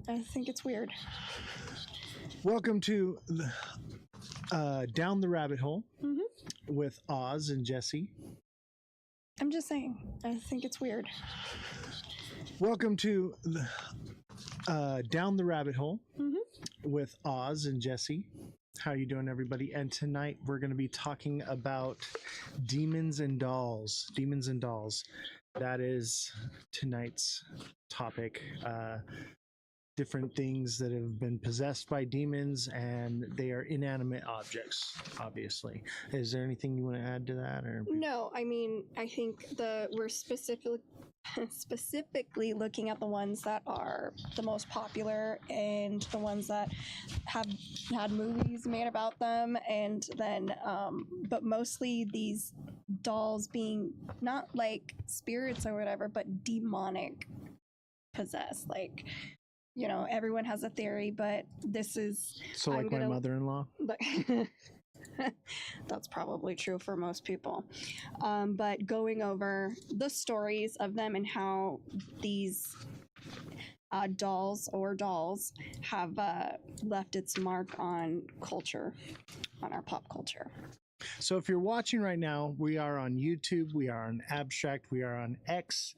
I think it's weird. Welcome to Down the Rabbit Hole Mm-hmm. with Oz and Jesse. I'm just saying, I think it's weird. Welcome to Down the Rabbit Hole with Oz and Jesse. How are you doing, everybody? And tonight we're going to be talking about demons and dolls. Demons and dolls. That is tonight's topic. Different things that have been possessed by demons, and they are inanimate objects, obviously. Is there anything you want to add to that? Or No, I mean, I think we're specifically looking at the ones that are the most popular and the ones that have had movies made about them, and then but mostly these dolls being not like spirits or whatever, but demonic possessed. Like, you know, everyone has a theory, but this is so like my mother-in-law. That's probably true for most people. But going over the stories of them and how these dolls have left its mark on culture, on our pop culture. So if you're watching right now, we are on YouTube, we are on Abstract, we are on X,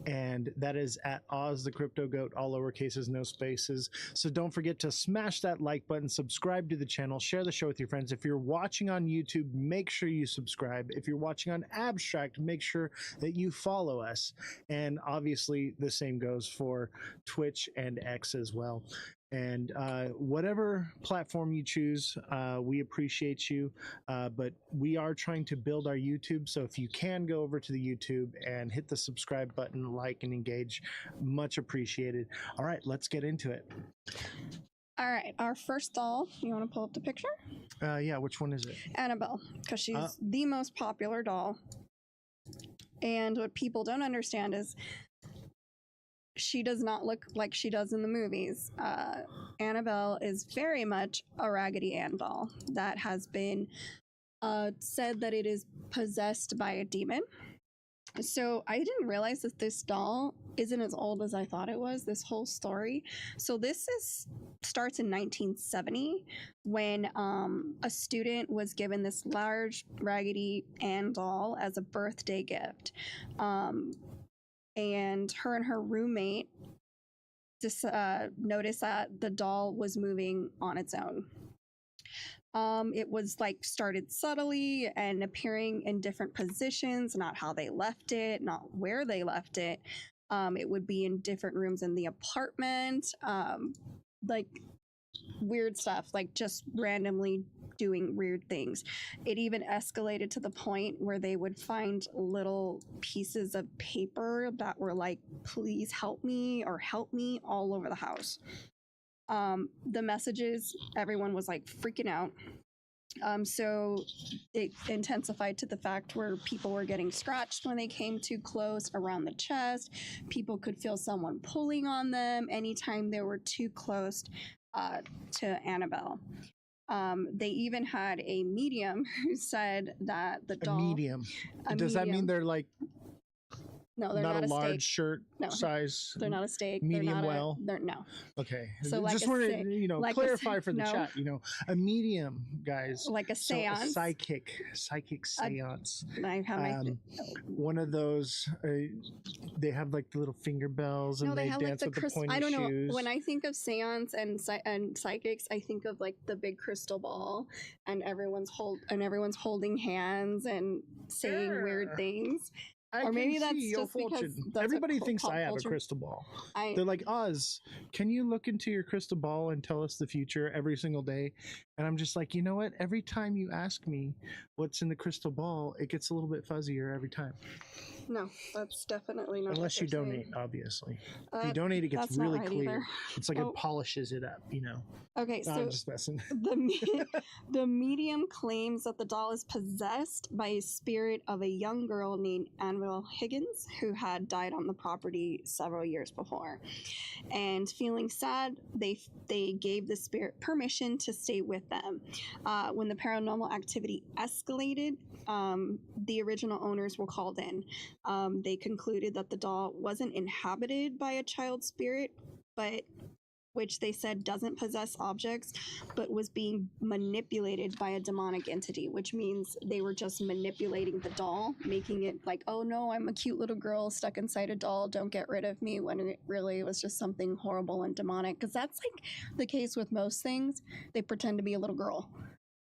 and that is at Ozthecryptogoat, all lowercases, no spaces. So don't forget to smash that like button, subscribe to the channel, share the show with your friends. If you're watching on YouTube, make sure you subscribe. If you're watching on Abstract, make sure that you follow us. And obviously the same goes for Twitch and X as well. And whatever platform you choose, we appreciate you, but we are trying to build our YouTube, so if you can go over to the YouTube and hit the subscribe button, like and engage, much appreciated. All right, let's get into it. All right, our first doll, you want to pull up the picture? Yeah, which one is it? Annabelle, because she's the most popular doll. And what people don't understand is she does not look like she does in the movies. Annabelle is very much a Raggedy Ann doll that has been said that it is possessed by a demon. So I didn't realize that this doll isn't as old as I thought it was, this whole story. So this starts in 1970 when a student was given this large Raggedy Ann doll as a birthday gift. And her roommate just noticed that the doll was moving on its own. It was like started subtly and appearing in different positions, not how they left it, not where they left it. It would be in different rooms in the apartment, like weird stuff, like just randomly doing weird things. It even escalated to the point where they would find little pieces of paper that were like, please help me, or help me, all over the house. The messages, everyone was like freaking out. So it intensified to the fact where people were getting scratched when they came too close around the chest. People could feel someone pulling on them anytime they were too close to Annabelle. They even had a medium who said that the doll... A medium? Does that mean they're like... No, they're not a large steak. shirt size. They're not a steak. Medium well. No. Okay. So just wanted to like clarify for the chat. A medium, guys. Like a seance. So a psychic seance. I have my one of those. They have like the little finger bells, and they dance with the pointy shoes. I don't know. When I think of seance and psychics, I think of like the big crystal ball, and everyone's holding hands and saying weird things. Or maybe that's just because everybody thinks I have a crystal ball. They're like, Oz, can you look into your crystal ball and tell us the future every single day? And I'm just like, you know what? Every time you ask me what's in the crystal ball, it gets a little bit fuzzier every time. No, that's definitely not. Unless you donate, obviously. If you donate, it gets really clear. Either. It's like it polishes it up, Okay, no, so I'm just messing. The medium claims that the doll is possessed by a spirit of a young girl named Annabelle Higgins, who had died on the property several years before. And feeling sad, they gave the spirit permission to stay with them. When the paranormal activity escalated, the original owners were called in. They concluded that the doll wasn't inhabited by a child spirit, but which they said doesn't possess objects, but was being manipulated by a demonic entity, which means they were just manipulating the doll, making it like, oh no, I'm a cute little girl stuck inside a doll, don't get rid of me, when it really was just something horrible and demonic. Because that's like the case with most things. They pretend to be a little girl.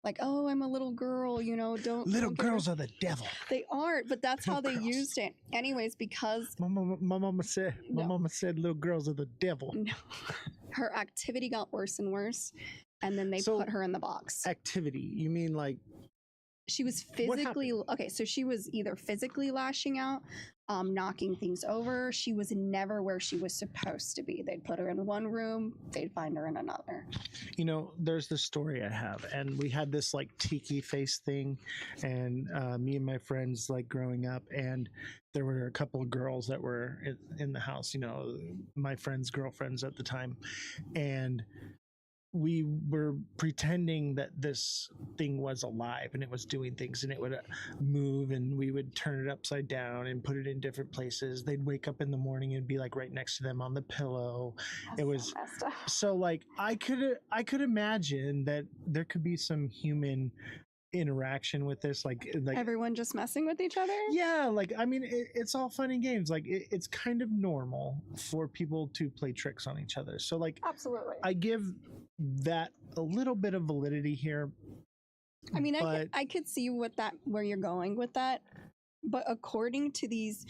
Like, oh, I'm a little girl, you know, Little don't girls are the devil. They aren't, but that's how they Girls. used it. Anyways, because My mama said little girls are the devil. no, her activity got worse and worse, and then they So, put her in the box. Activity, you mean like She was physically okay. So she was either physically lashing out, knocking things over. She was never where she was supposed to be. They'd put her in one room, they'd find her in another. you know, there's this story I have, and we had this like tiki face thing, and me and my friends like growing up, and there were a couple of girls that were in the house, you know, my friends' girlfriends at the time, and we were pretending that this thing was alive and it was doing things, and it would move, and we would turn it upside down and put it in different places. They'd wake up in the morning and be like right next to them on the pillow. It was so messed up. so like I could imagine that there could be some human interaction with this, like Everyone just messing with each other. yeah, like I mean it's all fun and games, like it's kind of normal for people to play tricks on each other, so like Absolutely. I give that a little bit of validity here. I mean, but I could see where you're going with that, but according to these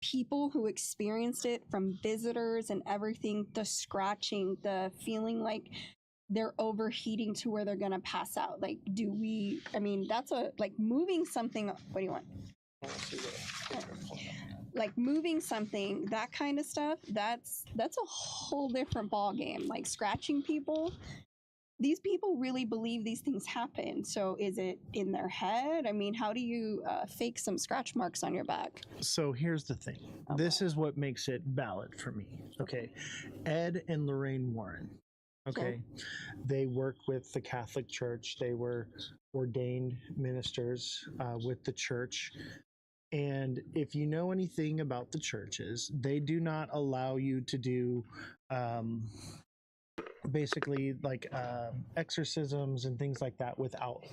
people who experienced it, from visitors and everything, the scratching, the feeling like they're overheating to where they're gonna pass out. Like, I mean, that's like moving something. What do you want? Like moving something, that kind of stuff, that's a whole different ball game. Like scratching people, these people really believe these things happen. So is it in their head? I mean, how do you fake some scratch marks on your back? So here's the thing. Okay. This is what makes it valid for me. Okay. Ed and Lorraine Warren. Okay. They work with the Catholic Church. They were ordained ministers with the church. And if you know anything about the churches, they do not allow you to do basically like exorcisms and things like that without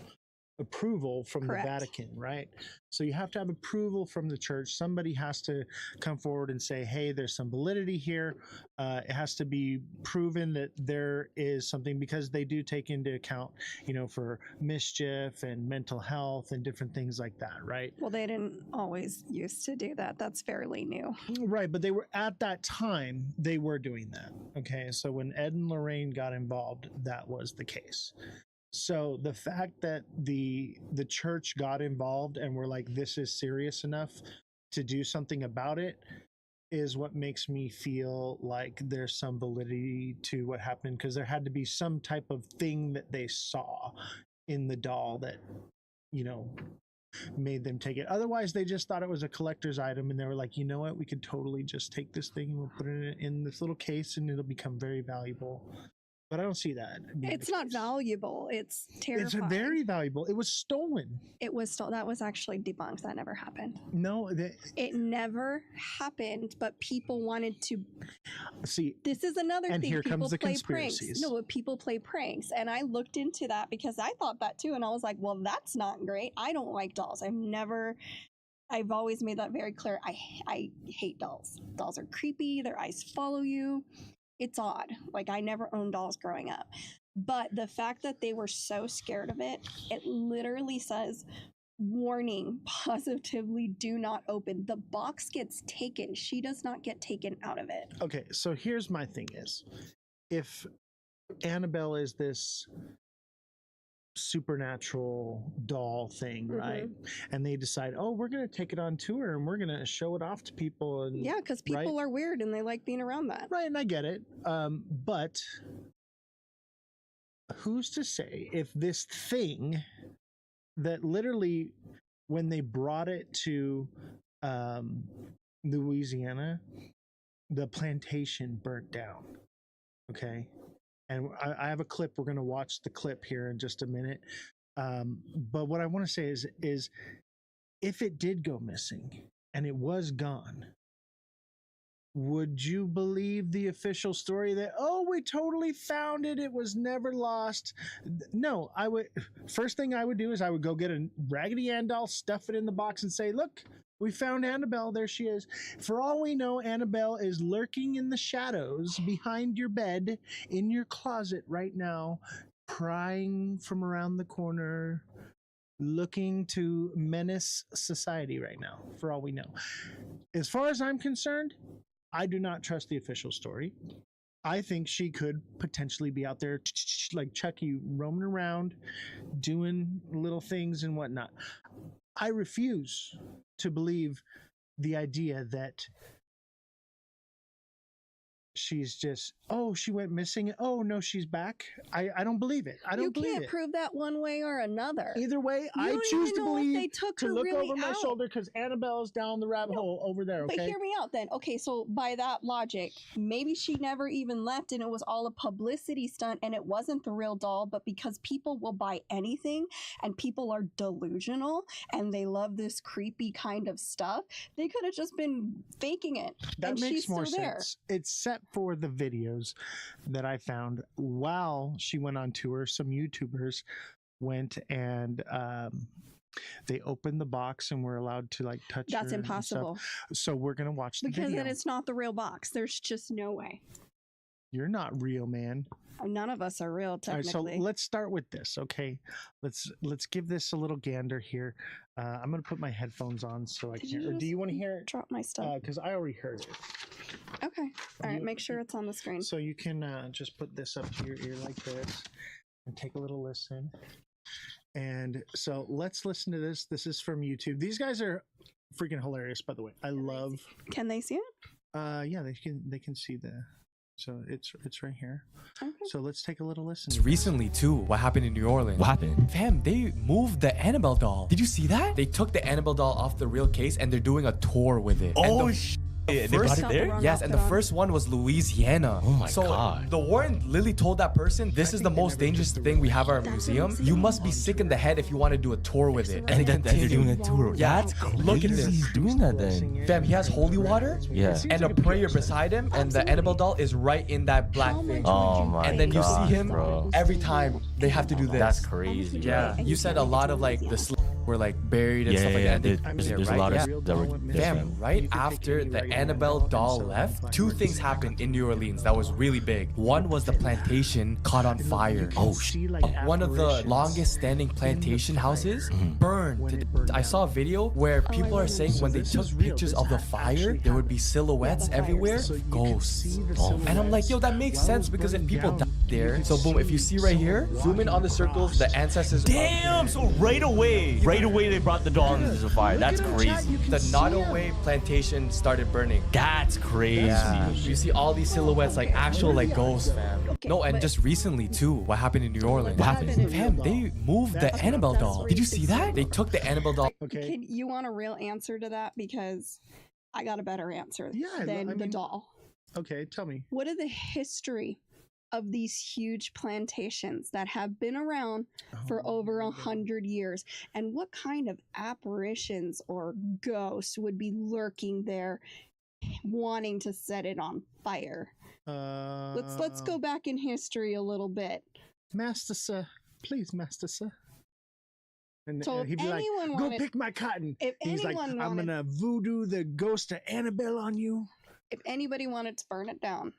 approval from Correct. the Vatican, right? So you have to have approval from the church. Somebody has to come forward and say, hey, there's some validity here. It has to be proven that there is something, because they do take into account, you know, for mischief and mental health and different things like that, right? Well, they didn't always used to do that. That's fairly new. Right, but they were, at that time, they were doing that. Okay, so when Ed and Lorraine got involved, that was the case. So the fact that the church got involved and were like, this is serious enough to do something about it, is what makes me feel like there's some validity to what happened, because there had to be some type of thing that they saw in the doll that, you know, made them take it. Otherwise, they just thought it was a collector's item, and they were like, you know what, we could totally just take this thing and we'll put it in this little case and it'll become very valuable. But I don't see that. It's not valuable. It's terrifying. It's very valuable. It was stolen. It was that was actually debunked. That never happened. No, It never happened, but people wanted to see. This is another And thing. here People comes the play conspiracies. pranks. No, but people play pranks. And I looked into that because I thought that too. And I was like, well, that's not great. I don't like dolls. I've always made that very clear. I hate dolls. Dolls are creepy. Their eyes follow you. It's odd. Like, I never owned dolls growing up. But the fact that they were so scared of it, it literally says, warning, positively do not open. The box gets taken. She does not get taken out of it. Okay, so here's my thing is, if Annabelle is this supernatural doll thing, right? And they decide, oh, we're going to take it on tour and we're going to show it off to people. And yeah, because people are weird and they like being around that. Right, and I get it. But who's to say if this thing that literally, when they brought it to Louisiana, the plantation burnt down. Okay. And I have a clip. We're going to watch the clip here in just a minute. But what I want to say is if it did go missing and it was gone, would you believe the official story that, oh, we totally found it, it was never lost? No, I would. First thing I would do is I would go get a Raggedy Ann doll, stuff it in the box, and say, look, we found Annabelle. There she is. For all we know, Annabelle is lurking in the shadows behind your bed, in your closet right now, prying from around the corner, looking to menace society right now, for all we know. As far as I'm concerned, I do not trust the official story. I think she could potentially be out there like Chucky, roaming around, doing little things and whatnot. I refuse to believe the idea that she's just, oh, she went missing. Oh, no, she's back. I don't believe it. I don't believe it. You can't prove that one way or another. Either way, I choose to believe to look over my shoulder because Annabelle's down the rabbit hole over there, okay? But hear me out then. Okay, so by that logic, maybe she never even left and it was all a publicity stunt and it wasn't the real doll, but because people will buy anything and people are delusional and they love this creepy kind of stuff, they could have just been faking it. That makes more sense. Except for the videos that I found while she went on tour. Some YouTubers went and they opened the box and were allowed to like touch her. That's impossible. So we're gonna watch the video. Because then it's not the real box. There's just no way. You're not real, man. None of us are real, technically. All right, so let's start with this, okay? Let's give this a little gander here. I'm gonna put my headphones on so I can. Or do you want to hear it? Drop my stuff. Because I already heard it. Okay. All right. Make sure it's on the screen. So you can just put this up to your ear like this and take a little listen. And so let's listen to this. This is from YouTube. These guys are freaking hilarious, by the way. Can they see it? Yeah, they can see the. So it's right here. Okay. So let's take a little listen. Recently too, what happened in New Orleans? What happened? Fam, they moved the Annabelle doll. Did you see that? They took the Annabelle doll off the real case and they're doing a tour with it. Oh, they brought it there? Yes, and the first one was Louisiana. Oh my God. The warden literally told that person, this is the most dangerous thing we have at our museum. You must be sick in the head if you want to do a tour with it. And they're doing a tour. Yeah, That's crazy. look at this. He's doing that then. Fam, he has holy water Yeah. and a prayer beside him, and the Annabelle doll is right in that black thing. Oh my God. And then you see him bro. every time they have to do this. That's crazy. Yeah, you said a lot of like the were like buried and stuff like that. There's a lot of that were Fam, right after the Annabelle doll left, two things happened in New Orleans that was really big. One was the plantation caught on fire. Oh, One of the longest standing plantation houses burned. I saw a video where people are saying when they took pictures of the fire, there would be silhouettes everywhere, ghosts. And I'm like, yo, that makes sense because if people died there, so boom, if you see right here, zoom in on the circles, the ancestors. damn! So right away they brought the doll into the fire. That's crazy. The Nottoway plantation started burning. That's crazy. Yeah. You see all these silhouettes like actual like ghosts, fam. No, and just recently too, what happened in New Orleans? What happened? Fam, they moved the Annabelle doll. Did you see that? They took the Annabelle doll. Okay. You want a real answer to that? Because I got a better answer than the doll. Okay, tell me. What are the history of these huge plantations that have been around for over 100 years, and what kind of apparitions or ghosts would be lurking there wanting to set it on fire? Let's go back in history a little bit. Master sir, please, master sir. And So he'd if be like, anyone go wanted- pick my cotton. if He's like, anyone I'm wanted- gonna voodoo the ghost of Annabelle on you. If anybody wanted to burn it down,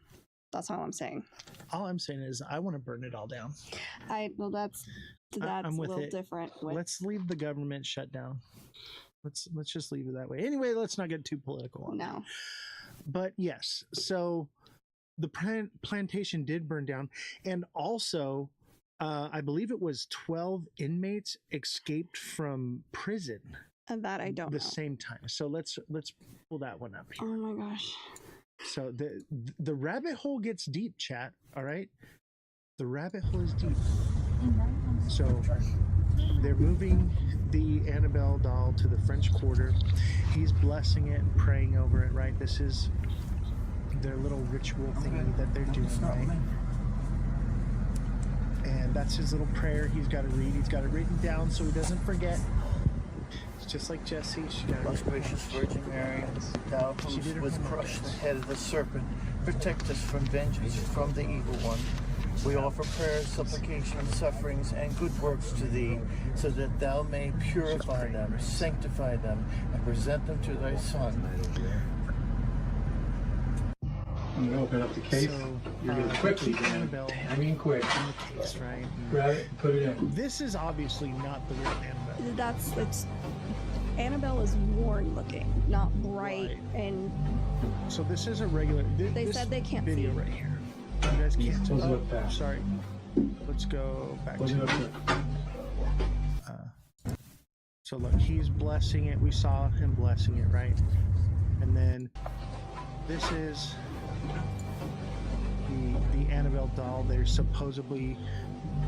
that's all I'm saying. All I'm saying is I want to burn it all down. Well, that's I'm a with little it. different. Let's leave the government shut down. Let's just leave it that way. Anyway, let's not get too political on that. No. But yes, so the plantation did burn down, and also I believe it was 12 inmates escaped from prison And that I don't know. the same time. So let's pull that one up Oh here. my gosh. So the rabbit hole gets deep, chat. All right, the rabbit hole is deep. So they're moving the Annabelle doll to the French Quarter. He's blessing it and praying over it. Right, this is their little ritual thingy that they're doing, right? And that's his little prayer. He's got to read. He's got it written down so he doesn't forget. just like Jesse. She got Most gracious Virgin Mary, thou who was crushed the head of the serpent, protect us from vengeance from the evil one. We offer prayers, supplications, sufferings, and good works to thee, so that thou may purify them, sanctify them, and present them to thy Son. I'm gonna open up the case. So, You're gonna quickly, Dan. I mean quick. in the case, right? Grab it and put it in. This is obviously not the real Annabelle. It's Annabelle is worn looking, not bright, Right. and So this is a regular. They this said they can't video see. right here. You guys can't. Close it Oh, up fast. sorry. Let's go back Close it up to. quick. So look, he's blessing it. We saw him blessing it, right? And then this is the Annabelle doll. They're supposedly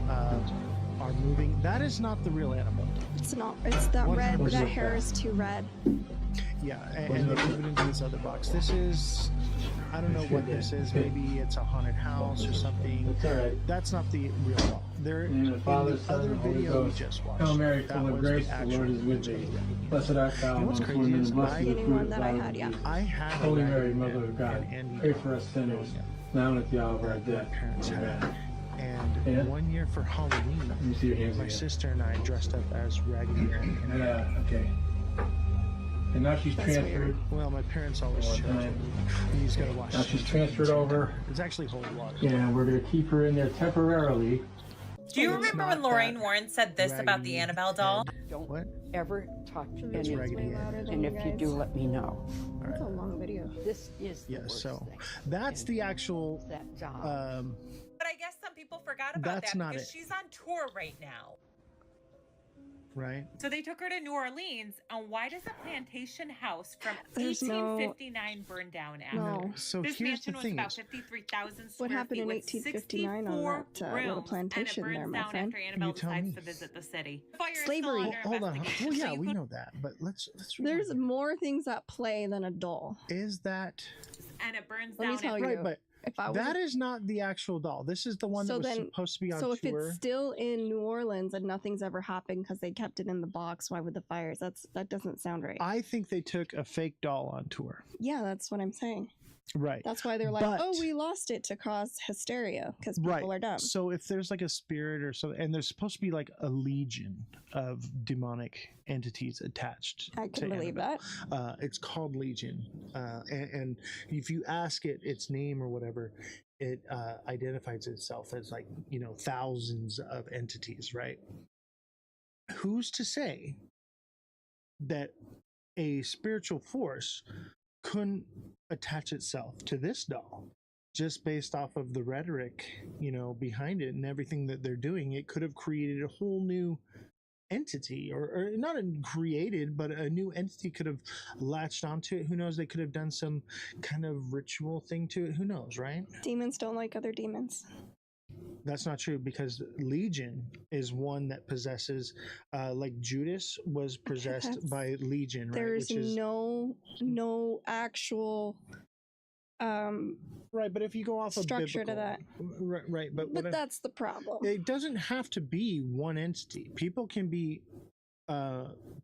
are moving. That is not the real Annabelle. it's not. It's that red. 100% That hair is too red. Yeah, and they move it into this other box. This is, I don't know what this is. Maybe it's a haunted house or something. That's all right. That's not the real doll. There In the name of in the Father, the Son, other and Holy video we Ghost. just watched. Hail Mary, that full of was grace, the actual Lord is with picture. thee. Blessed art thou You know what's amongst crazy women, is and blessed I- is the Getting fruit one of that thy I womb, had, yeah. Jesus. I had a Holy Mary, raggedy Mother man of God, and Andy pray for us sinners, now and at the hour of our that my death. parents had. Amen. And Yeah. one year for Let Halloween, me see your hands my again. sister and I dressed up as Raggedy Ann. And Okay. And now she's That's transferred. well, my parents always One chose it. time. You just gotta watch Now it. she's transferred over. It's actually holy water. And we're going to keep her in there temporarily. Do you It's remember not when Lorraine that Warren said this about the Raggedy Annabelle doll? Don't What? ever touch That's any. Raggedy Ann. And if you do, let me know. It's a long video. This is the Yeah, worst so thing. that's the actual That job. But I guess some people forgot about That's that not because it. she's on tour right now. right? So they took her to New Orleans, and why does a plantation house from There's no- 1859 burn down after? No. So This here's mansion the was thing. about 53,000 square What happened feet in with 1859 on 64 that little rooms, plantation and it there, burns my down friend? after Annabelle tell decides me. to visit the city. Fire is Slavery. still Well, under hold on. investigation, Well, so yeah, you we could- know that, but let's There's rewind. more things at play than a doll. Is that and it burns Let me down tell after you. right? But If I was that is not the actual doll. This is the one So that was then- supposed to be on so if tour. it's still in New Orleans and nothing's ever happened because they kept it in the box, why would the fires? That doesn't sound right. I think they took a fake doll on tour. Yeah, that's what I'm saying. Right. That's why they're like, But- oh, we lost it to cause hysteria because people Right. are dumb. So if there's like a spirit or something, and there's supposed to be like a legion of demonic entities attached. I to can believe Annabelle. that. It's called Legion, and if you ask it its name or whatever, it identifies itself as like thousands of entities, right? Who's to say that a spiritual force couldn't attach itself to this doll just based off of the rhetoric behind it and everything that they're doing? It could have created a whole new entity, or not created, but a new entity could have latched onto it. Who knows? They could have done some kind of ritual thing to it. Who knows, right? Demons don't like other demons. That's not true, because Legion is one that possesses, like Judas was possessed That's- by Legion, right? There's Which is no actual right. But if you go off structure of to biblical, right. But but that's the problem. it doesn't have to be one entity. People can be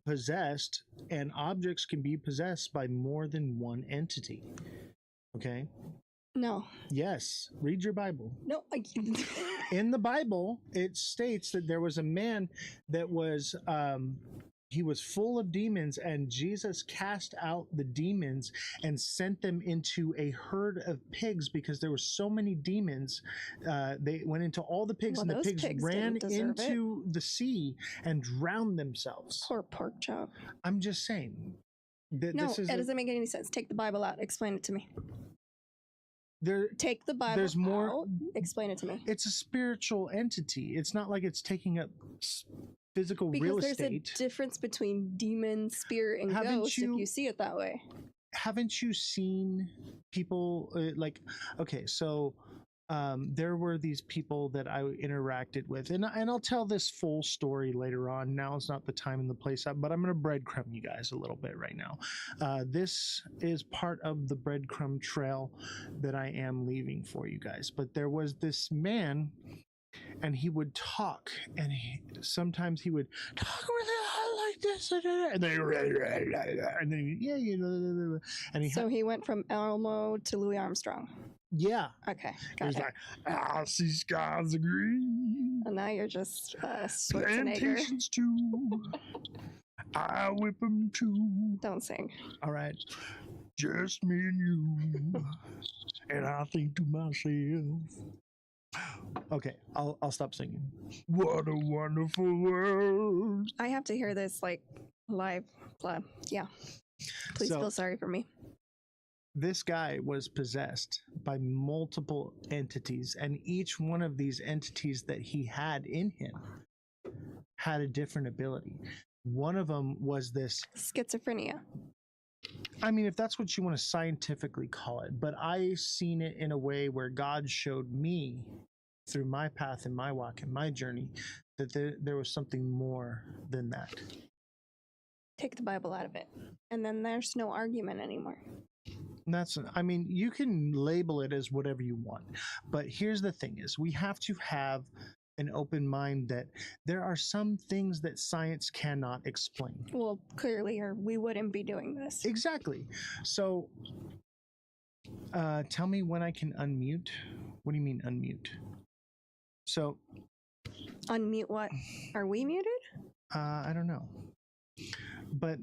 possessed, and objects can be possessed by more than one entity. Okay. No. Yes. Read your Bible. No. In the Bible, it states that there was a man that was he was full of demons, and Jesus cast out the demons and sent them into a herd of pigs because there were so many demons. They went into all the pigs, Well, and the those pigs pigs ran didn't deserve it. into the sea and drowned themselves. Poor pork chop. I'm just saying that No, this is it doesn't make any sense. Take the Bible out. Explain it to me. there. Take the Bible There's more- out. Explain it to me. It's a spiritual entity. It's not like it's taking up physical real Because there's estate. a difference between demon, spirit, and Haven't ghost you- if you see it that way. Haven't you seen people okay, so there were these people that I interacted with, and I'll tell this full story later on. Now is not the time and the place, but I'm going to breadcrumb you guys a little bit right now. This is part of the breadcrumb trail that I am leaving for you guys. But there was this man, and he would talk, and sometimes he would talk really like this, and then yeah, you know, and So he went from Elmo to Louis Armstrong. yeah, Okay, got he's it. like, I see skies are green, And now you're just Schwarzenegger. plantations too. I whip them too. Don't sing. All right, just me and you, and I think to myself. Okay, I'll stop singing. What a wonderful world. I have to hear this like live. Yeah. Please So- feel sorry for me. This guy was possessed by multiple entities, and each one of these entities that he had in him had a different ability. One of them was this, Schizophrenia. I mean, if that's what you want to scientifically call it, but I seen it in a way where God showed me through my path and my walk and my journey that there was something more than that. Take the Bible out of it. And then there's no argument anymore. And that's, I mean, you can label it as whatever you want, but here's the thing is we have to have an open mind that there are some things that science cannot explain. Well, clearly, or we wouldn't be doing this. Exactly. So tell me when I can unmute. What do you mean unmute? So Unmute what? Are we muted? I don't know. But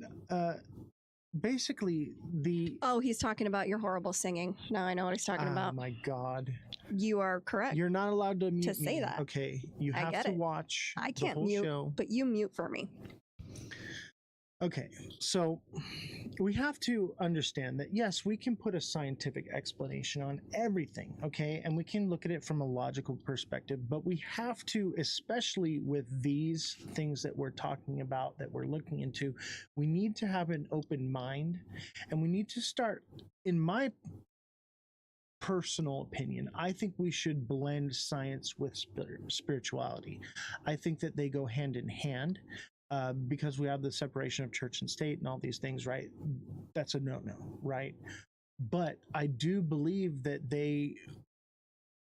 basically the Oh, he's talking about your horrible singing. Now I know what he's talking oh about. my God. You are correct. You're not allowed to mute say me. that. Okay. You I have get to it. watch I the can't whole mute, show. but you mute for me. Okay, so we have to understand that yes, we can put a scientific explanation on everything, okay, and we can look at it from a logical perspective, but we have to, especially with these things that we're talking about, that we're looking into, we need to have an open mind, and we need to start, in my personal opinion, I think we should blend science with spirituality. I think that they go hand in hand. Because we have the separation of church and state and all these things, right? That's a no-no, right? But I do believe that they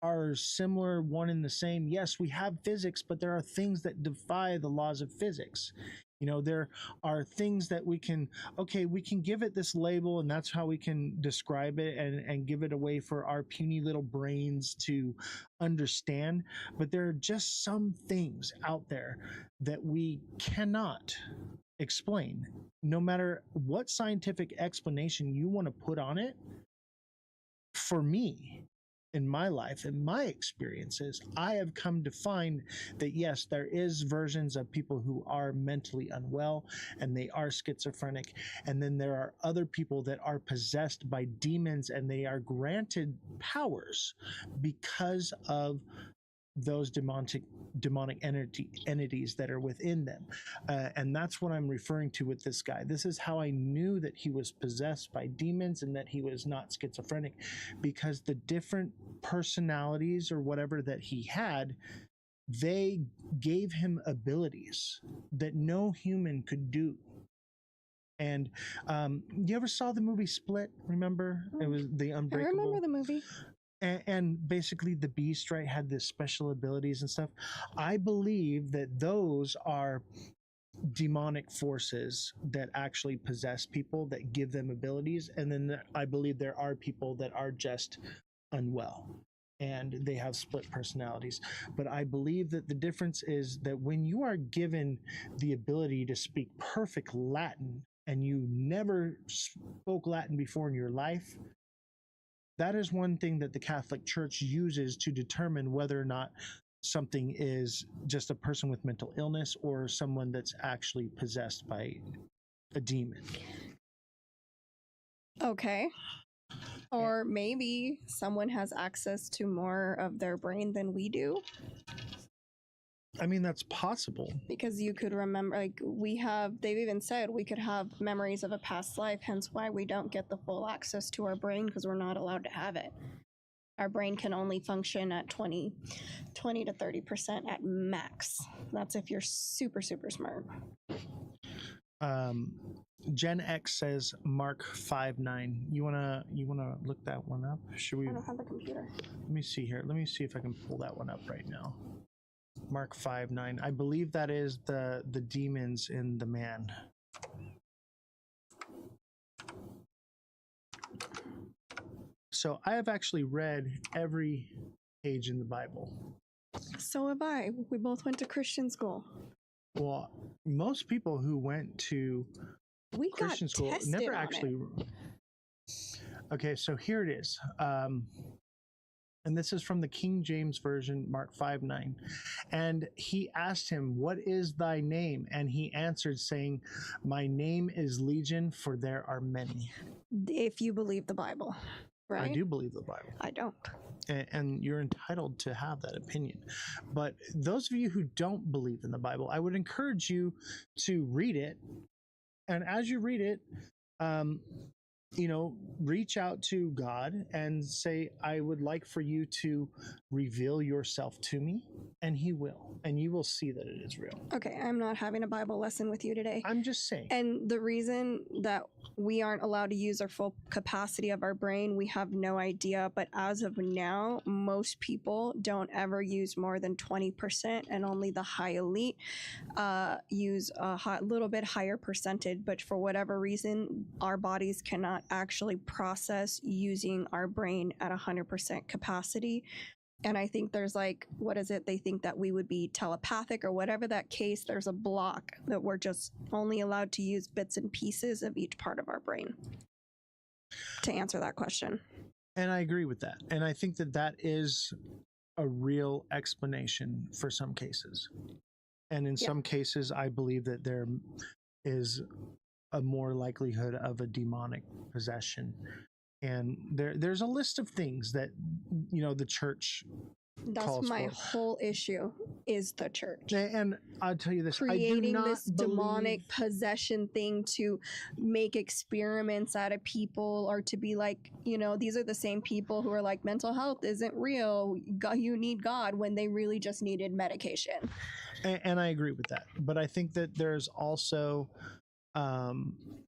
are similar, one and the same. Yes, we have physics, but there are things that defy the laws of physics. You know, there are things that we can give it this label, and that's how we can describe it and give it away for our puny little brains to understand. But there are just some things out there that we cannot explain. No matter what scientific explanation you want to put on it, for me, in my life, in my experiences, I have come to find that yes, there is versions of people who are mentally unwell and they are schizophrenic. And then there are other people that are possessed by demons and they are granted powers because of those demonic entities that are within them. And that's what I'm referring to with this guy. This is how I knew that he was possessed by demons and that he was not schizophrenic, because the different personalities or whatever that he had, they gave him abilities that no human could do. And you ever saw the movie Split? Remember? It was the Unbreakable. I remember the movie. And basically the Beast, right, had this special abilities and stuff. I believe that those are demonic forces that actually possess people, that give them abilities. And then I believe there are people that are just unwell and they have split personalities. But I believe that the difference is that when you are given the ability to speak perfect Latin and you never spoke Latin before in your life, that is one thing that the Catholic Church uses to determine whether or not something is just a person with mental illness or someone that's actually possessed by a demon. Okay. Or maybe someone has access to more of their brain than we do. I mean, that's possible. Because you could remember, like, they've even said we could have memories of a past life, hence why we don't get the full access to our brain, because we're not allowed to have it. Our brain can only function at 20 to 30% at max. That's if you're super, super smart. Gen X says Mark 5'9". You wanna look that one up? Should we? I don't have the computer. Let me see here. Let me see if I can pull that one up right now. Mark 5:9. I believe that is the demons in the man. So I have actually read every page in the Bible. So have I. We both went to Christian school. Well, most people who went to We Christian got school tested never on actually. it. Okay, so here it is. And this is from the King James Version, Mark 5:9. And he asked him, "What is thy name?" And he answered, saying, "My name is Legion, for there are many." If you believe the Bible, right? I do believe the Bible. I don't. And you're entitled to have that opinion. But those of you who don't believe in the Bible, I would encourage you to read it. And as you read it, reach out to God and say, "I would like for you to reveal yourself to me," and he will, and you will see that it is real. Okay, I'm not having a Bible lesson with you today. I'm just saying. And the reason that we aren't allowed to use our full capacity of our brain, we have no idea. But as of now, most people don't ever use more than 20%, and only the high elite use a little bit higher percentage. But for whatever reason, our bodies cannot actually process using our brain at 100% capacity. And I think there's they think that we would be telepathic or whatever that case. There's a block that we're just only allowed to use bits and pieces of each part of our brain to answer that question. And I agree with that. And I think that that is a real explanation for some cases. And in some cases, I believe that there is a more likelihood of a demonic possession. And there's a list of things that, the church calls That's my for. whole issue is the church. And I'll tell you this, Creating I do not this demonic possession thing to make experiments out of people, or to be like, these are the same people who are like, mental health isn't real, you need God, when they really just needed medication. And I agree with that. But I think that there's also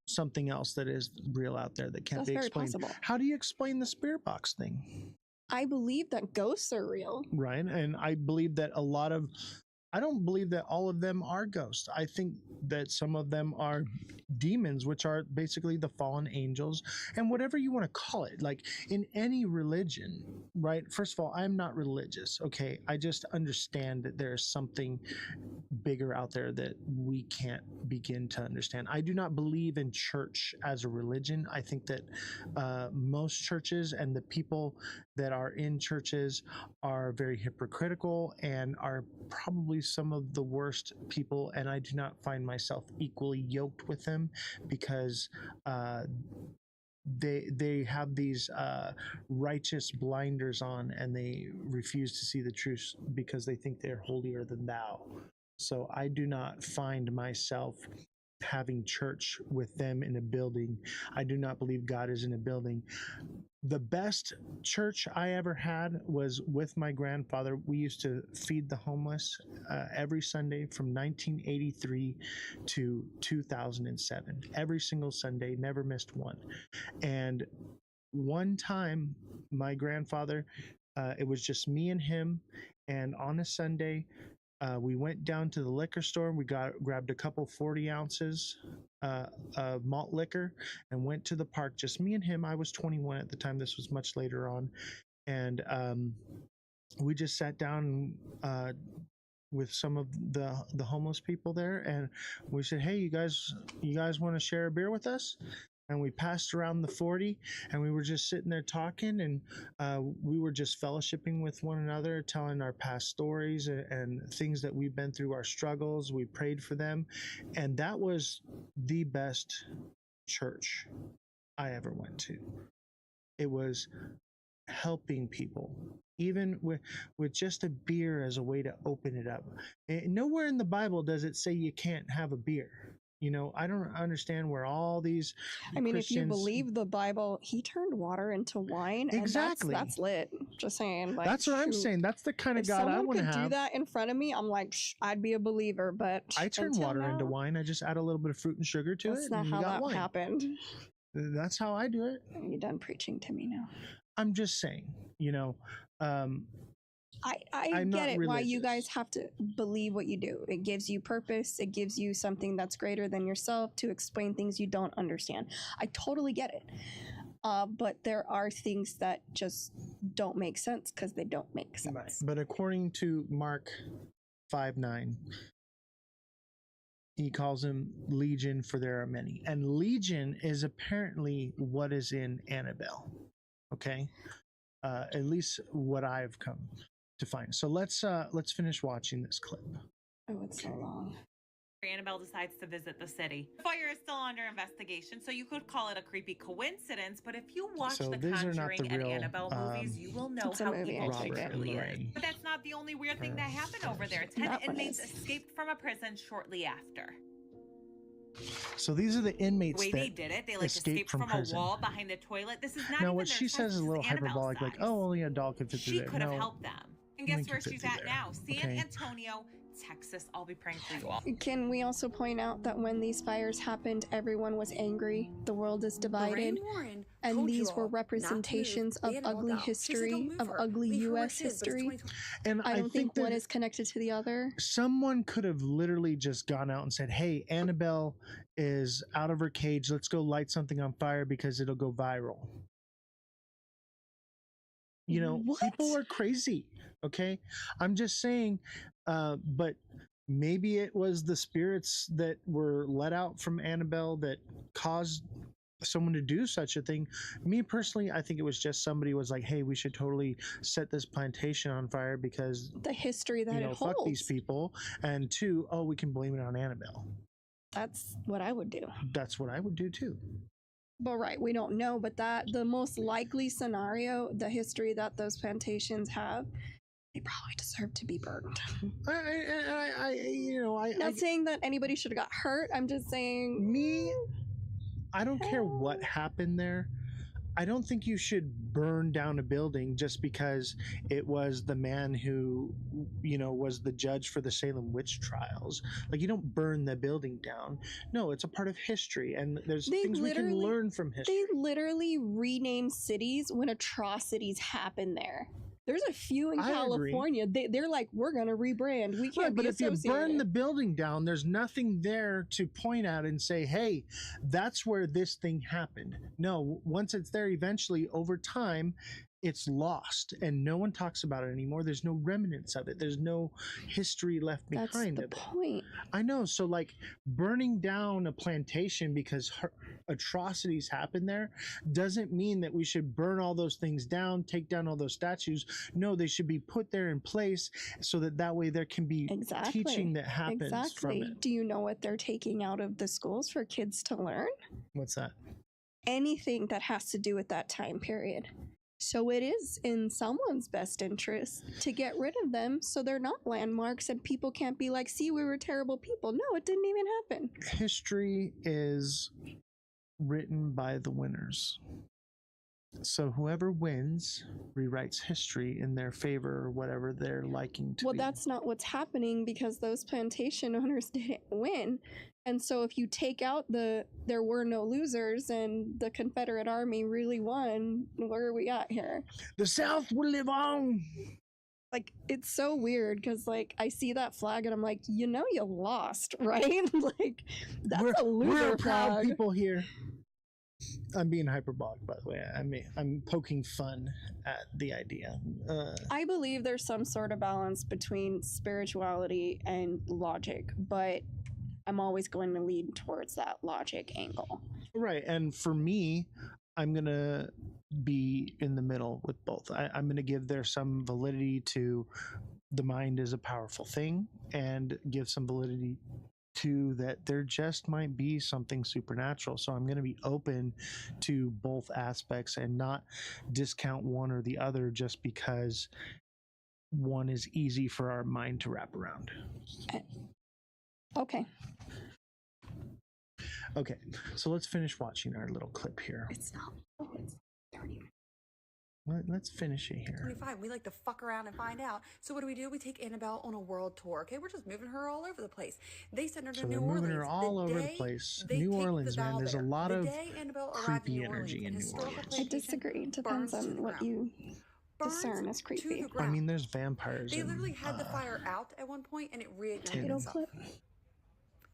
something else that is real out there that can't be explained. Possible. How do you explain the spirit box thing? I believe that ghosts are real. Right. And I believe that I don't believe that all of them are ghosts. I think that some of them are demons, which are basically the fallen angels, and whatever you want to call it. Like in any religion, right? First of all, I'm not religious. Okay. I just understand that there's something bigger out there that we can't begin to understand. I do not believe in church as a religion. I think that most churches and the people that are in churches are very hypocritical and are probably some of the worst people, and I do not find myself equally yoked with them because they have these righteous blinders on, and they refuse to see the truth because they think they're holier than thou. So I do not find myself having church with them in a building. I do not believe God is in a building. The best church I ever had was with my grandfather. We used to feed the homeless every Sunday from 1983 to 2007. Every single Sunday, never missed one. And one time, my grandfather, it was just me and him, and on a Sunday, we went down to the liquor store. We grabbed a couple 40 ounces of malt liquor and went to the park. Just me and him. I was 21 at the time. This was much later on. And we just sat down with some of the homeless people there. And we said, "Hey, you guys want to share a beer with us?" And we passed around the 40, and we were just sitting there talking, and we were just fellowshipping with one another, telling our past stories and things that we've been through, our struggles. We prayed for them, and that was the best church I ever went to. It was helping people, even with just a beer as a way to open it up. And nowhere in the Bible does it say you can't have a beer. I don't understand where all these Christians... if you believe the Bible, he turned water into wine. Exactly. And that's lit. Just saying. That's what I'm saying. That's the kind of God I want to have. If someone could do that in front of me, I'm like, I'd be a believer. But I turn water into wine. I just add a little bit of fruit and sugar to it. That's not how that happened. That's how I do it. You're done preaching to me now. I'm just saying, I get it why you guys have to believe what you do. It gives you purpose. It gives you something that's greater than yourself to explain things you don't understand. I totally get it. But there are things that just don't make sense because they don't make sense. Right. But according to Mark 5:9, he calls him Legion, for there are many. And Legion is apparently what is in Annabelle. Okay? At least what I've come to find. So let's finish watching this clip. Oh, it's so long. Annabelle decides to visit the city. The fire is still under investigation, so you could call it a creepy coincidence, but if you watch the Conjuring and Annabelle movies, you will know how evil she truly is. But that's not the only weird thing that happened over there. 10 inmates escaped from a prison shortly after. So these are the inmates the way that they did it, they like escaped from prison. A wall behind the toilet. This is not now even what she says is a little hyperbolic, like, oh, only a doll could fit through there. She could have helped them. And guess where she's at now? San Antonio, Texas. I'll be praying for you all. Can we also point out that when these fires happened, everyone was angry. The world is divided. And these were representations of ugly history, of ugly U.S. history. And I don't think one is connected to the other. Someone could have literally just gone out and said, hey, Annabelle is out of her cage. Let's go light something on fire because it'll go viral. You know, people are crazy. Okay. I'm just saying, but maybe it was the spirits that were let out from Annabelle that caused someone to do such a thing. Me personally, I think it was just somebody was like, hey, we should totally set this plantation on fire because the history that it holds. Fuck these people. And two, oh, we can blame it on Annabelle. That's what I would do. That's what I would do too. But right, we don't know, but the most likely scenario, the history that those plantations have, they probably deserve to be burned. Not saying that anybody should have got hurt. I'm just saying, I don't care what happened there. I don't think you should burn down a building just because it was the man who, was the judge for the Salem witch trials. Like, you don't burn the building down. No, it's a part of history, and there's things we can learn from history. They literally rename cities when atrocities happen there. There's a few in California. They're like, we're going to rebrand. We can't be associated. If you burn the building down, there's nothing there to point at and say, hey, that's where this thing happened. No, once it's there, eventually, over time, it's lost and no one talks about it anymore. There's no remnants of it. There's no history left behind of it. That's the point. I know. So like burning down a plantation because atrocities happen there doesn't mean that we should burn all those things down, take down all those statues. No, they should be put there in place so that way there can be teaching that happens from it. Do you know what they're taking out of the schools for kids to learn? What's that? Anything that has to do with that time period. So it is in someone's best interest to get rid of them so they're not landmarks and people can't be like, see, we were terrible people. No, it didn't even happen. History is written by the winners. So whoever wins rewrites history in their favor or whatever they're liking to be. Well, that's not what's happening because those plantation owners didn't win. And so if you take out there were no losers and the Confederate Army really won, where are we at here? The South will live on. Like, it's so weird because, like, I see that flag and I'm like, you lost, right? Like, that's a loser we're proud flag. People here. I'm being hyperbolic, by the way. I'm poking fun at the idea. I believe there's some sort of balance between spirituality and logic, but I'm always going to lean towards that logic angle. Right. And for me, I'm going to be in the middle with both. I'm going to give there some validity to the mind is a powerful thing and give some validity to that there just might be something supernatural. So I'm going to be open to both aspects and not discount one or the other just because one is easy for our mind to wrap around. Okay. Okay, so let's finish watching our little clip here. It's not. It's 30 minutes. Let's finish it here. 25. We like to fuck around and find out. So what do? We take Annabelle on a world tour. Okay, we're just moving her all over the place. They send her to New Orleans. Moving her all over the place. New Orleans, man. There's a lot of creepy energy in New Orleans. I disagree. It depends on what you discern as creepy. I mean, there's vampires. They literally had the fire out at one point and it reignited Little itself. clip.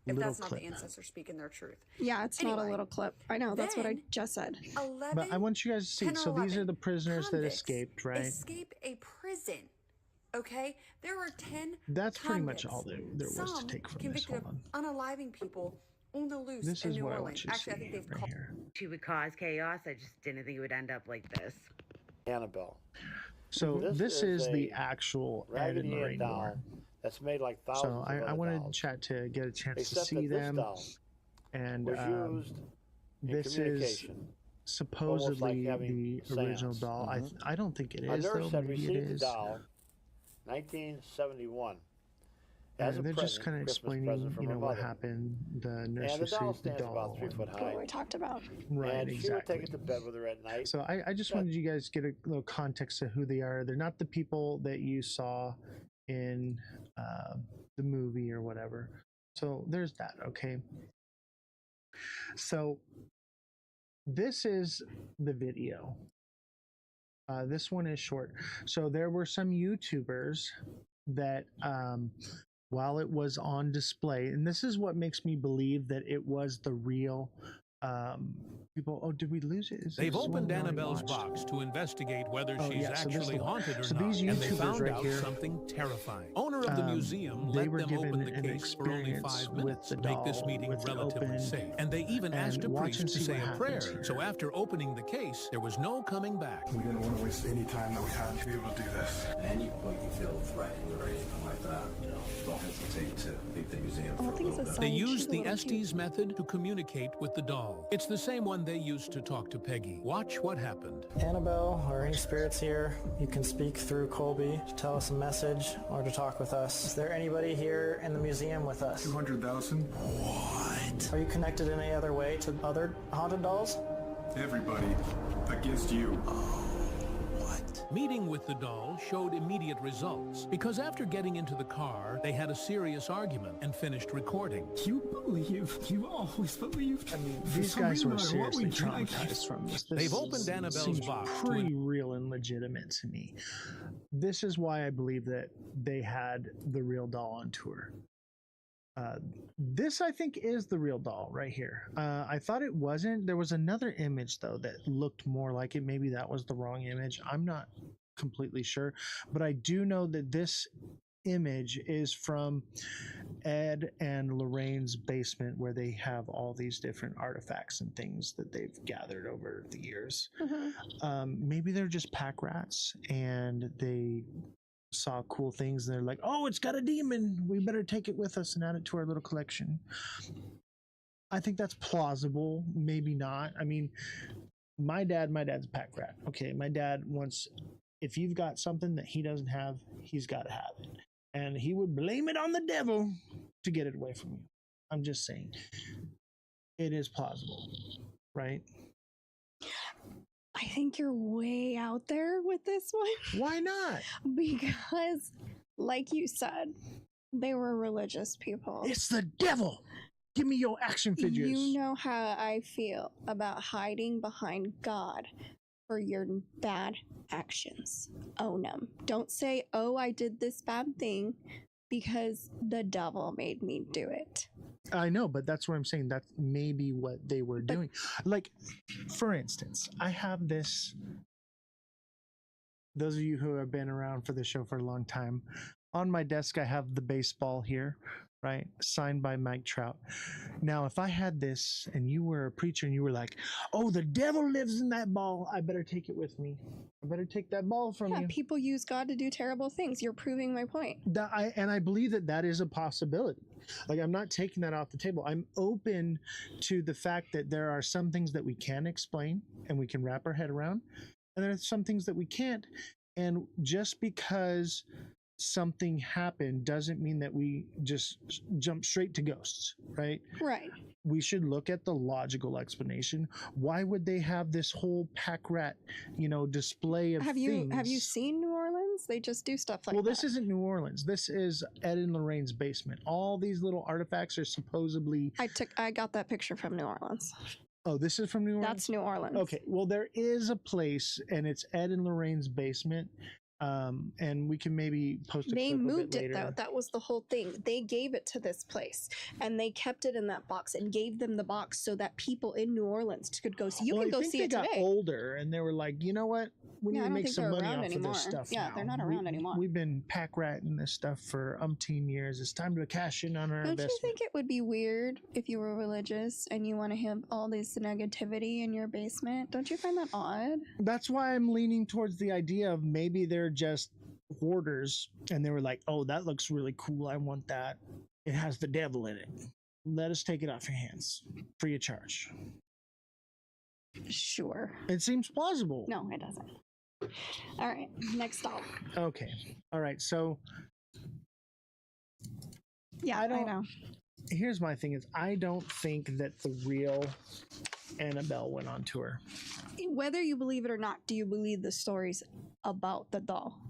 If Little that's not clip. the ancestors speaking their truth. Yeah, it's not a little clip. I know, that's what I Then, just said. 11, But I want you guys to see. 10 or So these are 11 the prisoners that convicts escaped, right? Escape a prison. Okay, there are 10. That's pretty much all convicts. there was to Some take from this. convicted Hold of on. unaliving people on the loose This in is New what I Orleans. want you to Actually, I see think they've right called. here. She would cause chaos. I just didn't think it would end up like this. Annabelle. So this is the a actual Ed and Raggedy Ann Lorraine doll Warren. that's made like thousands So of I other wanted dolls. chat to get a chance to Except see that this them. doll And was used in this is communication. supposedly having the original seance. doll. I don't think it A is, though. nurse had Maybe it received the is. doll 1971 as a They're just present, kind of Christmas explaining, present from you her know, what mother. happened. The nurse And the doll received the stands doll. about 3 foot What high. we talked about. Right, And she would take exactly. it to bed with her at night. So I just wanted you guys to get a little context of who they are. They're not the people that you saw in the movie or whatever. So there's that, okay? So this is the video. This one is short. So there were some YouTubers that while it was on display, and this is what makes me believe that it was the real people. Oh, did we lose it? They've opened Annabelle's box to investigate whether she's actually haunted or not, these and they YouTubers found right out here, something terrifying. Owner of the museum they let were them given open the an case for only 5 experience minutes with to the make this doll, meeting with it relatively open, safe. And they even and asked a watch priest and to see say what a prayer. happens. So after opening the case, there was no coming back. We didn't want to waste any time that we had to be able to do this. And you feel threatened or anything like that, you know, don't hesitate to leave the museum for a little bit. They used the Estes method to communicate with the doll. It's the same one they used to talk to Peggy. Watch what happened. Annabelle, or any spirits here, you can speak through Colby to tell us a message or to talk with us. Is there anybody here in the museum with us? 200,000? What? Are you connected in any other way to other haunted dolls? Everybody against you. Meeting with the doll showed immediate results because after getting into the car, they had a serious argument and finished recording. You always believed. I mean, these guys were seriously traumatized from this. They've opened Annabelle's seems box pretty real and legitimate to me. This is why I believe that they had the real doll on tour. This, I think, is the real doll right here. I thought it wasn't. There was another image, though, that looked more like it. Maybe that was the wrong image. I'm not completely sure. But I do know that this image is from Ed and Lorraine's basement, where they have all these different artifacts and things that they've gathered over the years. Maybe they're just pack rats and they saw cool things and they're like, oh, it's got a demon, we better take it with us and add it to our little collection. I think that's plausible. Maybe not. I mean, my dad's a pack rat. Okay, my dad wants, if you've got something that he doesn't have, he's got to have it, and he would blame it on the devil to get it away from you. I'm just saying, it is plausible, right? I think you're way out there with this one. Why not? Because, like you said, they were religious people. It's the devil. Give me your action figures. You know how I feel about hiding behind God for your bad actions. Own them. Don't say, oh, I did this bad thing because the devil made me do it. I know, but that's what I'm saying. That's maybe what they were doing. Like, for instance, I have this. Those of you who have been around for the show for a long time, on my desk I have the baseball here, right? Signed by Mike Trout. Now, if I had this and you were a preacher and you were like, oh, the devil lives in that ball, I better take it with me. I better take that ball from you. People use God to do terrible things. You're proving my point. And I believe that that is a possibility. Like, I'm not taking that off the table. I'm open to the fact that there are some things that we can explain and we can wrap our head around, and there are some things that we can't. And just because something happened doesn't mean that we just jump straight to ghosts, right? Right. We should look at the logical explanation. Why would they have this whole pack rat, display of things? Have you seen New Orleans? They just do stuff like that. Well, this isn't New Orleans. This is Ed and Lorraine's basement. All these little artifacts are supposedly. I got that picture from New Orleans. Oh, this is from New Orleans? That's New Orleans. Okay, well, there is a place, and it's Ed and Lorraine's basement, and we can maybe post a They clip moved of it it, later. though. That was the whole thing. They gave it to this place, and they kept it in that box and gave them the box so that people in New Orleans could go see. You can go see it today. They got older, and they were like, you know what? We need to make some money off of this stuff Yeah, now. they're not around anymore. We've been pack ratting this stuff for umpteen years. It's time to cash in on our Don't investment. you think it would be weird if you were religious and you want to have all this negativity in your basement? Don't you find that odd? That's why I'm leaning towards the idea of maybe they're just hoarders, and they were like, oh, that looks really cool. I want that. It has the devil in it. Let us take it off your hands. Free of charge. Sure. It seems plausible. No, it doesn't. All right, next doll. Okay. All right. So, yeah, I know. Here's my thing: is I don't think that the real Annabelle went on tour. Whether you believe it or not, do you believe the stories about the doll?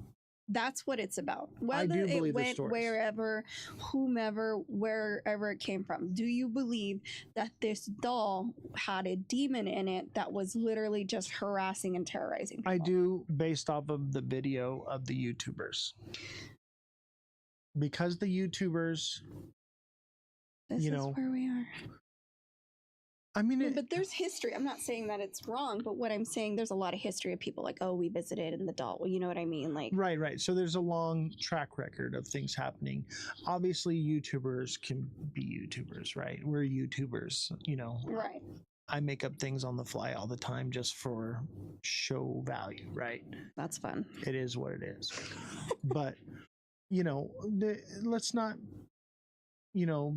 That's what it's about. Whether it went wherever, wherever it came from. Do you believe that this doll had a demon in it that was literally just harassing and terrorizing people? I do, based off of the video of the YouTubers. Because the YouTubers, this is where we are. I mean, but there's history. I'm not saying that it's wrong, but what I'm saying, there's a lot of history of people like, oh, we visited in the doll. Well, you know what I mean? Like, right. So there's a long track record of things happening. Obviously, YouTubers can be YouTubers, right? We're YouTubers, you know. Right. I make up things on the fly all the time just for show value, right? That's fun. It is what it is. But, you know, let's not... You know,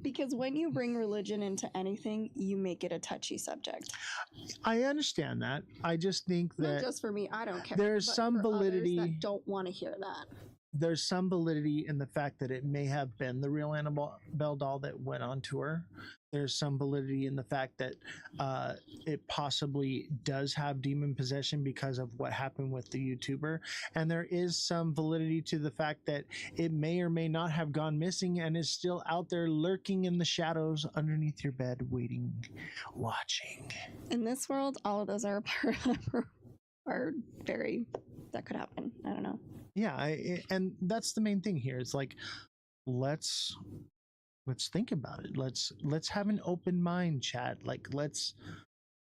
because when you bring religion into anything, you make it a touchy subject. I understand that. I just think that not just for me, I don't care. There's some validity that don't want to hear that. There's some validity in the fact that it may have been the real Annabelle doll that went on tour. There's some validity in the fact that it possibly does have demon possession because of what happened with the YouTuber. And there is some validity to the fact that it may or may not have gone missing and is still out there lurking in the shadows underneath your bed, waiting, watching. In this world, all of those are very, that could happen. I don't know. Yeah, and that's the main thing here. It's like, let's think about it. Let's have an open mind, chat. Like, let's,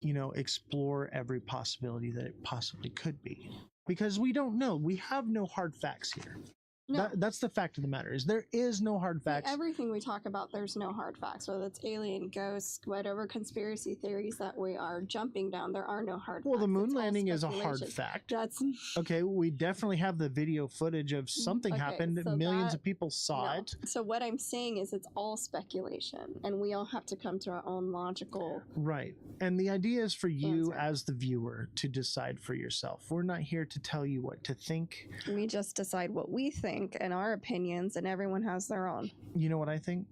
you know, explore every possibility that it possibly could be, because we don't know. We have no hard facts here. No. That's the fact of the matter, is there is no hard facts. Everything we talk about, there's no hard facts, whether it's alien, ghosts, whatever conspiracy theories that we are jumping down, there are no hard facts. Well, the moon landing is a hard fact. That's okay. We definitely have the video footage of something happened. So millions of people saw it. So what I'm saying is it's all speculation, and we all have to come to our own logical. Right. And the idea is for you as the viewer to decide for yourself. We're not here to tell you what to think. We just decide what we think and our opinions, and everyone has their own. You know what I think?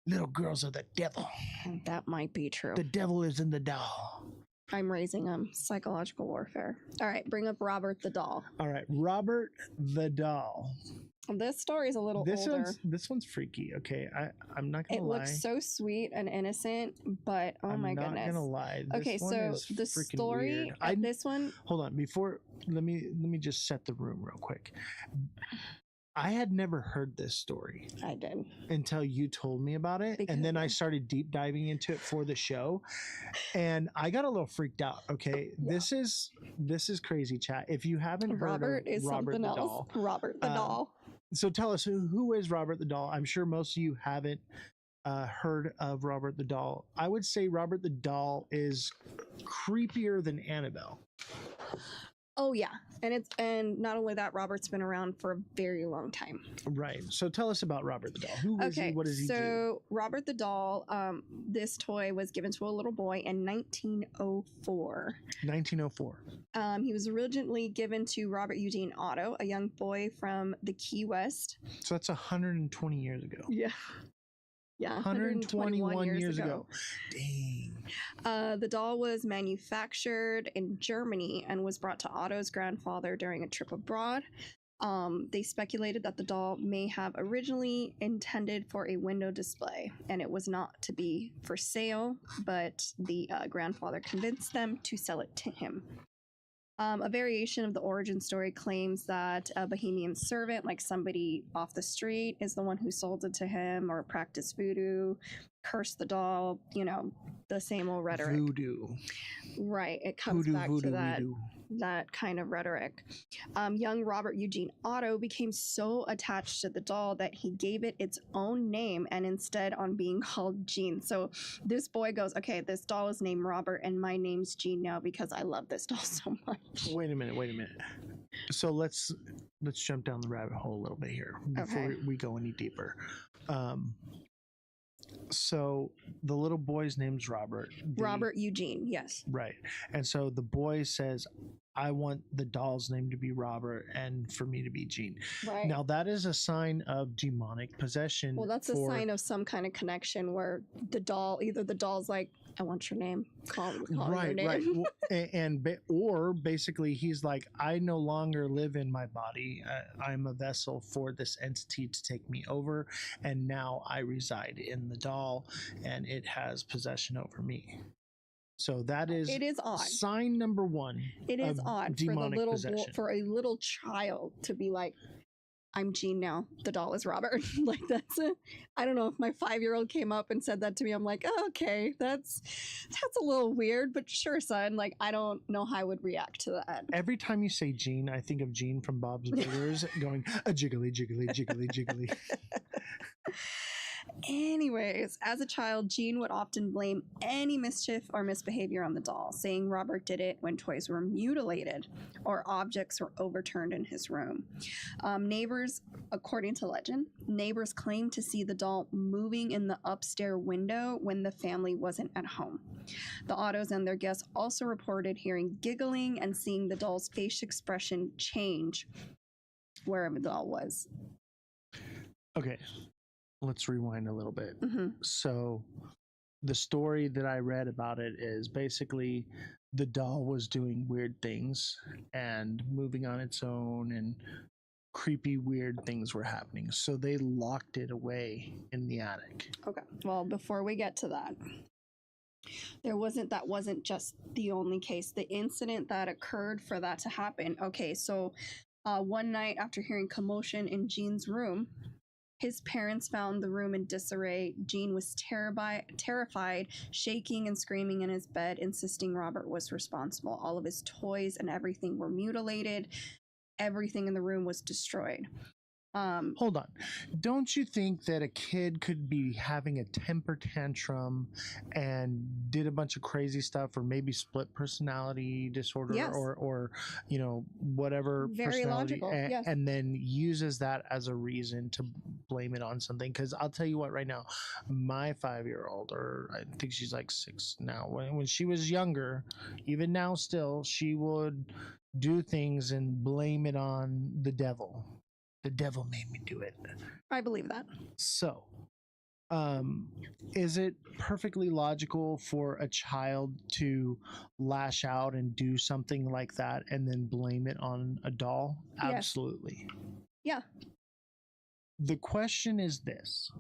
Little girls are the devil. That might be true. The devil is in the doll. I'm raising psychological warfare. All right, bring up Robert the doll. All right, Robert the doll. This story is a little older. This one's freaky. Okay, I'm not gonna lie. It looks so sweet and innocent, but my goodness. I'm not gonna lie. Okay, so the story. This one. Hold on. Before, let me just set the room real quick. I had never heard this story. I did. Until you told me about it. And then I started deep diving into it for the show. And I got a little freaked out. Okay. Yeah. This is crazy, chat. If you haven't heard Robert of is Robert something the else. Doll. Robert the Doll. So tell us, who is Robert the Doll? I'm sure most of you haven't heard of Robert the Doll. I would say Robert the Doll is creepier than Annabelle. Oh yeah, and not only that, Robert's been around for a very long time. Right. So tell us about Robert the Doll. Who is he? What does he do? So Robert the Doll, this toy was given to a little boy in 1904. 1904. He was originally given to Robert Eugene Otto, a young boy from the Key West. So that's 120 years ago. Yeah. Yeah, 121 years ago. Dang. The doll was manufactured in Germany and was brought to Otto's grandfather during a trip abroad. They speculated that the doll may have originally intended for a window display, and it was not to be for sale, but the grandfather convinced them to sell it to him. A variation of the origin story claims that a Bohemian servant, like somebody off the street, is the one who sold it to him, or practiced voodoo, cursed the doll, you know, the same old rhetoric. Voodoo. Right. It comes Voodoo, back voodoo, to that. voodoo. That kind of rhetoric. Young Robert Eugene Otto became so attached to the doll that he gave it its own name and instead on being called Jean. So this boy goes, okay, this doll is named Robert and my name's Jean now because I love this doll so much. Wait a minute. So let's jump down the rabbit hole a little bit here before we go any deeper. So the little boy's name's Robert. Robert Eugene, yes. Right. And so the boy says, I want the doll's name to be Robert and for me to be Jean. Right. Now that is a sign of demonic possession. Well, that's a sign of some kind of connection where the doll, either the doll's like, I want your name, call your name. Right. Well, or basically he's like, I no longer live in my body. I'm a vessel for this entity to take me over. And now I reside in the doll and it has possession over me. So that is, it is odd. Sign number one. It is odd for the little for a little child to be like, I'm Jean now. The doll is Robert. Like I don't know if my 5-year-old came up and said that to me. I'm like, oh, okay, that's a little weird, but sure, son. Like, I don't know how I would react to that. Every time you say Jean, I think of Jean from Bob's Burgers going a jiggly, jiggly, jiggly, jiggly. Anyways, as a child, Jean would often blame any mischief or misbehavior on the doll, saying Robert did it when toys were mutilated or objects were overturned in his room. Neighbors, according to legend, neighbors claimed to see the doll moving in the upstairs window when the family wasn't at home. The Ottos and their guests also reported hearing giggling and seeing the doll's face expression change wherever the doll was. Okay. Let's rewind a little bit. Mm-hmm. So the story that I read about it is basically the doll was doing weird things and moving on its own, and creepy, weird things were happening. So they locked it away in the attic. Okay. Well, before we get to that, that wasn't just the only case. The incident that occurred for that to happen. Okay. So one night after hearing commotion in Jean's room, his parents found the room in disarray. Jean was terrified, shaking and screaming in his bed, insisting Robert was responsible. All of his toys and everything were mutilated. Everything in the room was destroyed. Hold on. Don't you think that a kid could be having a temper tantrum and did a bunch of crazy stuff, or maybe split personality disorder, yes, or you know, whatever, very logical, yes, and then uses that as a reason to blame it on something? Because I'll tell you what, right now, my 5-year-old, or I think she's like 6 now, when she was younger, even now still, she would do things and blame it on the devil. The devil made me do it. I believe that. So, is it perfectly logical for a child to lash out and do something like that and then blame it on a doll? Yes. Absolutely. Yeah. The question is this.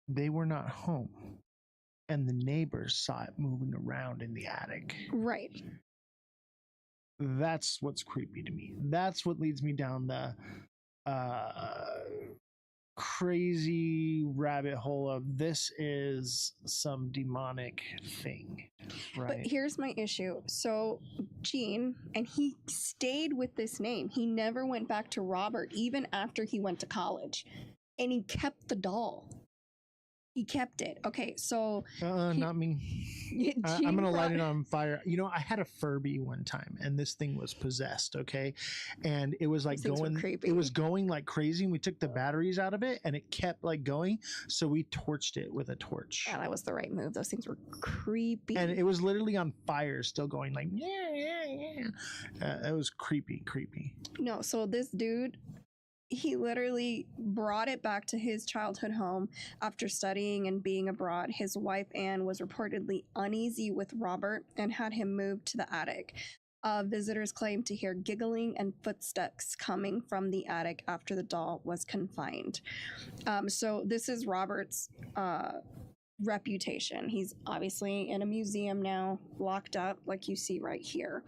They were not home, and the neighbors saw it moving around in the attic. Right. That's what's creepy to me. That's what leads me down the crazy rabbit hole of this is some demonic thing, right? But here's my issue. So Jean, and he stayed with this name. He never went back to Robert, even after he went to college. And he kept the doll. He kept it. Okay, so not me. I'm gonna light it on fire. You know, I had a Furby one time, and this thing was possessed. Okay, and it was like going. It was going like crazy, and we took the batteries out of it, and it kept like going. So we torched it with a torch. Yeah, that was the right move. Those things were creepy, and it was literally on fire, still going like yeah. It was creepy. No, so this dude, he literally brought it back to his childhood home after studying and being abroad. His wife, Anne, was reportedly uneasy with Robert and had him moved to the attic. Visitors claimed to hear giggling and footsteps coming from the attic after the doll was confined. So this is Robert's reputation. He's obviously in a museum now, locked up, like you see right here.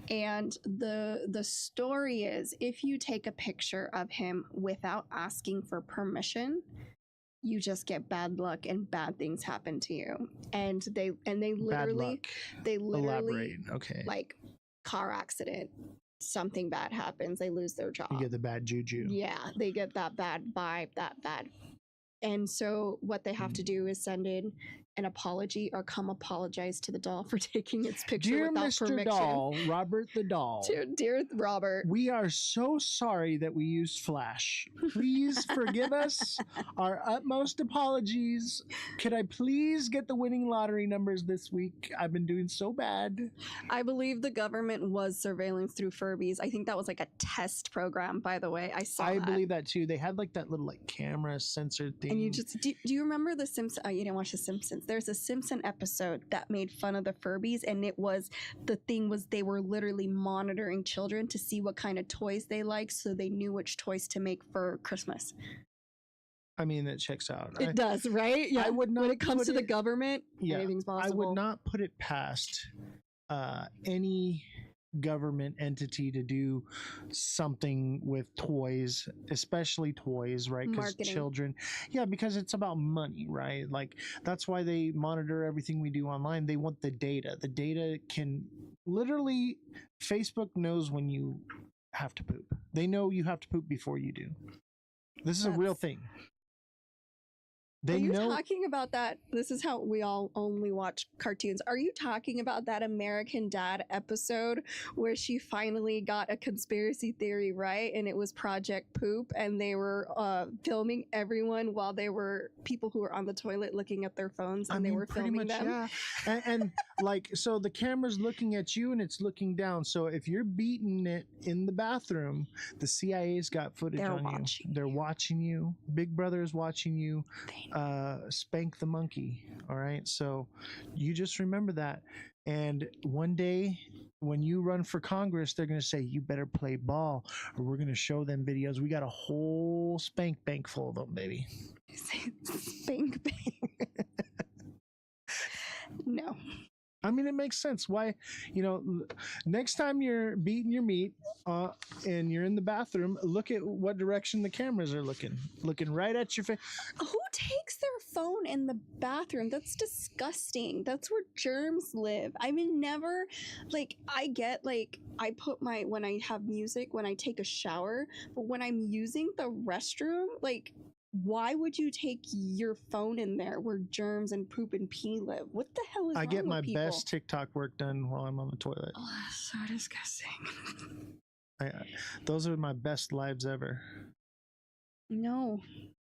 And the story is, if you take a picture of him without asking for permission, you just get bad luck and bad things happen to you. And they literally Elaborate. Okay. like car accident, something bad happens, they lose their job. You get the bad juju. Yeah, they get that bad vibe, that bad. And so what they have to do is send in an apology or come apologize to the doll for taking its picture Dear without Mr. permission. Doll, Robert the doll. Dear Robert, we are so sorry that we used Flash. Please forgive us. Our utmost apologies. Could I please get the winning lottery numbers this week? I've been doing so bad. I believe the government was surveillance through Furbies. I think that was like a test program, by the way. I believe that too. They had like that little like camera sensor thing. And you just do you remember the Simpsons? You didn't watch the Simpsons. There's a Simpson episode that made fun of the Furbies, and the thing was they were literally monitoring children to see what kind of toys they like, so they knew which toys to make for Christmas. I mean, that checks out. It does, right? Yeah. I would not when it comes to the government, anything's possible. I would not put it past any government entity to do something with toys, especially toys, right? Because children, because it's about money, right? Like that's why they monitor everything we do online. They want the data. The data can literally, Facebook knows when you have to poop. They know you have to poop before you do. This is a real thing. Are you talking about that? This is how we all only watch cartoons. Are you talking about that American Dad episode where she finally got a conspiracy theory right, and it was Project Poop, and they were filming everyone while they were people who were on the toilet looking at their phones, and they were filming them? Yeah. And like, so the camera's looking at you and it's looking down. So if you're beating it in the bathroom, the CIA's got footage on you. They're watching you. Big Brother is watching you. Spank the monkey. All right. So you just remember that. And one day when you run for Congress, they're going to say, you better play ball, or we're going to show them videos. We got a whole spank bank full of them, baby. Spank bank. No. I mean, it makes sense. Why, next time you're beating your meat and you're in the bathroom, look at what direction the cameras are looking right at your face. Who takes their phone in the bathroom? That's disgusting. That's where germs live. I mean, never, I get, I put when I have music, when I take a shower, but when I'm using the restroom, why would you take your phone in there where germs and poop and pee live? What the hell is wrong with people? I get my best TikTok work done while I'm on the toilet. Oh, that's so disgusting. Those are my best lives ever. No.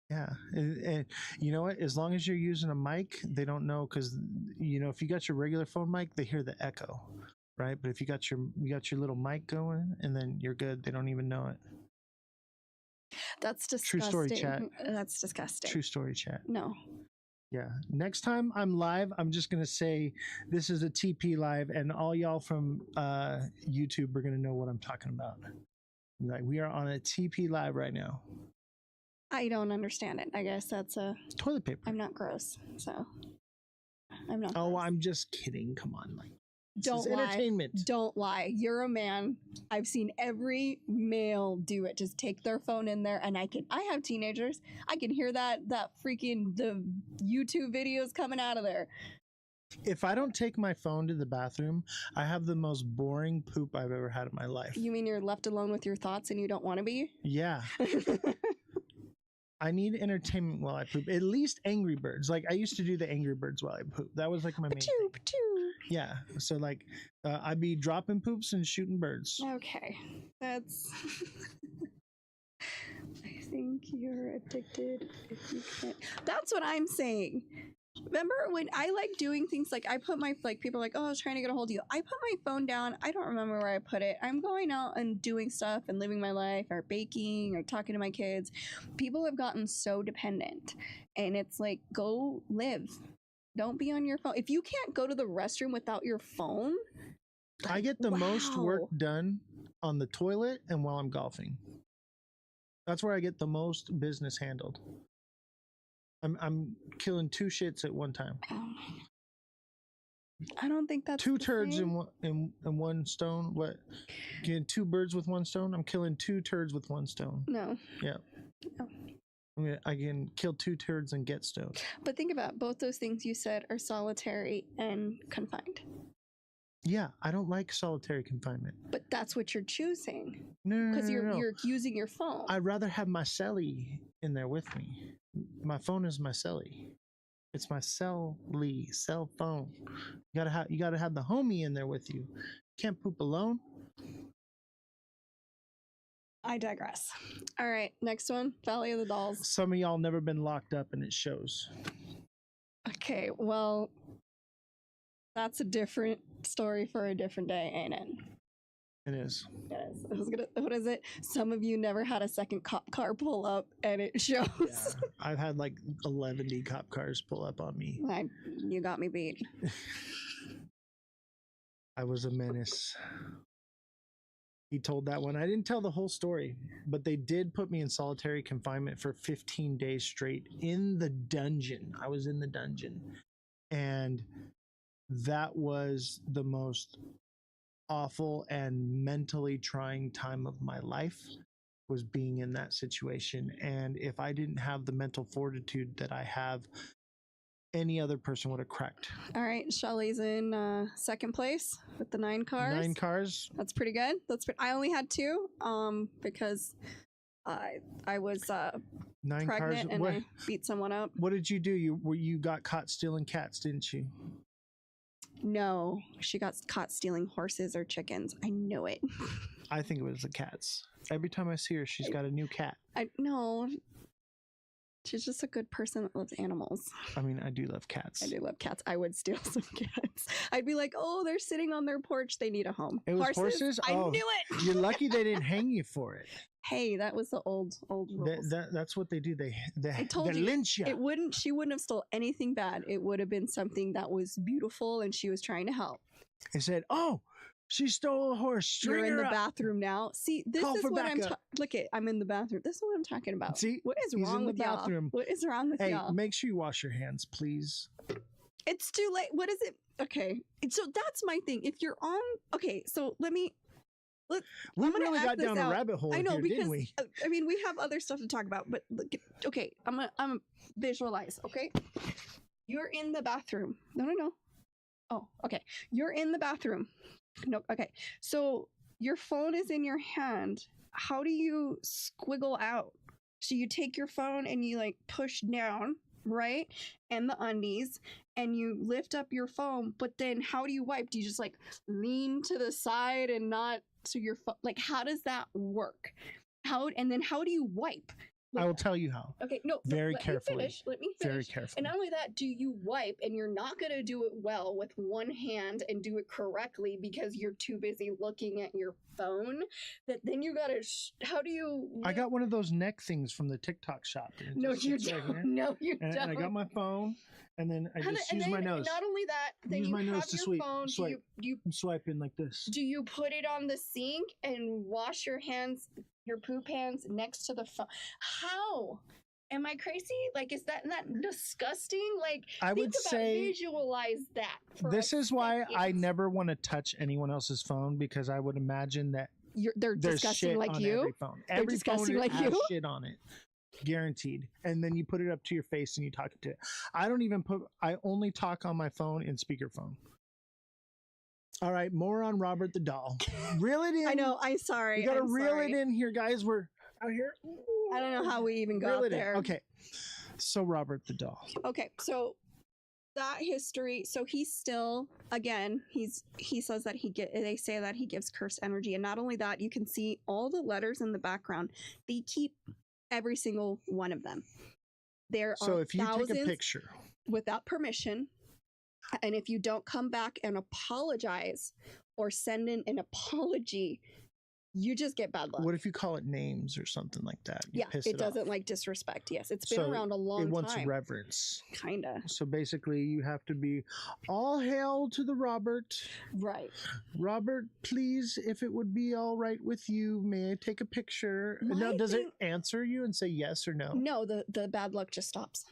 Yeah. And you know what? As long as you're using a mic, they don't know, because, if you got your regular phone mic, they hear the echo, right? But if you got your little mic going, and then you're good, they don't even know it. That's disgusting. True story, chat. That's disgusting. True story, chat. No. Yeah. Next time I'm live, I'm just going to say this is a TP live, and all y'all from YouTube are going to know what I'm talking about. We are on a TP live right now. I don't understand it. I guess that's it's toilet paper. I'm not gross, so I'm not. Oh, gross. I'm just kidding. Come on, Don't lie. Entertainment. Don't lie. You're a man. I've seen every male do it. Just take their phone in there, and I have teenagers. I can hear the YouTube videos coming out of there. If I don't take my phone to the bathroom, I have the most boring poop I've ever had in my life. You mean you're left alone with your thoughts and you don't want to be? Yeah. I need entertainment while I poop. At least Angry Birds. I used to do the Angry Birds while I poop. That was my main thing. Yeah. So I'd be dropping poops and shooting birds. Okay. That's I think you're addicted if you can't. That's what I'm saying. Remember when I like doing things I put my people are like, oh, I was trying to get a hold of you. I put my phone down. I don't remember where I put it. I'm going out and doing stuff and living my life, or baking, or talking to my kids. People have gotten so dependent, and it's go live. Don't be on your phone. If you can't go to the restroom without your phone, I get the most work done on the toilet and while I'm golfing. That's where I get the most business handled. I'm killing 2 shits at one time. I don't think that's 2 turds in one stone. What? Getting 2 birds with 1 stone? I'm killing 2 turds with 1 stone. No. Yeah. No. I can kill 2 turds and get stoned. But think about both those things you said are solitary and confined. Yeah, I don't like solitary confinement. But that's what you're choosing. No, because no. you're using your phone. I'd rather have my celly in there with me. My phone is my celly. It's my cell phone. You gotta have the homie in there with you. Can't poop alone. I digress. All right, next one, Valley of the Dolls. Some of y'all never been locked up, and it shows. Okay, well, that's a different story for a different day, ain't it? It is. It is. What is it? Some of you never had a second cop car pull up, and it shows. Yeah, I've had like 11 cop cars pull up on me. You got me beat. I was a menace. He told that one. I didn't tell the whole story, but they did put me in solitary confinement for 15 days straight in the dungeon. I was in the dungeon. And that was the most awful and mentally trying time of my life, was being in that situation. And if I didn't have the mental fortitude that I have, any other person would have cracked. All right, Shelly's in second place with the 9 cars. 9 cars. That's pretty good. I only had 2 because I was 9 pregnant cars. and I beat someone up. What did you do? You got caught stealing cats, didn't you? No, she got caught stealing horses or chickens. I knew it. I think it was the cats. Every time I see her, she's got a new cat. No. She's just a good person that loves animals. I mean, I do love cats. I do love cats. I would steal some cats. I'd be like, oh, they're sitting on their porch. They need a home. It was horses? I knew it. You're lucky they didn't hang you for it. Hey, that was the old rules. That's what they do. They lynch you. She wouldn't have stole anything bad. It would have been something that was beautiful and she was trying to help. They said, oh, she stole a horse. You're in the bathroom now. See, this is what I'm look at. I'm in the bathroom. This is what I'm talking about. See, what is wrong with y'all? What is wrong with y'all? Hey, make sure you wash your hands, please. It's too late. What is it? Okay, so that's my thing. If you're on, okay, so we really got down a rabbit hole. I know, because didn't we? I mean, we have other stuff to talk about, but okay, I'm visualize. Okay, you're in the bathroom. No. Oh, okay. You're in the bathroom. No, okay. So your phone is in your hand. How do you squiggle out? So you take your phone and you like push down, right? And the undies, and you lift up your phone, but then how do you wipe? Do you just like lean to the side and not to your phone? Like, how does that work? And then how do you wipe? I will tell you how. Okay, no, very carefully. Let me finish. Very carefully. And not only that, do you wipe, and you're not going to do it well with one hand and do it correctly because you're too busy looking at your phone. That then you got to. How do you? I got one of those neck things from the TikTok shop. No, you don't. Right no, you don't. And I got my phone, and then I just use my nose. Not only that, then use you my have nose to your phone. Swipe. You swipe in like this. Do you put it on the sink and wash your hands, your poop hands next to the phone? How? Am I crazy? Like, is that not disgusting? Like, I would say visualize that. This is why I never want to touch anyone else's phone, because I would imagine that they're disgusting like you. Every phone. They're disgusting like you. Shit on it, guaranteed. And then you put it up to your face and you talk to it. I only talk on my phone in speakerphone. All right, more on Robert the doll. Reel it in. I know. I'm sorry. You gotta reel it in here, guys. We're out here. I don't know how we even got there. Okay, so Robert the doll. Okay, so that history. So he's still, again, he says that they say that he gives cursed energy, and not only that, you can see all the letters in the background. They keep every single one of them. So if you take a picture without permission, and if you don't come back and apologize or send in an apology, you just get bad luck. What if you call it names or something like that? You Yeah, it doesn't like disrespect. Yes, it's been around a long time. It wants reverence. Kinda. So basically, you have to be all hail to the Robert. Right. Robert, please, if it would be all right with you, may I take a picture? Now, does it answer you and say yes or no? No, the bad luck just stops.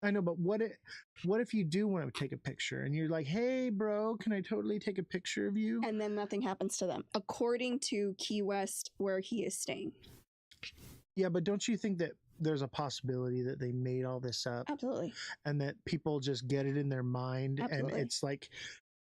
I know, but what if you do want to take a picture and you're like, hey, bro, can I totally take a picture of you? And then nothing happens to them, according to Key West, where he is staying. Yeah, but don't you think that there's a possibility that they made all this up? Absolutely. And that people just get it in their mind. Absolutely. And it's like...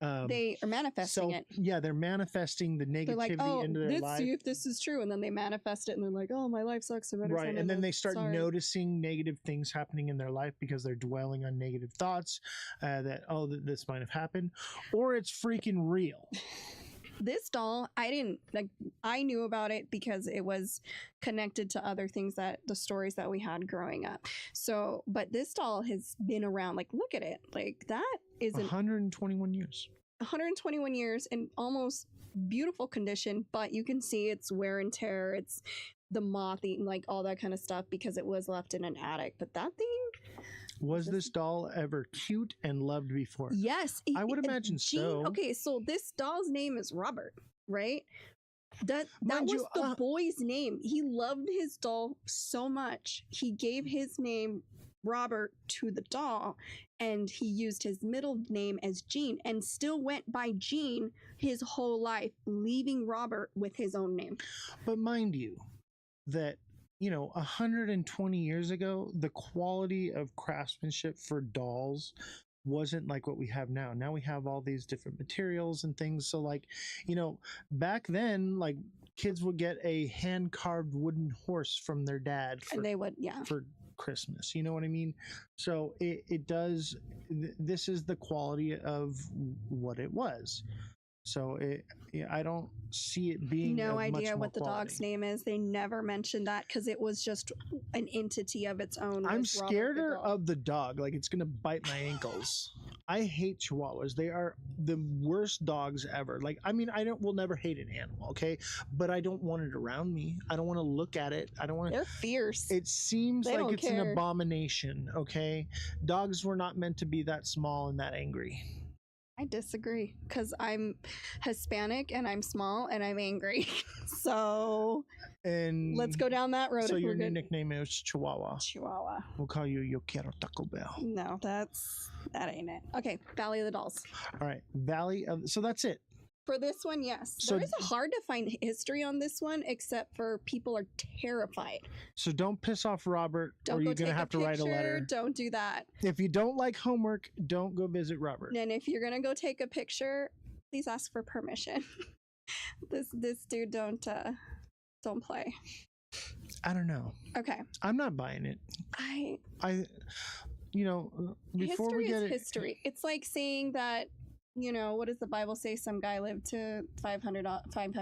they are manifesting it. Yeah, they're manifesting the negativity into their life. Let's see if this is true. And then they manifest it and they're like, oh, my life sucks. Right. And then they start noticing negative things happening in their life because they're dwelling on negative thoughts that this might have happened. Or it's freaking real. This doll, I knew about it because it was connected to other things the stories that we had growing up. So, but this doll has been around, like, look at it. Like, that is 121 years. 121 years in almost beautiful condition, but you can see it's wear and tear. It's the moth eating, like all that kind of stuff because it was left in an attic. But that thing... Was this doll ever cute and loved before? Yes. I would imagine so. Okay, so this doll's name is Robert, right? That was the boy's name. He loved his doll so much. He gave his name Robert to the doll, and he used his middle name as Gene and still went by Gene his whole life, leaving Robert with his own name. But mind you, that 120 years ago, the quality of craftsmanship for dolls wasn't like what we have now. Now we have all these different materials and things. So like, back then, like kids would get a hand carved wooden horse from their dad. And they would, for Christmas. You know what I mean? So it does, this is the quality of what it was. So I don't see it being no idea idea what the quality. Dog's name is. They never mentioned that because it was just an entity of its own. I'm scared of the dog. Like, it's gonna bite my ankles. I hate Chihuahuas. They are the worst dogs ever. Like, I mean, will never hate an animal, okay? But I don't want it around me. I don't want to look at it. I don't want to. They're fierce. It seems like it's an abomination, okay? Dogs were not meant to be that small and that angry. I disagree because I'm Hispanic and I'm small and I'm angry. So let's go down that road. So your new nickname is Chihuahua. Chihuahua. We'll call you Yo Quiero Taco Bell. No, that ain't it. Okay, Valley of the Dolls. All right, so that's it. For this one, yes. So there is a hard to find history on this one, except for people are terrified. So don't piss off Robert, or you're going to have to write a letter. Don't do that. If you don't like homework, don't go visit Robert. And if you're going to go take a picture, please ask for permission. This dude don't play. I don't know. Okay. I'm not buying it. Before we get history. It's like saying that, what does the Bible say? Some guy lived to 500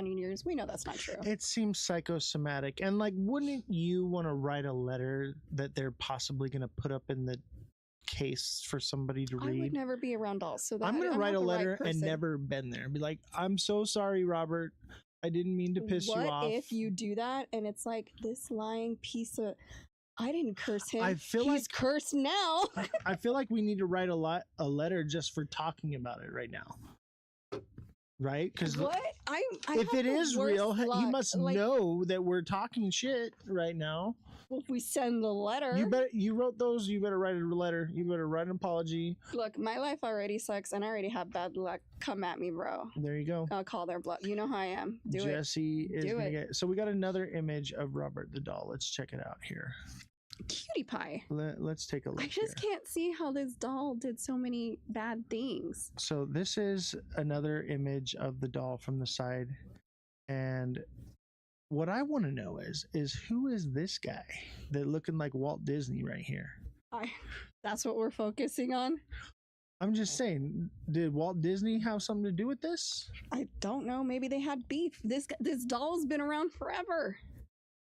years. We know that's not true. It seems psychosomatic. And like, wouldn't you want to write a letter that they're possibly going to put up in the case for somebody to read? I would never be around dolls. So I'm going to write a letter and never been there. Be like, I'm so sorry, Robert. I didn't mean to piss you off. What if you do that and it's like, this lying piece of... I didn't curse him. He's cursed now. I feel like we need to write a letter just for talking about it right now. Right? Because if it is real, he must know that we're talking shit right now. Well, if we send the letter, you wrote those. You better write a letter. You better write an apology. Look, my life already sucks, and I already have bad luck. Come at me, bro. There you go. I'll call their bluff. You know how I am. Jesse is gonna get. So we got another image of Robert the doll. Let's check it out here. Cutie pie. Let's take a look. I just can't see how this doll did so many bad things. So this is another image of the doll from the side, and what I want to know is who is this guy that looking like Walt Disney right here? That's what we're focusing on. I'm just saying, did Walt Disney have something to do with this? I don't know. Maybe they had beef. This doll's been around forever.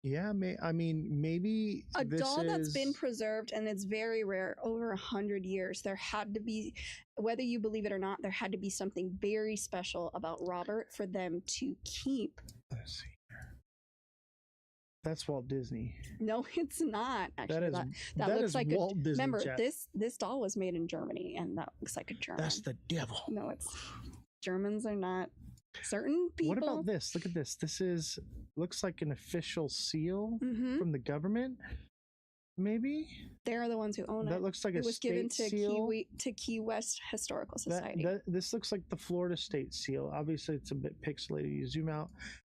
Yeah, maybe a doll that's been preserved, and it's very rare, over 100 years. There had to be, whether you believe it or not, there had to be something very special about Robert for them to keep Let's see. That's Walt Disney. No, it's not. Actually, that looks is like Walt Disney. Remember, chat. this doll was made in Germany, and that looks like a German. That's the devil. No, it's Germans are not certain people. What about this? Look at this. This looks like an official seal from the government. Maybe they're the ones who own it. That looks like it was given to seal. Key West Historical Society. This looks like the Florida State seal. Obviously, it's a bit pixelated. You zoom out.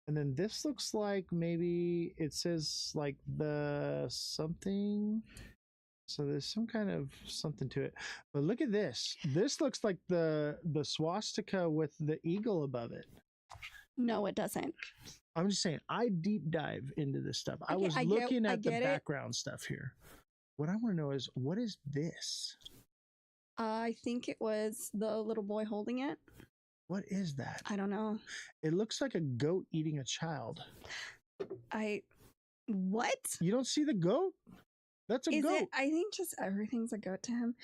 And then this looks like maybe it says like the something. So there's some kind of something to it. But look at this. This looks like the swastika with the eagle above it. No, it doesn't. I'm just saying, I deep dive into this stuff. I was looking at the background stuff here. What I want to know is, what is this? I think it was the little boy holding it. What is that? I don't know. It looks like a goat eating a child. What? You don't see the goat? That's a goat. I think just everything's a goat to him.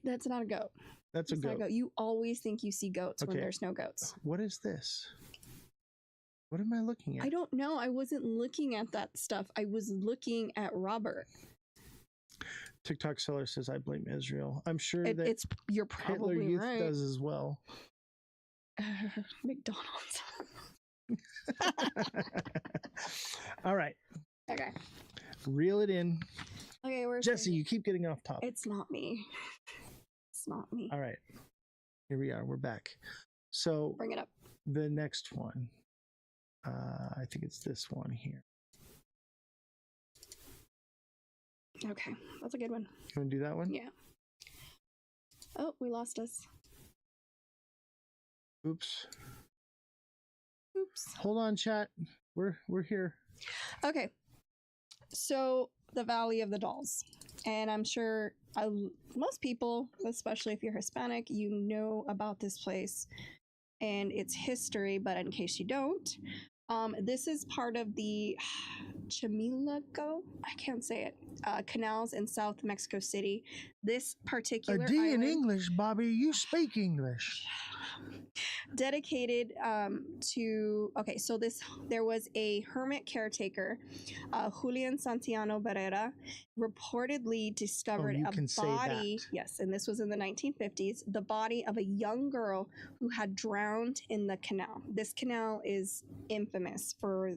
That's not a goat. That's a goat. You always think you see goats when there's no goats. What is this? What am I looking at? I don't know. I wasn't looking at that stuff. I was looking at Robert. TikTok seller says, I blame Israel. I'm sure you're probably Hitler Youth right. does as well. McDonald's. All right. Okay. Reel it in. Okay, where's Jesse? You keep getting off topic. It's not me. It's not me. All right. Here we are. We're back. So bring it up. The next one. I think it's this one here. Okay, that's a good one. You want to do that one? Yeah. Oh, we lost us. Oops. Oops. Hold on, chat. We're here. Okay. So the Valley of the Dolls, and I'm sure most people, especially if you're Hispanic, you know about this place and its history. But in case you don't, this is part of the Chimilago, I can't say it, canals in South Mexico City. This particular A D island, in English, Bobby. You speak English. Dedicated so there was a hermit caretaker, Julian Santiano Barrera, reportedly discovered a body. Yes, and this was in the 1950s. The body of a young girl who had drowned in the canal. This canal is infamous for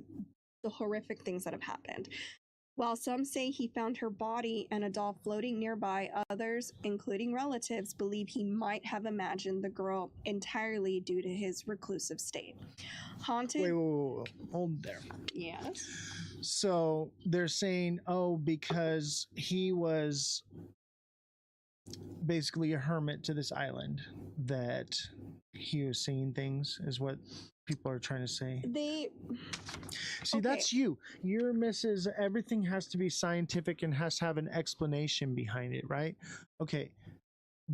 the horrific things that have happened. While some say he found her body and a doll floating nearby, others, including relatives, believe he might have imagined the girl entirely due to his reclusive state. Haunted. Wait. Hold there. Yes. So they're saying, because he was basically a hermit to this island, that he was seeing things, is what people are trying to say. That's you. Your Mrs. Everything has to be scientific and has to have an explanation behind it, right? Okay.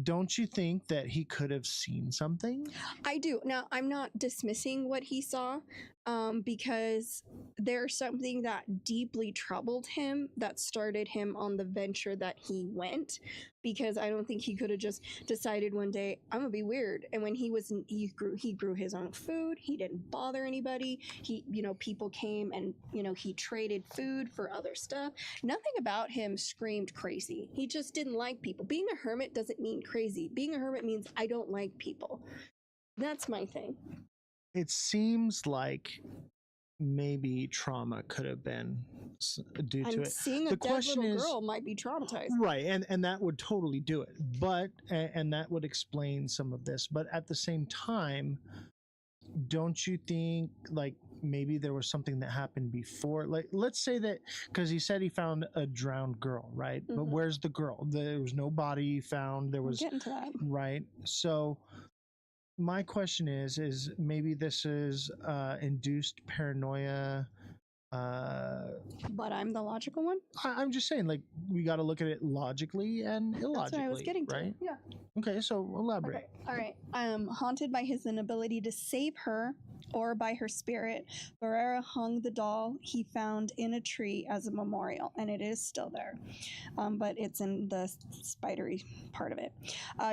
Don't you think that he could have seen something? I do. Now, I'm not dismissing what he saw, because there's something that deeply troubled him that started him on the venture that he went, because I don't think he could have just decided one day, I'm gonna be weird. And when he grew his own food. He didn't bother anybody. People came and, he traded food for other stuff. Nothing about him screamed crazy. He just didn't like people. Being a hermit doesn't mean crazy. Being a hermit means I don't like people. That's my thing. It seems like maybe trauma could have been due to it. Seeing a dead little girl might be traumatized. Right, and that would totally do it. But and that would explain some of this. But at the same time, don't you think like maybe there was something that happened before? Like, let's say that, because he said he found a drowned girl, right? But where's the girl? There was no body found. There was getting to that. Right. So my question is maybe this is induced paranoia. But I'm the logical one? I'm just saying, like, we got to look at it logically and illogically. That's what I was getting to. Right? Yeah. Okay, so elaborate. Okay. All right. Haunted by his inability to save her or by her spirit, Barrera hung the doll he found in a tree as a memorial, and it is still there, but it's in the spidery part of it.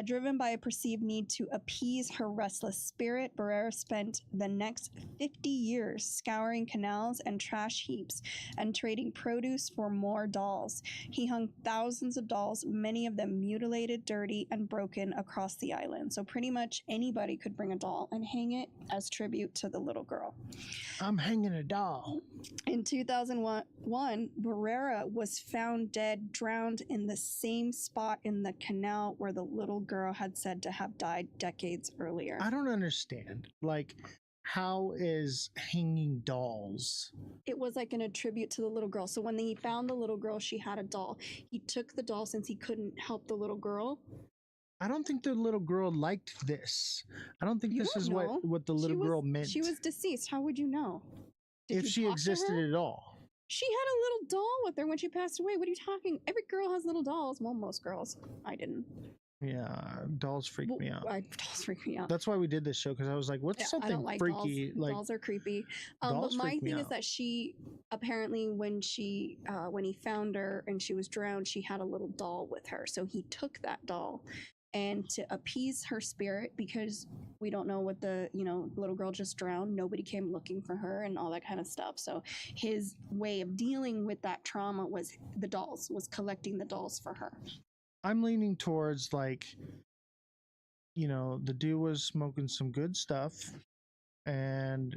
Driven by a perceived need to appease her restless spirit, Barrera spent the next 50 years scouring canals and trash heaps and trading produce for more dolls. He hung thousands of dolls, many of them mutilated, dirty, and broken across the island. So pretty much anybody could bring a doll and hang it as tribute to the little girl. I'm hanging a doll. In 2001, Barrera was found dead, drowned in the same spot in the canal where the little girl had said to have died decades earlier. I don't understand. Like, how is hanging dolls? It was like a tribute to the little girl. So when he found the little girl, she had a doll. He took the doll since he couldn't help the little girl. I don't think the little girl liked this. I don't think this is what the little girl meant. She was deceased. How would you know? If she existed at all. She had a little doll with her when she passed away. What are you talking? Every girl has little dolls. Well, most girls. I didn't. Yeah, dolls freak me out. Dolls freak me out. That's why we did this show, because I was like, what's something I don't like freaky? Dolls. Like, dolls are creepy. But my thing is that she apparently when he found her and she was drowned, she had a little doll with her. So he took that doll, and to appease her spirit, because we don't know what the little girl just drowned, nobody came looking for her and all that kind of stuff. So his way of dealing with that trauma was collecting the dolls for her. I'm leaning towards, like, the dude was smoking some good stuff and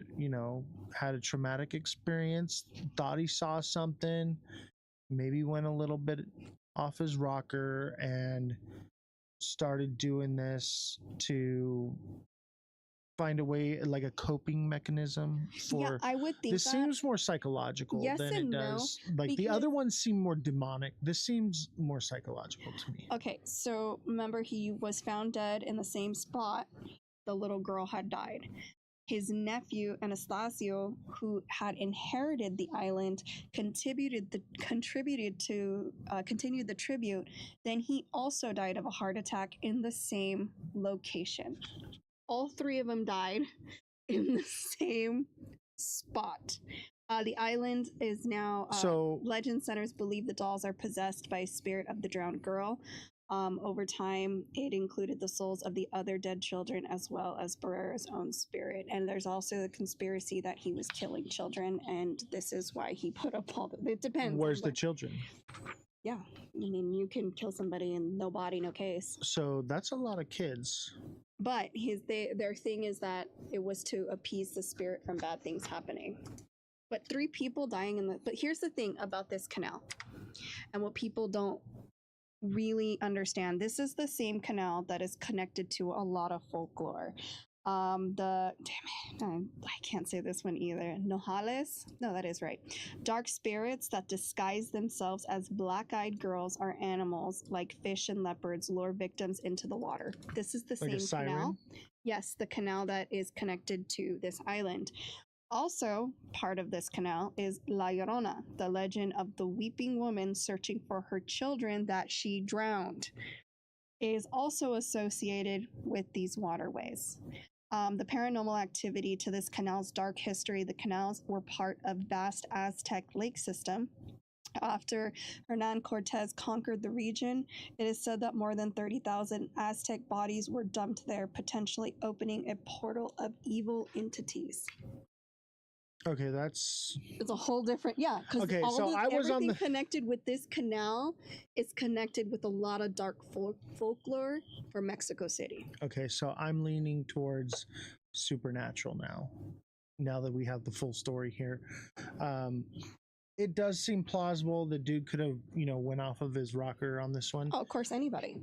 had a traumatic experience, thought he saw something, maybe went a little bit off his rocker and started doing this to find a way, like a coping mechanism for. Yeah, I would think this seems more psychological than it does. Like the other ones seem more demonic. This seems more psychological to me. Okay, so remember, he was found dead in the same spot the little girl had died. His nephew Anastasio, who had inherited the island, continued the tribute. Then he also died of a heart attack in the same location. All three of them died in the same spot. The island is now. Legend centers believe the dolls are possessed by a spirit of the drowned girl. Over time, it included the souls of the other dead children as well as Barrera's own spirit. And there's also the conspiracy that he was killing children, and this is why he put up all the. It depends. Where's the children? Yeah, I mean, you can kill somebody and no body, no case. So that's a lot of kids. But their thing is that it was to appease the spirit from bad things happening. But 3 people dying but here's the thing about this canal, and what people don't really understand. This is the same canal that is connected to a lot of folklore. I can't say this one either. Nojales? No, that is right. Dark spirits that disguise themselves as black-eyed girls or animals like fish and leopards lure victims into the water. This is the same canal. Yes, the canal that is connected to this island. Also, part of this canal is La Llorona, the legend of the weeping woman searching for her children that she drowned. It is also associated with these waterways. The paranormal activity to this canal's dark history, the canals were part of vast Aztec lake system. After Hernan Cortez conquered the region, it is said that more than 30,000 Aztec bodies were dumped there, potentially opening a portal of evil entities. Okay, it's a whole different, because everything connected with this canal is connected with a lot of dark folklore for Mexico City. Okay, so I'm leaning towards supernatural now that we have the full story here. It does seem plausible the dude could have, went off of his rocker on this one. Oh, of course, anybody.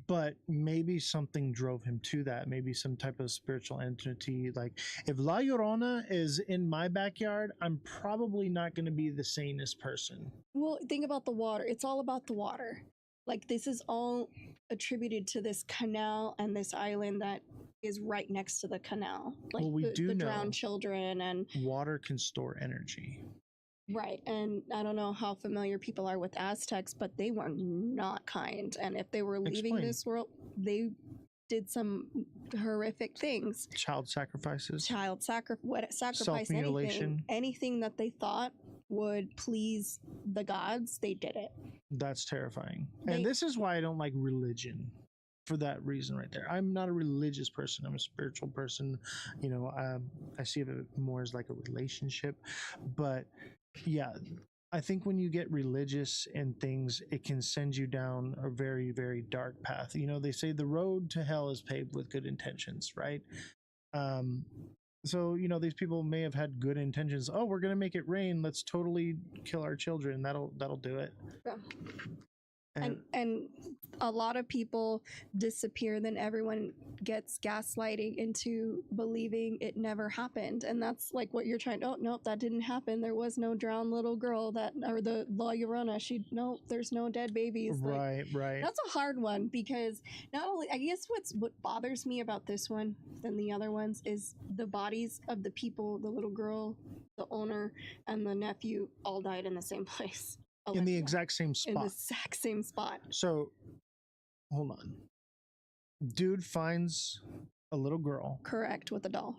But maybe something drove him to that. Maybe some type of spiritual entity. Like, if La Llorona is in my backyard, I'm probably not going to be the sanest person. Well, think about the water. It's all about the water. Like, this is all attributed to this canal and this island that is right next to the canal. Like, well, we do know drowned children and water can store energy. Right, and I don't know how familiar people are with Aztecs, but they were not kind. And if they were leaving this world, they did some horrific things. Child sacrifices. Sacrifice anything that they thought would please the gods, they did it. That's terrifying. And this is why I don't like religion. For that reason right there. I'm not a religious person. I'm a spiritual person. You know, I see it more as like a relationship. But yeah, I think when you get religious and things, it can send you down a very, very dark path. You know, they say the road to hell is paved with good intentions, right? So, you know, these people may have had good intentions. Oh, we're going to make it rain. Let's totally kill our children. That'll do it. Yeah. And a lot of people disappear, then everyone gets gaslighting into believing it never happened. And that's like what you're trying to, oh, nope, that didn't happen. There was no drowned little girl or the La Llorona. Nope, there's no dead babies. Right. That's a hard one because not only, I guess what bothers me about this one than the other ones is the bodies of the people, the little girl, the owner, and the nephew all died in the same place. In the exact same spot. In the exact same spot. So, hold on. Dude finds a little girl. Correct, with a doll.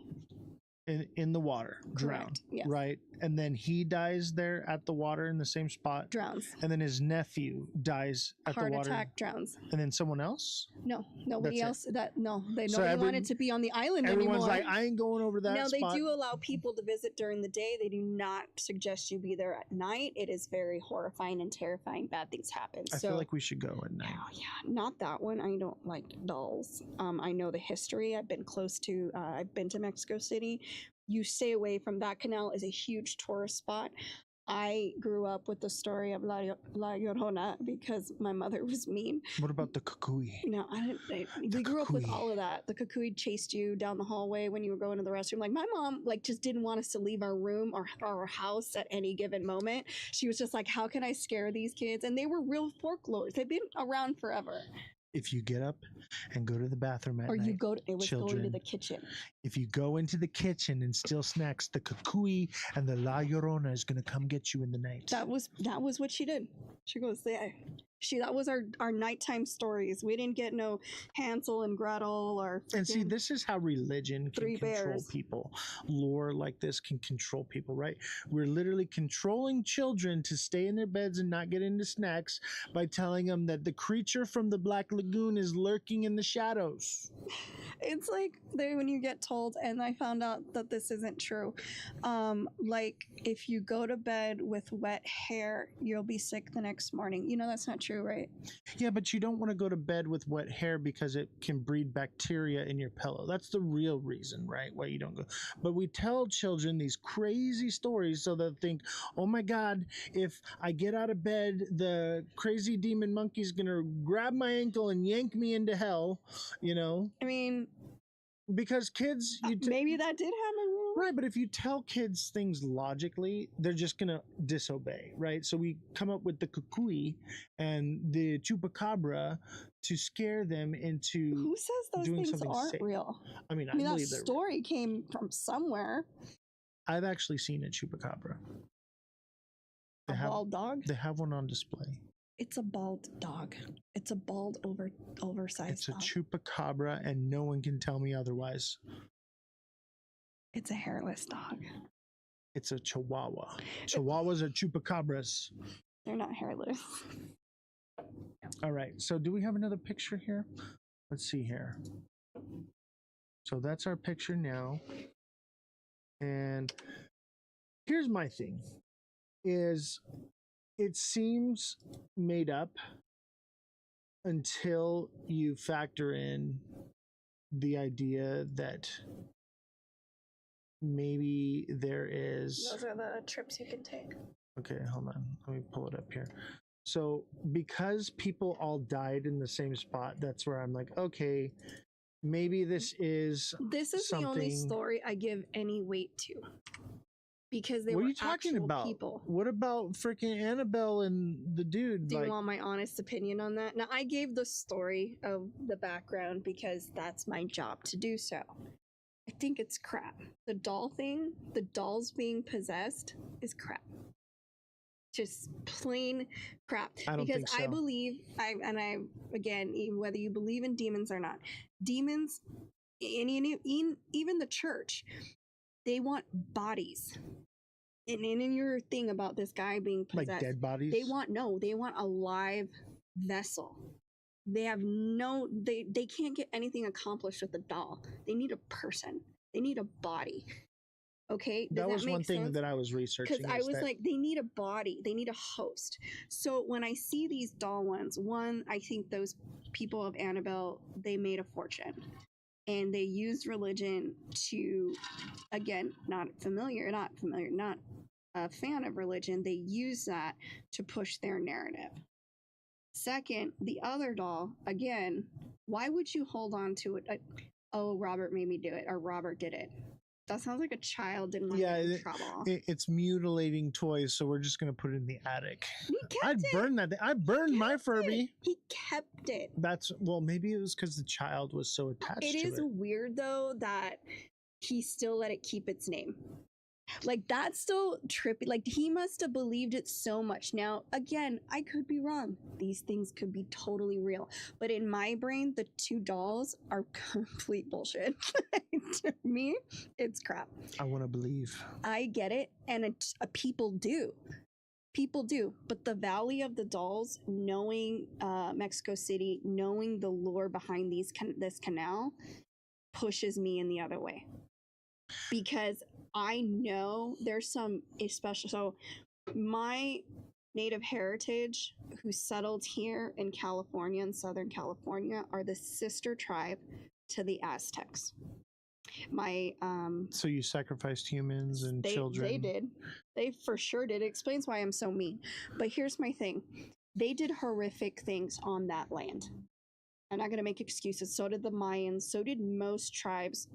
In the water, drowned, yes. Right? And then he dies there at the water in the same spot. Drowns. And then his nephew dies at the water. Heart attack, drowns. And then someone else? No, nobody else. Nobody So wanted to be on the island everyone's anymore. Like, I ain't going over that spot. No, they do allow people to visit during the day. They do not suggest you be there at night. It is very horrifying and terrifying. Bad things happen. I feel like we should go at night. Oh, yeah, not that one. I don't like dolls. I know the history. I've been to Mexico City. You stay away from that. Canal is a huge tourist spot. I grew up with the story of La Llorona because my mother was mean. What about the cucuy? No, we grew up with all of that. The cucuy chased you down the hallway when you were going to the restroom. Like my mom, just didn't want us to leave our room or our house at any given moment. She was just like, how can I scare these kids? And they were real folklores. They've been around forever. If you get up and go to the bathroom at night, going to the kitchen. If you go into the kitchen and steal snacks, the cucuy and the La Llorona is going to come get you in the night. That was what she did. She goes, that was our nighttime stories. We didn't get no Hansel and Gretel or. And see, this is how religion can control people. Lore like this can control people, right? We're literally controlling children to stay in their beds and not get into snacks by telling them that the creature from the Black Lagoon is lurking in the shadows. It's like when you get told, and I found out that this isn't true. Like if you go to bed with wet hair, you'll be sick the next morning. You know that's not true, right? Yeah, but you don't want to go to bed with wet hair because it can breed bacteria in your pillow. That's the real reason, right? Why you don't go. But we tell children these crazy stories so they'll think, oh my God, if I get out of bed, the crazy demon monkey's gonna grab my ankle and yank me into hell, you know? I mean, because kids, maybe that did happen. Right, but if you tell kids things logically, they're just going to disobey, right? So we come up with the cucuy and the chupacabra to scare them into Who says those doing things something aren't safe. real? I mean, that story came from somewhere. I've actually seen a chupacabra. A bald dog? They have one on display. It's a bald dog. It's a bald, oversized dog. It's a chupacabra, and no one can tell me otherwise. It's a hairless dog. It's a chihuahua. Chihuahuas are chupacabras. They're not hairless. All right. So do we have another picture here? Let's see here. So that's our picture now. And here's my thing is it seems made up until you factor in the idea that maybe there is... Those are the trips you can take. Okay, hold on. Let me pull it up here. So because people all died in the same spot, that's where I'm like, okay, maybe this is something... the only story I give any weight to. Because they what were are you talking actual about? People. What about freaking Annabelle and the dude? Do you want my honest opinion on that? Now, I gave the story of the background because that's my job to do so. I think it's crap. The doll thing, the dolls being possessed is crap. Just plain crap. I don't because think so. I believe, again, whether you believe in demons or not, demons, and even the church, they want bodies. And in your thing about this guy being possessed, like dead bodies, they want a live vessel. They have they can't get anything accomplished with a doll. They need a person. They need a body. Okay, that was one thing that I was researching, because I was like, they need a body, they need a host. So when I see these doll ones, one, I think those people of Annabelle, they made a fortune, and they used religion to, again, not a fan of religion. They use that to push their narrative. Second, the other doll, again, why would you hold on to it? Oh, Robert made me do it, or Robert did it. That sounds like a child didn't want to get in trouble. It's mutilating toys, so we're just gonna put it in the attic. I'd burn that thing. I burned my Furby. He kept it. Maybe it was because the child was so attached to it. It is weird though that he still let it keep its name. Like, that's still trippy. Like, he must have believed it so much. Now, again, I could be wrong. These things could be totally real. But in my brain, the two dolls are complete bullshit. To me, it's crap. I want to believe. I get it. And people do. People do. But the Valley of the Dolls, knowing Mexico City, knowing the lore behind this canal, pushes me in the other way. Because I know there's some especially, so my native heritage who settled here in California, in Southern California, are the sister tribe to the Aztecs. So you sacrificed humans and children? They did. They for sure did. It explains why I'm so mean. But here's my thing. They did horrific things on that land. I'm not going to make excuses. So did the Mayans. So did most tribes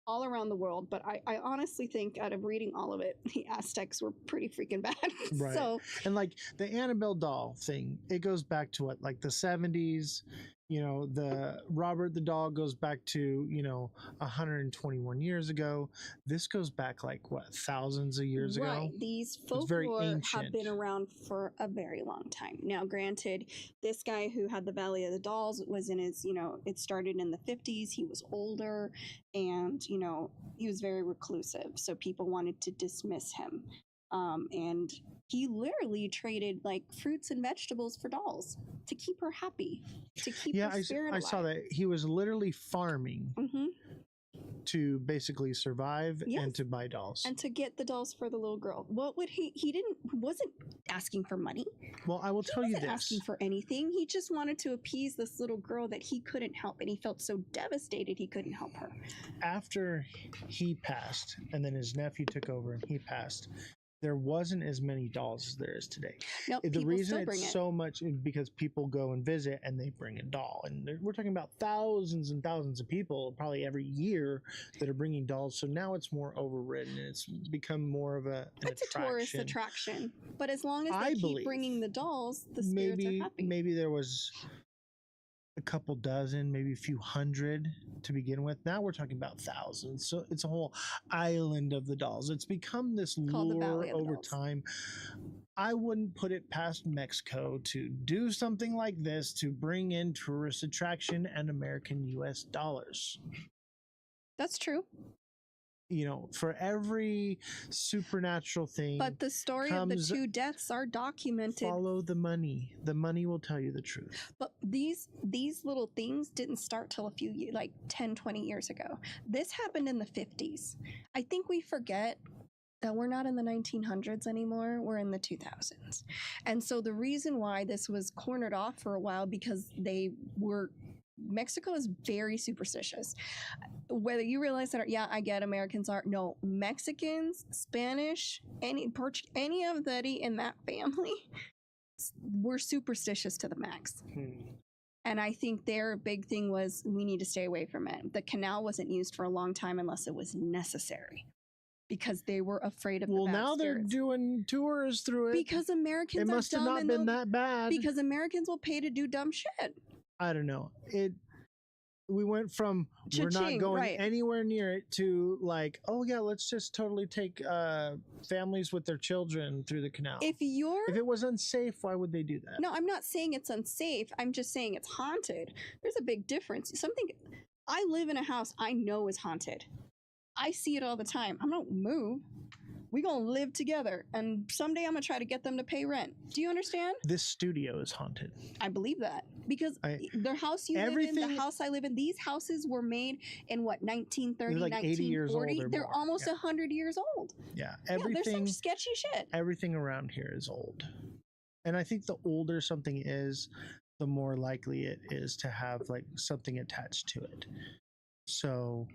all around the world, but I honestly think, out of reading all of it, the Aztecs were pretty freaking bad. Right. So, and like the Annabelle doll thing, it goes back to what, like the 70s. You know, the Robert the doll goes back to 121 years ago. This goes back like what, thousands of years ago. Right. These folklore have been around for a very long time. Now, granted, this guy who had the Valley of the Dolls was in his, it started in the 50s. He was older, and he was very reclusive, so people wanted to dismiss him. And he literally traded like fruits and vegetables for dolls to keep her happy, to keep her spirit alive. I saw that he was literally farming to basically survive and to buy dolls and to get the dolls for the little girl. What would he wasn't asking for money. Well, I will tell you this. He wasn't asking for anything. He just wanted to appease this little girl that he couldn't help, and he felt so devastated he couldn't help her. After he passed, and then his nephew took over and he passed, there wasn't as many dolls as there is today. Nope, the reason it's so much is because people go and visit and they bring a doll. And we're talking about thousands and thousands of people probably every year that are bringing dolls. So now it's more overridden, and it's become more of a tourist attraction. But as long as they keep bringing the dolls, the spirits are happy. Maybe there was a couple dozen, maybe a few hundred to begin with. Now we're talking about thousands. So it's a whole island of the dolls. It's become this lure over time. I wouldn't put it past Mexico to do something like this to bring in tourist attraction and American US dollars. That's true. For every supernatural thing. But the story of the two deaths are documented. Follow the money. The money will tell you the truth. But these little things didn't start till a few years, like 10, 20 years ago. This happened in the 50s. I think we forget that we're not in the 1900s anymore. We're in the 2000s. And so the reason why this was cornered off for a while, because Mexico is very superstitious. Whether you realize that, I get Americans are. No, Mexicans, Spanish, any of that in that family, were superstitious to the max. And I think their big thing was, we need to stay away from it. The canal wasn't used for a long time unless it was necessary, because they were afraid of the bad now spirits. They're doing tours through it. Because Americans it must have not been that bad. Because Americans will pay to do dumb shit. I don't know. We went from we're not going anywhere near it to like, oh yeah, let's just totally take families with their children through the canal. If it was unsafe, why would they do that? No, I'm not saying it's unsafe. I'm just saying it's haunted. There's a big difference. I live in a house I know is haunted. I see it all the time. I'm not move. We gonna live together, and someday I'm gonna try to get them to pay rent. Do you understand? This studio is haunted. I believe that because the house you live in, the house I live in, these houses were made in what 1930, like 80 years old 1940. or They're more. almost 100 years old. Yeah, There's some sketchy shit. Everything around here is old, and I think the older something is, the more likely it is to have like something attached to it. So.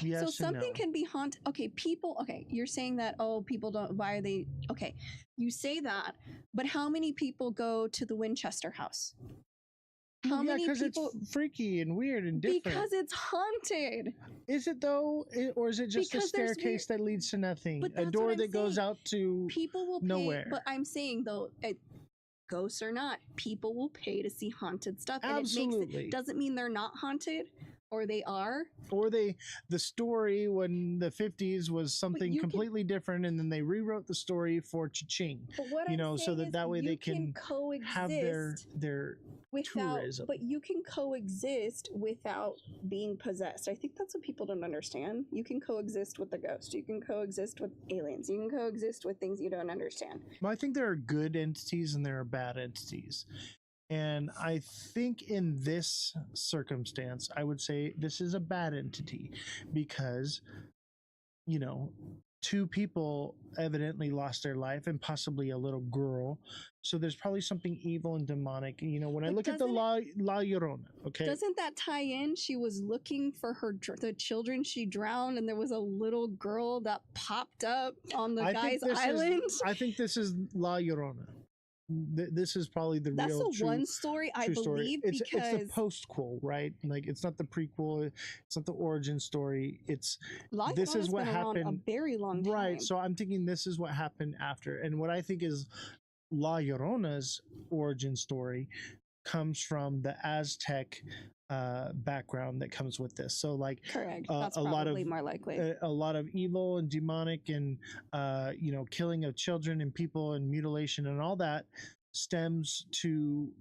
Yes, so something no. can be haunted. Okay, people. Okay, you're saying that. Oh, people don't. Why are they? Okay, you say that, but how many people go to the Winchester house? How many people? It's freaky and weird and different. Because it's haunted. Is it though, or is it just a staircase that leads to nothing? A door that goes out to people will nowhere. Pay, but I'm saying though, ghosts or not, people will pay to see haunted stuff. Absolutely. And it doesn't mean they're not haunted. Or they are, or the story when the 50s was something completely different, and then they rewrote the story for cha-ching, so that way they can have their tourism. But you can coexist without being possessed. I think that's what people don't understand. You can coexist with the ghost. You can coexist with aliens. You can coexist with things you don't understand. Well, I think there are good entities and there are bad entities. And I think in this circumstance, I would say this is a bad entity because, two people evidently lost their life and possibly a little girl. So there's probably something evil and demonic. When I look at the La Llorona, okay. Doesn't that tie in? She was looking for the children she drowned, and there was a little girl that popped up on the guy's island. I think this is La Llorona. This is probably the That's real the one story I believe it's because the postquel, right? Like it's not the prequel, it's not the origin story. This is what happened a very long time. Right. So I'm thinking this is what happened after. And what I think is La Llorona's origin story comes from the Aztec background that comes with this. So like correct. That's probably more likely. A lot of evil and demonic and killing of children and people and mutilation and all that stems to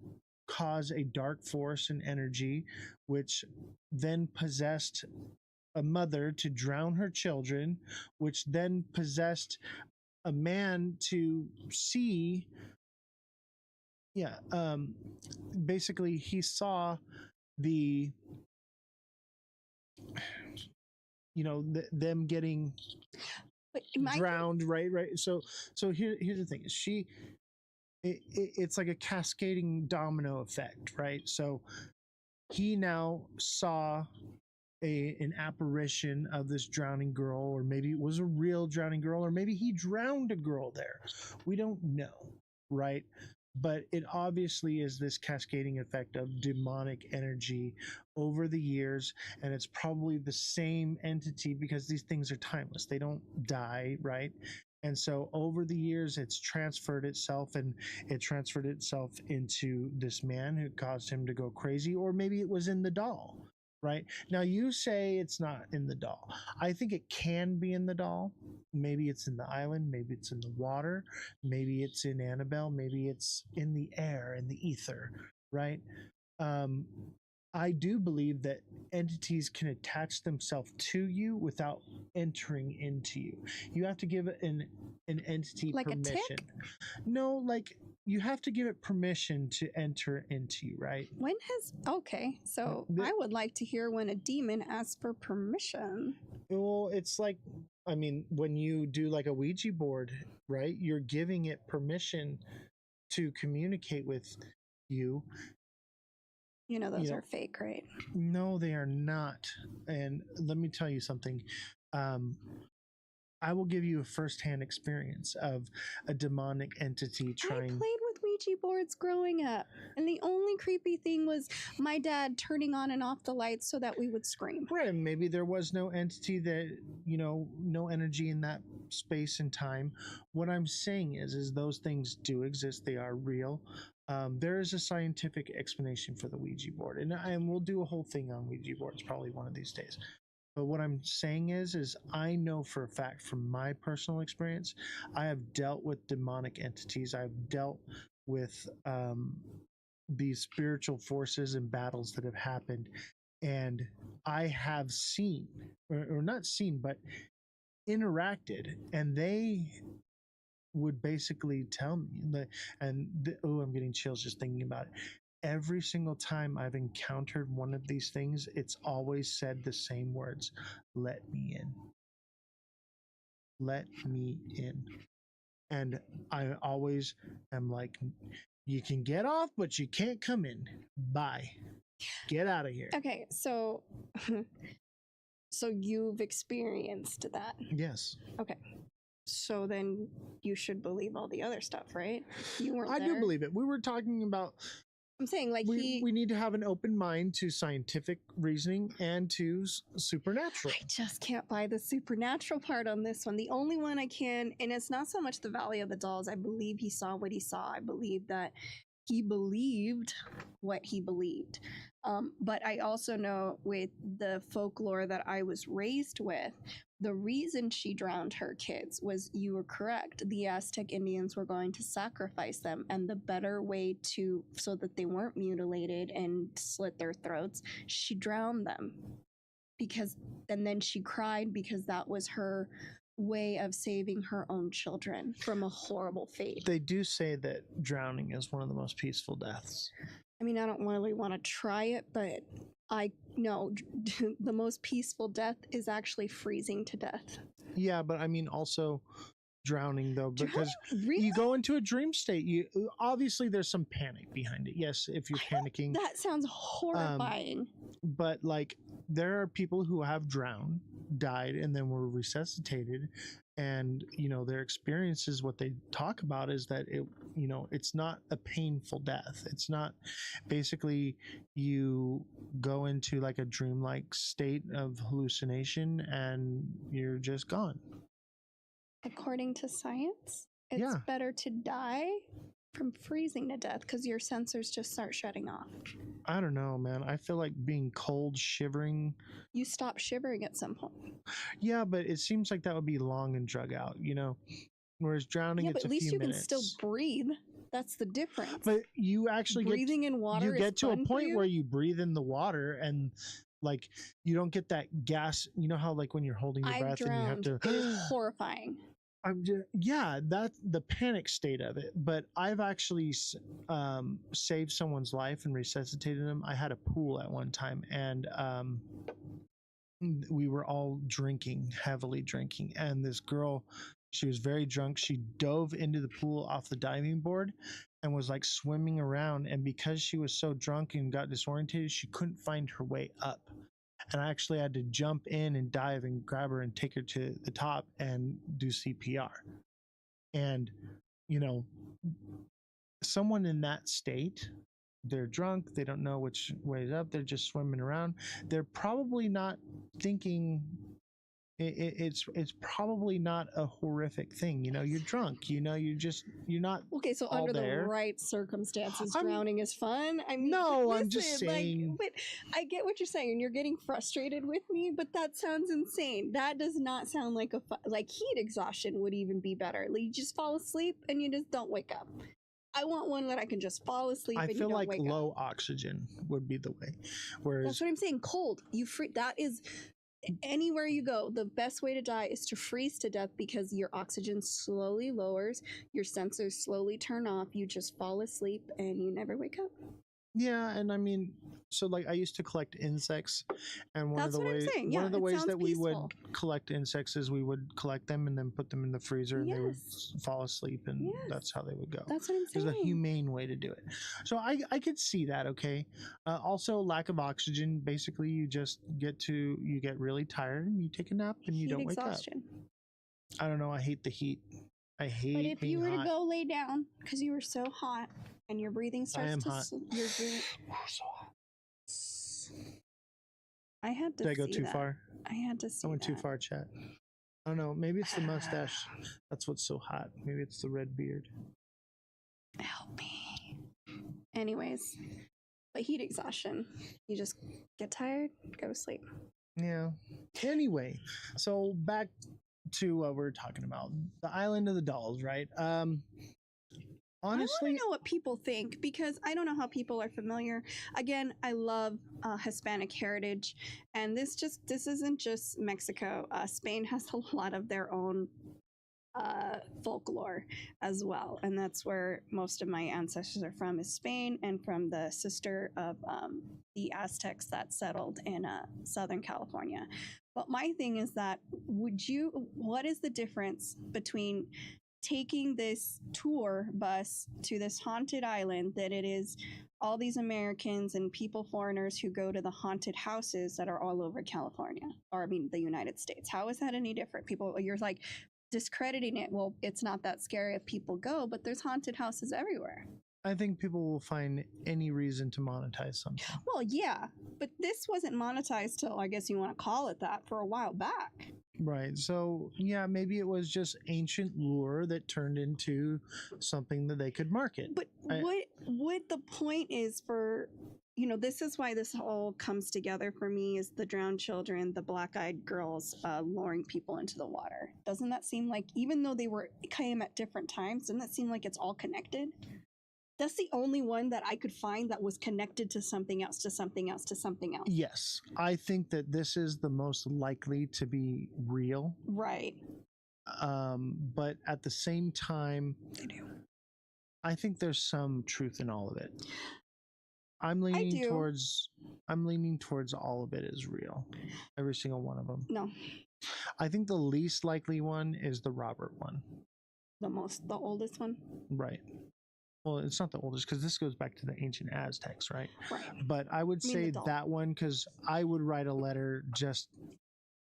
cause a dark force and energy, which then possessed a mother to drown her children, which then possessed a man to see. Yeah, basically he saw them getting drowned, right? So here's the thing: it's like a cascading domino effect, right? So he now saw an apparition of this drowning girl, or maybe it was a real drowning girl, or maybe he drowned a girl there. We don't know, right? But it obviously is this cascading effect of demonic energy over the years, and it's probably the same entity because these things are timeless. They don't die, right? And so over the years, it's transferred itself, and it transferred itself into this man who caused him to go crazy, or maybe it was in the doll, right? Now you say it's not in the doll. I think it can be in the doll. Maybe it's in the island, maybe it's in the water, maybe it's in Annabelle, maybe it's in the air, in the ether, right? I do believe that entities can attach themselves to you without entering into you. You have to give an entity like permission. A tick? No, like you have to give it permission to enter into you, right? Okay, so I would like to hear when a demon asks for permission. Well, it's like, I mean, when you do like a Ouija board, right? You're giving it permission to communicate with you. Those are fake, right? No, they are not. And let me tell you something. I will give you a firsthand experience of a demonic entity trying. I played with Ouija boards growing up, and the only creepy thing was my dad turning on and off the lights so that we would scream. Right. Maybe there was no entity that, no energy in that space and time. What I'm saying is those things do exist. They are real. There is a scientific explanation for the Ouija board, and we'll do a whole thing on Ouija boards probably one of these days. But what I'm saying is I know for a fact from my personal experience, I have dealt with demonic entities. I've dealt with these spiritual forces and battles that have happened. and I have seen, or not seen, but interacted, and they would basically tell me that, I'm getting chills just thinking about it. Every single time I've encountered one of these things, it's always said the same words: "Let me in. Let me in." And I always am like, "You can get off, but you can't come in. Bye. Get out of here." Okay, so so you've experienced that. Yes. Okay. So then you should believe all the other stuff, right? You weren't I there. do believe it. We were talking about, I'm saying, like, we need to have an open mind to scientific reasoning and to supernatural. I just can't buy the supernatural part on this one. The only one I can, and it's not so much the Valley of the Dolls. I believe he saw what he saw. I believe that he believed what he believed. But I also know with the folklore that I was raised with, the reason she drowned her kids was, you were correct, the Aztec Indians were going to sacrifice them, and the better way so that they weren't mutilated and slit their throats, she drowned them. And then she cried because that was her way of saving her own children from a horrible fate. They do say that drowning is one of the most peaceful deaths. I mean, I don't really want to try it, but I know the most peaceful death is actually freezing to death. Yeah, but I mean also drowning, though, because really? you go into a dream state. You obviously there's some panic behind it. Yes, if you're panicking. That sounds horrifying. But like, there are people who have drowned, died, and then were resuscitated, and their experiences, what they talk about is that it's not a painful death. It's not, basically you go into like a dreamlike state of hallucination and you're just gone. According to science, it's better to die from freezing to death because your sensors just start shutting off. I don't know, man. I feel like being cold, shivering. You stop shivering at some point. Yeah, but it seems like that would be long and drug out, Whereas drowning, it's a few minutes. But at least you can still breathe. That's the difference. But you actually breathing in water. You get to a point where you breathe in the water and like you don't get that gas. You know how like when you're holding your breath and you have to. It is horrifying. That's the panic state of it. But I've actually saved someone's life and resuscitated them. I had a pool at one time, and we were all heavily drinking, and this girl, she was very drunk. She dove into the pool off the diving board and was like swimming around, and because she was so drunk and got disoriented, she couldn't find her way up. And I actually had to jump in and dive and grab her and take her to the top and do CPR. And, someone in that state, they're drunk, they don't know which way is up, they're just swimming around. They're probably not thinking it's probably not a horrific thing. You're drunk, you're not okay. So under the right circumstances, drowning is fun. I mean, no, I'm just saying. But I get what you're saying, and you're getting frustrated with me. But that sounds insane. That does not sound like like heat exhaustion would even be better. Like, you just fall asleep and you just don't wake up. I want one that I can just fall asleep. I and feel you don't like wake low up. oxygen would be the way. Whereas that's what I'm saying. Cold. That is. Anywhere you go, the best way to die is to freeze to death because your oxygen slowly lowers, your sensors slowly turn off, you just fall asleep and you never wake up. Yeah, and I mean, so like I used to collect insects, and one of the ways that we would collect insects is we would collect them and then put them in the freezer, and they would fall asleep, and that's how they would go. That's what I'm saying. There's a humane way to do it. So I could see that. Okay. Also, lack of oxygen. Basically, you get really tired and you take a nap and you don't wake up. I don't know. I hate the heat. I hate. But if being you were hot. to go lay down because you were so hot and your breathing starts hot. You're so hot. I had to. Did I go too far? I had to see. I went too far, chat. I don't know. Maybe it's the mustache. That's what's so hot. Maybe it's the red beard. Help me. Anyways, but heat exhaustion. You just get tired, go to sleep. Yeah. Anyway, so back to what we're talking about, the Island of the Dolls, right? Honestly, I want to know what people think because I don't know how people are familiar. Again, I love Hispanic heritage, and this isn't just Mexico. Spain has a lot of their own folklore as well, and that's where most of my ancestors are from, is Spain, and from the sister of the Aztecs that settled in Southern California. But my thing is that what is the difference between taking this tour bus to this haunted island that it is all these Americans and foreigners who go to the haunted houses that are all over California, or I mean the United States? How is that any different? You're like discrediting it. Well, it's not that scary if people go, but there's haunted houses everywhere. I think people will find any reason to monetize something. Well, yeah, but this wasn't monetized till, I guess you want to call it that, for a while back. Right. So, yeah, maybe it was just ancient lure that turned into something that they could market. But what the point is for, this is why this all comes together for me, is the drowned children, the black-eyed girls luring people into the water. Doesn't that seem like, even though they came at different times, doesn't that seem like it's all connected? That's the only one that I could find that was connected to something else, to something else, to something else. Yes, I think that this is the most likely to be real. Right. But at the same time, I think there's some truth in all of it. I'm leaning towards all of it is real. Every single one of them. No. I think the least likely one is the Robert one. The oldest one? Right. Well, it's not the oldest because this goes back to the ancient Aztecs, right? Right. But I would say that one because I would write a letter just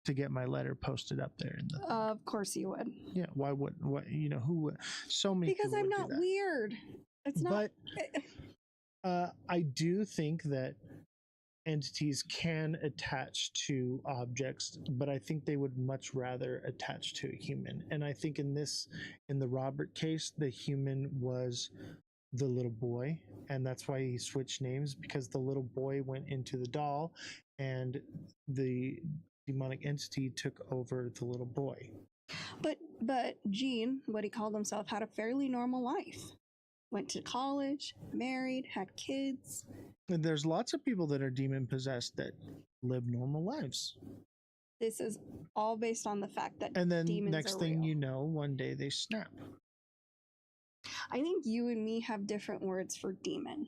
to get my letter posted up there. Of course you would. Yeah. Why would? Who would? So many. Because I'm not weird. It's not. But I do think that entities can attach to objects, but I think they would much rather attach to a human. And I think in the Robert case, the human was the little boy, and that's why he switched names, because the little boy went into the doll and the demonic entity took over the little boy. But Gene, what he called himself, had a fairly normal life. Went to college, married, had kids. And there's lots of people that are demon possessed that live normal lives. This is all based on the fact that and then demons next are thing real. you know, one day they snap. I think you and me have different words for demon.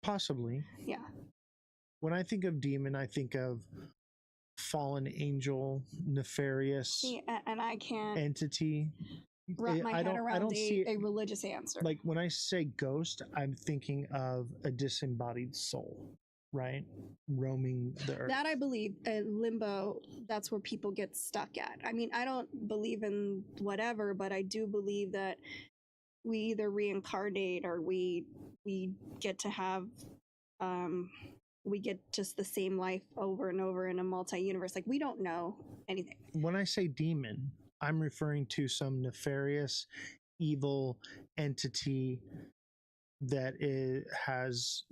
Possibly. Yeah. When I think of demon, I think of fallen angel, nefarious and I can't entity. Wrap my head around a religious answer. Like when I say ghost, I'm thinking of a disembodied soul, right? Roaming the earth. That I believe. Limbo, that's where people get stuck at. I mean, I don't believe in whatever, but I do believe that we either reincarnate or we get to have we get just the same life over and over in a multi-universe. Like, we don't know anything. When I say demon, I'm referring to some nefarious, evil entity that has,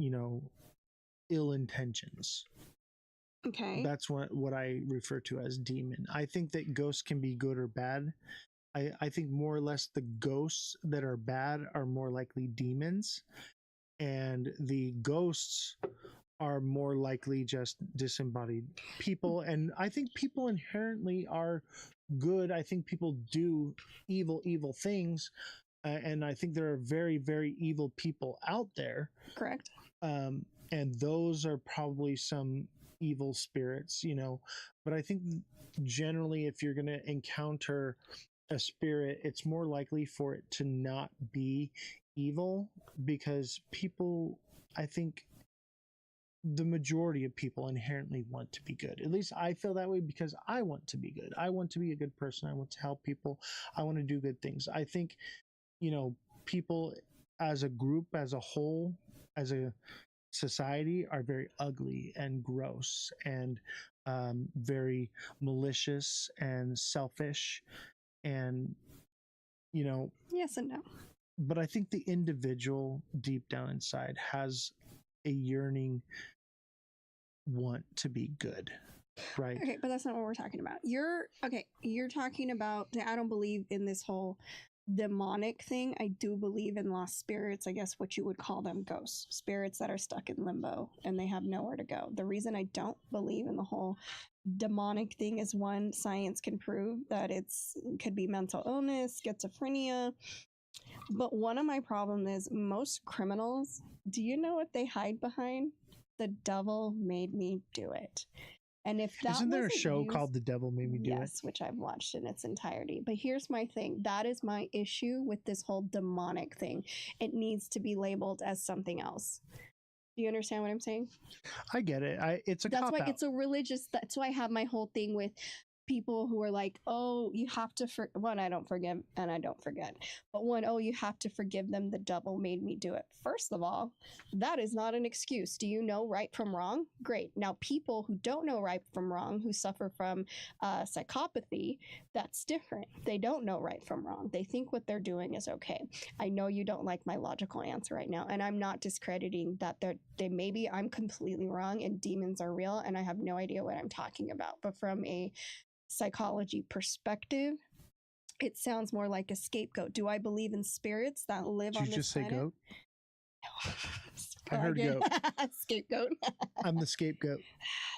ill intentions. Okay. That's what I refer to as demon. I think that ghosts can be good or bad. I think more or less the ghosts that are bad are more likely demons, and the ghosts are more likely just disembodied people. And I think people inherently are good. I think people do evil things, and I think there are very, very evil people out there. Correct. And those are probably some evil spirits, but I think generally if you're going to encounter a spirit, it's more likely for it to not be evil, because people, I think the majority of people inherently want to be good. At least I feel that way, because I want to be good. I want to be a good person. I want to help people. I want to do good things. I think, people as a group, as a whole, as a society are very ugly and gross and very malicious and selfish and yes and no. But I think the individual deep down inside has a yearning want to be good, right? Okay, but that's not what we're talking about. You're talking about, I don't believe in this whole demonic thing, I do believe in lost spirits, I guess what you would call them, ghosts, spirits that are stuck in limbo and they have nowhere to go. The reason I don't believe in the whole demonic thing is, one, science can prove that it could be mental illness, schizophrenia. But one of my problems is most criminals, do you know what they hide behind? The devil made me do it. And if that isn't there a show called The Devil Made Me Do It? Yes, which I've watched in its entirety. But here's my thing. That is my issue with this whole demonic thing. It needs to be labeled as something else. Do you understand what I'm saying? I get it. It's a That's why cop-out. it's a religious. That's why I have my whole thing with people who are like, oh, you have to one, I don't forgive and I don't forget, but one, oh, you have to forgive them, the devil made me do it. First of all, that is not an excuse. Do you know right from wrong? Great. Now people who don't know right from wrong, who suffer from psychopathy, that's different. They don't know right from wrong. They think what they're doing is okay. I know you don't like my logical answer right now, and I'm not discrediting that they maybe I'm completely wrong and demons are real and I have no idea what I'm talking about, but from a psychology perspective, it sounds more like a scapegoat. Do I believe in spirits that live on this planet? Did you just say goat? No. I heard goat. Scapegoat. I'm the scapegoat.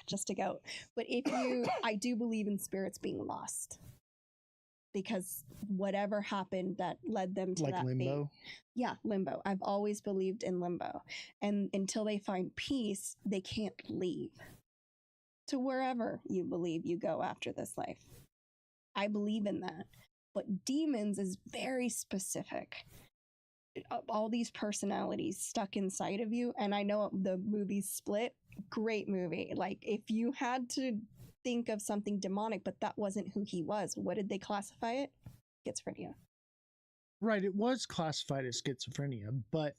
Just a goat. But I do believe in spirits being lost, because whatever happened that led them to that limbo. Fate. Yeah, limbo. I've always believed in limbo, and until they find peace, they can't leave to wherever you believe you go after this life. I believe in that. But demons is very specific. All these personalities stuck inside of you. And I know the movie Split, great movie. Like, if you had to think of something demonic, but that wasn't who he was, what did they classify it? Schizophrenia. Right, it was classified as schizophrenia, but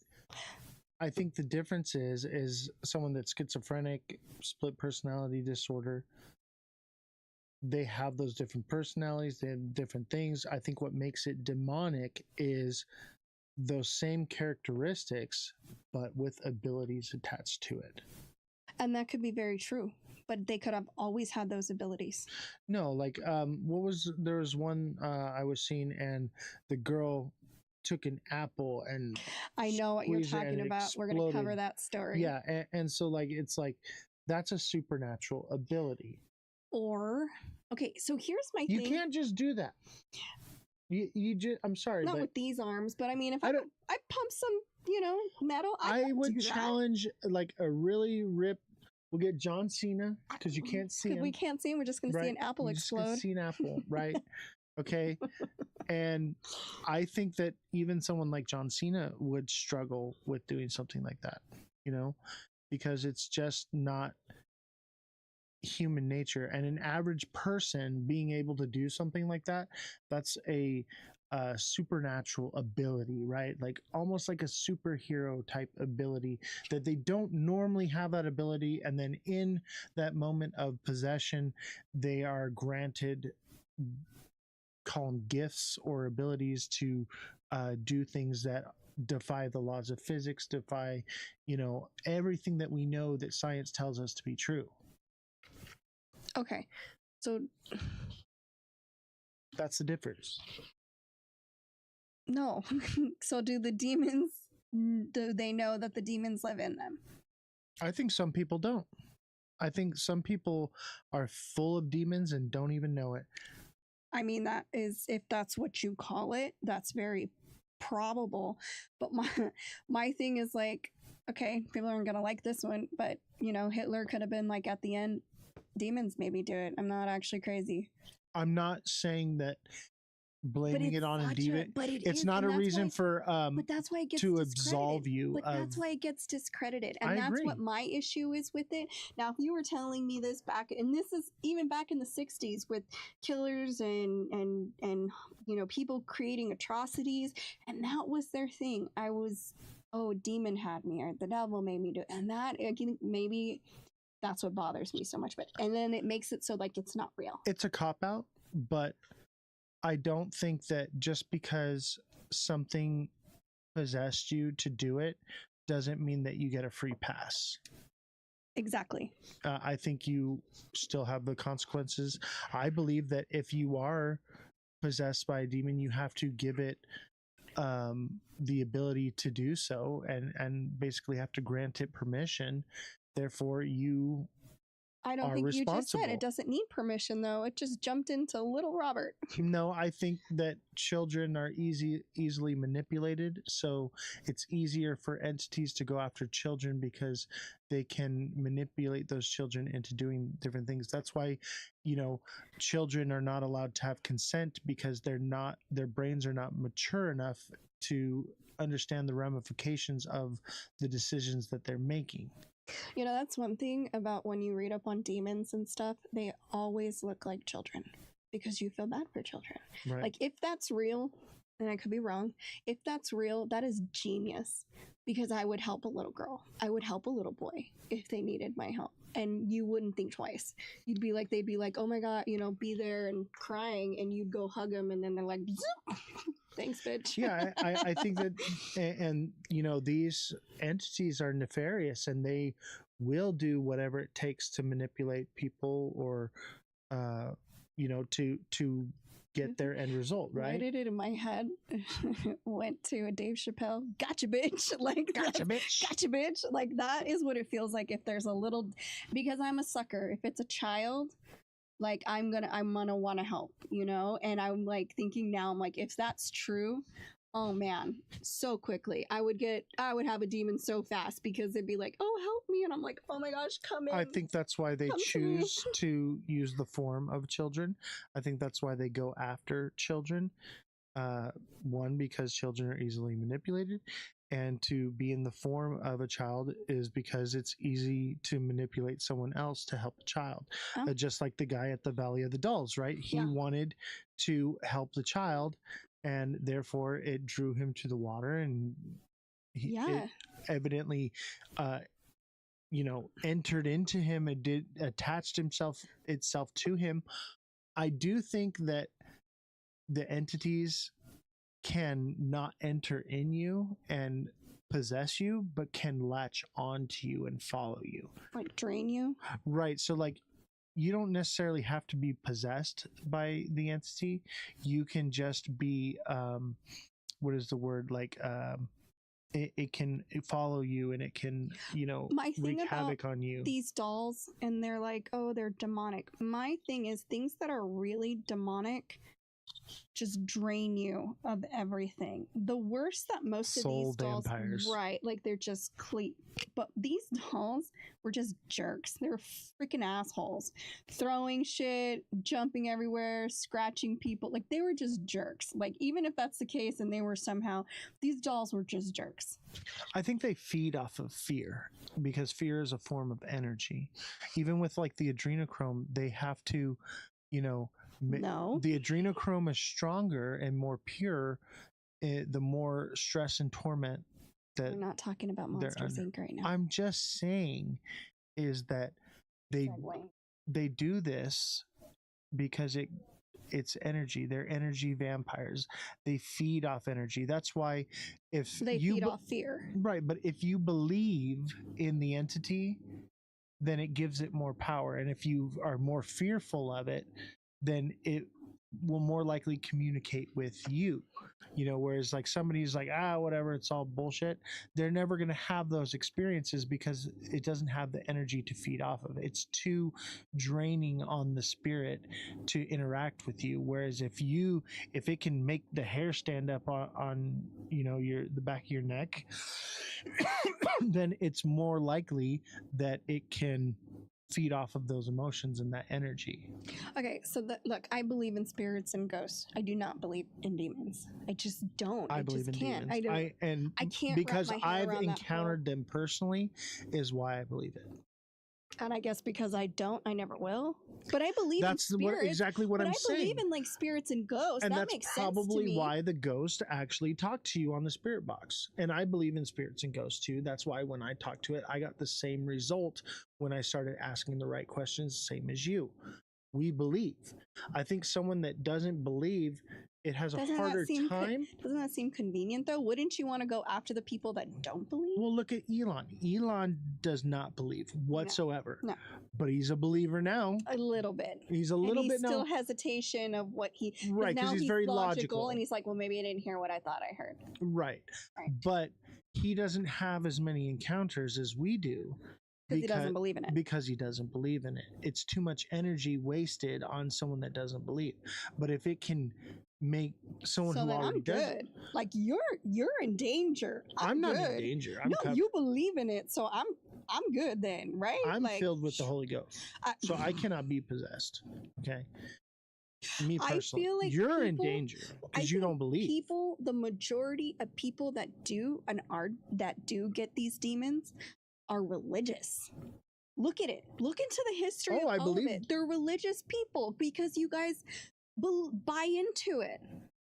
I think the difference is someone that's schizophrenic, split personality disorder, they have those different personalities, they have different things. I think what makes it demonic is those same characteristics, but with abilities attached to it. And that could be very true, but they could have always had those abilities. No, like there was one I was seeing, and the girl took an apple and I know what you're talking about. We're going to cover that story. Yeah, and so like it's like that's a supernatural ability. Or okay, so here's my thing. You can't just do that. You just, I'm sorry, not with these arms, but I mean, if I pump some, metal, I would challenge like a really ripped. We'll get John Cena, because you can't see him. We can't see him. We're just going to see an apple explode. Just see an apple, right? Okay. And I think that even someone like John Cena would struggle with doing something like that, because it's just not human nature. And an average person being able to do something like that, that's a supernatural ability, right? Like almost like a superhero type ability that they don't normally have that ability. And then in that moment of possession, they are granted, call them gifts or abilities to do things that defy the laws of physics, defy, everything that we know that science tells us to be true. Okay. So that's the difference. No. So do the demons, do they know that the demons live in them? I think some people don't. I think some people are full of demons and don't even know it. I mean, that is, if that's what you call it, that's very probable. But my thing is like, okay, people aren't going to like this one, but, Hitler could have been like at the end, demons maybe do it. I'm not actually crazy. I'm not saying that blaming it on a demon, it's not a reason for but that's why it gets to absolve you. But that's why it gets discredited, and that's agree. What my issue is with it. Now, if you were telling me this back, and this is even back in the 60s with killers and people creating atrocities, and that was their thing. I was, demon had me, or the devil made me do it, and that maybe that's what bothers me so much. But and then it makes it so like it's not real. It's a cop-out, but I don't think that just because something possessed you to do it doesn't mean that you get a free pass. Exactly. I think you still have the consequences. I believe that if you are possessed by a demon, you have to give it the ability to do so, and basically have to grant it permission. Therefore, you I don't think you just said it doesn't need permission, though. It just jumped into little Robert. No, I think that children are easily manipulated, so it's easier for entities to go after children because they can manipulate those children into doing different things. That's why, children are not allowed to have consent, because their brains are not mature enough to understand the ramifications of the decisions that they're making. That's one thing about when you read up on demons and stuff, they always look like children because you feel bad for children. Right. Like, if that's real, and I could be wrong, if that's real, that is genius, because I would help a little girl. I would help a little boy if they needed my help. And you wouldn't think twice. They'd be like, oh my God, be there and crying, and you'd go hug them, and then they're like, thanks, bitch. Yeah, I think that, and these entities are nefarious, and they will do whatever it takes to manipulate people, or to get their end result, right? Why did it in my head went to a Dave Chappelle, gotcha bitch, like gotcha bitch, gotcha bitch, like that is what it feels like if there's a little, because I'm a sucker. If it's a child, like I'm gonna want to help, and I'm like thinking now, I'm like, if that's true, oh man, so quickly I would have a demon so fast, because they'd be like, oh, help me, and I'm like, oh my gosh, come in. I think that's why they choose to use the form of children. I think that's why they go after children. One, because children are easily manipulated, and to be in the form of a child is because it's easy to manipulate someone else to help a child. Just like the guy at the Valley of the Dolls, right? He wanted to help the child, and therefore it drew him to the water, and it evidently entered into him and attached itself to him. I do think that the entities can not enter in you and possess you, but can latch onto you and follow you, like drain you, right? So like, you don't necessarily have to be possessed by the entity. You can just be what is the word, like it can follow you, and it can wreak havoc on you. These dolls, and they're like, oh, they're demonic. My thing is, things that are really demonic just drain you of everything. The worst that most of these dolls, right, like they're just but these dolls were just jerks. They're freaking assholes, throwing shit, jumping everywhere, scratching people. Like, they were just jerks. Like, even if that's the case, and they were somehow, these dolls were just jerks. I think they feed off of fear, because fear is a form of energy. Even with like the adrenochrome, they have to, no, the adrenochrome is stronger and more pure the more stress and torment that. We're not talking about Monsters Inc. right now. I'm just saying is that they do this because it's energy. They're energy vampires. They feed off energy. That's why if they feed off fear, right? But if you believe in the entity, then it gives it more power. And if you are more fearful of it, then it will more likely communicate with you. Whereas like somebody's like, whatever, it's all bullshit. They're never going to have those experiences because it doesn't have the energy to feed off of. It's too draining on the spirit to interact with you. Whereas if it can make the hair stand up on the back of your neck, then it's more likely that it can feed off of those emotions and that energy. Okay, so look, I believe in spirits and ghosts. I do not believe in demons. I just don't. I believe in demons. I can't, because I've encountered them personally, is why I believe it. And I guess because I don't, I never will. But I believe in spirits. Exactly what I'm saying. I believe in like spirits and ghosts. And that that's makes sense to me. probably why the ghost actually talked to you on the spirit box. And I believe in spirits and ghosts too. That's why when I talked to it, I got the same result when I started asking the right questions, same as you. We believe. I think someone that doesn't believe, it has a harder time. Doesn't that seem convenient though? Wouldn't you want to go after the people that don't believe? Well, look at Elon. Elon does not believe whatsoever. No. But he's a believer now. A little bit. He's a little bit now. Still hesitation of what he. Right, because he's very logical. And he's like, well, maybe I didn't hear what I thought I heard. Right. But he doesn't have as many encounters as we do. Because he doesn't believe in it. Because he doesn't believe in it. It's too much energy wasted on someone that doesn't believe. But if it can make someone who already does it. Like you're in danger. I'm not in danger. You believe in it, so I'm good then, right? I'm filled with the Holy Ghost. So I cannot be possessed. Okay. Me personally. I feel like you're in danger because you don't believe. The majority of people that do get these demons are religious. Look at it. Look into the history of all of it. They're religious people because you guys buy into it.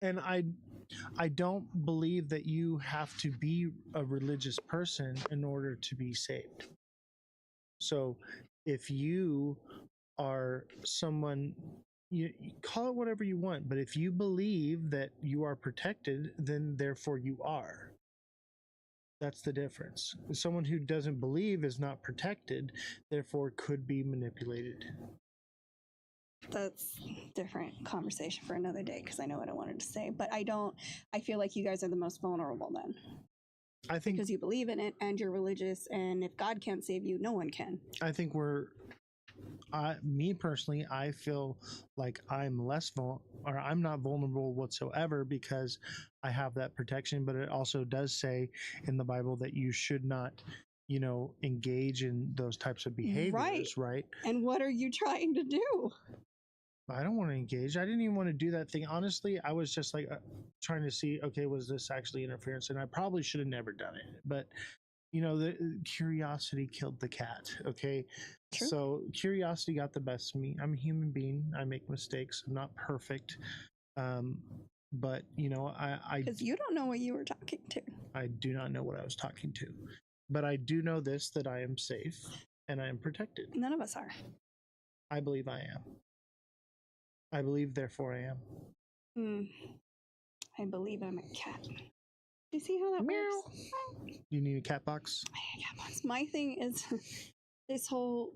And I don't believe that you have to be a religious person in order to be saved. So if you are someone, you call it whatever you want, but if you believe that you are protected, then therefore you are. That's the difference. Someone who doesn't believe is not protected, therefore could be manipulated. That's a different conversation for another day because I know what I wanted to say, but I feel like you guys are the most vulnerable then. I think because you believe in it and you're religious, and if God can't save you, no one can. I think me personally, I feel like I'm I'm not vulnerable whatsoever because I have that protection, but it also does say in the Bible that you should not, engage in those types of behaviors, right? And what are you trying to do? I don't want to engage. I didn't even want to do that thing. Honestly, I was just like trying to see, okay, was this actually interference? And I probably should have never done it. But, the curiosity killed the cat, okay? True. So curiosity got the best of me. I'm a human being. I make mistakes. I'm not perfect. But, I... Because you don't know what you were talking to. I do not know what I was talking to. But I do know this, that I am safe and I am protected. None of us are. I believe I am. I believe, therefore I am. I believe I'm a cat. Do you see how that works? You need a cat box? Cat box. My thing is this whole,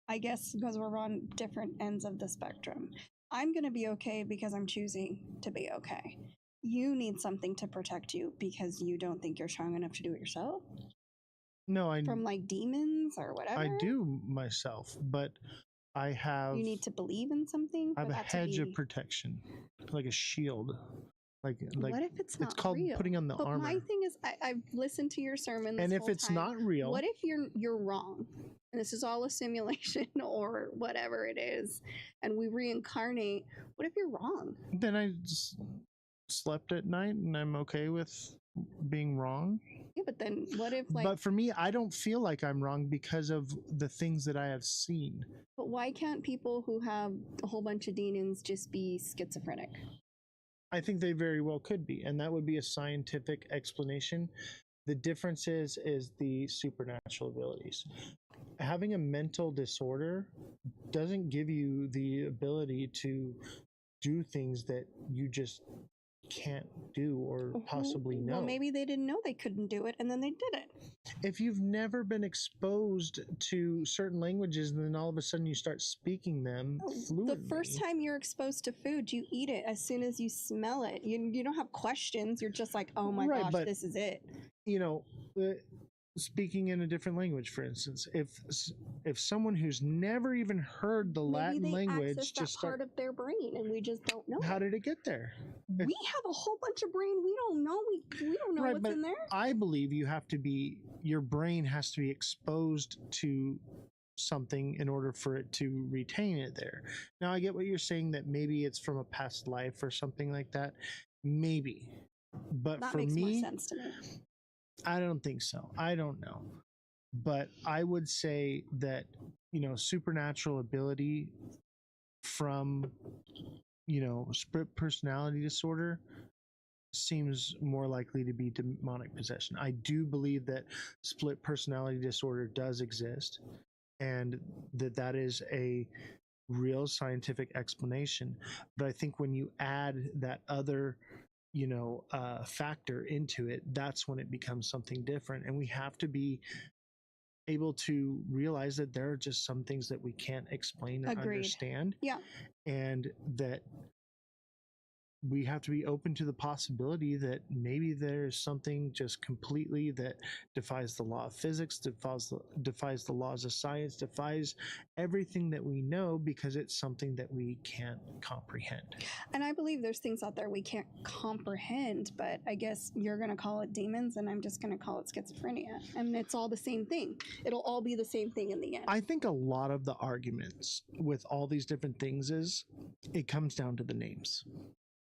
I guess because we're on different ends of the spectrum. I'm going to be okay because I'm choosing to be okay. You need something to protect you because you don't think you're strong enough to do it yourself? No, From like demons or whatever? I do myself, but I have... You need to believe in something? I have a hedge of protection, like a shield. Like what if it's not it's called real? putting on the armor. My thing is, I've listened to your sermon this and if whole it's time. not real... What if you're wrong? And this is all a simulation or whatever it is, and we reincarnate. What if you're wrong? Then I slept at night and I'm okay with being wrong. Yeah, but then what if But for me, I don't feel like I'm wrong because of the things that I have seen. But why can't people who have a whole bunch of demons just be schizophrenic? I think they very well could be, and that would be a scientific explanation. The difference is the supernatural abilities. Having a mental disorder doesn't give you the ability to do things that you just can't do or possibly know. Well, maybe they didn't know they couldn't do it and then they did it. If you've never been exposed to certain languages and then all of a sudden you start speaking them fluently. The first time you're exposed to food, you eat it as soon as you smell it. You don't have questions. You're just like, oh my gosh, this is it. Speaking in a different language, for instance, if someone who's never even heard the Latin language just part of their brain and we just don't know. How did it get there? We have a whole bunch of brain we don't know. We don't know what's in there. I believe your brain has to be exposed to something in order for it to retain it there. Now I get what you're saying, that maybe it's from a past life or something like that. Maybe. But that for makes me, more sense to me. I don't think so. I don't know. But I would say that, supernatural ability from, split personality disorder seems more likely to be demonic possession. I do believe that split personality disorder does exist. and that is a real scientific explanation. But I think when you add that other factor into it, that's when it becomes something different. And we have to be able to realize that there are just some things that we can't explain or understand. Yeah. And that we have to be open to the possibility that maybe there's something just completely that defies the law of physics, defies the laws of science, defies everything that we know, because it's something that we can't comprehend. And I believe there's things out there we can't comprehend, but I guess you're going to call it demons and I'm just going to call it schizophrenia. And it's all the same thing. It'll all be the same thing in the end. I think a lot of the arguments with all these different things is it comes down to the names.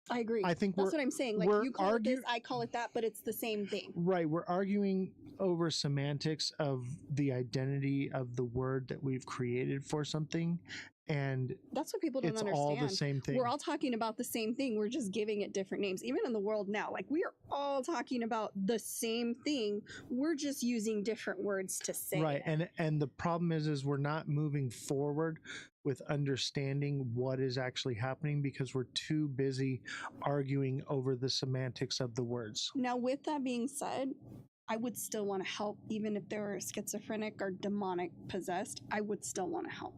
I agree. I think that's what I'm saying. Like, you call it this, I call it that, but it's the same thing. Right. We're arguing over semantics of the identity of the word that we've created for something. And that's what people don't understand. It's all the same thing. We're all talking about the same thing. We're just giving it different names. Even in the world now, like, we are all talking about the same thing. We're just using different words to say right. it. And the problem is we're not moving forward with understanding what is actually happening because we're too busy arguing over the semantics of the words. Now, with that being said, I would still want to help, even if they were schizophrenic or demonic possessed. I would still want to help.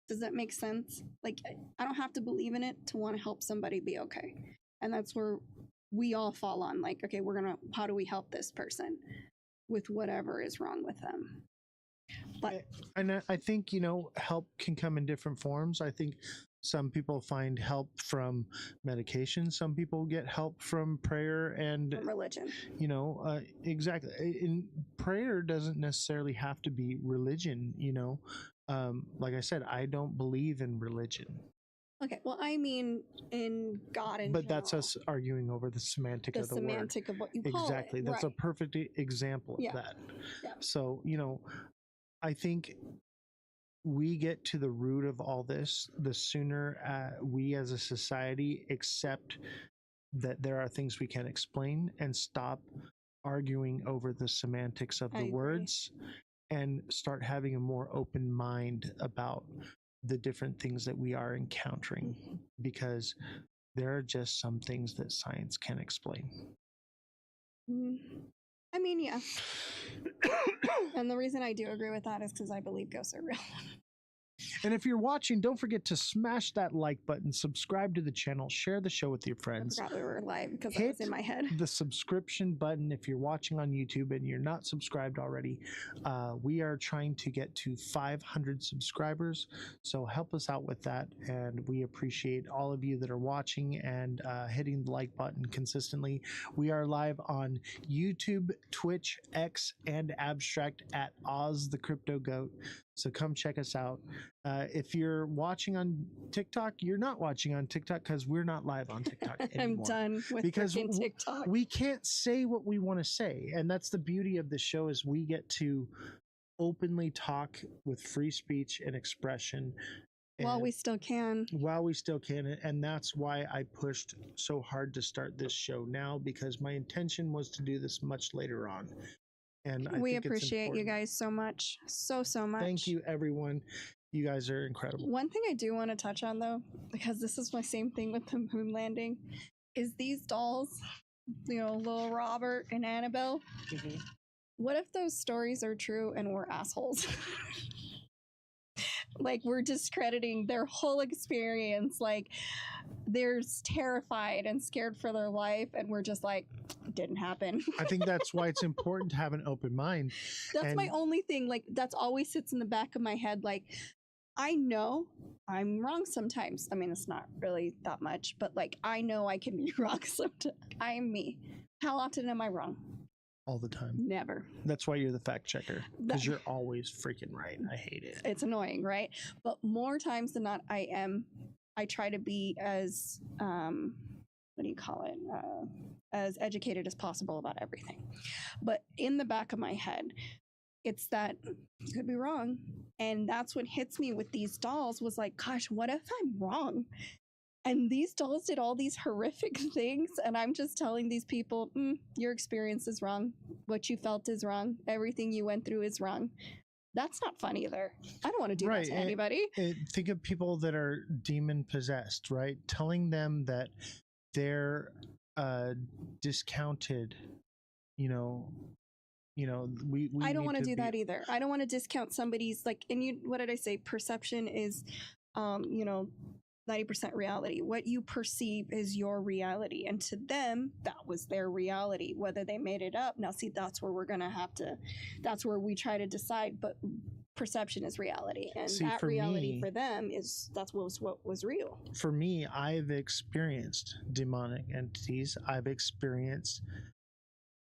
Does that make sense? Like, I don't have to believe in it to want to help somebody be okay. And that's where we all fall on. Like, okay, how do we help this person with whatever is wrong with them? But and I think, help can come in different forms. I think some people find help from medication. Some people get help from prayer and from religion. Exactly. And prayer doesn't necessarily have to be religion, like I said, I don't believe in religion. Okay, well, I mean in God in But general. that's us arguing over the semantic of the word. The semantic of what you call exactly. it. That's right. a perfect example of that. Yeah. So, I think we get to the root of all this, the sooner we as a society accept that there are things we can't explain and stop arguing over the semantics of the words and start having a more open mind about the different things that we are encountering, because there are just some things that science can't explain. I mean, yeah. And the reason I do agree with that is because I believe ghosts are real. And if you're watching, don't forget to smash that like button, subscribe to the channel, share the show with your friends. I forgot we were live because that was in my head. The subscription button if you're watching on YouTube and you're not subscribed already. We are trying to get to 500 subscribers, so help us out with that. And we appreciate all of you that are watching and hitting the like button consistently. We are live on YouTube, Twitch, X, and Abstract at Ozthecryptogoat. So come check us out. If you're watching on TikTok, you're not watching on TikTok because we're not live on TikTok anymore. I'm done with TikTok. We can't say what we want to say. And that's the beauty of the show, is we get to openly talk with free speech and expression. While we still can. And that's why I pushed so hard to start this show now, because my intention was to do this much later on. And we appreciate you guys so much. So much. Thank you, everyone. You guys are incredible. One thing I do want to touch on, though, because this is my same thing with the moon landing, is these dolls, little Robert and Annabelle. Mm-hmm. What if those stories are true and we're assholes? Like, we're discrediting their whole experience. Like, they're terrified and scared for their life, and we're just like, it didn't happen. I think that's why it's important to have an open mind. That's my only thing. Like, that's always sits in the back of my head. Like, I know I'm wrong sometimes. I mean, it's not really that much, but like, I know I can be wrong sometimes. I am me. How often am I wrong? All the time. Never. That's why you're the fact checker, because you're always freaking right. I hate it. It's annoying, right? But more times than not, I try to be as as educated as possible about everything. But in the back of my head, it's that you could be wrong. And that's what hits me with these dolls, was like, gosh, what if I'm wrong? And these dolls did all these horrific things, and I'm just telling these people, your experience is wrong. What you felt is wrong. Everything you went through is wrong. That's not fun either. I don't want to do that to anybody. Think of people that are demon possessed, right? Telling them that they're discounted, we I don't want to do that either. I don't want to discount somebody's what did I say? Perception is 90% reality. What you perceive is your reality, and to them that was their reality, whether they made it up. Now see, that's where that's where we try to decide, but perception is reality, and that reality for them what was real. For me, I've experienced demonic entities. I've experienced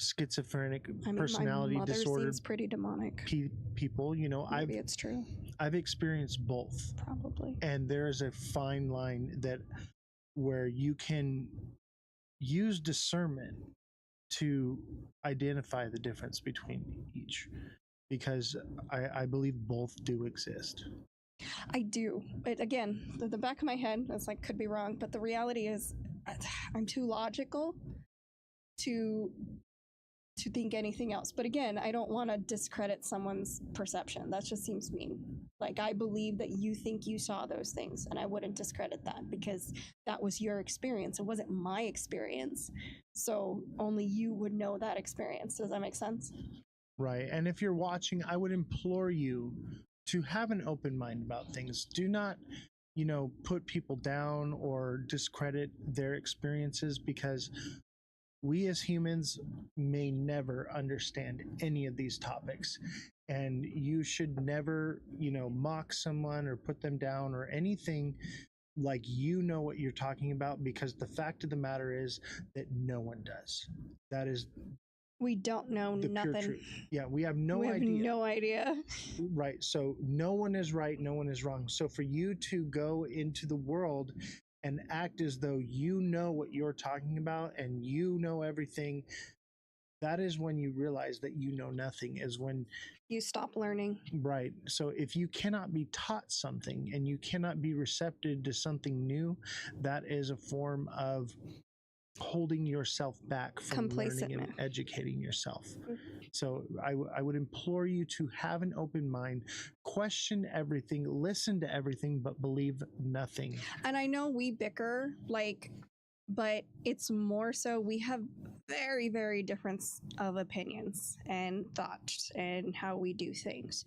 schizophrenic personality my mother disorder. Seems pretty demonic. People, maybe it's true. I've experienced both, probably, and there's a fine line where you can use discernment to identify the difference between each, because I believe both do exist. I do. But again, the back of my head, it's could be wrong, but the reality is I'm too logical to think anything else. But again, I don't want to discredit someone's perception. That just seems mean. I believe that you think you saw those things, and I wouldn't discredit that because that was your experience. It wasn't my experience. So only you would know that experience. Does that make sense? Right. And if you're watching, I would implore you to have an open mind about things. Do not, put people down or discredit their experiences, because we as humans may never understand any of these topics, and you should never, mock someone or put them down or anything what you're talking about, because the fact of the matter is that no one does. That is, we don't know nothing. Yeah, we have no idea. We have no idea. Right. So no one is right, no one is wrong. So for you to go into the world and act as though you know what you're talking about and you know everything, that is when you realize that you know nothing, is when you stop learning. Right. So if you cannot be taught something and you cannot be receptive to something new, that is a form of holding yourself back from learning and educating yourself. So I would implore you to have an open mind, question everything, listen to everything, but believe nothing. And I know we bicker, but it's more so we have very, very different of opinions and thoughts and how we do things.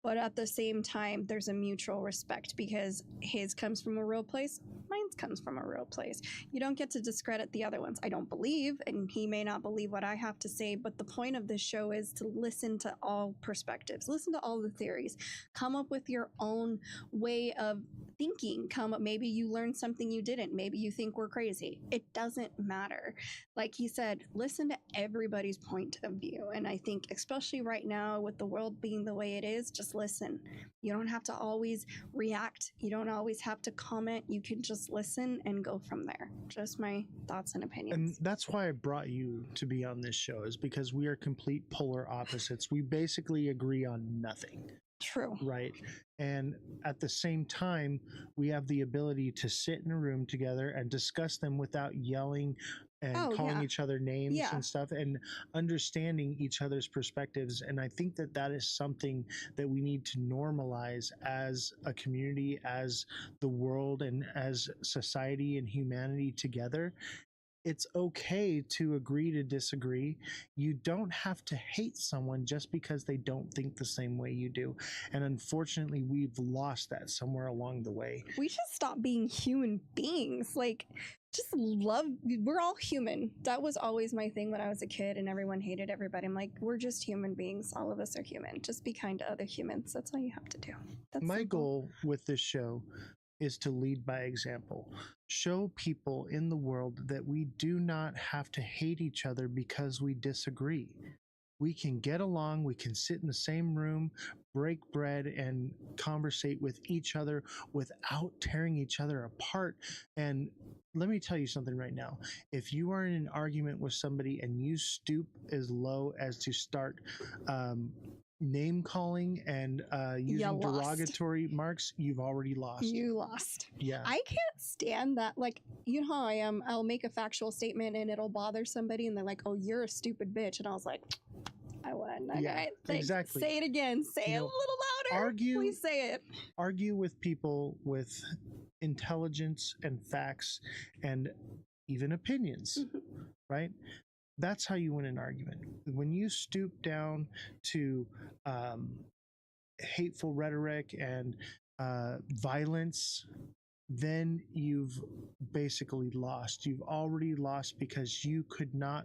But at the same time, there's a mutual respect, because his comes from a real place, mine comes from a real place. You don't get to discredit the other ones. I don't believe, and he may not believe what I have to say, but the point of this show is to listen to all perspectives, listen to all the theories, come up with your own way of thinking. Maybe you learned something you didn't. Maybe you think we're crazy. It doesn't matter. Like he said, listen to everybody's point of view. And I think especially right now with the world being the way it is, just listen. You don't have to always react. You don't always have to comment. You can just listen and go from there. Just my thoughts and opinions. And that's why I brought you to be on this show, is because we are complete polar opposites. We basically agree on nothing. True. Right. And at the same time, we have the ability to sit in a room together and discuss them without yelling and calling each other names and stuff, and understanding each other's perspectives. And I think that that is something that we need to normalize as a community, as the world, and as society and humanity together. It's okay to agree to disagree. You don't have to hate someone just because they don't think the same way you do. And unfortunately, we've lost that somewhere along the way. We should stop being human beings. Just love. We're all human. That was always my thing when I was a kid and everyone hated everybody. I'm like, we're just human beings. All of us are human. Just be kind to other humans. That's all you have to do. That's my simple. goal with this show is to lead by example. Show people in the world that we do not have to hate each other because we disagree. We can get along, we can sit in the same room, break bread, and conversate with each other without tearing each other apart. And let me tell you something right now. If you are in an argument with somebody and you stoop as low as to start name calling and using derogatory marks, you've already lost. You lost. Yeah. I can't stand that. You know how I am. I'll make a factual statement and it'll bother somebody and they're like, oh, you're a stupid bitch. And I was like, I won. Yeah, Okay, thanks. exactly. Say it again. Say it a little louder. Please say it. Argue with people with intelligence and facts and even opinions, right? That's how you win an argument. When you stoop down to hateful rhetoric and violence, then you've basically lost. You've already lost because you could not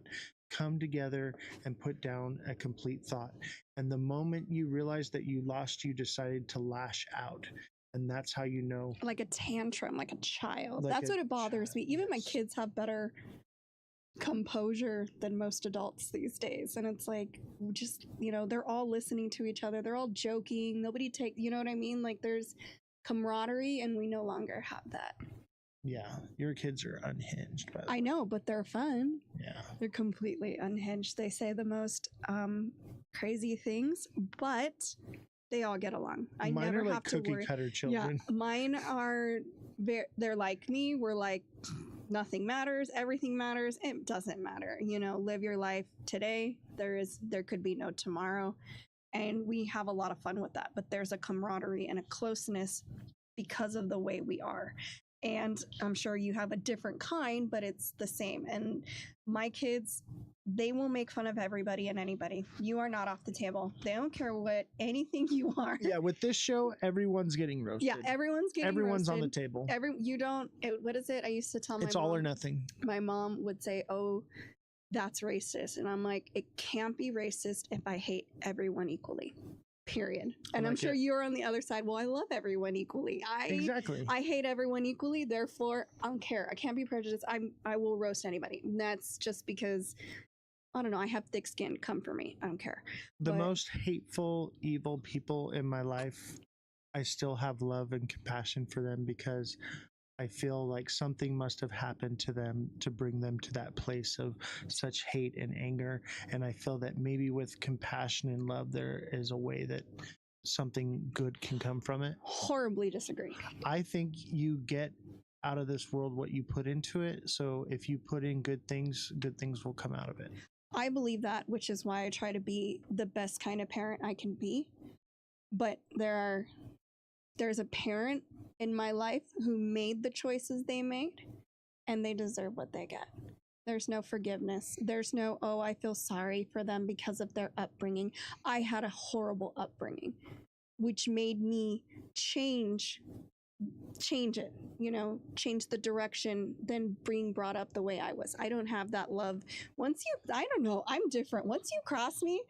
come together and put down a complete thought. And the moment you realized that you lost, you decided to lash out. And that's how you know. Like a tantrum, like a child. Like That's a what it bothers me. Even my kids have better composure than most adults these days. And it's like, just, they're all listening to each other. They're all joking. Nobody you know what I mean? Like there's camaraderie, and we no longer have that. Yeah, your kids are unhinged. By the way. I know, but they're fun. Yeah, they're completely unhinged. They say the most crazy things, but they all get along. I mine never are like have to cookie worry. cutter children. Yeah, mine are. They're like me. We're like, nothing matters. Everything matters. It doesn't matter. Live your life today. There could be no tomorrow. And we have a lot of fun with that, but there's a camaraderie and a closeness because of the way we are. And I'm sure you have a different kind, but it's the same. And my kids, they will make fun of everybody and anybody. You are not off the table. They don't care what anything you are. Yeah, with this show, everyone's getting roasted. Yeah, everyone's roasted. on the table. What is it? I used to tell my it's mom. All or nothing. My mom would say, "Oh, that's racist," and I'm like, it can't be racist if I hate everyone equally. Period. And I'm sure you're on the other side. Well, I love everyone equally. Exactly. I hate everyone equally. Therefore, I don't care. I can't be prejudiced. I will roast anybody. And that's just because, I don't know, I have thick skin. Come for me. I don't care. The most hateful, evil people in my life, I still have love and compassion for them because I feel like something must have happened to them to bring them to that place of such hate and anger. And I feel that maybe with compassion and love, there is a way that something good can come from it. Horribly disagree. I think you get out of this world what you put into it. So if you put in good things will come out of it. I believe that, which is why I try to be the best kind of parent I can be. But there's a parent in my life who made the choices they made, and they deserve what they get. There's no forgiveness. There's no, oh, I feel sorry for them because of their upbringing. I had a horrible upbringing, which made me change it, change the direction than being brought up the way I was. I don't have that love. I don't know, I'm different. Once you cross me,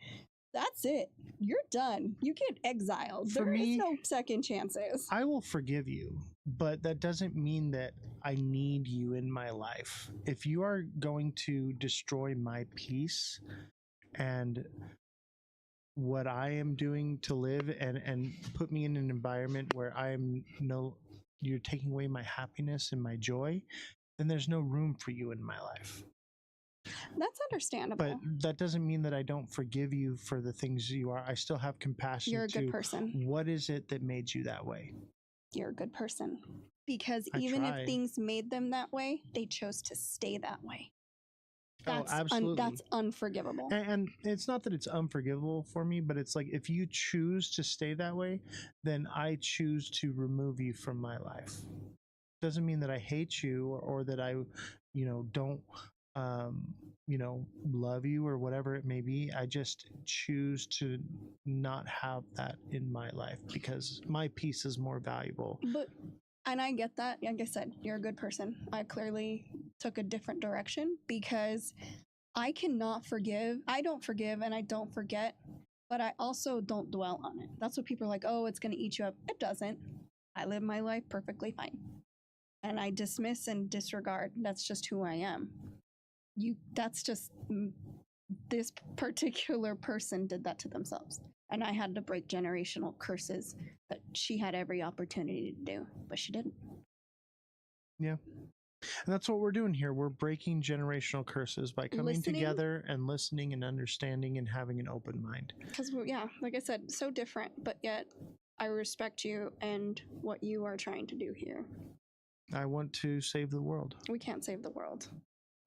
that's it. You're done. You get exiled. There is no second chances. I will forgive you, but that doesn't mean that I need you in my life. If you are going to destroy my peace and what I am doing to live and put me in an environment where you're taking away my happiness and my joy, then there's no room for you in my life. That's understandable. But that doesn't mean that I don't forgive you for the things you are. I still have compassion. You're a good person. What is it that made you that way? You're a good person. Because even if things made them that way, they chose to stay that way. Absolutely. That's unforgivable. And it's not that it's unforgivable for me, but it's like if you choose to stay that way, then I choose to remove you from my life. Doesn't mean that I hate you or that I, don't love you or whatever it may be. I just choose to not have that in my life because my peace is more valuable. And I get that. Like I said, you're a good person. I clearly took a different direction because I cannot forgive. I don't forgive and I don't forget, but I also don't dwell on it. That's what people are like, oh, it's going to eat you up. It doesn't. I live my life perfectly fine. And I dismiss and disregard. That's just who I am. That's just this particular person did that to themselves. And I had to break generational curses that she had every opportunity to do, but she didn't. Yeah. And that's what we're doing here. We're breaking generational curses by coming together and listening and understanding and having an open mind. Because, like I said, so different, but yet I respect you and what you are trying to do here. I want to save the world. We can't save the world.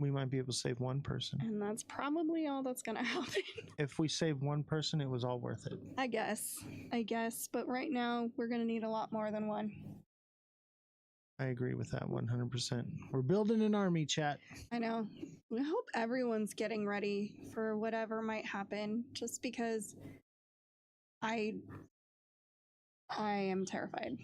We might be able to save one person. And that's probably all that's going to happen. If we save one person, it was all worth it. I guess. But right now, we're going to need a lot more than one. I agree with that 100%. We're building an army, chat. I know. I hope everyone's getting ready for whatever might happen, just because I am terrified.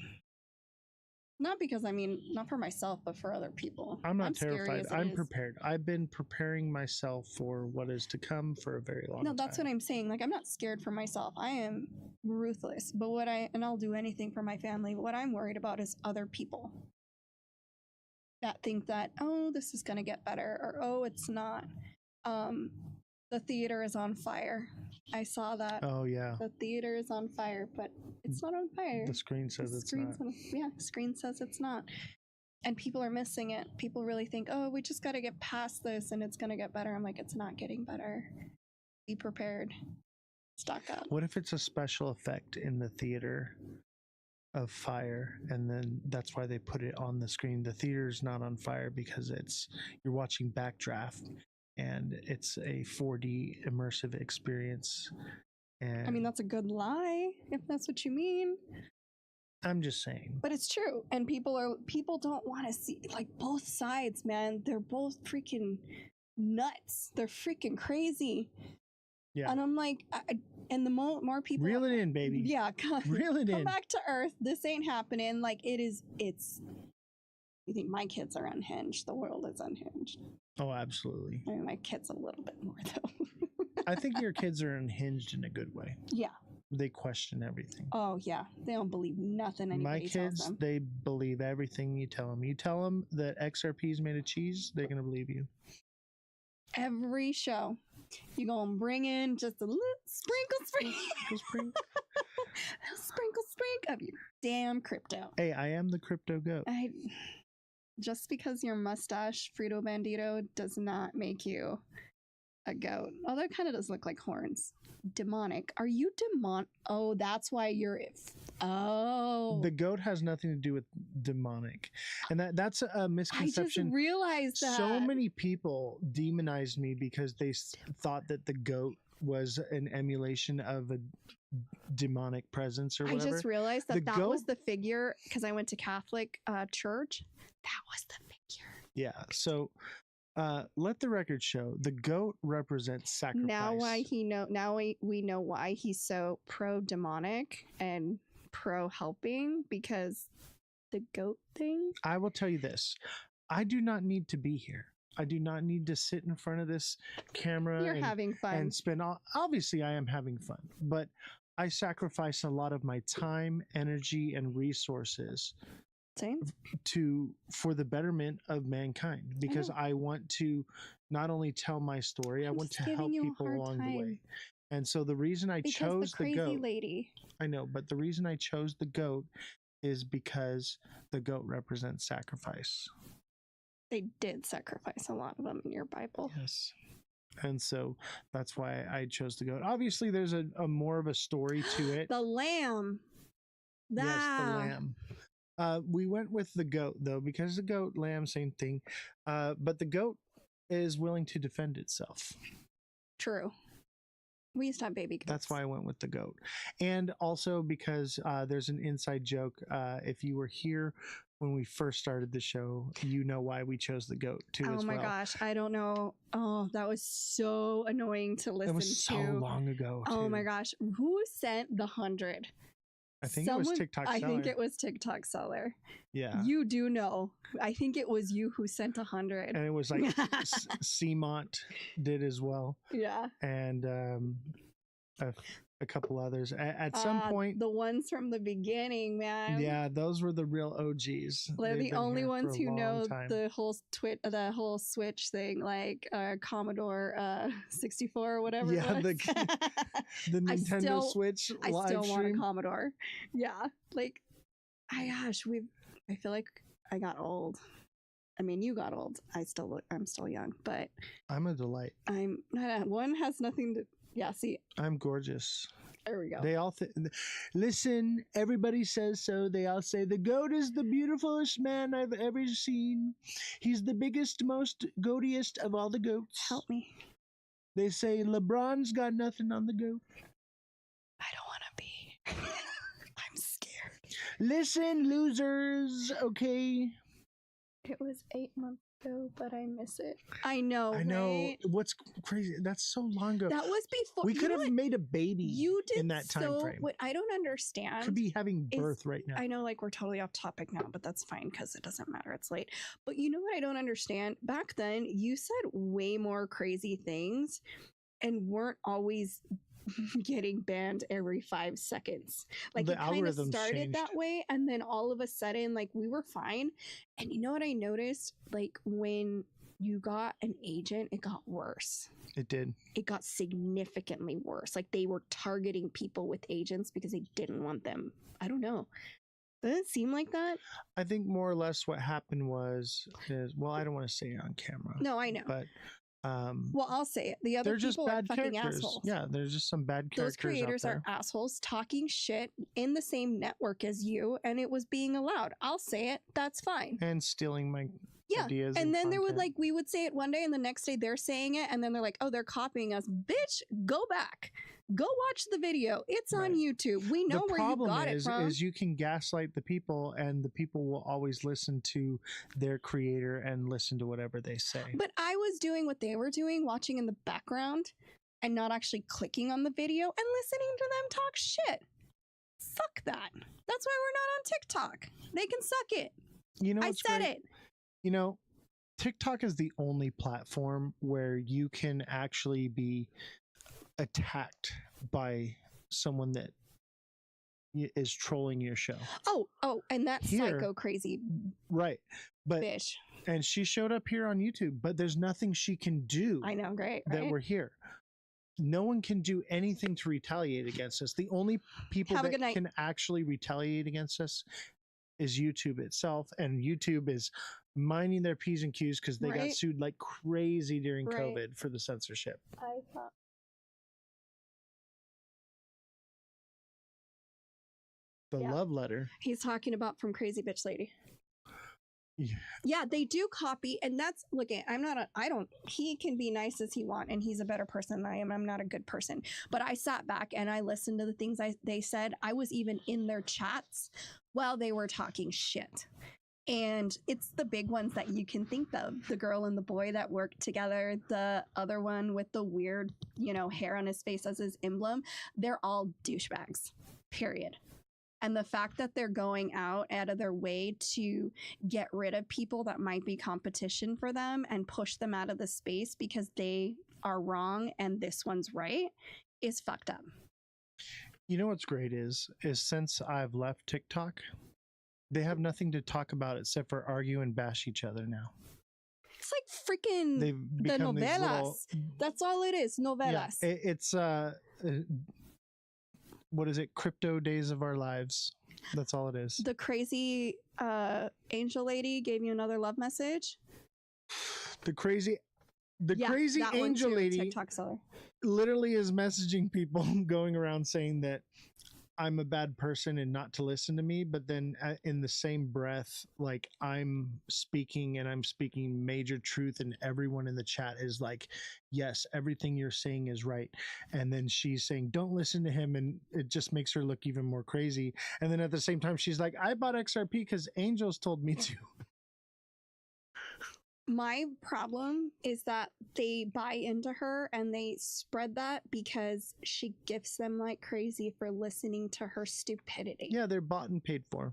Not because, not for myself, but for other people. I'm not terrified. I'm prepared. I've been preparing myself for what is to come for a very long time. No, that's what I'm saying. Like, I'm not scared for myself. I am ruthless. But I'll do anything for my family. But what I'm worried about is other people that think that, oh, this is going to get better, or, oh, it's not. The theater is on fire. I saw that. Oh, yeah. The theater is on fire, but it's not on fire. The screen says it's not. Yeah, the screen says it's not. And people are missing it. People really think, oh, we just got to get past this and it's going to get better. I'm like, it's not getting better. Be prepared. Stock up. What if it's a special effect in the theater of fire, and then that's why they put it on the screen? The theater's not on fire because you're watching backdraft. And it's a 4D immersive experience. And that's a good lie, if that's what you mean. I'm just saying. But it's true. And people don't want to see, like, both sides, man. They're both freaking nuts. They're freaking crazy. Yeah. And I'm like, and the more people... Reel it in, baby. Yeah. Reel it in. Come back to earth. This ain't happening. Like, it's... You think my kids are unhinged? The world is unhinged. Oh, absolutely. My kids a little bit more, though. I think your kids are unhinged in a good way. Yeah. They question everything. Oh, yeah. They don't believe nothing anybody tells them. They believe everything you tell them. You tell them that XRP is made of cheese, they're going to believe you. Every show, you go and bring in just a little sprinkle of your damn crypto. Hey, I am the crypto goat. Just because your mustache, Frito Bandito, does not make you a goat. Although it kind of does look like horns. Demonic. Are you demonic? Oh, that's why you're... Oh. The goat has nothing to do with demonic. And that's a misconception. I just realized that. So many people demonized me because they thought that the goat was an emulation of a demonic presence or whatever. I just realized that that was the figure, because I went to Catholic church. That was the figure. Yeah. So let the record show the goat represents sacrifice. Now we know why he's so pro demonic and pro helping, because the goat thing. I will tell you this. I do not need to be here. I do not need to sit in front of this camera. You're having fun. And spend obviously I am having fun, but I sacrifice a lot of my time, energy, and resources for the betterment of mankind, because I want to not only tell my story, I want to help people along the way. And so the reason I chose the goat, lady. I know, but the reason I chose the goat is because the goat represents sacrifice. They did sacrifice a lot of them in your Bible. Yes. And so that's why I chose the goat. Obviously, there's a more of a story to it. The lamb. Yes, the lamb. We went with the goat, though, because the goat, lamb, same thing. But the goat is willing to defend itself. True. We used to have baby goats. That's why I went with the goat. And also because there's an inside joke. If you were here when we first started the show, you know why we chose the goat, too, as well. Oh, my gosh. I don't know. Oh, that was so annoying to listen to. It was so long ago, too. Oh, my gosh. Who sent the 100? I think it was TikTok Seller. I think it was TikTok Seller. Yeah. You do know. I think it was you who sent 100. And it was like Seamont did as well. Yeah. And a couple others. At some point. The ones from the beginning, man. Yeah, those were the real OGs. They're the only ones who know the whole Switch thing, like Commodore 64 or whatever. Yeah, it was. the Nintendo Switch live I still stream. want a Commodore. Yeah, like, I feel like I got old. I mean, you got old. I'm still young, but I'm a delight. One has nothing to. Yeah, see, I'm gorgeous. There we go. They all listen. Everybody says so. They all say the goat is the beautifulest man I've ever seen. He's the biggest, most goatiest of all the goats. Help me. They say LeBron's got nothing on the goat. I don't want to be. I'm scared. Listen, losers. Okay. It was 8 months ago, but I miss it. I know. Right? What's crazy? That's so long ago. That was before. We could have made a baby. You did in that time frame. What I don't understand. Could be having birth right now. I know, like we're totally off topic now, but that's fine because it doesn't matter. It's late. But you know what I don't understand? Back then, you said way more crazy things, and weren't always getting banned every 5 seconds. Like it kind of started changed that way, and then all of a sudden, like we were fine. And you know what I noticed? Like when you got an agent, it got worse. It did. It got significantly worse. Like they were targeting people with agents because they didn't want them. I don't know. Doesn't it seem like that? I think more or less what happened was, well, I don't want to say it on camera. No, I know. But well, I'll say it. The other people are fucking assholes. Yeah, there's just some bad characters. Those creators are assholes talking shit in the same network as you, and it was being allowed. I'll say it. That's fine. And stealing my ideas. And then there would we would say it one day, and the next day they're saying it, and then they're like, "Oh, they're copying us, bitch! Go back, go watch the video. It's on YouTube. We know where you got it from." Is you can gaslight the people, and the people will always listen to their creator and listen to whatever they say. But I was doing what they were doing, watching in the background, and not actually clicking on the video and listening to them talk shit. Fuck that. That's why we're not on TikTok. They can suck it. You know, I said it. You know, TikTok is the only platform where you can actually be attacked by someone that is trolling your show. Oh, and that psycho crazy bitch. And she showed up here on YouTube, but there's nothing she can do. I know, great. That we're here. No one can do anything to retaliate against us. The only people that can actually retaliate against us is YouTube itself, and YouTube is minding their P's and Q's because they got sued like crazy during COVID for the censorship. I thought. The love letter. He's talking about from Crazy Bitch Lady. Yeah, they do copy, and that's he can be nice as he want, and he's a better person than I am. I'm not a good person, but I sat back and I listened to the things they said. I was even in their chats while they were talking shit. And it's the big ones that you can think of. The girl and the boy that worked together, the other one with the weird, hair on his face as his emblem. They're all douchebags, period. And the fact that they're going out of their way to get rid of people that might be competition for them and push them out of the space because they are wrong and this one's right is fucked up. You know what's great is since I've left TikTok, they have nothing to talk about except for argue and bash each other now. It's like freaking the novelas. That's all it is, novelas. Yeah, it's what is it? Crypto days of our lives. That's all it is. The crazy angel lady gave you another love message. The crazy angel lady TikTok seller literally is messaging people going around saying that I'm a bad person and not to listen to me, but then in the same breath, like I'm speaking major truth, and everyone in the chat is like, yes, everything you're saying is right. And then she's saying, don't listen to him, and it just makes her look even more crazy. And then at the same time, she's like, I bought XRP because angels told me to. My problem is that they buy into her and they spread that because she gifts them like crazy for listening to her stupidity. Yeah, they're bought and paid for.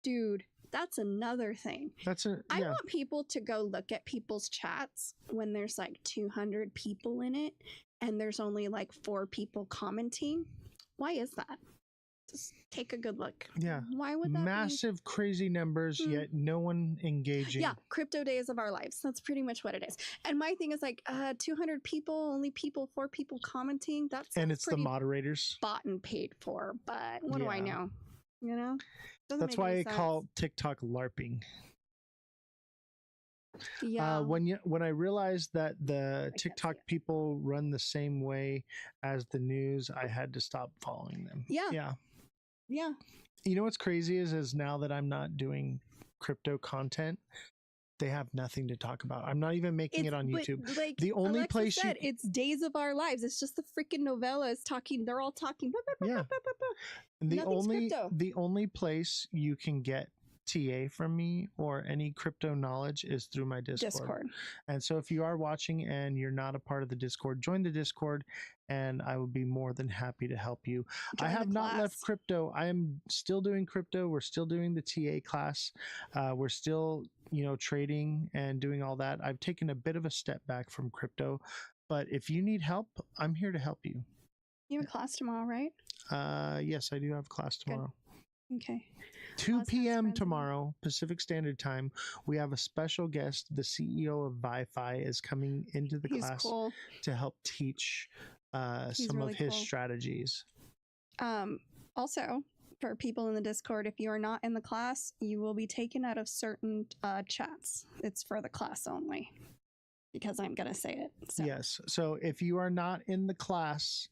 Dude, that's another thing. I want people to go look at people's chats when there's like 200 people in it and there's only like 4 people commenting. Why is that? Just take a good look. Yeah. Why would that massive crazy numbers, yet no one engaging? Yeah, crypto days of our lives. That's pretty much what it is. And my thing is like 200 people, only 4 people commenting. And it's the moderators. Bought and paid for, but what do I know? That's why I call TikTok LARPing. Yeah. When I realized that the TikTok people run the same way as the news, I had to stop following them. Yeah. You know what's crazy is now that I'm not doing crypto content, they have nothing to talk about. I'm not even making it on YouTube. Like the only Alexa place said, it's Days of Our Lives. It's just the freaking novellas talking. They're all talking. The only place you can get TA from me or any crypto knowledge is through my Discord. And so if you are watching and you're not a part of the Discord, join the Discord and I would be more than happy to help you. I have not left crypto. I am still doing crypto. We're still doing the TA class. We're still, trading and doing all that. I've taken a bit of a step back from crypto, but if you need help, I'm here to help you. You have a class tomorrow, right? Yes, I do have a class tomorrow. Good. Okay. 2 p.m. tomorrow, Pacific Standard Time. We have a special guest. The CEO of Wi-Fi is coming into the class to help teach some of his strategies. Also, for people in the Discord, if you are not in the class, you will be taken out of certain chats. It's for the class only, because I'm going to say it. So. Yes. So if you are not in the class,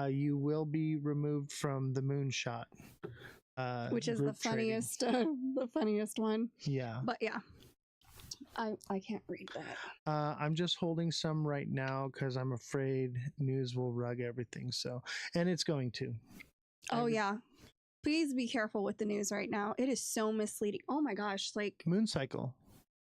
you will be removed from the moonshot. Which is the funniest, the funniest one. Yeah. But yeah, I can't read that. I'm just holding some right now because I'm afraid news will rug everything. So, and it's going to. Oh yeah. Please be careful with the news right now. It is so misleading. Oh my gosh. Like moon cycle.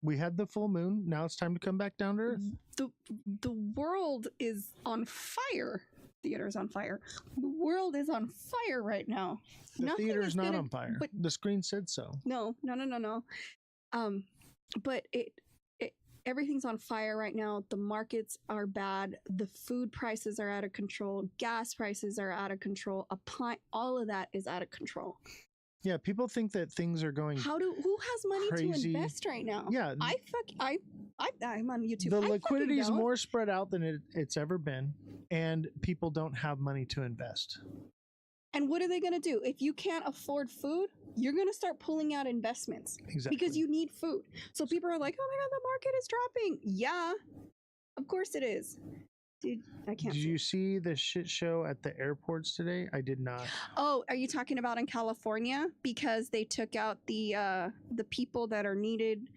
We had the full moon. Now it's time to come back down to earth. The world is on fire. Theater's on fire. The world is on fire right now. The theater is not on fire. But the screen said so. No. But everything's on fire right now. The markets are bad. The food prices are out of control. Gas prices are out of control. All of that is out of control. Yeah, people think that things are going. Who has money crazy. To invest right now? Yeah, I'm on YouTube. The liquidity is more spread out than it's ever been, and people don't have money to invest. And what are they going to do? If you can't afford food, you're going to start pulling out investments. Exactly. Because you need food. So people are like, oh my God, the market is dropping. Yeah, of course it is. Dude, I can't. Did you see the shit show at the airports today? I did not. Oh, are you talking about in California? Because they took out the people that are needed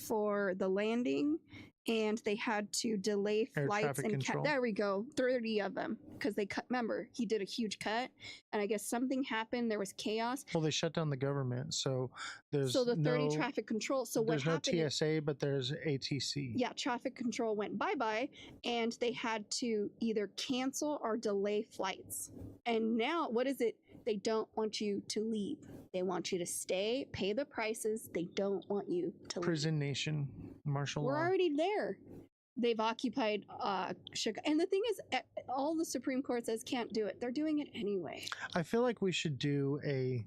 for the landing, and they had to delay flights and there we go, 30 of them, because they cut. Remember, he did a huge cut, and I guess something happened. There was chaos. Well, they shut down the government, so there's the 30 traffic control. So what happened? There's no TSA, but there's ATC. Yeah, traffic control went bye-bye, and they had to either cancel or delay flights. And now, what is it? They don't want you to leave. They want you to stay, pay the prices. They don't want you to leave. Prison nation, martial law. We're already there. They've occupied Chicago. And the thing is, all the Supreme Court says can't do it. They're doing it anyway. I feel like we should do a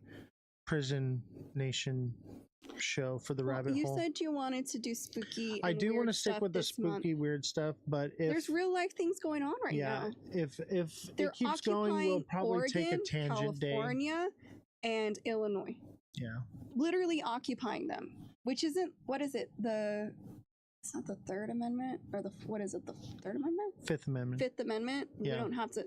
prison nation show for the rabbit hole. You said you wanted to do spooky. I do want to stick with the spooky weird stuff, but if there's real life things going on right now. If it keeps going, we'll probably take a tangent day. California and Illinois. Yeah. Literally occupying them, which isn't, what is it? It's not the Third Amendment, or what is it? The Third Amendment? Fifth Amendment. Fifth Amendment. Yeah. We don't have to.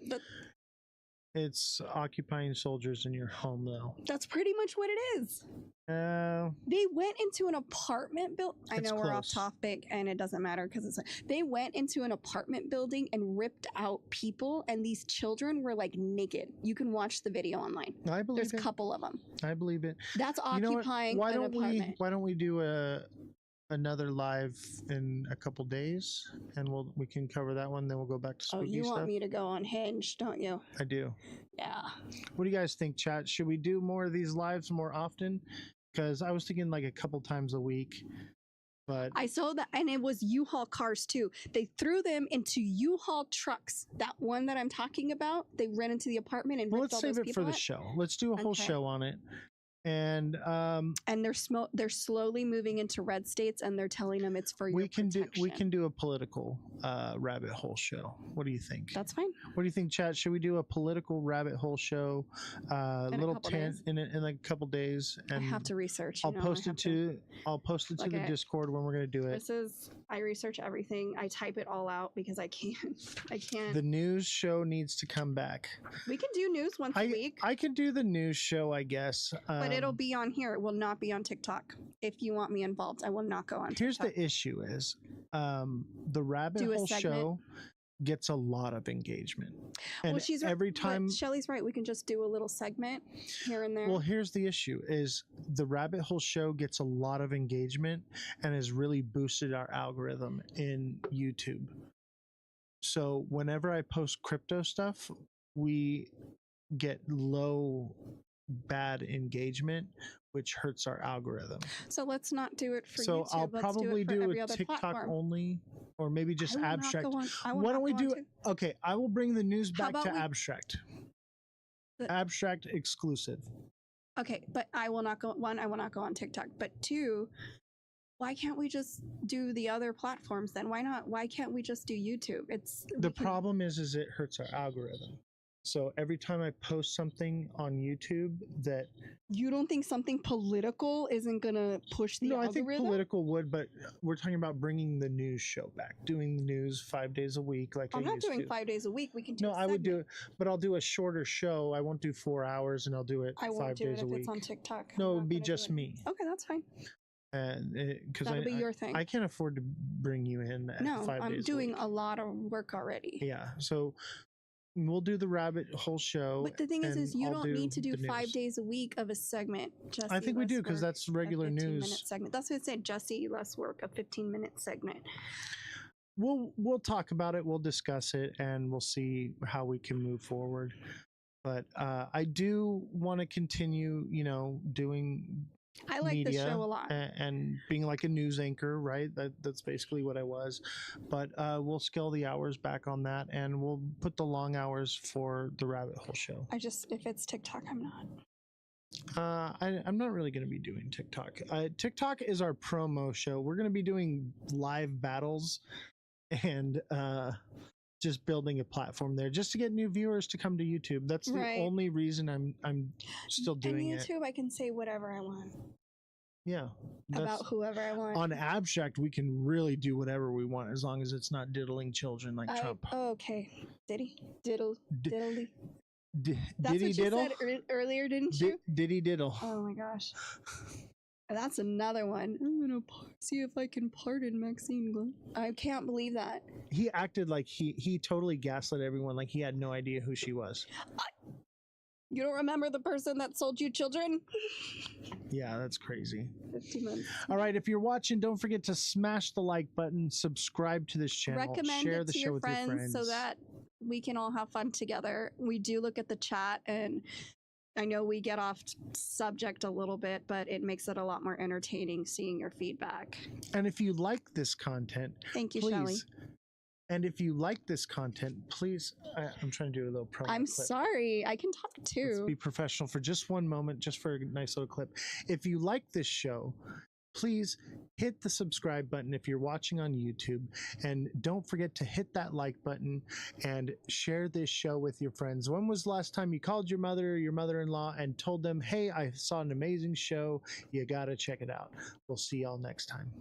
It's occupying soldiers in your home, though. That's pretty much what it is. They went into an apartment building. I know we're off topic, and it doesn't matter because they went into an apartment building and ripped out people, and these children were like naked. You can watch the video online. I believe There's a couple of them. I believe it. That's occupying an apartment. Why don't we do another live in a couple days, and we can cover that one. Then we'll go back to spooky stuff. Oh, you want me to go on Hinge, don't you? I do. Yeah. What do you guys think, chat? Should we do more of these lives more often? Because I was thinking like a couple times a week. But I saw that, and it was U-Haul cars too. They threw them into U-Haul trucks. That one that I'm talking about, they ran into the apartment and ripped all those people. Let's save it for the show. Let's do a whole show on it. And they're slowly moving into red states, and they're telling them it's for your protection. We can do a political rabbit hole show. What do you think? That's fine. What do you think, chat? Should we do a political rabbit hole show? In like a couple days. And I have to research. I'll post it to the Discord when we're gonna do it. I research everything. I type it all out because I can't. The news show needs to come back. We can do news once a week. I can do the news show, I guess. But it'll be on here. It will not be on TikTok. If you want me involved, I will not go on TikTok. Here's the issue is the rabbit hole show gets a lot of engagement. And well, she's every time Shelly's right, we can just do a little segment here and there. Well, here's the issue is the rabbit hole show gets a lot of engagement and has really boosted our algorithm in YouTube. So whenever I post crypto stuff, we get low bad engagement, which hurts our algorithm. So let's not do it for YouTube. So I'll probably do a TikTok platform. only, or maybe just abstract. Why don't we do? Okay, I will bring the news back to abstract. Abstract exclusive. Okay, but I will not go. One, I will not go on TikTok. But two, why can't we just do the other platforms then? Why not? Why can't we just do YouTube? The problem is it hurts our algorithm. So every time I post something on YouTube that... You don't think something political isn't going to push the algorithm? No, I think political would, but we're talking about bringing the news show back, doing the news 5 days a week like I used to. I'm not doing 5 days a week. We can do I would do it, but I'll do a shorter show. I won't do 4 hours, and I'll do it 5 days a week. I won't do it if it's on TikTok. No, it would be just me. Okay, that's fine. And that'll be your thing. I can't afford to bring you in at 5 days a week. I'm doing a lot of work already. Yeah, so... We'll do the rabbit hole show. But the thing is you don't need to do 5 days a week of a segment. Jesse, I think we do because that's regular news. 15-minute segment. That's what it said. Jesse, less work, a 15-minute segment. We'll talk about it. We'll discuss it, and we'll see how we can move forward. But I do want to continue, doing. I like the show a lot. And being like a news anchor, right? That's basically what I was. But we'll scale the hours back on that, and we'll put the long hours for the rabbit hole show. If it's TikTok, I'm not. I'm not really going to be doing TikTok. TikTok is our promo show. We're going to be doing live battles and just building a platform there just to get new viewers to come to YouTube. That's the only reason I'm still doing it. On YouTube, I can say whatever I want. Yeah. About whoever I want. On abstract, we can really do whatever we want as long as it's not diddling children like Trump. Oh, okay. Diddy? Diddle. Diddly. That's what you said earlier, didn't you? Diddy diddle. Oh my gosh. That's another one. I'm gonna see if I can pardon Maxine Glenn. I can't believe that. He acted like he totally gaslit everyone, like he had no idea who she was. You don't remember the person that sold you children? Yeah, that's crazy. 50 months. All right, if you're watching, don't forget to smash the like button, subscribe to this channel, recommend share it the to show your with friends your friends so that we can all have fun together. We do look at the chat, and I know we get off subject a little bit, but it makes it a lot more entertaining seeing your feedback. And if you like this content, thank you, please, Shelly. And if you like this content, please, I'm trying to do a little promo I'm clip. sorry, I can talk too. Let's be professional for just one moment, just for a nice little clip. If you like this show, please hit the subscribe button if you're watching on YouTube, and don't forget to hit that like button and share this show with your friends. When was the last time you called your mother or your mother-in-law and told them, hey, I saw an amazing show, you gotta check it out. We'll see y'all next time.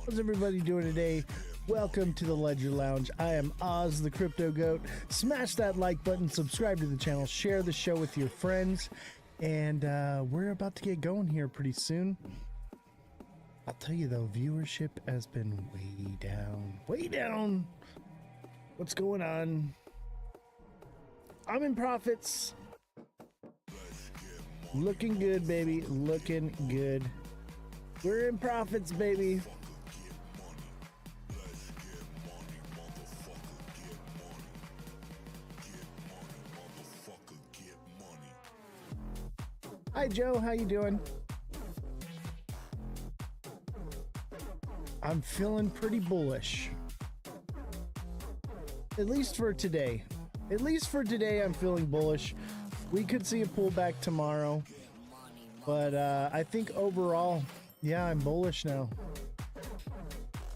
How's everybody doing today? Welcome to the Ledger Lounge. I am Oz the Crypto Goat. Smash that like button, subscribe to the channel, share the show with your friends, and we're about to get going here pretty soon. I'll tell you though, viewership has been way down. Way down! What's going on? I'm in profits. Looking good, baby. Looking good. We're in profits, baby. Hi, Joe. How you doing? I'm feeling pretty bullish. At least for today. At least for today, I'm feeling bullish. We could see a pullback tomorrow. But I think overall, yeah, I'm bullish now.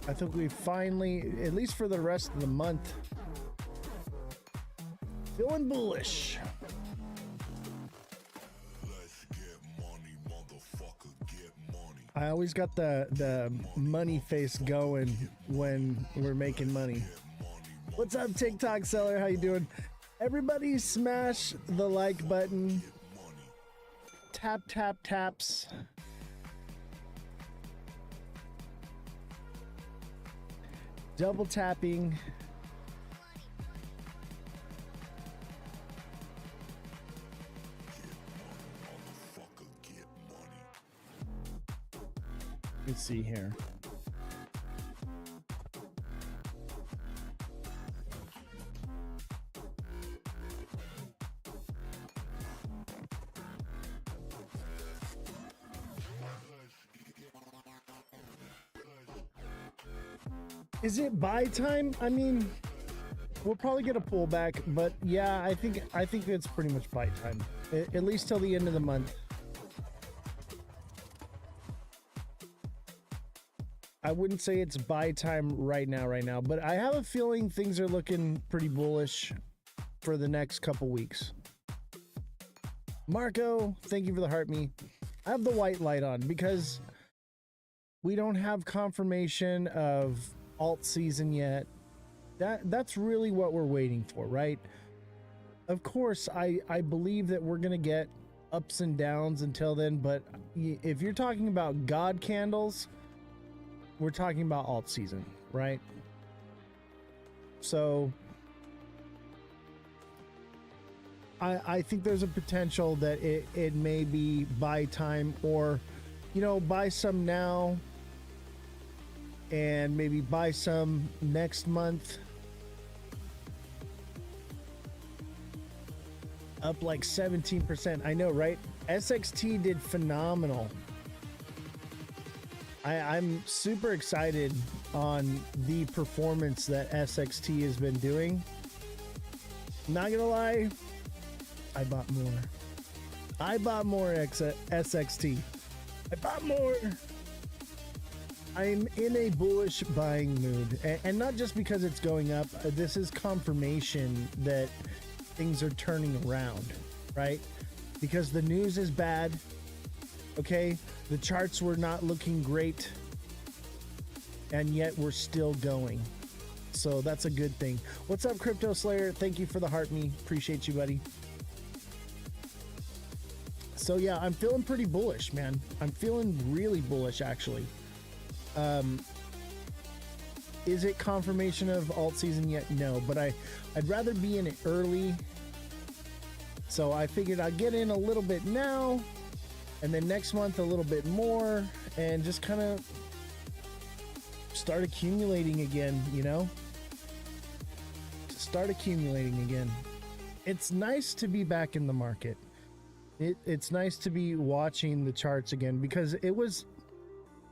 I think we finally, at least for the rest of the month, feeling bullish. I always got the money face going when we're making money. What's up, TikTok seller? How you doing? Everybody smash the like button. Tap, tap, taps. Double tapping. Let's see here. Is it buy time? I mean, we'll probably get a pullback, but yeah, I think it's pretty much buy time, at least till the end of the month. I wouldn't say it's buy time right now, but I have a feeling things are looking pretty bullish for the next couple weeks. Marco, thank you for the heart me. I have the white light on because we don't have confirmation of alt season yet. That's really what we're waiting for, right? Of course, I believe that we're gonna get ups and downs until then, but if you're talking about God candles, we're talking about alt season, right? So I think there's a potential that it may be buy time, or, you know, buy some now and maybe buy some next month. Up like 17%. I know, right? SXT did phenomenal. I'm super excited on the performance that SXT has been doing. Not gonna lie, I bought more. I bought more SXT. I bought more. I'm in a bullish buying mood, and not just because it's going up. This is confirmation that things are turning around, right? Because the news is bad. Okay, the charts were not looking great, and yet we're still going. So that's a good thing. What's up, Crypto Slayer? Thank you for the heart me. Appreciate you, buddy. So yeah, I'm feeling pretty bullish, man. I'm feeling really bullish, actually. Is it confirmation of alt season yet? No, but I'd rather be in it early. So I figured I'd get in a little bit now, and then next month a little bit more, and just kind of start accumulating again, you know? Start accumulating again. It's nice to be back in the market. It's nice to be watching the charts again, because it was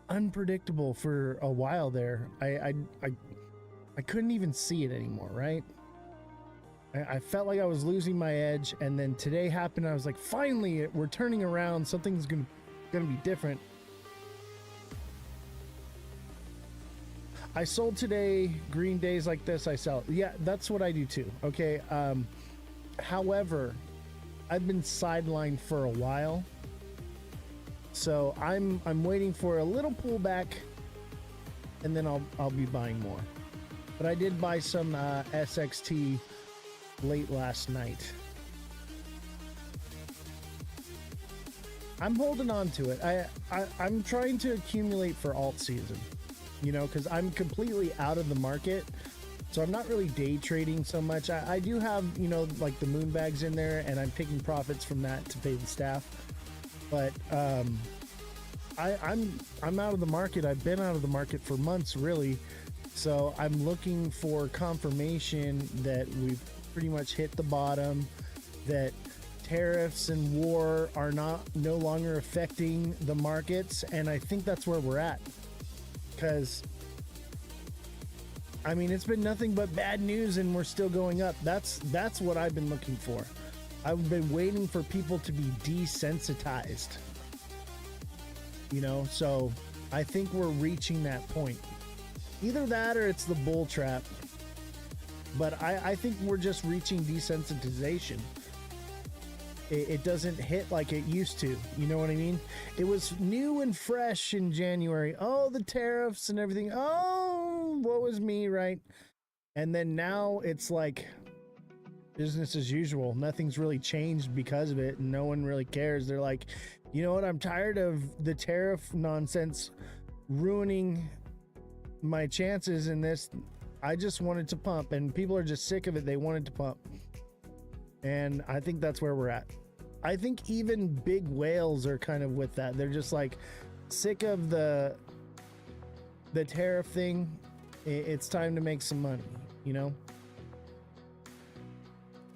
unpredictable for a while there. I couldn't even see it anymore, right? I felt like I was losing my edge, and then today happened. I was like, finally, we're turning around. Something's gonna be different. I sold today. Green days like this, I sell. Yeah, that's what I do too. Okay. However, I've been sidelined for a while, so I'm waiting for a little pullback, and then I'll be buying more. But I did buy some SXT late last night. I'm holding on to it. I'm trying to accumulate for alt season, you know, because I'm completely out of the market, so I'm not really day trading so much. I do have, you know, like the moon bags in there, and I'm taking profits from that to pay the staff. But I'm out of the market. I've been out of the market for months, really. So I'm looking for confirmation that we've pretty much hit the bottom, that tariffs and war are no longer affecting the markets, and I think that's where we're at. Because I mean, it's been nothing but bad news, and we're still going up. That's what I've been looking for. I've been waiting for people to be desensitized. You know, so I think we're reaching that point. Either that or it's the bull trap. But I think we're just reaching desensitization. It doesn't hit like it used to. You know what I mean? It was new and fresh in January. Oh, the tariffs and everything. Oh, what was me, right? And then now it's like business as usual. Nothing's really changed because of it, and no one really cares. They're like, you know what? I'm tired of the tariff nonsense ruining my chances in this. I just wanted to pump, and people are just sick of it. They wanted to pump. And I think that's where we're at. I think even big whales are kind of with that. They're just like sick of the tariff thing. It's time to make some money, you know?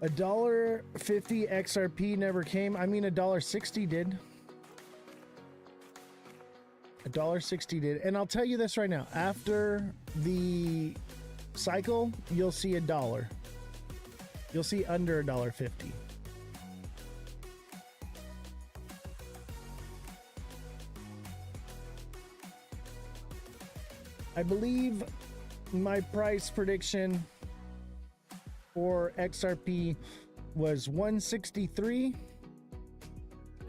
$1.50 XRP never came. I mean, $1.60 did. $1.60 did. And I'll tell you this right now. After the cycle, you'll see $1. You'll see under $1.50. I believe my price prediction for XRP was 163,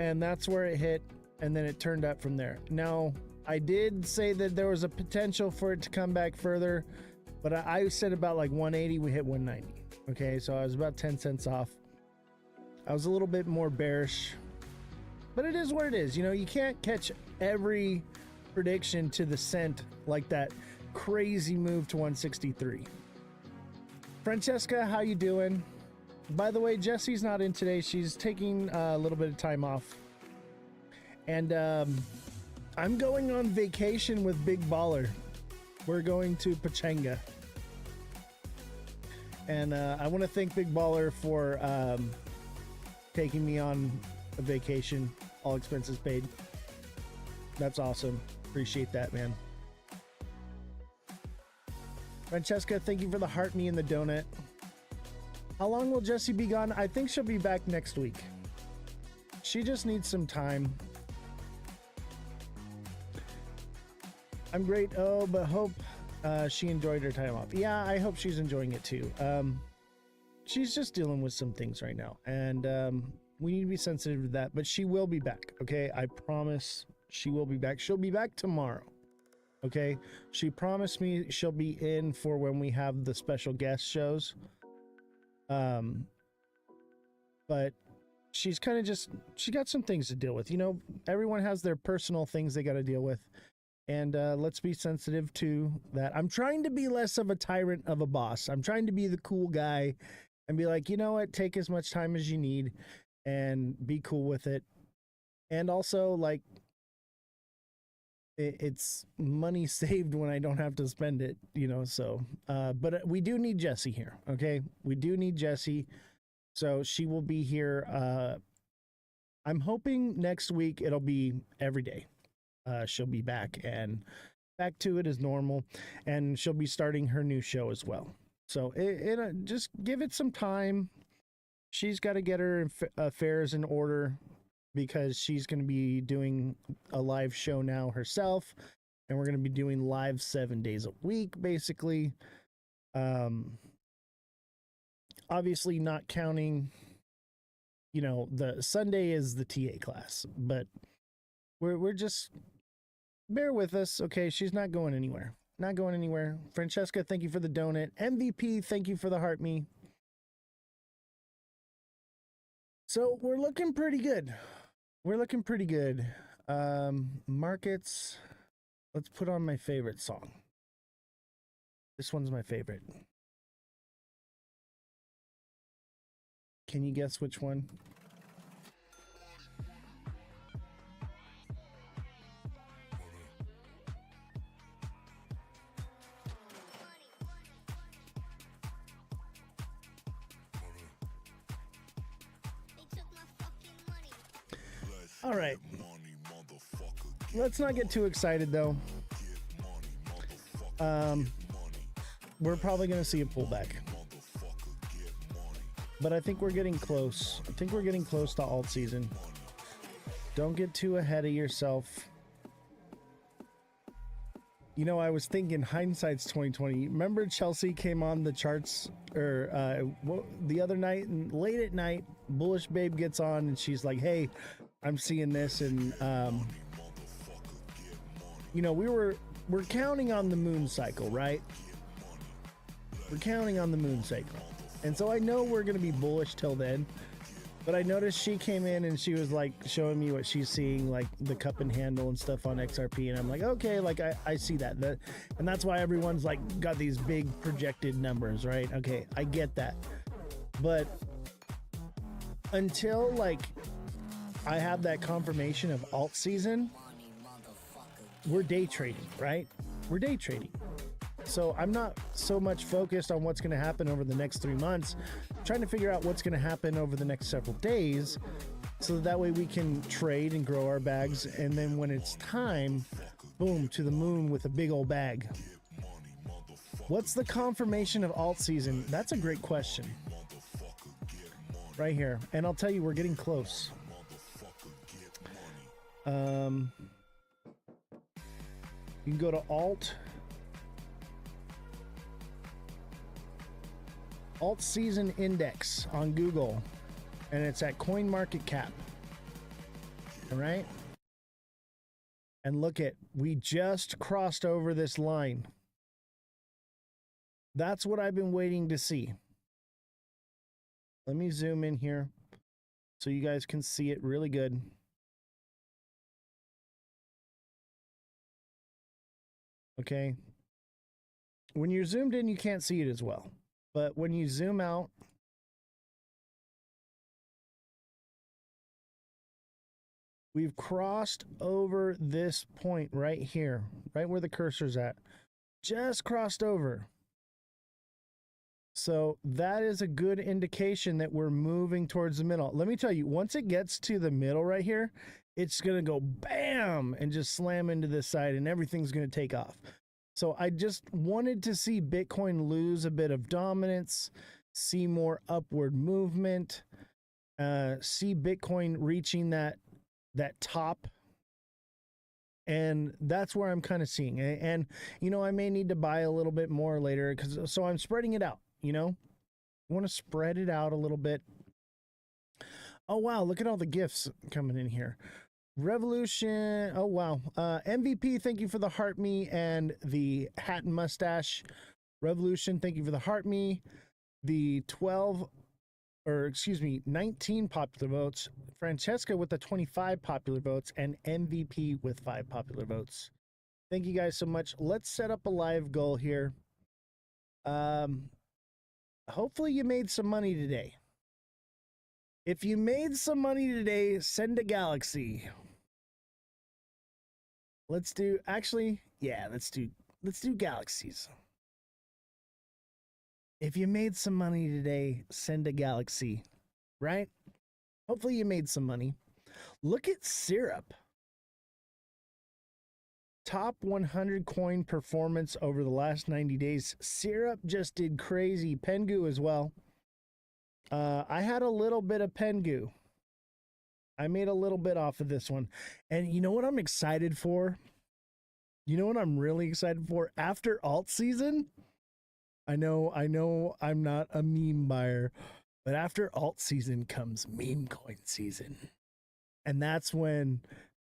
and that's where it hit, and then it turned up from there. Now, I did say that there was a potential for it to come back further, but I said about like 180, we hit 190. Okay, so I was about 10 cents off. I was a little bit more bearish, but it is what it is. You know, you can't catch every prediction to the cent like that crazy move to 163. Francesca, how you doing? By the way, Jesse's not in today. She's taking a little bit of time off. And I'm going on vacation with Big Baller. We're going to Pachanga. And I want to thank Big Baller for taking me on a vacation, all expenses paid. That's awesome. Appreciate that, man. Francesca, thank you for the heart me and the donut. How long will Jessie be gone? I think she'll be back next week. She just needs some time. I'm great. Oh, but hope she enjoyed her time off. Yeah, I hope she's enjoying it too. She's just dealing with some things right now, and we need to be sensitive to that. But she will be back. Okay, I promise she will be back. She'll be back tomorrow. Okay, she promised me she'll be in for when we have the special guest shows. But she's kind of she got some things to deal with. You know, everyone has their personal things they got to deal with. And let's be sensitive to that. I'm trying to be less of a tyrant of a boss. I'm trying to be the cool guy and be like, you know what, take as much time as you need and be cool with it. And also, like, it's money saved when I don't have to spend it, you know, so. But we do need Jessie here, okay? We do need Jessie. So she will be here. I'm hoping next week it'll be every day. She'll be back and back to it as normal, and she'll be starting her new show as well. So just give it some time. She's got to get her affairs in order because she's going to be doing a live show now herself, and we're going to be doing live 7 days a week, basically. Obviously not counting, you know, the Sunday is the TA class, but we're just bear with us, okay? She's not going anywhere. Not going anywhere. Francesca, thank you for the donut. MVP, thank you for the heart me. So we're looking pretty good. We're looking pretty good. Markets. Let's put on my favorite song. This one's my favorite. Can you guess which one? All right. Let's not get too excited, though. We're probably going to see a pullback. But I think we're getting close. I think we're getting close to alt season. Don't get too ahead of yourself. You know, I was thinking hindsight's 2020. Remember Chelsea came on the charts the other night, and late at night, Bullish Babe gets on and she's like, hey, I'm seeing this. And, you know, we're counting on the moon cycle, right? We're counting on the moon cycle. And so I know we're going to be bullish till then. But I noticed she came in and she was like showing me what she's seeing, like the cup and handle and stuff on XRP. And I'm like, okay, like I see that. And that's why everyone's like got these big projected numbers, right? Okay, I get that. But until like I have that confirmation of alt season, we're day trading, right? We're day trading. So I'm not so much focused on what's going to happen over the next 3 months. I'm trying to figure out what's going to happen over the next several days so that way we can trade and grow our bags. And then when it's time, boom, to the moon with a big old bag. What's the confirmation of alt season? That's a great question. Right here. And I'll tell you, we're getting close. You can go to alt season index on Google, and it's at CoinMarketCap. All right. And look at, we just crossed over this line. That's what I've been waiting to see. Let me zoom in here so you guys can see it really good. Okay. When you're zoomed in, you can't see it as well. But when you zoom out, we've crossed over this point right here, right where the cursor's at. Just crossed over. So that is a good indication that we're moving towards the middle. Let me tell you, once it gets to the middle right here, it's going to go bam and just slam into this side and everything's going to take off. So I just wanted to see Bitcoin lose a bit of dominance, see more upward movement, see Bitcoin reaching that top. And that's where I'm kind of seeing it. And, you know, I may need to buy a little bit more later so I'm spreading it out, you know, I want to spread it out a little bit. Oh, wow. Look at all the gifts coming in here. Revolution. Oh, wow. MVP, thank you for the heart me and the hat and mustache. Revolution, thank you for the heart me. The 19 popular votes. Francesca with the 25 popular votes, and MVP with 5 popular votes. Thank you guys so much. Let's set up a live goal here. Hopefully you made some money today. If you made some money today, send a galaxy. Let's do galaxies. If you made some money today, send a galaxy, right? Hopefully you made some money. Look at Syrup. Top 100 coin performance over the last 90 days. Syrup just did crazy. Pengu as well. I had a little bit of Pengu. I made a little bit off of this one. And you know what I'm excited for? You know what I'm really excited for? After alt season, I know I'm not a meme buyer, but after alt season comes meme coin season. And that's when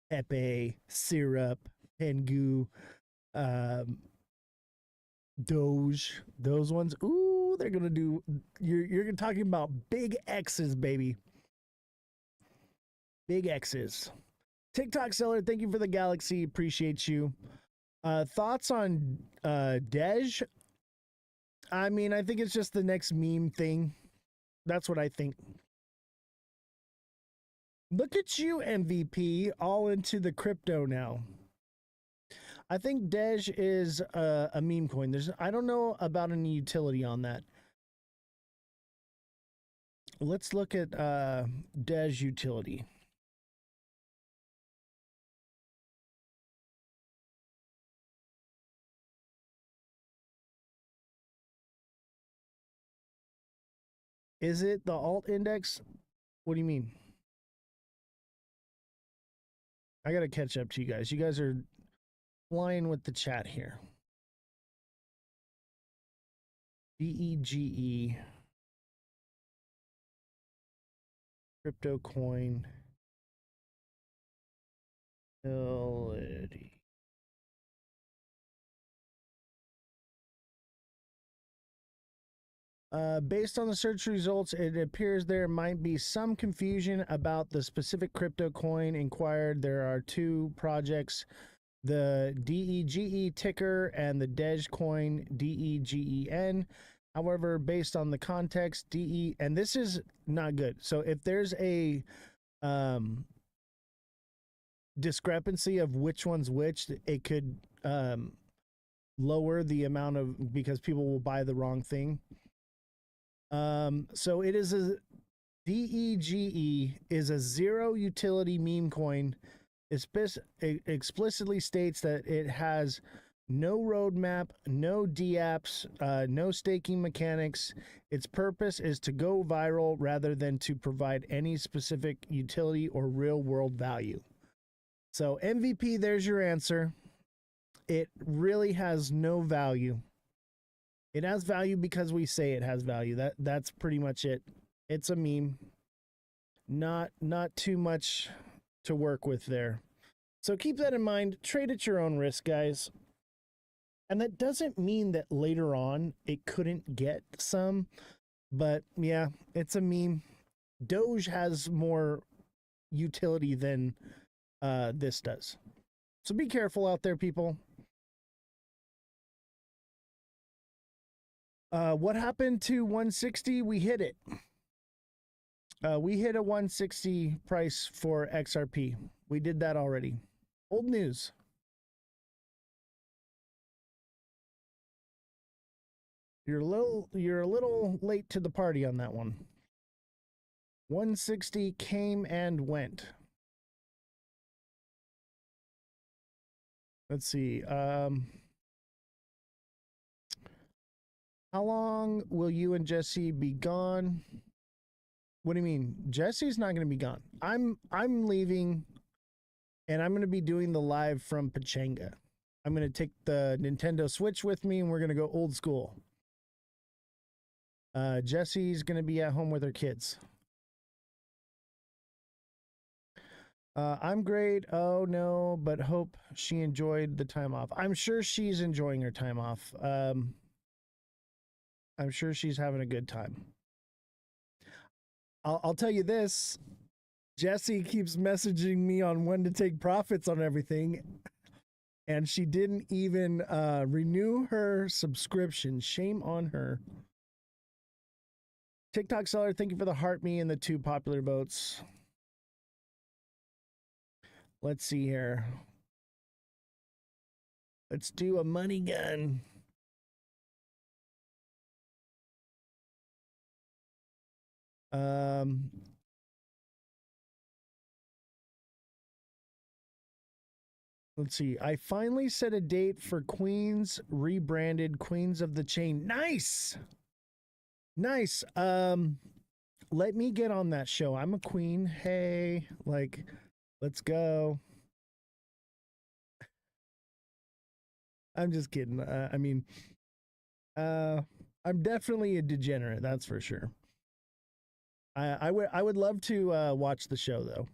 Pepe, Syrup, Pengu, Doge, those ones, ooh, they're gonna do, you're talking about big X's, baby. Big X's. TikTok seller, thank you for the galaxy. Appreciate you. Thoughts on Dej? I mean, I think it's just the next meme thing. That's what I think. Look at you, MVP, all into the crypto now. I think Dej is a meme coin. I don't know about any utility on that. Let's look at Dej utility. Is it the alt index? What do you mean? I gotta catch up to you guys. You guys are flying with the chat here. DEGE. Crypto coin. Utility. Based on the search results, it appears there might be some confusion about the specific crypto coin inquired. There are two projects, the DEGE ticker and the Dogecoin DEGEN. However, based on the context, and this is not good. So if there's a discrepancy of which one's which, it could lower the amount of, because people will buy the wrong thing. So it is a DEGE is a zero utility meme coin. It explicitly states that it has no roadmap, no dApps, no staking mechanics. Its purpose is to go viral rather than to provide any specific utility or real world value. So MVP, there's your answer. It really has no value. It has value because we say it has value. That's pretty much it. It's a meme. Not too much to work with there. So keep that in mind. Trade at your own risk, guys. And that doesn't mean that later on it couldn't get some, but yeah, it's a meme. Doge has more utility than this does. So be careful out there, people. What happened to 160? We hit it. We hit a 160 price for XRP. We did that already. Old news. You're a little late to the party on that one. 160 came and went. Let's see. How long will you and Jesse be gone? What do you mean? Jesse's not going to be gone. I'm leaving, and I'm going to be doing the live from Pachanga. I'm going to take the Nintendo Switch with me, and we're going to go old school. Jesse's going to be at home with her kids. I'm great. Oh no, but hope she enjoyed the time off. I'm sure she's enjoying her time off. I'm sure she's having a good time. I'll tell you this. Jesse keeps messaging me on when to take profits on everything, and she didn't even renew her subscription. Shame on her. TikTok seller, thank you for the heart me and the 2 popular votes. Let's see here. Let's do a money gun. Let's see. I finally set a date for Queens, rebranded Queens of the Chain. Nice. Nice. Let me get on that show. I'm a queen. Hey, like, let's go. I'm just kidding. I mean, I'm definitely a degenerate. That's for sure. I would love to watch the show though.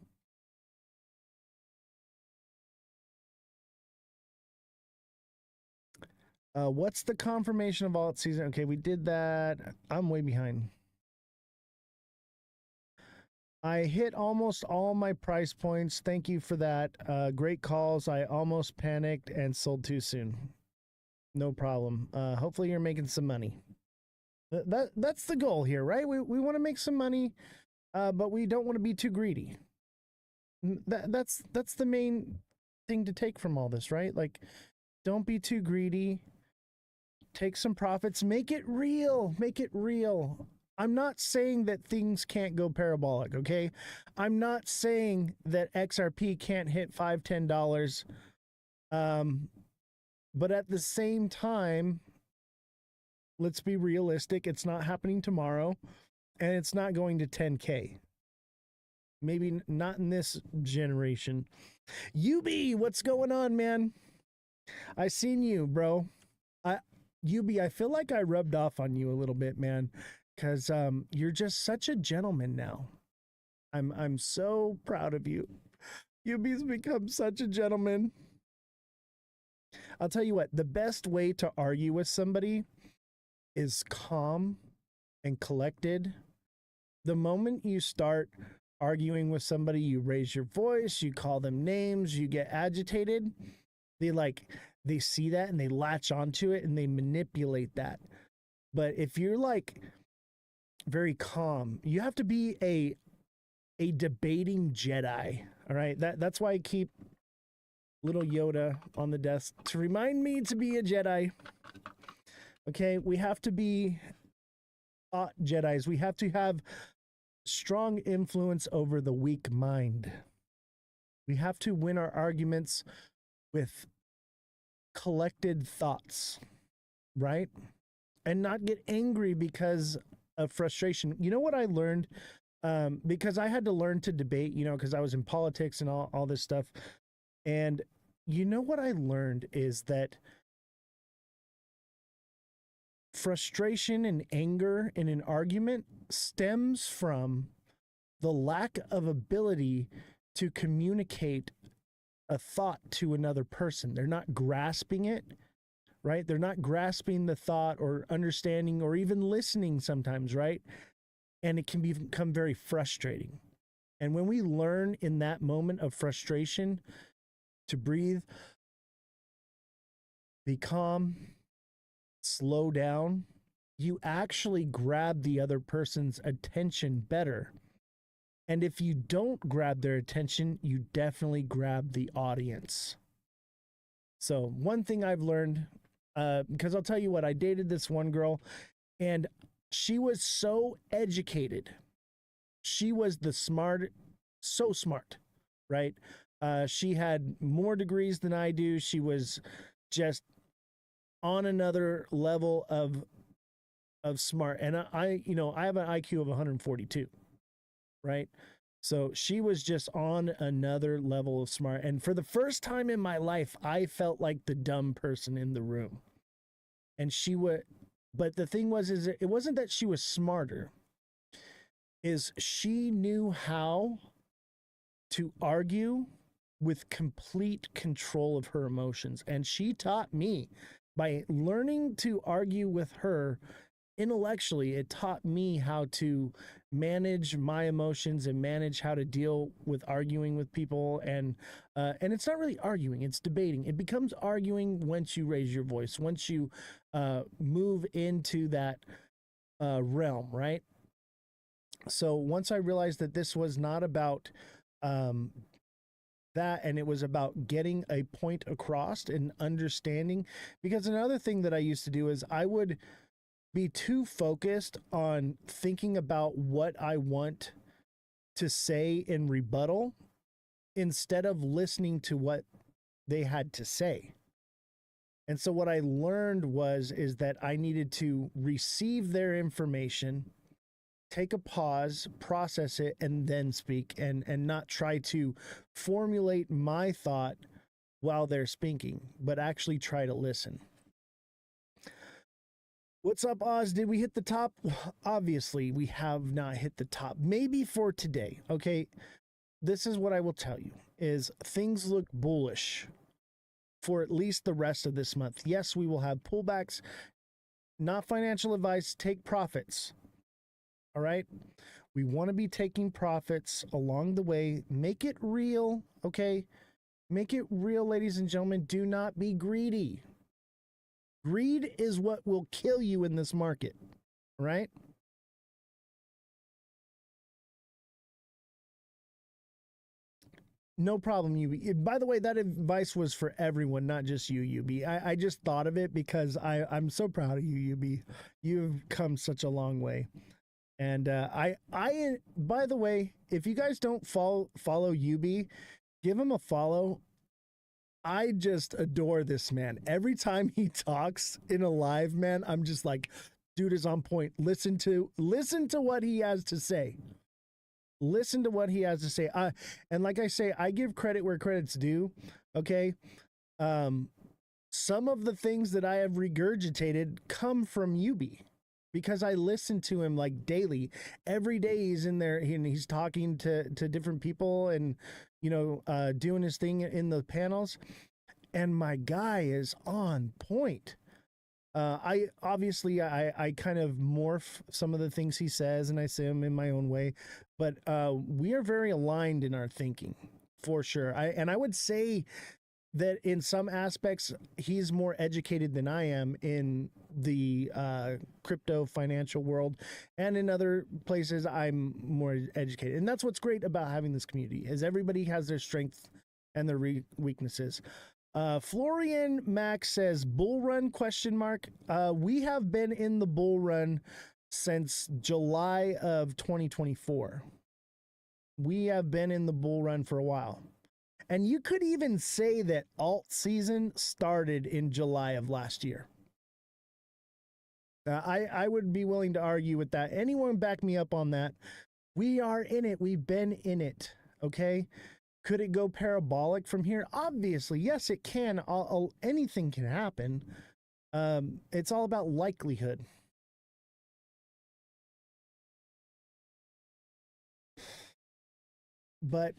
What's the confirmation of alt season? Okay, we did that. I'm way behind. I hit almost all my price points. Thank you for that. Great calls. I almost panicked and sold too soon. No problem. Hopefully you're making some money. That's the goal here, right? We want to make some money, but we don't want to be too greedy. That's the main thing to take from all this, right? Like, don't be too greedy. Take some profits. Make it real. Make it real. I'm not saying that things can't go parabolic, okay? I'm not saying that XRP can't hit $5, $10. But at the same time, let's be realistic. It's not happening tomorrow. and it's not going to 10K. Maybe not in this generation. UB, what's going on, man? I seen you, bro. UB, I feel like I rubbed off on you a little bit, man, because you're just such a gentleman now. I'm so proud of you. UB's become such a gentleman. I'll tell you what, the best way to argue with somebody is calm and collected. The moment you start arguing with somebody, you raise your voice, you call them names, you get agitated, they see that and they latch onto it and they manipulate that. But if you're like very calm, you have to be a debating Jedi. All right. That's why I keep little Yoda on the desk to remind me to be a Jedi. Okay. We have to be Jedis. We have to have strong influence over the weak mind. We have to win our arguments with collected thoughts, right? And not get angry because of frustration. You know what I learned? Because I had to learn to debate, you know, because I was in politics and all this stuff. And you know what I learned is that frustration and anger in an argument stems from the lack of ability to communicate a thought to another person. They're not grasping it, right? They're not grasping the thought or understanding or even listening sometimes, right? And it can become very frustrating. And when we learn in that moment of frustration to breathe, be calm, slow down, you actually grab the other person's attention better. And if you don't grab their attention, you definitely grab the audience. So one thing I've learned, because I'll tell you what, I dated this one girl and she was so educated. She was so smart, right? She had more degrees than I do. She was just on another level of smart. And I have an IQ of 142, right? So she was just on another level of smart. And for the first time in my life, I felt like the dumb person in the room. And but the thing was, it wasn't that she was smarter, is she knew how to argue with complete control of her emotions. And she taught me by learning to argue with her intellectually. It taught me how to manage my emotions and manage how to deal with arguing with people. And it's not really arguing, it's debating. It becomes arguing once you raise your voice, once you move into that realm, right? So once I realized that this was not about that, and it was about getting a point across and understanding, because another thing that I used to do is I would be too focused on thinking about what I want to say in rebuttal instead of listening to what they had to say. And so what I learned is that I needed to receive their information, take a pause, process it, and then speak, and not try to formulate my thought while they're speaking, but actually try to listen. What's up, Oz? Did we hit the top? Obviously, we have not hit the top. Maybe for today, okay? This is what I will tell you, is things look bullish for at least the rest of this month. Yes, we will have pullbacks. Not financial advice. Take profits. All right? We want to be taking profits along the way. Make it real, okay? Make it real, ladies and gentlemen. Do not be greedy. Greed is what will kill you in this market, right? No problem, UB. By the way, that advice was for everyone, not just you, UB. I just thought of it because I'm so proud of you, UB. You've come such a long way. And by the way, if you guys don't follow UB, give him a follow. I just adore this man. Every time he talks in a live, man, I'm just like, Dude is on point. Listen to what he has to say. Listen to what he has to say. And like I say, I give credit where credit's due. Okay. Some of the things that I have regurgitated come from Yubi because I listen to him like daily. Every day he's in there and he's talking to different people and, doing his thing in the panels. And my guy is on point. I kind of morph some of the things he says and I say them in my own way, but we are very aligned in our thinking for sure. I would say that in some aspects he's more educated than I am in the crypto financial world, and in other places I'm more educated. And that's what's great about having this community is everybody has their strengths and their weaknesses. Florian Max says bull run ? We have been in the bull run since July of 2024. We have been in the bull run for a while. And you could even say that alt season started in July of last year. I would be willing to argue with that. Anyone back me up on that? We are in it. We've been in it. Okay. Could it go parabolic from here? Obviously, yes, it can. Anything can happen. It's all about likelihood. But,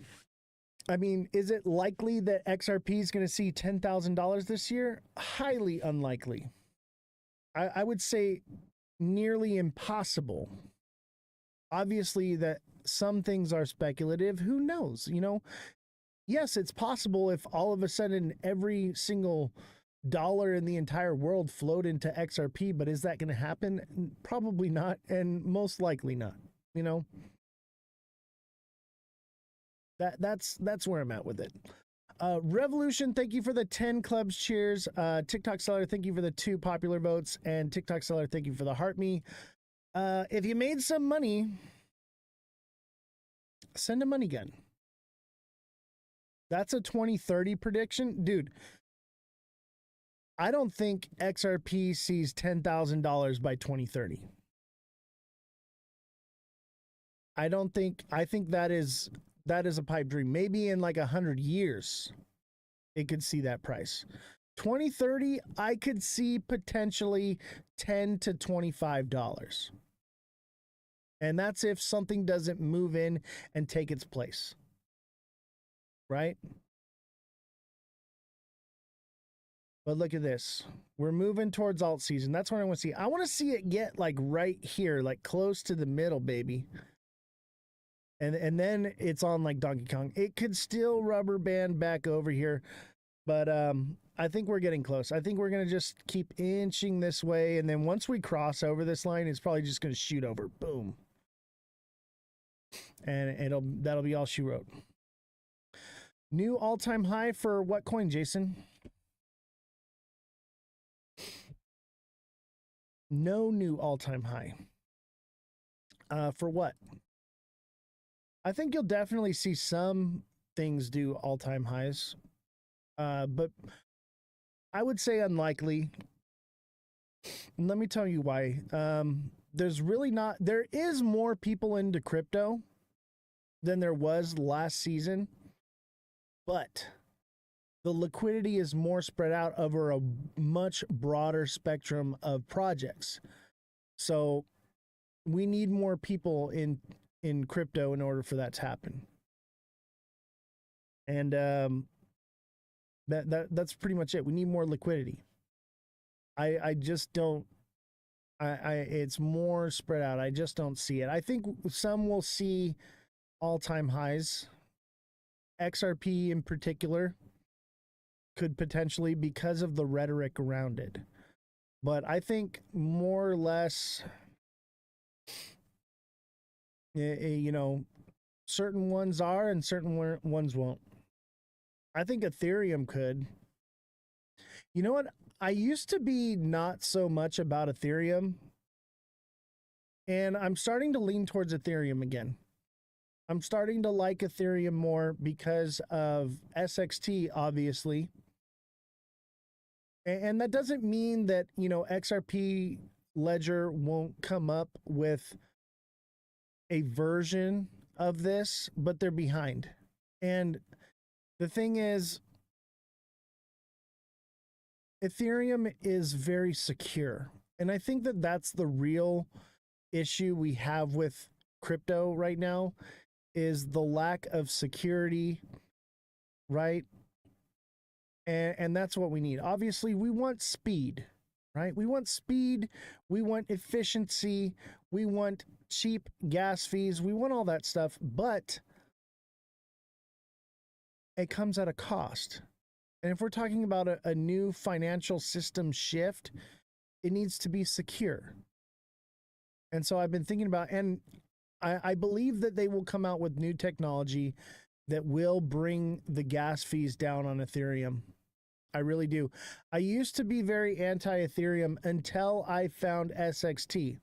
I mean, is it likely that XRP is going to see $10,000 this year? Highly unlikely. I would say nearly impossible. Obviously, that some things are speculative. Who knows? Yes, it's possible if all of a sudden every single dollar in the entire world flowed into XRP, but is that going to happen? Probably not, and most likely not. That's where I'm at with it. Revolution, thank you for the 10 clubs. Cheers. TikTok Seller, thank you for the 2 popular votes, and TikTok Seller, thank you for the heart me. If you made some money, send a money gun. That's a 2030 prediction. Dude, I don't think XRP sees $10,000 by 2030. I think that is a pipe dream. Maybe in like 100 years, it could see that price. 2030, I could see potentially $10 to $25. And that's if something doesn't move in and take its place. Right? But look at this. We're moving towards alt season. That's what I want to see. I want to see it get like right here, like close to the middle, baby. And then it's on like Donkey Kong. It could still rubber band back over here, but I think we're getting close. I think we're going to just keep inching this way, and then once we cross over this line, it's probably just going to shoot over. Boom. And that'll be all she wrote. New all-time high for what coin, Jason? No new all-time high. For what? I think you'll definitely see some things do all-time highs. But I would say unlikely. And let me tell you why. There is more people into crypto than there was last season, but the liquidity is more spread out over a much broader spectrum of projects. So we need more people in crypto in order for that to happen. And that's pretty much it. We need more liquidity. I just don't. It's more spread out. I just don't see it. I think some will see all-time highs. XRP in particular could potentially, because of the rhetoric around it. But I think more or less, certain ones are and certain ones won't. I think Ethereum could. You know what? I used to be not so much about Ethereum, and I'm starting to lean towards Ethereum again. I'm starting to like Ethereum more because of SXT, obviously. And that doesn't mean that, XRP ledger won't come up with a version of this, but they're behind. And the thing is, Ethereum is very secure. And I think that that's the real issue we have with crypto right now, is the lack of security, right? And that's what we need. Obviously, we want speed, right? We want speed, we want efficiency, we want cheap gas fees, we want all that stuff, but it comes at a cost. And if we're talking about a new financial system shift, it needs to be secure. And so I've been thinking about, and I believe that they will come out with new technology that will bring the gas fees down on Ethereum. I really do. I used to be very anti-Ethereum until I found SXT.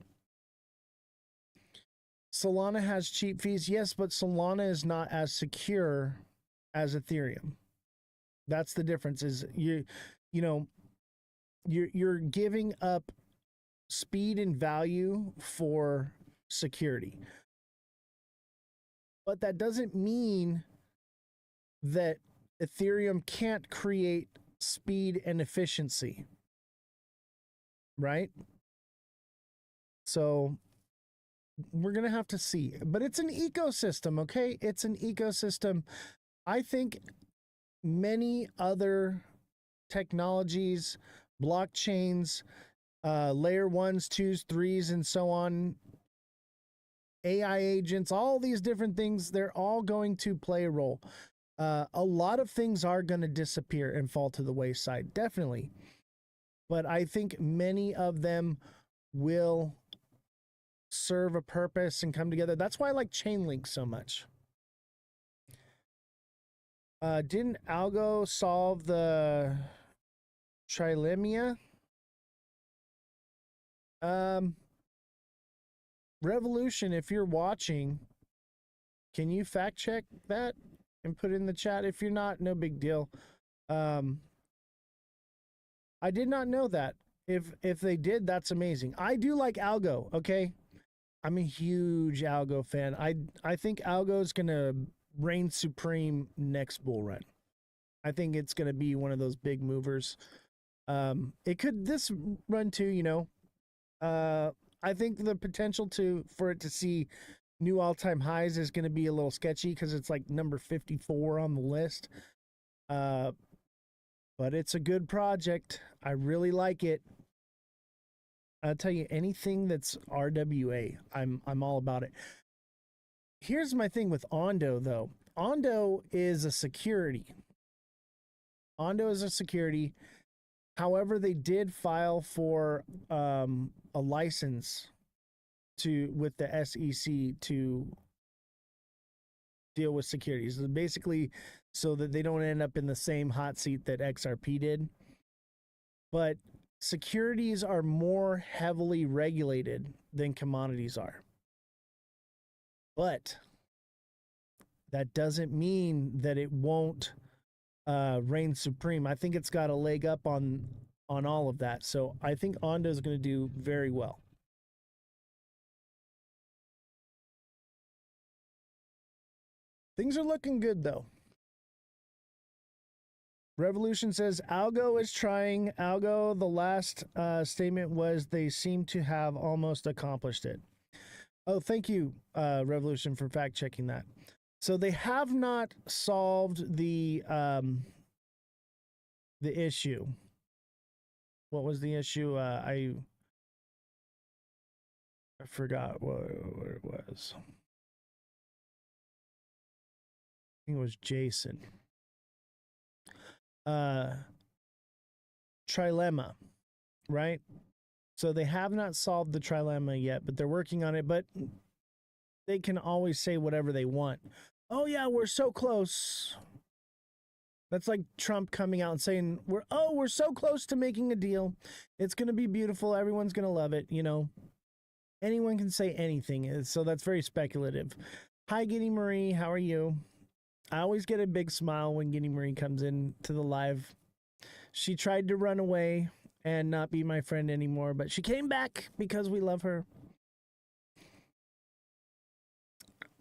Solana has cheap fees, yes, but Solana is not as secure as Ethereum. That's the difference. Is you're giving up speed and value for security. But that doesn't mean that Ethereum can't create speed and efficiency, right? So we're going to have to see. But it's an ecosystem, okay? It's an ecosystem. I think many other technologies, blockchains, layer 1s, 2s, 3s, and so on, AI agents, all these different things, they're all going to play a role. A lot of things are going to disappear and fall to the wayside, definitely. But I think many of them will serve a purpose and come together. That's why I like Chainlink so much. Didn't Algo solve the trilemma? Revolution, if you're watching, can you fact check that and put it in the chat? If you're not, no big deal. I did not know that. If they did, that's amazing. I do like Algo, okay? I'm a huge Algo fan. I think Algo is going to reign supreme next bull run. I think it's going to be one of those big movers. It could this run too, you know. I think the potential for it to see new all-time highs is going to be a little sketchy because it's like number 54 on the list. But it's a good project. I really like it. I'll tell you, anything that's RWA, I'm all about it. Here's my thing with Ondo, though. Ondo is a security. Ondo is a security. However, they did file for a license with the SEC to deal with securities. Basically, so that they don't end up in the same hot seat that XRP did. But securities are more heavily regulated than commodities are. But that doesn't mean that it won't reign supreme. I think it's got a leg up on all of that. So I think Ondo is going to do very well. Things are looking good, though. Revolution says Algo is trying. Algo, the last statement was they seem to have almost accomplished it. Oh, thank you, Revolution, for fact checking that. So they have not solved the issue. What was the issue? I forgot what it was. I think it was Jason. Trilemma, right? So they have not solved the trilemma yet, but they're working on it. But they can always say whatever they want. Oh yeah, we're so close. That's like Trump coming out and saying, we're so close to making a deal. It's going to be beautiful. Everyone's going to love it. You know, anyone can say anything. So that's very speculative. Hi, Giddy Marie. How are you? I always get a big smile when Giddy Marie comes in to the live. She tried to run away and not be my friend anymore, but she came back because we love her.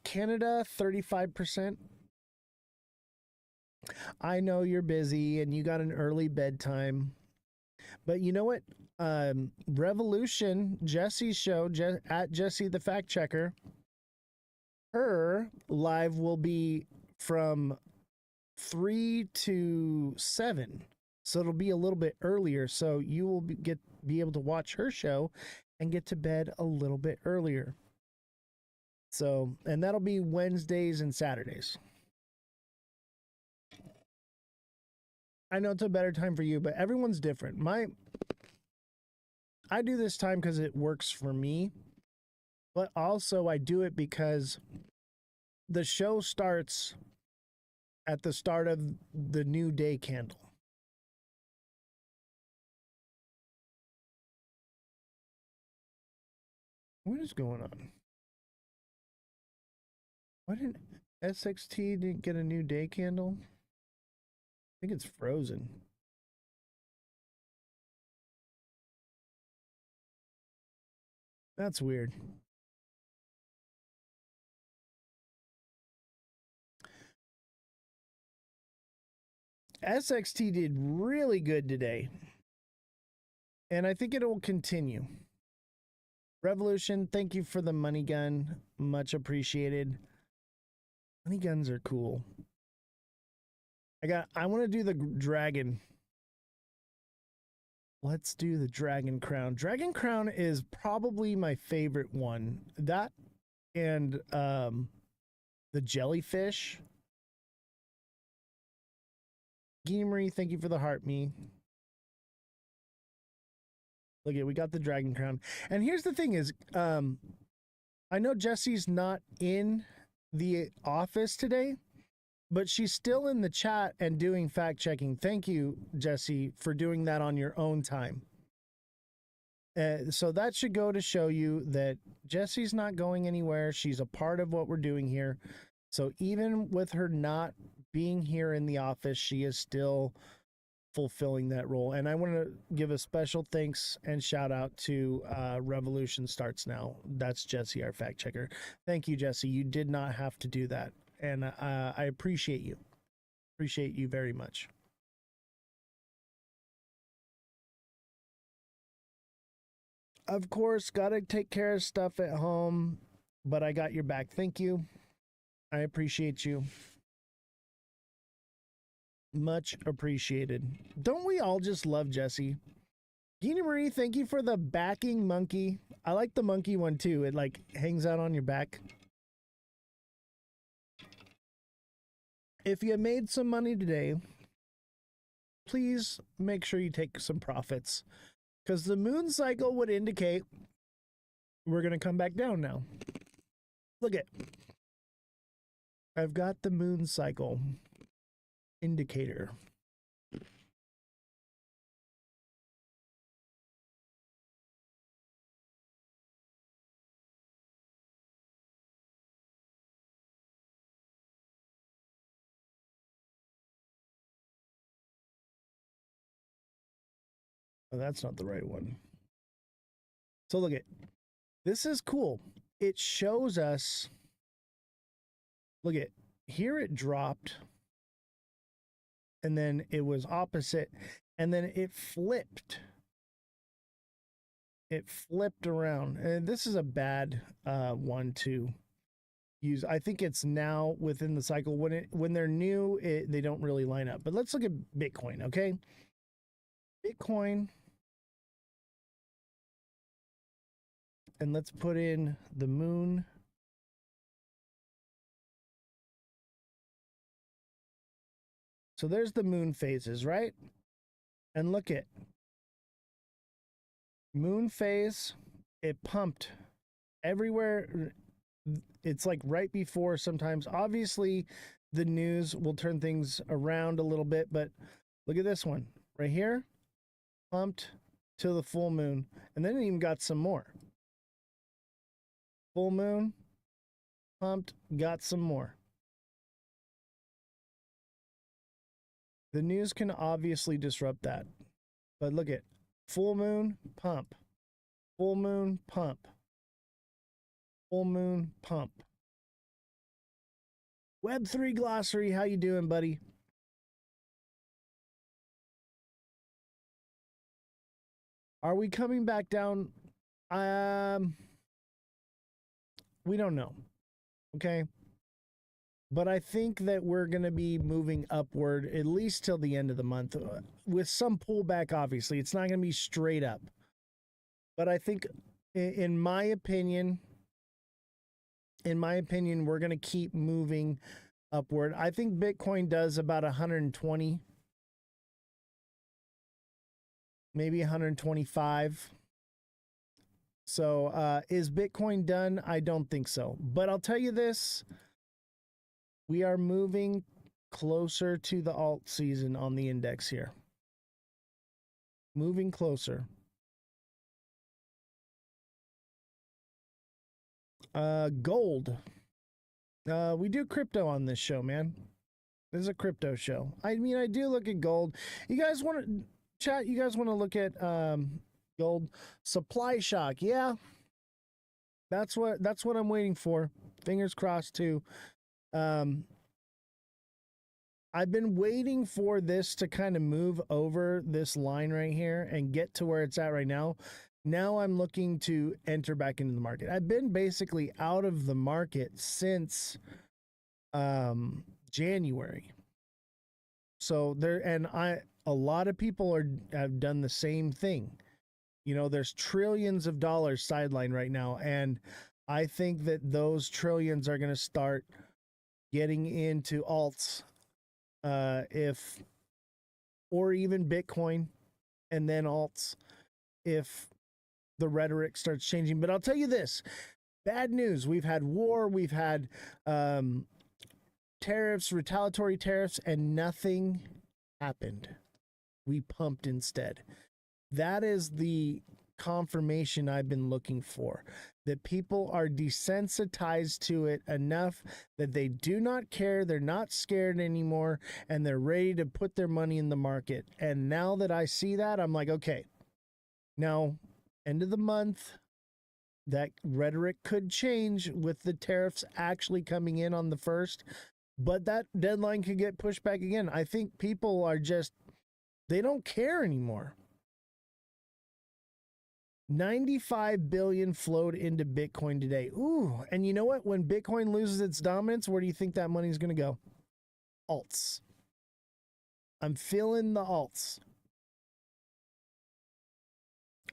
Canada, 35%. I know you're busy and you got an early bedtime, but you know what? Revolution, Jesse's show, at Jesse the Fact Checker, her live will be from 3 to 7. So it'll be a little bit earlier. So you will be able to watch her show and get to bed a little bit earlier. So, and that'll be Wednesdays and Saturdays. I know it's a better time for you, but everyone's different. I do this time because it works for me, but also I do it because the show starts at the start of the new day candle. What is going on? Why didn't SXT get a new day candle? I think it's frozen. That's weird. SXT did really good today, and I think it will continue. Revolution, thank you for the money gun. Much appreciated. Money guns are cool. I want to do the dragon. Let's do the dragon crown. Dragon crown is probably my favorite one. That and the jellyfish. Geemery, thank you for the heart me. Look at, we got the dragon crown. And here's the thing is, I know Jesse's not in the office today, but she's still in the chat and doing fact checking. Thank you, Jesse, for doing that on your own time. So that should go to show you that Jesse's not going anywhere. She's a part of what we're doing here. So even with her not being here in the office, she is still fulfilling that role. And I want to give a special thanks and shout out to Revolution Starts Now. That's Jesse, our fact checker. Thank you, Jesse. You did not have to do that. And I appreciate you. Appreciate you very much. Of course, got to take care of stuff at home, but I got your back. Thank you. I appreciate you. Much appreciated. Don't we all just love Jesse? Gina Marie, thank you for the backing monkey. I like the monkey one too. It like hangs out on your back. If you made some money today, please make sure you take some profits, because the moon cycle would indicate we're going to come back down now. Look at, I've got the moon cycle indicator. Oh, that's not the right one. So look at, this is cool. It shows us, look at, here it dropped, and then it was opposite, and then it flipped. It flipped around, and this is a bad one to use. I think it's now within the cycle. When they're new, they don't really line up. But let's look at Bitcoin, okay? Bitcoin. And let's put in the moon. So there's the moon phases, right? And look at moon phase, it pumped everywhere. It's like right before sometimes. Obviously, the news will turn things around a little bit, but look at this one right here. Pumped to the full moon, and then it even got some more. Full moon, pumped, got some more. The news can obviously disrupt that, but look at Full moon, pump. Full moon, pump. Full moon, pump. Web3 Glossary, how you doing, buddy? Are we coming back down? We don't know. Okay. But I think that we're going to be moving upward at least till the end of the month with some pullback. Obviously, it's not going to be straight up. But I think, in my opinion, we're going to keep moving upward. I think Bitcoin does about 120, maybe 125. So is Bitcoin done? I don't think so. But I'll tell you this. We are moving closer to the alt season on the index here. Moving closer. Gold. We do crypto on this show, man. This is a crypto show. I mean, I do look at gold. You guys want to chat? You guys want to look at gold supply shock? Yeah, that's what I'm waiting for. Fingers crossed too. I've been waiting for this to kind of move over this line right here and get to where it's at right now. Now I'm looking to enter back into the market. I've been basically out of the market since January. So a lot of people have done the same thing. You know, there's trillions of dollars sidelined right now, and I think that those trillions are going to start getting into alts, or even Bitcoin, and then alts if the rhetoric starts changing. But I'll tell you this, bad news. We've had war, we've had tariffs, retaliatory tariffs, and nothing happened. We pumped instead. That is the confirmation I've been looking for, that people are desensitized to it enough that they do not care, they're not scared anymore, and they're ready to put their money in the market. And now that I see that, I'm like, okay, now end of the month, that rhetoric could change with the tariffs actually coming in on the 1st, but that deadline could get pushed back again. I think people are just, they don't care anymore. 95 billion flowed into Bitcoin today. Ooh, and you know what? When Bitcoin loses its dominance, where do you think that money's going to go? Alts. I'm feeling the alts.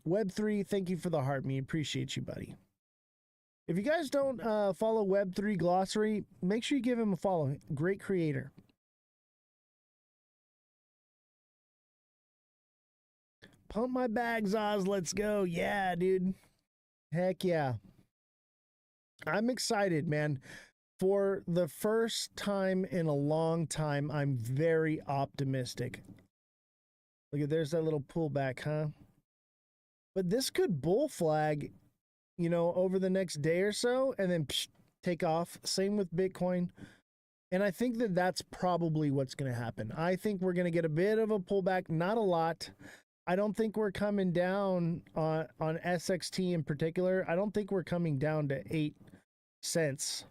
Web3, thank you for the heart, me. Appreciate you, buddy. If you guys don't follow Web3 Glossary, make sure you give him a follow. Great creator. Pump my bags, Oz. Let's go. Yeah, dude. Heck yeah. I'm excited, man. For the first time in a long time, I'm very optimistic. Look at, there's that little pullback, huh? But this could bull flag, you know, over the next day or so, and then take off. Same with Bitcoin. And I think that that's probably what's going to happen. I think we're going to get a bit of a pullback, not a lot. I don't think we're coming down on SXT in particular. I don't think we're coming down to 8 cents.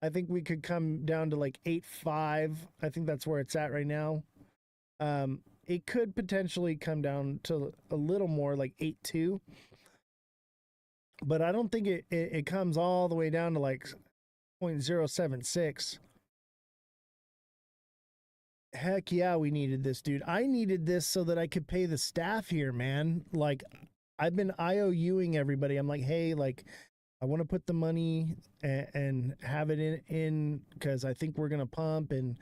I think we could come down to like 8.5. I think that's where it's at right now. It could potentially come down to a little more, like 8.2. But I don't think it comes all the way down to like 0.076. Heck yeah, we needed this, dude. I needed this so that I could pay the staff here, man. Like, I've been IOUing everybody. I'm like, hey, like, I want to put the money and have it in because I think we're going to pump and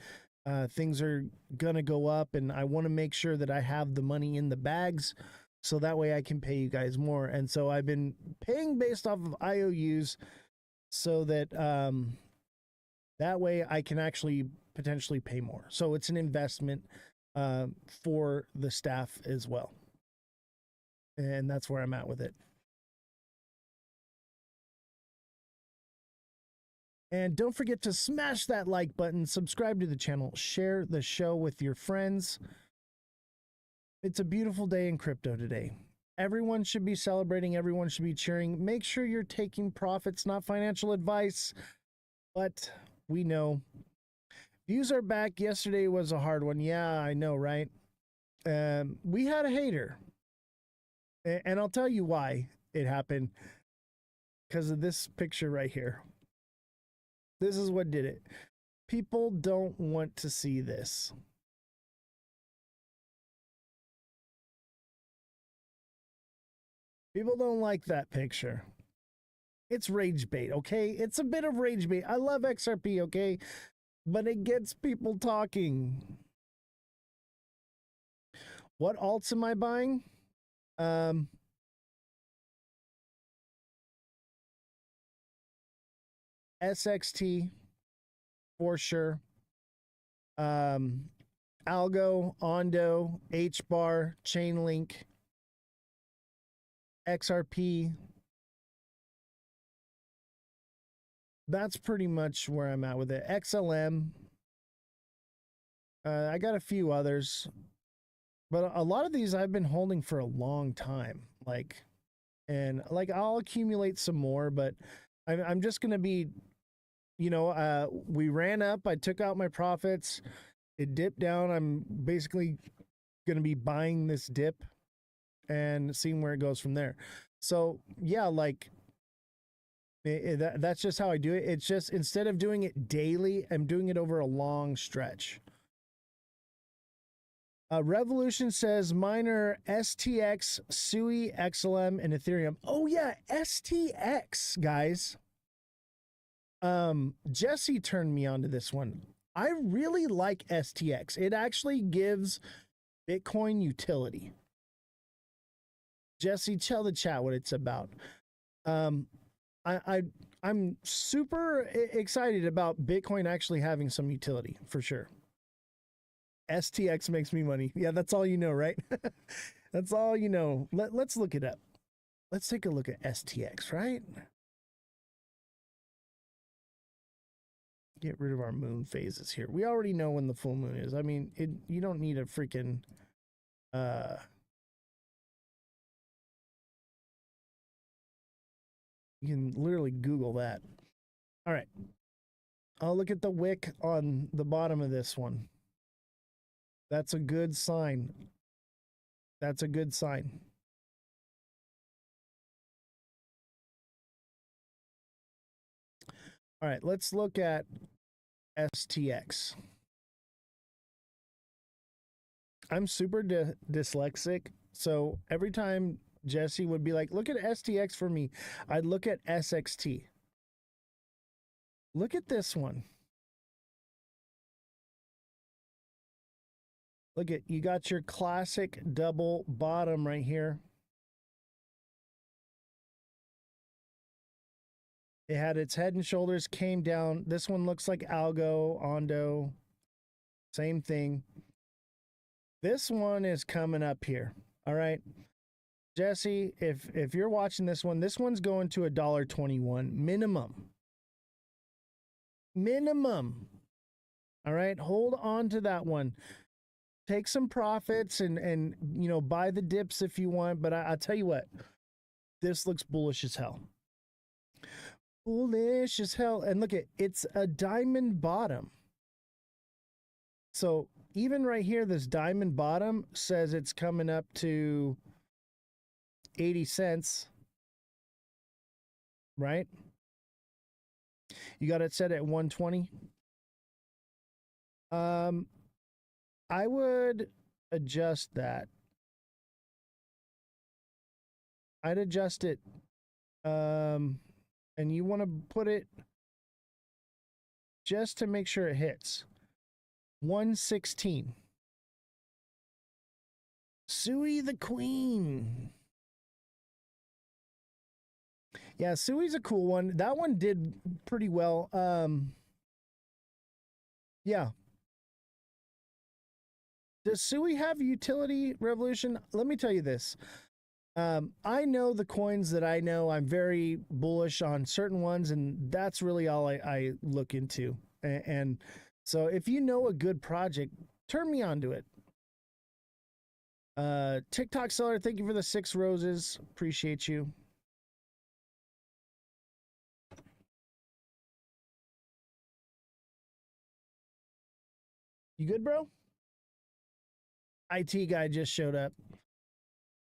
things are going to go up. And I want to make sure that I have the money in the bags so that way I can pay you guys more. And so I've been paying based off of IOUs so that that way I can actually potentially pay more. So it's an investment for the staff as well. And that's where I'm at with it. And don't forget to smash that like button, subscribe to the channel, share the show with your friends. It's a beautiful day in crypto today. Everyone should be celebrating. Everyone should be cheering. Make sure you're taking profits, not financial advice. But we know views are back. Yesterday was a hard one. Yeah, I know, right? We had a hater. And I'll tell you why it happened. Because of this picture right here. This is what did it. People don't want to see this. People don't like that picture. It's rage bait, okay? It's a bit of rage bait. I love XRP, okay? But it gets people talking. What alts am I buying? SXT for sure. Algo, Ondo, HBAR, Chainlink, XRP. That's pretty much where I'm at with it. XLM. I got a few others, but a lot of these I've been holding for a long time. I'll accumulate some more, but I'm just going to be, we ran up. I took out my profits. It dipped down. I'm basically going to be buying this dip and seeing where it goes from there. So yeah, that's just how I do it. It's just instead of doing it daily, I'm doing it over a long stretch. Revolution says miner STX, SUI, XLM, and Ethereum. Oh yeah, STX, guys. Jesse turned me on to this one. I really like STX. It actually gives Bitcoin utility. Jesse, tell the chat what it's about. I'm super excited about Bitcoin actually having some utility for sure. STX makes me money. Yeah, that's all you know, right? That's all you know. Let's look it up. Let's take a look at STX, right? Get rid of our moon phases here. We already know when the full moon is. I mean, you don't need a freaking you can literally Google that. All right. I'll look at the wick on the bottom of this one. That's a good sign. That's a good sign. All right, let's look at STX. I'm super dyslexic, so every time Jesse would be like, look at STX for me, I'd look at SXT. Look at this one. Look at, you got your classic double bottom right here. It had its head and shoulders, came down. This one looks like Algo, Ondo. Same thing. This one is coming up here. All right. Jesse, if you're watching this one's going to $1.21 minimum. Minimum. All right. Hold on to that one. Take some profits and buy the dips if you want. But I'll tell you what, this looks bullish as hell. Bullish as hell. And look at, it's a diamond bottom. So even right here, this diamond bottom says it's coming up to 80 cents, right? You got it set at 120. I would adjust that. I'd adjust it. And you want to put it just to make sure it hits 116. Sui the Queen. Yeah, Sui's a cool one. That one did pretty well. Yeah. Does Sui have utility, Revolution? Let me tell you this. I know the coins that I know. I'm very bullish on certain ones, and that's really all I look into. And so if you know a good project, turn me on to it. TikTok seller, thank you for the 6 roses. Appreciate you. You good, bro? IT guy just showed up.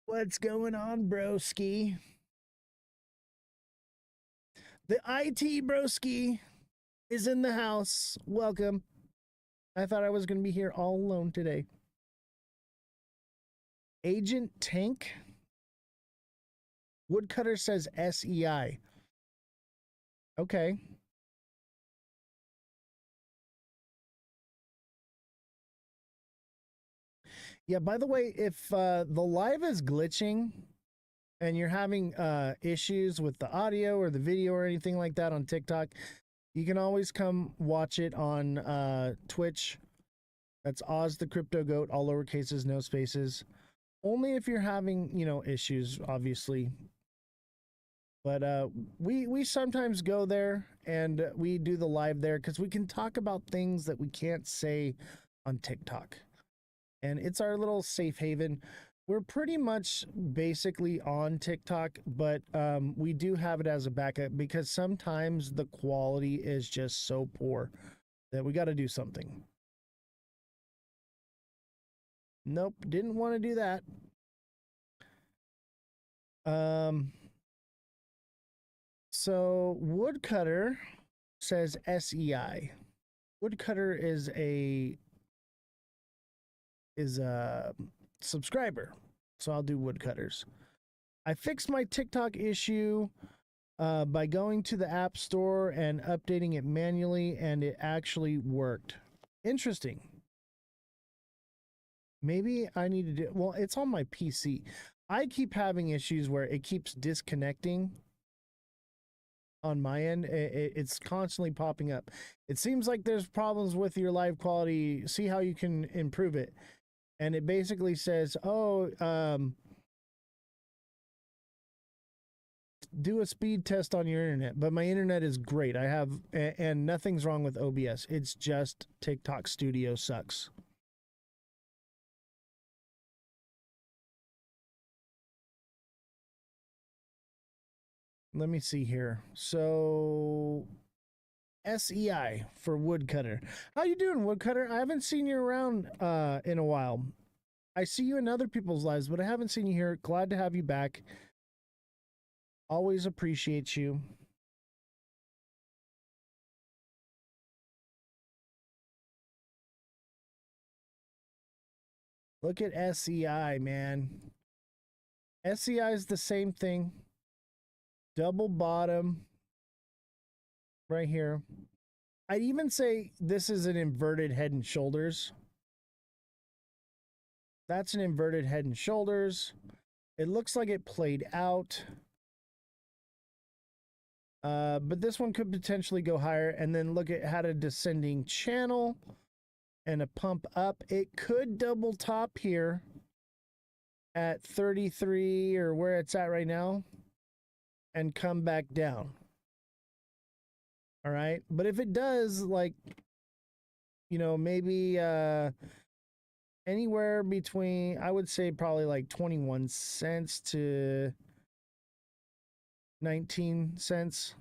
What's going on, broski? The IT broski is in the house. Welcome. I thought I was going to be here all alone today. Agent Tank? Woodcutter says SEI. Okay. Yeah, by the way, if the live is glitching and you're having issues with the audio or the video or anything like that on TikTok, you can always come watch it on Twitch. That's Ozthecryptogoat, all lowercases, no spaces. Only if you're having, issues, obviously. But we sometimes go there and we do the live there because we can talk about things that we can't say on TikTok. And it's our little safe haven. We're pretty much basically on TikTok, but we do have it as a backup because sometimes the quality is just so poor that we got to do something. Nope, didn't want to do that. So Woodcutter says SEI. Woodcutter is a subscriber, so I'll do Woodcutters. I fixed my TikTok issue by going to the App Store and updating it manually, and it actually worked. Interesting. Maybe I need to do, well, it's on my PC. I keep having issues where it keeps disconnecting on my end. It's constantly popping up. It seems like there's problems with your live quality. See how you can improve it. And it basically says, do a speed test on your internet. But my internet is great. I have, and nothing's wrong with OBS. It's just TikTok Studio sucks. Let me see here. So SEI for Woodcutter. How you doing, Woodcutter? I haven't seen you around in a while. I see you in other people's lives, but I haven't seen you here. Glad to have you back. Always appreciate you. Look at SEI, man. SEI is the same thing. Double bottom. Right here. I'd even say this is an inverted Head and Shoulders. That's an inverted Head and Shoulders. It looks like it played out. But this one could potentially go higher. And then look, it had a descending channel and a pump up. It could double top here at 33 or where it's at right now and come back down. All right. But if it does, like, maybe anywhere between, I would say probably like 21 cents to 19 cents.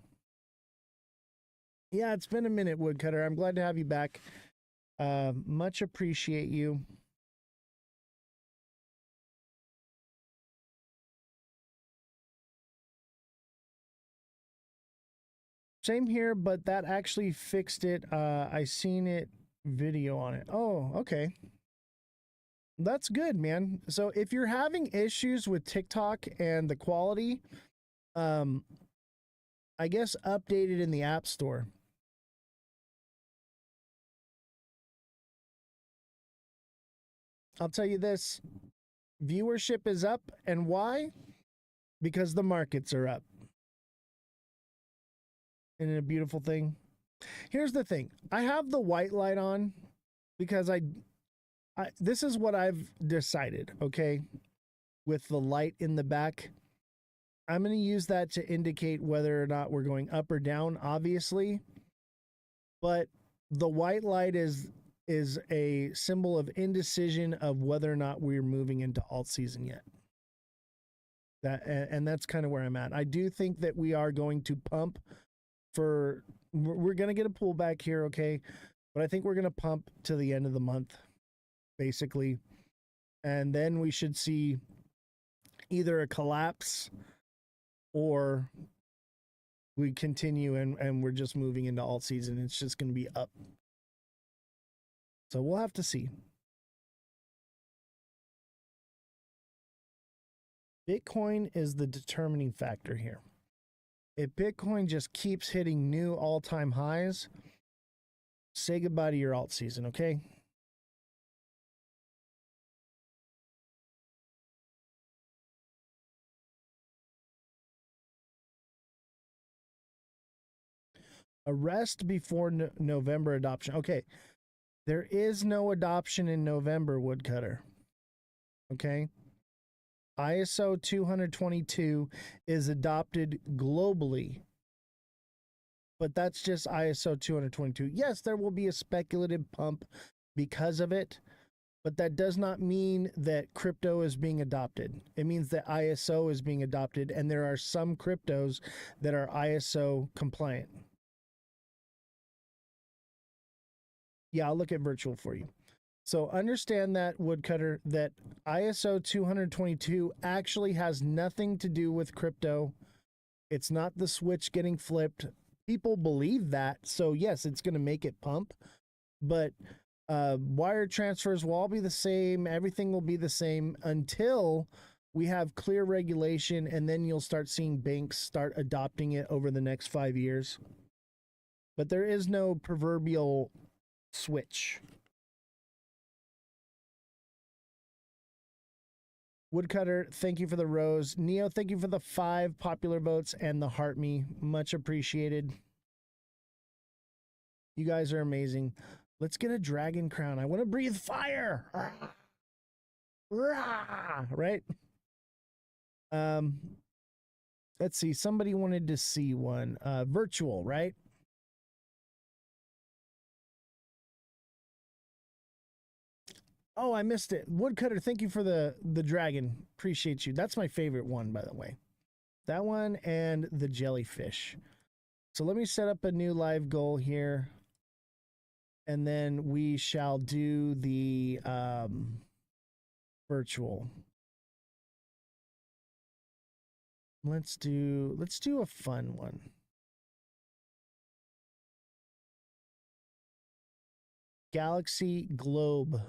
Yeah, it's been a minute, Woodcutter. I'm glad to have you back. Much appreciate you. Same here, but that actually fixed it. I seen it video on it. Oh, okay. That's good, man. So if you're having issues with TikTok and the quality, I guess update it in the App Store. I'll tell you this, viewership is up, and why? Because the markets are up. Isn't it a beautiful thing? Here's the thing. I have the white light on because this is what I've decided, okay? With the light in the back. I'm going to use that to indicate whether or not we're going up or down, obviously. But the white light is is a symbol of indecision of whether or not we're moving into alt season yet. And that's kind of where I'm at. I do think that we are going to pump we're going to get a pullback here, okay? But I think we're going to pump to the end of the month, basically. And then we should see either a collapse or we continue and we're just moving into alt season. It's just going to be up. So we'll have to see. Bitcoin is the determining factor here. If Bitcoin just keeps hitting new all-time highs, say goodbye to your alt season, okay? Arrest before November adoption. Okay, there is no adoption in November, Woodcutter. Okay? ISO 222 is adopted globally, but that's just ISO 222. Yes, there will be a speculative pump because of it, but that does not mean that crypto is being adopted. It means that ISO is being adopted, and there are some cryptos that are ISO compliant. Yeah, I'll look at virtual for you. So understand that, Woodcutter, that ISO 222 actually has nothing to do with crypto. It's not the switch getting flipped. People believe that. So yes, it's going to make it pump, but wire transfers will all be the same. Everything will be the same until we have clear regulation, and then you'll start seeing banks start adopting it over the next 5 years. But there is no proverbial switch. Woodcutter, thank you for the rose. Neo, thank you for the 5 popular votes and the heart me. Much appreciated. You guys are amazing. Let's get a dragon crown. I want to breathe fire. Right? Let's see. Somebody wanted to see one. Virtual, right? Oh, I missed it. Woodcutter, thank you for the dragon. Appreciate you. That's my favorite one, by the way. That one and the jellyfish. So let me set up a new live goal here. And then we shall do the virtual. Let's do a fun one. Galaxy Globe.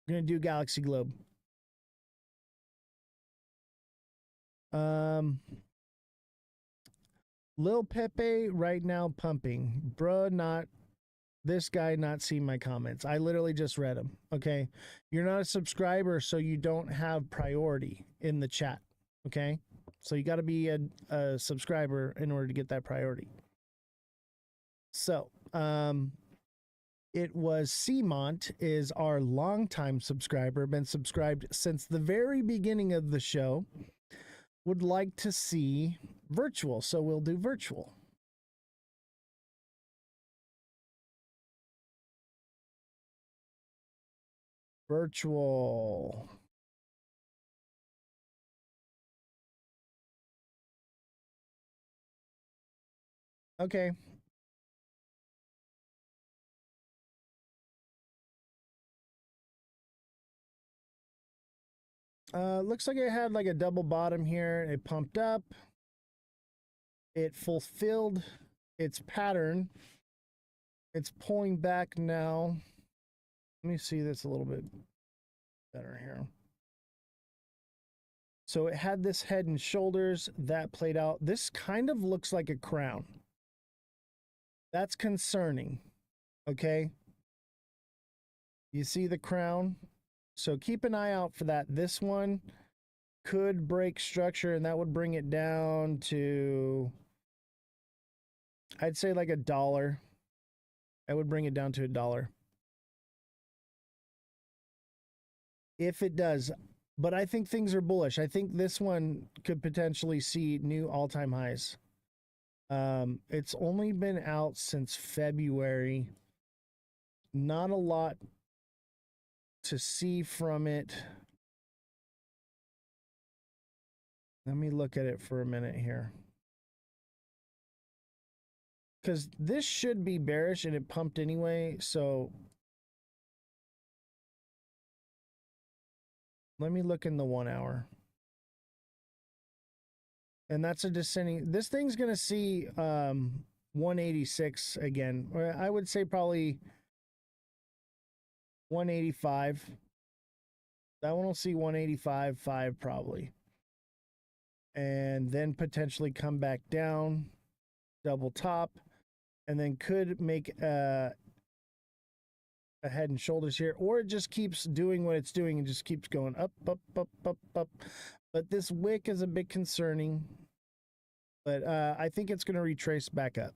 We're going to do Galaxy Globe. Lil Pepe right now pumping. Bruh, not this guy not seeing my comments. I literally just read them. Okay. You're not a subscriber, so you don't have priority in the chat. Okay. So you got to be a subscriber in order to get that priority. So, it was Seamont is our longtime subscriber, been subscribed since the very beginning of the show. Would like to see virtual, so we'll do virtual. Virtual. Okay. Looks like it had like a double bottom here. It pumped up. It fulfilled its pattern. It's pulling back now. Let me see this a little bit better here. So it had this head and shoulders that played out. This kind of looks like a crown. That's concerning. Okay. You see the crown? So keep an eye out for that. This one could break structure, and that would bring it down to, I'd say like $1. I would bring it down to $1. If it does. But I think things are bullish. I think this one could potentially see new all-time highs. It's only been out since February. not a lot to see from it. Let me look at it for a minute here. Because this should be bearish and it pumped anyway, so let me look in the 1 hour. And that's a descending. This thing's going to see 186 again. Or I would say probably 185. That one will see 185.5 probably. And then potentially come back down, double top, and then could make a head and shoulders here, or it just keeps doing what it's doing and just keeps going up, up, up, up, up. But this wick is a bit concerning, but I think it's going to retrace back up.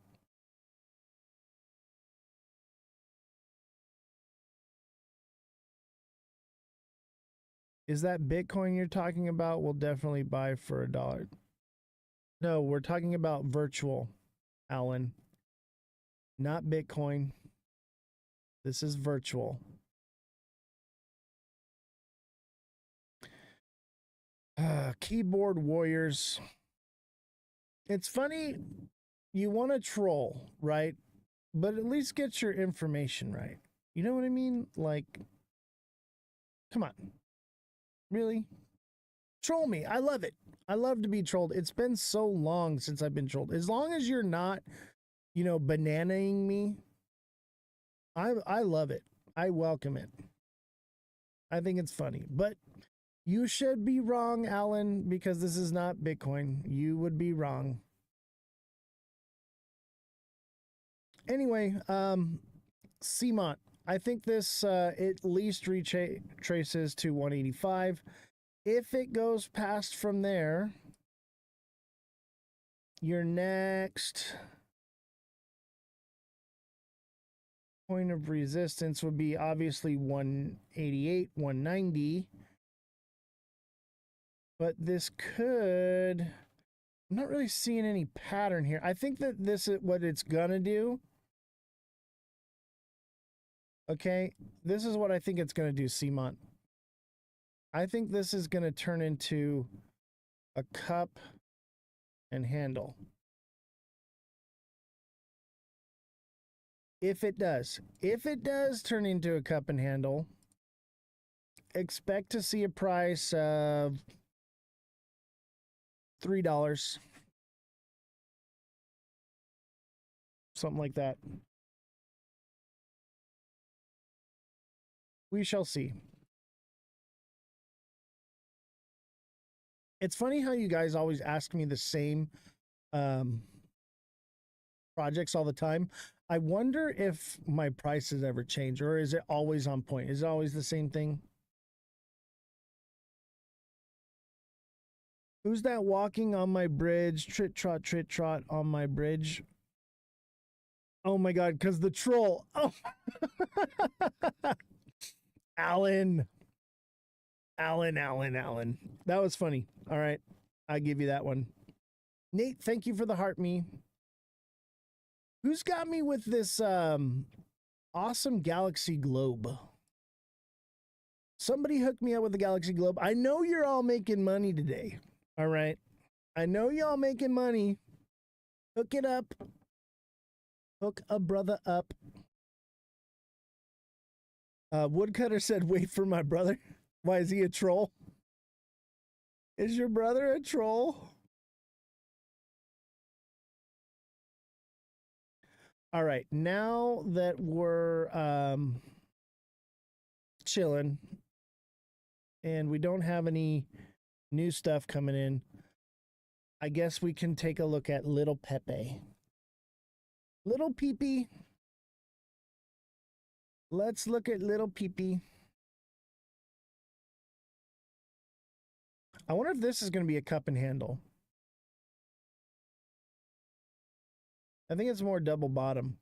Is that Bitcoin you're talking about? We'll definitely buy for $1. No, we're talking about virtual, Alan. Not Bitcoin. This is virtual. Keyboard warriors. It's funny, you want to troll, right? But at least get your information right. You know what I mean? Like, come on. Really? Troll me. I love it. I love to be trolled. It's been so long since I've been trolled. As long as you're not, you know, bananaing me, I love it. I welcome it. I think it's funny. But you should be wrong, Alan, because this is not Bitcoin. You would be wrong. Anyway, CMOT. I think this at least retraces to 185. If it goes past from there, your next point of resistance would be obviously 188, 190. But this could, I'm not really seeing any pattern here. I think that this is what it's gonna do. Okay, this is what I think it's gonna do, CMOT. I think this is gonna turn into a cup and handle. If it does turn into a cup and handle, expect to see a price of $3. Something like that. We shall see. It's funny how you guys always ask me the same projects all the time. I wonder if my prices ever change, or is it always on point? Is it always the same thing? Who's that walking on my bridge? Trit trot on my bridge. Oh my God, because the troll. Oh. Alan. That was funny. All right. I give you that one. Nate, thank you for the heart me. Who's got me with this awesome galaxy globe? Somebody hooked me up with the galaxy globe. I know you're all making money today. All right. I know y'all making money. Hook it up. Hook a brother up. Woodcutter said, wait for my brother. Why, is he a troll? Is your brother a troll? All right, now that we're chilling and we don't have any new stuff coming in, I guess we can take a look at Little Pepe. Little Peepee. Let's look at Little Peepee. I wonder if this is going to be a cup and handle. I think it's more double bottom.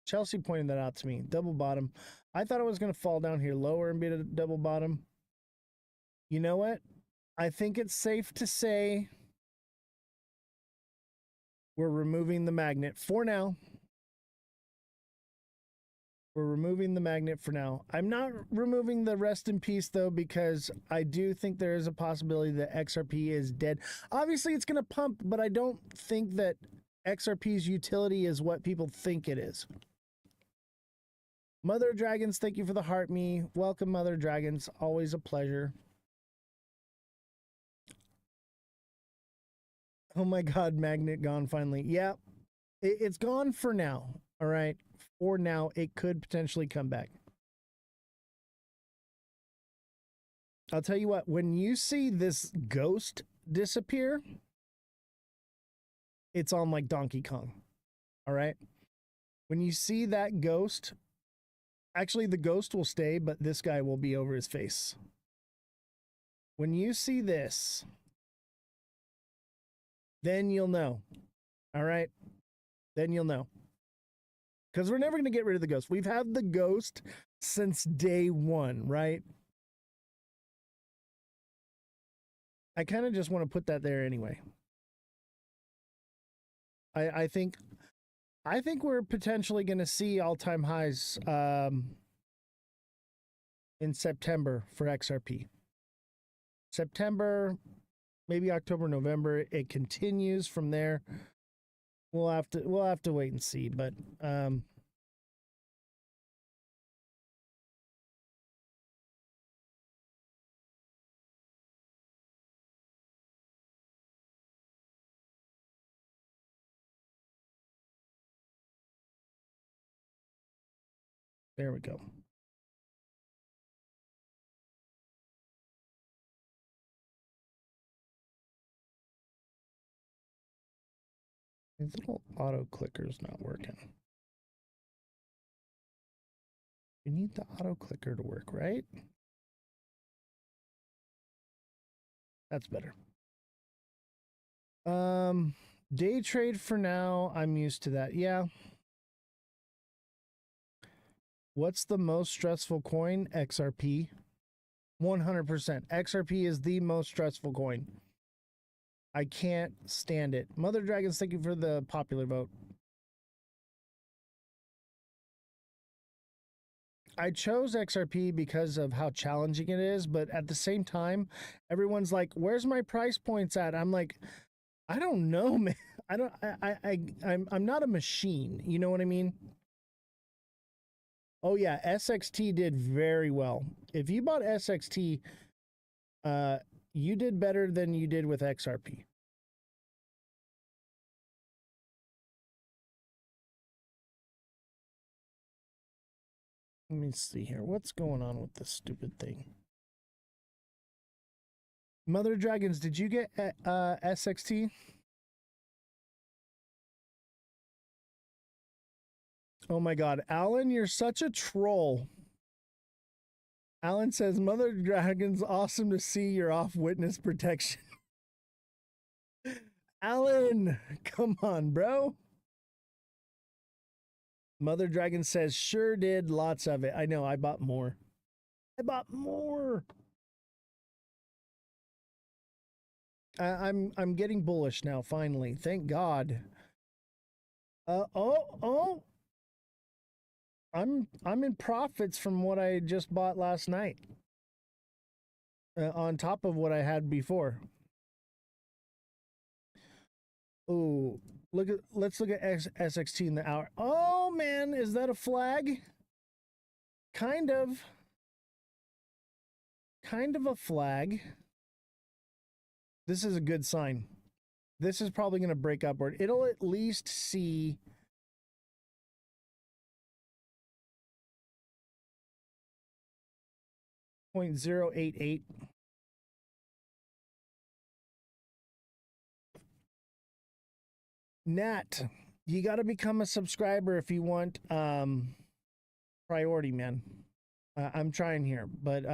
Chelsea pointed that out to me. Double bottom. I thought it was going to fall down here lower and be a double bottom. You know what? I think it's safe to say we're removing the magnet for now. We're removing the magnet for now. I'm not removing the rest in peace, though, because I do think there is a possibility that XRP is dead. Obviously, it's going to pump, but I don't think that XRP's utility is what people think it is. Mother Dragons, thank you for the heart me. Welcome, Mother Dragons. Always a pleasure. Oh my God, magnet gone finally. Yeah, it's gone for now. All right. For now, it could potentially come back. I'll tell you what, when you see this ghost disappear, it's on like Donkey Kong. All right. When you see that ghost, actually the ghost will stay, but this guy will be over his face. When you see this, then you'll know. All right. Then you'll know. Because we're never going to get rid of the ghost. We've had the ghost since day one, right? I kind of just want to put that there anyway. I think we're potentially going to see all-time highs in September for XRP. September, maybe October, November. It continues from there. We'll have to wait and see, but there we go. These little auto clicker's not working. We need the auto clicker to work, right? That's better. Day trade for now. I'm used to that. Yeah. What's the most stressful coin? XRP. 100%. XRP is the most stressful coin. I can't stand it. Mother Dragons, thank you for the popular vote. I chose XRP because of how challenging it is, but at the same time, everyone's like, "Where's my price points at?" I'm like, I don't know, man. I'm not a machine. You know what I mean? Oh yeah, SXT did very well. If you bought SXT, you did better than you did with XRP. Let me see here. What's going on with this stupid thing? Mother Dragons, did you get SXT? Oh my God, Alan, you're such a troll. Alan says, Mother Dragons, awesome to see you're off witness protection. Alan, come on, bro. Mother Dragon says, sure did, lots of it. I know, I bought more. I bought more. I'm getting bullish now, finally. Thank God. I'm in profits from what I just bought last night. On top of what I had before. Oh, let's look at SXT in the hour. Oh man, is that a flag? Kind of a flag. This is a good sign. This is probably going to break upward. It'll at least see .088. Nat, you got to become a subscriber if you want priority, man. I'm trying here, but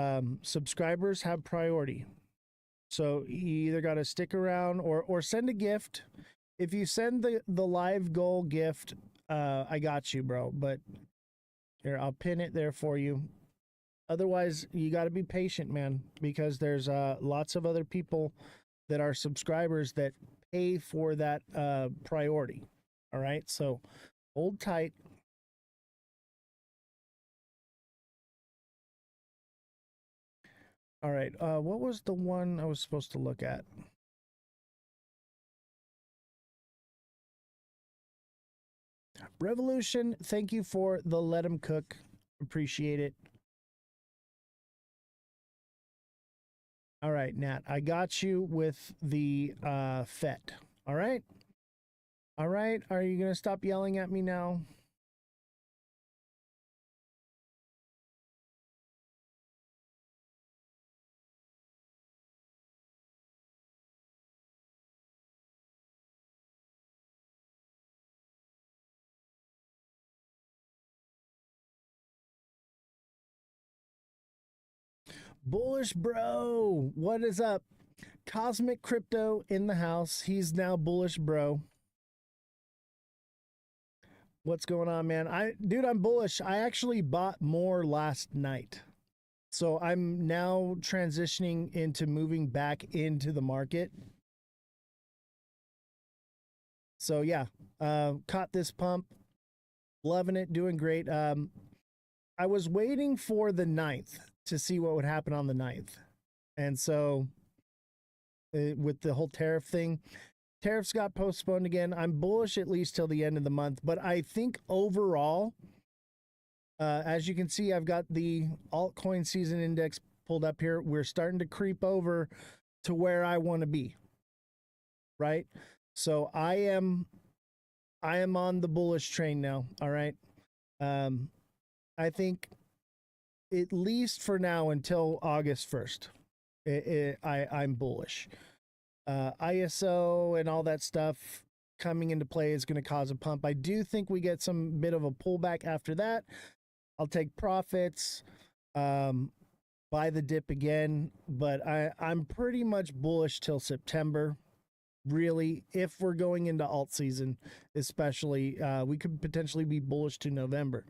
subscribers have priority. So you either got to stick around or send a gift. If you send the live goal gift, I got you, bro. But here, I'll pin it there for you. Otherwise, you got to be patient, man, because there's lots of other people that are subscribers that pay for that priority. All right, so hold tight. All right. What was the one I was supposed to look at? Revolution, thank you for the let him cook. Appreciate it. All right, Nat, I got you with the FET. All right? All right, are you going to stop yelling at me now? Bullish bro, what is up? Cosmic Crypto in the house. He's now bullish bro. What's going on, man? Dude, I'm bullish. I actually bought more last night. So I'm now transitioning into moving back into the market. So yeah, caught this pump. Loving it, doing great. I was waiting for the 9th to see what would happen on the 9th. And so with the whole tariff thing, tariffs got postponed again. I'm bullish at least till the end of the month. But I think overall, as you can see, I've got the altcoin season index pulled up here. We're starting to creep over to where I want to be. Right? So I am on the bullish train now. All right. I think at least for now until August 1st, I'm bullish. ISO and all that stuff coming into play is going to cause a pump. I do think we get some bit of a pullback after that. I'll take profits, buy the dip again, but I'm pretty much bullish till September. Really, if we're going into alt season, especially, we could potentially be bullish to November.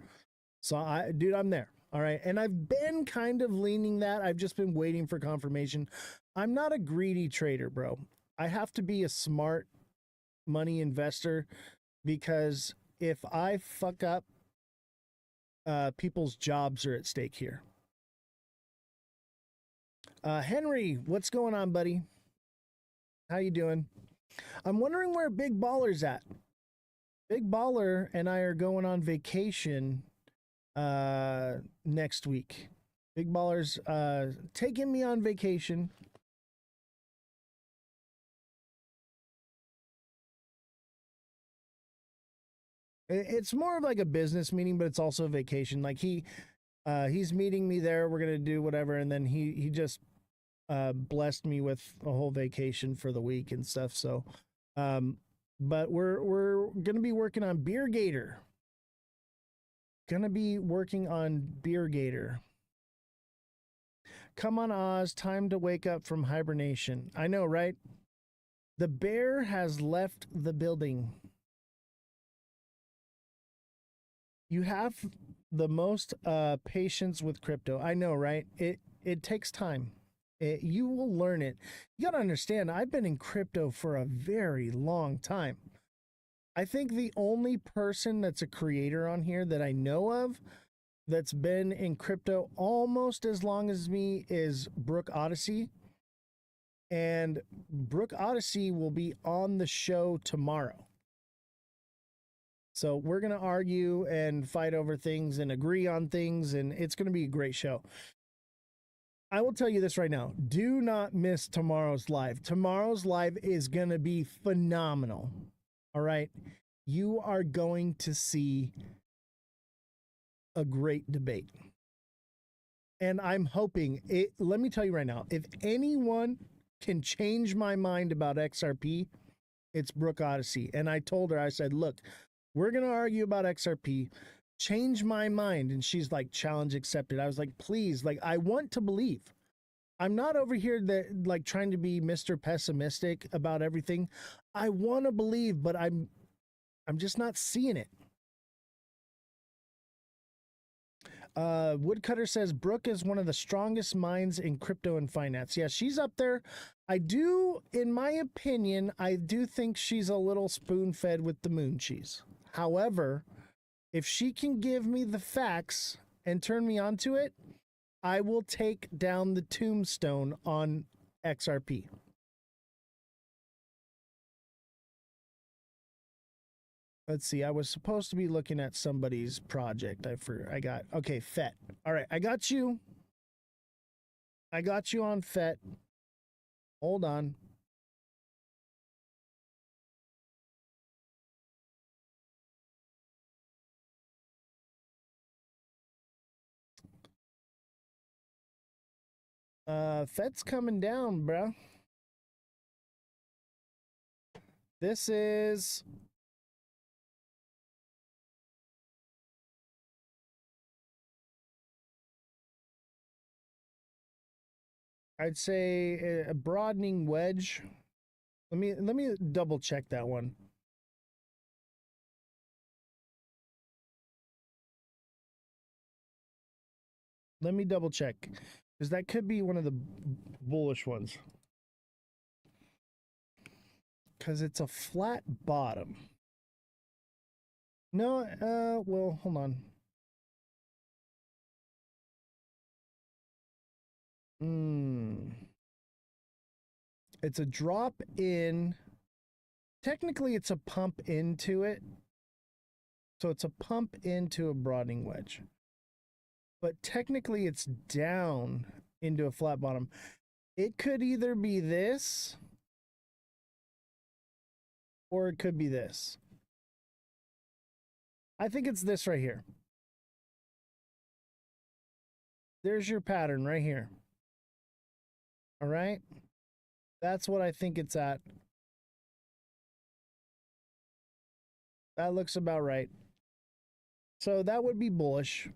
So dude, I'm there. All right. And I've been kind of leaning that. I've just been waiting for confirmation. I'm not a greedy trader, bro. I have to be a smart money investor because if I fuck up, people's jobs are at stake here. Henry, what's going on, buddy? How you doing? I'm wondering where Big Baller's at. Big Baller and I are going on vacation next week. Big Baller's taking me on vacation. It's more of like a business meeting, but it's also a vacation. Like he's meeting me there. We're gonna do whatever, and then he just blessed me with a whole vacation for the week and stuff. So, but we're gonna be working on Beer Gator. Gonna be working on Beer Gator. Come on, Oz. Time to wake up from hibernation. I know, right? The bear has left the building. You have the most patience with crypto. I know, right? It takes time. You will learn it. You got to understand, I've been in crypto for a very long time. I think the only person that's a creator on here that I know of that's been in crypto almost as long as me is Brooke Odyssey. And Brooke Odyssey will be on the show tomorrow. So we're going to argue and fight over things and agree on things, and it's going to be a great show. I will tell you this right now. Do not miss tomorrow's live. Tomorrow's live is going to be phenomenal. All right. You are going to see a great debate. And I'm hoping it. Let me tell you right now, if anyone can change my mind about XRP, it's Brooke Odyssey. And I told her, I said, look, we're going to argue about XRP. Change my mind. And she's like, challenge accepted. I was like, please, like, I want to believe. I'm not over here that like trying to be Mr. Pessimistic about everything. I want to believe, but I'm just not seeing it. Woodcutter says Brooke is one of the strongest minds in crypto and finance. Yeah, she's up there. In my opinion, I do think she's a little spoon-fed with the moon cheese. However, if she can give me the facts and turn me onto it, I will take down the tombstone on XRP. Let's see. I was supposed to be looking at somebody's project. I got, okay, FET. All right. I got you. I got you on FET. Hold on. FET's coming down, bro. This is I'd say a broadening wedge. Let me double check that one. Let me double check, because that could be one of the bullish ones. Because it's a flat bottom. No, well, hold on. It's a drop in. Technically, it's a pump into it. So it's a pump into a broadening wedge. But technically, it's down into a flat bottom. It could either be this, or it could be this. I think it's this right here. There's your pattern right here. All right? That's what I think it's at. That looks about right. So that would be bullish.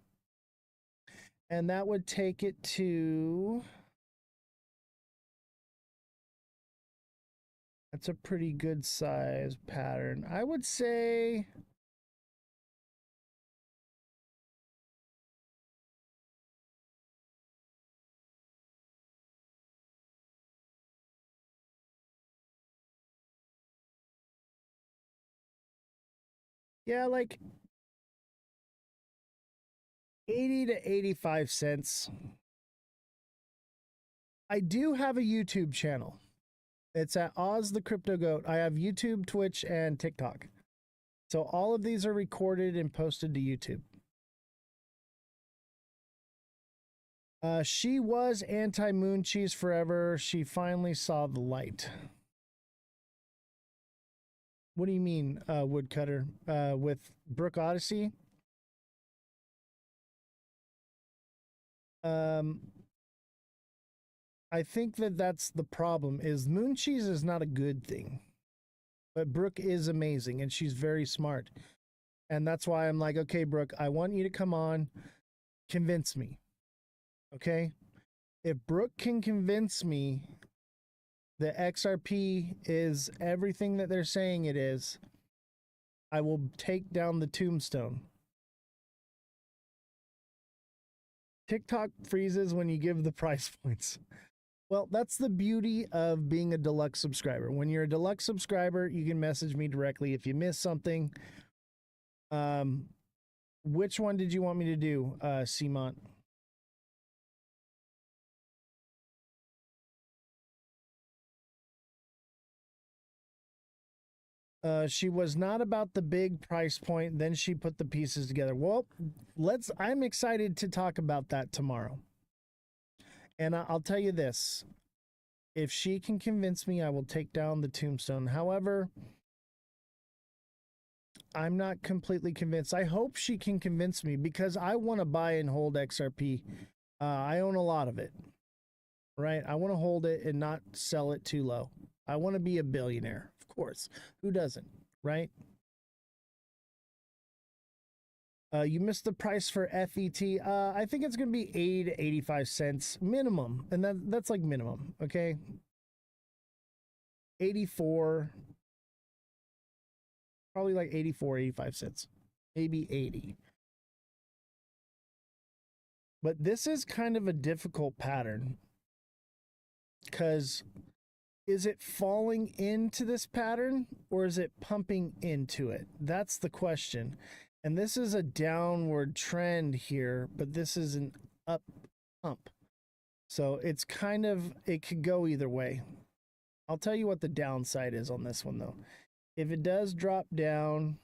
And that would take it to... That's a pretty good size pattern. I would say... Yeah, like 80 to 85 cents. I do have a YouTube channel. It's at Ozthecryptogoat. I have YouTube, Twitch, and TikTok. So all of these are recorded and posted to YouTube. She was anti-moon cheese forever. She finally saw the light. What do you mean, woodcutter? With Brook Odyssey? I think that's the problem, is moon cheese is not a good thing. But Brooke is amazing, and she's very smart. And that's why I'm like, okay, Brooke, I want you to come on, convince me. Okay? If Brooke can convince me that XRP is everything that they're saying it is, I will take down the tombstone. TikTok freezes when you give the price points. Well, that's the beauty of being a deluxe subscriber. When you're a deluxe subscriber, you can message me directly if you miss something. Which one did you want me to do, Seamont? She was not about the big price point. Then she put the pieces together. Well, I'm excited to talk about that tomorrow. And I'll tell you this. If she can convince me, I will take down the tombstone. However, I'm not completely convinced. I hope she can convince me, because I want to buy and hold XRP. I own a lot of it, right? I want to hold it and not sell it too low. I want to be a billionaire, of course. Who doesn't, right? You missed the price for FET. I think it's going to be 80 to 85 cents minimum. And that's like minimum, okay? 84, probably like 84, 85 cents, maybe 80. But this is kind of a difficult pattern, because is it falling into this pattern, or is it pumping into it? That's the question. And this is a downward trend here, but this is an up pump. So it's kind of, it could go either way. I'll tell you what the downside is on this one though. If it does drop down,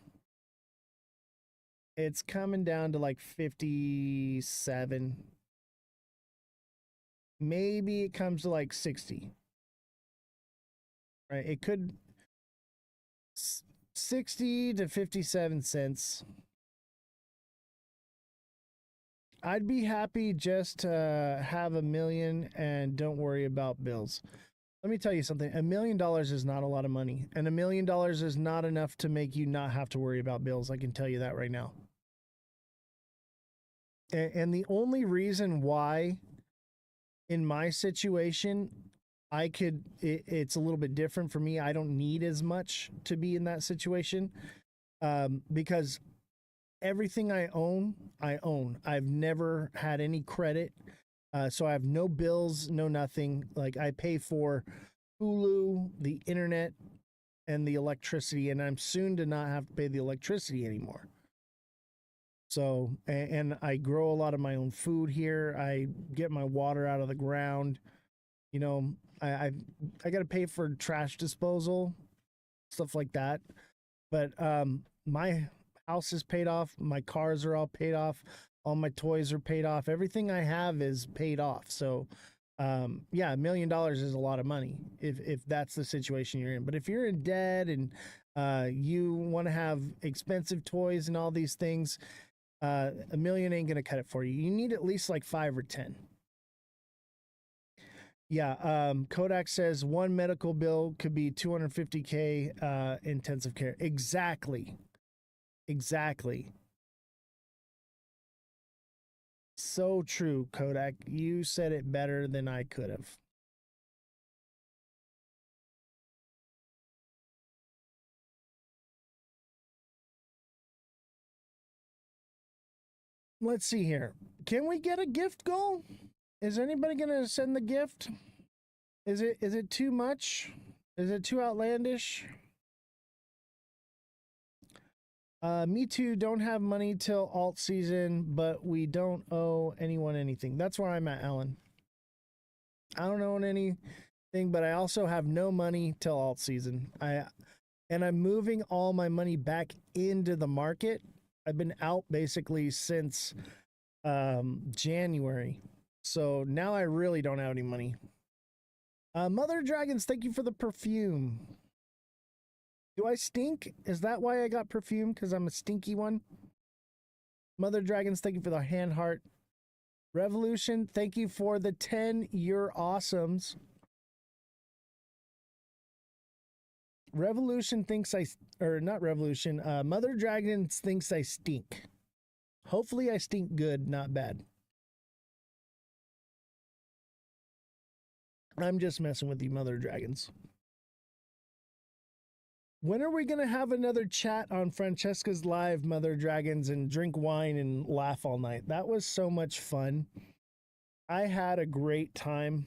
it's coming down to like 57. Maybe it comes to like 60. Right? It could 60 to 57 cents. I'd be happy just to have $1 million and don't worry about bills. Let me tell you something. $1 million is not a lot of money, and $1 million is not enough to make you not have to worry about bills. I can tell you that right now. And the only reason why in my situation it's a little bit different for me. I don't need as much to be in that situation because everything I own. I've never had any credit. So I have no bills, no nothing. Like I pay for Hulu, the internet, and the electricity, and I'm soon to not have to pay the electricity anymore. So, and I grow a lot of my own food here. I get my water out of the ground. You know, I got to pay for trash disposal, stuff like that. But my house is paid off. My cars are all paid off. All my toys are paid off. Everything I have is paid off. So, yeah, $1 million is a lot of money if that's the situation you're in. But if you're in debt and you want to have expensive toys and all these things, $1 million ain't gonna cut it for you. You need at least like 5 or 10. Yeah, Kodak says one medical bill could be $250K intensive care. Exactly. So true, Kodak. You said it better than I could have. Let's see here. Can we get a gift goal? Is anybody gonna send the gift? Is it too much? Is it too outlandish? Me too, don't have money till alt season, but we don't owe anyone anything. That's where I'm at, Alan. I don't own anything, but I also have no money till alt season. I'm moving all my money back into the market. I've been out basically since January. So now I really don't have any money. Mother Dragons, thank you for the perfume. Do I stink? Is that why I got perfume? Because I'm a stinky one? Mother Dragons, thank you for the hand heart. Revolution, thank you for the 10. You're awesomes. Revolution thinks not Revolution. Mother Dragons thinks I stink. Hopefully I stink good, not bad. I'm just messing with you, Mother Dragons. When are we going to have another chat on Francesca's Live, Mother Dragons, and drink wine and laugh all night? That was so much fun. I had a great time.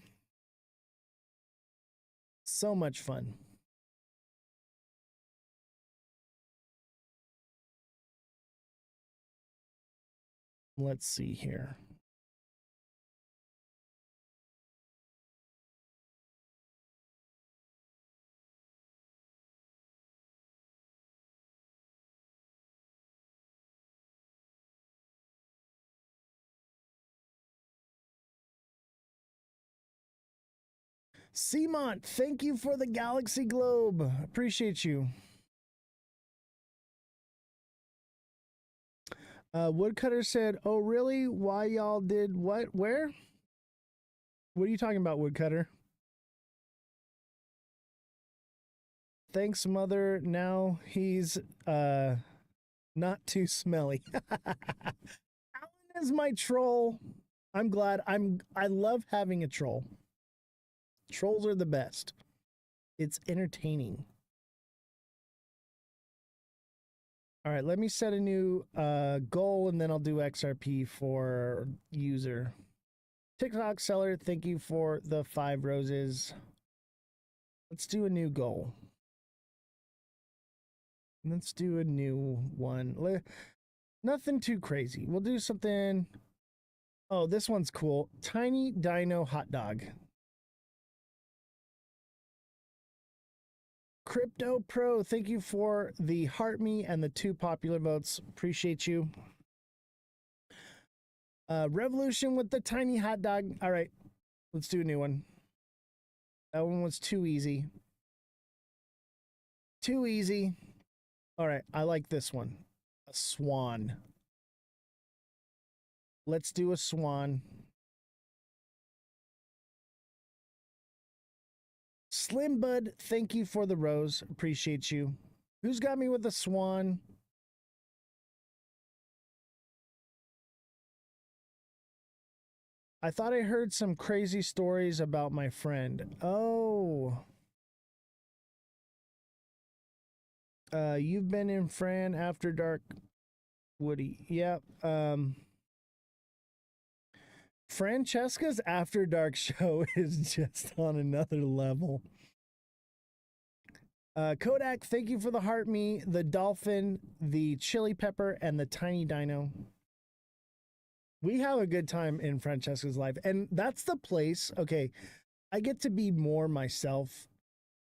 So much fun. Let's see here. Seamont, thank you for the Galaxy Globe. Appreciate you. Woodcutter said, oh, really? Why y'all did what? Where? What are you talking about, Woodcutter? Thanks, Mother. Now he's not too smelly. Alan is my troll. I'm glad. I love having a troll. Trolls are the best. It's entertaining. All right, let me set a new goal and then I'll do XRP for user. TikTok seller, thank you for the 5 roses. Let's do a new goal. Let's do a new one. Nothing too crazy. We'll do something. Oh, this one's cool. Tiny Dino Hot Dog. Crypto Pro, thank you for the heart me and the 2 popular votes. Appreciate you. Revolution with the tiny hot dog. All right, let's do a new one. That one was too easy. Too easy. All right, I like this one. A swan. Let's do a swan. Slim Bud, thank you for the rose. Appreciate you. Who's got me with a swan? I thought I heard some crazy stories about my friend. Oh. You've been in Fran After Dark, Woody. Yep. Francesca's After Dark show is just on another level. Kodak, thank you for the heart me, the dolphin, the chili pepper, and the tiny dino. We have a good time in Francesca's life, and that's the place. Okay, I get to be more myself,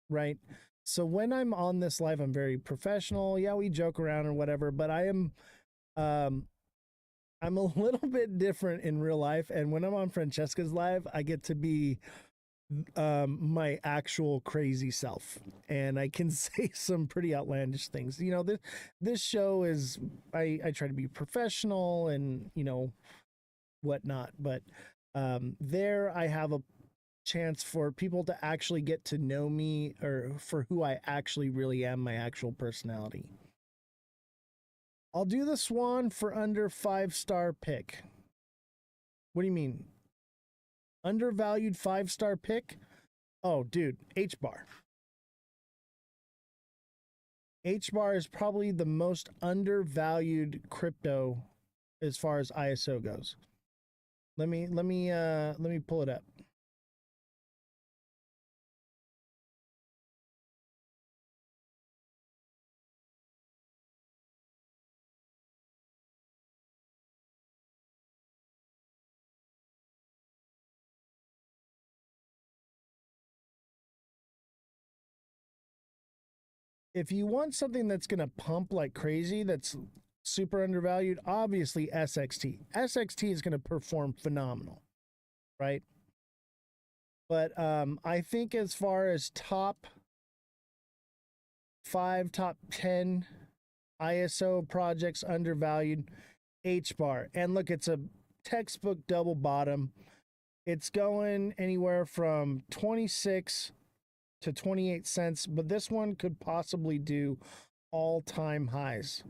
right? So when I'm on this live, I'm very professional. Yeah, we joke around or whatever, but I'm a little bit different in real life. And when I'm on Francesca's live, I get to be my actual crazy self, and I can say some pretty outlandish things. You know, this show is, I try to be professional and, you know, whatnot, but there I have a chance for people to actually get to know me, or for who I actually really am, my actual personality. I'll do the swan for under 5-star pick. What do you mean? Undervalued 5-star pick? Oh, dude, H-bar. H-bar is probably the most undervalued crypto as far as ISO goes. Let me pull it up. If you want something that's going to pump like crazy, that's super undervalued, obviously SXT. SXT is going to perform phenomenal, right? But I think as far as top 5, top 10 ISO projects undervalued, H-bar. And look, it's a textbook double bottom. It's going anywhere from 26 to 28 cents, but this one could possibly do all-time highs.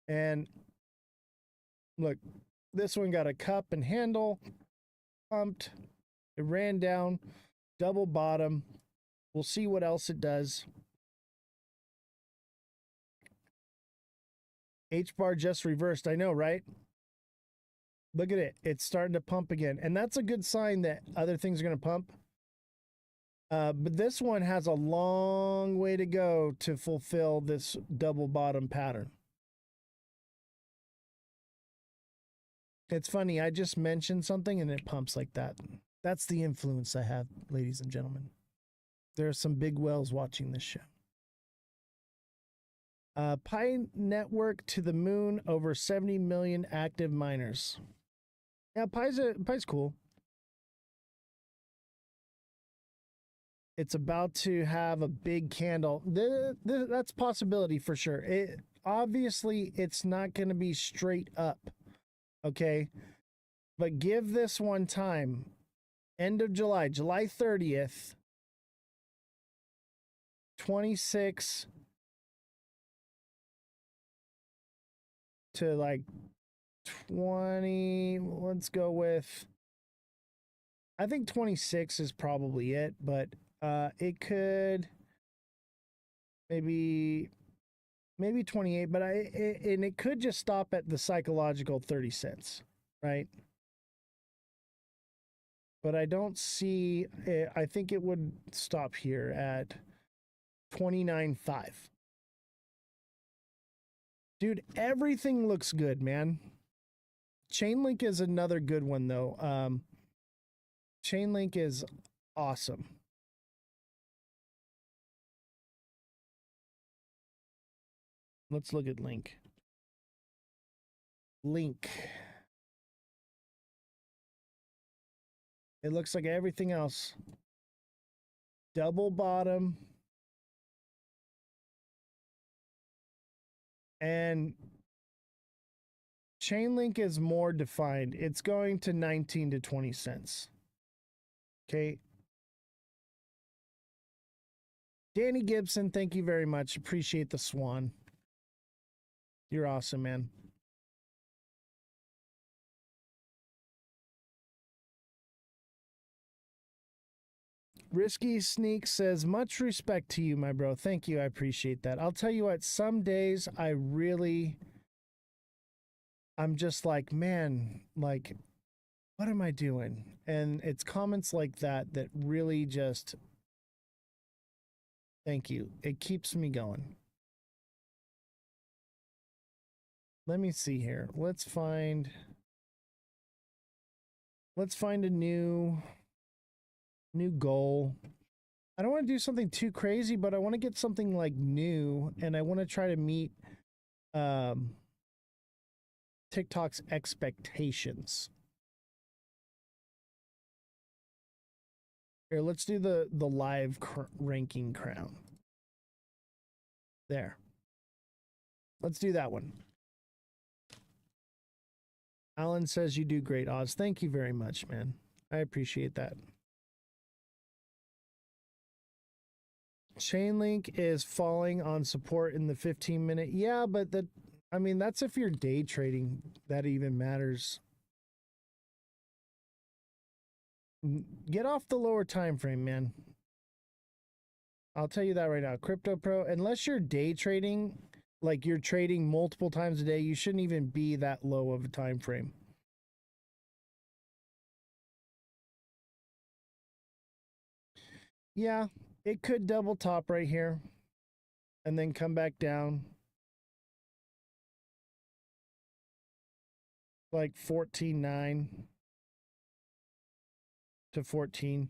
And look, this one got a cup and handle, pumped, it ran down, double bottom. We'll see what else it does. H-bar just reversed, I know, right? Look at it, it's starting to pump again, and that's a good sign that other things are going to pump. But this one has a long way to go to fulfill this double bottom pattern. It's funny, I just mentioned something and it pumps like that. That's the influence I have, ladies and gentlemen. There are some big whales watching this show. Pi network to the moon, over 70 million active miners. Yeah, Pi's cool. It's about to have a big candle. That's a possibility for sure. Obviously, it's not going to be straight up, okay? But give this one time. End of July, July 30th, 26 to like 20. Let's go with, I think 26 is probably it, but it could maybe 28, but and it could just stop at the psychological 30 cents, right? But I don't see it. I think it would stop here at 29.5. Dude, everything looks good, man. Chainlink is another good one though. Chainlink is awesome. Let's look at Link. Link. It looks like everything else. Double bottom. And Chainlink is more defined. It's going to 19 to 20 cents. Okay. Danny Gibson, thank you very much. Appreciate the swan. You're awesome, man. Risky Sneak says, much respect to you, my bro. Thank you. I appreciate that. I'll tell you what, some days I'm just like, man, like, what am I doing? And it's comments like that that really just, thank you. It keeps me going. Let me see here. Let's find a new goal. I don't want to do something too crazy, but I want to get something like new, and I want to try to meet TikTok's expectations. Here, let's do the live ranking crown. There. Let's do that one. Alan says you do great, Oz. Thank you very much, man. I appreciate that. Chainlink is falling on support in the 15-minute. Yeah, but that's if you're day trading, that even matters. Get off the lower time frame, man. I'll tell you that right now. Crypto Pro, unless you're day trading, like you're trading multiple times a day, you shouldn't even be that low of a time frame. Yeah, it could double top right here and then come back down. Like 14.9 to 14.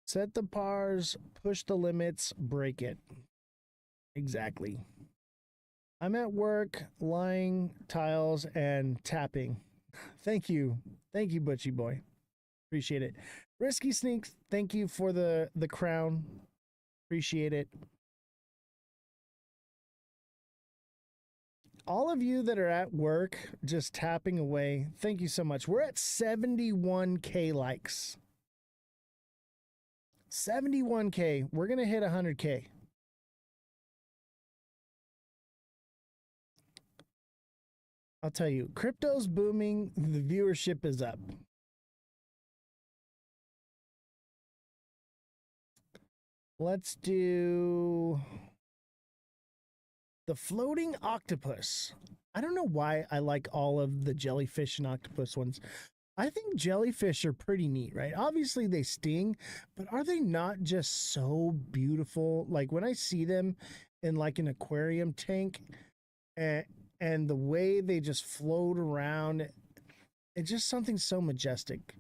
Set the pars, push the limits, break it. Exactly. I'm at work, lying tiles and tapping. Thank you. Thank you, Butchie Boy. Appreciate it. Risky Sneaks, thank you for the crown. Appreciate it. All of you that are at work just tapping away, thank you so much. We're at 71K likes. 71K. We're going to hit 100K. I'll tell you, crypto's booming, the viewership is up. Let's do the floating octopus. I don't know why I like all of the jellyfish and octopus ones. I think jellyfish are pretty neat, right? Obviously they sting, but are they not just so beautiful? Like when I see them in like an aquarium tank and the way they just float around, it's just something so majestic.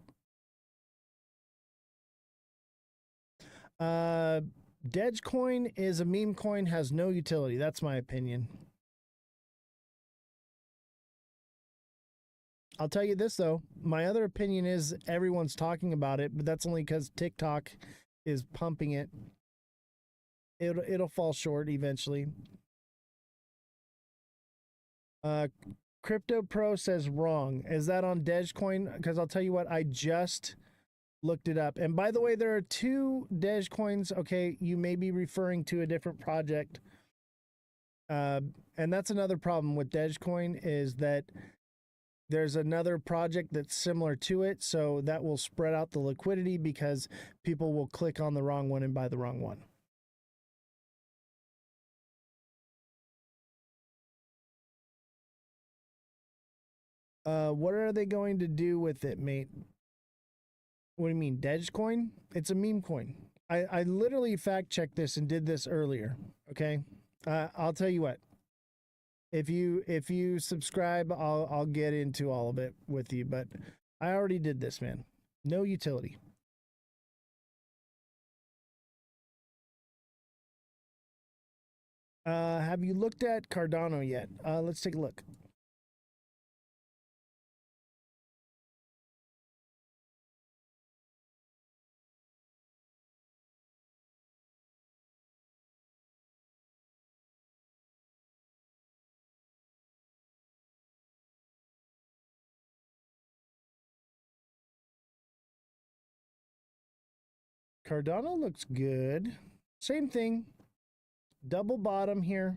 Dogecoin is a meme coin, has no utility. That's my opinion. I'll tell you this though, my other opinion is everyone's talking about it, but that's only because TikTok is pumping it. It'll fall short eventually. Crypto Pro says wrong. Is that on Dogecoin? Because I'll tell you what, I just looked it up. And by the way, there are two Dogecoins. Okay, you may be referring to a different project. And that's another problem with Dogecoin is that there's another project that's similar to it, so that will spread out the liquidity because people will click on the wrong one and buy the wrong one. What are they going to do with it, mate? What do you mean, Dogecoin? It's a meme coin. I literally fact checked this and did this earlier. Okay, I'll tell you what. If you subscribe, I'll get into all of it with you. But I already did this, man. No utility. Have you looked at Cardano yet? Let's take a look. Cardano looks good. Same thing. Double bottom here.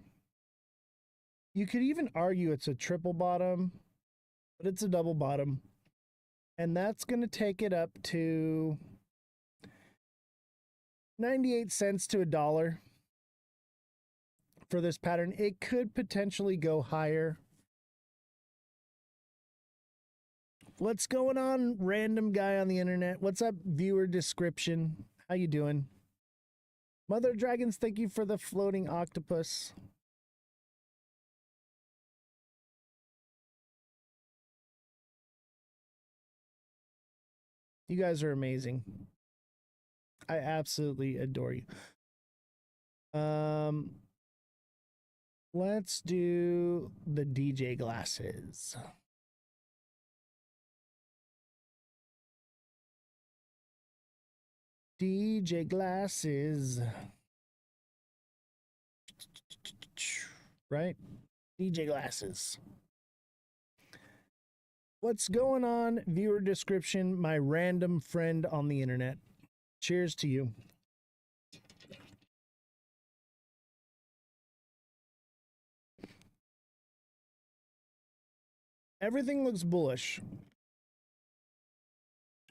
You could even argue it's a triple bottom, but it's a double bottom. And that's going to take it up to 98 cents to $1 for this pattern. It could potentially go higher. What's going on, random guy on the internet? What's up, viewer description? How you doing? Mother Dragons, thank you for the floating octopus. You guys are amazing. I absolutely adore you. Let's do the DJ glasses. DJ glasses. Right? DJ glasses. What's going on, viewer description, my random friend on the internet? Cheers to you. Everything looks bullish.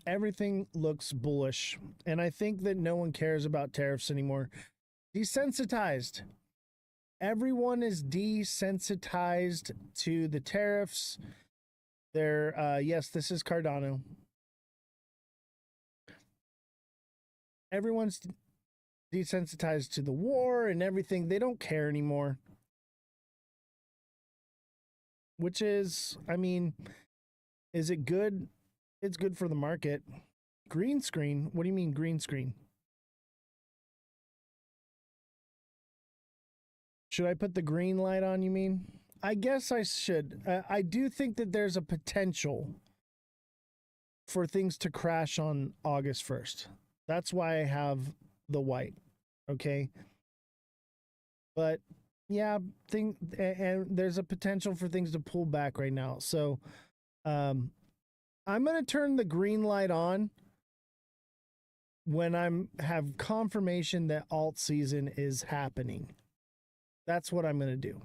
Everything looks bullish. And I think that no one cares about tariffs anymore. Desensitized. Everyone is desensitized to the tariffs. They're, yes, this is Cardano. Everyone's desensitized to the war and everything. They don't care anymore. Which is, I mean, is it good? It's good for the market. Green screen? What do you mean green screen? Should I put the green light on, you mean? I guess I should. I do think that there's a potential for things to crash on August 1st. That's why I have the white. Okay. But yeah, and there's a potential for things to pull back right now. So I'm going to turn the green light on when have confirmation that alt season is happening. That's what I'm going to do.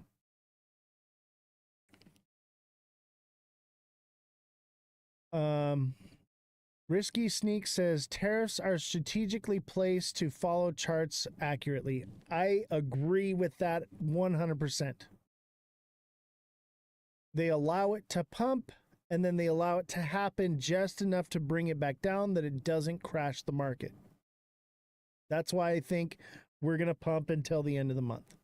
Risky Sneak says tariffs are strategically placed to follow charts accurately. I agree with that 100%. They allow it to pump and then they allow it to happen just enough to bring it back down that it doesn't crash the market. That's why I think we're going to pump until the end of the month.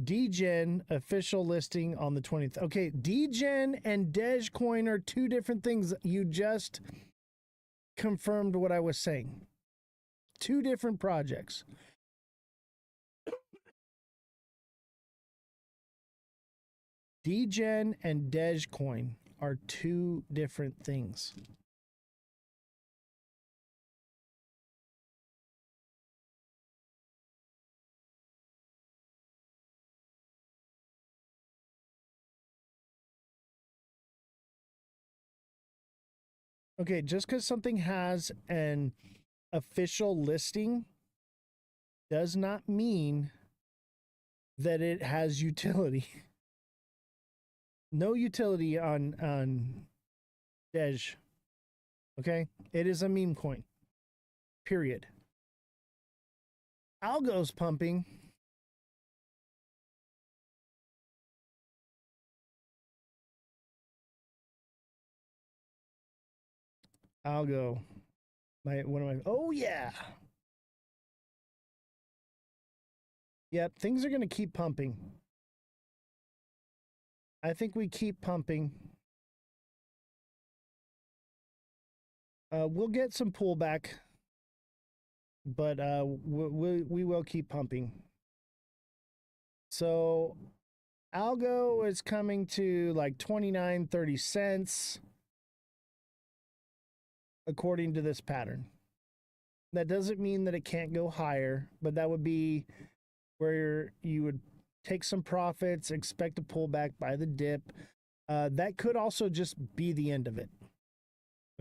Degen official listing on the 20th. Okay, Degen and Dogecoin are two different things. You just confirmed what I was saying. Two different projects. Degen and Dogecoin are two different things. Okay, just because something has an official listing does not mean that it has utility. No utility on Dej. Okay? It is a meme coin. Period. Algo's pumping. Algo. Oh yeah. Yep, things are going to keep pumping. I think we keep pumping. We'll get some pullback, but we will keep pumping. So Algo is coming to like 29-30 cents according to this pattern. That doesn't mean that it can't go higher, but that would be where you would take some profits, expect a pullback by the dip. That could also just be the end of it.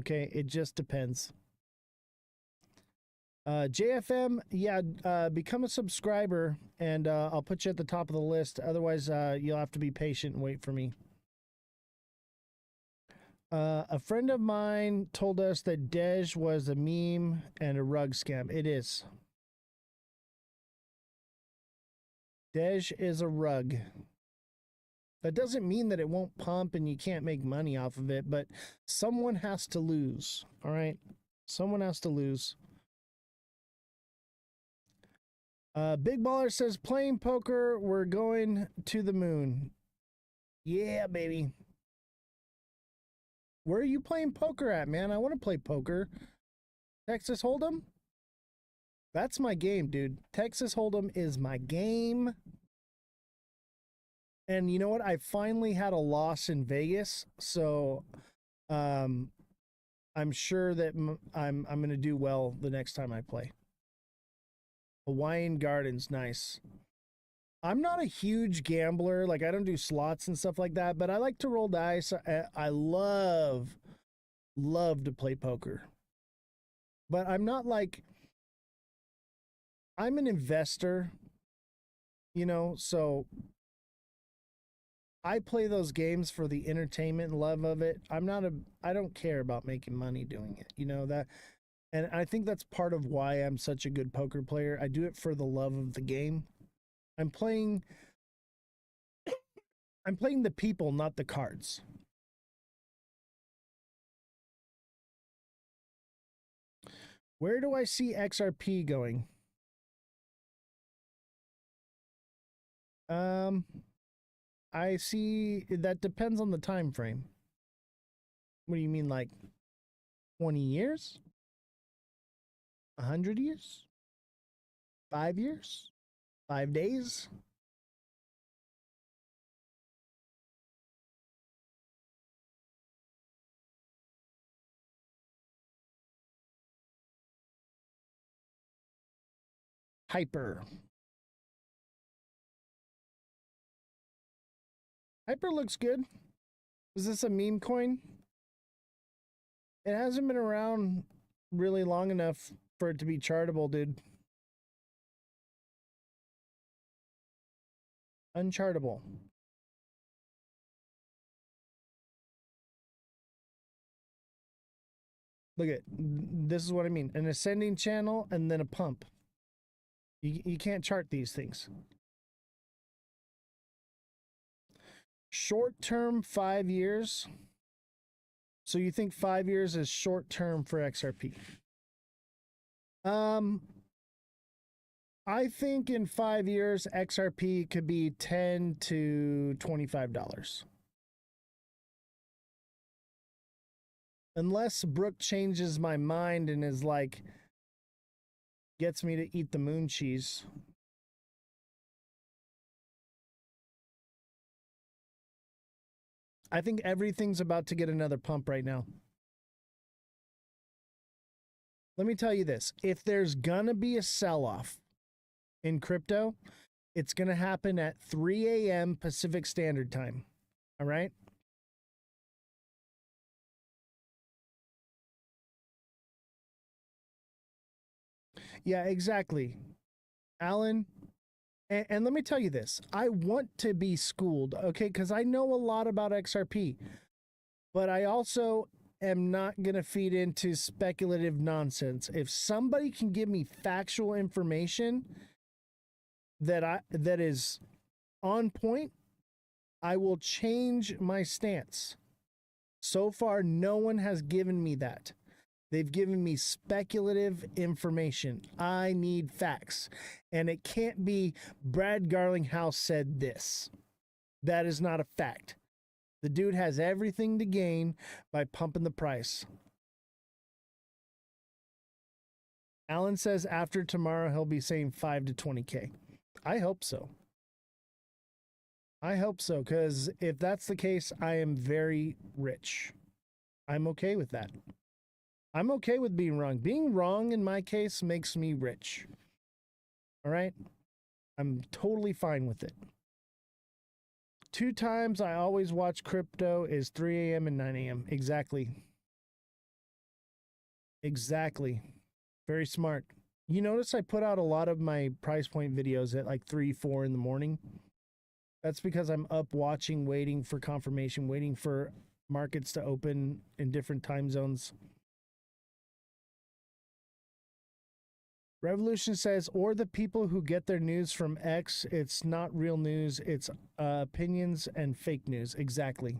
Okay, it just depends. JFM, yeah, become a subscriber, and I'll put you at the top of the list. Otherwise, you'll have to be patient and wait for me. A friend of mine told us that Dej was a meme and a rug scam. It is. Dej is a rug. That doesn't mean that it won't pump and you can't make money off of it, but someone has to lose, all right? Someone has to lose. Big Baller says, playing poker, we're going to the moon. Yeah, baby. Where are you playing poker at, man? I want to play poker. Texas Hold'em? That's my game, dude. Texas Hold'em is my game. And you know what? I finally had a loss in Vegas, so I'm sure that I'm going to do well the next time I play. Hawaiian Gardens, nice. I'm not a huge gambler. Like, I don't do slots and stuff like that, but I like to roll dice. I love to play poker. But I'm not like, I'm an investor, you know, so I play those games for the entertainment and love of it. I don't care about making money doing it, you know, that. And I think that's part of why I'm such a good poker player. I do it for the love of the game. I'm playing the people, not the cards. Where do I see XRP going? I see that depends on the time frame. What do you mean, like 20 years? 100 years? 5 years? 5 days? Hyper. Hyper looks good. Is this a meme coin? It hasn't been around really long enough for it to be chartable, dude. Unchartable. Look at this is what I mean. An ascending channel and then a pump. You can't chart these things. Short term 5 years. So you think 5 years is short term for XRP? I think in 5 years XRP could be $10 to $25. Unless Brooke changes my mind and is like, gets me to eat the moon cheese. I think everything's about to get another pump right now. Let me tell you this. If there's gonna be a sell-off in crypto, it's gonna happen at 3 a.m. Pacific Standard Time. All right? Yeah, exactly. Alan, and let me tell you this. I want to be schooled, okay? Because I know a lot about XRP. But I also am not going to feed into speculative nonsense. If somebody can give me factual information that is on point, I will change my stance. So far, no one has given me that. They've given me speculative information. I need facts. And it can't be Brad Garlinghouse said this. That is not a fact. The dude has everything to gain by pumping the price. Alan says after tomorrow he'll be saying 5 to 20K. I hope so. I hope so, because if that's the case, I am very rich. I'm okay with that. I'm okay with being wrong. Being wrong in my case makes me rich. All right? I'm totally fine with it. 2 times I always watch crypto is 3 a.m. and 9 a.m. Exactly. Exactly. Very smart. You notice I put out a lot of my price point videos at like 3, 4 in the morning. That's because I'm up watching, waiting for confirmation, waiting for markets to open in different time zones. Revolution says, or the people who get their news from X, it's not real news, it's opinions and fake news. Exactly.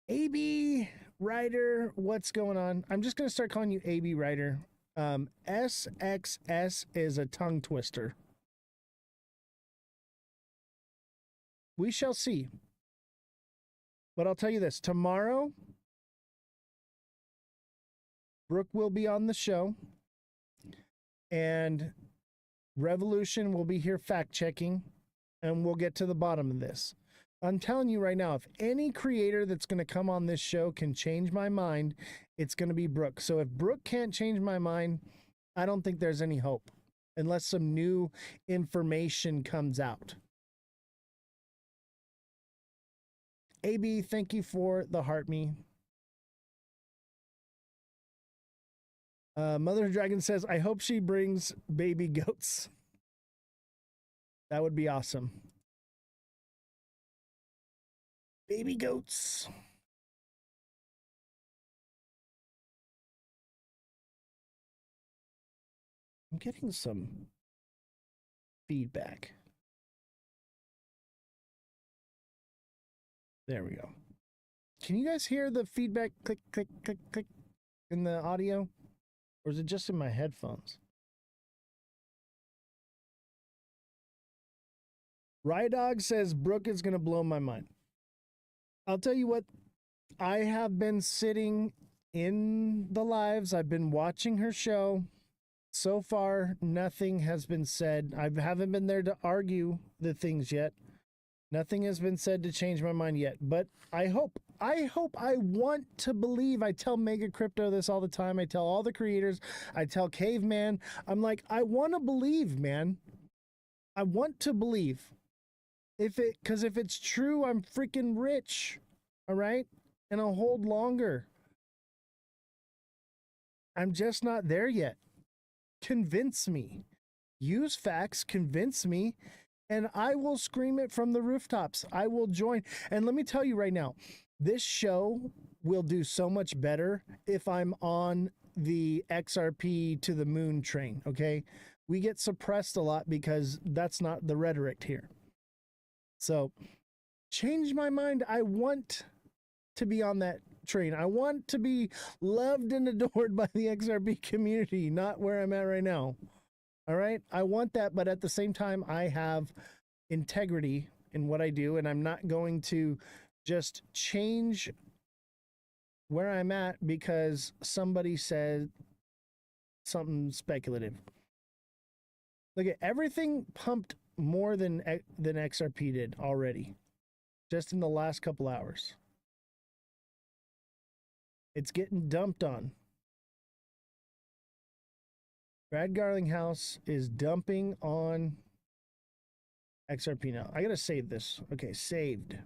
AB Ryder, what's going on? I'm just going to start calling you AB Ryder. SXS is a tongue twister. We shall see. But I'll tell you this, tomorrow, Brooke will be on the show. And Revolution will be here fact-checking, and we'll get to the bottom of this. I'm telling you right now, if any creator that's going to come on this show can change my mind, it's going to be Brooke. So if Brooke can't change my mind, I don't think there's any hope, unless some new information comes out. AB, thank you for the heart me. Mother Dragon says, I hope she brings baby goats. That would be awesome. Baby goats. I'm getting some feedback. There we go. Can you guys hear the feedback click, click, click, click in the audio? Or is it just in my headphones? Rydog says Brooke is going to blow my mind. I'll tell you what, I have been sitting in the lives. I've been watching her show. So far, nothing has been said. I haven't been there to argue the things yet. Nothing has been said to change my mind yet. But I want to believe. I tell Mega Crypto this all the time. I tell all the creators. I tell Caveman. I'm like, I want to believe, man. I want to believe. Because if it's true, I'm freaking rich. All right? And I'll hold longer. I'm just not there yet. Convince me. Use facts. Convince me. And I will scream it from the rooftops. I will join. And let me tell you right now, this show will do so much better if I'm on the XRP to the moon train, okay? We get suppressed a lot because that's not the rhetoric here. So, change my mind. I want to be on that train. I want to be loved and adored by the XRP community, not where I'm at right now. All right? I want that, but at the same time, I have integrity in what I do, and I'm not going to just change where I'm at because somebody said something speculative. Look at everything pumped more than XRP did already, just in the last couple hours. It's getting dumped on. Brad Garlinghouse is dumping on XRP now. I gotta save this. Okay, saved.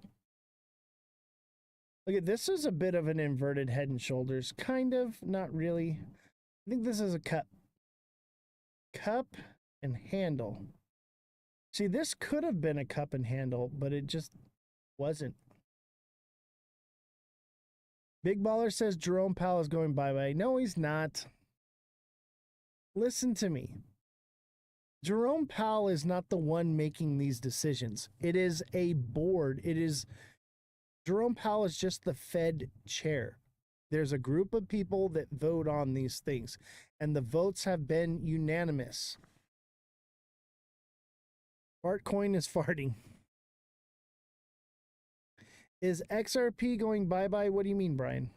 Look at this is a bit of an inverted head and shoulders. Kind of, not really. I think this is a cup. Cup and handle. See, this could have been a cup and handle, but it just wasn't. Big Baller says Jerome Powell is going bye-bye. No, he's not. Listen to me. Jerome Powell is not the one making these decisions. It is a board. Jerome Powell is just the Fed chair. There's a group of people that vote on these things, and the votes have been unanimous. Fartcoin is farting. Is XRP going bye-bye? What do you mean, Brian?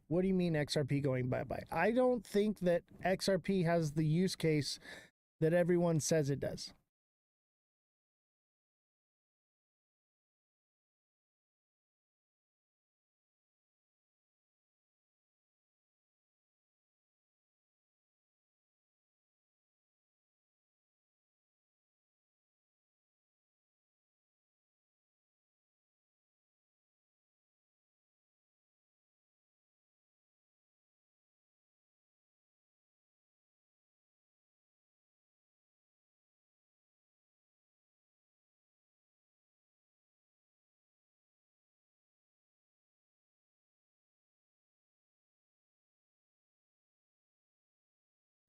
What do you mean XRP going bye-bye? I don't think that XRP has the use case that everyone says it does.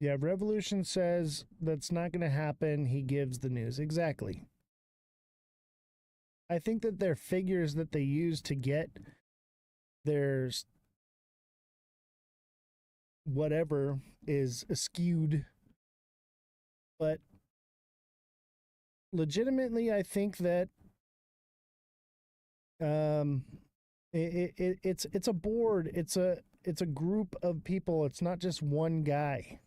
Yeah, Revolution says that's not going to happen. He gives the news. Exactly. I think that their figures that they use to get their whatever is skewed. But legitimately, I think that it's a board. It's a group of people. It's not just one guy.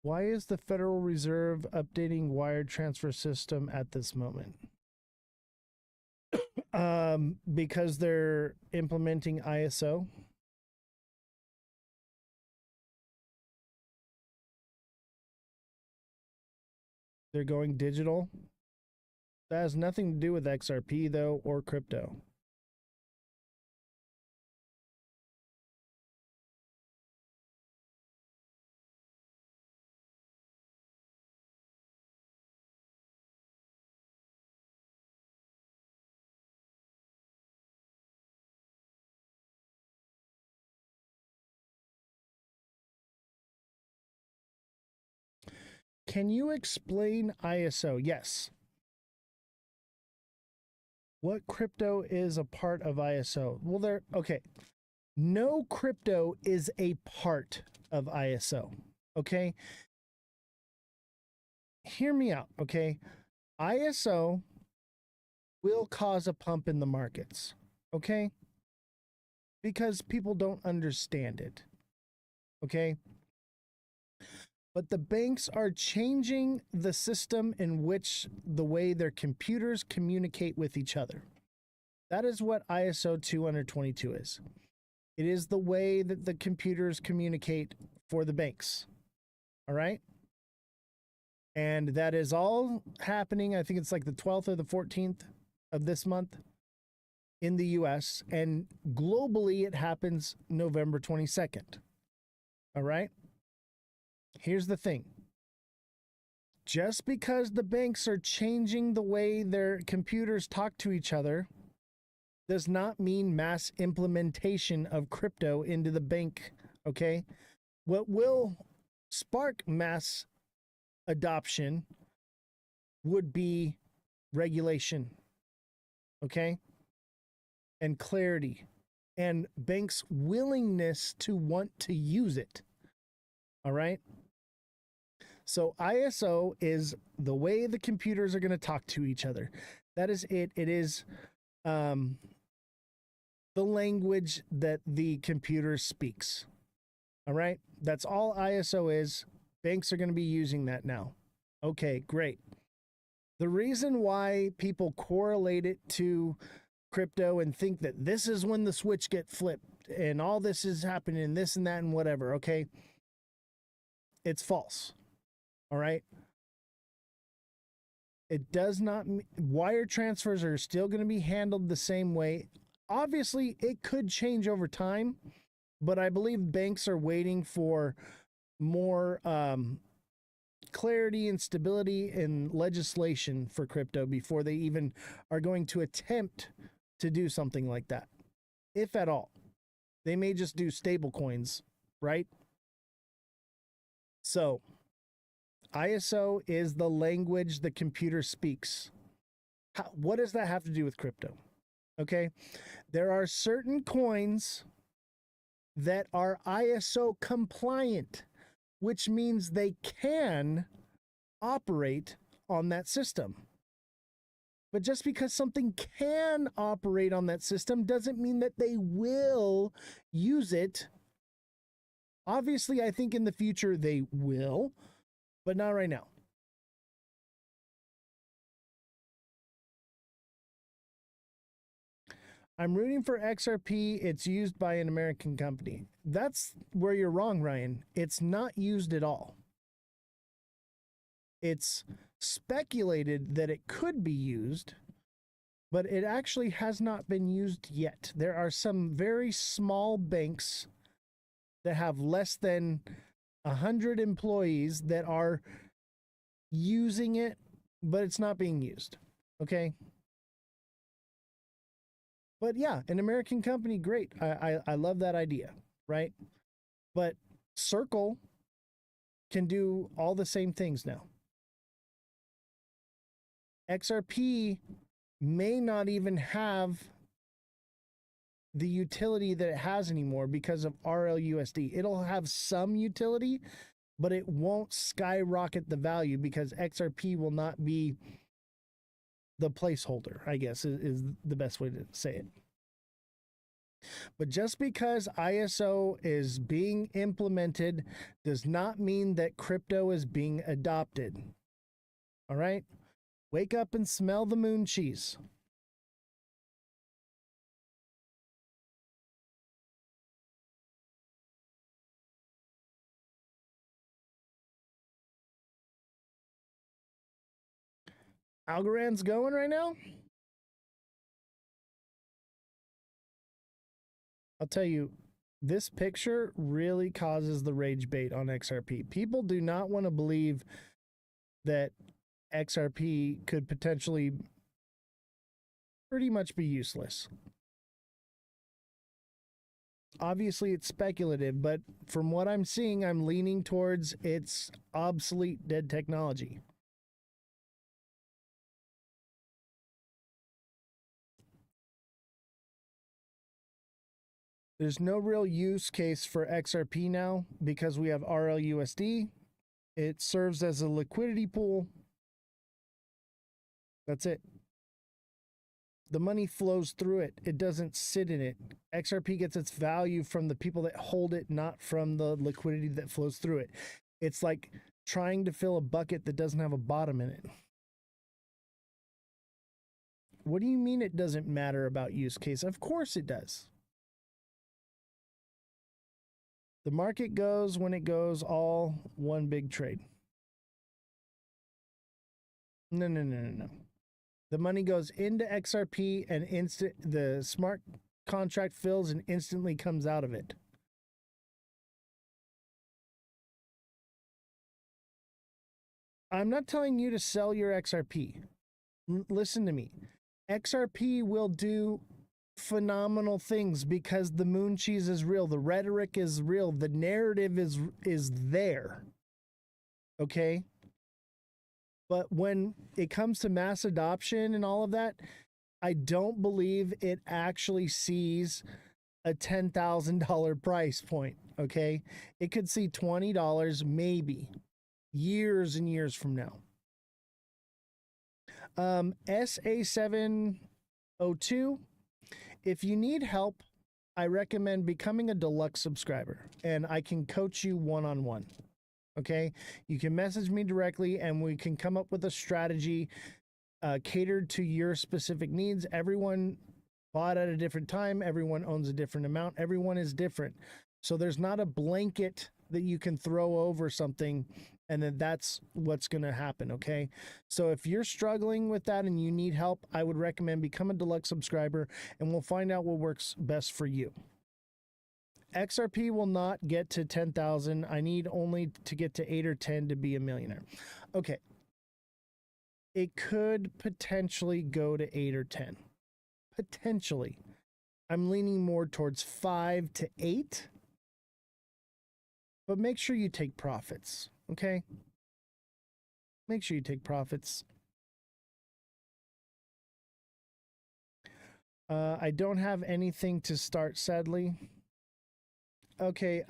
Why is the Federal Reserve updating wire transfer system at this moment? Because they're implementing ISO. They're going digital. That has nothing to do with XRP, though, or crypto. Can you explain ISO? Yes. What crypto is a part of ISO? Well, okay. No crypto is a part of ISO. Okay. Hear me out. Okay. ISO will cause a pump in the markets. Okay. Because people don't understand it. Okay. But the banks are changing the system in which the way their computers communicate with each other. That is what ISO 20022 is. It is the way that the computers communicate for the banks. All right? And that is all happening, I think it's like the 12th or the 14th of this month in the US. And globally, it happens November 22nd. All right? Here's the thing. Just because the banks are changing the way their computers talk to each other does not mean mass implementation of crypto into the bank, okay? What will spark mass adoption would be regulation, okay? And clarity, and banks' willingness to want to use it, all right? So ISO is the way the computers are going to talk to each other. That is it. It is the language that the computer speaks. All right? That's all ISO is. Banks are going to be using that now. Okay, great. The reason why people correlate it to crypto and think that this is when the switch get flipped and all this is happening and this and that and whatever, okay? It's false. All right. It does not, wire transfers are still going to be handled the same way. Obviously, it could change over time, but I believe banks are waiting for more clarity and stability in legislation for crypto before they even are going to attempt to do something like that, if at all. They may just do stable coins, right? So ISO is the language the computer speaks. What does that have to do with crypto? Okay, there are certain coins that are ISO compliant, which means they can operate on that system. But just because something can operate on that system doesn't mean that they will use it. Obviously, I think in the future they will, but not right now. I'm rooting for XRP. It's used by an American company. That's where you're wrong, Ryan. It's not used at all. It's speculated that it could be used, but it actually has not been used yet. There are some very small banks that have less than 100 employees that are using it, but it's not being used. Okay? But yeah, an American company, great. I love that idea, right? But Circle can do all the same things now. XRP may not even have the utility that it has anymore because of RLUSD. It'll have some utility, but it won't skyrocket the value because XRP will not be the placeholder, I guess, is the best way to say it. But just because ISO is being implemented does not mean that crypto is being adopted. All right? Wake up and smell the moon cheese. Algorand's going right now? I'll tell you, this picture really causes the rage bait on XRP. People do not want to believe that XRP could potentially pretty much be useless. Obviously, it's speculative, but from what I'm seeing, I'm leaning towards it's obsolete, dead technology. There's no real use case for XRP now because we have RLUSD. It serves as a liquidity pool. That's it. The money flows through it. It doesn't sit in it. XRP gets its value from the people that hold it, not from the liquidity that flows through it. It's like trying to fill a bucket that doesn't have a bottom in it. What do you mean it doesn't matter about use case? Of course it does. The market goes when it goes, all one big trade. No. The money goes into XRP and the smart contract fills and instantly comes out of it. I'm not telling you to sell your XRP. Listen to me. XRP will do phenomenal things because the moon cheese is real, the rhetoric is real, the narrative is there. Okay? But when it comes to mass adoption and all of that, I don't believe it actually sees a $10,000 price point, okay? It could see $20 maybe years and years from now. SA702, if you need help, I recommend becoming a deluxe subscriber and I can coach you one-on-one. Okay, you can message me directly and we can come up with a strategy catered to your specific needs. Everyone bought at a different time. Everyone owns a different amount. Everyone is different. So there's not a blanket that you can throw over something and then that's what's going to happen. Okay, so if you're struggling with that and you need help, I would recommend become a deluxe subscriber and we'll find out what works best for you. XRP will not get to 10,000. I need only to get to 8 or 10 to be a millionaire. Okay. It could potentially go to 8 or 10. Potentially. I'm leaning more towards 5 to 8. But make sure you take profits, okay? Make sure you take profits. I don't have anything to start, sadly. Okay,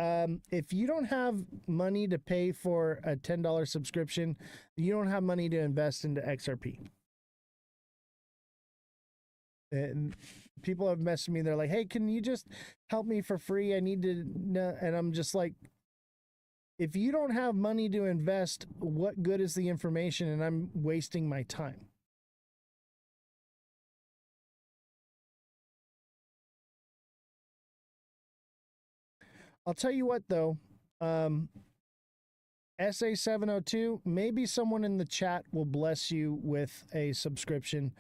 if you don't have money to pay for a $10 subscription, you don't have money to invest into XRP. And people have messaged me. They're like, hey, can you just help me for free? I need to know. And I'm just like, if you don't have money to invest, what good is the information? And I'm wasting my time. I'll tell you what, though. SA702, maybe someone in the chat will bless you with a subscription,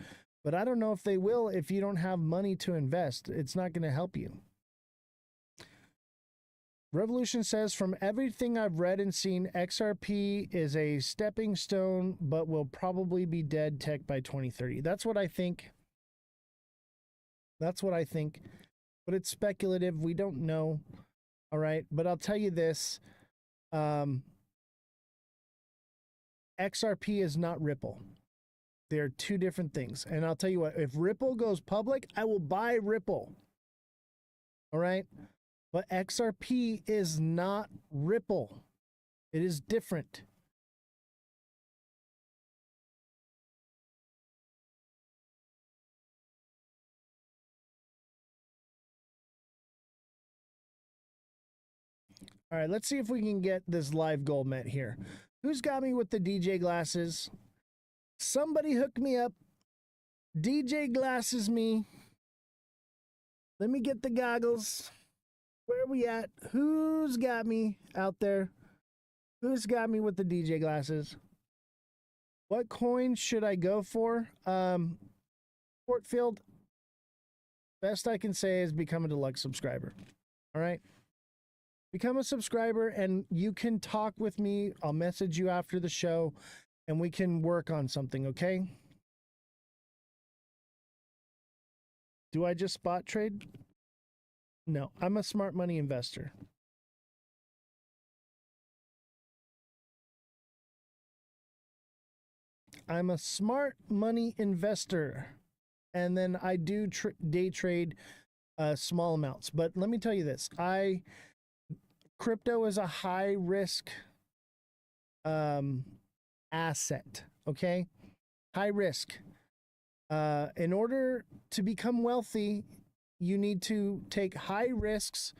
but I don't know if they will if you don't have money to invest. It's not going to help you. Revolution says, from everything I've read and seen, XRP is a stepping stone, but will probably be dead tech by 2030. That's what I think. That's what I think. But it's speculative. We don't know. All right. But I'll tell you this. XRP is not Ripple. They're two different things. And I'll tell you what, if Ripple goes public, I will buy Ripple. All right. But XRP is not Ripple. It is different. All right, let's see if we can get this live goal met here. Who's got me with the DJ glasses? Somebody hook me up. DJ glasses me. Let me get the goggles. Where are we at? Who's got me out there? Who's got me with the DJ glasses? What coin should I go for? Portfield. Best I can say is become a deluxe subscriber. All right. Become a subscriber and you can talk with me. I'll message you after the show and we can work on something, okay? Do I just spot trade? No, I'm a smart money investor. I'm a smart money investor. And then I do day trade small amounts. But let me tell you this. Crypto is a high risk asset, okay? High risk. In order to become wealthy, you need to take high risks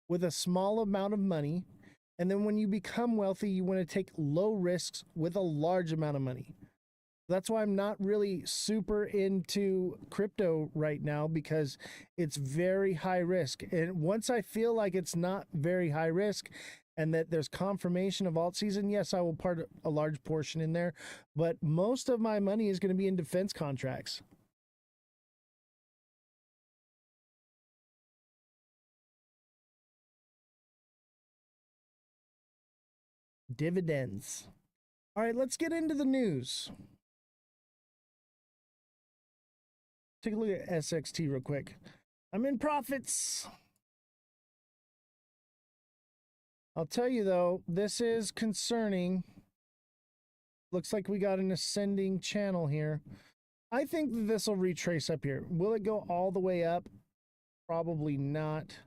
with a small amount of money. And then when you become wealthy, you want to take low risks with a large amount of money. That's why I'm not really super into crypto right now, because it's very high risk. And once I feel like it's not very high risk and that there's confirmation of alt season, yes, I will part a large portion in there. But most of my money is going to be in defense contracts. Dividends. All right, let's get into the news. Take a look at SXT real quick. I'm in profits. I'll tell you though, this is concerning. Looks like we got an ascending channel here. I think that this will retrace up here. Will it go all the way up? Probably not.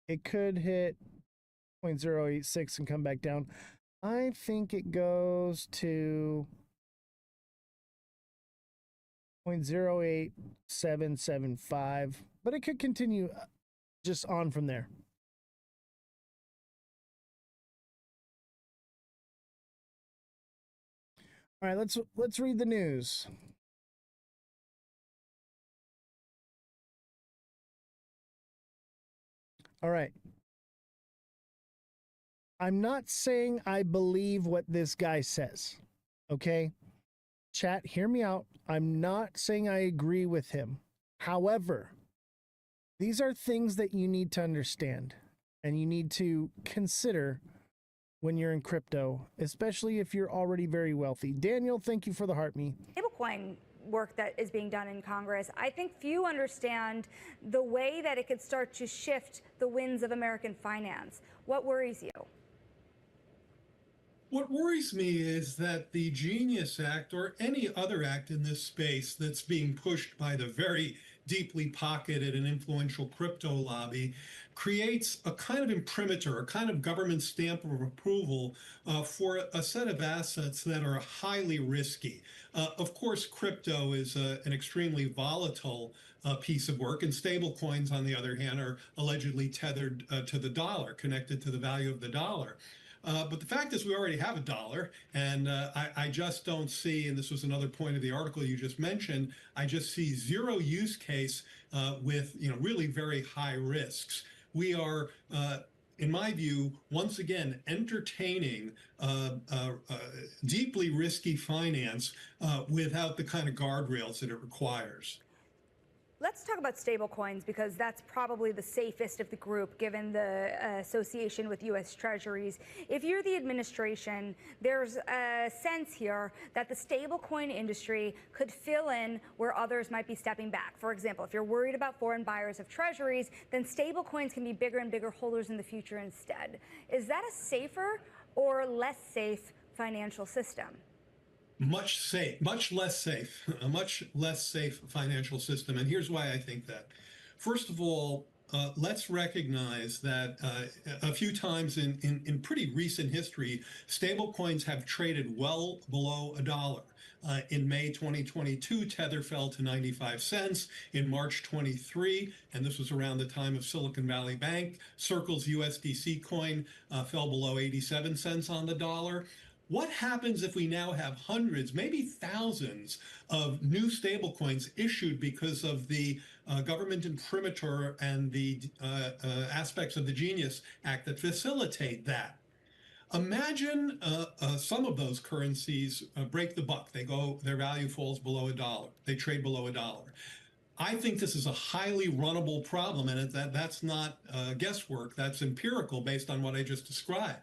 It could hit 0.086 and come back down. I think it goes to 0.08775, but it could continue just on from there. All right, let's read the news. All right. I'm not saying I believe what this guy says, okay? Chat, hear me out. I'm not saying I agree with him. However, these are things that you need to understand and you need to consider when you're in crypto, especially if you're already very wealthy. Daniel, thank you for the heart me. Stablecoin work that is being done in Congress, I think few understand the way that it could start to shift the winds of American finance. What worries you? What worries me is that the Genius Act, or any other act in this space that's being pushed by the very deeply pocketed and influential crypto lobby, creates a kind of imprimatur, a kind of government stamp of approval for a set of assets that are highly risky. Of course, crypto is an extremely volatile piece of work, and stablecoins, on the other hand, are allegedly tethered to the dollar, connected to the value of the dollar. But the fact is we already have a dollar, and I just don't see, and this was another point of the article you just mentioned, I just see zero use case with really very high risks. We are, in my view, once again, entertaining deeply risky finance without the kind of guardrails that it requires. Let's talk about stablecoins, because that's probably the safest of the group given the association with U.S. Treasuries. If you're the administration, there's a sense here that the stablecoin industry could fill in where others might be stepping back. For example, if you're worried about foreign buyers of treasuries, then stablecoins can be bigger and bigger holders in the future instead. Is that a safer or less safe financial system? Much less safe, a much less safe financial system. And here's why I think that. First of all, let's recognize that a few times in pretty recent history, stablecoins have traded well below $1. In May 2022, Tether fell to 95 cents. In March 23, and this was around the time of Silicon Valley Bank, Circle's USDC coin fell below 87 cents on the dollar. What happens if we now have hundreds, maybe thousands of new stablecoins issued because of the government imprimatur and the aspects of the Genius Act that facilitate that? Imagine some of those currencies break the buck. Their value falls below $1. They trade below $1. I think this is a highly runnable problem, and that's not guesswork. That's empirical based on what I just described.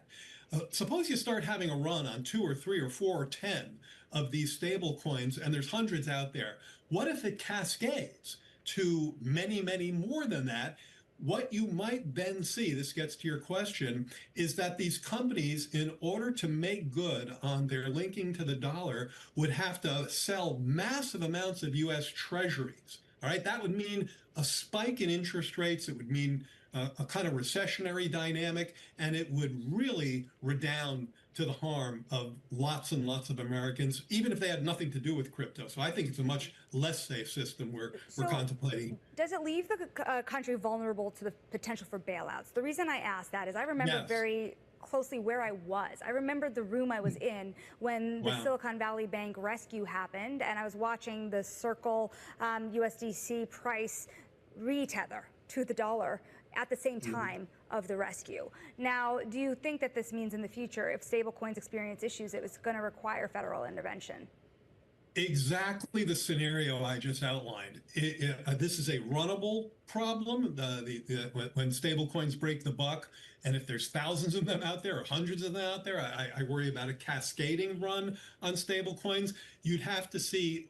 Suppose you start having a run on 2 or 3 or 4 or 10 of these stable coins, and there's hundreds out there. What if it cascades to many, many more than that? What you might then see, this gets to your question, is that these companies, in order to make good on their linking to the dollar, would have to sell massive amounts of U.S. treasuries. All right, that would mean a spike in interest rates. It would mean a kind of recessionary dynamic, and it would really redound to the harm of lots and lots of Americans, even if they had nothing to do with crypto. So I think it's a much less safe system we're contemplating. Does it leave the country vulnerable to the potential for bailouts? The reason I ask that is I remember very closely where I was. I remembered the room I was in when the Silicon Valley Bank rescue happened, and I was watching the Circle USDC price retether to the dollar at the same time of the rescue. Now, do you think that this means in the future, if stablecoins experience issues, it was going to require federal intervention? Exactly the scenario I just outlined. This is a runnable problem. When stablecoins break the buck, and if there's thousands of them out there or hundreds of them out there, I worry about a cascading run on stablecoins. You'd have to see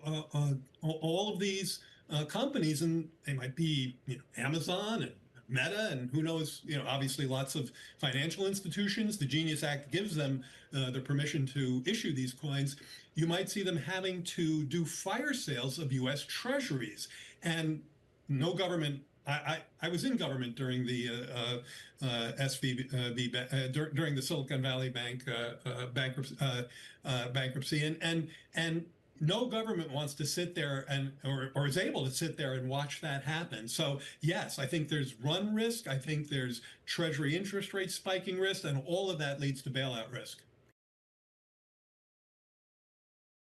all of these companies, and they might be Amazon and Meta, and who knows, obviously lots of financial institutions. The Genius Act gives them the permission to issue these coins. You might see them having to do fire sales of U.S. treasuries. And no government, I was in government during the during the Silicon Valley Bank bankruptcy, and no government wants to sit there or is able to sit there and watch that happen. So yes, I think there's run risk. I think there's treasury interest rate spiking risk, and all of that leads to bailout risk.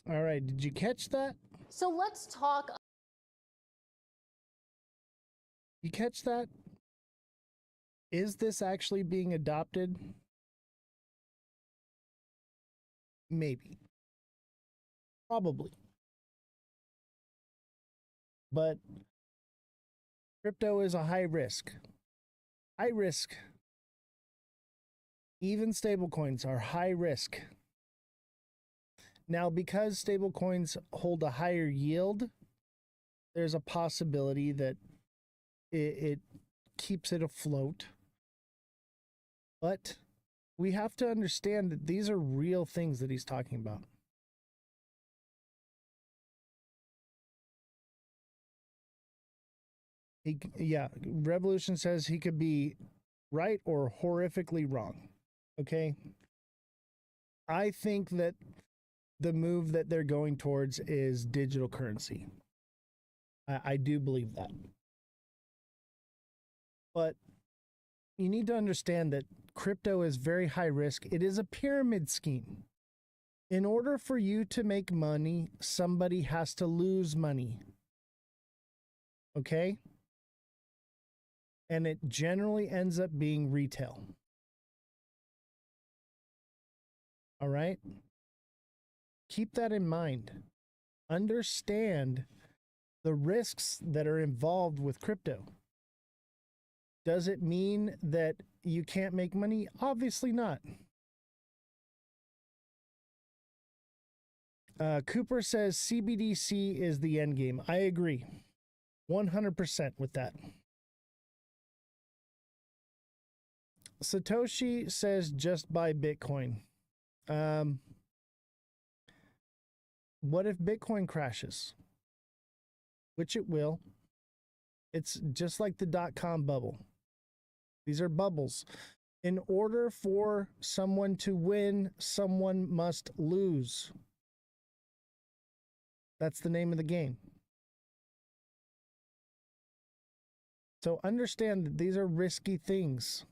All right, did you catch that? So let's talk. You catch that? Is this actually being adopted? Maybe. Probably. But crypto is a high risk. High risk. Even stablecoins are high risk. Now, because stablecoins hold a higher yield, there's a possibility that it keeps it afloat. But we have to understand that these are real things that he's talking about. Revolution says he could be right or horrifically wrong. Okay? I think that the move that they're going towards is digital currency. I do believe that. But you need to understand that crypto is very high risk. It is a pyramid scheme. In order for you to make money, somebody has to lose money. Okay? And it generally ends up being retail. All right? Keep that in mind. Understand the risks that are involved with crypto. Does it mean that you can't make money? Obviously not. Cooper says CBDC is the end game. I agree 100% with that. Satoshi says just buy Bitcoin. What if Bitcoin crashes? Which it will. It's just like the dot-com bubble. These are bubbles. In order for someone to win, someone must lose. That's the name of the game. So understand that these are risky things.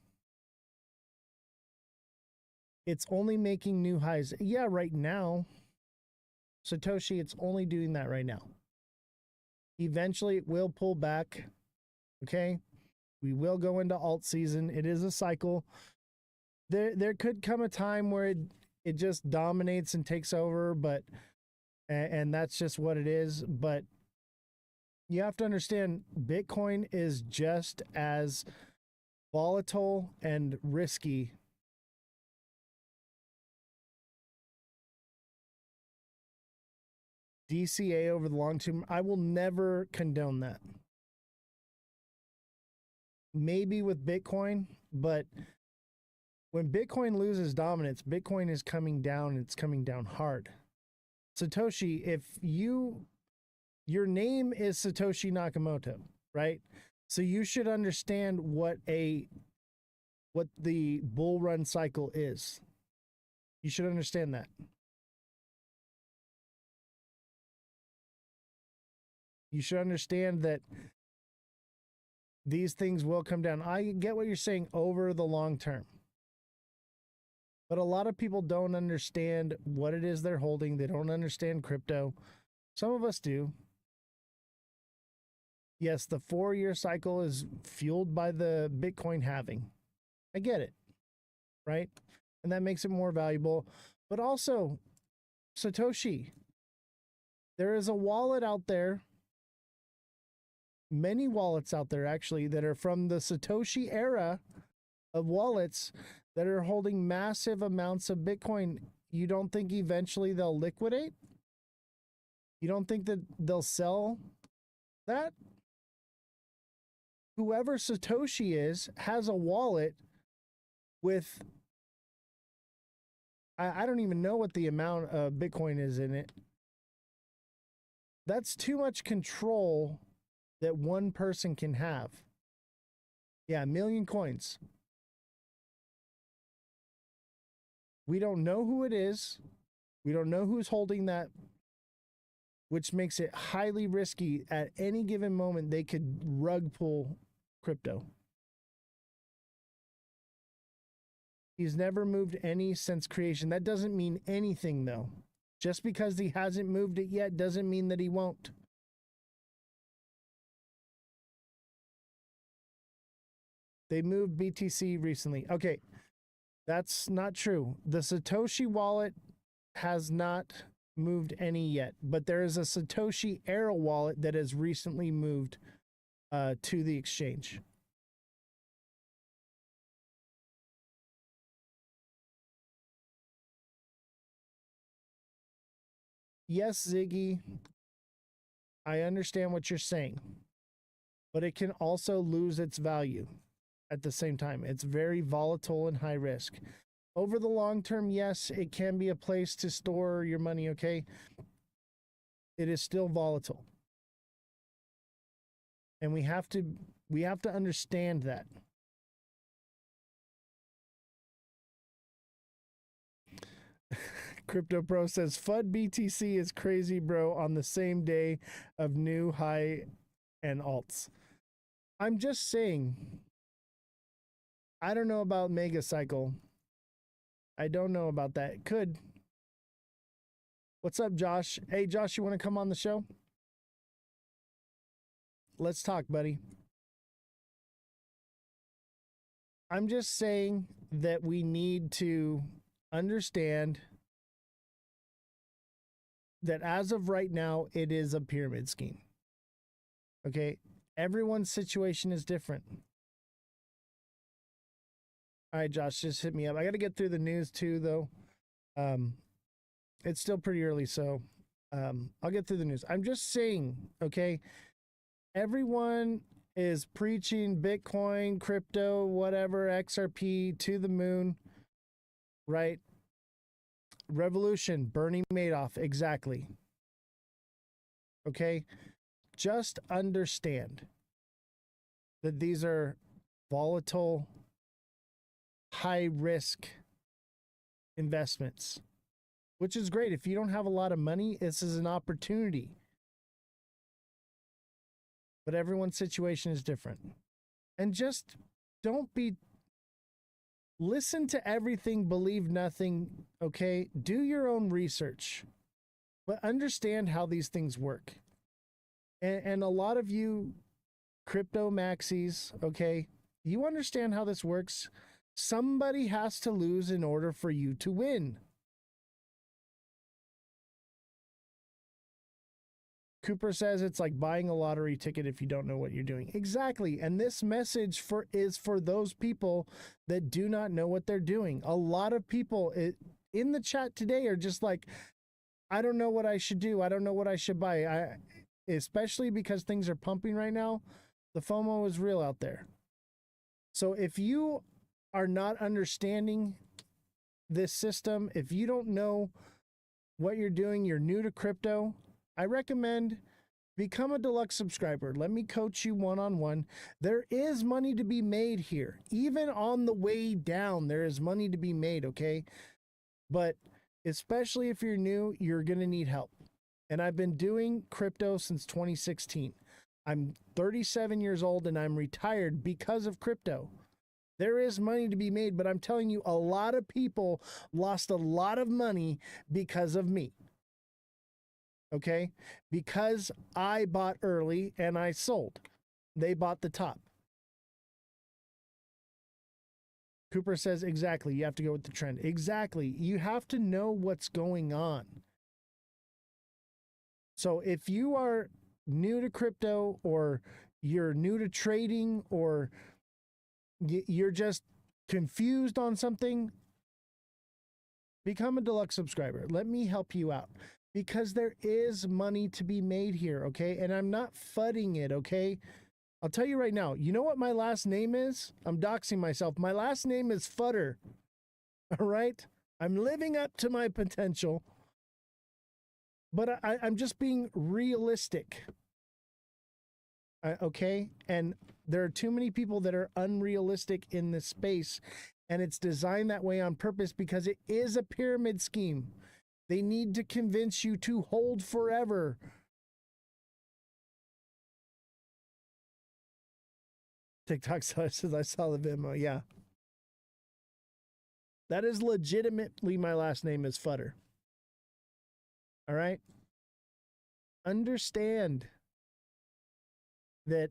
It's only making new highs. Yeah, right now. Satoshi, it's only doing that right now. Eventually, it will pull back. Okay? We will go into alt season. It is a cycle. There could come a time where it just dominates and takes over, but and that's just what it is. But you have to understand, Bitcoin is just as volatile and risky DCA over the long term. I will never condone that. Maybe with Bitcoin, but when Bitcoin loses dominance, Bitcoin is coming down. It's coming down hard. Satoshi, if your name is Satoshi Nakamoto, right? So you should understand what the bull run cycle is. You should understand that. You should understand that these things will come down. I get what you're saying over the long term. But a lot of people don't understand what it is they're holding. They don't understand crypto. Some of us do. Yes, the 4-year cycle is fueled by the Bitcoin halving. I get it, right? And that makes it more valuable. But also, Satoshi, there is a wallet out there, many wallets out there actually, that are from the Satoshi era of wallets that are holding massive amounts of Bitcoin. You don't think eventually they'll liquidate? You don't think that they'll sell that? Whoever Satoshi is has a wallet with, I don't even know what the amount of Bitcoin is in it. That's too much control that one person can have. Yeah, 1 million coins. We don't know who it is. We don't know who's holding that, which makes it highly risky. At any given moment, they could rug pull crypto. He's never moved any since creation. That doesn't mean anything, though. Just because he hasn't moved it yet doesn't mean that he won't. They moved BTC recently. Okay, that's not true. The Satoshi wallet has not moved any yet, but there is a Satoshi Arrow wallet that has recently moved to the exchange. Yes, Ziggy, I understand what you're saying, but it can also lose its value at the same time. It's very volatile and high risk. Over the long term, yes, it can be a place to store your money, okay? It is still volatile. And we have to understand that. Crypto Pro says FUD BTC is crazy, bro, on the same day of new high and alts. I'm just saying, I don't know about Mega Cycle. I don't know about that. It could. What's up, Josh? Hey, Josh, you want to come on the show? Let's talk, buddy. I'm just saying that we need to understand that as of right now, it is a pyramid scheme. Okay? Everyone's situation is different. All right, Josh, just hit me up. I got to get through the news too, though. It's still pretty early, so I'll get through the news. I'm just saying, okay? Everyone is preaching Bitcoin, crypto, whatever, XRP to the moon, right? Revolution, Bernie Madoff, exactly. Okay? Just understand that these are volatile, high-risk investments, which is great. If you don't have a lot of money, this is an opportunity. But everyone's situation is different. And just don't listen to everything, believe nothing, okay? Do your own research, but understand how these things work. And a lot of you crypto maxis, okay, you understand how this works. Somebody has to lose in order for you to win. Cooper says it's like buying a lottery ticket if you don't know what you're doing. Exactly. And this message is for those people that do not know what they're doing. A lot of people in the chat today are just like, I don't know what I should do. I don't know what I should buy. Especially because things are pumping right now. The FOMO is real out there. So if you are not understanding this system, if you don't know what you're doing, you're new to crypto, I recommend become a deluxe subscriber. Let me coach you one-on-one. There is money to be made here. Even on the way down, there is money to be made, okay? But especially if you're new, you're going to need help. And I've been doing crypto since 2016. I'm 37 years old and I'm retired because of crypto. There is money to be made, but I'm telling you, a lot of people lost a lot of money because of me. Okay? Because I bought early and I sold. They bought the top. Cooper says, exactly. You have to go with the trend. Exactly. You have to know what's going on. So if you are new to crypto or you're new to trading or you're just confused on something, become a deluxe subscriber. Let me help you out. Because there is money to be made here, okay? And I'm not fudding it, okay? I'll tell you right now, you know what my last name is? I'm doxing myself. My last name is Fudder, all right? I'm living up to my potential, but I'm just being realistic, okay? And there are too many people that are unrealistic in this space, and it's designed that way on purpose because it is a pyramid scheme. They need to convince you to hold forever. TikTok says, I saw the Venmo. Yeah. That is legitimately my last name is Fudder. All right? Understand that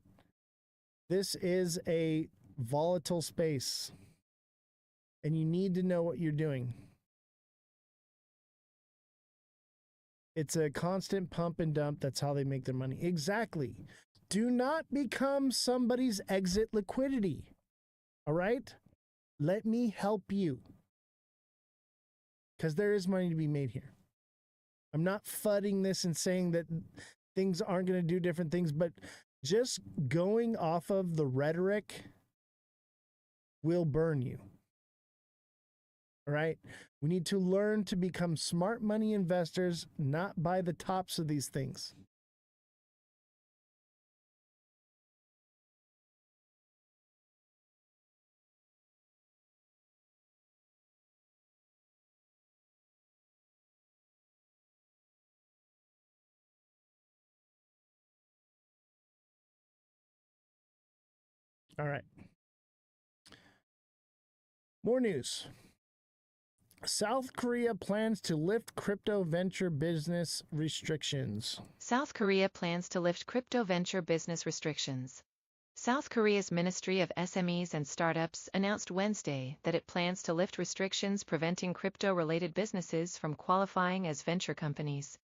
this is a volatile space and you need to know what you're doing. It's a constant pump and dump. That's how they make their money. Exactly. Do not become somebody's exit liquidity. All right? Let me help you. Because there is money to be made here. I'm not fudding this and saying that things aren't going to do different things, but just going off of the rhetoric will burn you. All right? We need to learn to become smart money investors, not buy the tops of these things. All right. More news. South Korea plans to lift crypto venture business restrictions. South Korea plans to lift crypto venture business restrictions. South Korea's Ministry of SMEs and Startups announced Wednesday that it plans to lift restrictions preventing crypto-related businesses from qualifying as venture companies.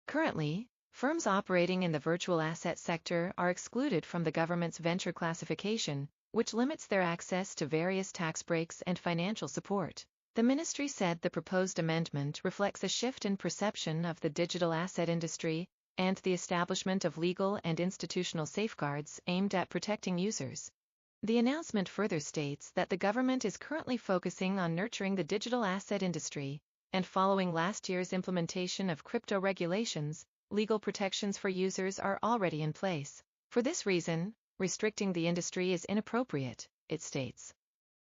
Currently, firms operating in the virtual asset sector are excluded from the government's venture classification, which limits their access to various tax breaks and financial support. The ministry said the proposed amendment reflects a shift in perception of the digital asset industry and the establishment of legal and institutional safeguards aimed at protecting users. The announcement further states that the government is currently focusing on nurturing the digital asset industry, and following last year's implementation of crypto regulations, legal protections for users are already in place. For this reason, restricting the industry is inappropriate, it states.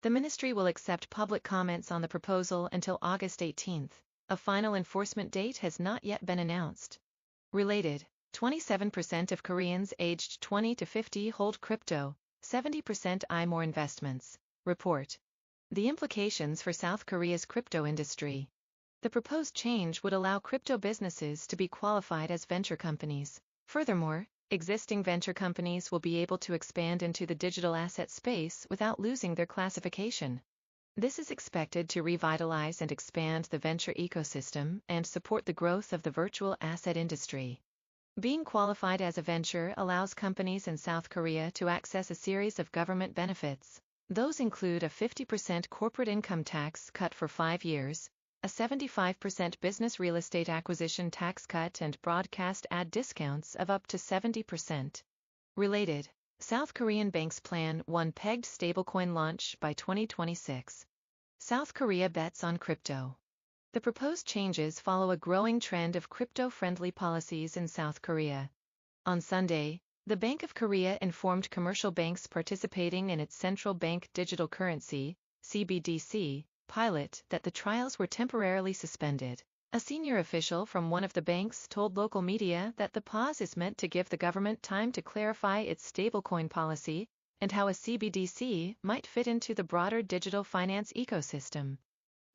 The ministry will accept public comments on the proposal until August 18th. A final enforcement date has not yet been announced. Related, 27% of Koreans aged 20 to 50 hold crypto, 70% eye more investments. Report. The implications for South Korea's crypto industry. The proposed change would allow crypto businesses to be qualified as venture companies. Furthermore, existing venture companies will be able to expand into the digital asset space without losing their classification. This is expected to revitalize and expand the venture ecosystem and support the growth of the virtual asset industry. Being qualified as a venture allows companies in South Korea to access a series of government benefits. Those include a 50% corporate income tax cut for 5 years, a 75% business real estate acquisition tax cut and broadcast ad discounts of up to 70%. Related, South Korean banks plan one pegged stablecoin launch by 2026. South Korea bets on crypto. The proposed changes follow a growing trend of crypto-friendly policies in South Korea. On Sunday, the Bank of Korea informed commercial banks participating in its central bank digital currency, CBDC, pilot that the trials were temporarily suspended. A senior official from one of the banks told local media that the pause is meant to give the government time to clarify its stablecoin policy and how a CBDC might fit into the broader digital finance ecosystem.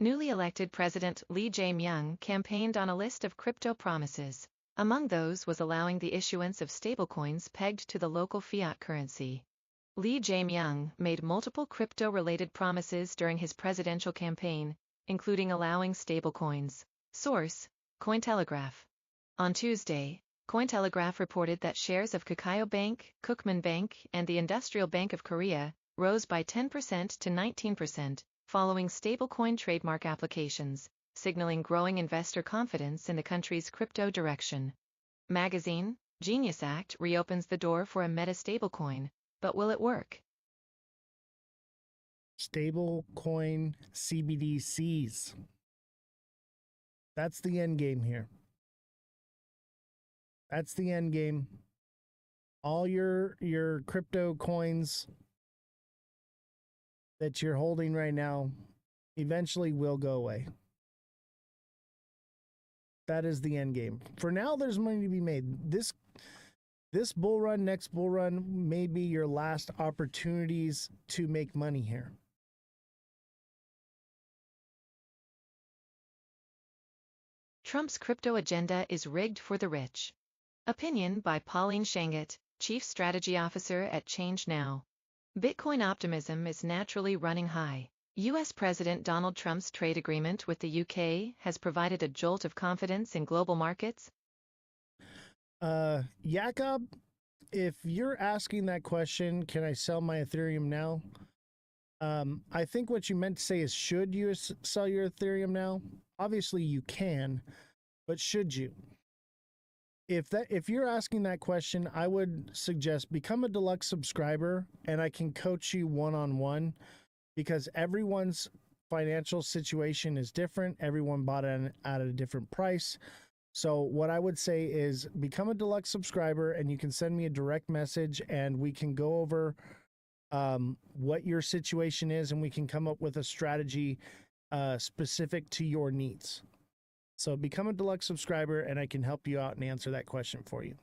Newly elected President Lee Jae-myung campaigned on a list of crypto promises. Among those was allowing the issuance of stablecoins pegged to the local fiat currency. Lee Jae-myung made multiple crypto-related promises during his presidential campaign, including allowing stablecoins. Source: Cointelegraph. On Tuesday, Cointelegraph reported that shares of Kakao Bank, Kookmin Bank, and the Industrial Bank of Korea rose by 10% to 19%, following stablecoin trademark applications, signaling growing investor confidence in the country's crypto direction. Magazine, Genius Act reopens the door for a meta stablecoin. But will it work? Stablecoin CBDCs. That's the end game here. That's the end game. All your crypto coins that you're holding right now eventually will go away. That is the end game. For now, there's money to be made. This bull run, next bull run, may be your last opportunities to make money here. Trump's crypto agenda is rigged for the rich. Opinion by Pauline Shangat, Chief Strategy Officer at Change Now. Bitcoin optimism is naturally running high. U.S. President Donald Trump's trade agreement with the UK has provided a jolt of confidence in global markets, Jakob, if you're asking that question, can I sell my Ethereum now? I think what you meant to say is, should you sell your Ethereum now? Obviously you can, but should you? If you're asking that question, I would suggest become a deluxe subscriber and I can coach you one-on-one, because everyone's financial situation is different. Everyone bought it at a different price. So what I would say is become a deluxe subscriber and you can send me a direct message and we can go over what your situation is and we can come up with a strategy specific to your needs. So become a deluxe subscriber and I can help you out and answer that question for you.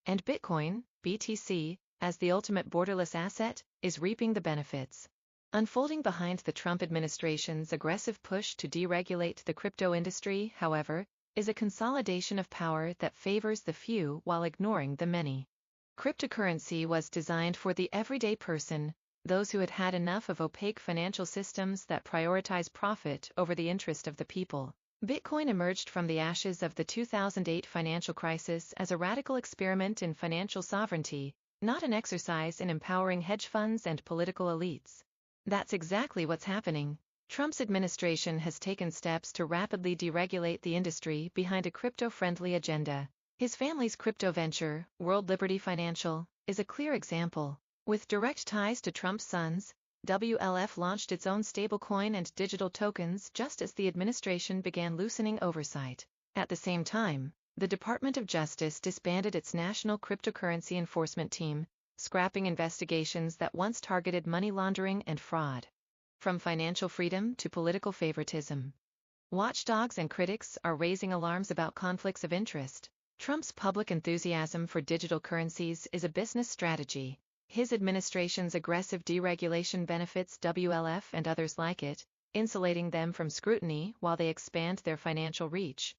And Bitcoin, BTC, as the ultimate borderless asset, is reaping the benefits. Unfolding behind the Trump administration's aggressive push to deregulate the crypto industry, however, is a consolidation of power that favors the few while ignoring the many. Cryptocurrency was designed for the everyday person, those who had had enough of opaque financial systems that prioritize profit over the interest of the people. Bitcoin emerged from the ashes of the 2008 financial crisis as a radical experiment in financial sovereignty, not an exercise in empowering hedge funds and political elites. That's exactly what's happening. Trump's administration has taken steps to rapidly deregulate the industry behind a crypto-friendly agenda. His family's crypto venture, World Liberty Financial, is a clear example. With direct ties to Trump's sons, WLF launched its own stablecoin and digital tokens just as the administration began loosening oversight. At the same time, the Department of Justice disbanded its National Cryptocurrency Enforcement Team, scrapping investigations that once targeted money laundering and fraud. From financial freedom to political favoritism, watchdogs and critics are raising alarms about conflicts of interest. Trump's public enthusiasm for digital currencies is a business strategy. His administration's aggressive deregulation benefits WLF and others like it, insulating them from scrutiny while they expand their financial reach.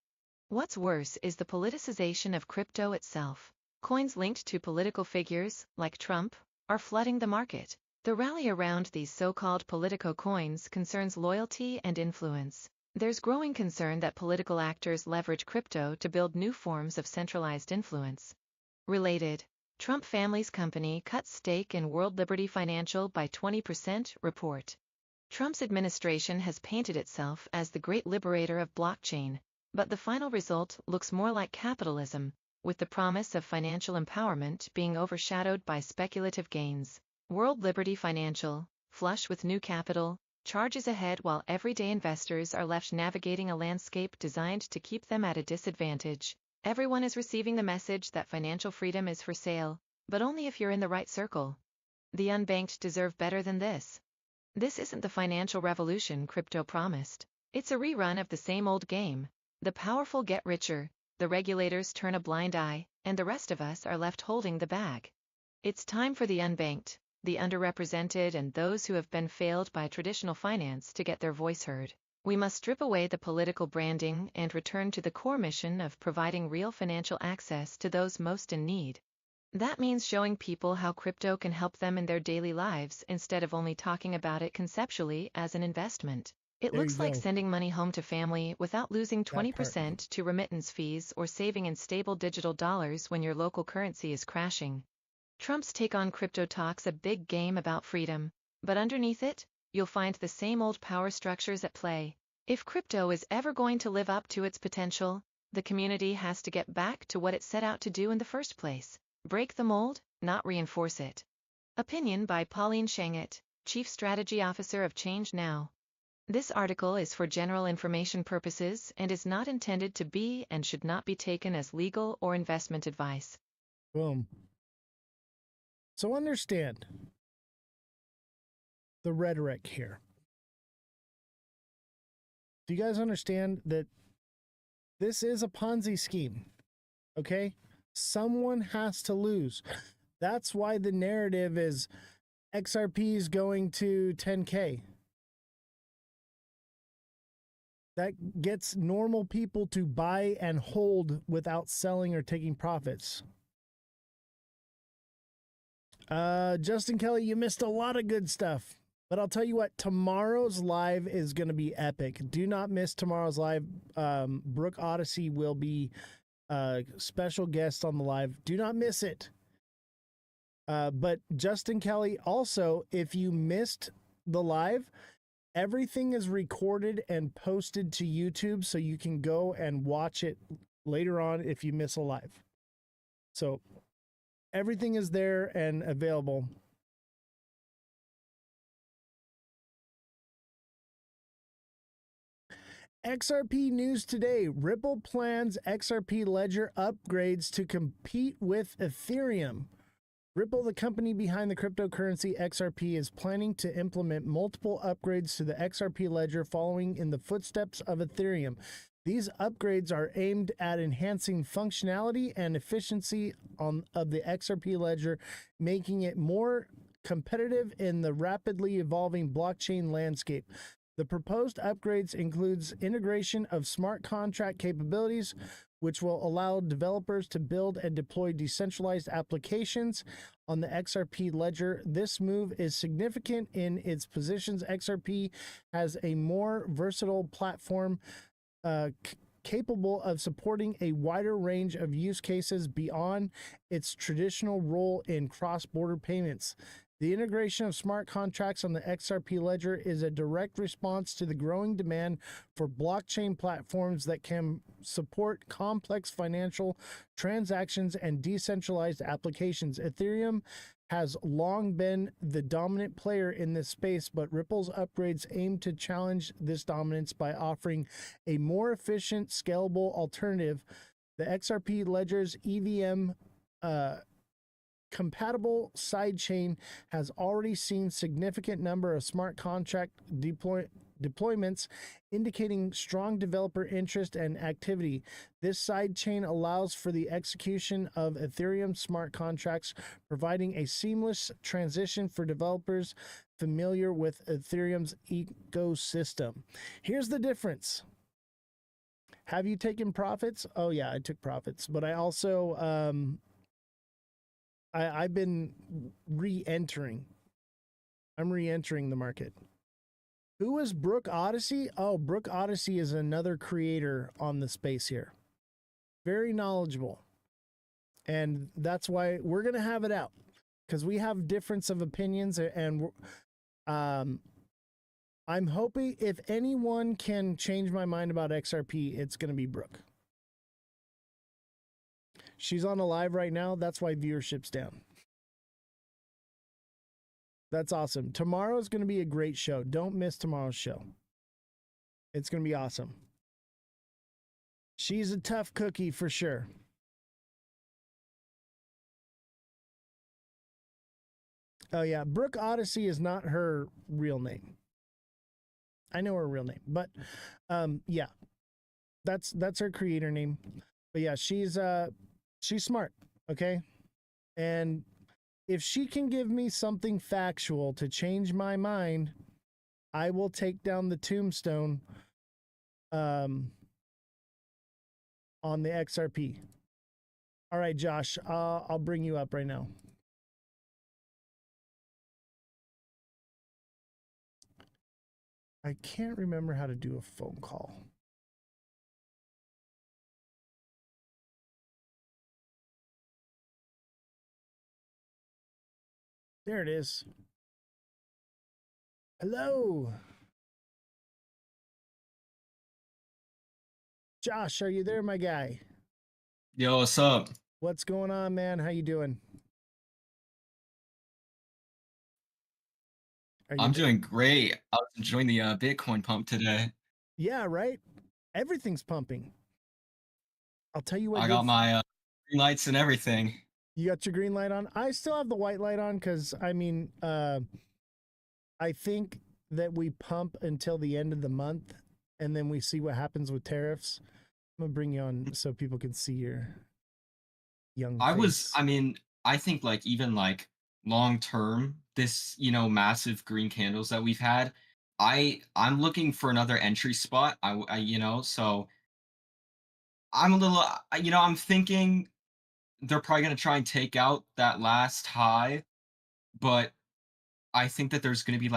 What's worse is the politicization of crypto itself. Coins linked to political figures, like Trump, are flooding the market. The rally around these so-called politico coins concerns loyalty and influence. There's growing concern that political actors leverage crypto to build new forms of centralized influence. Related, Trump family's company cuts stake in World Liberty Financial by 20%, report. Trump's administration has painted itself as the great liberator of blockchain, but the final result looks more like capitalism, with the promise of financial empowerment being overshadowed by speculative gains. World Liberty Financial, flush with new capital, charges ahead while everyday investors are left navigating a landscape designed to keep them at a disadvantage. Everyone is receiving the message that financial freedom is for sale, but only if you're in the right circle. The unbanked deserve better than this. This isn't the financial revolution crypto promised. It's a rerun of the same old game. The powerful get richer, the regulators turn a blind eye, and the rest of us are left holding the bag. It's time for the unbanked, the underrepresented, and those who have been failed by traditional finance to get their voice heard. We must strip away the political branding and return to the core mission of providing real financial access to those most in need. That means showing people how crypto can help them in their daily lives instead of only talking about it conceptually as an investment. It looks like sending money home to family without losing 20% to remittance fees or saving in stable digital dollars when your local currency is crashing. Trump's take on crypto talks a big game about freedom, but underneath it, you'll find the same old power structures at play. If crypto is ever going to live up to its potential, the community has to get back to what it set out to do in the first place: break the mold, not reinforce it. Opinion by Pauline Shanget, Chief Strategy Officer of Change Now. This article is for general information purposes and is not intended to be and should not be taken as legal or investment advice. Boom. So understand the rhetoric here. Do you guys understand that this is a Ponzi scheme? Okay? Someone has to lose. That's why the narrative is XRP is going to 10K. That gets normal people to buy and hold without selling or taking profits. Justin Kelly, you missed a lot of good stuff. But I'll tell you what, tomorrow's live is going to be epic. Do not miss tomorrow's live. Brook Odyssey will be special guest on the live. Do not miss it. But Justin Kelly, also, if you missed the live, everything is recorded and posted to YouTube, so you can go and watch it later on if you miss a live. So everything is there and available. XRP news today. Ripple plans XRP ledger upgrades to compete with Ethereum. Ripple, the company behind the cryptocurrency XRP, is planning to implement multiple upgrades to the XRP ledger following in the footsteps of Ethereum. These upgrades are aimed at enhancing functionality and efficiency of the XRP ledger, making it more competitive in the rapidly evolving blockchain landscape. The proposed upgrades includes integration of smart contract capabilities, which will allow developers to build and deploy decentralized applications on the XRP ledger. This move is significant in its positions. XRP has a more versatile platform capable of supporting a wider range of use cases beyond its traditional role in cross-border payments. The integration of smart contracts on the XRP ledger is a direct response to the growing demand for blockchain platforms that can support complex financial transactions and decentralized applications. Ethereum has long been the dominant player in this space, but Ripple's upgrades aim to challenge this dominance by offering a more efficient, scalable alternative. The XRP ledger's EVM compatible sidechain has already seen significant number of smart contract deployments, indicating strong developer interest and activity. This sidechain allows for the execution of Ethereum smart contracts, providing a seamless transition for developers familiar with Ethereum's ecosystem. Here's the difference. Have you taken profits? Oh yeah, I took profits, but I also I've been re-entering. I'm re-entering the market. Who is Brook Odyssey? Oh, Brook Odyssey is another creator on the space here. Very knowledgeable. And that's why we're going to have it out, because we have difference of opinions. And I'm hoping if anyone can change my mind about XRP, it's going to be Brook. She's on a live right now. That's why viewership's down. That's awesome. Tomorrow's going to be a great show. Don't miss tomorrow's show. It's going to be awesome. She's a tough cookie for sure. Oh yeah, Brook Odyssey is not her real name. I know her real name, but yeah. That's her creator name. But yeah, she's smart, okay? And if she can give me something factual to change my mind, I will take down the tombstone on the XRP. All right, Josh, I'll bring you up right now. I can't remember how to do a phone call. There it is. Hello. Josh, are you there, my guy? Yo, what's up? What's going on, man? How you doing? I'm doing great. I was enjoying the Bitcoin pump today. Yeah, right? Everything's pumping. I'll tell you what. I got my green lights and everything. You got your green light on? I still have the white light on because, I mean, I think that we pump until the end of the month and then we see what happens with tariffs. I'm going to bring you on so people can see your young face. I think like even like long term, this, massive green candles that we've had, I'm looking for another entry spot. So I'm a little, I'm thinking they're probably going to try and take out that last high, but I think that there's going to be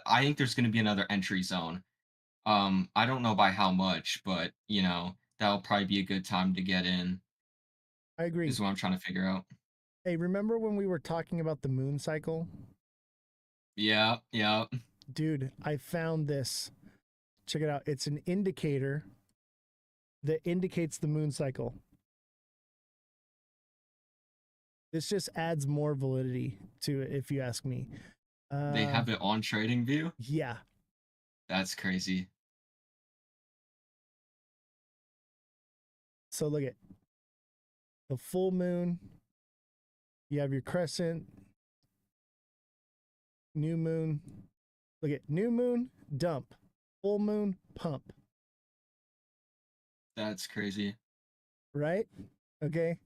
I think there's going to be another entry zone. I don't know by how much, but that'll probably be a good time to get in. I agree. Is what I'm trying to figure out. Hey, remember when we were talking about the moon cycle? Yeah, yeah. Dude, I found this. Check it out. It's an indicator that indicates the moon cycle. This just adds more validity to it, if you ask me. They have it on TradingView? Yeah. That's crazy. So look at the full moon. You have your crescent, new moon. Look at new moon, dump, full moon, pump. That's crazy. Right? Okay.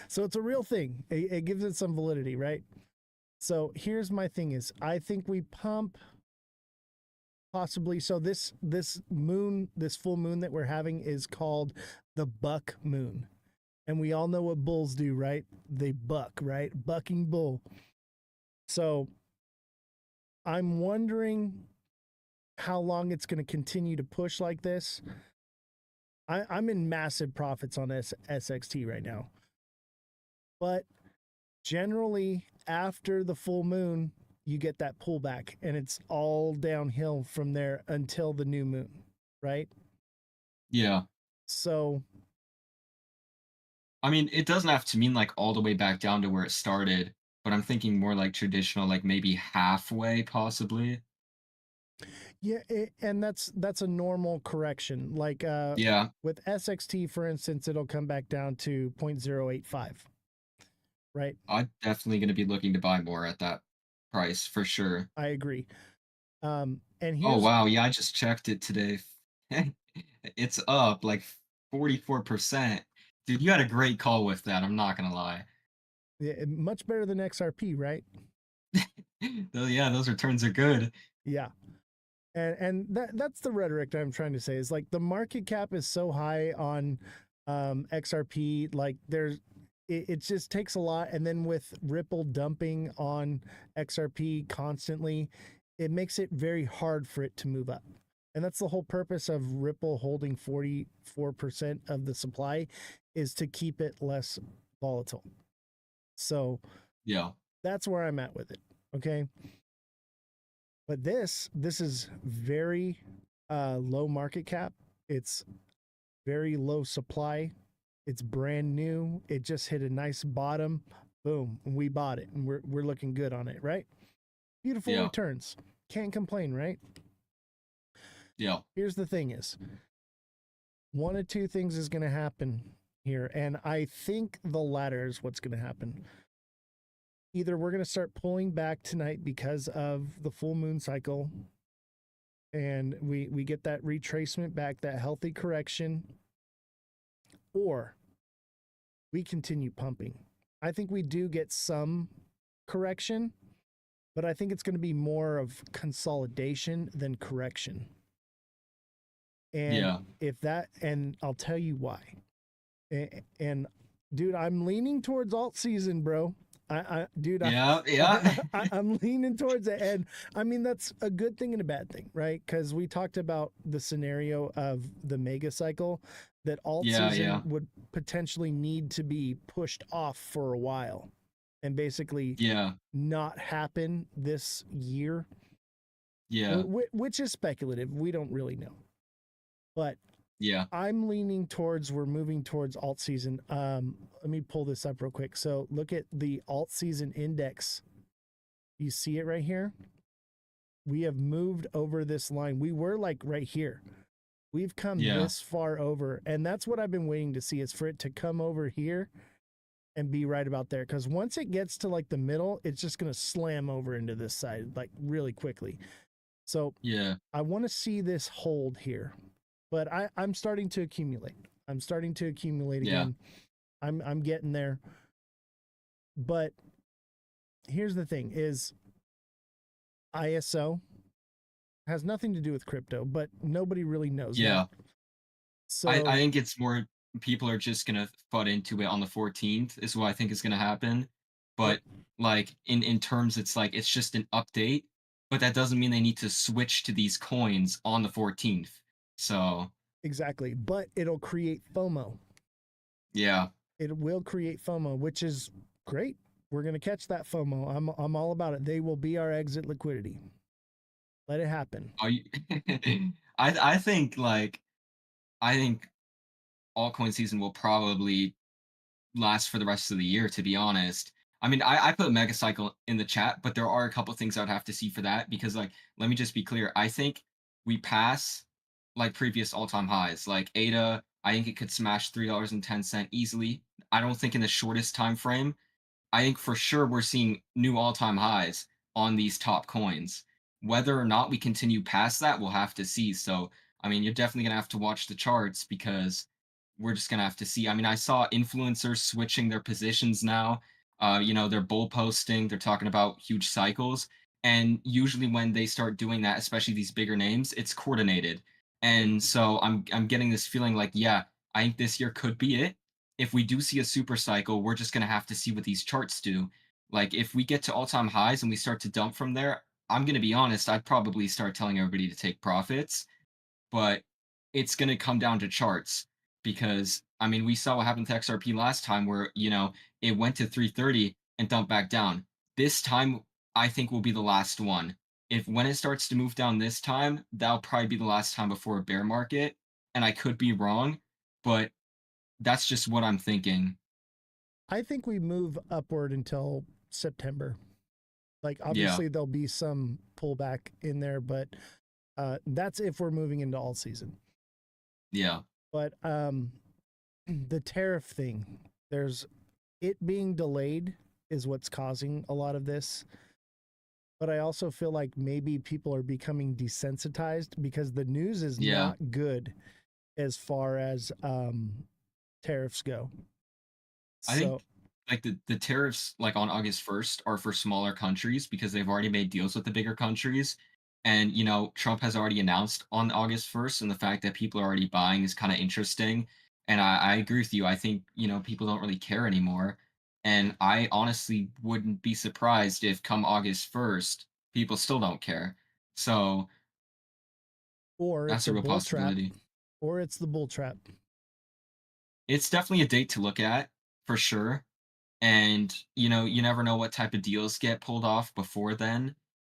So it's a real thing. It gives it some validity, right? So here's my thing is I think we pump possibly. So this moon, this full moon that we're having is called the buck moon. And we all know what bulls do, right? They buck, right? Bucking bull. So I'm wondering how long it's going to continue to push like this. I'm in massive profits on SXT right now. But generally, after the full moon, you get that pullback, and it's all downhill from there until the new moon, right? Yeah. So, I mean, it doesn't have to mean like all the way back down to where it started, but I'm thinking more like traditional, like maybe halfway, possibly. Yeah, and that's a normal correction. Like Yeah. with SXT, for instance, it'll come back down to 0.085. Right? I'm definitely going to be looking to buy more at that price for sure. I agree. And here's, oh wow, yeah, I just checked it today. It's up like 44%. Dude, you had a great call with that. I'm not gonna lie. Yeah, much better than XRP, right? Yeah, those returns are good. Yeah. And that's the rhetoric that I'm trying to say is like the market cap is so high on XRP, like it just takes a lot. And then with Ripple dumping on XRP constantly, it makes it very hard for it to move up. And that's the whole purpose of Ripple holding 44% of the supply is to keep it less volatile. So yeah, that's where I'm at with it. Okay. But this is very low market cap. It's very low supply. It's brand new. It just hit a nice bottom. Boom. And we bought it and we're looking good on it, right? Beautiful returns. Can't complain, right? Yeah. Here's the thing is, one of two things is going to happen here. And I think the latter is what's going to happen. Either we're going to start pulling back tonight because of the full moon cycle and we get that retracement back, that healthy correction, or we continue pumping. I think we do get some correction, but I think it's going to be more of consolidation than correction. And if that, and I'll tell you why. And dude, I'm leaning towards alt season, bro. I'm leaning towards it. And I mean, that's a good thing and a bad thing, right? Because we talked about the scenario of the mega cycle that alt season would potentially need to be pushed off for a while and basically not happen this year. Yeah. Which is speculative. We don't really know. But I'm leaning towards, we're moving towards alt season. Let me pull this up real quick. So look at the alt season index. You see it right here? We have moved over this line. We were like right here. We've come this far over. And that's what I've been waiting to see is for it to come over here and be right about there. Because once it gets to like the middle, it's just going to slam over into this side like really quickly. So I want to see this hold here. But I'm starting to accumulate. I'm starting to accumulate again. I'm getting there. But here's the thing is ISO has nothing to do with crypto, but nobody really knows that. So I think it's more people are just gonna flood into it on the 14th is what I think is gonna happen. But like in terms it's like it's just an update, but that doesn't mean they need to switch to these coins on the 14th. So Exactly. But it'll create FOMO. Yeah. It will create FOMO, which is great. We're going to catch that FOMO. I'm all about it. They will be our exit liquidity. Let it happen. Are you, I think I think altcoin season will probably last for the rest of the year, to be honest. I mean, I put Mega Cycle in the chat, but there are a couple things I would have to see for that because, like, let me just be clear. I think we pass like previous all-time highs. Like ADA, I think it could smash $3.10 easily. I don't think in the shortest time frame. I think for sure we're seeing new all-time highs on these top coins. Whether or not we continue past that, we'll have to see. So, I mean, you're definitely going to have to watch the charts because we're just going to have to see. I mean, I saw influencers switching their positions now. They're bull posting, they're talking about huge cycles. And usually when they start doing that, especially these bigger names, it's coordinated. And so I'm getting this feeling like, yeah, I think this year could be it. If we do see a super cycle, we're just going to have to see what these charts do. Like if we get to all-time highs and we start to dump from there, I'm going to be honest, I'd probably start telling everybody to take profits, but it's going to come down to charts because I mean, we saw what happened to XRP last time where, it went to 330 and dumped back down. This time I think will be the last one. If when it starts to move down this time, that'll probably be the last time before a bear market, and I could be wrong, but that's just what I'm thinking. I think we move upward until September. Like obviously there'll be some pullback in there, but that's if we're moving into all season. Yeah. But the tariff thing, there's it being delayed is what's causing a lot of this. But I also feel like maybe people are becoming desensitized because the news is not good as far as tariffs go. I think like the tariffs like on August 1st are for smaller countries because they've already made deals with the bigger countries. And Trump has already announced on August 1st, and the fact that people are already buying is kind of interesting. And I agree with you. I think, people don't really care anymore. And I honestly wouldn't be surprised if come August 1st, people still don't care. So or that's a real possibility. Or it's the bull trap. It's definitely a date to look at for sure. And you never know what type of deals get pulled off before then.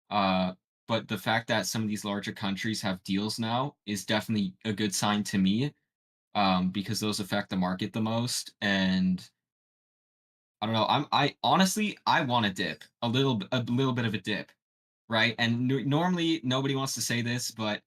But the fact that some of these larger countries have deals now is definitely a good sign to me, because those affect the market the most. And I don't know. I honestly I want a dip, a little bit of a dip, right? And normally nobody wants to say this, but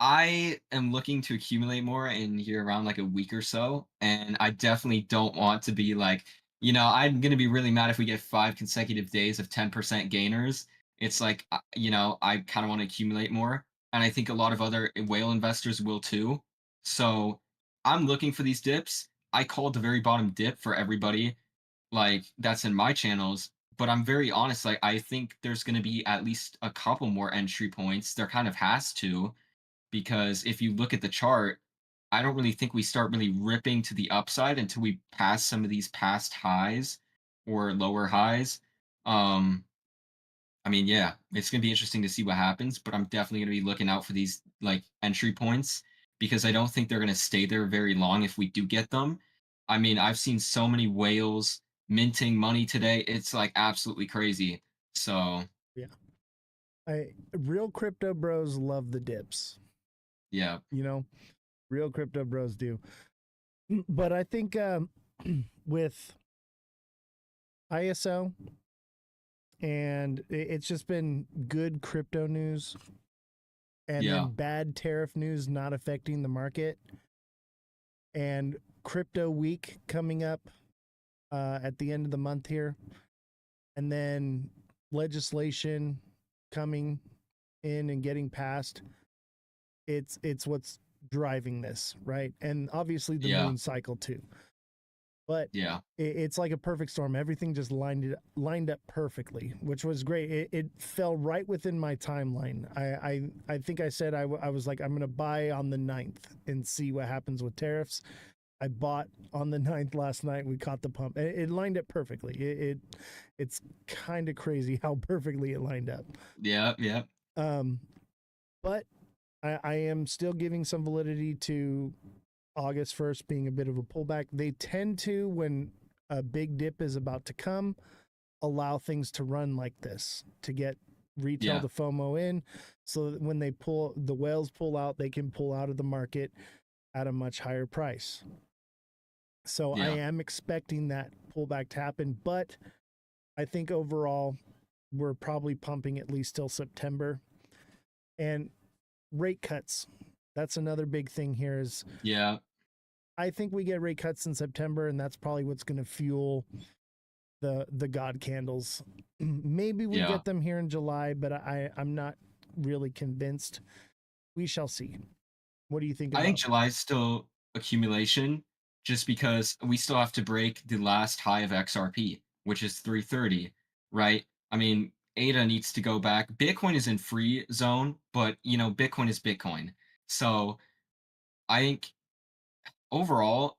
I am looking to accumulate more in here around like a week or so, and I definitely don't want to be like, I'm gonna be really mad if we get 5 consecutive days of 10% gainers. It's like, I kind of want to accumulate more, and I think a lot of other whale investors will too. So I'm looking for these dips. I called the very bottom dip for everybody, like that's in my channels. But I'm very honest, like I think there's gonna be at least a couple more entry points. There kind of has to because if you look at the chart, I don't really think we start really ripping to the upside until we pass some of these past highs or lower highs. I mean, yeah, it's going to be interesting to see what happens, but I'm definitely going to be looking out for these like entry points because I don't think they're going to stay there very long if we do get them. I mean, I've seen so many whales minting money today. It's like absolutely crazy. So, yeah. Real crypto bros love the dips. Yeah. Real crypto bros do. But I think with ISO and it's just been good crypto news and then bad tariff news not affecting the market and crypto week coming up at the end of the month here and then legislation coming in and getting passed. It's what's driving this, right? And obviously the moon cycle too. But it's like a perfect storm. Everything just lined up perfectly, which was great. It fell right within my timeline. I think I said I was like, I'm going to buy on the 9th and see what happens with tariffs. I bought on the 9th last night. We caught the pump. It lined up perfectly. It's kind of crazy how perfectly it lined up. Yeah. But I am still giving some validity to August 1st being a bit of a pullback. They tend to, when a big dip is about to come, allow things to run like this to get retail to FOMO in, so that when they pull, the whales pull out, they can pull out of the market at a much higher price. So I am expecting that pullback to happen, but I think overall we're probably pumping at least till September. And rate cuts, that's another big thing here is I think we get rate cuts in September, and that's probably what's going to fuel the God candles. Maybe we get them here in July, but I'm not really convinced. We shall see. What do you think? I think July is still accumulation, just because we still have to break the last high of XRP, which is 330, right? I mean, ADA needs to go back. Bitcoin is in free zone, but you know, Bitcoin is Bitcoin. So I think overall,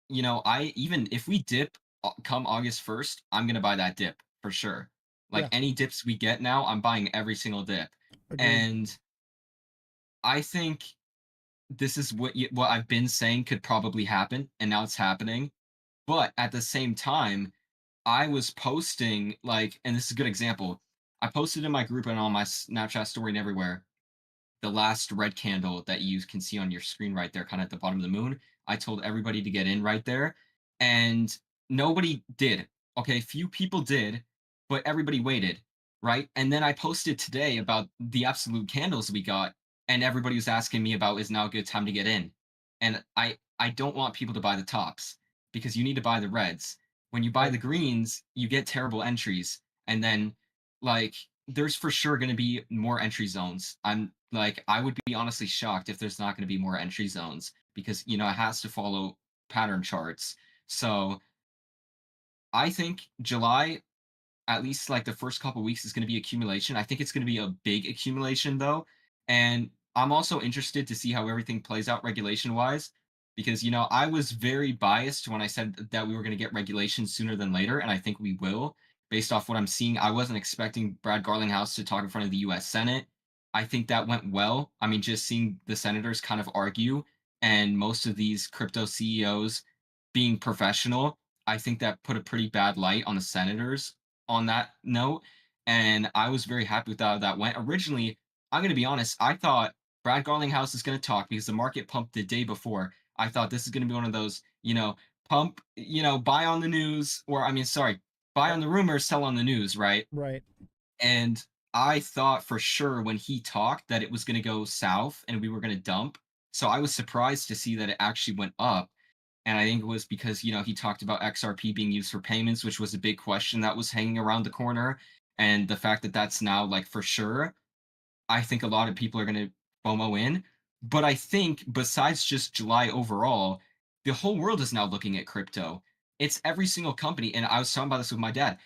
you know, even if we dip come August 1st, I'm gonna buy that dip for sure. Like any dips we get now, I'm buying every single dip. Agreed. And I think this is what I've been saying could probably happen, and now it's happening. But at the same time, I was posting like, and this is a good example. I posted in my group and on my Snapchat story and everywhere the last red candle that you can see on your screen right there, kind of at the bottom of the moon. I told everybody to get in right there, and nobody did. Okay, few people did, but everybody waited, right? And then I posted today about the absolute candles we got, and everybody was asking me about is now a good time to get in. And I don't want people to buy the tops because you need to buy the reds. When you buy the greens, you get terrible entries, and then like there's for sure going to be more entry zones. I would be honestly shocked if there's not going to be more entry zones because, you know, it has to follow pattern charts. So I think July, at least like the first couple weeks, is going to be accumulation. I think it's going to be a big accumulation though. And I'm also interested to see how everything plays out regulation wise because, you know, I was very biased when I said that we were going to get regulation sooner than later. And I think we will. Based off what I'm seeing, I wasn't expecting Brad Garlinghouse to talk in front of the US Senate. I think that went well. I mean, just seeing the senators kind of argue and most of these crypto CEOs being professional, I think that put a pretty bad light on the senators on that note. And I was very happy with how that went. Originally, I'm going to be honest, I thought Brad Garlinghouse is going to talk because the market pumped the day before. I thought this is going to be one of those, you know, pump, you know, buy on the news, or I mean, sorry, buy on the rumors, sell on the news, right? Right. And I thought for sure when he talked that it was going to go south and we were going to dump. So I was surprised to see that it actually went up. And I think it was because, you know, he talked about XRP being used for payments, which was a big question that was hanging around the corner. And the fact that that's now like for sure, I think a lot of people are going to FOMO in. But I think besides just July overall, the whole world is now looking at crypto. It's every single company. And I was talking about this with my dad.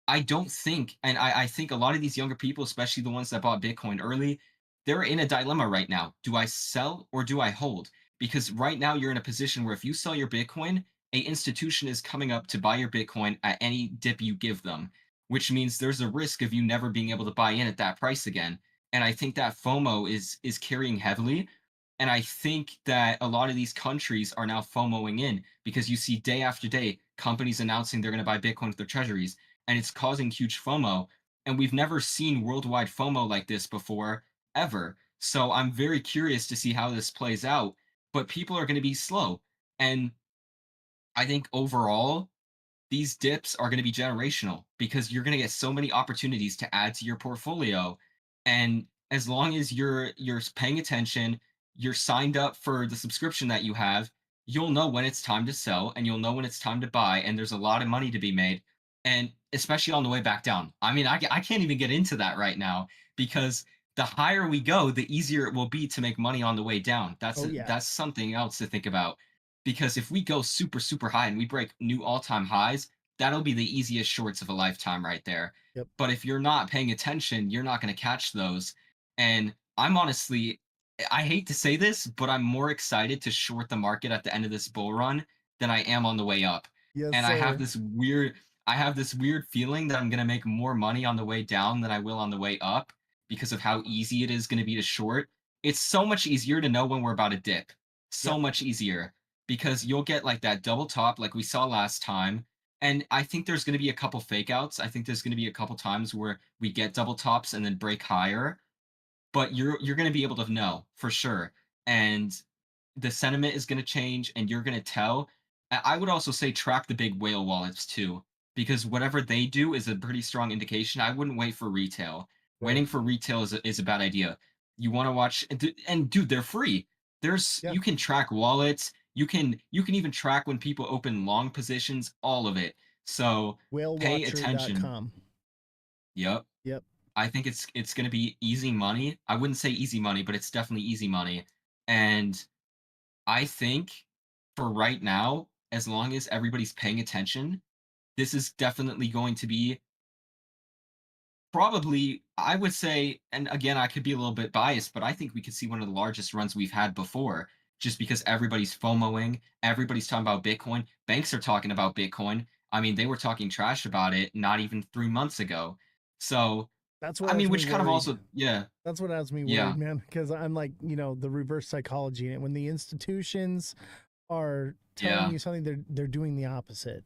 I don't think, and I think a lot of these younger people, especially the ones that bought Bitcoin early, they're in a dilemma right now. Do I sell or do I hold? Because right now you're in a position where if you sell your Bitcoin, a institution is coming up to buy your Bitcoin at any dip you give them, which means there's a risk of you never being able to buy in at that price again. And I think that FOMO is carrying heavily. And I think that a lot of these countries are now FOMOing in because you see day after day companies announcing they're going to buy Bitcoin with their treasuries, and it's causing huge FOMO. And we've never seen worldwide FOMO like this before, ever. So I'm very curious to see how this plays out. But people are going to be slow. And I think overall, these dips are going to be generational because you're going to get so many opportunities to add to your portfolio. And as long as you're paying attention, you're signed up for the subscription that you have, you'll know when it's time to sell and you'll know when it's time to buy, and there's a lot of money to be made, and especially on the way back down. I mean, I can't even get into that right now because the higher we go, the easier it will be to make money on the way down. That's something else to think about, because if we go super super high and we break new all-time highs, that'll be the easiest shorts of a lifetime right there. Yep. But if you're not paying attention, you're not going to catch those. And I'm honestly, I hate to say this, but I'm more excited to short the market at the end of this bull run than I am on the way up. Yes, and sir. I have this weird feeling that I'm going to make more money on the way down than I will on the way up because of how easy it is going to be to short. it's so much easier to know when we're about to dip. So much easier because you'll get like that double top like we saw last time. And I think there's going to be a couple fake outs. I think there's going to be a couple times where we get double tops and then break higher, but you're going to be able to know for sure. And the sentiment is going to change and you're going to tell. I would also say track the big whale wallets too, because whatever they do is a pretty strong indication. I wouldn't wait for retail. Right. Waiting for retail is a bad idea. You want to watch and dude, they're free. There's you can track wallets. You can even track when people open long positions, all of it. So pay attention. Whalewatcher.com. Yep. Yep. I think it's going to be easy money. I wouldn't say easy money, but it's definitely easy money. And I think for right now, as long as everybody's paying attention, this is definitely going to be probably, I would say, and again, I could be a little bit biased, but I think we could see one of the largest runs we've had before, just because everybody's FOMOing, everybody's talking about Bitcoin, banks are talking about Bitcoin. I mean, they were talking trash about it not even 3 months ago. So, that's what I mean, has which me kind of worried. also, yeah. That's what has me worried, man, because I'm like, you know, the reverse psychology in it. When the institutions are telling you something, they're doing the opposite.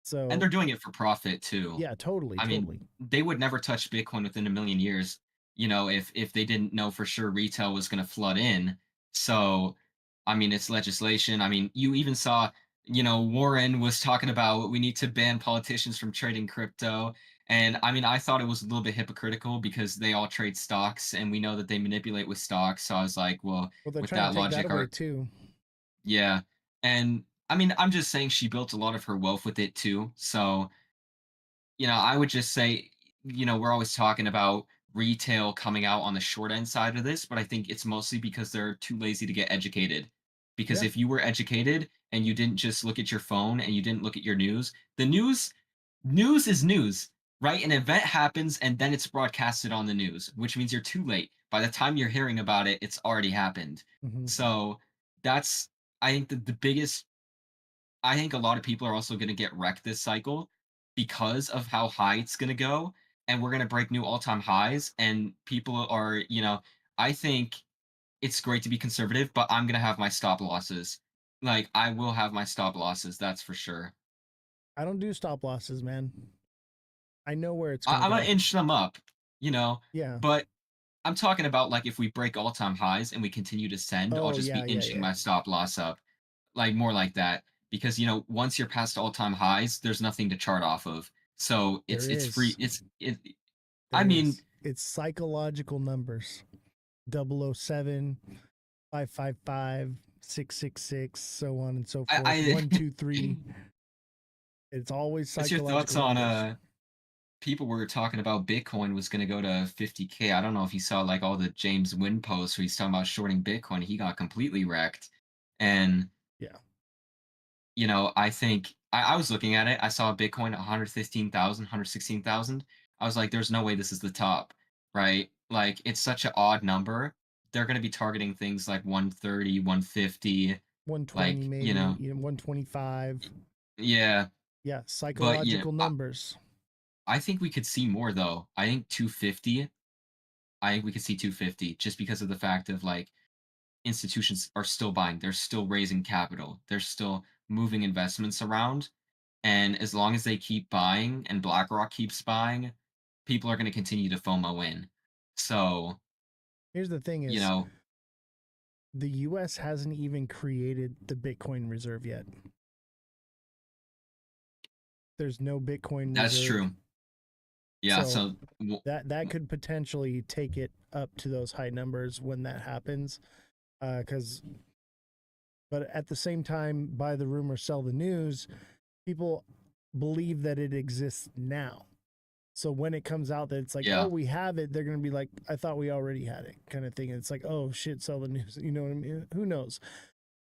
So, and they're doing it for profit too. Yeah, totally. I mean, they would never touch Bitcoin within a million years, you know, if they didn't know for sure retail was going to flood in. So, I mean, it's legislation. I mean, you even saw, you know, Warren was talking about we need to ban politicians from trading crypto. And I mean, I thought it was a little bit hypocritical because they all trade stocks and we know that they manipulate with stocks. So I was like, well, they're with trying that to take logic, that away too. Yeah. And I mean, I'm just saying she built a lot of her wealth with it too. So, you know, I would just say, you know, we're always talking about retail coming out on the short end side of this, but I think it's mostly because they're too lazy to get educated. Because if you were educated and you didn't just look at your phone and you didn't look at your news, the news is news, right? An event happens and then it's broadcasted on the news, which means you're too late. By the time you're hearing about it, it's already happened. So that's, I think the biggest, I think a lot of people are also going to get wrecked this cycle because of how high it's going to go. And we're going to break new all-time highs. And people are, you know, I think it's great to be conservative, but I'm going to have my stop losses. Like, I will have my stop losses. That's for sure. I don't do stop losses, man. I know where it's I'm going to inch them up, you know? Yeah. But I'm talking about, like, if we break all-time highs and we continue to send, I'll just be inching my stop loss up. Like, more like that. Because, you know, once you're past all-time highs, there's nothing to chart off of. So it's free. I mean, it's psychological numbers. 007, 555, 666, so on and so forth. 1, 2, 3. It's always psychological. What's your thoughts on people were talking about Bitcoin was going to go to 50K. I don't know if you saw like all the James Wynn posts where he's talking about shorting Bitcoin. He got completely wrecked. And you know, I think I was looking at it. I saw Bitcoin at 115,000, 116,000. I was like, there's no way this is the top, right? Like, it's such an odd number. They're going to be targeting things like 130, 150, 120, like, maybe, you know, 125. Yeah. Yeah, psychological numbers. I think we could see more though. I think 250. I think we could see 250 just because of the fact of like institutions are still buying. They're still raising capital. They're still moving investments around. And as long as they keep buying and BlackRock keeps buying, people are going to continue to FOMO in. So here's the thing is, you know, the US hasn't even created the Bitcoin reserve yet. There's no Bitcoin that's reserve. true. Yeah, so that could potentially take it up to those high numbers when that happens. But at the same time, buy the rumor, sell the news, people believe that it exists now. So when it comes out that it's like, oh, we have it, they're going to be like, I thought we already had it kind of thing. And it's like, oh shit, sell the news. You know what I mean? Who knows?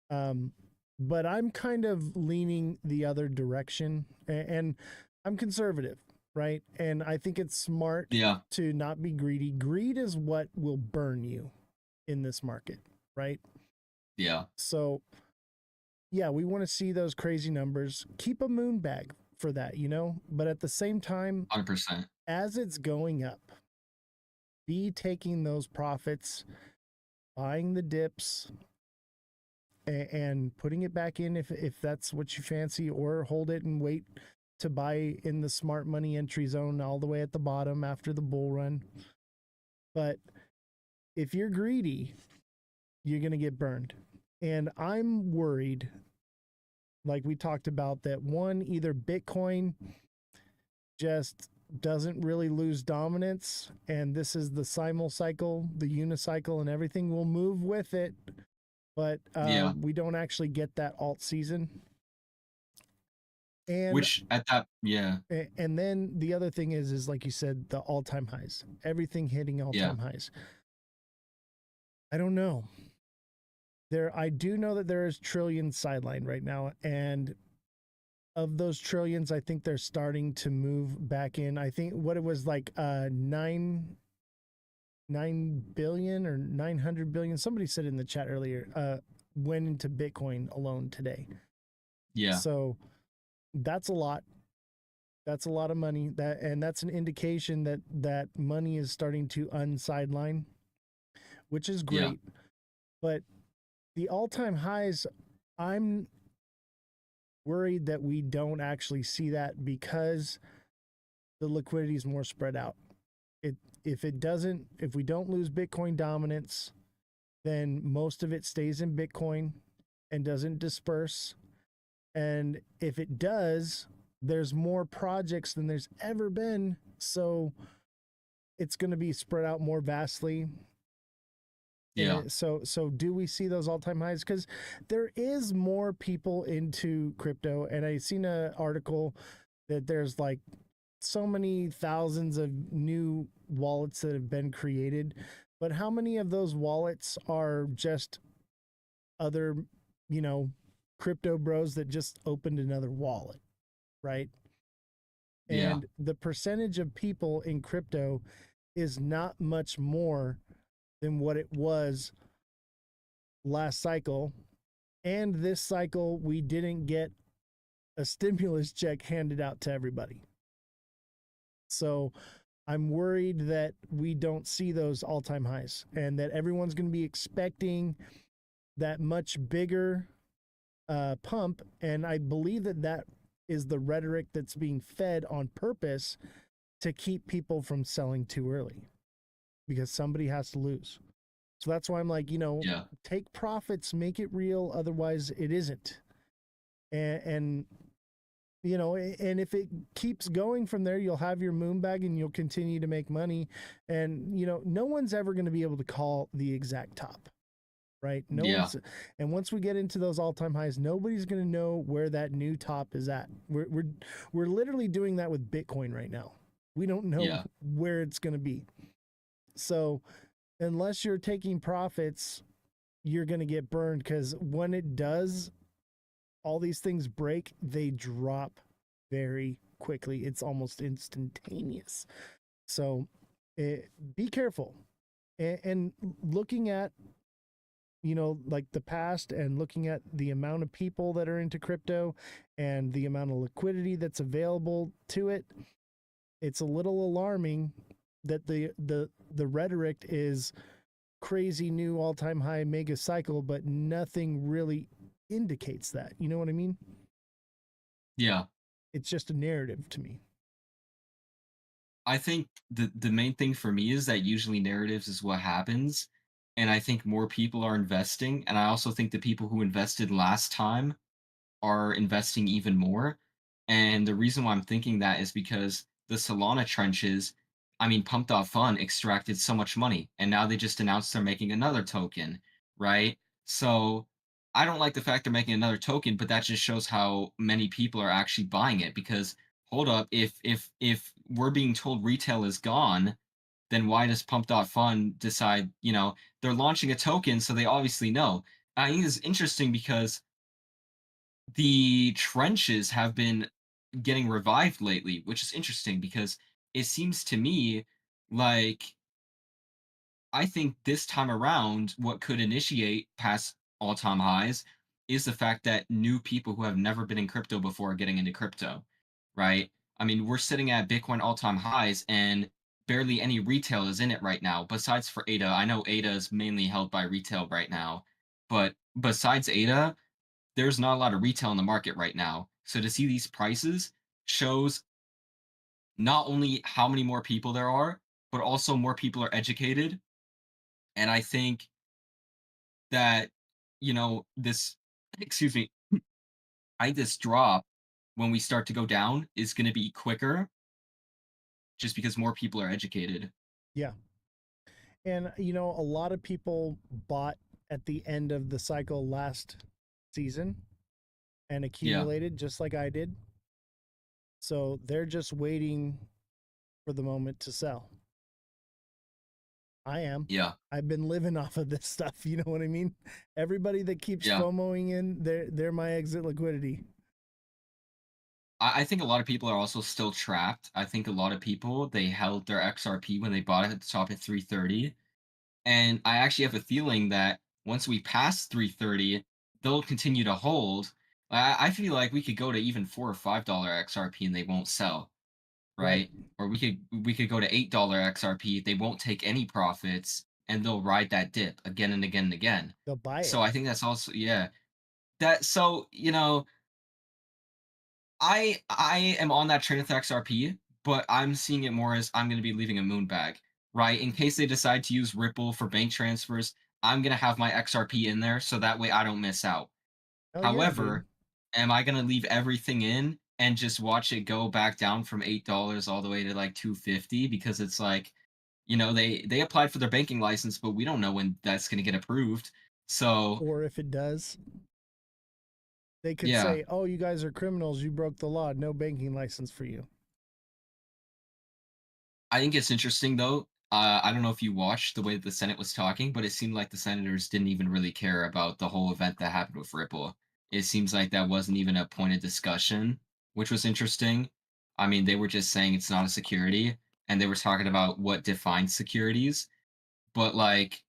But I'm kind of leaning the other direction, and I'm conservative, right? And I think it's smart to not be greedy. Greed is what will burn you in this market, right? Yeah. So, yeah, we want to see those crazy numbers. Keep a moon bag for that, you know? But at the same time, 100%. As it's going up, be taking those profits buying the dips and putting it back in if that's what you fancy, or hold it and wait to buy in the smart money entry zone all the way at the bottom after the bull run. But if you're greedy, you're going to get burned. And I'm worried, like we talked about, that one, either Bitcoin just doesn't really lose dominance, and this is the simul cycle, the unicycle, and everything will move with it, but we don't actually get that alt season. And which at that, and then the other thing is like you said, the all-time highs, everything hitting all-time highs. I don't know. I do know that there is trillions sidelined right now, and of those trillions, I think they're starting to move back in. I think what it was like 9 billion or 900 billion. Somebody said in the chat earlier, went into Bitcoin alone today. Yeah. So that's a lot. That's a lot of money. And that's an indication that money is starting to unsideline, which is great. Yeah. But the all-time highs, I'm worried that we don't actually see that because the liquidity is more spread out. If we don't lose Bitcoin dominance, then most of it stays in Bitcoin and doesn't disperse. And if it does, there's more projects than there's ever been. So it's going to be spread out more vastly. Yeah. So do we see those all-time highs? Because there is more people into crypto, and I seen an article that there's like so many thousands of new wallets that have been created, but how many of those wallets are just other, crypto bros that just opened another wallet, right? Yeah. And the percentage of people in crypto is not much more than what it was last cycle. And this cycle, we didn't get a stimulus check handed out to everybody. So I'm worried that we don't see those all-time highs, and that everyone's going to be expecting that much bigger pump. And I believe that is the rhetoric that's being fed on purpose to keep people from selling too early, because somebody has to lose. So that's why I'm like, take profits, make it real. Otherwise it isn't. And if it keeps going from there, you'll have your moon bag and you'll continue to make money. And, no one's ever going to be able to call the exact top, right? One's, and once we get into those all-time highs, nobody's going to know where that new top is at. We're literally doing that with Bitcoin right now. We don't know where it's going to be. So unless you're taking profits, you're going to get burned, because when it does, all these things break, they drop very quickly. It's almost instantaneous. So be careful. And looking at, like the past, and looking at the amount of people that are into crypto and the amount of liquidity that's available to it, it's a little alarming that the rhetoric is crazy new all-time high mega cycle, but nothing really indicates that. You know what I mean? Yeah. It's just a narrative to me. I think the main thing for me is that usually narratives is what happens. And I think more people are investing. And I also think the people who invested last time are investing even more. And the reason why I'm thinking that is because the Solana trenches, Pump.Fun extracted so much money, and now they just announced they're making another token, right? So I don't like the fact they're making another token, but that just shows how many people are actually buying it. Because hold up, if we're being told retail is gone, then why does Pump.Fun decide, they're launching a token, so they obviously know. I think it's interesting because the trenches have been getting revived lately, which is interesting because it seems to me like I think this time around, what could initiate past all-time highs is the fact that new people who have never been in crypto before are getting into crypto, right? We're sitting at Bitcoin all-time highs, and barely any retail is in it right now, besides for Ada. I know Ada is mainly held by retail right now, but besides Ada, there's not a lot of retail in the market right now. So to see these prices shows not only how many more people there are, but also more people are educated. And I think that, this, excuse me, this drop when we start to go down is going to be quicker just because more people are educated. Yeah. And, a lot of people bought at the end of the cycle last season and accumulated just like I did. So they're just waiting for the moment to sell. I am. Yeah. I've been living off of this stuff. You know what I mean? Everybody that keeps FOMOing in, they're my exit liquidity. I think a lot of people are also still trapped. I think a lot of people, they held their XRP when they bought it at the top at 330. And I actually have a feeling that once we pass 330, they'll continue to hold. I feel like we could go to even $4 or $5 XRP and they won't sell, right? Or we could go to $8 XRP, they won't take any profits, and they'll ride that dip again and again and again. They'll buy it. So I think that's also I am on that train with XRP, but I'm seeing it more as I'm going to be leaving a moon bag, right? In case they decide to use Ripple for bank transfers, I'm going to have my XRP in there so that way I don't miss out. However, am I going to leave everything in and just watch it go back down from $8 all the way to like 250 because it's like, they applied for their banking license, but we don't know when that's going to get approved. So, or if it does, they could say, "Oh, you guys are criminals. You broke the law. No banking license for you." I think it's interesting, though. I don't know if you watched the way that the Senate was talking, but it seemed like the senators didn't even really care about the whole event that happened with Ripple. It seems like that wasn't even a point of discussion, which was interesting. I mean, they were just saying it's not a security, and they were talking about what defines securities. But like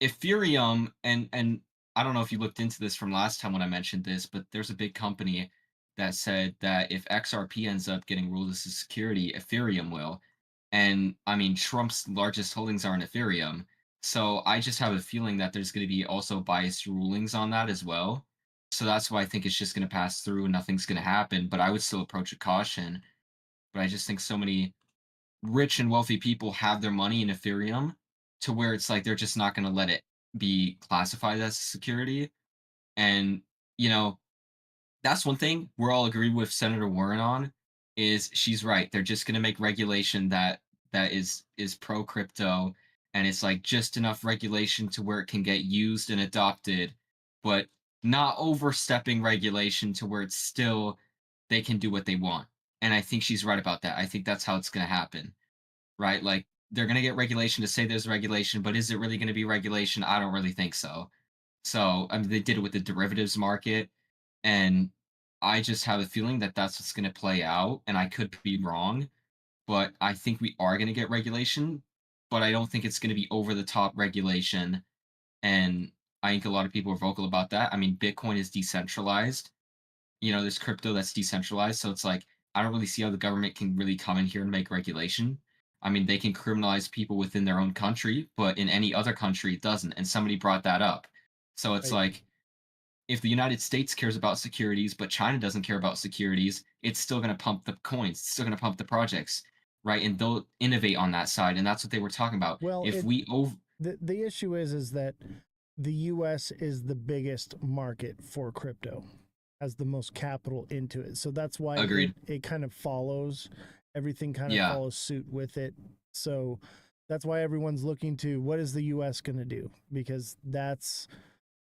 Ethereum, and I don't know if you looked into this from last time when I mentioned this, but there's a big company that said that if XRP ends up getting ruled as a security, Ethereum will. And I mean, Trump's largest holdings are in Ethereum. So I just have a feeling that there's going to be also biased rulings on that as well. So that's why I think it's just going to pass through and nothing's going to happen. But I would still approach with caution. But I just think so many rich and wealthy people have their money in Ethereum to where it's like they're just not going to let it be classified as security. And, that's one thing we're all agreed with Senator Warren on is she's right. They're just going to make regulation that is pro crypto, and it's like just enough regulation to where it can get used and adopted, but not overstepping regulation to where it's still they can do what they want. And I think she's right about that. I think that's how it's going to happen, right? Like they're going to get regulation to say there's regulation, but is it really going to be regulation? I don't really think so. So, I mean, they did it with the derivatives market, and I just have a feeling that that's what's going to play out, and I could be wrong, but I think we are going to get regulation, but I don't think it's going to be over the top regulation, and I think a lot of people are vocal about that. I mean, Bitcoin is decentralized. There's crypto that's decentralized, so it's like I don't really see how the government can really come in here and make regulation. I mean, they can criminalize people within their own country, but in any other country it doesn't, and somebody brought that up. So it's like if the United States cares about securities, but China doesn't care about securities, it's still going to pump the coins. It's still going to pump the projects, right? And they'll innovate on that side. And that's what they were talking about. Well, the issue is that the U.S. is the biggest market for crypto, has the most capital into it. So that's why it kind of follows. Everything kind of follows suit with it. So that's why everyone's looking to what is the U.S. going to do? Because that's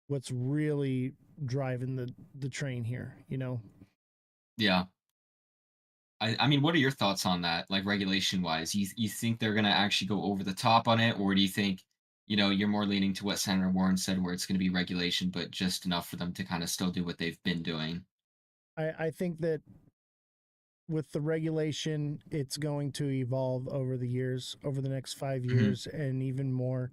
what's really driving the train here, Yeah. I mean, what are your thoughts on that, like regulation wise? You think they're going to actually go over the top on it, or do you think, you're more leaning to what Senator Warren said, where it's going to be regulation, but just enough for them to kind of still do what they've been doing? I think that with the regulation, it's going to evolve over the years, over the next 5 years, and even more.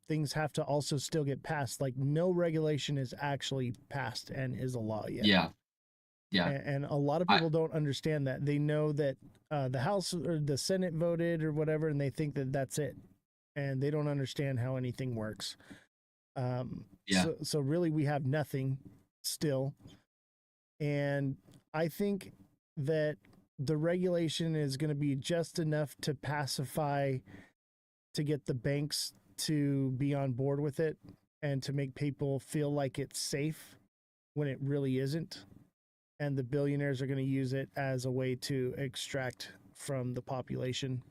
Things have to also still get passed. Like no regulation is actually passed and is a law yet. Yeah. And a lot of I people don't understand that. They know that the House or the Senate voted or whatever, and they think that that's it, and they don't understand how anything works. Yeah. So really, we have nothing still, and I think that the regulation is going to be just enough to pacify, to get the banks to be on board with it, and to make people feel like it's safe when it really isn't. And the billionaires are going to use it as a way to extract from the population.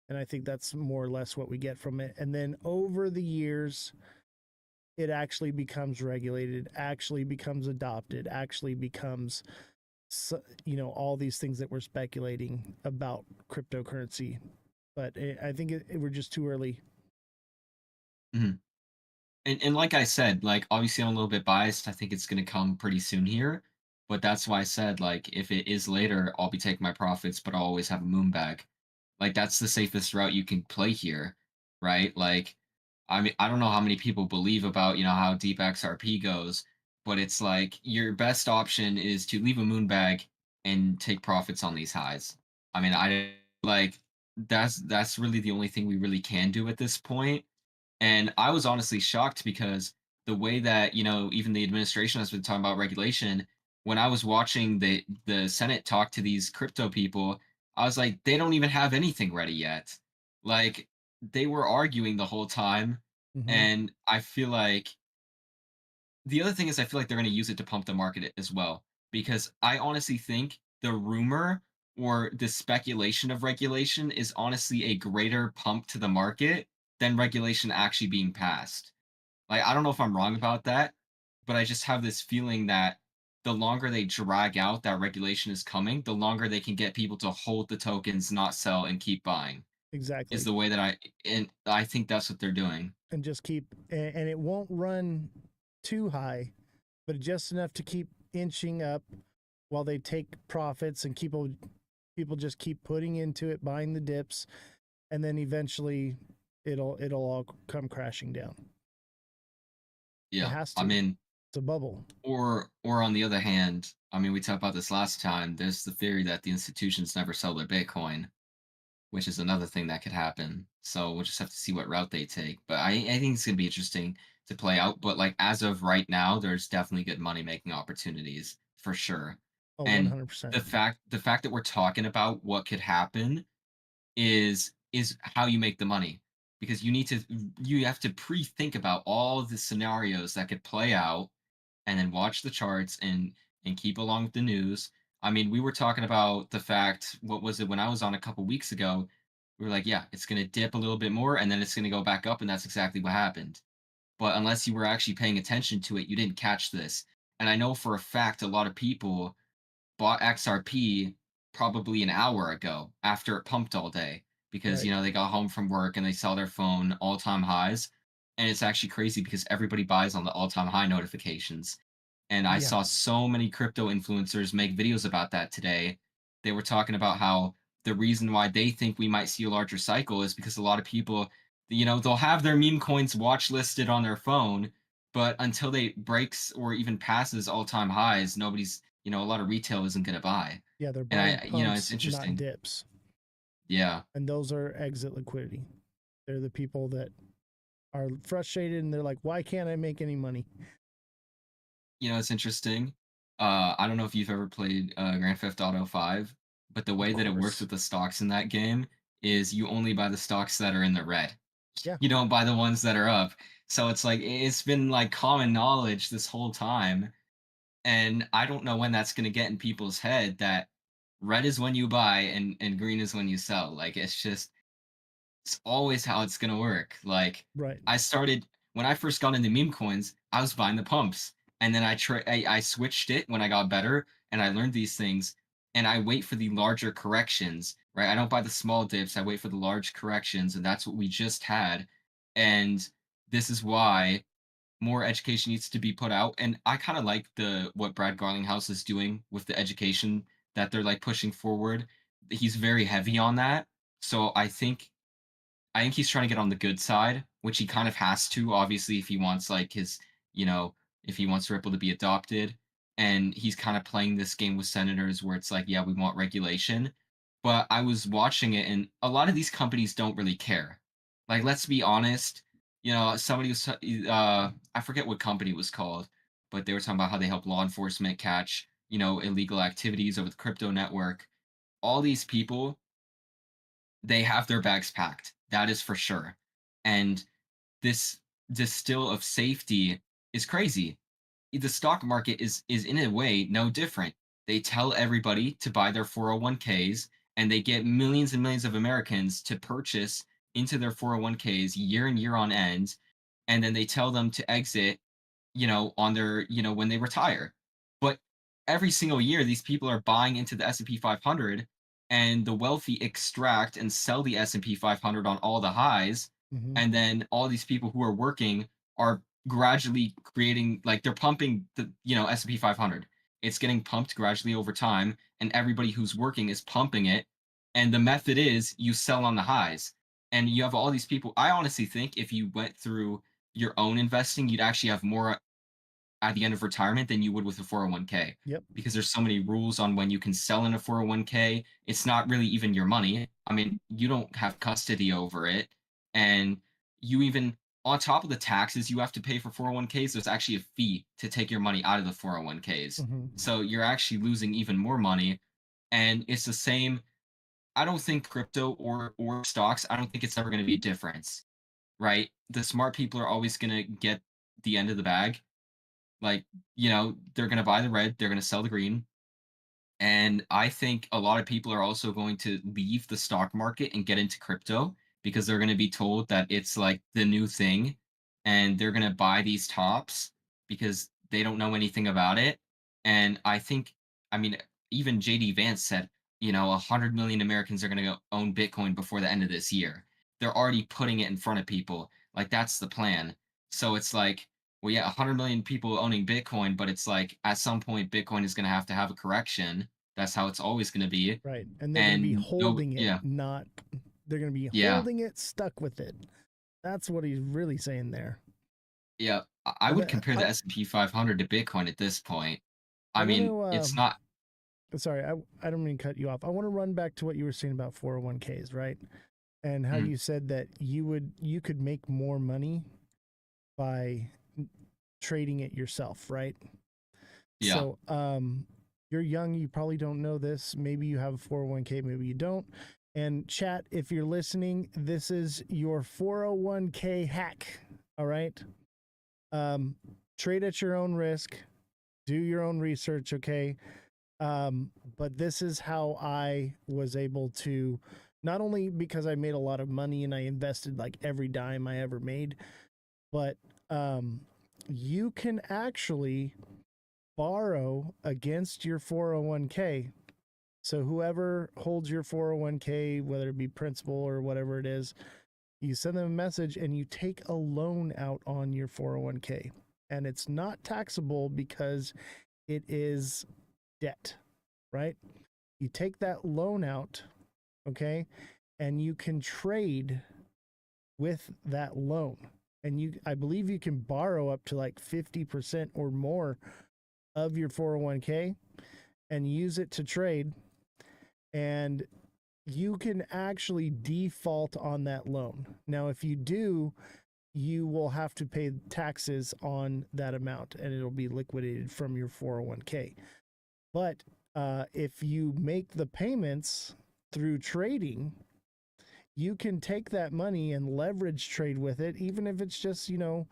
And I think that's more or less what we get from it. And then over the years, it actually becomes regulated, actually becomes adopted, actually becomes, all these things that we're speculating about cryptocurrency. But I think we're just too early. Mm-hmm. And like I said, like obviously I'm a little bit biased. I think it's gonna come pretty soon here. But that's why I said, like, if it is later, I'll be taking my profits, but I'll always have a moon bag. Like that's the safest route you can play here, right? Like, I mean, I don't know how many people believe about, how deep XRP goes, but it's like your best option is to leave a moon bag and take profits on these highs. I mean, I like that's really the only thing we really can do at this point. And I was honestly shocked because the way that, even the administration has been talking about regulation, when I was watching the Senate talk to these crypto people, I was like, they don't even have anything ready yet. Like they were arguing the whole time. And I feel like the other thing is I feel like they're going to use it to pump the market as well. Because I honestly think the rumor or the speculation of regulation is honestly a greater pump to the market than regulation actually being passed. Like, I don't know if I'm wrong about that, but I just have this feeling that the longer they drag out that regulation is coming, the longer they can get people to hold the tokens, not sell, and keep buying. Exactly. Is the way that I think that's what they're doing. And just keep, and it won't run too high, but just enough to keep inching up while they take profits, and people just keep putting into it, buying the dips, and then eventually it'll all come crashing down. Yeah, it has to. I mean, it's a bubble. Or on the other hand, I mean, we talked about this last time. There's the theory that the institutions never sell their Bitcoin, which is another thing that could happen. So we'll just have to see what route they take. But I think it's gonna be interesting to play out. But like as of right now, there's definitely good money making opportunities for sure. Oh, And 100%. the fact that we're talking about what could happen is how you make the money, because you have to pre-think about all the scenarios that could play out, and then watch the charts and keep along with the news. I mean, we were talking about the fact, what was it, when I was on a couple weeks ago, we were like, yeah, it's going to dip a little bit more and then it's going to go back up, and that's exactly what happened. But unless you were actually paying attention to it, you didn't catch this. And I know for a fact a lot of people bought XRP probably an hour ago after it pumped all day, because Right. they got home from work and they saw their phone all-time highs. And it's actually crazy because everybody buys on the all-time high notifications. And I Yeah. saw so many crypto influencers make videos about that today. They were talking about how the reason why they think we might see a larger cycle is because a lot of people, they'll have their meme coins watch listed on their phone, but until they breaks or even passes all-time highs, nobody's, a lot of retail isn't going to buy. Yeah, they're And buying pumps, it's interesting. not dips. Yeah. And those are exit liquidity. They're the people that are frustrated and they're like, why can't I make any money? It's interesting. I don't know if you've ever played Grand Theft Auto 5, but the way that it works with the stocks in that game is you only buy the stocks that are in the red. Yeah. You don't buy the ones that are up. So it's like it's been like common knowledge this whole time. And I don't know when that's gonna get in people's head that red is when you buy and green is when you sell. Like it's always how it's gonna work. Like Right. I started when I first got into meme coins, I was buying the pumps, and then I switched it when I got better, and I learned these things, and I wait for the larger corrections, right? I don't buy the small dips. I wait for the large corrections, and that's what we just had. And this is why more education needs to be put out. And I kind of like the what Brad Garlinghouse is doing with the education that they're like pushing forward. He's very heavy on that. So I think he's trying to get on the good side, which he kind of has to, obviously, if he wants like his, if he wants Ripple to be adopted. and he's kind of playing this game with senators where it's like, yeah, we want regulation. But I was watching it, and a lot of these companies don't really care. Like, let's be honest. Somebody was, I forget what company it was called, but they were talking about how they help law enforcement catch, illegal activities over the crypto network. All these people, they have their bags packed. That is for sure. And this distill of safety is crazy. The stock market is in a way no different. They tell everybody to buy their 401ks, and they get millions and millions of Americans to purchase into their 401ks year and year on end, and then they tell them to exit, on their, when they retire. But every single year, these people are buying into the S&P 500, and the wealthy extract and sell the S&P 500 on all the highs, and then all these people who are working are gradually creating, like, they're pumping the S&P 500. It's getting pumped gradually over time, and everybody who's working is pumping it. And the method is you sell on the highs, and you have all these people. I honestly think if you went through your own investing, you'd actually have more at the end of retirement than you would with a 401k. Yep. Because there's so many rules on when you can sell in a 401k. It's not really even your money. I mean, you don't have custody over it. And you even, on top of the taxes you have to pay for 401ks, there's actually a fee to take your money out of the 401ks. So you're actually losing even more money. And it's the same. I don't think crypto or stocks, I don't think it's ever going to be a difference, right? The smart people are always going to get the end of the bag. Like, they're going to buy the red, they're going to sell the green. And I think a lot of people are also going to leave the stock market and get into crypto because they're going to be told that it's like the new thing, and they're going to buy these tops because they don't know anything about it. And I mean, even JD Vance said, 100 million Americans are going to go own Bitcoin before the end of this year. They're already putting it in front of people. Like, that's the plan. So it's like, well, yeah, 100 million people owning Bitcoin, but it's like at some point Bitcoin is going to have a correction. That's how it's always going to be. Right. And they're going to be holding it, yeah. They're going to be holding it, stuck with it. That's what he's really saying there. Yeah. I would compare the S&P 500 to Bitcoin at this point. I mean, it's not. Sorry, I don't mean to cut you off. I want to run back to what you were saying about 401ks, right? And how you said that you could make more money by trading it yourself, right? Yeah. So, you're young, you probably don't know this. Maybe you have a 401k, maybe you don't. And chat, if you're listening, this is your 401k hack. All right. Trade at your own risk, do your own research. Okay. But this is how I was able to, not only because I made a lot of money and I invested like every dime I ever made, but, you can actually borrow against your 401k. So whoever holds your 401k, whether it be principal or whatever it is, you send them a message and you take a loan out on your 401k. And it's not taxable because it is debt, right? You take that loan out, okay, and you can trade with that loan. And I believe you can borrow up to like 50% or more of your 401k and use it to trade. And you can actually default on that loan. Now, if you do, you will have to pay taxes on that amount and it'll be liquidated from your 401k. But if you make the payments through trading, you can take that money and leverage trade with it, even if it's just, 2x,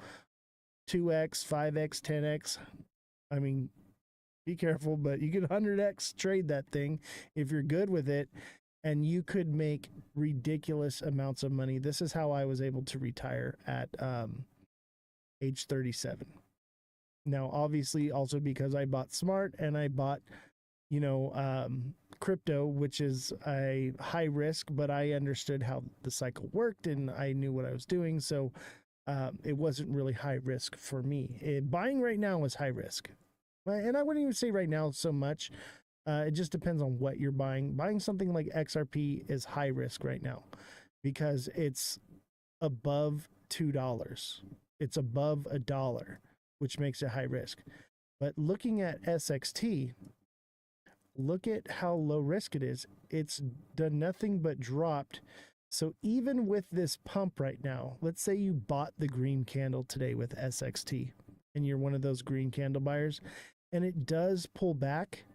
5x, 10x. I mean, be careful, but you can 100x trade that thing if you're good with it, and you could make ridiculous amounts of money. This is how I was able to retire at age 37. Now, obviously, also because I bought smart and I bought, crypto, which is a high risk, but I understood how the cycle worked and I knew what I was doing. So it wasn't really high risk for me. Buying right now is high risk. And I wouldn't even say right now so much. It just depends on what you're buying. Buying something like XRP is high risk right now because it's above $2. It's above $1, which makes it high risk. But looking at SXT, look at how low risk it is. It's done nothing but dropped. So even with this pump right now, let's say you bought the green candle today with SXT and you're one of those green candle buyers and it does pull back.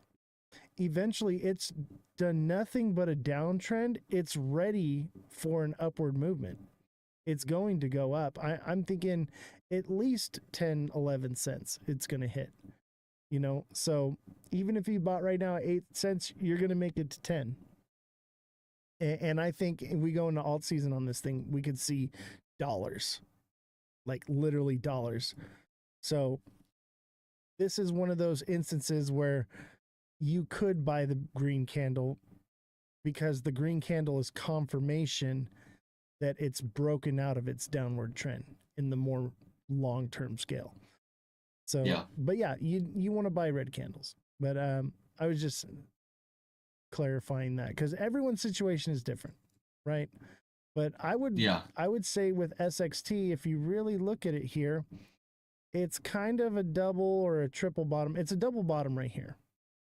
Eventually it's done nothing but a downtrend. It's ready for an upward movement. It's going to go up. I'm thinking at least 10, 11 cents it's going to hit. You know, so even if you bought right now at 8 cents, you're going to make it to 10. And I think if we go into alt season on this thing, we could see dollars, like literally dollars. So this is one of those instances where you could buy the green candle because the green candle is confirmation that it's broken out of its downward trend in the more long-term scale. So, yeah. But yeah, you want to buy red candles. But I was just clarifying that because everyone's situation is different, right? But I would say with SXT, if you really look at it here, it's kind of a double or a triple bottom. It's a double bottom right here,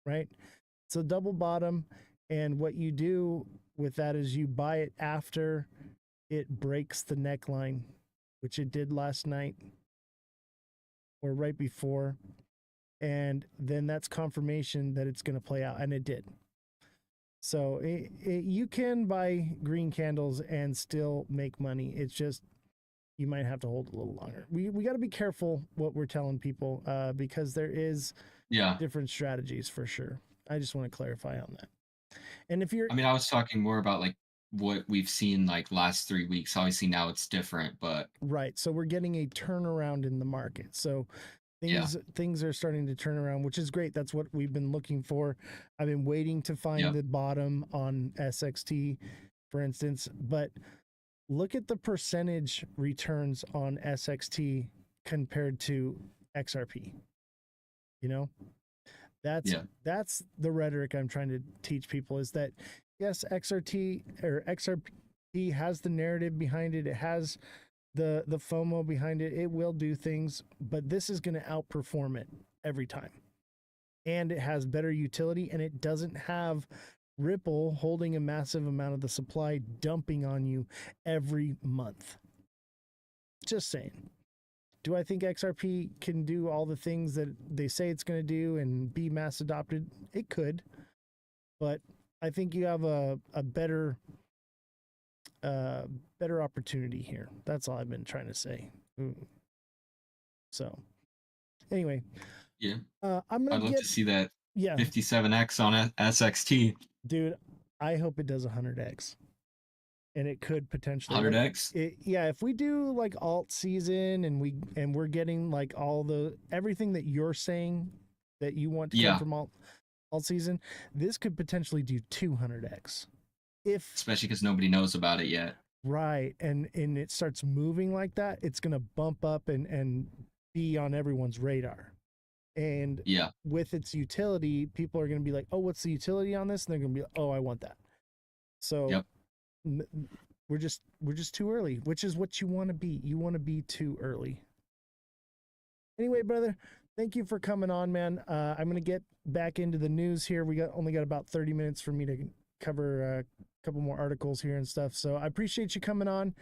right? It's a double bottom. And what you do with that is you buy it after it breaks the neckline, which it did last night or right before. And then that's confirmation that it's going to play out. And it did. So you can buy green candles and still make money. It's just you might have to hold a little longer. We got to be careful what we're telling people because there is different strategies for sure. I just want to clarify on that. And if you're, I mean, I was talking more about like what we've seen like last 3 weeks. Obviously now it's different, but right. So we're getting a turnaround in the market. So things are starting to turn around, which is great. That's what we've been looking for. I've been waiting to find the bottom on SXT, for instance, but look at the percentage returns on SXT compared to XRP. You know, that's the rhetoric I'm trying to teach people is that yes, XRP has the narrative behind it. It has the FOMO behind it. It will do things, but this is going to outperform it every time. And it has better utility and it doesn't have Ripple holding a massive amount of the supply dumping on you every month. Just saying. Do I think XRP can do all the things that they say it's going to do and be mass adopted? It could, but I think you have a better opportunity here. That's all I've been trying to say. So anyway, I'm gonna I'd love to see that 57x on SXT. Dude, I hope it does 100x. And it could potentially 100x. If we do like alt season and we're getting like everything that you're saying that you want to come from alt season, this could potentially do 200x. Especially because nobody knows about it yet. Right. And it starts moving like that, it's gonna bump up and be on everyone's radar. And with its utility, people are going to be like, oh, what's the utility on this? And they're going to be like, oh, I want that. So we're just too early, which is what you want to be. You want to be too early. Anyway, brother, thank you for coming on, man. I'm going to get back into the news here. We only got about 30 minutes for me to cover a couple more articles here and stuff. So I appreciate you coming on.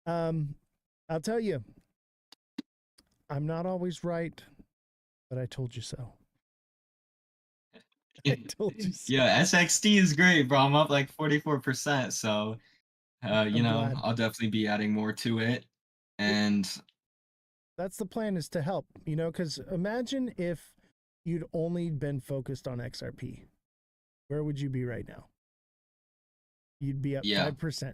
I'll tell you, I'm not always right, but I told you so. I told you so. Yeah, SXT is great, bro. I'm up like 44%. So, glad. I'll definitely be adding more to it. And that's the plan, is to help, because imagine if you'd only been focused on XRP. Where would you be right now? You'd be up 5%.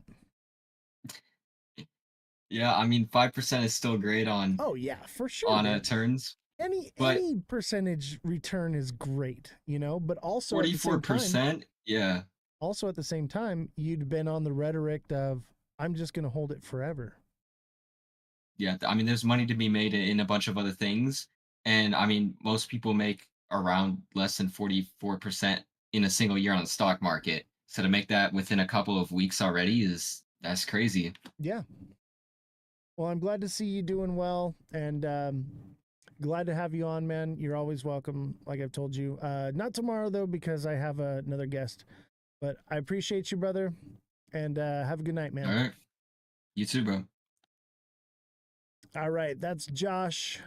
Yeah, I mean, 5% is still great on. Oh yeah, for sure. On turns. Any percentage return is great, but also 44%. Yeah. Also at the same time, you'd been on the rhetoric of I'm just going to hold it forever. Yeah, I mean, there's money to be made in a bunch of other things, and I mean, most people make around less than 44% in a single year on the stock market. So to make that within a couple of weeks already that's crazy. Yeah. Well, I'm glad to see you doing well, and glad to have you on, man. You're always welcome, like I've told you. Not tomorrow, though, because I have another guest. But I appreciate you, brother, and have a good night, man. All right. You too, bro. All right, that's Josh.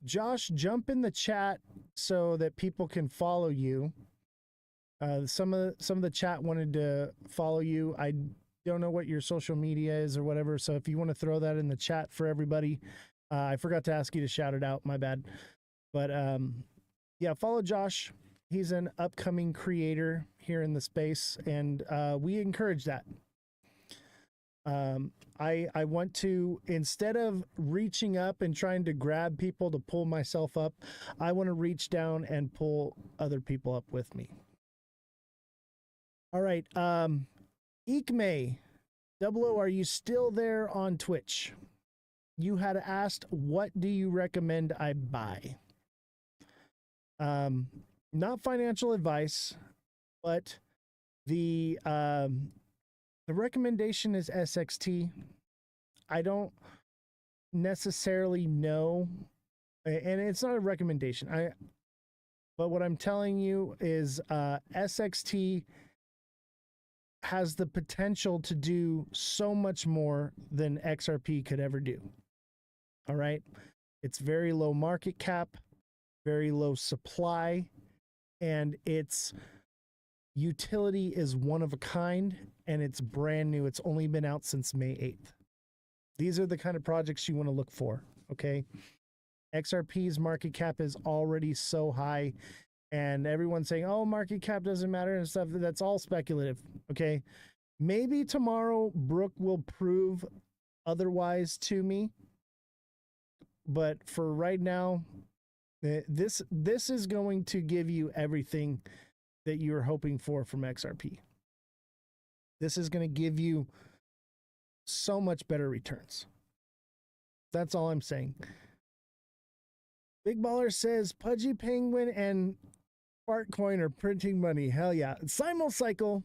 Josh, jump in the chat so that people can follow you. Some of the chat wanted to follow you. I don't know what your social media is or whatever, so if you want to throw that in the chat for everybody. I forgot to ask you to shout it out, my bad. But yeah, follow Josh. He's an upcoming creator here in the space, and we encourage that. I want to, instead of reaching up and trying to grab people to pull myself up, I want to reach down and pull other people up with me. All right. Ikme, 00, are you still there on Twitch? You had asked, what do you recommend I buy? Not financial advice, but the recommendation is SXT. I don't necessarily know, and it's not a recommendation. But what I'm telling you is SXT has the potential to do so much more than XRP could ever do. All right. It's very low market cap, very low supply, and its utility is one of a kind, and it's brand new. It's only been out since May 8th. These are the kind of projects you want to look for. Okay. XRP's market cap is already so high, and everyone's saying, oh, market cap doesn't matter and stuff. That's all speculative. Okay. Maybe tomorrow Brooke will prove otherwise to me. But for right now, this is going to give you everything that you're hoping for from XRP. This is going to give you so much better returns. That's all I'm saying. Big Baller says Pudgy Penguin and Fartcoin are printing money. Hell yeah. Simulcycle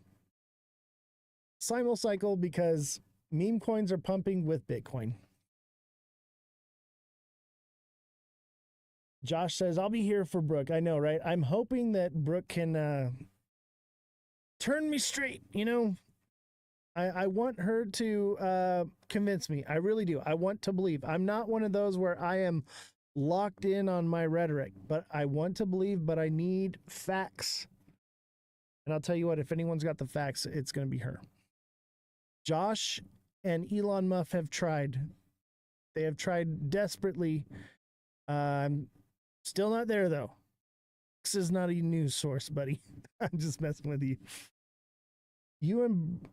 because meme coins are pumping with Bitcoin. Josh says, I'll be here for Brooke. I know, right? I'm hoping that Brooke can turn me straight, you know? I want her to convince me. I really do. I want to believe. I'm not one of those where I am locked in on my rhetoric, but I want to believe, but I need facts. And I'll tell you what, if anyone's got the facts, it's going to be her. Josh and Elon Musk have tried. They have tried desperately. I'm still not there, though. This is not a news source, buddy. I'm just messing with you. You and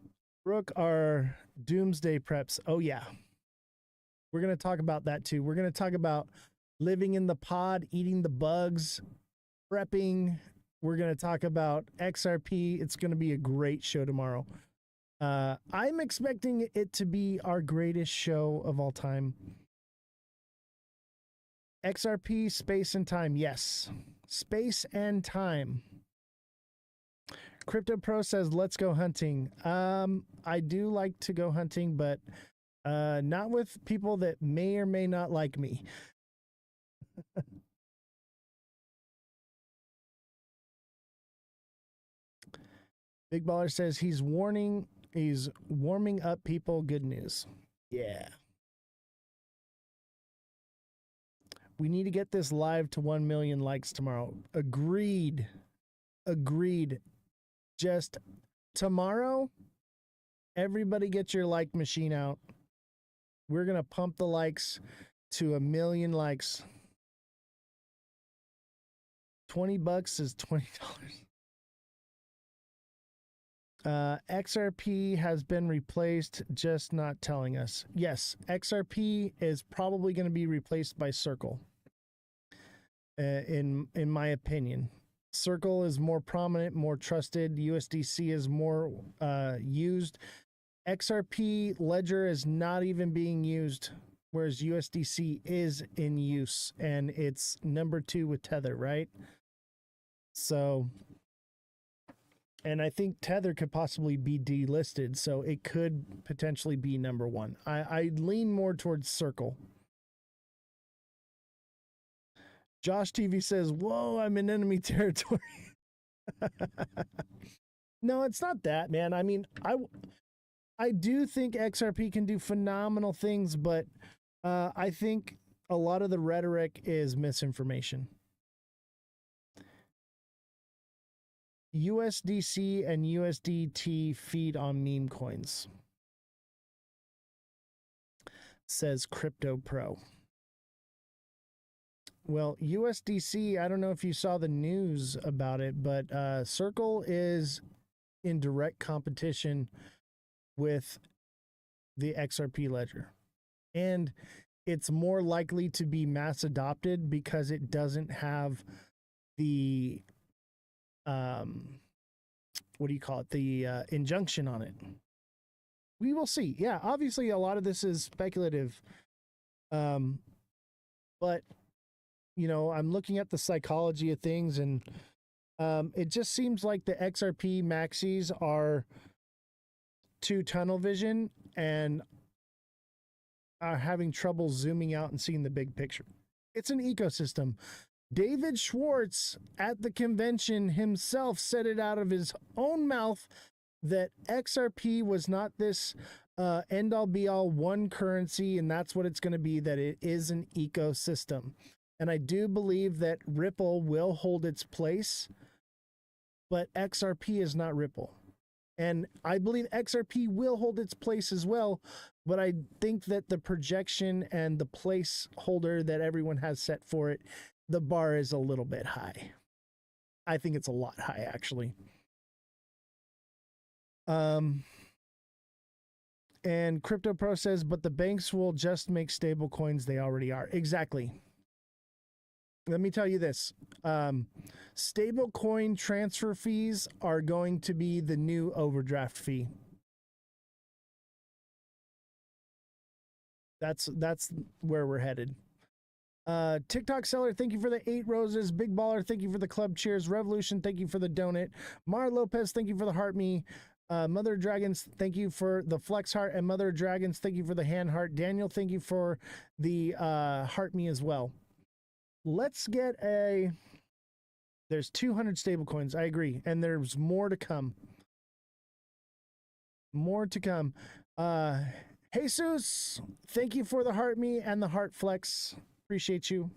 Brooke are doomsday preps. Oh, yeah. We're going to talk about that, too. We're going to talk about living in the pod, eating the bugs, prepping. We're going to talk about XRP. It's going to be a great show tomorrow. I'm expecting it to be our greatest show of all time. XRP, space and time. Yes. Space and time. Crypto Pro says, let's go hunting. I do like to go hunting, but not with people that may or may not like me. Big Baller says he's warming up people. Good news. Yeah. We need to get this live to 1 million likes tomorrow. Agreed. Just tomorrow, everybody get your like machine out. We're going to pump the likes to 1 million likes. $20 is $20. XRP has been replaced, just not telling us. Yes, XRP is probably going to be replaced by Circle. In my opinion. Circle is more prominent, more trusted. USDC is more used. XRP Ledger is not even being used, whereas USDC is in use, and it's number 2 with Tether, right? So, and I think Tether could possibly be delisted, so it could potentially be number 1. I lean more towards Circle. Josh TV says, whoa, I'm in enemy territory. No, it's not that, man. I mean, I do think XRP can do phenomenal things, but I think a lot of the rhetoric is misinformation. USDC and USDT feed on meme coins, says Crypto Pro. Well, USDC, I don't know if you saw the news about it, but Circle is in direct competition with the XRP ledger. And it's more likely to be mass adopted because it doesn't have the, what do you call it? The injunction on it. We will see. Yeah, obviously a lot of this is speculative. But you know, I'm looking at the psychology of things, and it just seems like the XRP maxis are too tunnel vision and are having trouble zooming out and seeing the big picture. It's an ecosystem. David Schwartz at the convention himself said it out of his own mouth that XRP was not this end all be all one currency, and that's what it's going to be, that it is an ecosystem. And I do believe that Ripple will hold its place, but XRP is not Ripple. And I believe XRP will hold its place as well, but I think that the projection and the placeholder that everyone has set for it, the bar is a little bit high. I think it's a lot high, actually. And Crypto Pro says, but the banks will just make stable coins. They already are. Exactly. Let me tell you this. Stable coin transfer fees are going to be the new overdraft fee. That's where we're headed. TikTok seller, thank you for the 8 roses. Big Baller, thank you for the club cheers. Revolution, thank you for the donut. Mar Lopez, thank you for the heart me. Mother Dragons, thank you for the flex heart. And Mother Dragons, thank you for the hand heart. Daniel, thank you for the heart me as well. Let's get a... There's 200 stable coins. I agree. And there's more to come. More to come. Jesus, thank you for the heart me and the heart flex. Appreciate you.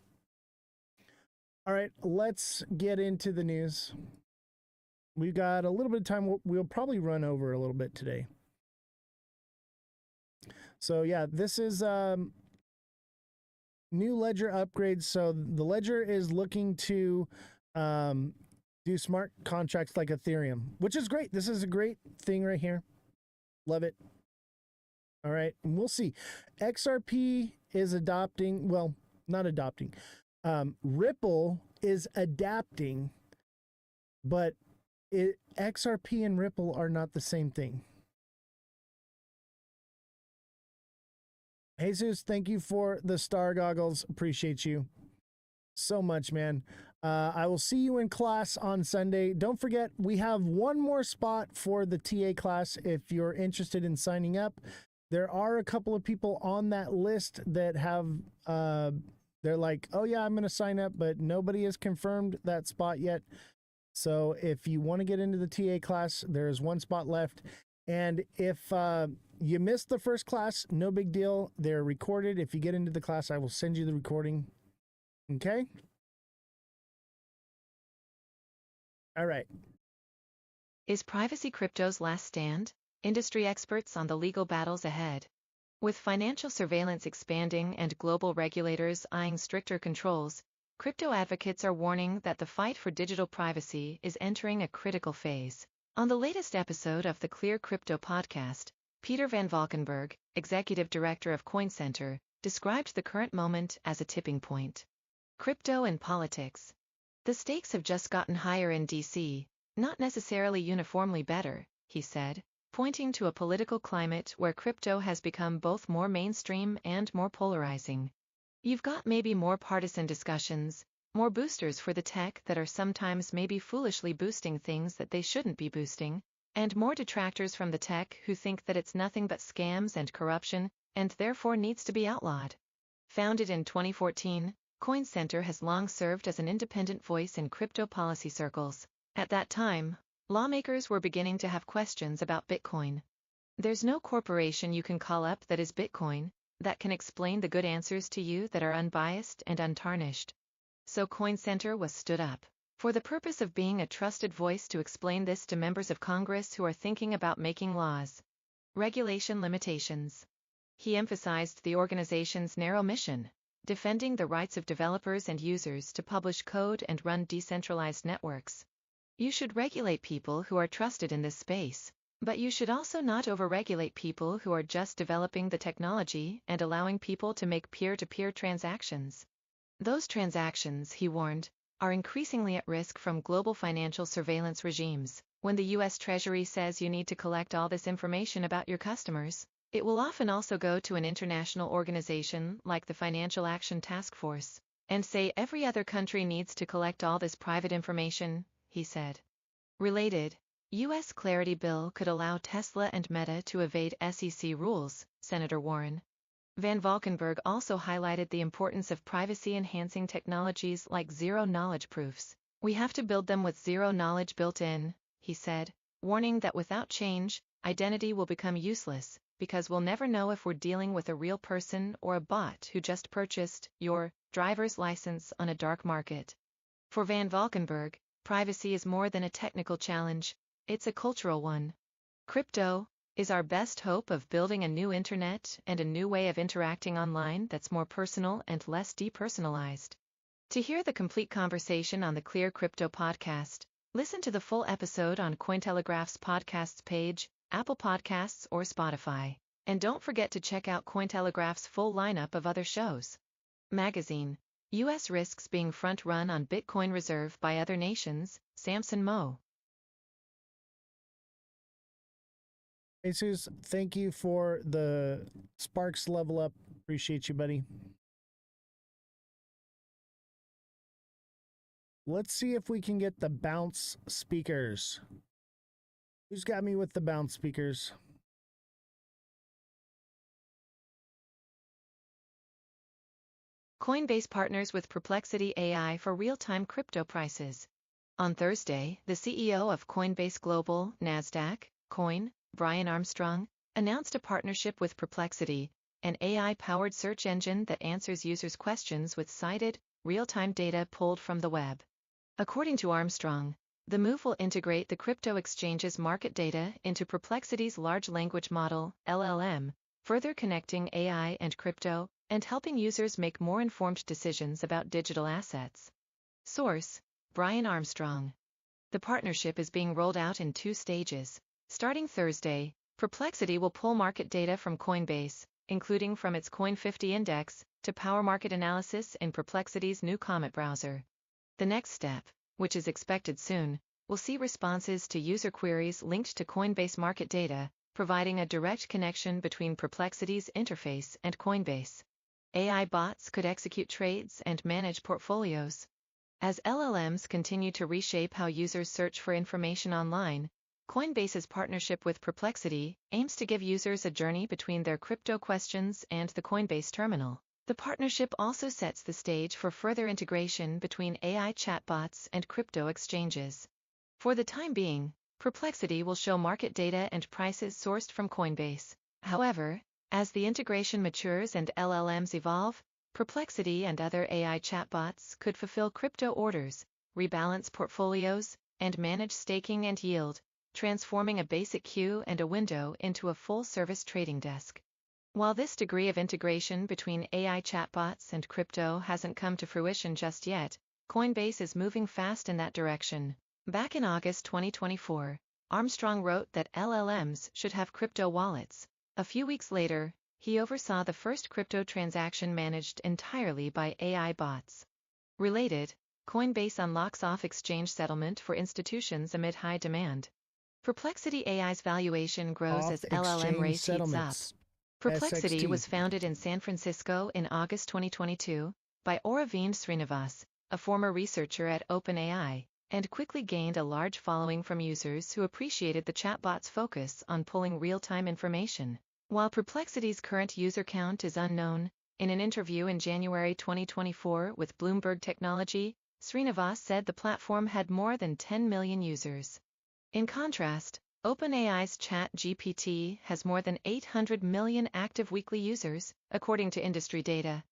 All right, let's get into the news. We've got a little bit of time. We'll probably run over a little bit today. So yeah, this is new ledger upgrades. So the ledger is looking to do smart contracts like Ethereum, which is great. This is a great thing right here. Love it. All right, and we'll see. XRP is adopting, well, not adopting. Ripple is adapting, but XRP and Ripple are not the same thing. Jesus, thank you for the star goggles. Appreciate you so much, man. I will see you in class on Sunday. Don't forget, we have one more spot for the TA class if you're interested in signing up. There are a couple of people on that list that have, they're like, oh yeah, I'm going to sign up, but nobody has confirmed that spot yet. So if you want to get into the TA class, there's one spot left. And if you missed the first class, no big deal. They're recorded. If you get into the class, I will send you the recording. Okay? All right. Is privacy crypto's last stand? Industry experts on the legal battles ahead. With financial surveillance expanding and global regulators eyeing stricter controls, crypto advocates are warning that the fight for digital privacy is entering a critical phase. On the latest episode of the Clear Crypto podcast, Peter Van Valkenburg, executive director of Coin Center, described the current moment as a tipping point. Crypto and politics. The stakes have just gotten higher in DC, not necessarily uniformly better, he said, pointing to a political climate where crypto has become both more mainstream and more polarizing. You've got maybe more partisan discussions, more boosters for the tech that are sometimes maybe foolishly boosting things that they shouldn't be boosting, and more detractors from the tech who think that it's nothing but scams and corruption, and therefore needs to be outlawed. Founded in 2014, Coin Center has long served as an independent voice in crypto policy circles. At that time, lawmakers were beginning to have questions about Bitcoin. There's no corporation you can call up that is Bitcoin that can explain the good answers to you that are unbiased and untarnished. So Coin Center was stood up for the purpose of being a trusted voice to explain this to members of Congress who are thinking about making laws. Regulation limitations. He emphasized the organization's narrow mission, defending the rights of developers and users to publish code and run decentralized networks. You should regulate people who are trusted in this space, but you should also not overregulate people who are just developing the technology and allowing people to make peer-to-peer transactions. Those transactions, he warned, are increasingly at risk from global financial surveillance regimes. When the U.S. Treasury says you need to collect all this information about your customers, it will often also go to an international organization like the Financial Action Task Force and say every other country needs to collect all this private information, he said. Related, U.S. Clarity Bill could allow Tesla and Meta to evade SEC rules, Senator Warren. Van Valkenburg also highlighted the importance of privacy-enhancing technologies like zero-knowledge proofs. We have to build them with zero knowledge built in, he said, warning that without change, identity will become useless, because we'll never know if we're dealing with a real person or a bot who just purchased your driver's license on a dark market. For Van Valkenburg, privacy is more than a technical challenge, it's a cultural one. Crypto is our best hope of building a new internet and a new way of interacting online that's more personal and less depersonalized. To hear the complete conversation on the Clear Crypto podcast, listen to the full episode on Cointelegraph's podcasts page, Apple Podcasts or Spotify. And don't forget to check out Cointelegraph's full lineup of other shows. Magazine, U.S. Risks Being Front-Run on Bitcoin Reserve by Other Nations, Samson Moe. Jesus, thank you for the Sparks level up. Appreciate you, buddy. Let's see if we can get the bounce speakers. Who's got me with the bounce speakers? Coinbase partners with Perplexity AI for real-time crypto prices. On Thursday, the CEO of Coinbase Global, NASDAQ, Coin, Brian Armstrong, announced a partnership with Perplexity, an AI-powered search engine that answers users' questions with cited, real-time data pulled from the web. According to Armstrong, the move will integrate the crypto exchange's market data into Perplexity's large language model, LLM, further connecting AI and crypto, and helping users make more informed decisions about digital assets. Source: Brian Armstrong. The partnership is being rolled out in 2 stages. Starting Thursday, Perplexity will pull market data from Coinbase, including from its Coin50 index, to power market analysis in Perplexity's new Comet browser. The next step, which is expected soon, will see responses to user queries linked to Coinbase market data, providing a direct connection between Perplexity's interface and Coinbase. AI bots could execute trades and manage portfolios. As LLMs continue to reshape how users search for information online, Coinbase's partnership with Perplexity aims to give users a journey between their crypto questions and the Coinbase terminal. The partnership also sets the stage for further integration between AI chatbots and crypto exchanges. For the time being, Perplexity will show market data and prices sourced from Coinbase. However, as the integration matures and LLMs evolve, Perplexity and other AI chatbots could fulfill crypto orders, rebalance portfolios, and manage staking and yield, transforming a basic queue and a window into a full-service trading desk. While this degree of integration between AI chatbots and crypto hasn't come to fruition just yet, Coinbase is moving fast in that direction. Back in August 2024, Armstrong wrote that LLMs should have crypto wallets. A few weeks later, he oversaw the first crypto transaction managed entirely by AI bots. Related, Coinbase unlocks off-exchange settlement for institutions amid high demand. Perplexity AI's valuation grows as LLM race heats up. Perplexity was founded in San Francisco in August 2022 by Auraveen Srinivas, a former researcher at OpenAI, and quickly gained a large following from users who appreciated the chatbot's focus on pulling real-time information. While Perplexity's current user count is unknown, In an interview in January 2024 with Bloomberg Technology, Srinivas said the platform had more than 10 million users. In contrast, OpenAI's ChatGPT has more than 800 million active weekly users, according to industry data.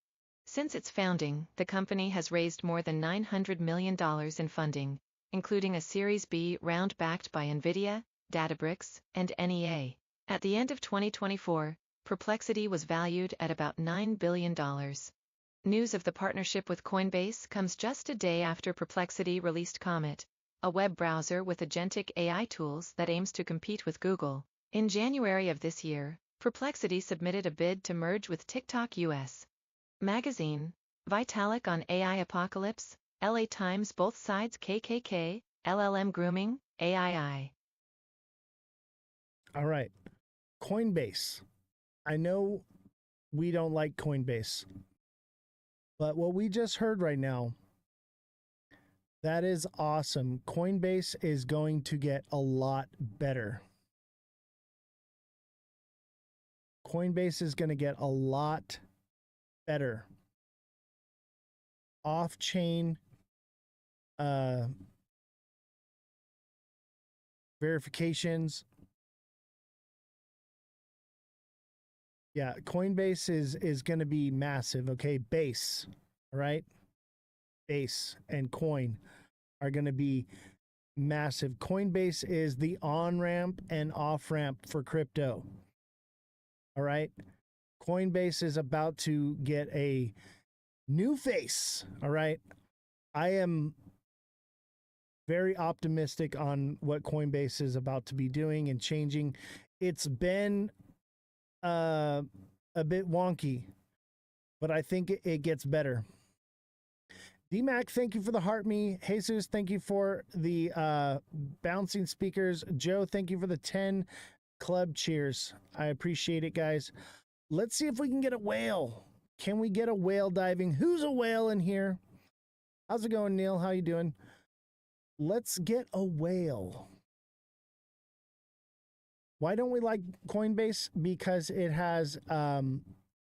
Since its founding, the company has raised more than $900 million in funding, including a Series B round backed by NVIDIA, Databricks, and NEA. At the end of 2024, Perplexity was valued at about $9 billion. News of the partnership with Coinbase comes just a day after Perplexity released Comet, a web browser with agentic AI tools that aims to compete with Google. In January of this year, Perplexity submitted a bid to merge with TikTok US. Magazine, Vitalik on AI Apocalypse, LA Times Both Sides KKK, LLM Grooming, AII. All right. Coinbase. I know we don't like Coinbase, but what we just heard right now, that is awesome. Coinbase is going to get a lot better. Coinbase is going to get a lot better. Off-chain verifications. Yeah, Coinbase is going to be massive. Okay, Base, all right? Base and Coin are going to be massive. Coinbase is the on-ramp and off-ramp for crypto. All right? Coinbase is about to get a new face. All right? I am very optimistic on what Coinbase is about to be doing and changing. It's been a bit wonky, but I think it gets better. DMAC, thank you for the heart me. Jesus, thank you for the bouncing speakers. Joe, thank you for the 10 club cheers. I appreciate it, guys. Let's see if we can get a whale. Can we get a whale diving? Who's a whale in here? How's it going, Neil? How you doing? Let's get a whale. Why don't we like Coinbase? Because it has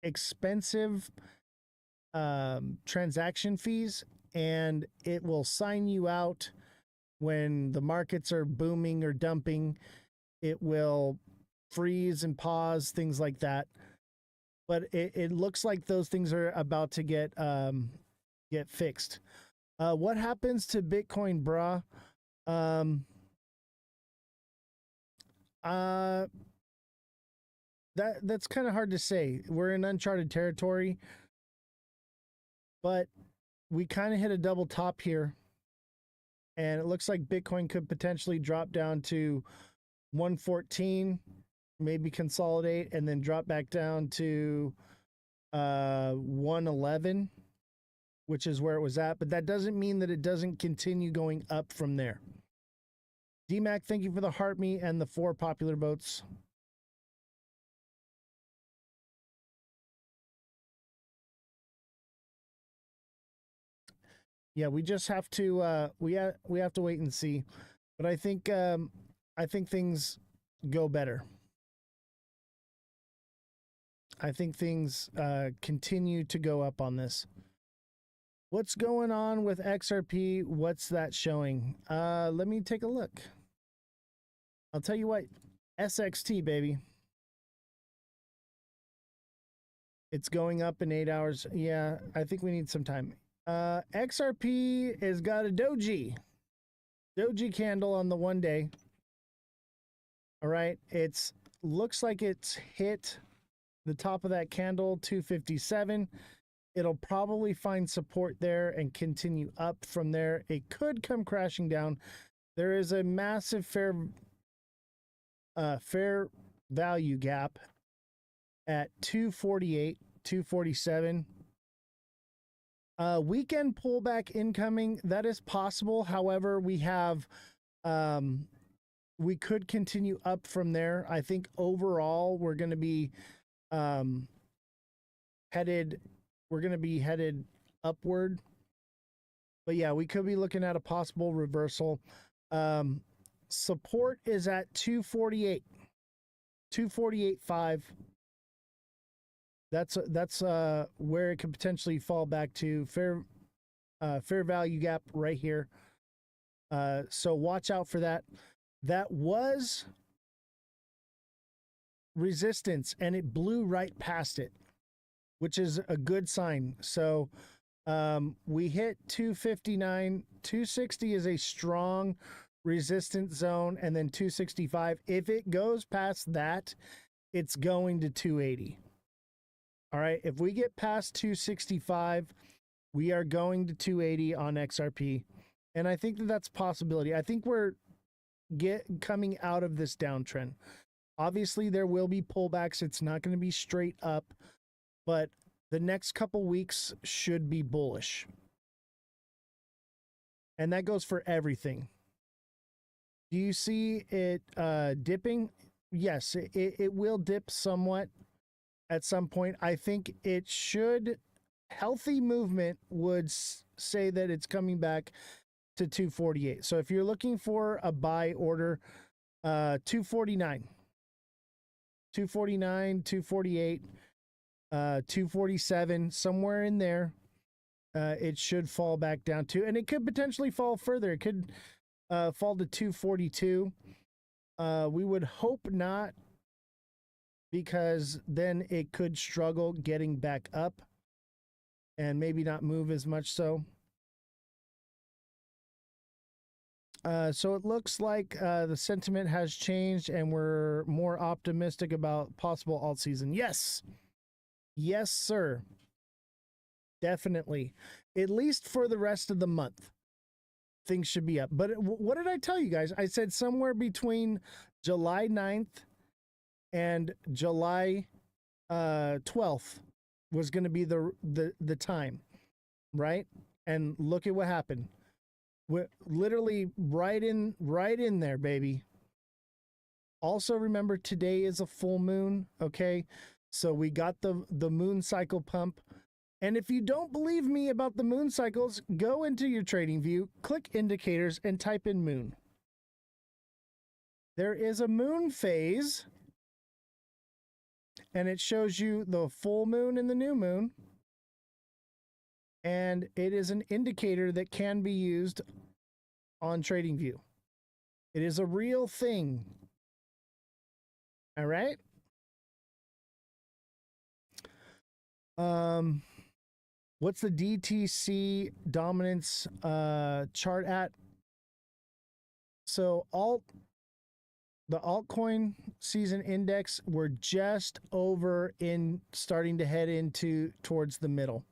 expensive transaction fees, and it will sign you out when the markets are booming or dumping. It will freeze and pause, things like that. But it looks like those things are about to get fixed. What happens to Bitcoin, brah? That's kind of hard to say. We're in uncharted territory, but we kind of hit a double top here, and it looks like Bitcoin could potentially drop down to 114, maybe consolidate, and then drop back down to 111, which is where it was at. But that doesn't mean that it doesn't continue going up from there. DMAC, thank you for the heart me and the 4 popular votes. Yeah, we just have to we have to wait and see, but I think things go better. I think things continue to go up on this. What's going on with XRP? What's that showing? Let me take a look. I'll tell you what, SXT, baby. It's going up in 8 hours. Yeah, I think we need some time. XRP has got a doji candle on the 1 day. All right, it's looks like it's hit the top of that candle, 257. It'll probably find support there and continue up from there. It could come crashing down. There is a massive fair value gap at 248, 247. Weekend pullback incoming. That is possible. However, we have we could continue up from there. I think overall we're going to be headed upward. But yeah, we could be looking at a possible reversal. Support is at 248, 248.5. That's where it could potentially fall back to fair value gap right here. So watch out for that. That was resistance, and it blew right past it, which is a good sign. So we hit 259. 260 is a strong resistance zone, and then 265. If it goes past that, it's going to 280. All right, if we get past 265, we are going to 280 on XRP, and I think that that's a possibility. I think we're coming out of this downtrend. Obviously, there will be pullbacks. It's not going to be straight up, but the next couple weeks should be bullish. And that goes for everything. Do you see it dipping? Yes, it will dip somewhat at some point. I think it should. Healthy movement would say that it's coming back to 248. So if you're looking for a buy order, 249. 249, 248, 247, somewhere in there, it should fall back down to, and it could potentially fall further. It could fall to 242. We would hope not, because then it could struggle getting back up and maybe not move as much so. So it looks like the sentiment has changed and we're more optimistic about possible alt season. Yes. Yes, sir. Definitely. At least for the rest of the month, things should be up. But what did I tell you guys? I said somewhere between July 9th and July 12th was going to be the time, right? And look at what happened. We're literally right in there, baby. Also remember, today is a full moon, okay? So we got the moon cycle pump. And if you don't believe me about the moon cycles, go into your trading view, click indicators, and type in moon. There is a moon phase, and it shows you the full moon and the new moon. And it is an indicator that can be used on TradingView. It is a real thing. All right. What's the DTC dominance chart at? So the altcoin season index, we're just over in starting to head into towards the middle.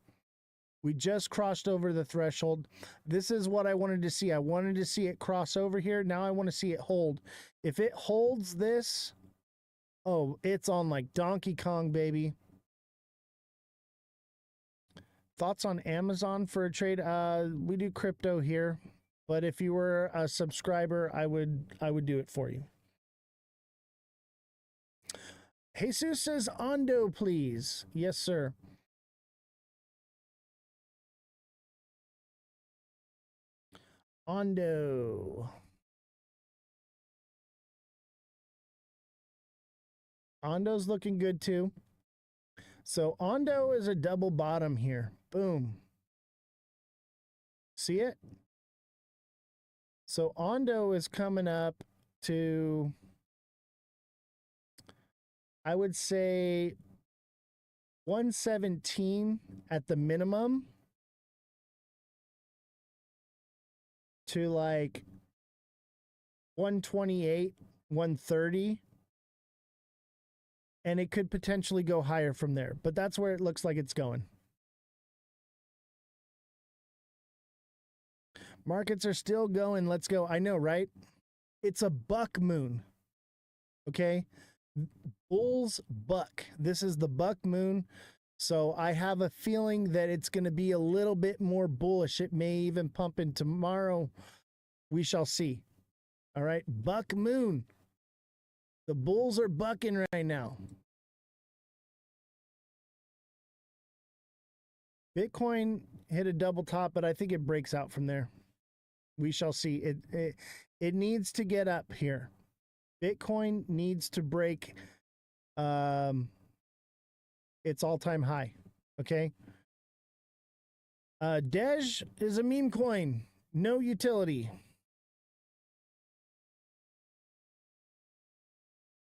We just crossed over the threshold. This is what I wanted to see. I wanted to see it cross over here. Now I want to see it hold. If it holds this, oh, it's on like Donkey Kong, baby. Thoughts on Amazon for a trade? We do crypto here, but if you were a subscriber, I would do it for you. Jesus says Ondo, please. Yes, sir. Ondo. Ondo's looking good too. So Ondo is a double bottom here. Boom. See it? So Ondo is coming up to, I would say, 117 at the minimum to like 128, 130. And it could potentially go higher from there, but that's where it looks like it's going. Markets are still going. Let's go. I know, right? It's a buck moon. Okay. Bulls buck. This is the buck moon. So I have a feeling that it's going to be a little bit more bullish. It may even pump in tomorrow. We shall see. All right. Buck moon. The bulls are bucking right now. Bitcoin hit a double top, but I think it breaks out from there. We shall see. It needs to get up here. Bitcoin needs to break It's all-time high. Okay. Dej is a meme coin. No utility.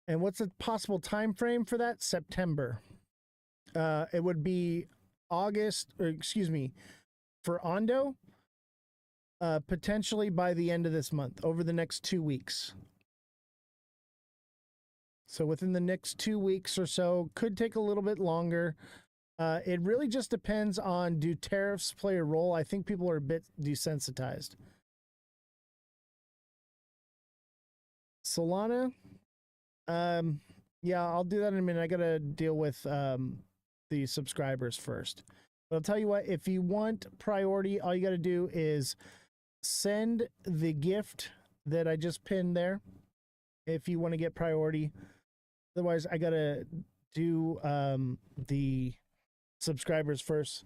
And what's the possible time frame for that? September. It would be August, or excuse me, for Ondo, potentially by the end of this month, over the next 2 weeks. So within the next 2 weeks or so, could take a little bit longer. It really just depends on, do tariffs play a role? I think people are a bit desensitized. Solana, yeah, I'll do that in a minute. I gotta deal with the subscribers first. But I'll tell you what, if you want priority, all you gotta do is send the gift that I just pinned there if you want to get priority. Otherwise, I gotta do the subscribers first.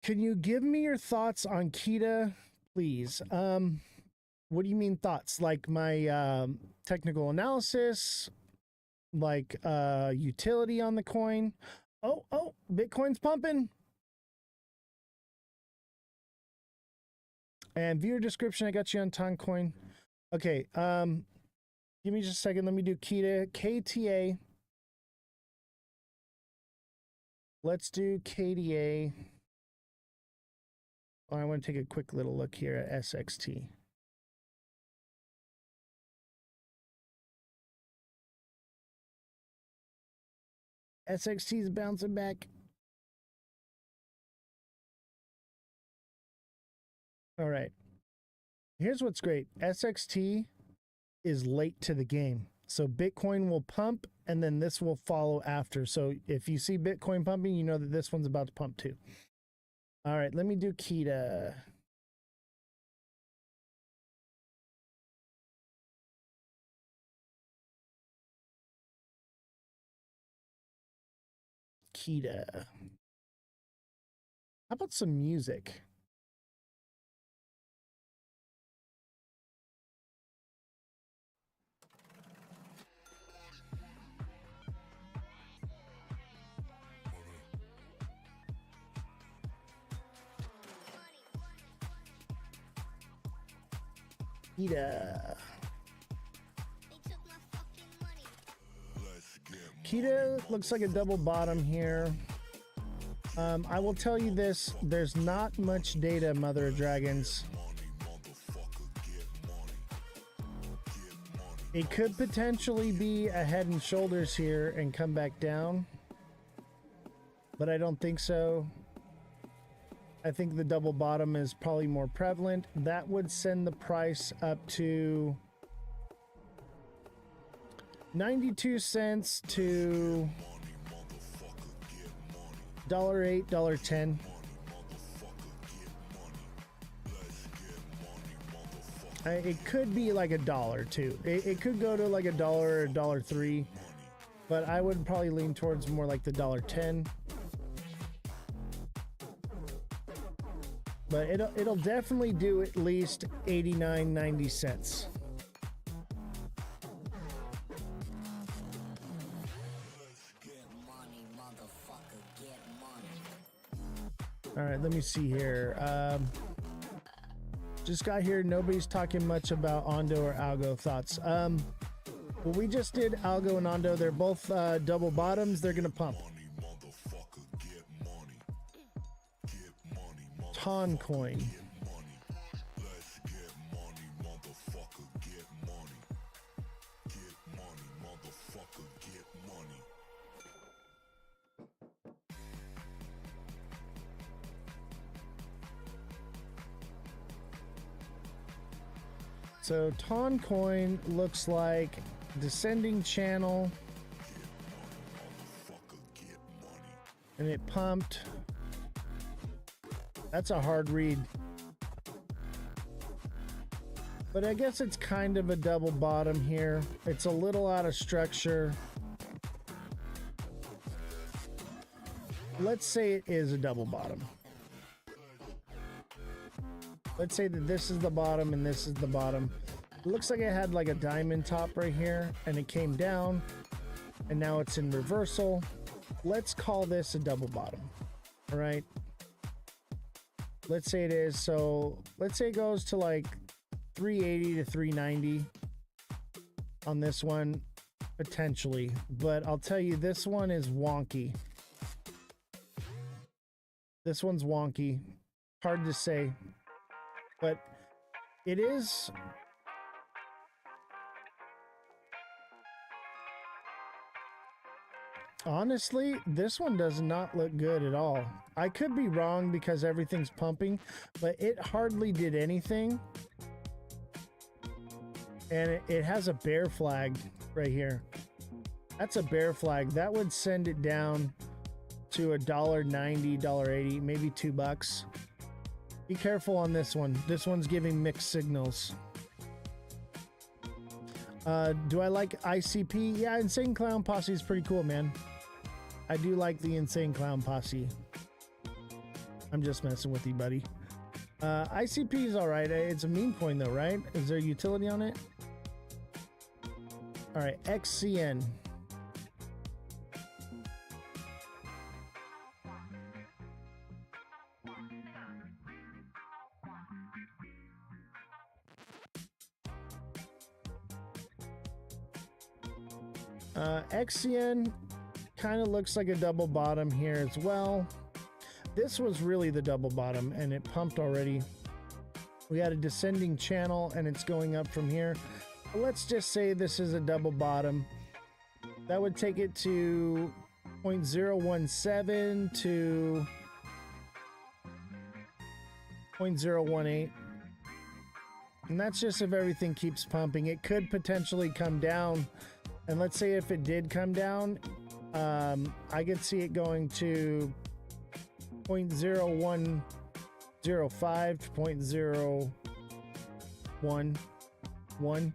Can you give me your thoughts on Kita, please? What do you mean thoughts? Like my technical analysis, like utility on the coin? Oh, Bitcoin's pumping. And viewer description, I got you on Toncoin. Okay, give me just a second. Let me do Kita, KTA. Let's do KDA. Oh, I want to take a quick little look here at SXT. SXT is bouncing back. All right. Here's what's great. SXT is late to the game. So Bitcoin will pump and then this will follow after. So if you see Bitcoin pumping, you know that this one's about to pump too. All right, let me do Kita. Kita. How about some music? Kita. Kita looks like a double bottom here. I will tell you this, there's not much data, Mother of Dragons. It could potentially be a head and shoulders here and come back down, but I don't think so. I think the double bottom is probably more prevalent. That would send the price up to 92 cents to $1.08, $1.10. It could be like $1 too. It could go to like $1 or $1.03, but I would probably lean towards more like the $1.10. But it'll definitely do at least 89, 90 cents. All right, let me see here. Just got here. Nobody's talking much about Ondo or Algo thoughts. Well, we just did Algo and Ondo. They're both double bottoms. They're going to pump. Toncoin. So Toncoin looks like descending channel, and it pumped. That's a hard read. But I guess it's kind of a double bottom here. It's a little out of structure. Let's say it is a double bottom. Let's say that this is the bottom and this is the bottom. It looks like it had like a diamond top right here and it came down and now it's in reversal. let's call this a double bottom. All right. Let's say it is. So let's say it goes to like 380 to 390 on this one, potentially. But I'll tell you, this one is wonky. This one's wonky. Hard to say. But it is. Honestly, this one does not look good at all. I could be wrong because everything's pumping, but it hardly did anything. And it has a bear flag right here. That's a bear flag. That would send it down to $1.90, $1.80, maybe $2. Be careful on this one. This one's giving mixed signals. Do I like ICP? Yeah, Insane Clown Posse is pretty cool, man. I do like the Insane Clown Posse. I'm just messing with you, buddy. ICP is all right. It's a meme coin, though, right? Is there utility on it? All right, XCN. XCN kind of looks like a double bottom here as well. This was really the double bottom and it pumped already. We had a descending channel and it's going up from here. Let's just say this is a double bottom. That would take it to 0.017 to 0.018. And that's just if everything keeps pumping. It could potentially come down. And let's say if it did come down, I could see it going to 0.0105 to 0.011.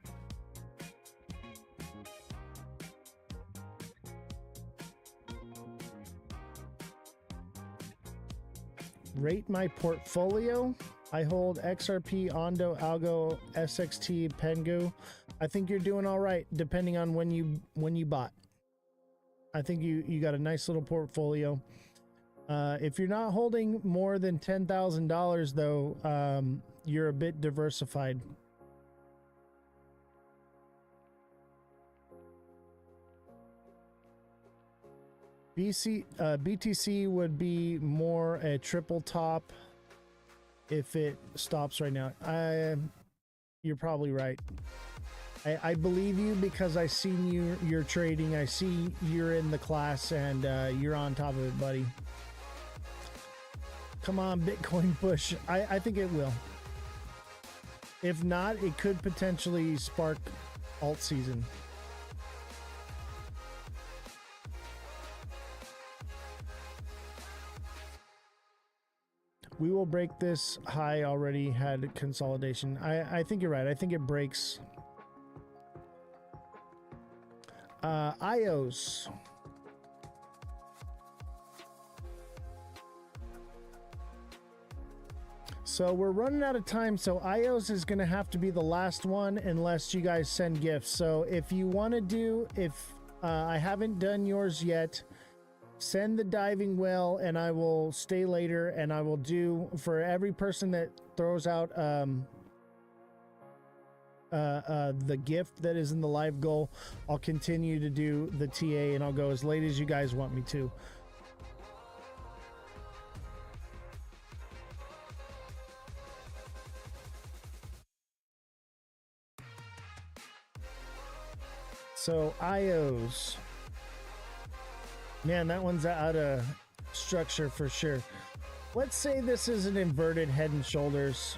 Rate my portfolio. I hold XRP, Ondo, Algo, SXT, Pengu. I think you're doing all right, depending on when you bought. I think you got a nice little portfolio. If you're not holding more than $10,000, though, you're a bit diversified. BTC would be more a triple top if it stops right now. You're probably right. I believe you because I seen you're trading. I see you're in the class and you're on top of it, buddy. Come on, Bitcoin push. I think it will. If not, it could potentially spark alt season. We will break this high. Already had consolidation. I think you're right. I think it breaks. IOs. So we're running out of time, so IOs is going to have to be the last one unless you guys send gifts. So if you want to do, if I haven't done yours yet, send the diving whale and I will stay later and I will do for every person that throws out the gift that is in the live goal. I'll continue to do the TA and I'll go as late as you guys want me to. So IOs, man, that one's out of structure for sure. Let's say this is an inverted Head and Shoulders.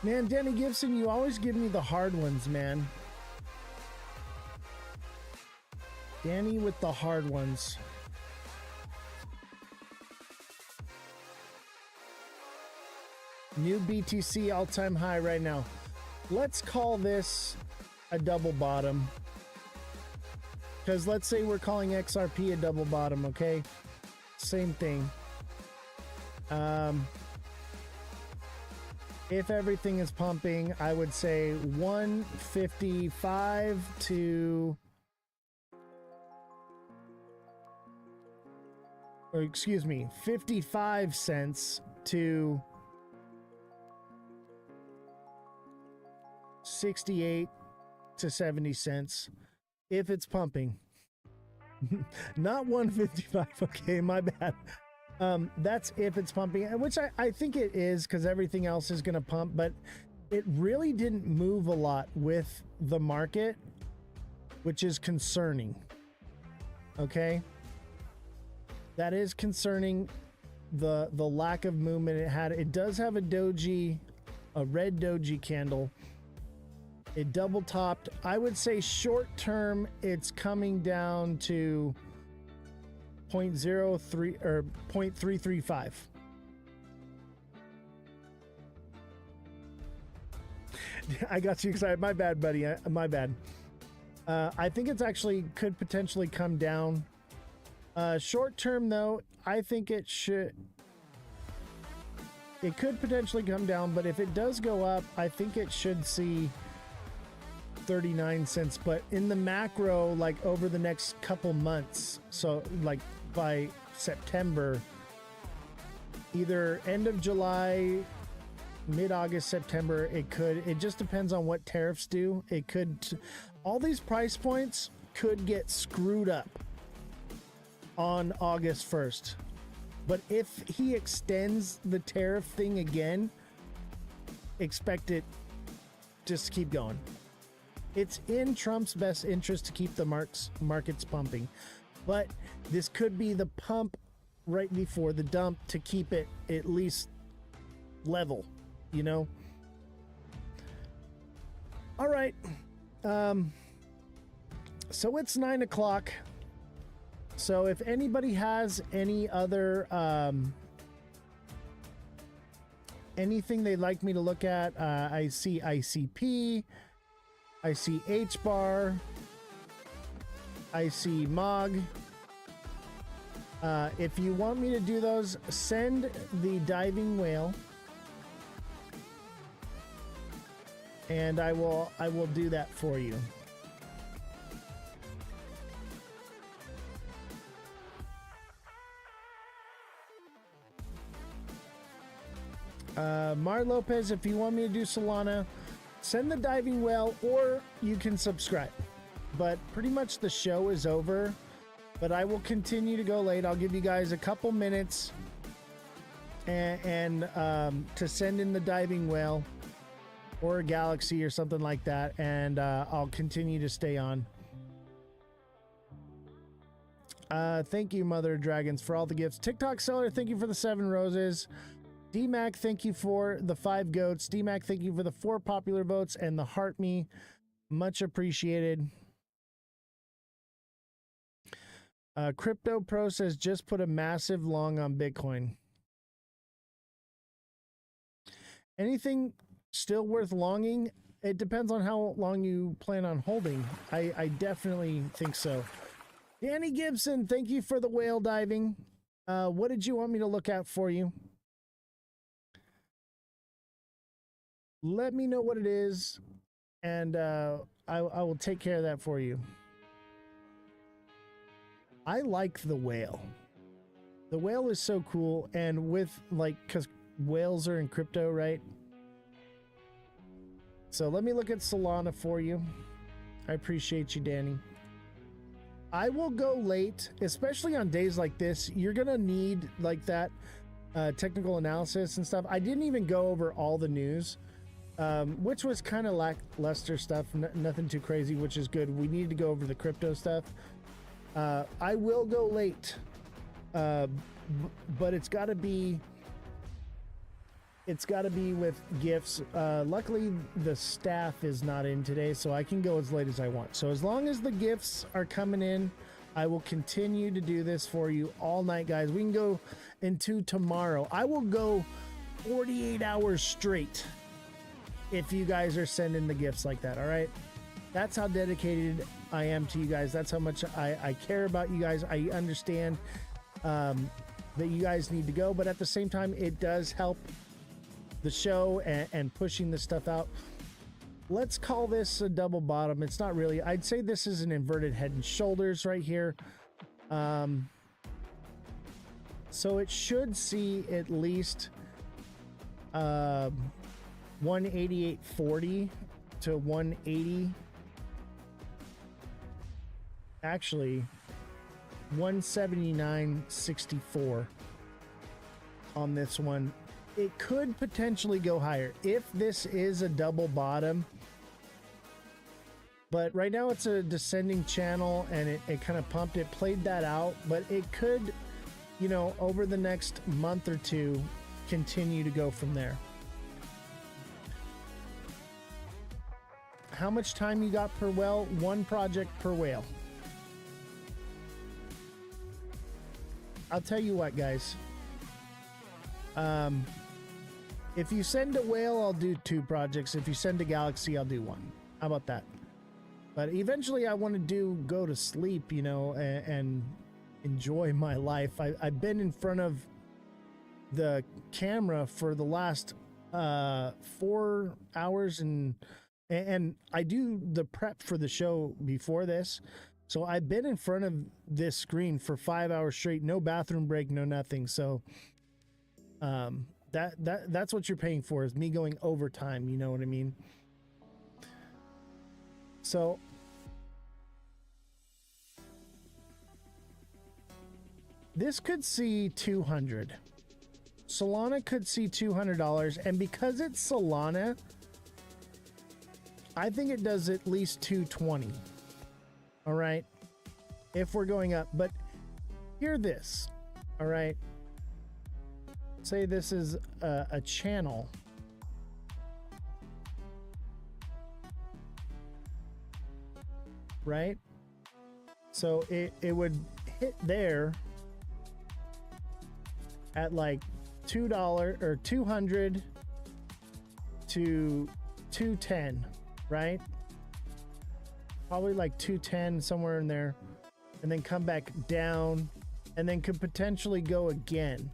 Man, Danny Gibson, you always give me the hard ones, man. Danny with the hard ones. New BTC all-time high right now. Let's call this a double bottom. Because let's say we're calling XRP a double bottom, okay? Same thing. If everything is pumping, I would say 155 to or excuse me, 55 cents to 68 to 70 cents if it's pumping. Not 155. Okay, my bad. That's if it's pumping, which I think it is, because everything else is going to pump, but it really didn't move a lot with the market, which is concerning. Okay, that is concerning, the lack of movement it had. It does have a red doji candle. It double topped. I would say short term it's coming down to 0.03 or 0.335. I got you excited. My bad, buddy. My bad. I think it's actually could potentially come down. Short term, though, I think it could potentially come down, but if it does go up, I think it should see 39 cents. But in the macro, like over the next couple months, so like by September, either end of July, mid-August, September, it just depends on what tariffs do. It could, all these price points could get screwed up on August 1st. But if he extends the tariff thing again, expect it just to keep going. It's in Trump's best interest to keep the markets pumping. But this could be the pump right before the dump to keep it at least level, you know? All right. So it's 9 o'clock. So if anybody has any other anything they'd like me to look at, I see ICP, I see H-bar, I see MOG. If you want me to do those, send the diving whale, and I will do that for you. Mar Lopez, if you want me to do Solana, send the diving whale, or you can subscribe. But pretty much the show is over, but I will continue to go late. I'll give you guys a couple minutes and to send in the diving whale or a galaxy or something like that, and I'll continue to stay on. Thank you, Mother of Dragons, for all the gifts. TikTok seller, thank you for the 7 roses. DMAC, thank you for the 5 goats. DMAC, thank you for the 4 popular votes and the heart me. Much appreciated. Crypto Pro says just put a massive long on Bitcoin. Anything still worth longing? It depends on how long you plan on holding. I definitely think so. Danny Gibson, thank you for the whale diving. What did you want me to look at for you? Let me know what it is, and I will take care of that for you. I like the whale. The whale is so cool, and with, like, because whales are in crypto, right? So let me look at Solana for you. I appreciate you, Danny. I will go late, especially on days like this. You're going to need, like, that technical analysis and stuff. I didn't even go over all the news. Which was kind of lackluster stuff, nothing too crazy, which is good. We need to go over the crypto stuff. I will go late, but it's got to be with gifts. Luckily, the staff is not in today, so I can go as late as I want. So as long as the gifts are coming in, I will continue to do this for you all night, guys. We can go into tomorrow. I will go 48 hours straight if you guys are sending the gifts like that. All right, that's how dedicated I am to you guys. That's how much I care about you guys. I understand that you guys need to go, but at the same time, it does help the show and pushing this stuff out. Let's call this a double bottom. It's not really. I'd say this is an inverted head and shoulders right here. So it should see at least 188.40 to 180. Actually, 179.64 on this one. It could potentially go higher if this is a double bottom. But right now it's a descending channel and it kind of pumped. It played that out, but it could, you know, over the next month or two, continue to go from there. How much time you got per whale? One project per whale. I'll tell you what, guys. If you send a whale, I'll do 2 projects. If you send a galaxy, I'll do 1. How about that? But eventually I want to go to sleep, you know, and enjoy my life. I've been in front of the camera for the last 4 hours and I do the prep for the show before this. So I've been in front of this screen for 5 hours straight, no bathroom break, no nothing. So that's what you're paying for, is me going overtime, you know what I mean? So this could see 200. Solana could see $200, and because it's Solana, I think it does at least 220. All right, if we're going up. But hear this, all right? Say this is a channel. Right? So it would hit there at like $2 or 200 to 210, right? Probably like 210, somewhere in there, and then come back down, and then could potentially go again.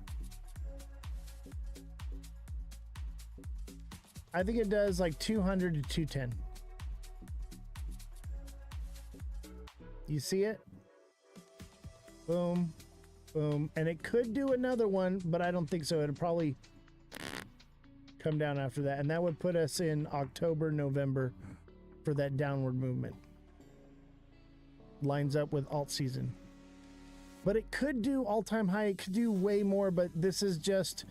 I think it does like 200 to 210. You see it? Boom, boom. And it could do another one, but I don't think so. It'll probably come down after that. And that would put us in October, November for that downward movement. Lines up with alt season. But it could do all-time high. It could do way more, but this is just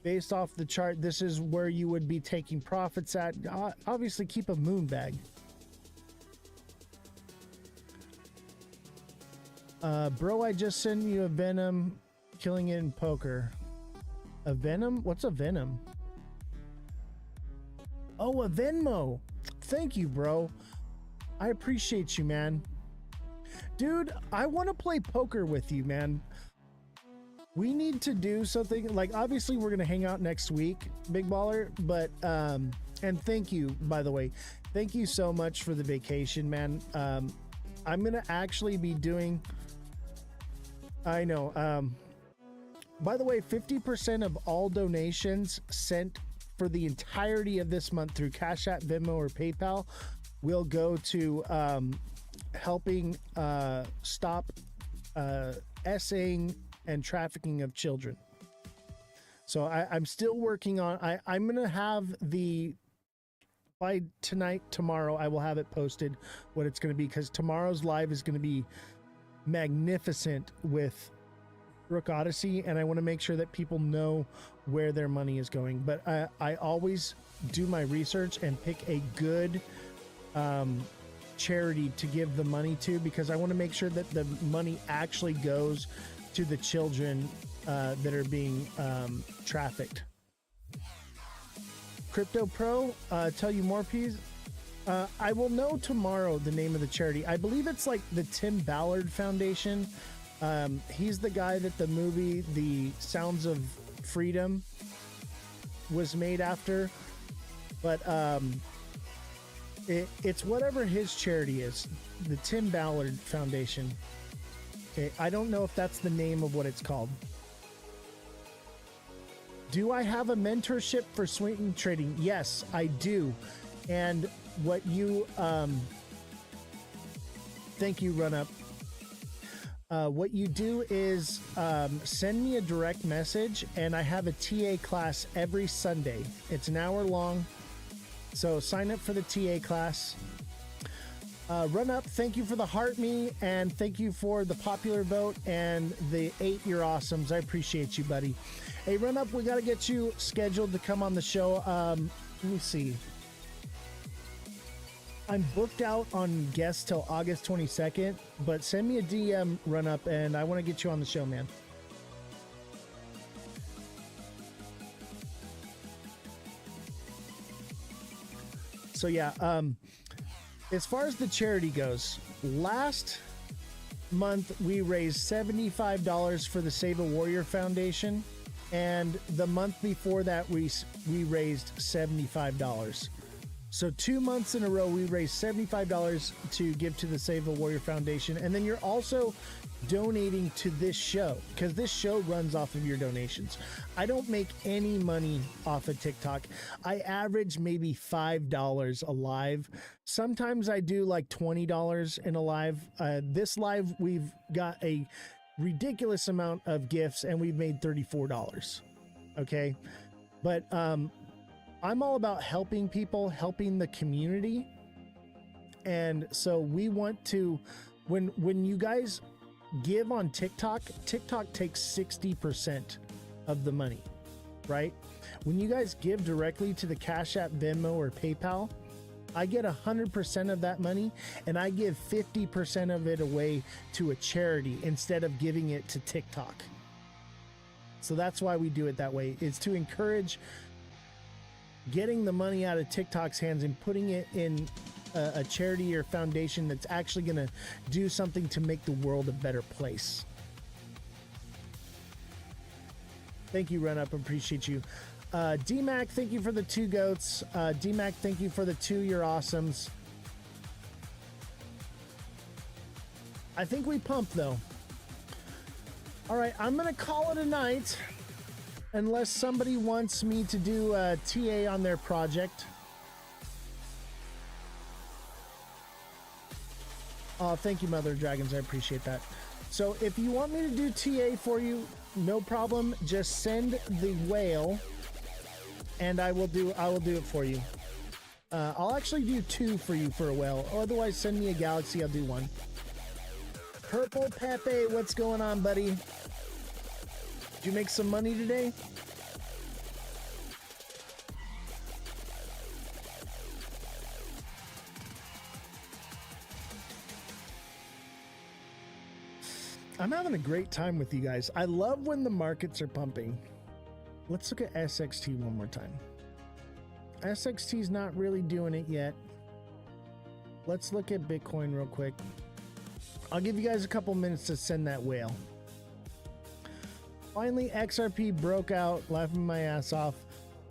based off the chart. This is where you would be taking profits at. Obviously, keep a moon bag. Bro, I just sent you a Venom, killing it in poker. A Venom? What's a Venom? Oh, a Venmo. Thank you, bro. I appreciate you, man. Dude, I want to play poker with you, man. We need to do something. Like, obviously, we're going to hang out next week, Big Baller. But, and thank you, by the way. Thank you so much for the vacation, man. I'm going to actually be doing... I know. By the way, 50% of all donations sent for the entirety of this month through Cash App, Venmo, or PayPal will go to helping stop essaying and trafficking of children. So I'm still working on... I'm going to have the... By tonight, tomorrow, I will have it posted what it's going to be, because tomorrow's live is going to be magnificent with Rook Odyssey, and I want to make sure that people know where their money is going. But I always do my research and pick a good charity to give the money to, because I want to make sure that the money actually goes to the children that are being trafficked. Crypto Pro, tell you more, please. I will know tomorrow the name of the charity. I believe it's like the Tim Ballard Foundation. He's the guy that the movie The Sounds of Freedom was made after. But it's whatever his charity is. The Tim Ballard Foundation. Okay, I don't know if that's the name of what it's called. Do I have a mentorship for swing trading? Yes, I do. And what you thank you, Run Up. what you do is send me a direct message, and I have a TA class every Sunday. It's an hour long, so sign up for the TA class. Run Up, thank you for the heart me, and thank you for the popular vote and the 8 You're Awesomes. I appreciate you, buddy. Hey, Run Up, we got to get you scheduled to come on the show. Let me see. I'm booked out on guests till August 22nd, but send me a DM, Run Up, and I want to get you on the show, man. So yeah, as far as the charity goes, last month we raised $75 for the Save a Warrior Foundation, and the month before that we raised $75. So 2 months in a row we raised $75 to give to the Save a Warrior Foundation, and then you're also donating to this show, because this show runs off of your donations. I don't make any money off of TikTok. I average maybe $5 a live. Sometimes I do like $20 in a live. This live, we've got a ridiculous amount of gifts, and we've made $34. Okay, but I'm all about helping people, helping the community, and so we want to, when you guys give on TikTok, TikTok takes 60% of the money, right? When you guys give directly to the Cash App, Venmo, or PayPal, I get 100% of that money, and I give 50% of it away to a charity instead of giving it to TikTok. So that's why we do it that way. It's to encourage getting the money out of TikTok's hands and putting it in a charity or foundation that's actually going to do something to make the world a better place. Thank you, Run Up. Appreciate you. D-Mac, thank you for the 2 goats. D-Mac, thank you for the 2 You're Awesomes. I think we pumped, though. All right, I'm going to call it a night unless somebody wants me to do a TA on their project. Oh, thank you, Mother of Dragons. I appreciate that. So if you want me to do TA for you, no problem. Just send the whale, and I will do it for you. I'll actually do 2 for you for a whale. Otherwise, send me a galaxy. I'll do 1. Purple Pepe, what's going on, buddy? Did you make some money today? I'm having a great time with you guys. I love when the markets are pumping. Let's look at SXT one more time. SXT's not really doing it yet. Let's look at Bitcoin real quick. I'll give you guys a couple minutes to send that whale. Finally, XRP broke out, laughing my ass off.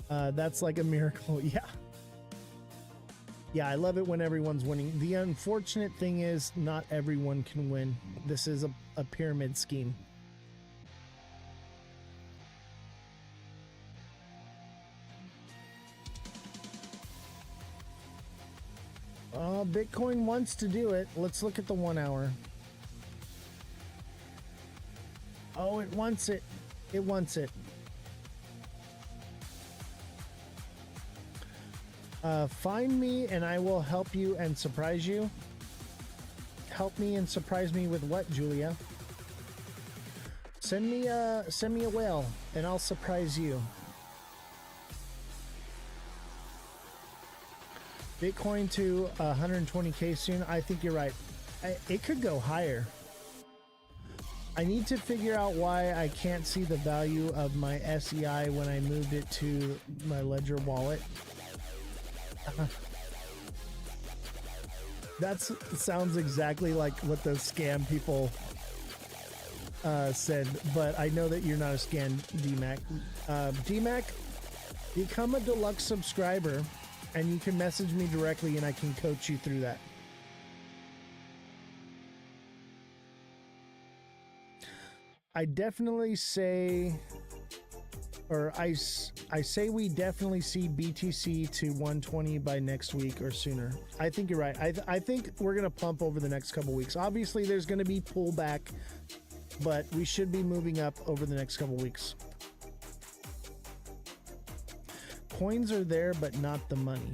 That's like a miracle. Yeah. Yeah, I love it when everyone's winning. The unfortunate thing is not everyone can win. This is a pyramid scheme. Bitcoin wants to do it. Let's look at the 1 hour. Oh, it wants it. It wants it. Find me and I will help you and surprise you. Help me and surprise me with what, Julia? Send me a whale and I'll surprise you. Bitcoin to 120K soon. I think you're right. It could go higher. I need to figure out why I can't see the value of my SEI when I moved it to my Ledger wallet. That sounds exactly like what those scam people said, but I know that you're not a scam, DMAC. DMAC, become a deluxe subscriber and you can message me directly and I can coach you through that. I definitely say or I say we definitely see BTC to 120 by next week or sooner. I think you're right. I think we're going to pump over the next couple weeks. Obviously, there's going to be pullback, but we should be moving up over the next couple weeks. Coins are there, but not the money.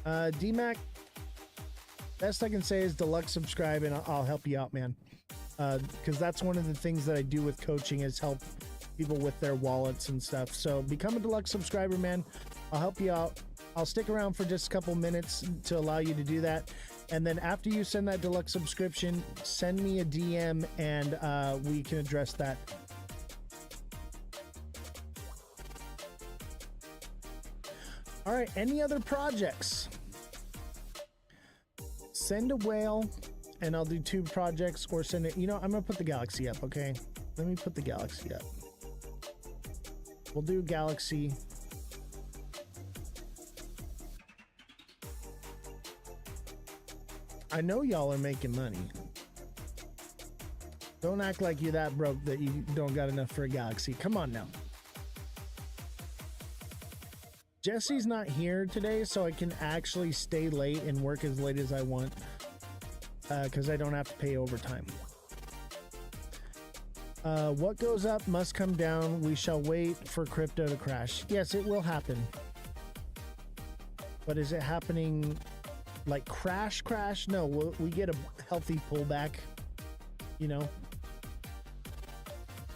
DMAC, best I can say is deluxe subscribe, and I'll help you out, man. Because that's one of the things that I do with coaching is help people with their wallets and stuff. So become a deluxe subscriber, man. I'll help you out. I'll stick around for just a couple minutes to allow you to do that. And then after you send that deluxe subscription, send me a DM and we can address that. All right, any other projects? Send a whale and I'll do 2 projects, or send it. You know, I'm gonna put the Galaxy up, okay? Let me put the Galaxy up. We'll do Galaxy. I know y'all are making money. Don't act like you're that broke that you don't got enough for a Galaxy. Come on now. Jesse's not here today, so I can actually stay late and work as late as I want, because I don't have to pay overtime. What goes up must come down. We shall wait for crypto to crash. Yes, it will happen. But is it happening like crash? No, we get a healthy pullback, you know.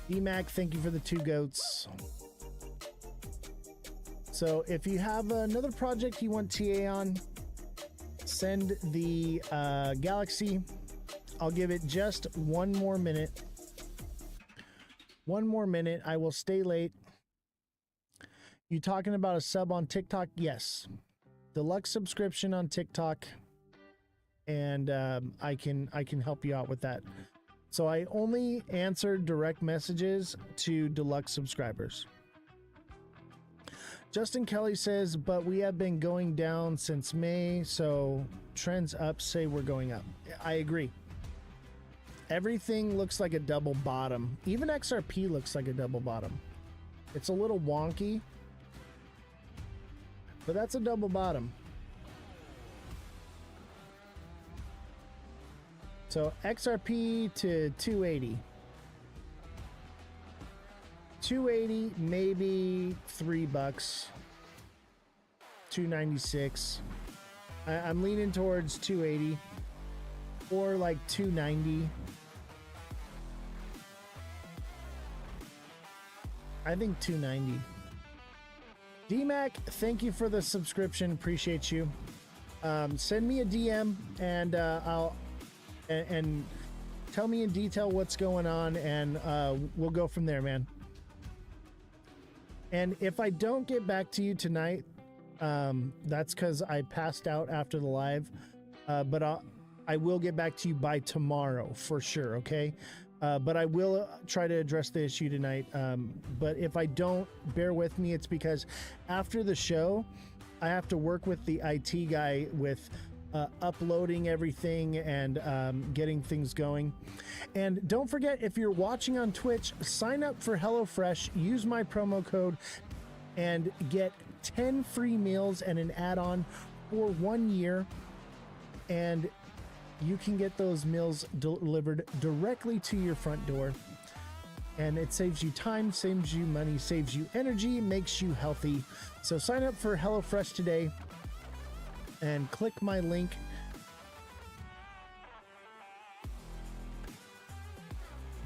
DMAC, thank you for the 2 goats. So if you have another project you want TA on, send the Galaxy. I'll give it just 1 more minute. 1 more minute. I will stay late. You talking about a sub on TikTok? Yes. Deluxe subscription on TikTok. And I can help you out with that. So I only answer direct messages to deluxe subscribers. Justin Kelly says, but we have been going down since May, so trends up say we're going up. I agree. Everything looks like a double bottom. Even XRP looks like a double bottom. It's a little wonky, but that's a double bottom. So XRP to 280. 280, maybe $3. 296. I'm leaning towards 280 or like 290. I think 290. DMAC, thank you for the subscription. Appreciate you. Send me a DM and I'll tell me in detail what's going on, and we'll go from there, man. And if I don't get back to you tonight, that's because I passed out after the live. But I will get back to you by tomorrow for sure, okay? But I will try to address the issue tonight. But if I don't, bear with me. It's because after the show, I have to work with the IT guy with uploading everything and getting things going. And don't forget, if you're watching on Twitch, sign up for HelloFresh, use my promo code, and get 10 free meals and an add-on for 1 year. And you can get those meals delivered directly to your front door. And it saves you time, saves you money, saves you energy, makes you healthy. So sign up for HelloFresh today and click my link.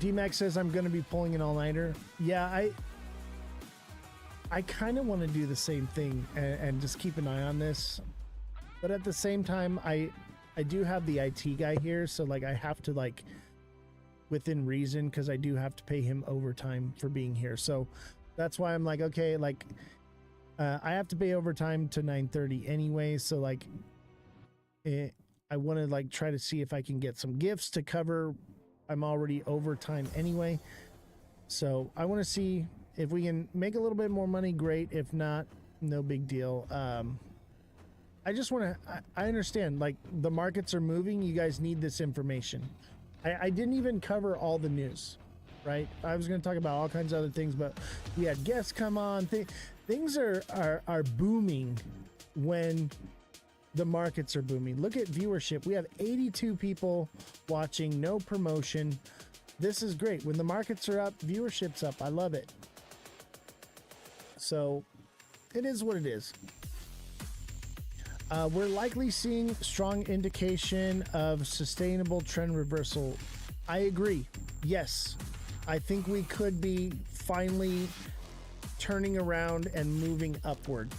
DMAX says I'm going to be pulling an all-nighter. Yeah, I kind of want to do the same thing and just keep an eye on this. But at the same time, I do have the IT guy here, so like I have to, like, within reason, because I do have to pay him overtime for being here. So that's why I'm like, okay, like I have to pay overtime to 9:30 anyway. So like I want to like try to see if I can get some gifts to cover. I'm already overtime anyway. So I want to see if we can make a little bit more money. Great. If not, no big deal. I just want to, I understand, like, the markets are moving. You guys need this information. I didn't even cover all the news. right? I was going to talk about all kinds of other things, but we had guests come on. Things are booming when the markets are booming. Look at viewership. We have 82 people watching, no promotion. This is great. When the markets are up, viewership's up. I love it. So it is what it is. We're likely seeing strong indication of sustainable trend reversal. I agree. Yes. I think we could be finally turning around and moving upward.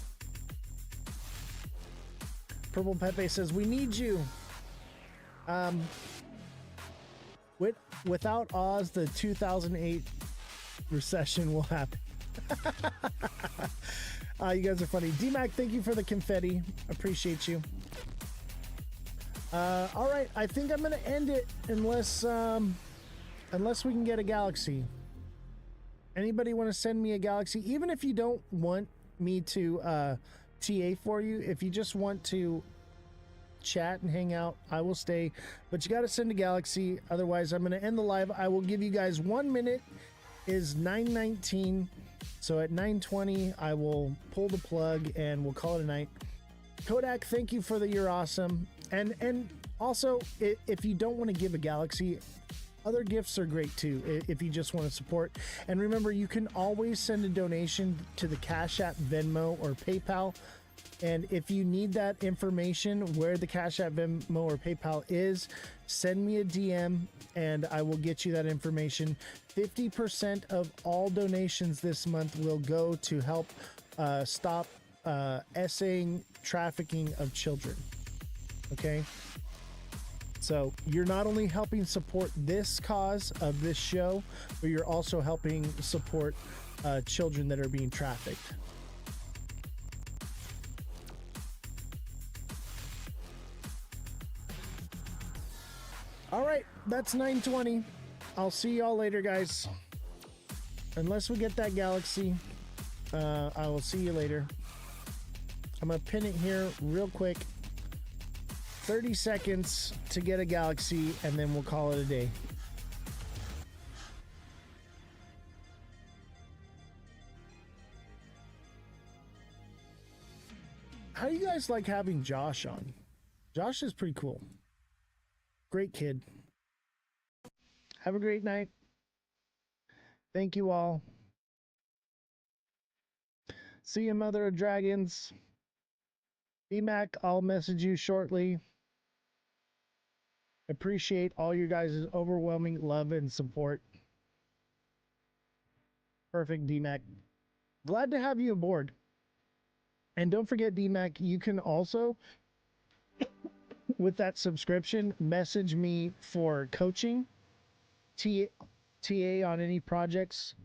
Purple Pepe says, we need you. Without Oz, the 2008 recession will happen. You guys are funny. D-Mac, thank you for the confetti. Appreciate you. All right, I think I'm going to end it unless we can get a galaxy. Anybody want to send me a galaxy? Even if you don't want me to TA for you, if you just want to chat and hang out, I will stay. But you got to send a galaxy. Otherwise, I'm going to end the live. I will give you guys 1 minute. Is 9:19. So at 9:20, I will pull the plug and we'll call it a night. Kodak, thank you for the you're awesome. And also, if you don't want to give a galaxy, other gifts are great too, if you just want to support. And remember, you can always send a donation to the Cash App, Venmo, or PayPal. And if you need that information, where the Cash App, Venmo, or PayPal is, send me a DM and I will get you that information. 50% of all donations this month will go to help stop essaying trafficking of children. Okay? So you're not only helping support this cause of this show, but you're also helping support children that are being trafficked. All right, that's 9:20. I'll see y'all later, guys. Unless we get that galaxy, I will see you later. I'm going to pin it here real quick. 30 seconds to get a galaxy, and then we'll call it a day. How do you guys like having Josh on? Josh is pretty cool. Great kid. Have a great night. Thank you all. See you, Mother of Dragons. BMAC, I'll message you shortly. Appreciate all you guys' overwhelming love and support. Perfect, DMAC. Glad to have you aboard. And don't forget, DMAC, you can also, with that subscription, message me for coaching, TA on any projects.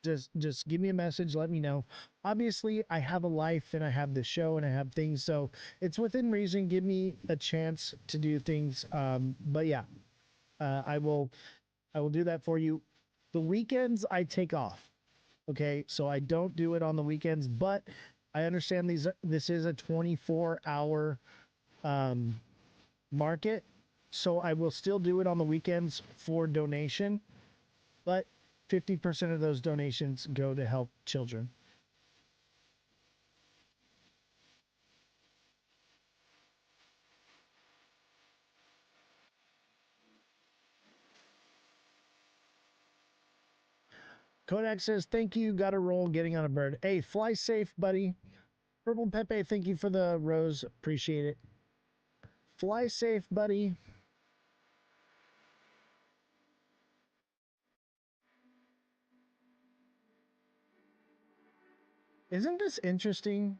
Just give me a message, let me know. Obviously, I have a life and I have the show and I have things, so it's within reason. Give me a chance to do things. But yeah, I will do that for you. The weekends I take off. Okay, so I don't do it on the weekends, but I understand this is a 24-hour market, so I will still do it on the weekends for donation, but 50% of those donations go to help children. Kodak says, thank you, got a roll, getting on a bird. Hey, fly safe, buddy. Purple Pepe, thank you for the rose, appreciate it. Fly safe, buddy. Isn't this interesting?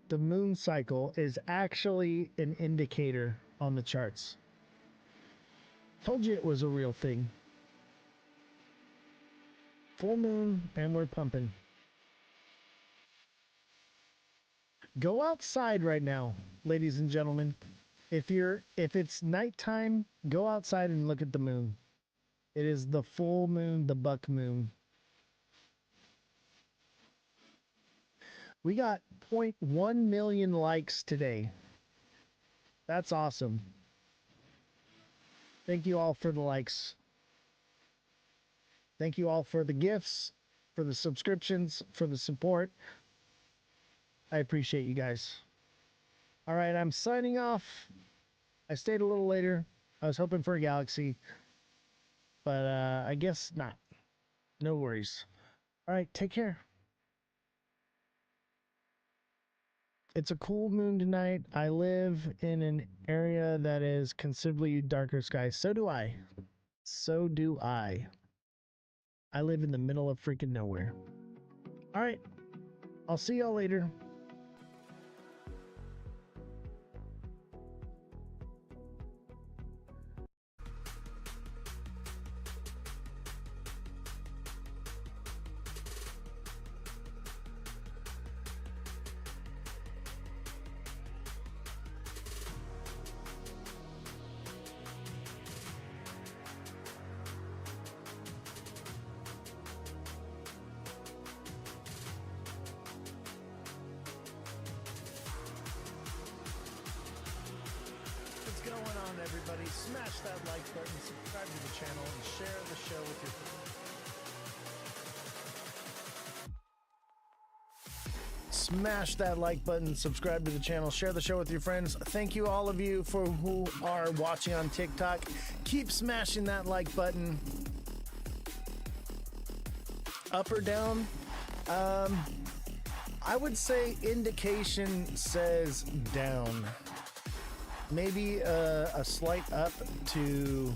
The moon cycle is actually an indicator on the charts. Told you it was a real thing. Full moon, and we're pumping. Go outside right now, ladies and gentlemen. If it's nighttime, go outside and look at the moon. It is the full moon, the buck moon. We got 0.1 million likes today. That's awesome. Thank you all for the likes. Thank you all for the gifts, for the subscriptions, for the support. I appreciate you guys. All right, I'm signing off. I stayed a little later. I was hoping for a galaxy, but I guess not. No worries. All right, take care. It's a cool moon tonight. I live in an area that is considerably darker skies. So do I. So do I. I live in the middle of freaking nowhere. All right. I'll see y'all later. What's going on, everybody? Smash that like button, subscribe to the channel, and share the show with your friends. Smash that like button, subscribe to the channel, share the show with your friends. Thank you, all of you, for who are watching on TikTok. Keep smashing that like button. Up or down? I would say indication says down. Maybe a slight up to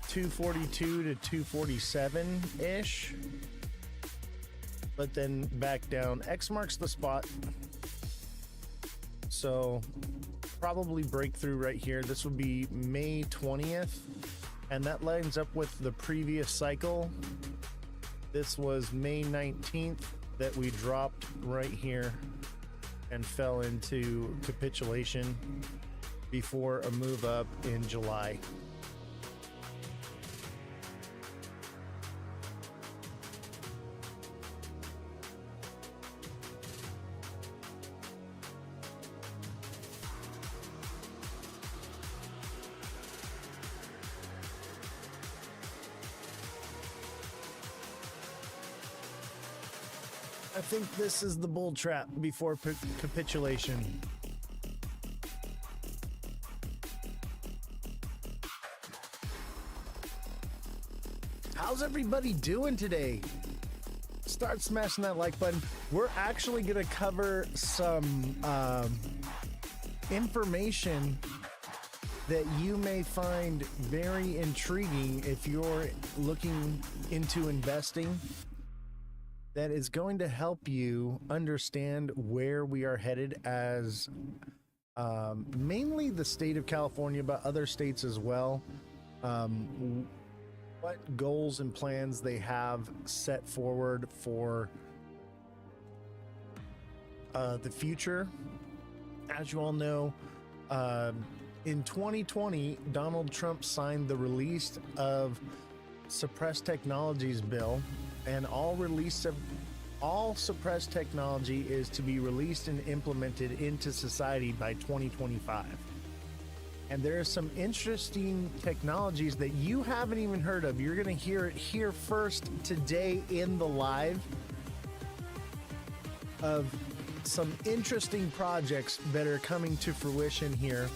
242 to 247-ish. But then back down. X marks the spot. So probably breakthrough right here. This would be May 20th. And that lines up with the previous cycle. This was May 19th that we dropped right here and fell into capitulation before a move up in July. I think this is the bull trap before capitulation. How's everybody doing today? Start smashing that like button. We're actually going to cover some information that you may find very intriguing if you're looking into investing. That is going to help you understand where we are headed as mainly the state of California, but other states as well. What goals and plans they have set forward for the future. As you all know, in 2020, Donald Trump signed the release of Suppressed Technologies bill, and all suppressed technology is to be released and implemented into society by 2025. And there are some interesting technologies that you haven't even heard of. You're going to hear it here first today in the live of some interesting projects that are coming to fruition here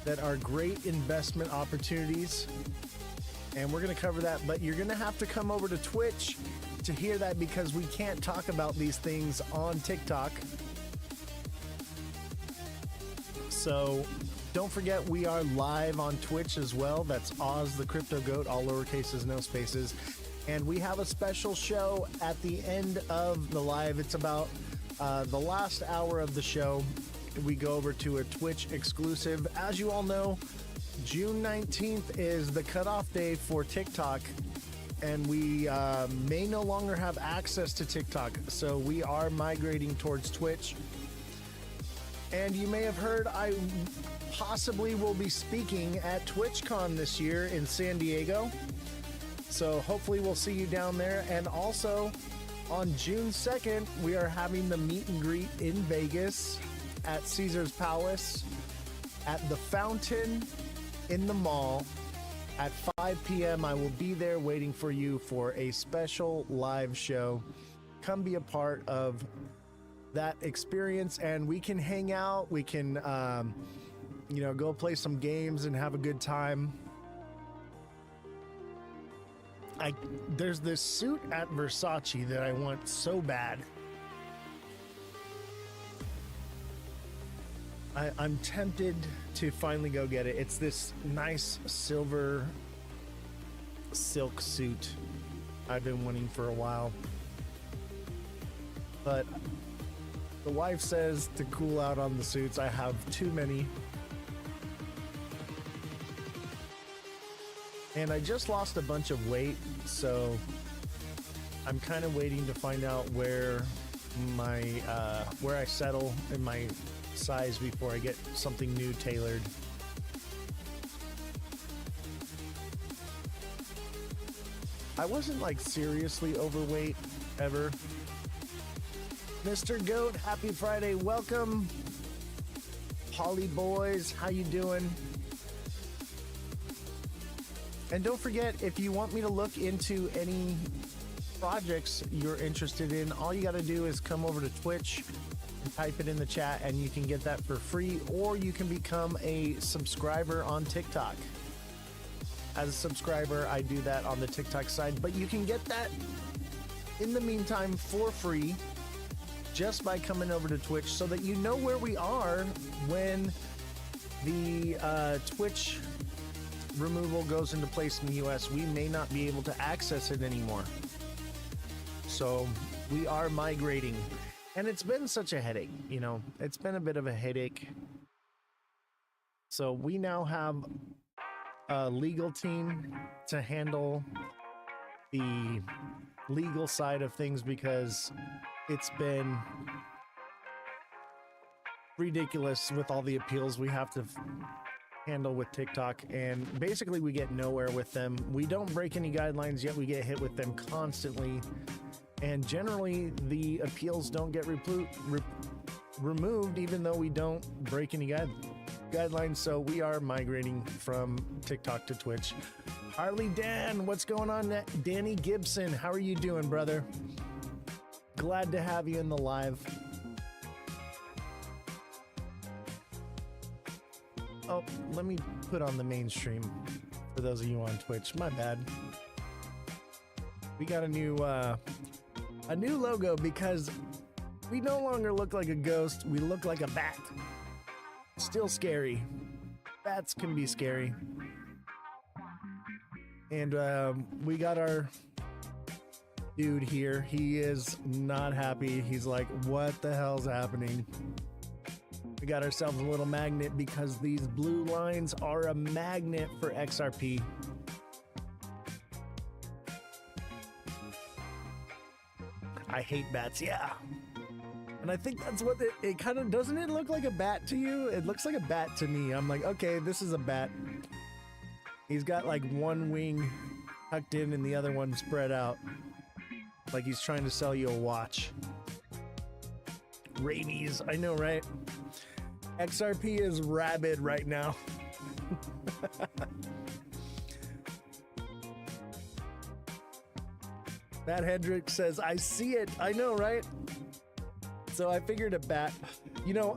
that are great investment opportunities. And we're going to cover that, but you're going to have to come over to Twitch to hear that because we can't talk about these things on TikTok. So don't forget, we are live on Twitch as well. That's Ozthecryptogoat, all lowercases, no spaces. And we have a special show at the end of the live. It's about the last hour of the show. We go over to a Twitch exclusive. As you all know, June 19th is the cutoff day for TikTok, and we may no longer have access to TikTok, so we are migrating towards Twitch. And you may have heard I possibly will be speaking at TwitchCon this year in San Diego, so hopefully we'll see you down there. And also on June 2nd, we are having the meet and greet in Vegas at Caesar's Palace at the Fountain in the mall. At 5 p.m., I will be there waiting for you for a special live show. Come be a part of that experience, and we can hang out. We can, go play some games and have a good time. There's this suit at Versace that I want so bad. I'm tempted to finally go get it. It's this nice silver silk suit I've been wanting for a while. But the wife says to cool out on the suits. I have too many. And I just lost a bunch of weight, so I'm kind of waiting to find out where I settle in my size before I get something new tailored. I wasn't like seriously overweight ever. Mr. Goat, happy Friday, welcome. Holly boys, how you doing? And don't forget, if you want me to look into any projects you're interested in, all you got to do is come over to Twitch, type it in the chat, and you can get that for free, or you can become a subscriber on TikTok. As a subscriber, I do that on the TikTok side, but you can get that in the meantime for free just by coming over to Twitch, so that you know where we are when the Twitch removal goes into place in the US. We may not be able to access it anymore. So we are migrating. And it's been such a headache, it's been a bit of a headache. So we now have a legal team to handle the legal side of things, because it's been ridiculous with all the appeals we have to handle with TikTok, and basically we get nowhere with them. We don't break any guidelines, yet we get hit with them constantly. And generally, the appeals don't get removed, even though we don't break any guidelines. So we are migrating from TikTok to Twitch. Harley Dan, what's going on? Danny Gibson, how are you doing, brother? Glad to have you in the live. Oh, let me put on the mainstream for those of you on Twitch. My bad. We got a new logo, because we no longer look like a ghost. We look like a bat. Still scary. Bats can be scary. And we got our dude here. He is not happy. He's like, what the hell's happening? We got ourselves a little magnet, because these blue lines are a magnet for XRP. I hate bats, yeah. And I think that's what it kind of, doesn't it look like a bat to you? It looks like a bat to me. I'm like, okay, this is a bat. He's got like one wing tucked in and the other one spread out. Like he's trying to sell you a watch. Rabies, I know, right? XRP is rabid right now. Matt Hendricks says, I see it. I know, right? So I figured a bat.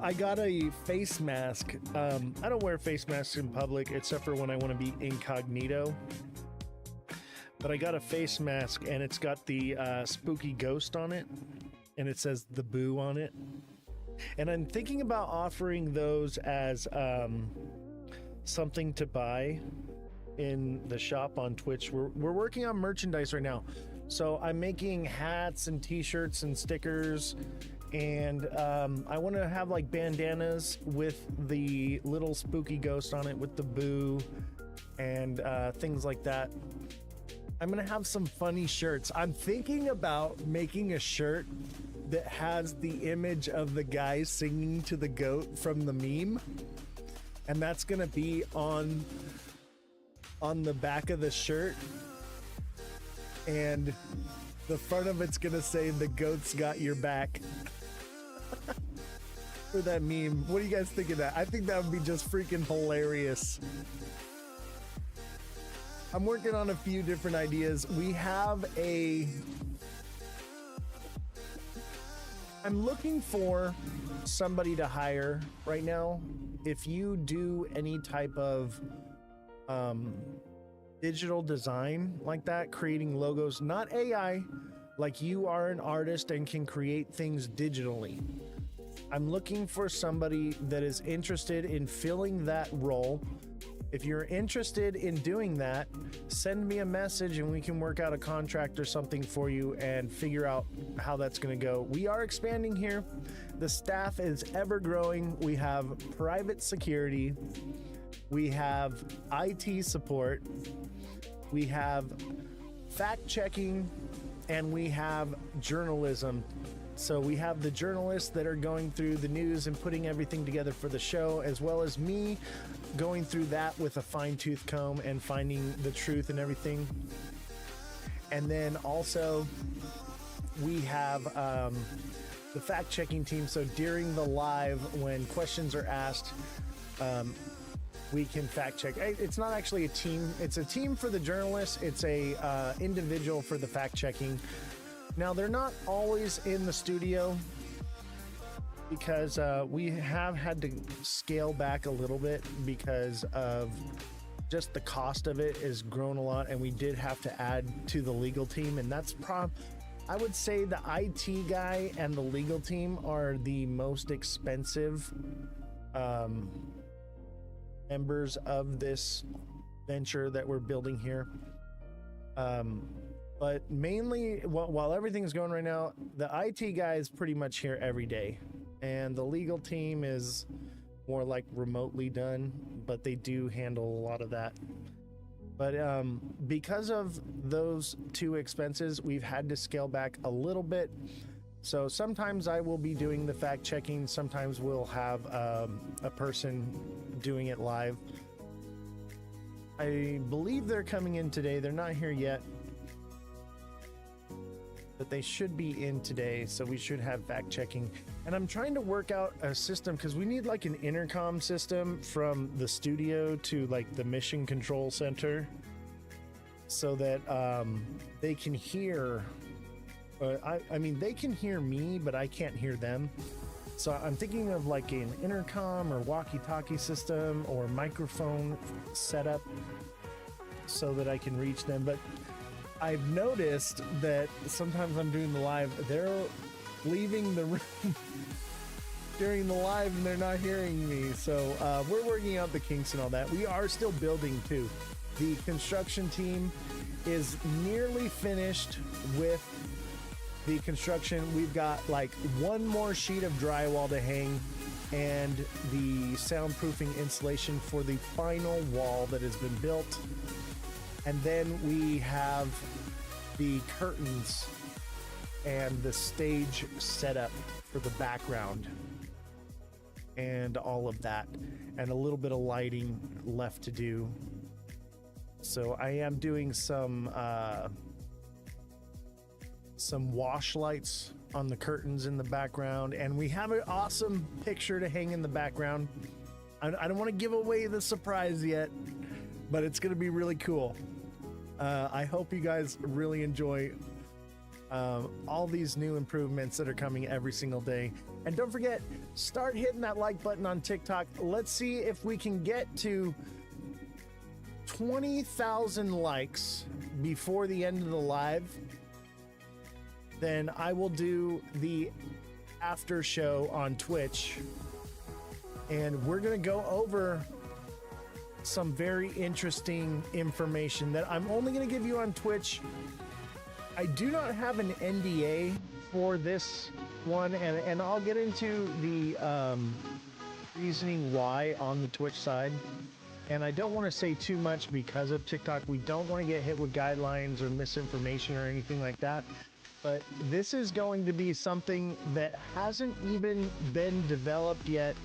I got a face mask. I don't wear face masks in public except for when I want to be incognito. But I got a face mask, and it's got the spooky ghost on it, and it says the boo on it. And I'm thinking about offering those as something to buy in the shop on Twitch. We're working on merchandise right now. So I'm making hats and t-shirts and stickers, and I want to have like bandanas with the little spooky ghost on it with the boo and things like that. I'm gonna have some funny shirts. I'm thinking about making a shirt that has the image of the guy singing to the goat from the meme, and that's gonna be on the back of the shirt, and the front of it's gonna say the goat's got your back. For that meme. What do you guys think of that? I think that would be just freaking hilarious. I'm working on a few different ideas. I'm looking for somebody to hire right now. If you do any type of digital design like that, creating logos, not AI, like you are an artist and can create things digitally. I'm looking for somebody that is interested in filling that role. If you're interested in doing that, send me a message and we can work out a contract or something for you and figure out how that's going to go. We are expanding here. The staff is ever growing. We have private security. We have IT support. We have fact checking, and we have journalism. So we have the journalists that are going through the news and putting everything together for the show, as well as me going through that with a fine-tooth comb and finding the truth and everything. And then also we have the fact-checking team. So during the live, when questions are asked, we can fact check. It's not actually a team. It's a team for the journalists. It's a individual for the fact checking. Now, they're not always in the studio because we have had to scale back a little bit because of just the cost of it has grown a lot, and we did have to add to the legal team, and that's I would say the IT guy and the legal team are the most expensive members of this venture that we're building here. But mainly, while everything's going right now, the IT guy is pretty much here every day, and the legal team is more like remotely done, but they do handle a lot of that. But because of those two expenses, we've had to scale back a little bit. So sometimes I will be doing the fact checking. Sometimes we'll have a person doing it live. I believe they're coming in today. They're not here yet, but they should be in today. So we should have fact checking. And I'm trying to work out a system because we need like an intercom system from the studio to like the mission control center so that they can hear. I mean, they can hear me, but I can't hear them. So I'm thinking of like an intercom or walkie-talkie system or microphone setup so that I can reach them. But I've noticed that sometimes I'm doing the live, they're leaving the room during the live and they're not hearing me. So we're working out the kinks and all that. We are still building too. The construction team is nearly finished with the construction. We've got like one more sheet of drywall to hang and the soundproofing insulation for the final wall that has been built. And then we have the curtains and the stage setup for the background and all of that, and a little bit of lighting left to do. So I am doing some wash lights on the curtains in the background, and we have an awesome picture to hang in the background. I don't want to give away the surprise yet, but it's going to be really cool. I hope you guys really enjoy all these new improvements that are coming every single day. And don't forget, start hitting that like button on TikTok. Let's see if we can get to 20,000 likes before the end of the live. Then I will do the after show on Twitch, and we're going to go over some very interesting information that I'm only going to give you on Twitch. I do not have an NDA for this one, and I'll get into the reasoning why on the Twitch side. And I don't want to say too much because of TikTok. We don't want to get hit with guidelines or misinformation or anything like that. But this is going to be something that hasn't even been developed yet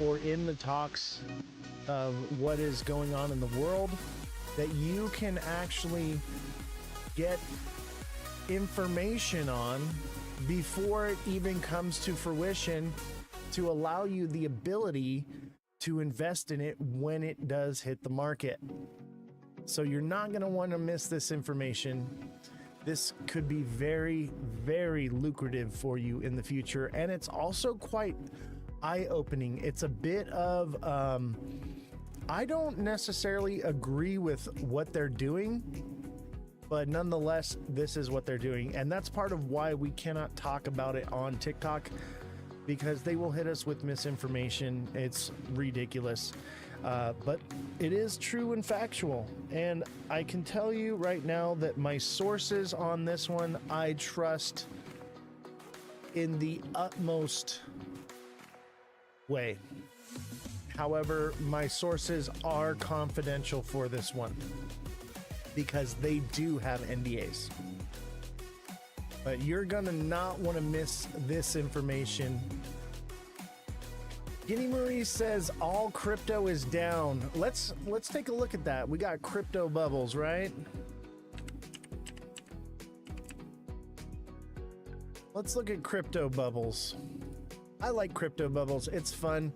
or in the talks of what is going on in the world, that you can actually get information on before it even comes to fruition, to allow you the ability to invest in it when it does hit the market. So you're not going to want to miss this information. This could be very, very lucrative for you in the future. And it's also quite eye-opening. It's a bit of, I don't necessarily agree with what they're doing, but nonetheless, this is what they're doing. And that's part of why we cannot talk about it on TikTok, because they will hit us with misinformation. It's ridiculous. But it is true and factual. And I can tell you right now that my sources on this one, I trust in the utmost way. However, my sources are confidential for this one because they do have NDAs. But you're gonna not want to miss this information. Guinea Marie says all crypto is down. Let's take a look at that. We got crypto bubbles, right? Let's look at crypto bubbles. I like crypto bubbles. It's fun.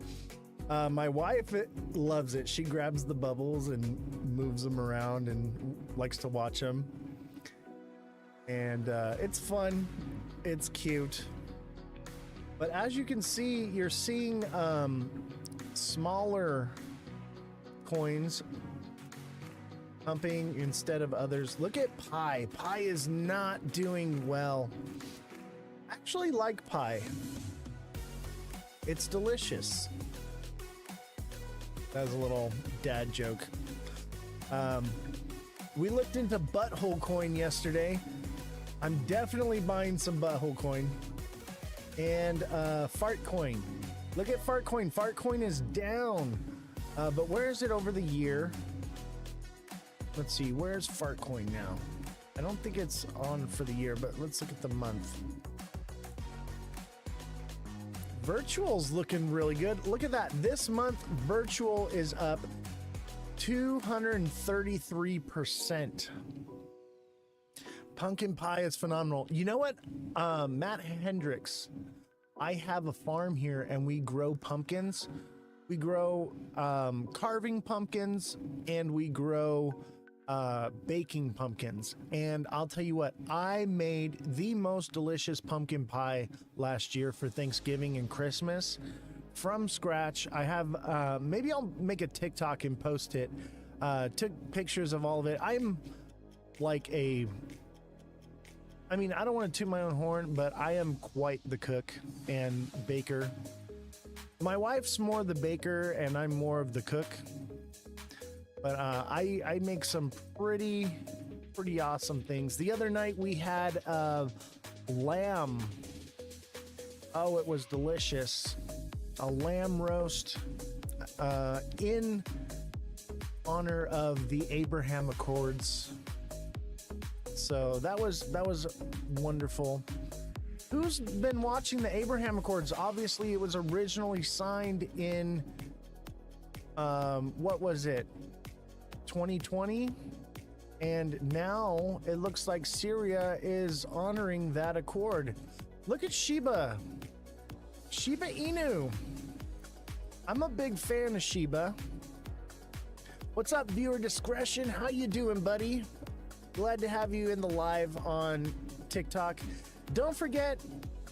My wife loves it. She grabs the bubbles and moves them around and likes to watch them. And it's fun. It's cute. But as you can see, you're seeing smaller coins pumping instead of others. Look at Pi. Pi is not doing well. I actually like Pi. It's delicious. That was a little dad joke. We looked into Butthole Coin yesterday. I'm definitely buying some Butthole Coin. And Fart Coin. Look at Fart Coin. Fart Coin is down. But where is it over the year? Let's see. Where's Fart Coin now? I don't think it's on for the year, but let's look at the month. Virtual's looking really good. Look at that. This month, Virtual is up 233%. Pumpkin pie is phenomenal. You know what? Matt Hendricks, I have a farm here and we grow pumpkins. We grow carving pumpkins and we grow baking pumpkins. And I'll tell you what, I made the most delicious pumpkin pie last year for Thanksgiving and Christmas from scratch. I have, maybe I'll make a TikTok and post it. Took pictures of all of it. I'm like I mean, I don't want to toot my own horn, but I am quite the cook and baker. My wife's more the baker and I'm more of the cook. But I make some pretty awesome things. The other night we had lamb. Oh, it was delicious. A lamb roast in honor of the Abraham Accords. So that was wonderful. Who's been watching the Abraham Accords? Obviously, it was originally signed in what was it? 2020, and now it looks like Syria is honoring that accord. Look at Shiba Inu. I'm a big fan of Shiba. What's up, viewer discretion? How you doing, buddy? Glad to have you in the live on TikTok. Don't forget,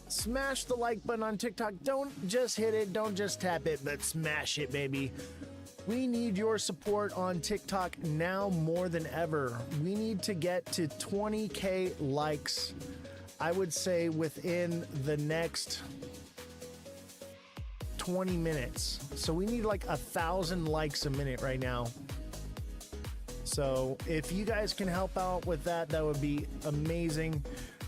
smash the like button on TikTok. Don't just hit it, don't just tap it, but smash it, baby. We need your support on TikTok now more than ever. We need to get to 20K likes, I would say within the next 20 minutes. So we need like 1,000 likes a minute right now. So if you guys can help out with that, that would be amazing.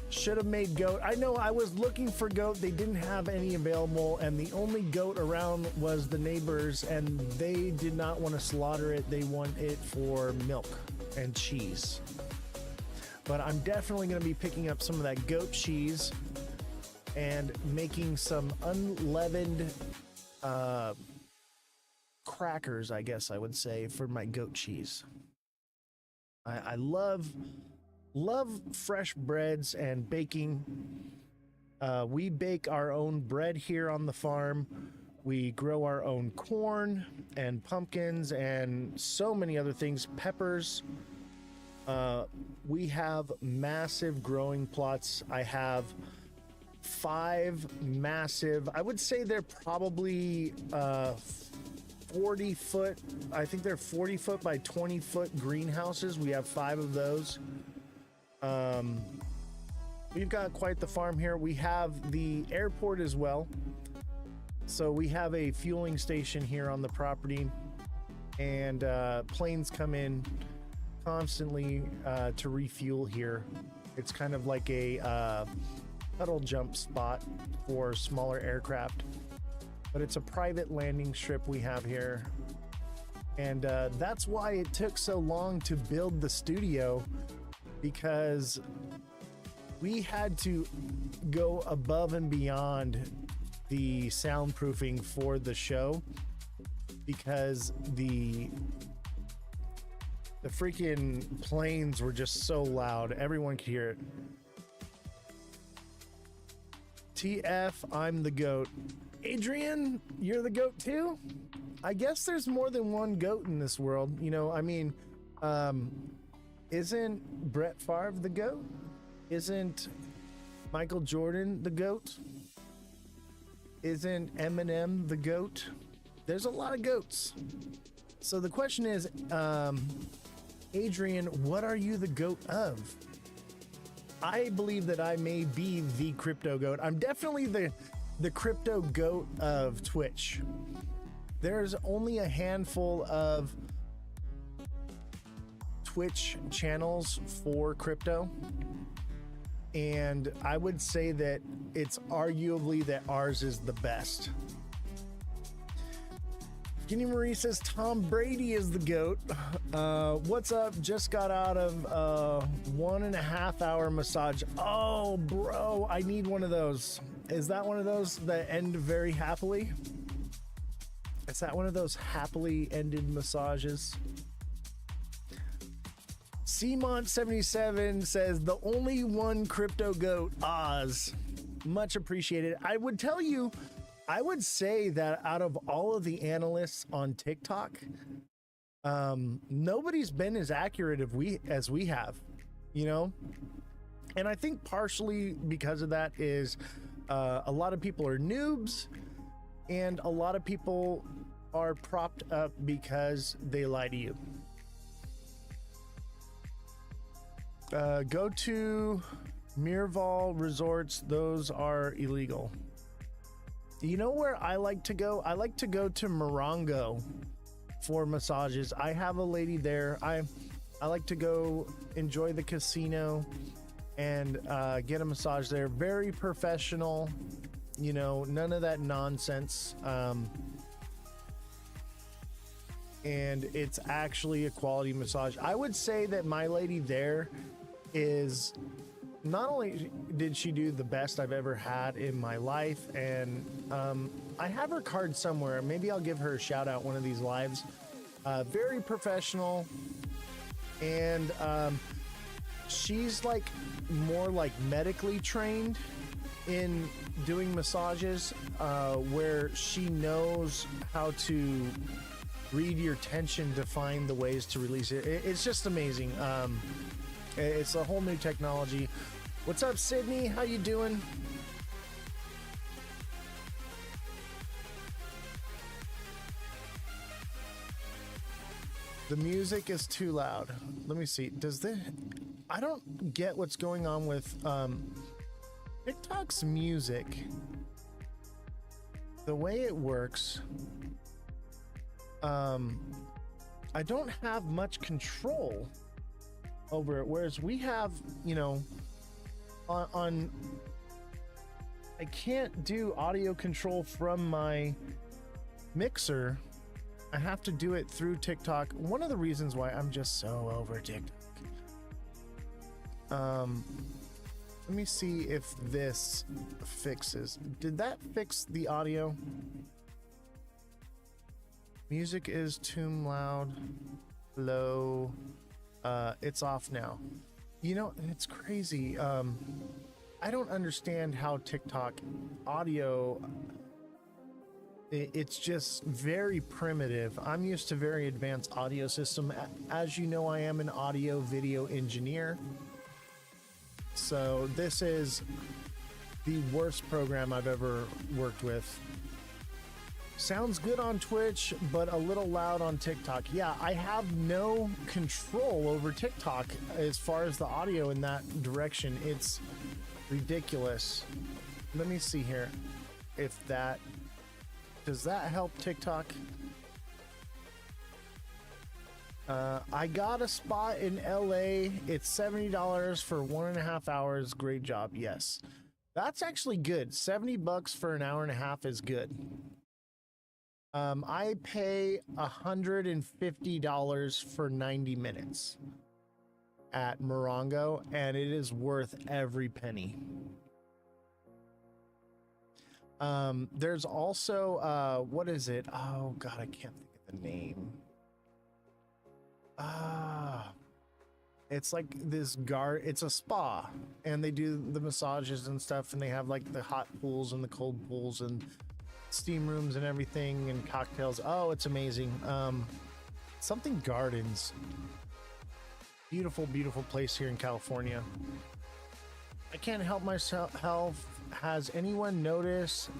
Should have made goat. I know I was looking for goat. They didn't have any available, and the only goat around was the neighbors, and they did not want to slaughter it. They want it for milk and cheese. But I'm definitely going to be picking up some of that goat cheese and making some unleavened crackers, I guess I would say, for my goat cheese. I love fresh breads and baking. We bake our own bread here on the farm. We grow our own corn and pumpkins and so many other things, peppers. We have massive growing plots. I have 5 massive, I would say they're probably 40 foot, I think they're 40 foot by 20 foot greenhouses. We have 5 of those. We've got quite the farm here. We have the airport as well. So we have a fueling station here on the property, and planes come in constantly to refuel here. It's kind of like a puddle jump spot for smaller aircraft, but it's a private landing strip we have here. And that's why it took so long to build the studio, because we had to go above and beyond the soundproofing for the show, because the freaking planes were just so loud. Everyone could hear it. TF, I'm the goat. Adrian, you're the goat too? I guess there's more than one goat in this world. You know, I mean, isn't Brett Favre the goat? Isn't Michael Jordan the goat? Isn't Eminem the goat? There's a lot of goats. So the question is, Adrian, what are you the goat of? I believe that I may be the crypto goat. I'm definitely the crypto goat of Twitch. There's only a handful of Twitch channels for crypto, and I would say that it's arguably that ours is the best. Skinny Marie says Tom Brady is the GOAT. What's up? Just got out of a 1.5 hour massage. Oh, bro, I need one of those. Is that one of those that end very happily? Is that one of those happily ended massages? Cmont77 says the only one crypto goat, Oz. Much appreciated. I would tell you, I would say that out of all of the analysts on TikTok, nobody's been as accurate as we have, you know? And I think partially because of that is a lot of people are noobs, and a lot of people are propped up because they lie to you. Go to Miraval resorts, those are illegal. You know where I like to go? I like to go to Morongo for massages. I have a lady there. I like to go enjoy the casino and get a massage there. Very professional, you know, none of that nonsense. And it's actually a quality massage. I would say that my lady there is, not only did she do the best I've ever had in my life, and I have her card somewhere. Maybe I'll give her a shout out one of these lives. Very professional, and she's like more like medically trained in doing massages, where she knows how to read your tension to find the ways to release it. It's just amazing. It's a whole new technology. What's up, Sydney? How you doing? The music is too loud. Let me see. I don't get what's going on with TikTok's music. The way it works, I don't have much control over it, whereas we have, you know, on I can't do audio control from my mixer. I have to do it through TikTok. One of the reasons why I'm just so over TikTok. Let me see if this fixes. Did that fix the audio? Music is too loud, low. It's off now. You know, it's crazy. I don't understand how TikTok audio It's just very primitive. I'm used to very advanced audio system. As you know, I am an audio video engineer. So this is the worst program I've ever worked with. Sounds good on Twitch, but a little loud on TikTok. Yeah, I have no control over TikTok as far as the audio in that direction. It's ridiculous. Let me see here if that... Does that help TikTok? I got a spot in LA. It's $70 for 1.5 hours. Great job. Yes. That's actually good. $70 for an hour and a half is good. I pay $150 for 90 minutes at Morongo, and it is worth every penny. There's also, what is it? Oh God, I can't think of the name. It's like this it's a spa, and they do the massages and stuff, and they have like the hot pools and the cold pools and steam rooms and everything and cocktails. Oh, it's amazing. Something Gardens. Beautiful, beautiful place here in California. I can't help myself. Has anyone noticed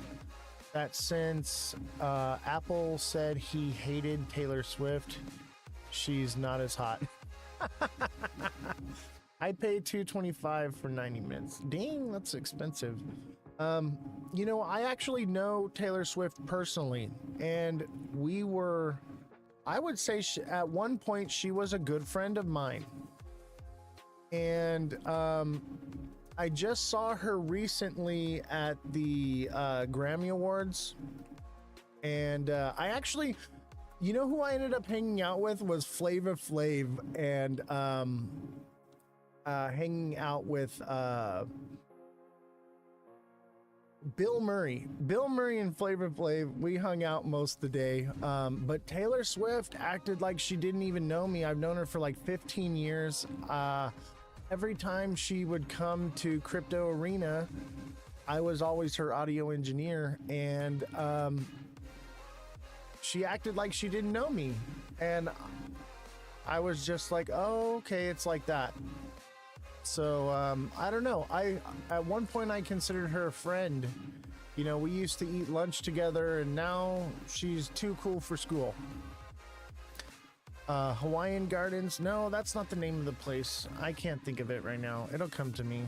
that since Apple said he hated Taylor Swift, she's not as hot? I paid $225 for 90 minutes. Dang, that's expensive. You know, I actually know Taylor Swift personally, and I would say at one point she was a good friend of mine. And I just saw her recently at the Grammy Awards, and I actually, you know who I ended up hanging out with was Flava Flav, and hanging out with Bill Murray and Flava Flav. We hung out most of the day, but Taylor Swift acted like she didn't even know me. I've known her for like 15 years. Every time she would come to Crypto Arena, I was always her audio engineer, and she acted like she didn't know me, and I was just like, oh, okay, it's like that. So I don't know. At one point I considered her a friend. You know, we used to eat lunch together, and now she's too cool for school. Hawaiian Gardens. No, that's not the name of the place. I can't think of it right now. It'll come to me.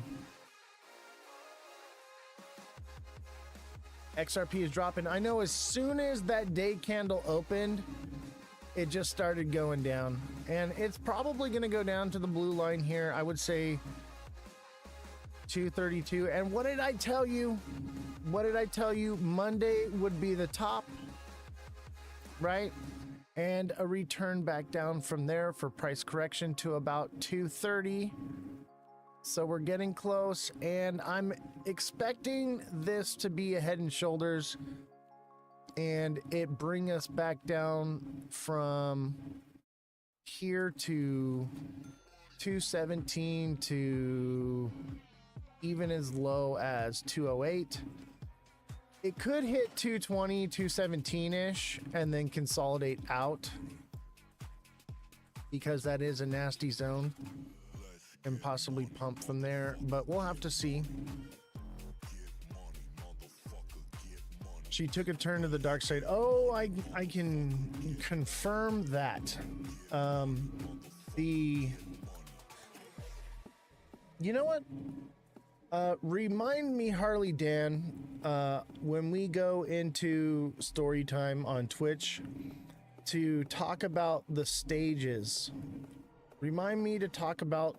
XRP is dropping. I know as soon as that day candle opened, it just started going down. And it's probably going to go down to the blue line here. I would say 232. And what did I tell you? Monday would be the top, right? And a return back down from there for price correction to about 230. So we're getting close, and I'm expecting this to be a Head and Shoulders, and it bring us back down from here to 217 to even as low as 208. It could hit 220, 217-ish, and then consolidate out, because that is a nasty zone, and possibly pump from there, but we'll have to see. She took a turn to the dark side. Oh, I can confirm that. You know what? Remind me, Harley Dan, when we go into story time on Twitch, to talk about the stages. Remind me to talk about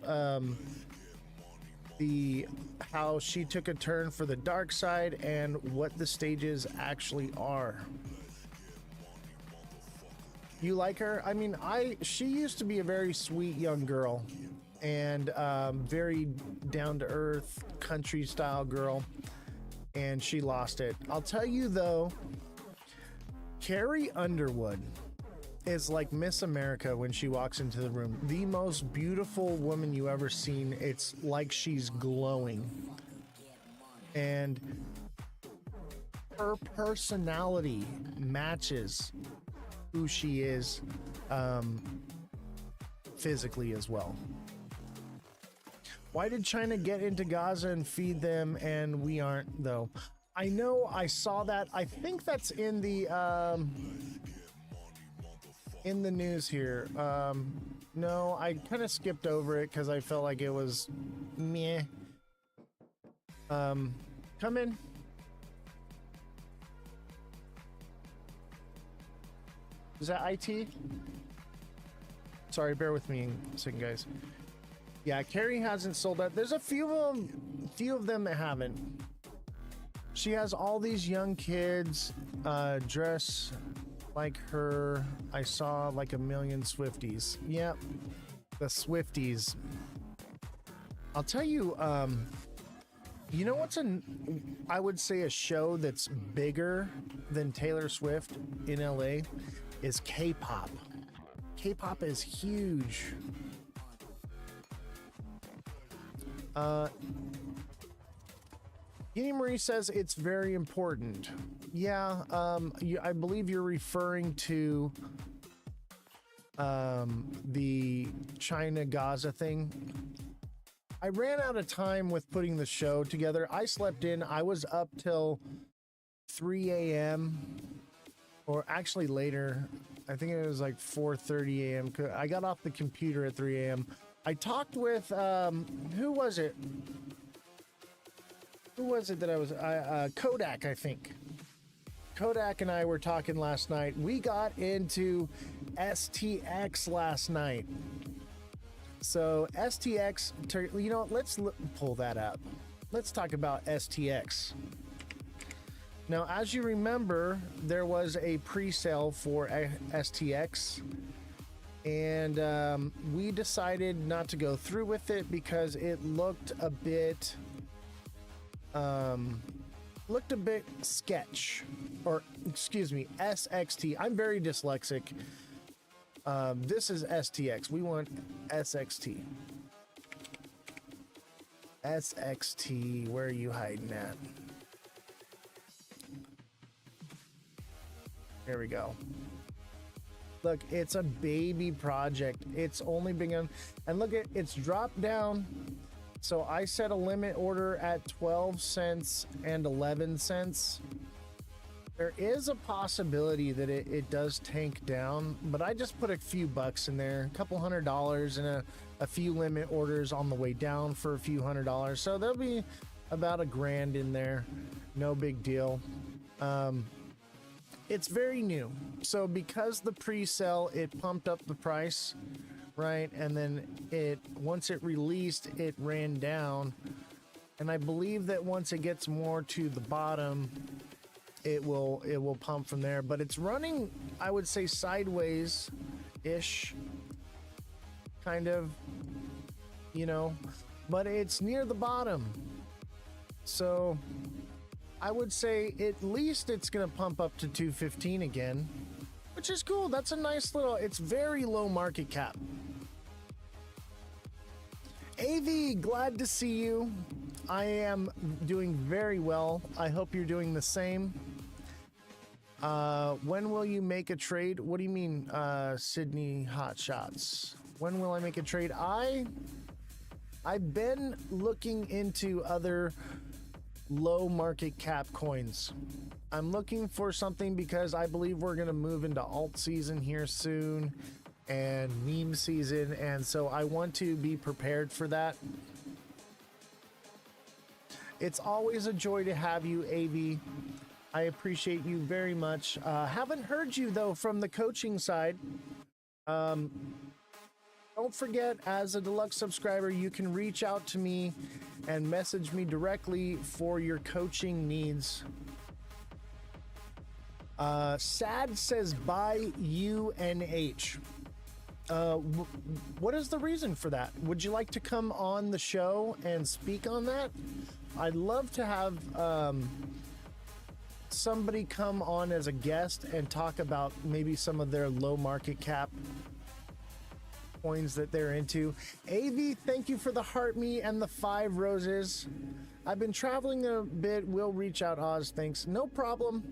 how she took a turn for the dark side and what the stages actually are. You like her? I mean, she used to be a very sweet young girl, and very down-to-earth country style girl, and she lost it. I'll tell you though, Carrie Underwood is like Miss America when she walks into the room. The most beautiful woman you ever seen. It's like she's glowing. And her personality matches who she is physically as well. Why did China get into Gaza and feed them and we aren't, though? I know I saw that. I think that's in the news here. No, I kind of skipped over it because I felt like it was meh. Come in. Is that IT? Sorry, bear with me a second, guys. Yeah, Carrie hasn't sold out. There's a few of them that haven't. She has all these young kids dress like her. I saw like a million Swifties. Yep, the Swifties. I'll tell you, you know what's I would say a show that's bigger than Taylor Swift in LA is K-pop. K-pop is huge. Guinea Marie says it's very important. Yeah, I believe you're referring to the China-Gaza thing. I ran out of time with putting the show together. I slept in. I was up till 3 a.m. or actually later. I think it was like 4:30 a.m. I got off the computer at 3 a.m. I talked with, who was it? Who was it that I was, Kodak, I think. Kodak and I were talking last night. We got into STX last night. So STX, you know, let's pull that up. Let's talk about STX. Now, as you remember, there was a pre-sale for STX, and we decided not to go through with it because it looked a bit sketch, or excuse me, SXT. I'm very dyslexic. This is STX. We want SXT. SXT, where are you hiding at? There we go. Look, it's a baby project. It's only begun, and look, it's dropped down. So I set a limit order at 12 cents and 11 cents. There is a possibility that it does tank down, but I just put a few bucks in there, a couple $100, and a few limit orders on the way down for a few $100. So there'll be about $1,000 in there. No big deal. It's very new. So because the pre-sale, it pumped up the price, right? And then once it released, it ran down. And I believe that once it gets more to the bottom, it will pump from there. But it's running, I would say, sideways-ish, kind of, you know, but it's near the bottom. So I would say at least it's going to pump up to 215 again, which is cool. That's a nice little, it's very low market cap. AV, glad to see you. I am doing very well. I hope you're doing the same. When will you make a trade? What do you mean, Sydney Hotshots? When will I make a trade? I've been looking into other low market cap coins. I'm looking for something because I believe we're going to move into alt season here soon and meme season, and so I want to be prepared for that. It's always a joy to have you, AV. I appreciate you very much. Haven't heard you though from the coaching side. Don't forget, as a deluxe subscriber, you can reach out to me and message me directly for your coaching needs. Sad says buy UNH. What is the reason for that? Would you like to come on the show and speak on that? I'd love to have somebody come on as a guest and talk about maybe some of their low market cap coins that they're into. AV, thank you for the heart me and the 5 roses. I've been traveling a bit. We'll reach out, Oz. Thanks. No problem.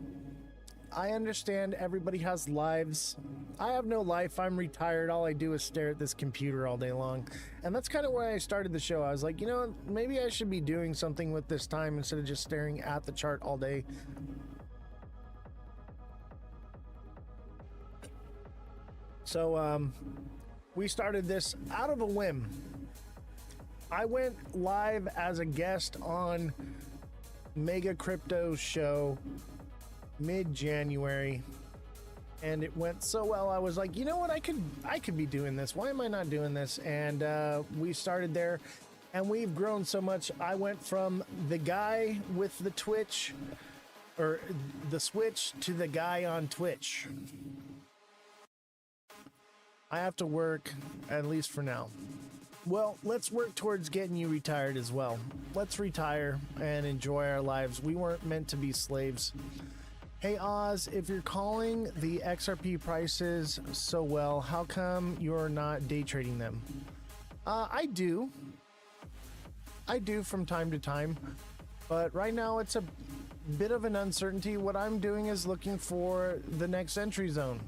I understand everybody has lives. I have no life. I'm retired. All I do is stare at this computer all day long. And that's kind of why I started the show. I was like, you know, maybe I should be doing something with this time instead of just staring at the chart all day. So, we started this out of a whim. I went live as a guest on Mega Crypto's show mid-January, and it went so well. I was like, you know what, I could be doing this. Why am I not doing this? And we started there, and we've grown so much. I went from the guy with the Twitch, or the Switch, to the guy on Twitch. I have to work, at least for now. Well, let's work towards getting you retired as well. Let's retire and enjoy our lives. We weren't meant to be slaves. Hey Oz, if you're calling the XRP prices so well, how come you're not day trading them? I do from time to time, but right now it's a bit of an uncertainty. What I'm doing is looking for the next entry zone.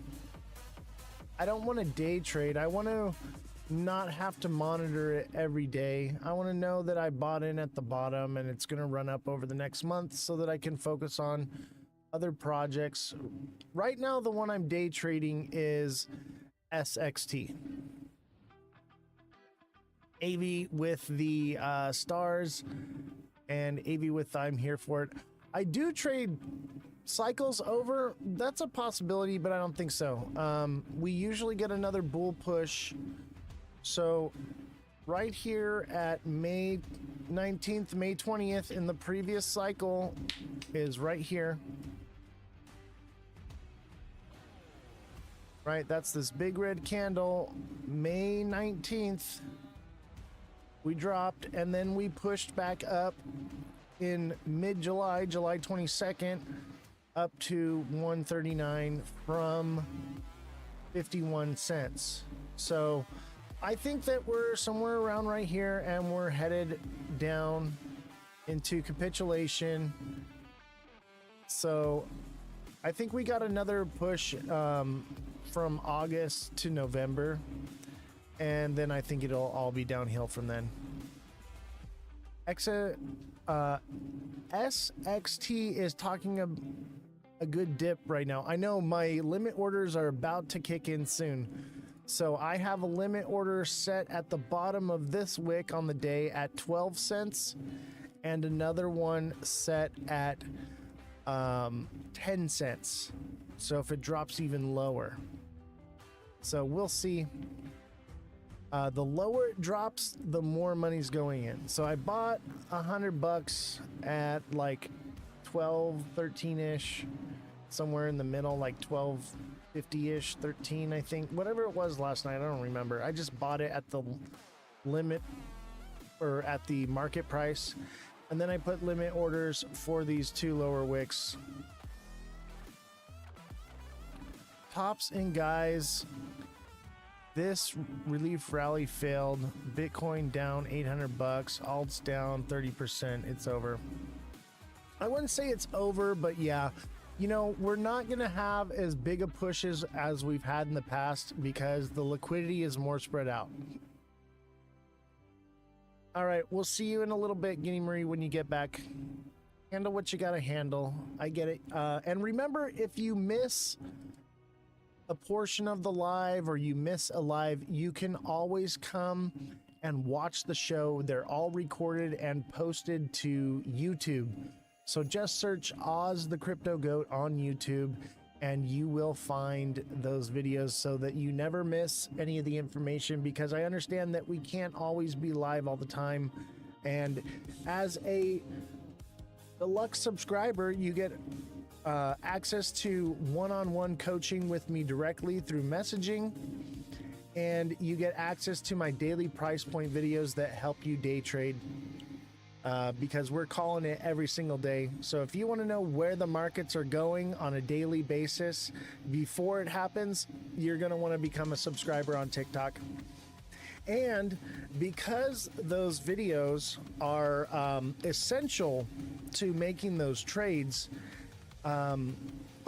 I don't want to day trade. I want to not have to monitor it every day. I want to know that I bought in at the bottom and it's going to run up over the next month so that I can focus on other projects. Right now, the one I'm day trading is SXT. AV with the stars and AV with I'm here for it. I do trade cycles over. That's a possibility, but I don't think so. We usually get another bull push. So right here at May 19th, May 20th in the previous cycle is right here. Right, that's this big red candle. May 19th, we dropped, and then we pushed back up in mid-July, July 22nd, up to 139 from 51 cents. So I think that we're somewhere around right here, and we're headed down into capitulation. So I think we got another push from August to November, and then I think it'll all be downhill from then. SXT is talking a good dip right now. I know my limit orders are about to kick in soon. So I have a limit order set at the bottom of this wick on the day at 12 cents and another one set at 10 cents. So if it drops even lower. So we'll see. The lower it drops, the more money's going in. So I bought $100 at like 12, 13-ish, somewhere in the middle, like 12.50-ish, 13, I think. Whatever it was last night, I don't remember. I just bought it at the limit, or at the market price. And then I put limit orders for these two lower wicks. Tops and guys, this relief rally failed. Bitcoin down $800, alts down 30%. It's over. I wouldn't say it's over, but yeah, you know, we're not going to have as big of pushes as we've had in the past because the liquidity is more spread out. All right, we'll see you in a little bit, Guinea Marie, when you get back. Handle what you got to handle. I get it. And remember, if you miss a portion of the live or you miss a live, you can always come and watch the show. They're all recorded and posted to YouTube. So just search Ozthecryptogoat on YouTube and you will find those videos so that you never miss any of the information, because I understand that we can't always be live all the time. And as a deluxe subscriber, you get access to one-on-one coaching with me directly through messaging, and you get access to my daily price point videos that help you day trade, because we're calling it every single day. So if you want to know where the markets are going on a daily basis before it happens, you're going to want to become a subscriber on TikTok. And because those videos are essential to making those trades, a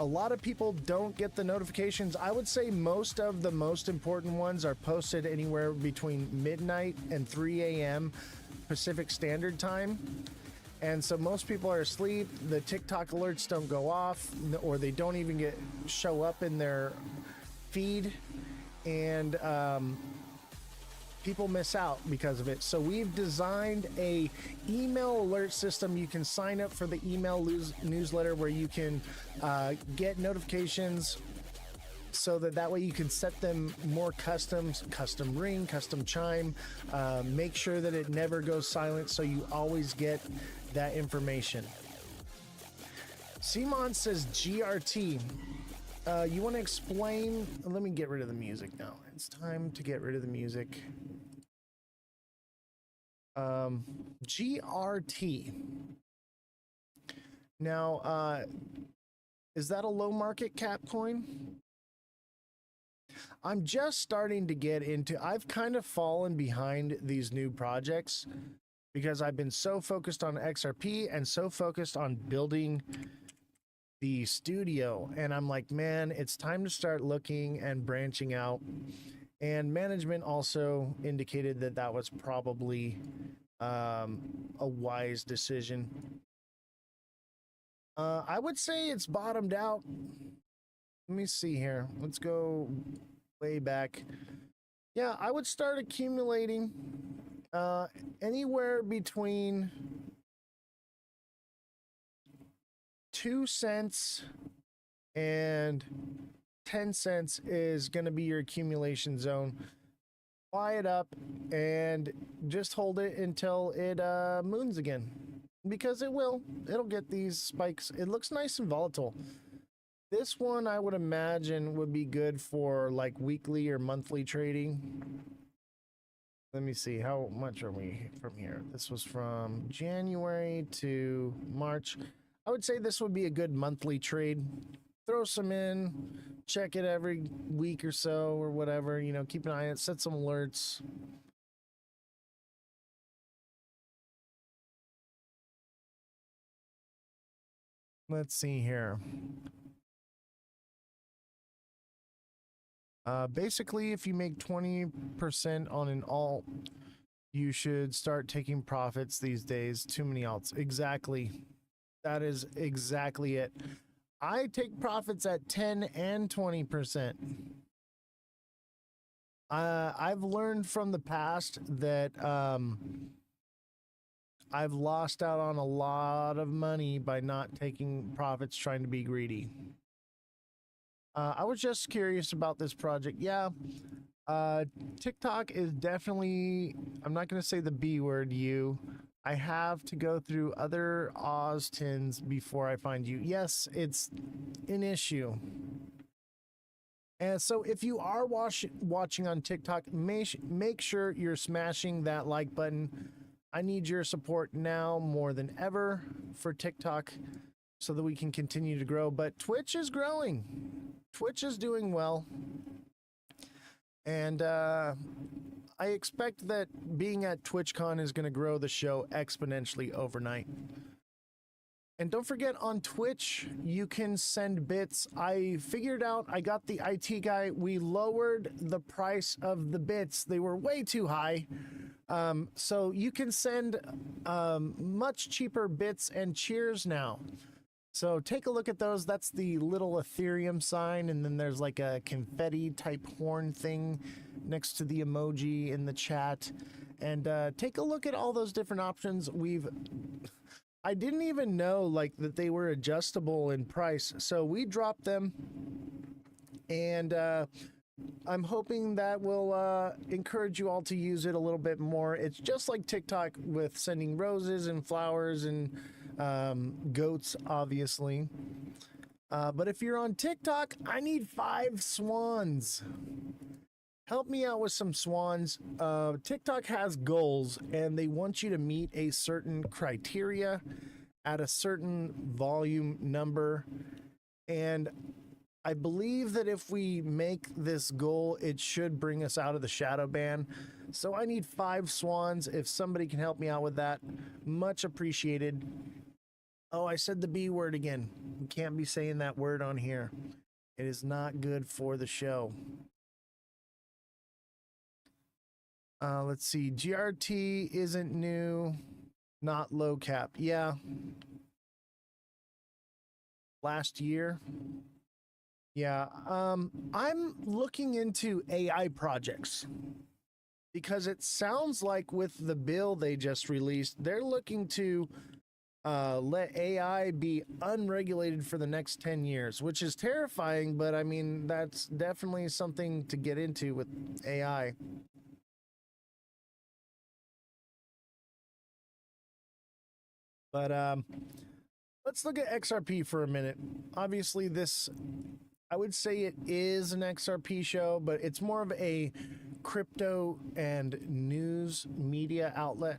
lot of people don't get the notifications. I would say most of the most important ones are posted anywhere between midnight and 3 a.m. Pacific Standard Time. And so most people are asleep. The TikTok alerts don't go off, or they don't even show up in their feed. And people miss out because of it. So we've designed a email alert system. You can sign up for the email newsletter where you can get notifications, so that way you can set them more custom ring, custom chime, make sure that it never goes silent, so you always get that information. Simon says GRT. You want to explain? Let me get rid of the music now. It's time to get rid of the music. GRT. Now, is that a low market cap coin? I'm just starting to get into, I've kind of fallen behind these new projects because I've been so focused on XRP and so focused on building the studio, and I'm like, man, it's time to start looking and branching out. And management also indicated that that was probably a wise decision. I would say it's bottomed out. Let me see here. Let's go way back. Yeah, I would start accumulating anywhere between 2 cents and 10 cents is going to be your accumulation zone. Buy it up and just hold it until it moons again, because it'll get these spikes. It looks nice and volatile. This one I would imagine would be good for like weekly or monthly trading. Let me see, how much are we from here? This was from January to March. I would say this would be a good monthly trade. Throw some in, check it every week or so or whatever, you know, keep an eye on it, set some alerts. Let's see here. Basically, if you make 20% on an alt, you should start taking profits these days. Too many alts. Exactly. That is exactly it. I take profits at 10 and 20%. I've learned from the past that I've lost out on a lot of money by not taking profits, trying to be greedy. I was just curious about this project. Yeah, TikTok is definitely, I'm not going to say the B word, you. I have to go through other Oztins before I find you. Yes, it's an issue. And so if you are watching on TikTok, make sure you're smashing that like button. I need your support now more than ever for TikTok so that we can continue to grow. But Twitch is growing. Twitch is doing well. And I expect that being at TwitchCon is going to grow the show exponentially overnight. And don't forget, on Twitch, you can send bits. I figured out, I got the IT guy, we lowered the price of the bits. They were way too high. So you can send much cheaper bits and cheers now. So take a look at those. That's the little Ethereum sign, and then there's like a confetti type horn thing next to the emoji in the chat. And take a look at all those different options. I didn't even know like that they were adjustable in price, so we dropped them, and I'm hoping that will encourage you all to use it a little bit more. It's just like TikTok with sending roses and flowers and goats, obviously. But if you're on TikTok, I need 5 swans. Help me out with some swans. TikTok has goals, and they want you to meet a certain criteria at a certain volume number. And I believe that if we make this goal, it should bring us out of the shadow ban. So I need 5 swans. If somebody can help me out with that, much appreciated. Oh, I said the B word again. We can't be saying that word on here. It is not good for the show. Let's see. GRT isn't new. Not low cap. Yeah. Last year. Yeah. I'm looking into AI projects because it sounds like with the bill they just released, they're looking to let AI be unregulated for the next 10 years, which is terrifying, but I mean, that's definitely something to get into with AI. But let's look at XRP for a minute. Obviously, this, I would say it is an XRP show, but it's more of a crypto and news media outlet.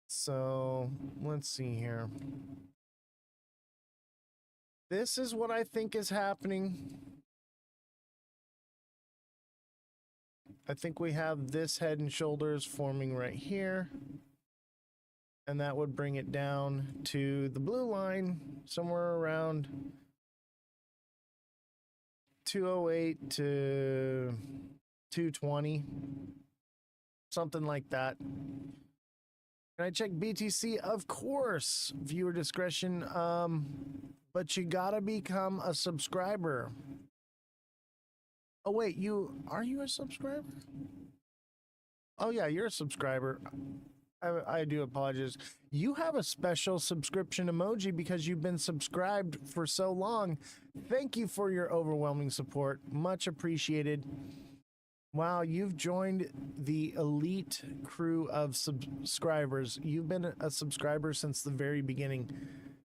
So let's see here. This is what I think is happening. I think we have this head and shoulders forming right here. And that would bring it down to the blue line, somewhere around 208 to 220. Something like that. Can I check BTC? Of course, viewer discretion. But you gotta become a subscriber. Oh wait, are you a subscriber? Oh yeah, you're a subscriber. I do apologize. You have a special subscription emoji because you've been subscribed for so long. Thank you for your overwhelming support. Much appreciated. Wow, you've joined the elite crew of subscribers. You've been a subscriber since the very beginning.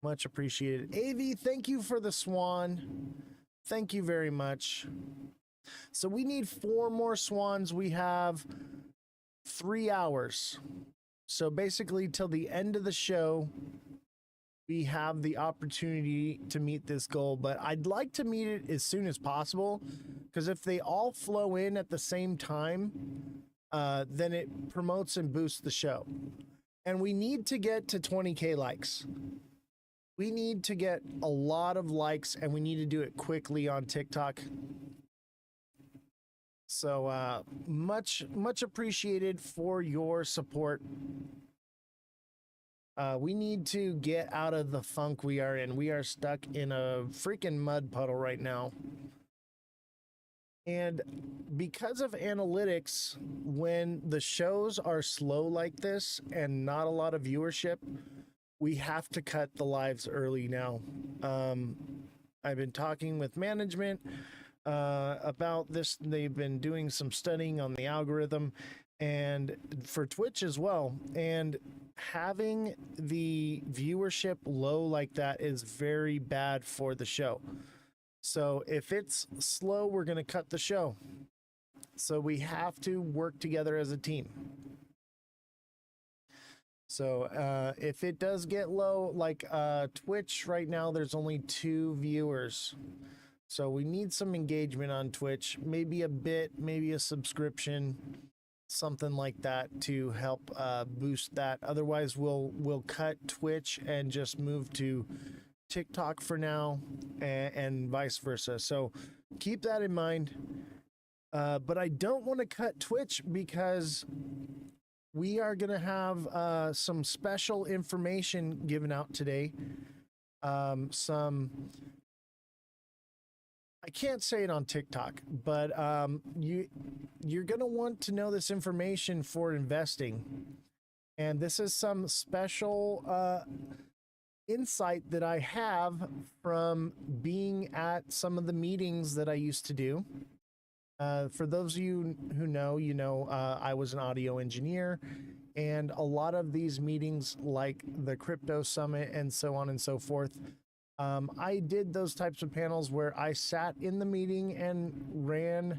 Much appreciated. AV, thank you for the swan. Thank you very much. So we need 4 more swans. We have 3 hours. So basically till the end of the show, we have the opportunity to meet this goal, but I'd like to meet it as soon as possible, because if they all flow in at the same time, then it promotes and boosts the show. And we need to get to 20K likes. We need to get a lot of likes, and we need to do it quickly on TikTok. So much appreciated for your support. We need to get out of the funk we are in. We are stuck in a freaking mud puddle right now. And because of analytics, when the shows are slow like this and not a lot of viewership, we have to cut the lives early now. I've been talking with management about this. They've been doing some studying on the algorithm and for Twitch as well. And having the viewership low like that is very bad for the show. So if it's slow, we're going to cut the show. So we have to work together as a team. So if it does get low, like Twitch right now, there's only 2 viewers. So we need some engagement on Twitch, maybe a bit, maybe a subscription, something like that to help boost that. Otherwise, we'll cut Twitch and just move to TikTok for now, and vice versa. So keep that in mind. But I don't want to cut Twitch because we are going to have some special information given out today. I can't say it on TikTok, but you're going to want to know this information for investing. And this is some special insight that I have from being at some of the meetings that I used to do. For those of you who know, I was an audio engineer, and a lot of these meetings like the Crypto Summit and so on and so forth, I did those types of panels where I sat in the meeting and ran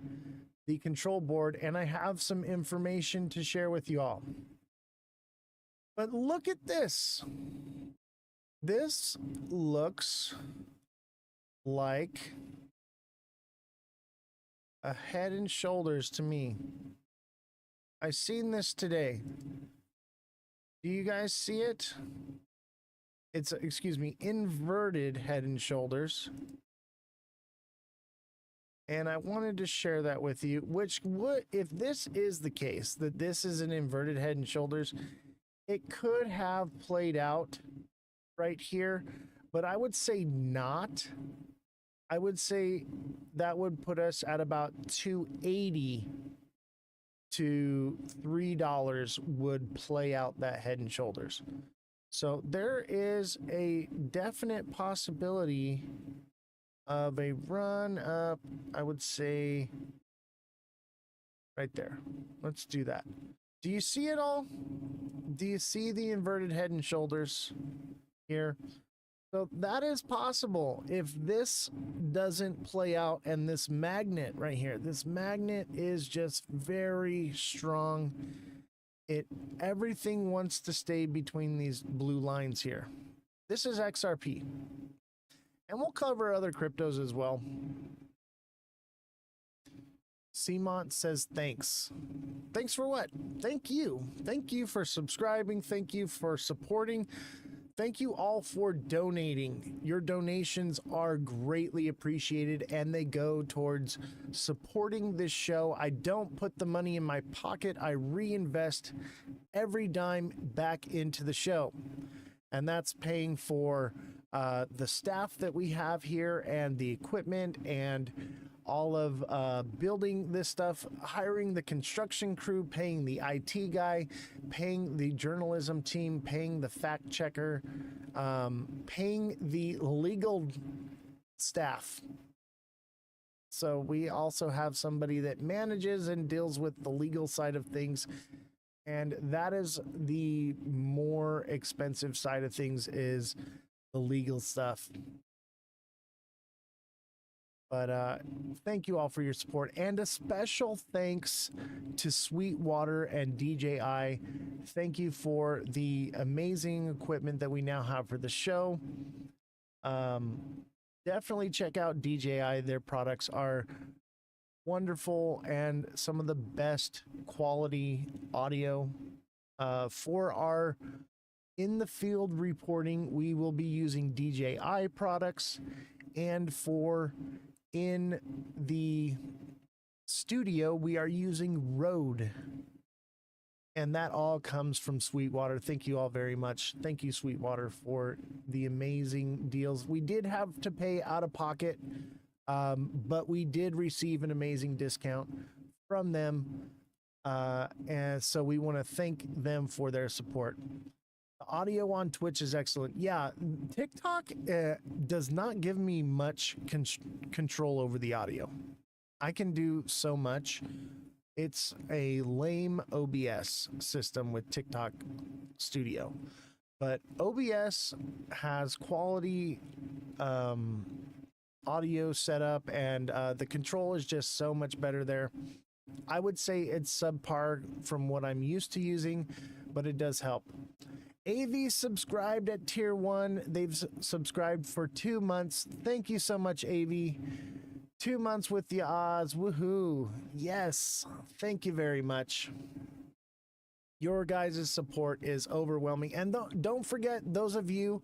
the control board, and I have some information to share with you all. But look at this. This looks like a Head and Shoulders to me. I seen this today. Do you guys see it? It's, excuse me, inverted Head and Shoulders. And I wanted to share that with you, which would, if this is the case, that this is an inverted Head and Shoulders, it could have played out right here, but I would say not. I would say that would put us at about $2.80 to $3 would play out that Head and Shoulders. So there is a definite possibility of a run up, I would say, right there. Let's do that. Do you see it all? Do you see the inverted Head and Shoulders here? So that is possible if this doesn't play out, and this magnet right here, this magnet is just very strong. Everything wants to stay between these blue lines here. This is XRP. And we'll cover other cryptos as well. Seamont says thanks. Thanks for what? Thank you. Thank you for subscribing. Thank you for supporting. Thank you all for donating. Your donations are greatly appreciated, and they go towards supporting this show. I don't put the money in my pocket. I reinvest every dime back into the show. And that's paying for the staff that we have here and the equipment and all of building this stuff, hiring the construction crew, paying the IT guy, paying the journalism team, paying the fact checker, paying the legal staff. So we also have somebody that manages and deals with the legal side of things. And that is the more expensive side of things, is the legal stuff. But thank you all for your support, and a special thanks to Sweetwater and DJI. Thank you for the amazing equipment that we now have for the show. Definitely check out DJI. Their products are wonderful and some of the best quality audio. For our in the field reporting, we will be using DJI products, and for in the studio, we are using Rode, and that all comes from Sweetwater. Thank you all very much. Thank you, Sweetwater, for the amazing deals. We did have to pay out of pocket, but we did receive an amazing discount from them, and so we want to thank them for their support. The audio on Twitch is excellent. Yeah, TikTok does not give me much control over the audio. I can do so much. It's a lame OBS system with TikTok Studio. But OBS has quality audio setup, and the control is just so much better there. I would say it's subpar from what I'm used to using, but it does help. AV subscribed at tier 1. They've subscribed for 2 months. Thank you so much, AV. 2 months with the Oz. Woohoo. Yes. Thank you very much. Your guys' support is overwhelming. And don't forget, those of you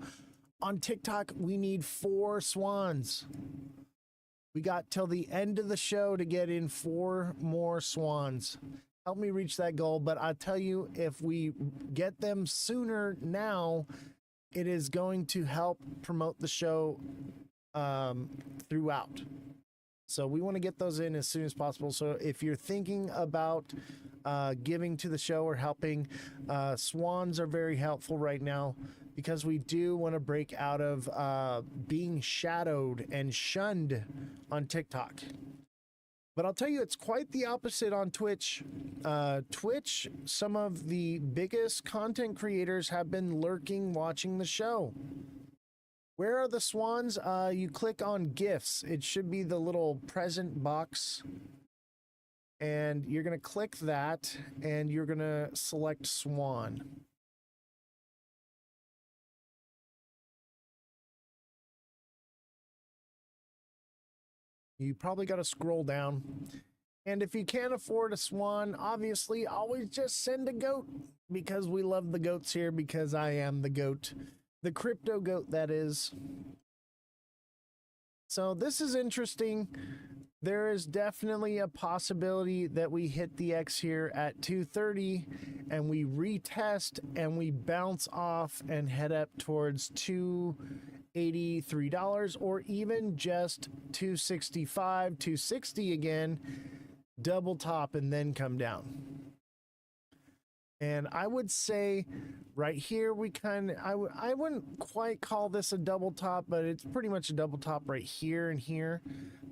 on TikTok, we need 4 swans. We got till the end of the show to get in 4 more swans. Help me reach that goal, but I tell you, if we get them sooner now, it is going to help promote the show throughout. So we want to get those in as soon as possible. So if you're thinking about giving to the show or helping, swans are very helpful right now, because we do want to break out of being shadowed and shunned on TikTok. But I'll tell you, it's quite the opposite on Twitch. Twitch, some of the biggest content creators have been lurking, watching the show. Where are the swans? You click on gifts. It should be the little present box. And you're going to click that, and you're going to select swan. You probably got to scroll down. And if you can't afford a swan, obviously always just send a goat, because we love the goats here, because I am the goat. The crypto goat, that is. So this is interesting. There is definitely a possibility that we hit the X here at 230 and we retest and we bounce off and head up towards $283 or even just 265, 260 again, double top and then come down. And I would say right here, we kind of, I wouldn't quite call this a double top, but it's pretty much a double top right here and here.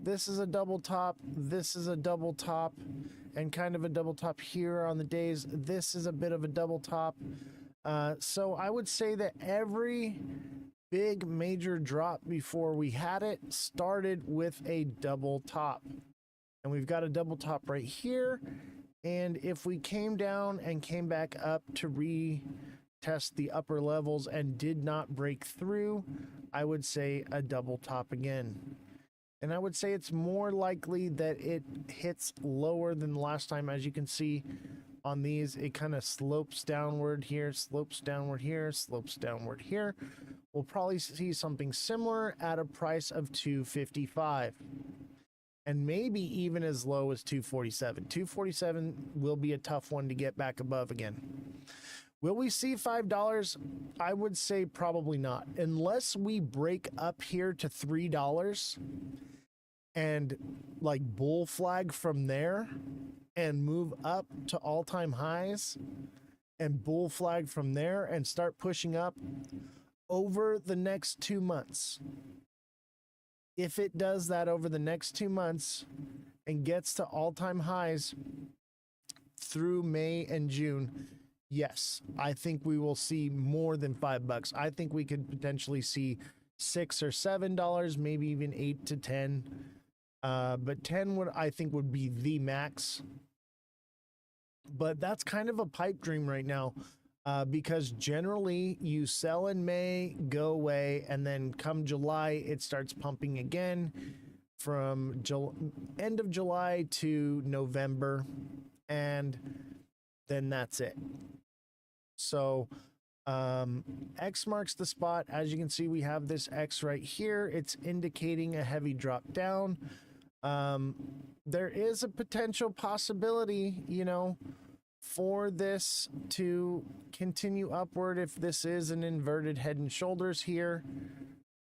This is a double top. This is a double top and kind of a double top here on the days. This is a bit of a double top. So I would say that every big major drop before we had it started with a double top. And we've got a double top right here. And if we came down and came back up to retest the upper levels and did not break through, I would say a double top again. And I would say it's more likely that it hits lower than the last time. As you can see on these, it kind of slopes downward here, slopes downward here, slopes downward here. We'll probably see something similar at a price of $255. And maybe even as low as 247. 247 will be a tough one to get back above again. Will we see $5? I would say probably not. Unless we break up here to $3 and like bull flag from there and move up to all-time highs and bull flag from there and start pushing up over the next 2 months. If it does that over the next 2 months and gets to all-time highs through May and June, yes, I think we will see more than $5. I think we could potentially see $6 or $7, maybe even 8 to 10. But 10 would, I think, would be the max. But that's kind of a pipe dream right now. Because generally you sell in May, go away, and then come July, it starts pumping again from end of July to November, and then that's it. So X marks the spot. As you can see, we have this X right here. It's indicating a heavy drop down. There is a potential possibility, you know, for this to continue upward if this is an inverted head and shoulders here,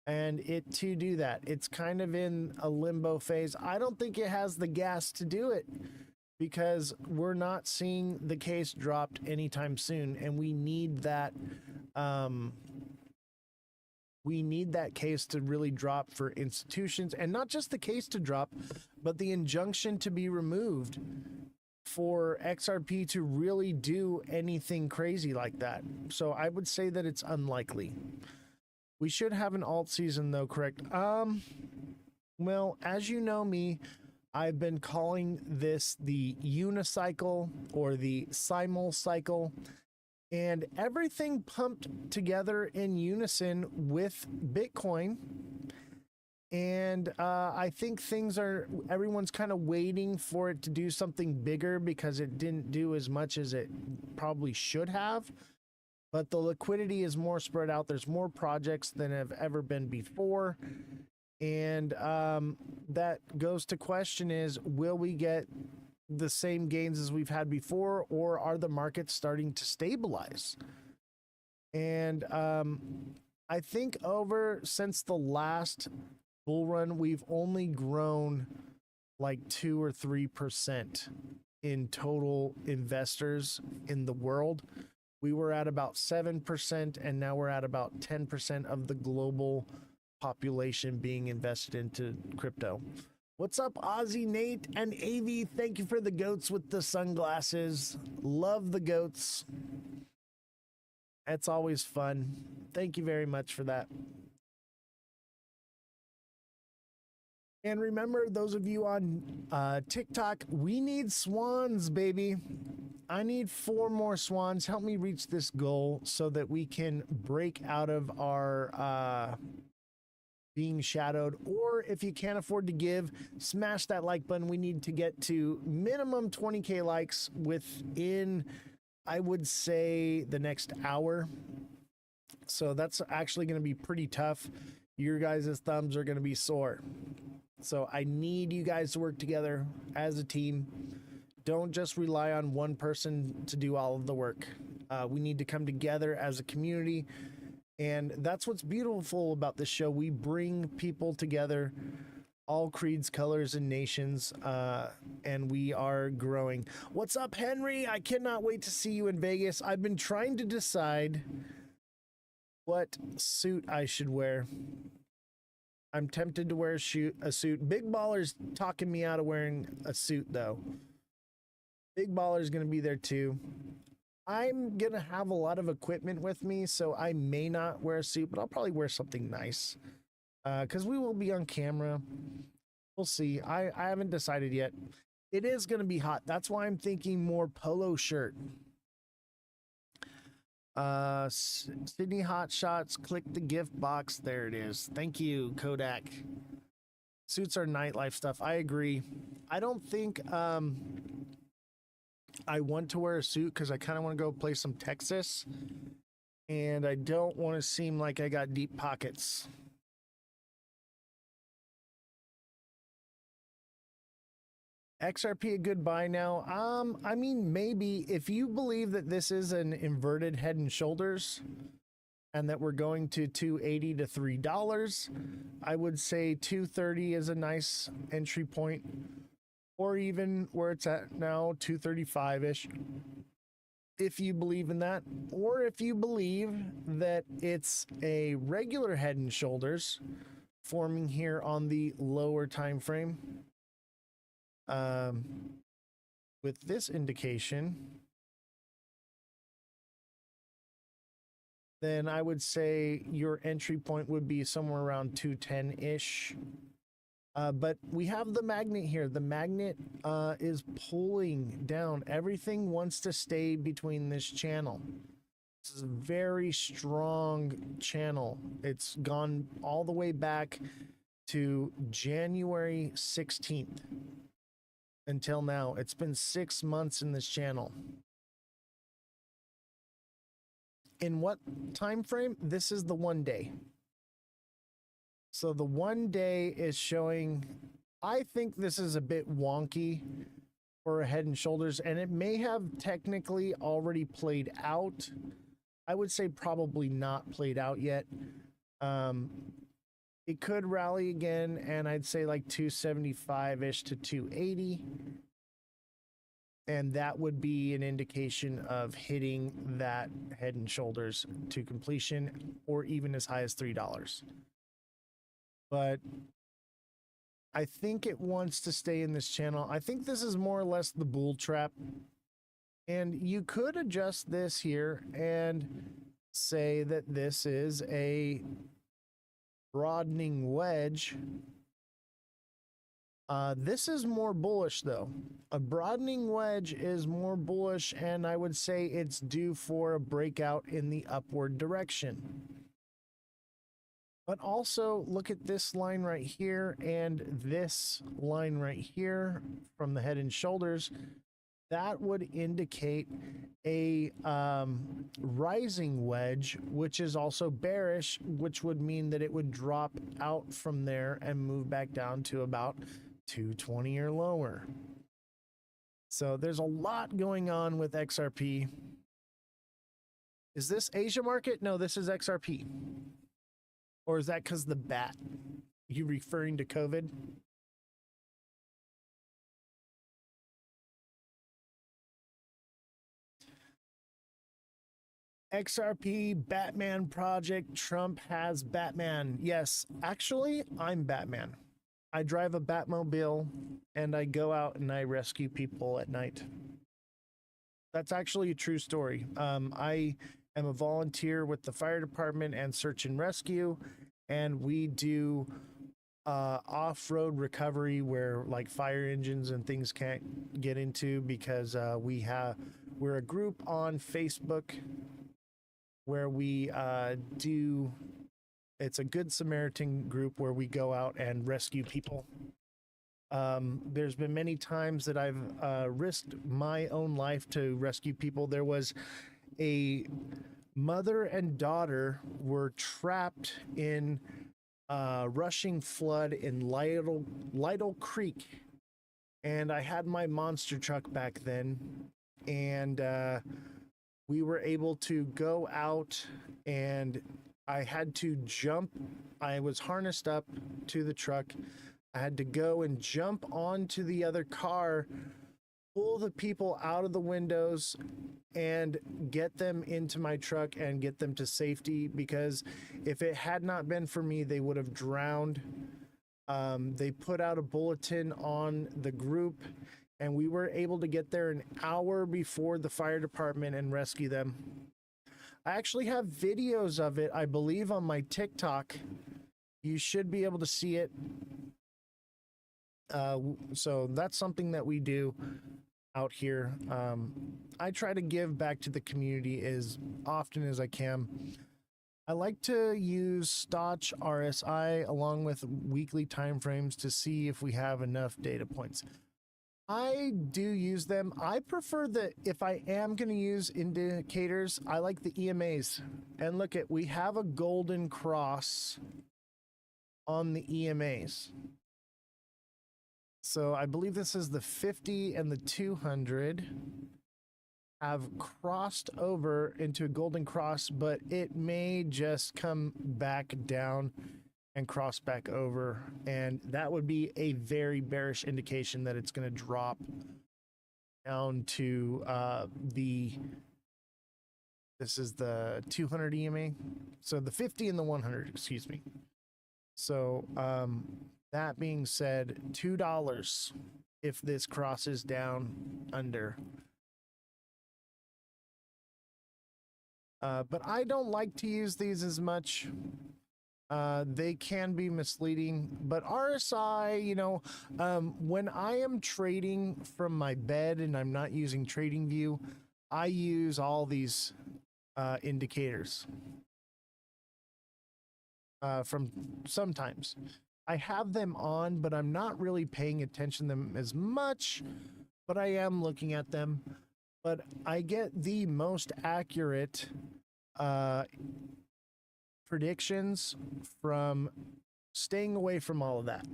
and it to do that. It's kind of in a limbo phase. I don't think it has the gas to do it because we're not seeing the case dropped anytime soon, and we need that case to really drop for institutions, and not just the case to drop, but the injunction to be removed for XRP to really do anything crazy like that. So I would say that it's unlikely. We should have an alt season though, correct? Well, as you know me, I've been calling this the unicycle or the simul cycle, and everything pumped together in unison with Bitcoin. And I think everyone's kind of waiting for it to do something bigger because it didn't do as much as it probably should have. But the liquidity is more spread out. There's more projects than have ever been before. And that goes to question is, will we get the same gains as we've had before, or are the markets starting to stabilize? And I think since the last bull run, we've only grown like 2 or 3% in total investors in the world. We were at about 7%, and now we're at about 10% of the global population being invested into crypto. What's up, Ozzy, Nate, and AV? Thank you for the goats with the sunglasses. Love the goats. It's always fun. Thank you very much for that. And remember, those of you on TikTok, we need swans, baby. I need 4 more swans. Help me reach this goal so that we can break out of our being shadowed, or if you can't afford to give, smash that like button. We need to get to minimum 20k likes within, I would say, the next hour. So that's actually going to be pretty tough. Your guys' thumbs are going to be sore. So I need you guys to work together as a team. Don't just rely on one person to do all of the work. We need to come together as a community. And that's what's beautiful about this show. We bring people together, all creeds, colors, and nations, and we are growing. What's up, Henry? I cannot wait to see you in Vegas. I've been trying to decide what suit I should wear. I'm tempted to wear a suit. Big Baller's talking me out of wearing a suit, though. Big Baller's going to be there, too. I'm going to have a lot of equipment with me, so I may not wear a suit, but I'll probably wear something nice. Because we will be on camera. We'll see. I haven't decided yet. It is going to be hot. That's why I'm thinking more polo shirt. Sydney Hot Shots, click the gift box. There it is. Thank you, Kodak. Suits are nightlife stuff. I agree. I don't think I want to wear a suit because I kind of want to go play some Texas, and I don't want to seem like I got deep pockets. XRP a good buy now? I mean, maybe if you believe that this is an inverted Head and Shoulders and that we're going to $2.80 to $3, I would say $2.30 is a nice entry point, or even where it's at now, $2.35-ish. If you believe in that, or if you believe that it's a regular Head and Shoulders forming here on the lower time frame. With this indication, then I would say your entry point would be somewhere around 210-ish. But we have the magnet here. The magnet is pulling down. Everything wants to stay between this channel. This is a very strong channel. It's gone all the way back to January 16th. Until now, it's been 6 months in this channel. In what time frame? This is the 1 day. So the 1 day is showing, I think this is a bit wonky for a Head and Shoulders, and it may have technically already played out. I would say probably not played out yet. It could rally again, and I'd say like 275-ish to 280. And that would be an indication of hitting that Head and Shoulders to completion, or even as high as $3. But I think it wants to stay in this channel. I think this is more or less the bull trap. And you could adjust this here and say that this is a broadening wedge. This is more bullish, though. A broadening wedge is more bullish, and I would say it's due for a breakout in the upward direction. But also look at this line right here and this line right here from the Head and Shoulders. That would indicate a rising wedge, which is also bearish, which would mean that it would drop out from there and move back down to about 220 or lower. So there's a lot going on with XRP. Is this Asia market? No, this is XRP. Or is that because the bat? You referring to COVID? XRP, Batman Project, Trump has Batman. Yes, actually, I'm Batman. I drive a Batmobile and I go out and I rescue people at night. That's actually a true story. I am a volunteer with the fire department and search and rescue, and we do off-road recovery where like fire engines and things can't get into, because we're a group on Facebook where we do It's a Good Samaritan group where we go out and rescue people. There's been many times that I've risked my own life to rescue people. There was a mother and daughter were trapped in rushing flood in Lytle Creek, and I had my monster truck back then, and we were able to go out, and I had to jump. I was harnessed up to the truck. I had to go and jump onto the other car, pull the people out of the windows, and get them into my truck and get them to safety, because if it had not been for me, they would have drowned. They put out a bulletin on the group, and we were able to get there an hour before the fire department and rescue them. I actually have videos of it, I believe, on my TikTok. You should be able to see it. So that's something that we do out here. I try to give back to the community as often as I can. I like to use Stotch RSI along with weekly timeframes to see if we have enough data points. I do use them. I prefer that if I am going to use indicators, I like the EMAs. And look at, we have a golden cross on the EMAs. So I believe this is the 50 and the 200 have crossed over into a golden cross, but it may just come back down and cross back over. And that would be a very bearish indication that it's going to drop down to this is the 200 EMA. So the 50 and the 100, excuse me. So, that being said, $2 if this crosses down under. But I don't like to use these as much. They can be misleading, but RSI, you know, when I am trading from my bed and I'm not using TradingView, I use all these indicators from sometimes. I have them on, but I'm not really paying attention to them as much, but I am looking at them. But I get the most accurate predictions from staying away from all of that.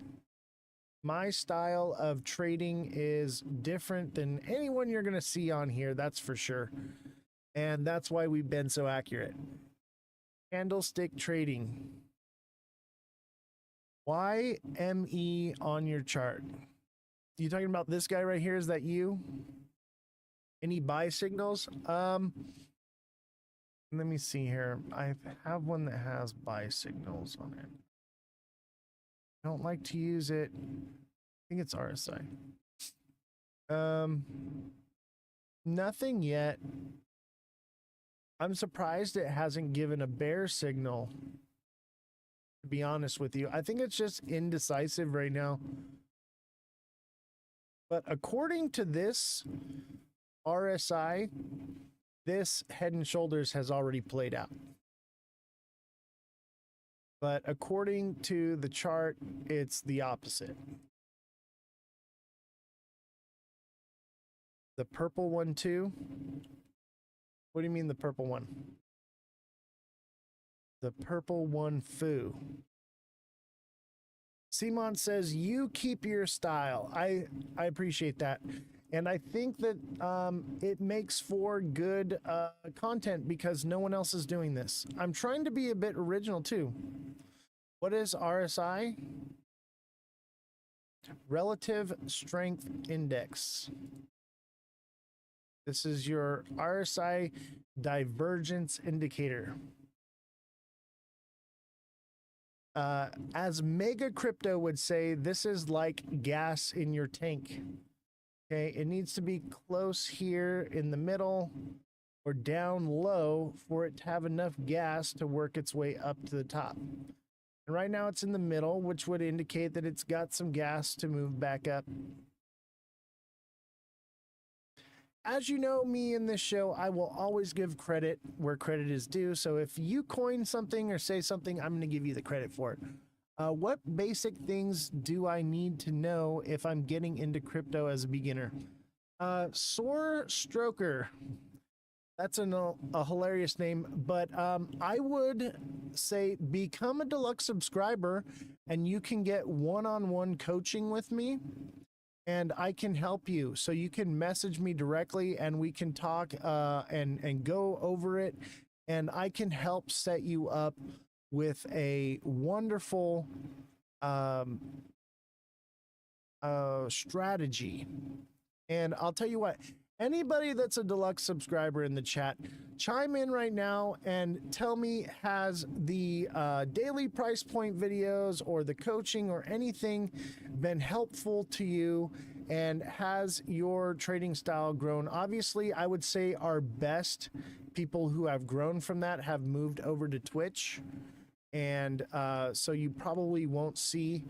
My style of trading is different than anyone you're going to see on here, that's for sure. And that's why we've been so accurate. Candlestick trading. Why ME on your chart? You talking about this guy right here? Is that you? Any buy signals? Let me see here. I have one that has buy signals on it. I don't like to use it. I think it's RSI. Nothing yet. I'm surprised it hasn't given a bear signal, to be honest with you. I think it's just indecisive right now. But according to this RSI, this Head and Shoulders has already played out. But according to the chart, it's the opposite. The purple one too? What do you mean the purple one? The purple one foo. Simon says, you keep your style. I appreciate that. And I think that it makes for good content because no one else is doing this. I'm trying to be a bit original too. What is RSI? Relative Strength Index. This is your RSI divergence indicator. As Mega Crypto would say, this is like gas in your tank. Okay, it needs to be close here in the middle or down low for it to have enough gas to work its way up to the top. And right now it's in the middle, which would indicate that it's got some gas to move back up. as you know me in this show, I will always give credit where credit is due. So if you coin something or say something, I'm going to give you the credit for it. What basic things do I need to know if I'm getting into crypto as a beginner? Sore Stroker. That's a hilarious name, but I would say become a deluxe subscriber and you can get one-on-one coaching with me and I can help you. So you can message me directly and we can talk and go over it, and I can help set you up with a wonderful strategy. And I'll tell you what, anybody that's a deluxe subscriber in the chat, chime in right now and tell me, has the daily price point videos or the coaching or anything been helpful to you, and has your trading style grown? Obviously, I would say our best people who have grown from that have moved over to Twitch, and so you probably won't see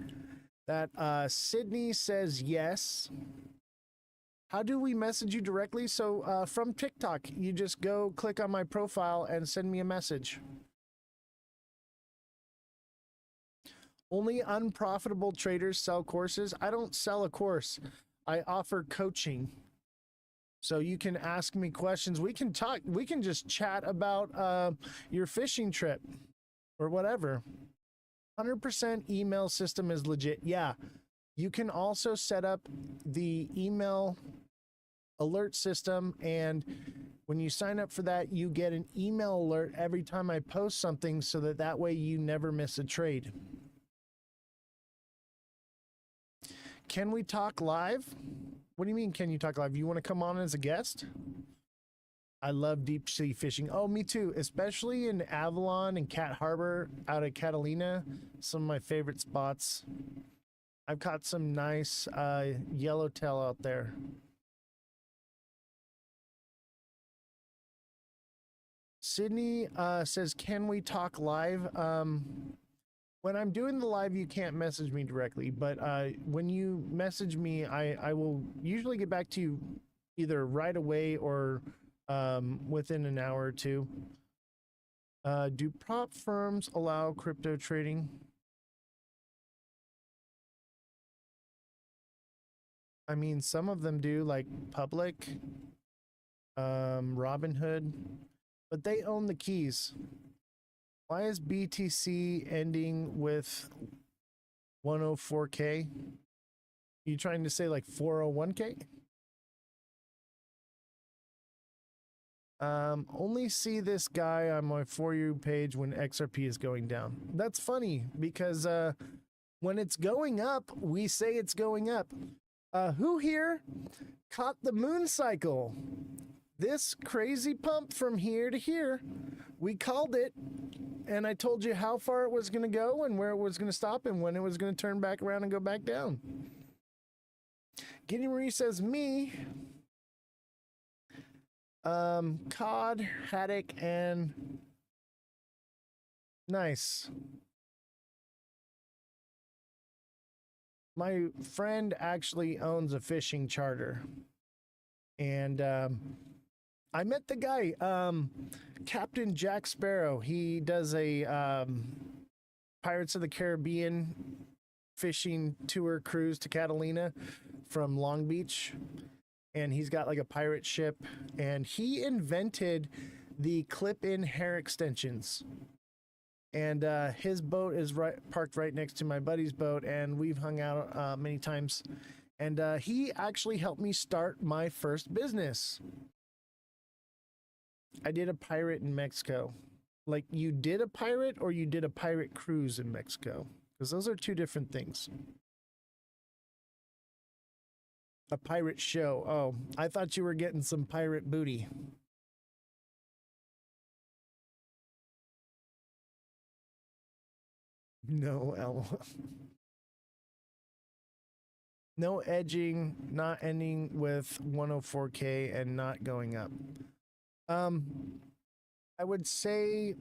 that. Sydney says yes. How do we message you directly? So from TikTok, you just go click on my profile and send me a message. Only unprofitable traders sell courses. I don't sell a course. I offer coaching. So you can ask me questions. We can talk. We can just chat about your fishing trip or whatever. 100% email system is legit. Yeah. You can also set up the email alert system, and when you sign up for that, you get an email alert every time I post something, so that way you never miss a trade. Can we talk live? What do you mean, can you talk live? You want to come on as a guest? I love deep sea fishing. Oh, me too, especially in Avalon and Cat Harbor out of Catalina. Some of my favorite spots. I've caught some nice yellowtail out there. Sydney says, can we talk live? When I'm doing the live, you can't message me directly, but when you message me, I will usually get back to you either right away or within an hour or two. Do prop firms allow crypto trading? I mean, some of them do, like Public, Robinhood, but they own the keys. Why is BTC ending with 104K? You trying to say like 401K? Only see this guy on my For You page when XRP is going down. That's funny because when it's going up, we say it's going up. Who here caught the moon cycle? This crazy pump from here to here. We called it, and I told you how far it was going to go and where it was going to stop and when it was going to turn back around and go back down. Giddy Marie says me. Cod, haddock, and nice. My friend actually owns a fishing charter, and I met the guy, Captain Jack Sparrow. He does a Pirates of the Caribbean fishing tour cruise to Catalina from Long Beach, and he's got like a pirate ship, and he invented the clip-in hair extensions. And his boat is parked right next to my buddy's boat, and we've hung out many times. And he actually helped me start my first business. I did a pirate in Mexico. Like, you did a pirate or you did a pirate cruise in Mexico? Because those are two different things. A pirate show. Oh, I thought you were getting some pirate booty. No, L. No edging, not ending with 104K and not going up. I would say,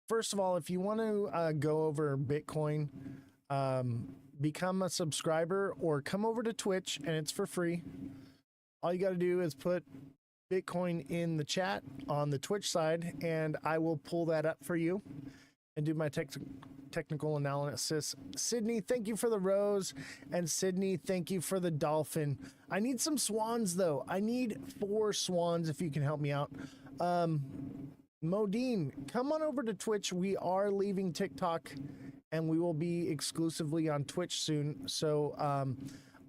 first of all, if you want to go over Bitcoin, become a subscriber or come over to Twitch, and it's for free. all you got to do is put Bitcoin in the chat on the Twitch side, and I will pull that up for you and do my technical analysis. Sydney, thank you for the rose, and Sydney, thank you for the dolphin. I need some swans though. I need 4 swans if you can help me out. Modine, come on over to Twitch. We are leaving TikTok and we will be exclusively on Twitch soon. So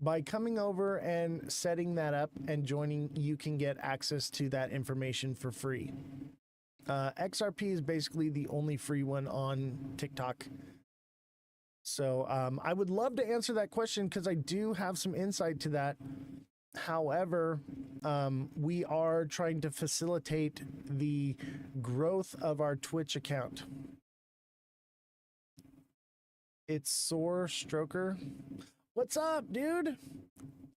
by coming over and setting that up and joining, you can get access to that information for free. XRP is basically the only free one on TikTok. So I would love to answer that question because I do have some insight to that. However, we are trying to facilitate the growth of our Twitch account. It's Soar Stroker. What's up, dude?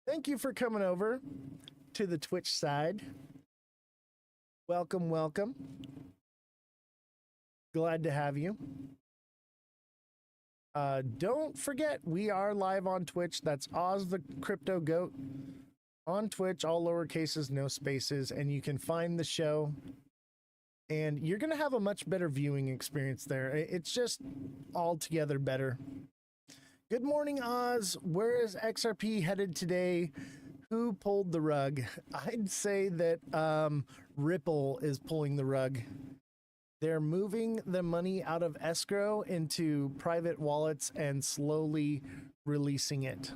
Thank you for coming over to the Twitch side. Welcome, welcome. Glad to have you. Don't forget, we are live on Twitch. That's Ozthecryptogoat on Twitch, all lower cases, no spaces, and you can find the show. And you're going to have a much better viewing experience there. It's just altogether better. Good morning, Oz. Where is XRP headed today? Who pulled the rug? I'd say that Ripple is pulling the rug. They're moving the money out of escrow into private wallets and slowly releasing it.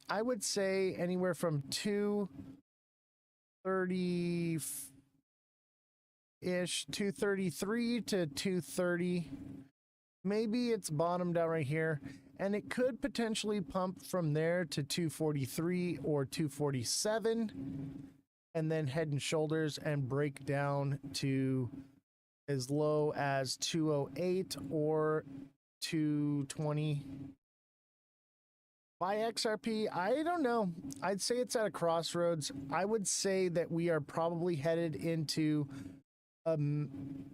I would say anywhere from 230-ish, 233 to 230. Maybe it's bottomed out right here, and it could potentially pump from there to 243 or 247, and then head and shoulders and break down to as low as 208 or 220. By XRP, I don't know. I'd say it's at a crossroads. I would say that we are probably headed into a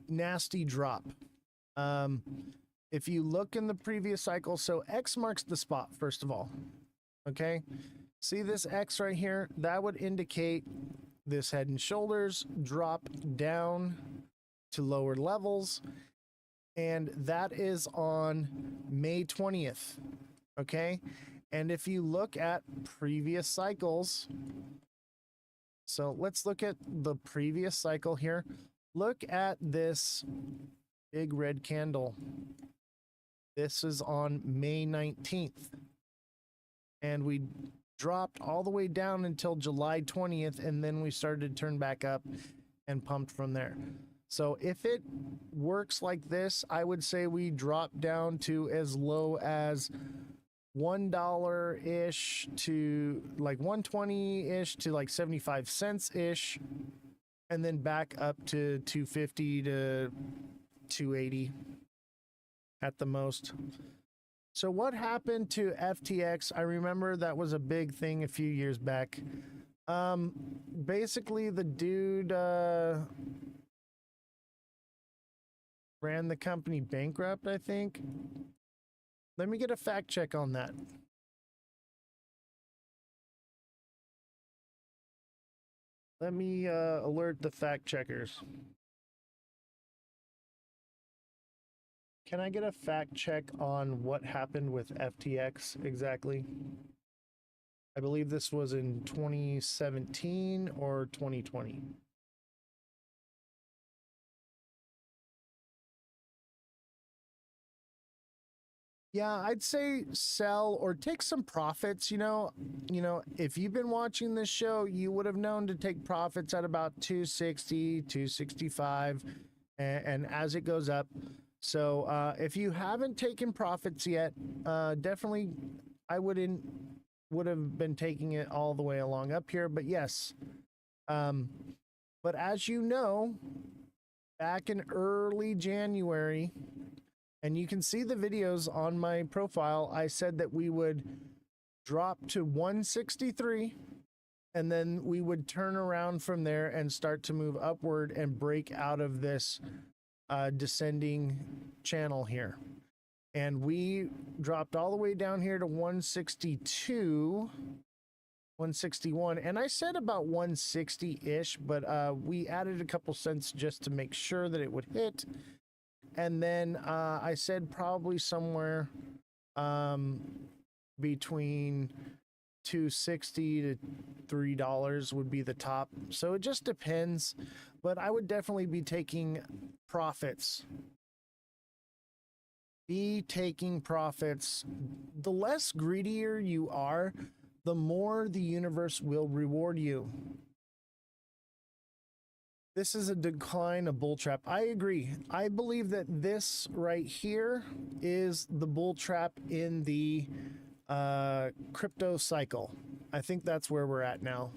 nasty drop. If you look in the previous cycle, so X marks the spot, first of all. Okay? See this X right here? That would indicate this head and shoulders drop down to lower levels. And that is on May 20th. Okay? And if you look at previous cycles, so let's look at the previous cycle here. Look at this big red candle. This is on May 19th. And we dropped all the way down until July 20th, and then we started to turn back up and pumped from there. So if it works like this, I would say we drop down to as low as $1-ish to like 120-ish to like 75 cents-ish, and then back up to 250 to 280 at the most. So what happened to FTX? I remember that was a big thing a few years back. Basically the dude ran the company bankrupt, I think. Let me get a fact check on that. Let me alert the fact checkers. Can I get a fact check on what happened with FTX exactly? I believe this was in 2017 or 2020. Yeah, I'd say sell or take some profits. You know, if you've been watching this show, you would have known to take profits at about 260, 265, and as it goes up. So if you haven't taken profits yet, definitely I would have been taking it all the way along up here. But yes, but as you know, back in early January, and you can see the videos on my profile, I said that we would drop to 163, and then we would turn around from there and start to move upward and break out of this descending channel here. And we dropped all the way down here to 162, 161, and I said about 160-ish, but we added a couple cents just to make sure that it would hit. And then I said probably somewhere between $2.60 to $3 would be the top. So it just depends, but I would definitely be taking profits. Be taking profits. The less greedier you are, the more the universe will reward you. This is a decline, a bull trap. I agree. I believe that this right here is the bull trap in the crypto cycle. I think that's where we're at now.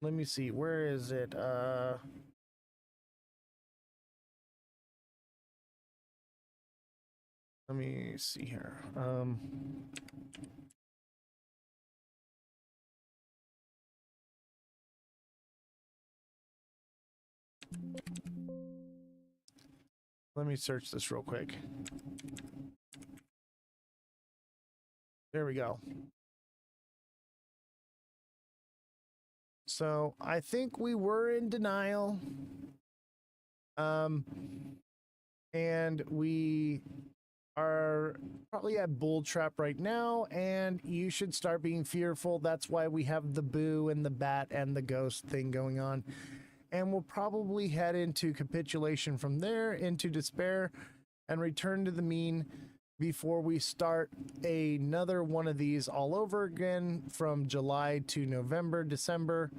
Let me see. Where is it? Let me see here. Let me search this real quick. There we go. So I think we were in denial. And we are probably at bull trap right now, and you should start being fearful. That's why we have the boo and the bat and the ghost thing going on. And we'll probably head into capitulation from there, into despair, and return to the mean before we start another one of these all over again from July to November, December.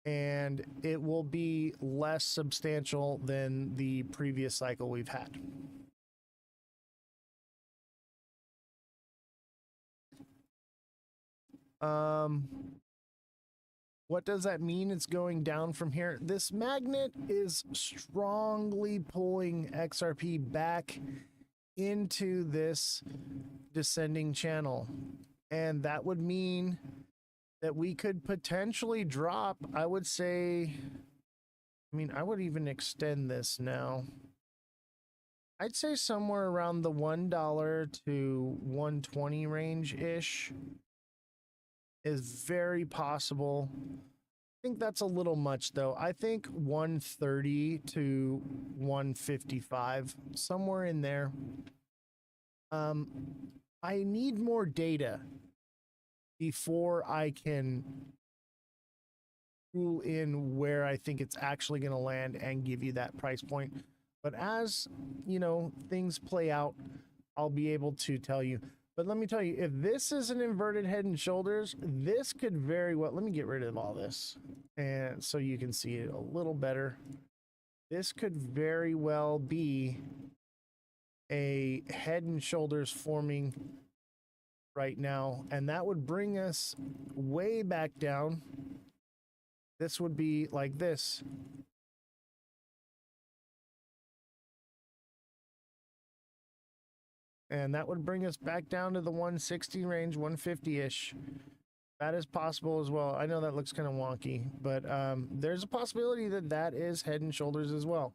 And it will be less substantial than the previous cycle we've had. What does that mean? It's going down from here. This magnet is strongly pulling XRP back into this descending channel. And that would mean that we could potentially drop, I would say, I mean, I would even extend this now. I'd say somewhere around the $1 to $1.20 range-ish is very possible. I think that's a little much, though. I think 130 to 155, somewhere in there. I need more data before I can rule in where I think it's actually going to land and give you that price point. But as, you know, things play out, I'll be able to tell you. But let me tell you, if this is an inverted head and shoulders, this could very well, let me get rid of all this, and so you can see it a little better. This could very well be a head and shoulders forming right now, and that would bring us way back down. This would be like this. And that would bring us back down to the 160 range, 150-ish. That is possible as well. I know that looks kind of wonky, but there's a possibility that that is head and shoulders as well.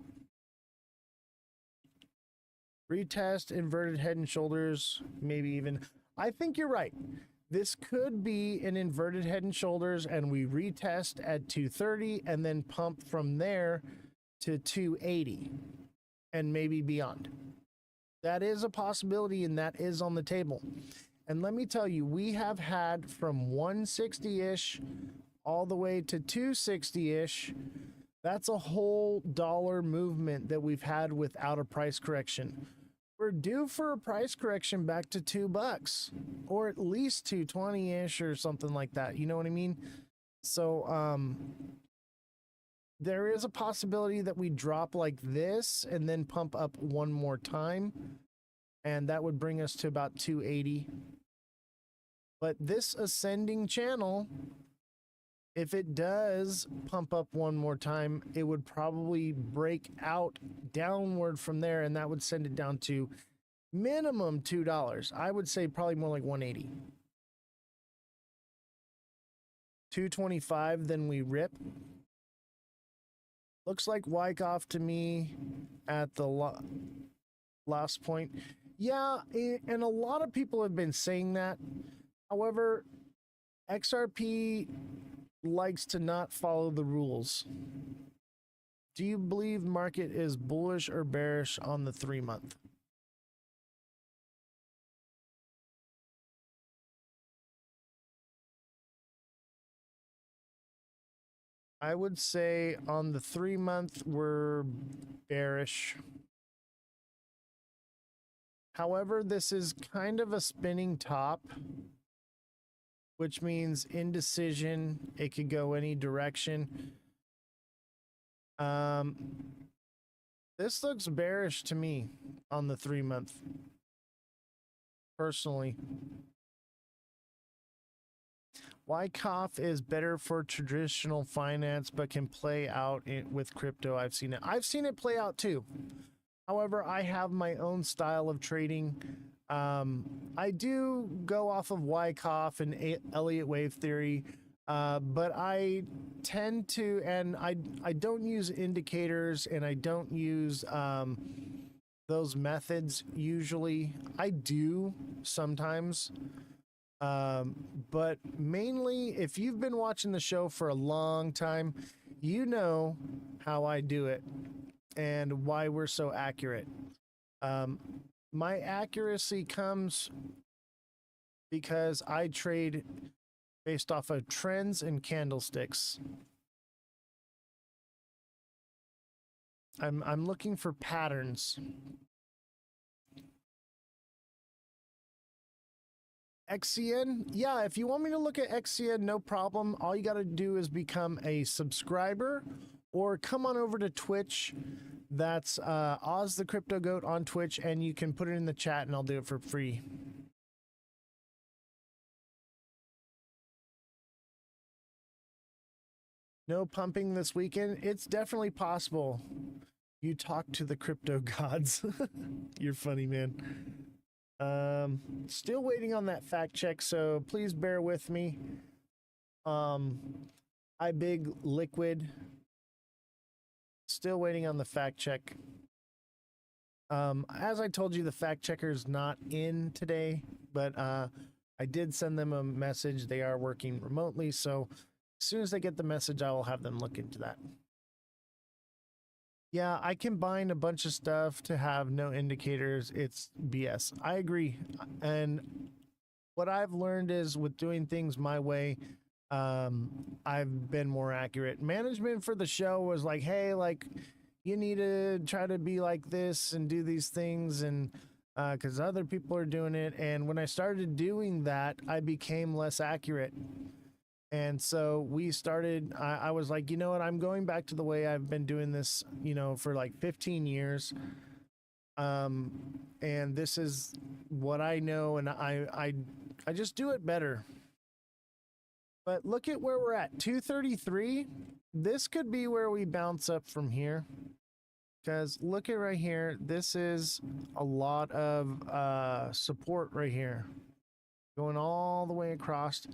Retest, inverted head and shoulders, maybe even. I think you're right. This could be an inverted head and shoulders, and we retest at 230 and then pump from there to 280 and maybe beyond. That is a possibility, and that is on the table. And let me tell you, we have had from 160-ish all the way to 260-ish. That's a whole dollar movement that we've had without a price correction. We're due for a price correction back to $2, or at least 220-ish or something like that. You know what I mean? So, there is a possibility that we drop like this and then pump up one more time, and that would bring us to about 280. But this ascending channel, if it does pump up one more time, it would probably break out downward from there, and that would send it down to minimum $2. I would say probably more like 180. 225, then we rip. Looks like Wyckoff to me at the last point. Yeah, and a lot of people have been saying that. However, XRP likes to not follow the rules. Do you believe market is bullish or bearish on the 3-month? I would say on the 3-month we're bearish. However, this is kind of a spinning top, which means indecision. It could go any direction. This looks bearish to me on the 3-month, personally. Wyckoff is better for traditional finance, but can play out with crypto. I've seen it play out too. However, I have my own style of trading. I do go off of Wyckoff and Elliott wave theory, but I tend to, and I don't use indicators, and I don't use those methods usually. I do sometimes. But mainly, if you've been watching the show for a long time, you know how I do it and why we're so accurate. My accuracy comes because I trade based off of trends and candlesticks. I'm looking for patterns. XCN, yeah, if you want me to look at XCN, no problem. All you got to do is become a subscriber or come on over to Twitch. That's Ozthecryptogoat on Twitch, and you can put it in the chat and I'll do it for free. No pumping this weekend? It's definitely possible. You talk to the crypto gods. You're funny, man. Still waiting on that fact check, so please bear with me. I big liquid. Still waiting on the fact check. As I told you, the fact checker is not in today, but I did send them a message. They are working remotely, so as soon as they get the message, I will have them look into that. Yeah, I combine a bunch of stuff to have no indicators. It's BS. I agree. And what I've learned is with doing things my way, I've been more accurate. Management for the show was like, hey, like, you need to try to be like this and do these things, and because other people are doing it. And when I started doing that, I became less accurate. And so we started, I was like, you know what, I'm going back to the way I've been doing this, you know, for like 15 years. And this is what I know, and I just do it better. But look at where we're at, 233. This could be where we bounce up from here. Because look at right here, this is a lot of support right here. Going all the way across.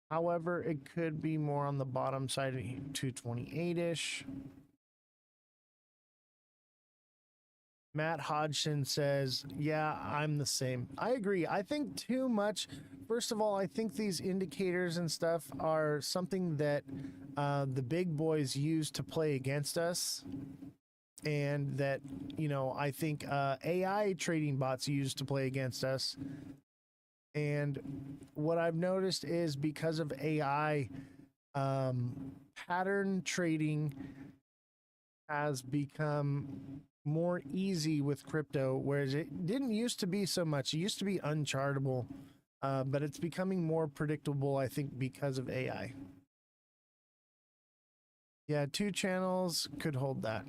However, it could be more on the bottom side of 228-ish. Matt Hodgson says, yeah, I'm the same. I agree. I think too much. First of all, I think these indicators and stuff are something that the big boys use to play against us. And that, you know, I think AI trading bots use to play against us. And what I've noticed is because of AI, pattern trading has become more easy with crypto, whereas it didn't used to be so much. It used to be unchartable, but it's becoming more predictable, I think, because of AI. Yeah, 2 channels could hold that.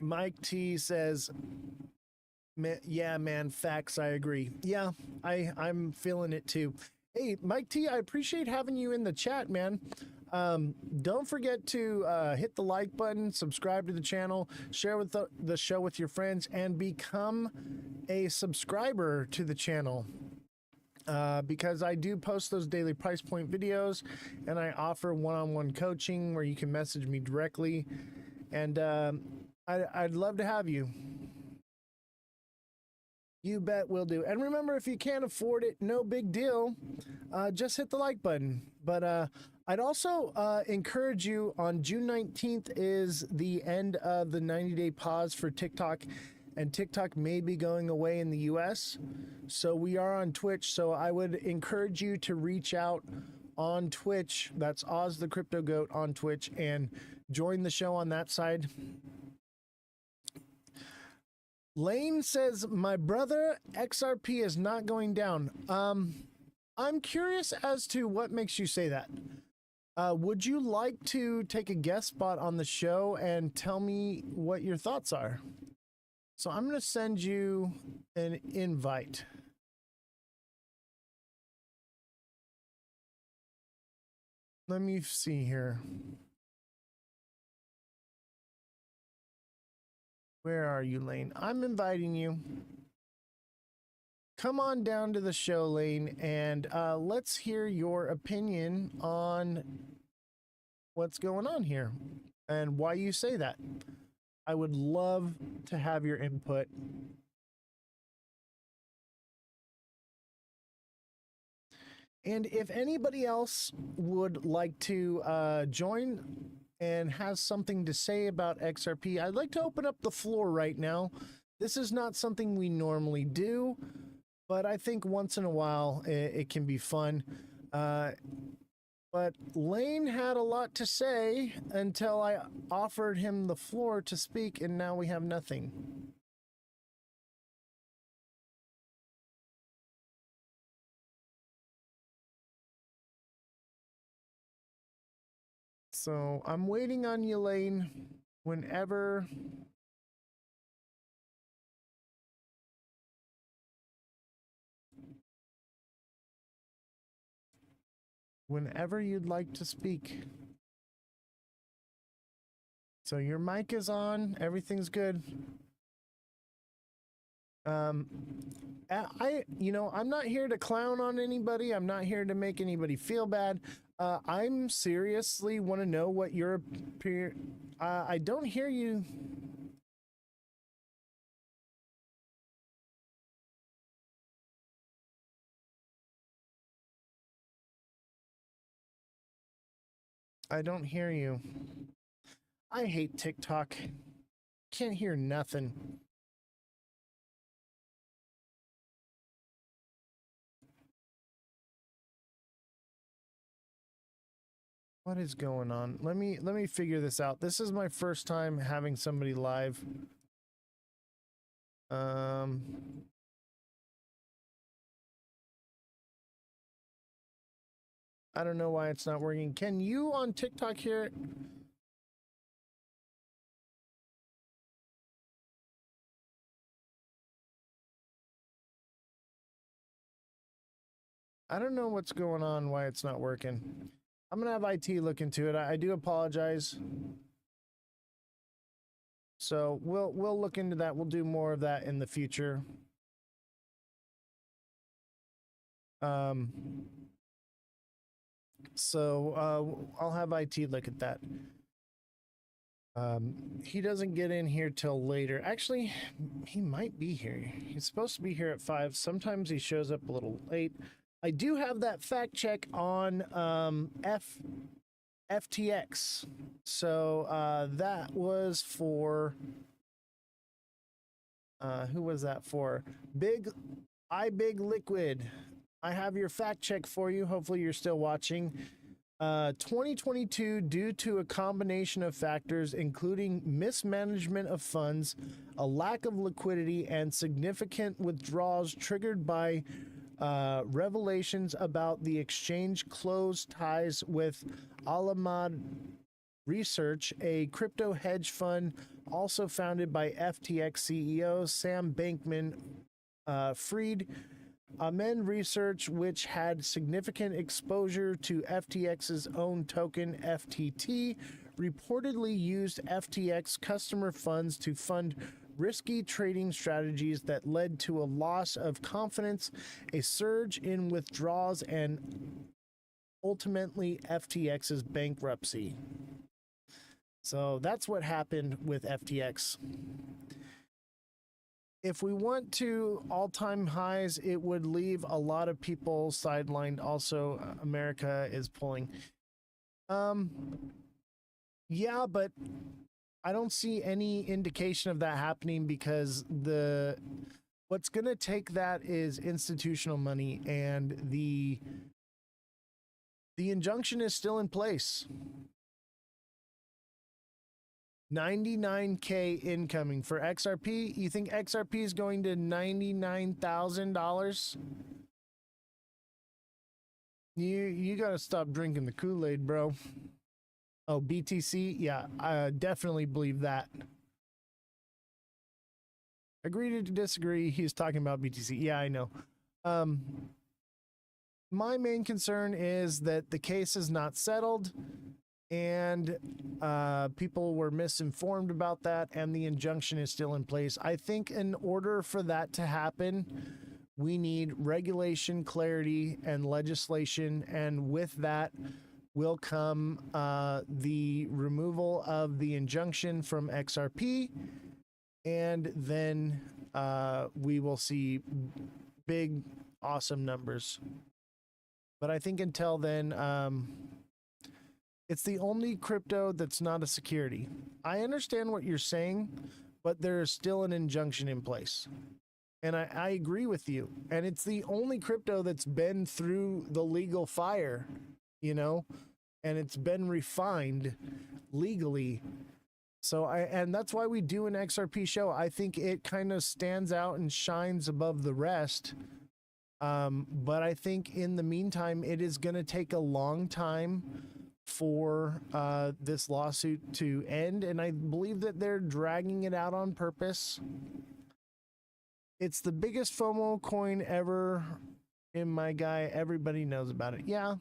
Mike T says, yeah, man, facts, I agree. Yeah, I'm feeling it too. Hey, Mike T, I appreciate having you in the chat, man. Don't forget to hit the like button, subscribe to the channel, share with the show with your friends, and become a subscriber to the channel. Because I do post those daily price point videos, and I offer one-on-one coaching where you can message me directly. And I'd love to have you. You bet will do. And remember, if you can't afford it, no big deal. Just hit the like button. But I'd also encourage you, on June 19th is the end of the 90-day pause for TikTok. And TikTok may be going away in the US. So we are on Twitch. So I would encourage you to reach out on Twitch. That's Ozthecryptogoat on Twitch, and join the show on that side. Lane says, my brother XRP is not going down. I'm curious as to what makes you say that. Would you like to take a guest spot on the show and tell me what your thoughts are? So I'm going to send you an invite. Let me see here. Where are you, Lane? I'm inviting you. Come on down to the show, Lane, and let's hear your opinion on what's going on here and why you say that. I would love to have your input. And if anybody else would like to join and has something to say about XRP, I'd like to open up the floor right now. This is not something we normally do, but I think once in a while it can be fun. But Lane had a lot to say until I offered him the floor to speak, and now we have nothing. So I'm waiting on you, Lane. Whenever you'd like to speak. So your mic is on, everything's good. I'm not here to clown on anybody. I'm not here to make anybody feel bad. I'm seriously want to know what your I don't hear you. I don't hear you. I hate TikTok. Can't hear nothing. What is going on? Let me figure this out. This is my first time having somebody live. I don't know why it's not working. Can you on TikTok hear it? I don't know what's going on, why it's not working. I'm gonna have IT look into it. I do apologize. So we'll look into that. We'll do more of that in the future. So I'll have IT look at that. He doesn't get in here till later. Actually, he might be here. He's supposed to be here at 5. Sometimes he shows up a little late. I do have that fact check on FTX. So that was for who was that for? Big Liquid. I have your fact check for you. Hopefully you're still watching. 2022, due to a combination of factors, including mismanagement of funds, a lack of liquidity, and significant withdrawals triggered by revelations about the exchange closed ties with Alamad Research, a crypto hedge fund also founded by FTX CEO Sam Bankman-Fried. Amen Research, which had significant exposure to FTX's own token, FTT, reportedly used FTX customer funds to fund risky trading strategies that led to a loss of confidence, a surge in withdrawals, and ultimately FTX's bankruptcy. So that's what happened with FTX. if we want to all-time highs, it would leave a lot of people sidelined. Also, America is pulling. Yeah, but I don't see any indication of that happening because what's going to take that is institutional money, and the injunction is still in place. 99K incoming for XRP. You think XRP is going to $99,000? You got to stop drinking the Kool-Aid, bro. Oh, BTC? Yeah, I definitely believe that. Agree to disagree. He's talking about BTC. Yeah, I know. My main concern is that the case is not settled, and people were misinformed about that, and the injunction is still in place. I think in order for that to happen, we need regulation, clarity, and legislation, and with that will come the removal of the injunction from XRP, and then we will see big, awesome numbers. But I think until then, it's the only crypto that's not a security. I understand what you're saying, but there's still an injunction in place. And I agree with you. And it's the only crypto that's been through the legal fire, you know, and it's been refined legally. So and that's why we do an XRP show. I think it kind of stands out and shines above the rest. But I think in the meantime, it is going to take a long time for this lawsuit to end, and I believe that they're dragging it out on purpose. It's the biggest FOMO coin ever in my guy. Everybody knows about it. Yeah,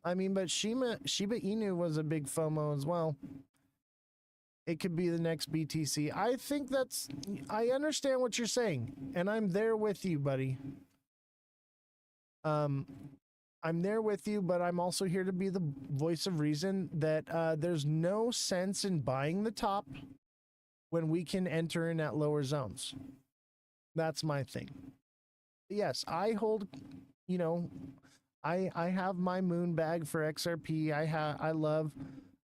I mean, but Shiba Inu was a big FOMO as well. It could be the next BTC. I think I understand what you're saying, and I'm there with you, buddy. I'm there with you, but I'm also here to be the voice of reason that there's no sense in buying the top when we can enter in at lower zones. That's my thing. Yes, I hold, you know, I have my moon bag for XRP. I love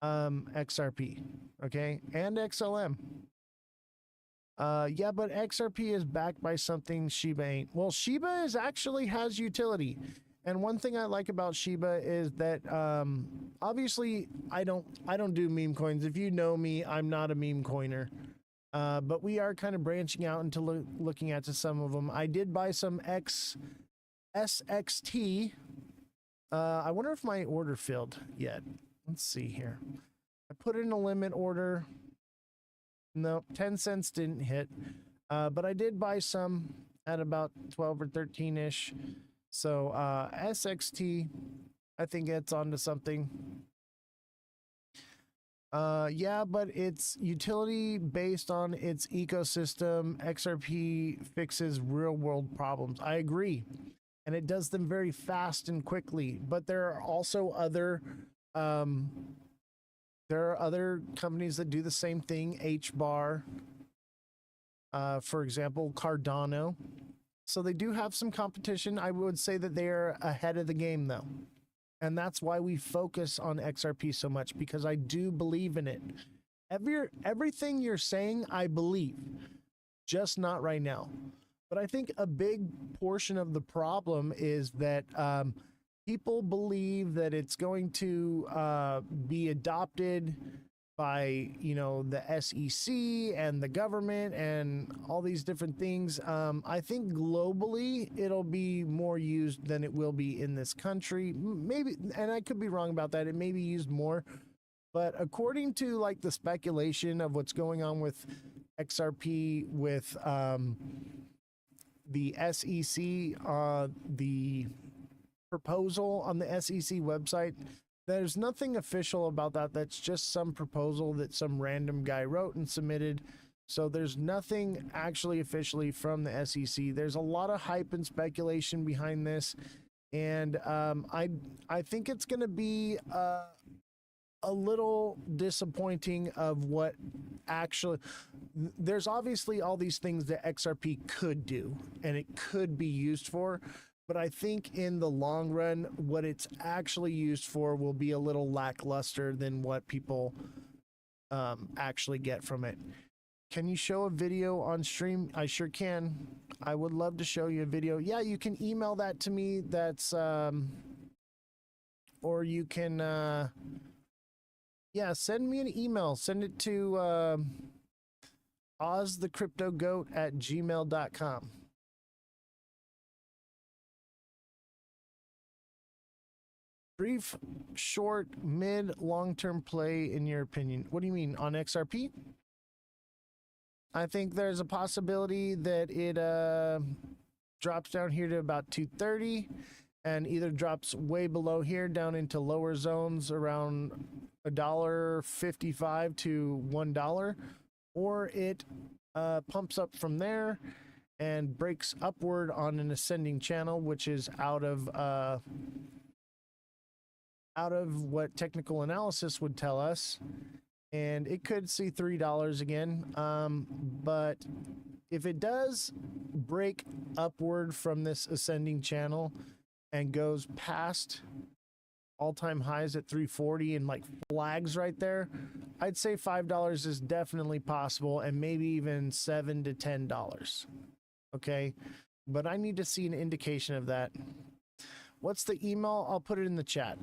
XRP, okay, and XLM. Yeah, but XRP is backed by something Shiba ain't. Well, Shiba actually has utility. And one thing I like about Shiba is that obviously I don't do meme coins. If you know me, I'm not a meme coiner. But we are kind of branching out into looking at some of them. I did buy some SXT. I wonder if my order filled yet. Let's see here. I put in a limit order. No, 10 cents didn't hit. But I did buy some at about 12 or 13-ish. So SXT, I think it's onto something. Yeah, but it's utility based on its ecosystem. XRP fixes real world problems. I agree. And it does them very fast and quickly. But there are also other companies that do the same thing. HBAR, for example, Cardano. So they do have some competition. I would say that they're ahead of the game, though. And that's why we focus on XRP so much, because I do believe in it. Everything you're saying, I believe, just not right now. But I think a big portion of the problem is that people believe that it's going to be adopted by, you know, the SEC and the government and all these different things. I think globally it'll be more used than it will be in this country. Maybe, and I could be wrong about that. It may be used more, but according to like the speculation of what's going on with XRP, with the SEC, the proposal on the SEC website, there's nothing official about that. That's just some proposal that some random guy wrote and submitted. So there's nothing actually officially from the SEC. There's a lot of hype and speculation behind this. And I think it's going to be a little disappointing of what actually, there's obviously all these things that XRP could do and it could be used for, but I think in the long run, what it's actually used for will be a little lackluster than what people actually get from it. Can you show a video on stream? I sure can. I would love to show you a video. Yeah, you can email that to me. That's, or you can, yeah, send me an email. Send it to ozthecryptogoat@gmail.com. Brief, short, mid, long-term play in your opinion. What do you mean, on XRP? I think there's a possibility that it drops down here to about 230 and either drops way below here down into lower zones around $1.55 to $1, or it pumps up from there and breaks upward on an ascending channel, which is out of what technical analysis would tell us, and it could see $3 again. But if it does break upward from this ascending channel and goes past all-time highs at 340 and like flags right there, I'd say $5 is definitely possible, and maybe even $7 to $10. Okay, but I need to see an indication of that. What's the email? I'll put it in the chat.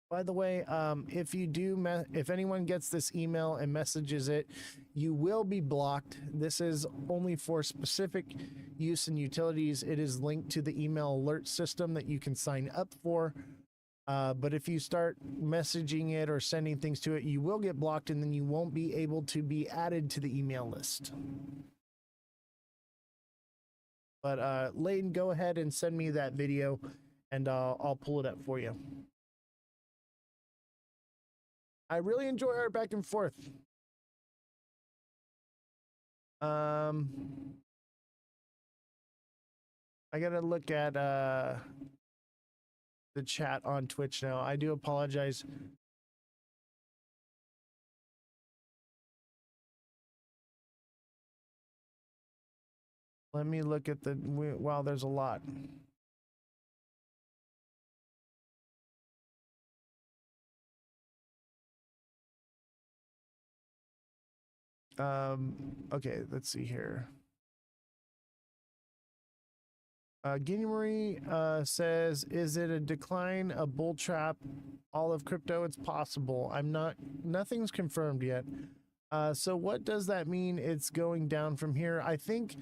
By the way, if you do, if anyone gets this email and messages it, you will be blocked. This is only for specific use and utilities. It is linked to the email alert system that you can sign up for. But if you start messaging it or sending things to it, you will get blocked, and then you won't be able to be added to the email list. But Layton, go ahead and send me that video, and I'll pull it up for you. I really enjoy our back and forth. I gotta look at the chat on Twitch now. I do apologize. Let me look at the, wow, there's a lot. Okay, let's see here. Guinea Marie says, is it a decline, a bull trap, all of crypto? It's possible. Nothing's confirmed yet. So what does that mean? It's going down from here. I think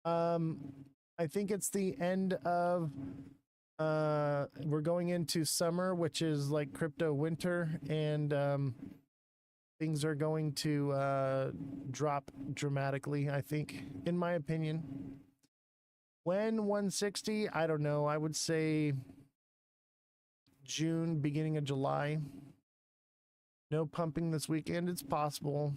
it's the end of, we're going into summer, which is like crypto winter, and things are going to drop dramatically, I think, in my opinion. When 160, I don't know. I would say June, beginning of July. No pumping this weekend. It's possible.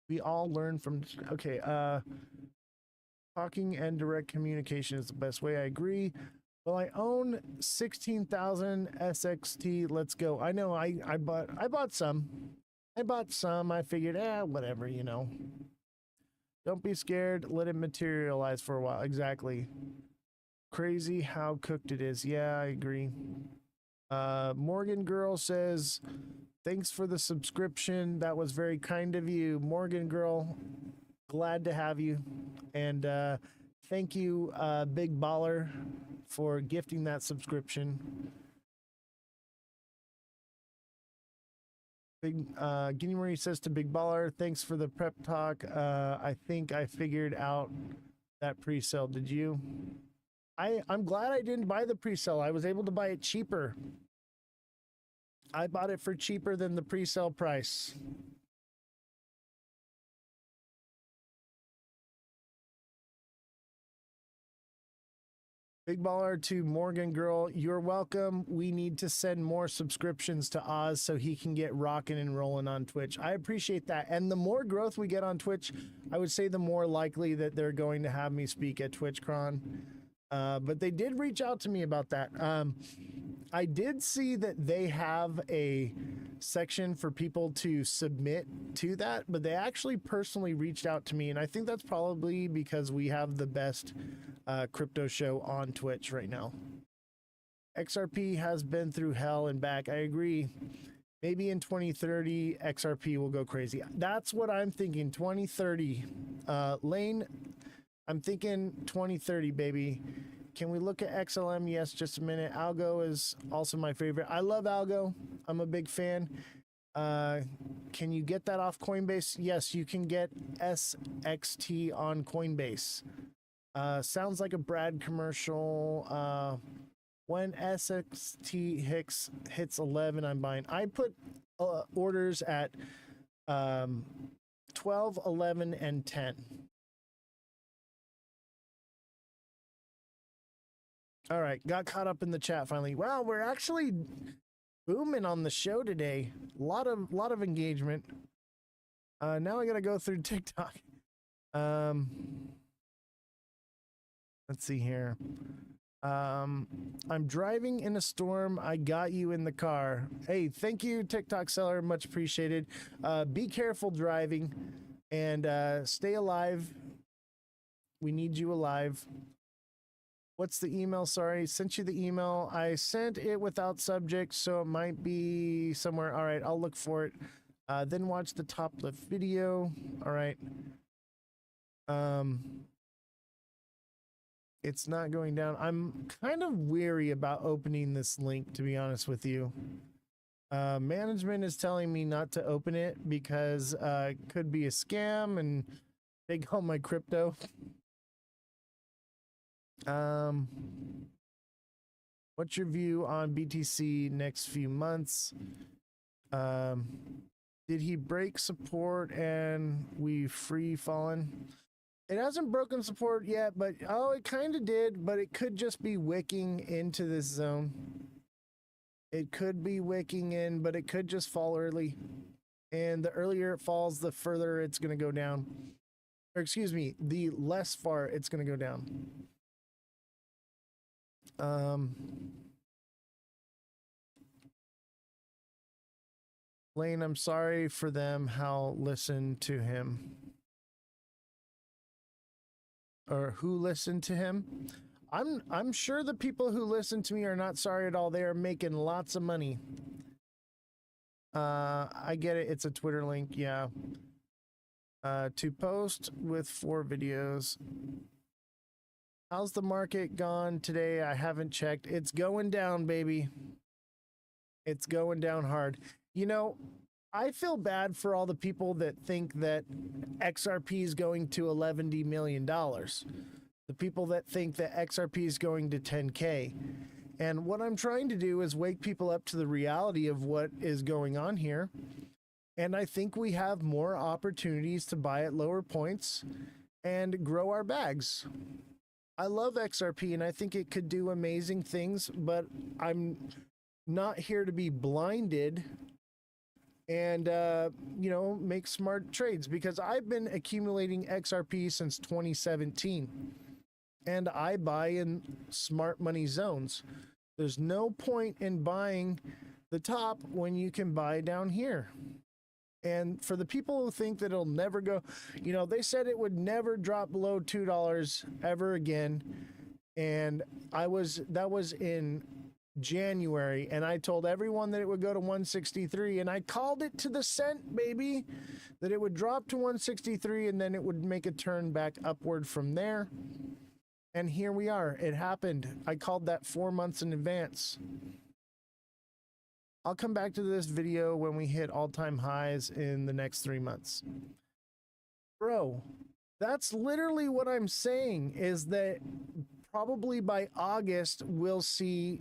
We all learn from, okay, talking and direct communication is the best way. I agree. Well, I own 16,000 SXT. Let's go. I know I bought some. I figured, whatever, you know. Don't be scared. Let it materialize for a while. Exactly. Crazy how cooked it is. Yeah, I agree. Morgan Girl says, thanks for the subscription. That was very kind of you. Morgan Girl, glad to have you. And thank you, Big Baller, for gifting that subscription. Guinea Marie says to Big Baller, thanks for the prep talk. I think I figured out that pre-sale. Did you? I'm glad I didn't buy the pre-sale. I was able to buy it cheaper. I bought it for cheaper than the pre-sale price. Big baller to Morgan Girl, you're welcome. We need to send more subscriptions to Oz so he can get rocking and rolling on Twitch. I appreciate that. And the more growth we get on Twitch, I would say the more likely that they're going to have me speak at TwitchCon. But they did reach out to me about that. I did see that they have a section for people to submit to that, but they actually personally reached out to me, and I think that's probably because we have the best crypto show on Twitch right now. XRP has been through hell and back. I agree. Maybe in 2030, XRP will go crazy. That's what I'm thinking. 2030. Lane, I'm thinking 2030, baby. Can we look at XLM? Yes, just a minute. Algo is also my favorite. I love Algo. I'm a big fan. Can you get that off Coinbase? Yes, you can get SXT on Coinbase. Sounds like a Brad commercial. When SXT hits 11, I'm buying. I put orders at 12, 11, and 10. All right, got caught up in the chat finally. Wow, we're actually booming on the show today. A lot of engagement. Now I gotta go through TikTok. Let's see here. I'm driving in a storm. I got you in the car. Hey, thank you, TikTok seller. Much appreciated. Be careful driving and stay alive. We need you alive. What's the email? Sorry, sent you the email. I sent it without subject, so it might be somewhere. All right, I'll look for it. Then watch the top left video. All right. It's not going down. I'm kind of weary about opening this link, to be honest with you. Management is telling me not to open it because it could be a scam and take all my crypto. What's your view on BTC next few months? Did he break support and we free fallen? It hasn't broken support yet, but oh, it kind of did, but it could just be wicking into this zone. It could be wicking in, but it could just fall early. And the earlier it falls, the further it's going to go down. Or excuse me, the less far it's going to go down. Lane, I'm sorry for them. How listen to him. Or who listened to him? I'm sure the people who listen to me are not sorry at all. They are making lots of money. I get it. It's a Twitter link. Yeah. To post with 4 videos. How's the market gone today? I haven't checked. It's going down, baby. It's going down hard. You know, I feel bad for all the people that think that XRP is going to $11 million. The people that think that XRP is going to 10K. And what I'm trying to do is wake people up to the reality of what is going on here. And I think we have more opportunities to buy at lower points and grow our bags. I love XRP and I think it could do amazing things, but I'm not here to be blinded and you know, make smart trades, because I've been accumulating XRP since 2017 and I buy in smart money zones. There's no point in buying the top when you can buy down here. And for the people who think that it'll never go, you know, they said it would never drop below $2 ever again. And that was in January, and I told everyone that it would go to 163, and I called it to the cent, baby, that it would drop to 163 and then it would make a turn back upward from there. And here we are. It happened. I called that 4 months in advance. I'll come back to this video when we hit all-time highs in the next 3 months. Bro, that's literally what I'm saying, is that probably by August we'll see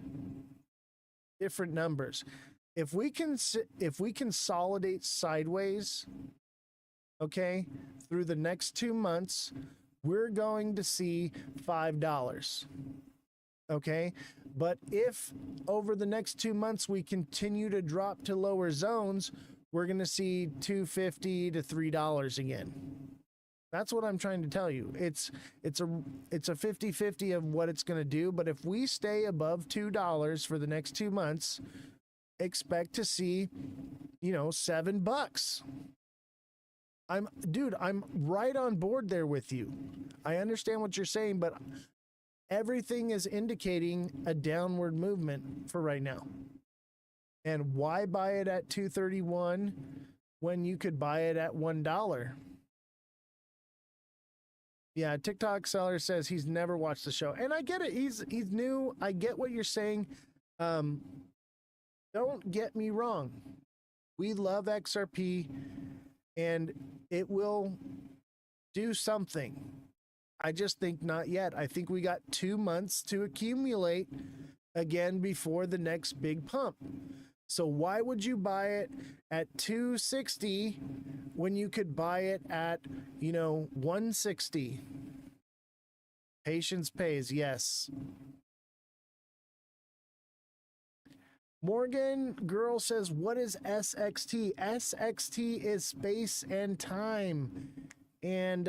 different numbers. If we consolidate sideways, okay, through the next 2 months, we're going to see $5. Okay. But if over the next 2 months we continue to drop to lower zones, we're going to see $2.50 to $3 again. That's what I'm trying to tell you. It's a 50-50 of what it's going to do. But if we stay above $2 for the next 2 months, expect to see, $7. I'm right on board there with you. I understand what you're saying, but everything is indicating a downward movement for right now. And why buy it at $2.31 when you could buy it at $1? Yeah, TikTok seller says he's never watched the show. And I get it. He's new. I get what you're saying. Don't get me wrong. We love XRP and it will do something. I just think not yet. I think we got 2 months to accumulate again before the next big pump. So why would you buy it at 260 when you could buy it at, 160? Patience pays, yes. Morgan Girl says, what is SXT? SXT is space and time. And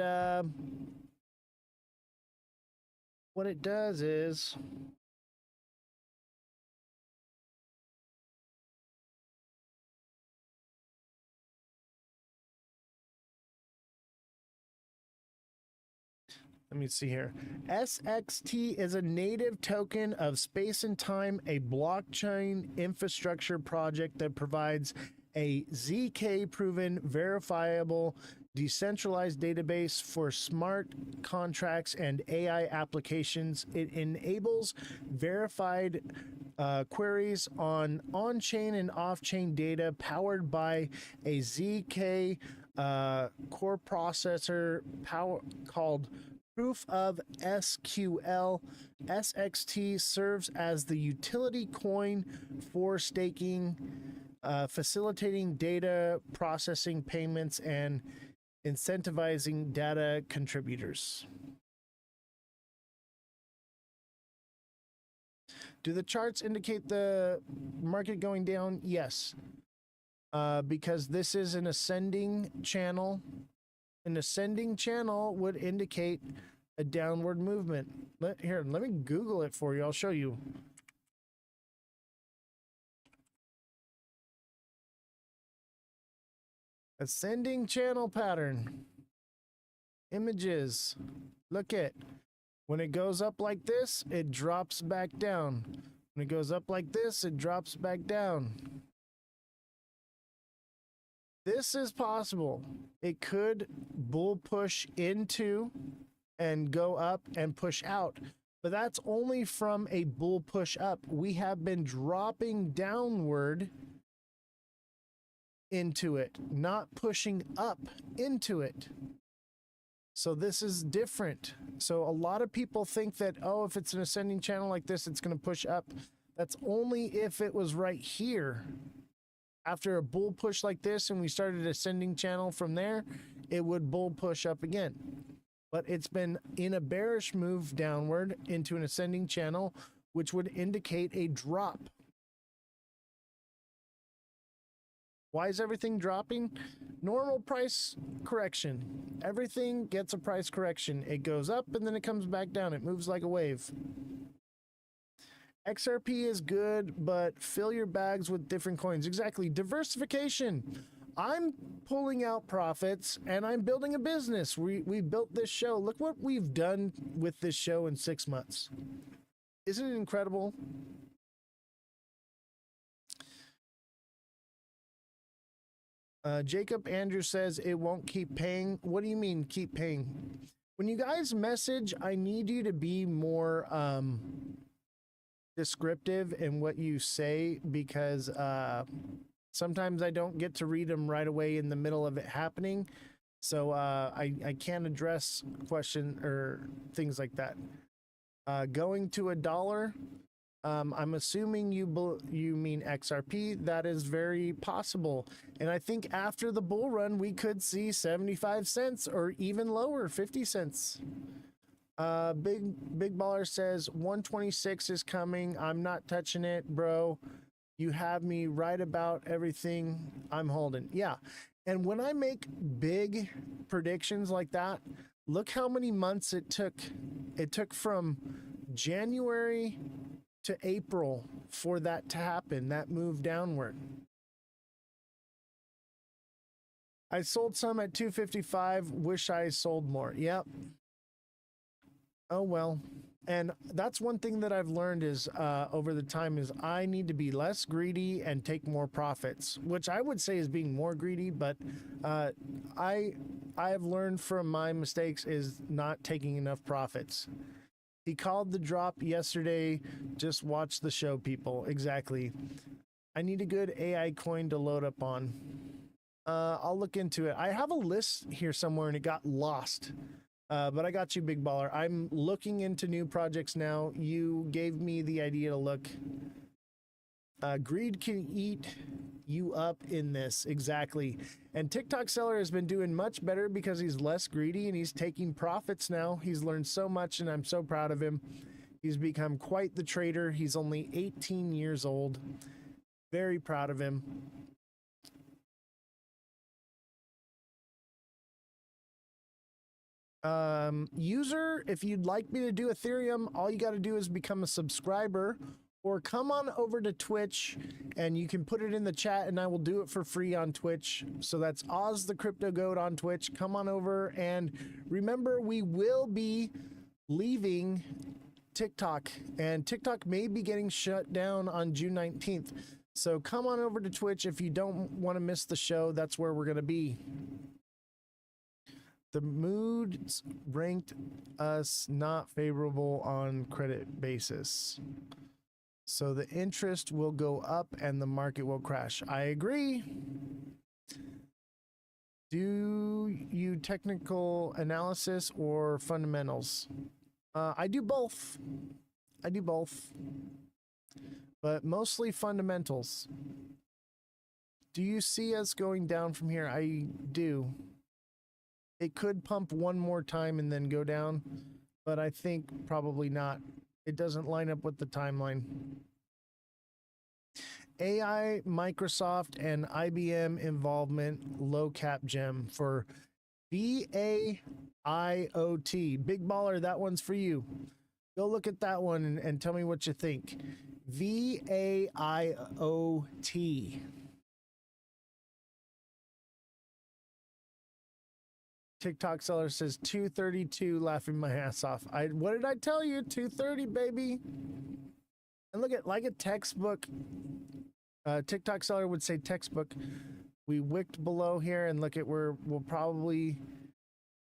what it does is let me see here. SXT is a native token of space and time, a blockchain infrastructure project that provides a ZK-proven, verifiable, decentralized database for smart contracts and AI applications. It enables verified queries on-chain and off-chain data powered by a ZK core processor called Proof of SQL. SXT serves as the utility coin for staking, facilitating data processing payments, and incentivizing data contributors. Do the charts indicate the market going down? Yes, because this is an ascending channel. An ascending channel would indicate a downward movement. Let me Google it for you. I'll show you. Ascending channel pattern. Images. Look at. When it goes up like this, it drops back down. When it goes up like this, it drops back down. This is possible. It could bull push into and go up and push out, but that's only from a bull push up. We have been dropping downward into it, not pushing up into it. So this is different. So a lot of people think that, oh, if it's an ascending channel like this, it's going to push up. That's only if it was right here. After a bull push like this and we started ascending channel from there, it would bull push up again. But it's been in a bearish move downward into an ascending channel, which would indicate a drop. Why is everything dropping? Normal price correction. Everything gets a price correction. It goes up and then it comes back down. It moves like a wave. XRP is good, but fill your bags with different coins. Exactly. Diversification. I'm pulling out profits and I'm building a business. We built this show. Look what we've done with this show in 6 months. Isn't it incredible? Jacob Andrew says it won't keep paying. What do you mean keep paying? When you guys message, I need you to be more descriptive in what you say, because sometimes I don't get to read them right away in the middle of it happening. So I can't address question or things like that. Going to $1. I'm assuming you mean XRP. That is very possible. And I think after the bull run, we could see 75 cents or even lower, 50 cents. Big Baller says 126 is coming. I'm not touching it, bro. You have me right about everything I'm holding. Yeah. And when I make big predictions like that, look how many months it took. It took from January to April for that to happen, that move downward. I sold some at 255. Wish I sold more. Yep. Oh, well. And that's one thing that I've learned is over the time is I need to be less greedy and take more profits, which I would say is being more greedy. But I have learned from my mistakes is not taking enough profits. He called the drop yesterday. Just watch the show, people. Exactly. I need a good AI coin to load up on. I'll look into it. I have a list here somewhere and it got lost. But I got you, Big Baller. I'm looking into new projects now. You gave me the idea to look. Greed can eat you up in this. Exactly. And TikTok Seller has been doing much better because he's less greedy and he's taking profits now. He's learned so much and I'm so proud of him. He's become quite the trader. He's only 18 years old. Very proud of him. User, if you'd like me to do Ethereum, all you got to do is become a subscriber or come on over to Twitch and you can put it in the chat and I will do it for free on Twitch. So that's Ozthecryptogoat on Twitch. Come on over and remember we will be leaving TikTok and TikTok may be getting shut down on June 19th. So come on over to Twitch if you don't want to miss the show. That's where we're going to be. The moods ranked us not favorable on credit basis. So the interest will go up and the market will crash. I agree. Do you technical analysis or fundamentals? I do both. I do both. But mostly fundamentals. Do you see us going down from here? I do. It could pump one more time and then go down, but I think probably not. It doesn't line up with the timeline. AI, Microsoft, and IBM involvement, low cap gem for BAIOT. Big Baller, that one's for you. Go look at that one and tell me what you think. VAIOT. TikTok Seller says 232, laughing my ass off. What did I tell you? 230, baby. And look at like a textbook. TikTok Seller would say textbook. We wicked below here and look at where we'll probably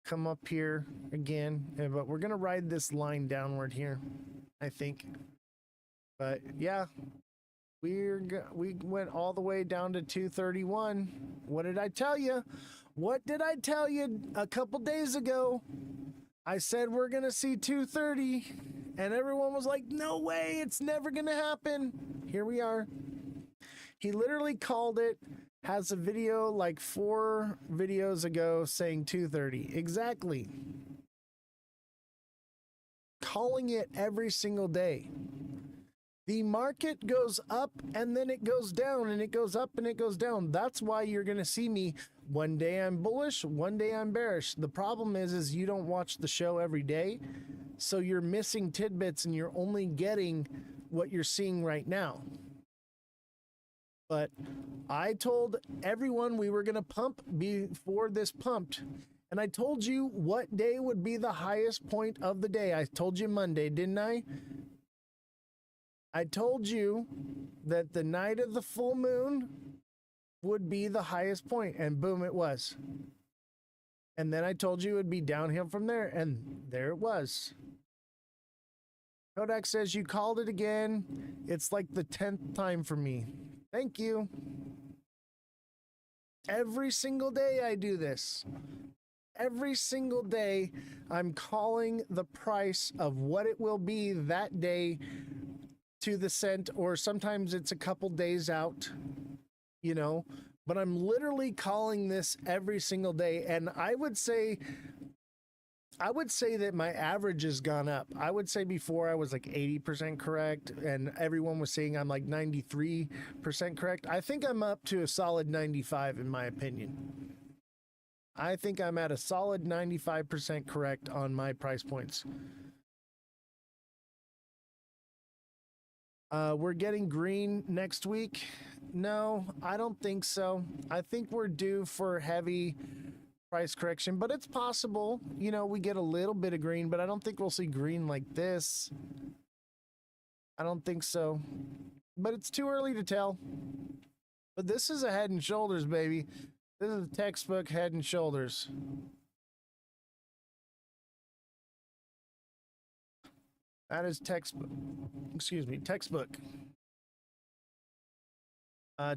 come up here again. But we're gonna ride this line downward here, I think. But yeah, we went all the way down to 231. What did I tell you? What did I tell you a couple days ago? I said we're going to see 230 and everyone was like, no way, it's never going to happen. Here we are. He literally called it, has a video like 4 videos ago saying 230. Exactly. Calling it every single day. The market goes up and then it goes down and it goes up and it goes down. That's why you're going to see me one day I'm bullish, one day I'm bearish. The problem is you don't watch the show every day. So you're missing tidbits and you're only getting what you're seeing right now. But I told everyone we were going to pump before this pumped. And I told you what day would be the highest point of the day. I told you Monday, didn't I? I told you that the night of the full moon would be the highest point, and boom, it was. And then I told you it would be downhill from there, and there it was. Kodak says you called it again. It's like the 10th time for me. Thank you. Every single day I do this. Every single day I'm calling the price of what it will be that day to the cent, or sometimes it's a couple days out, you know, but I'm literally calling this every single day. And I would say I would say that my average has gone up. I would say before I was like 80% correct, and everyone was saying I'm like 93% correct. I think I'm up to a solid 95 in my opinion. I think I'm at a solid 95% correct on my price points. We're getting green next week. No, I don't think so. I think we're due for heavy price correction, but it's possible, you know, we get a little bit of green, but I don't think we'll see green like this. I don't think so, but it's too early to tell. But this is a Head and Shoulders, baby. This is a textbook Head and Shoulders. That is textbook. Excuse me, textbook.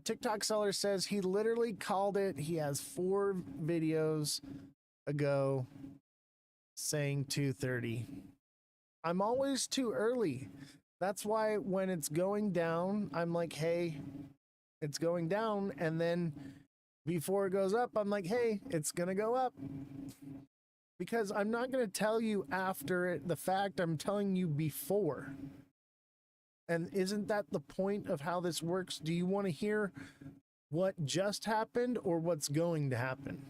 TikTok seller says he literally called it. He has 4 videos ago saying 230. I'm always too early. That's why when it's going down, I'm like, hey, it's going down. And then before it goes up, I'm like, hey, it's going to go up. Because I'm not going to tell you after the fact, I'm telling you before. And isn't that the point of how this works? Do you want to hear what just happened or what's going to happen?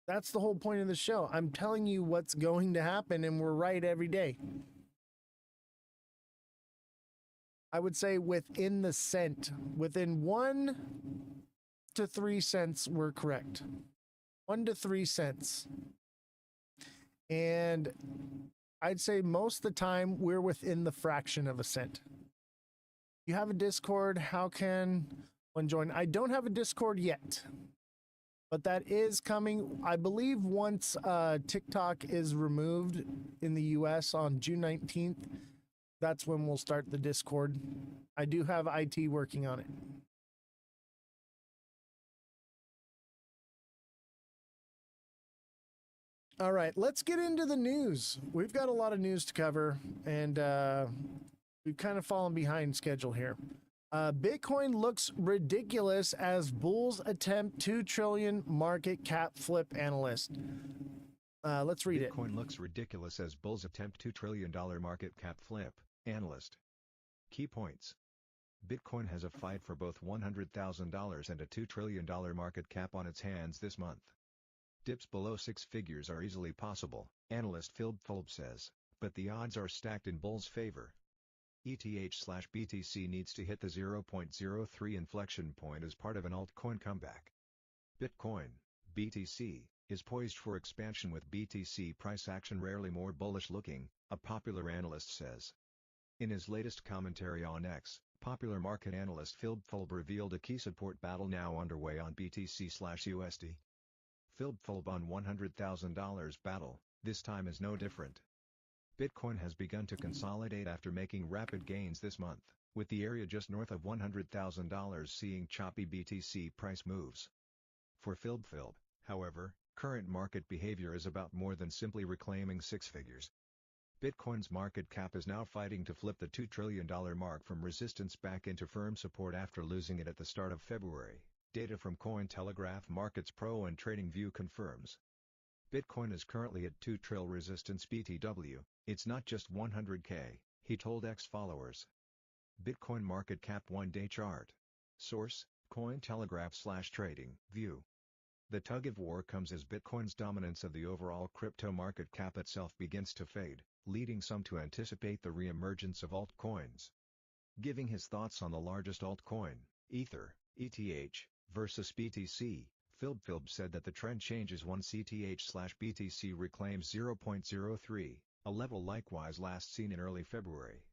That's the whole point of the show. I'm telling you what's going to happen, and we're right every day. I would say within the cent, within 1 to 3 cents, we're correct. 1 to 3 cents. And I'd say most of the time we're within the fraction of a cent. You have a Discord, how can one join? I don't have a Discord yet, but that is coming. I believe once TikTok is removed in the US on June 19th, that's when we'll start the Discord. I do have IT working on it. All right, let's get into the news. We've got a lot of news to cover, and we've kind of fallen behind schedule here. Bitcoin looks ridiculous as bulls attempt 2 trillion market cap flip, analyst. Let's read it. Bitcoin looks ridiculous as bulls attempt $2 trillion market cap flip, analyst. Key points. Bitcoin has a fight for both $100,000 and a $2 trillion market cap on its hands this month. Dips below 6 figures are easily possible, analyst Philip says, but the odds are stacked in bulls' favor. ETH/BTC needs to hit the 0.03 inflection point as part of an altcoin comeback. Bitcoin, BTC, is poised for expansion with BTC price action rarely more bullish looking, a popular analyst says. In his latest commentary on X, popular market analyst Philip revealed a key support battle now underway on BTC/USD. Philip on $100,000 battle, this time is no different. Bitcoin has begun to consolidate after making rapid gains this month, with the area just north of $100,000 seeing choppy BTC price moves. For Philip, however, current market behavior is about more than simply reclaiming 6 figures. Bitcoin's market cap is now fighting to flip the $2 trillion mark from resistance back into firm support after losing it at the start of February. Data from Cointelegraph Markets Pro and TradingView confirms. Bitcoin is currently at 2 trill resistance BTW, it's not just 100K, he told X followers. Bitcoin market cap 1-day chart. Source, Cointelegraph/TradingView. The tug of war comes as Bitcoin's dominance of the overall crypto market cap itself begins to fade, leading some to anticipate the re-emergence of altcoins. Giving his thoughts on the largest altcoin, Ether, ETH, versus BTC, Philip said that the trend changes once ETH/BTC reclaims 0.03, a level likewise last seen in early February.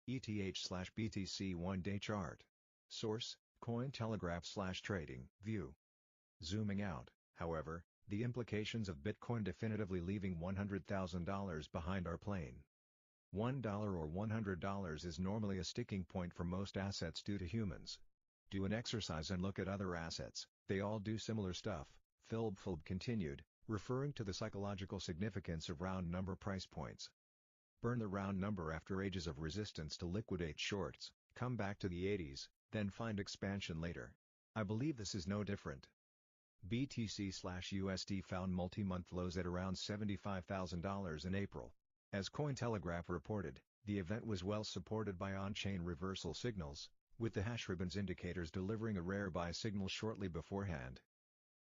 ETH/BTC 1-day chart. Source, Cointelegraph/TradingView. Zooming out, however, the implications of Bitcoin definitively leaving $100,000 behind are plain. $1 or $100 is normally a sticking point for most assets due to humans. Do an exercise and look at other assets, they all do similar stuff, Philip continued, referring to the psychological significance of round number price points. Burn the round number after ages of resistance to liquidate shorts, come back to the 80s, then find expansion later. I believe this is no different. BTC/USD found multi-month lows at around $75,000 in April. As Cointelegraph reported, the event was well supported by on-chain reversal signals, with the hash ribbons indicators delivering a rare buy signal shortly beforehand.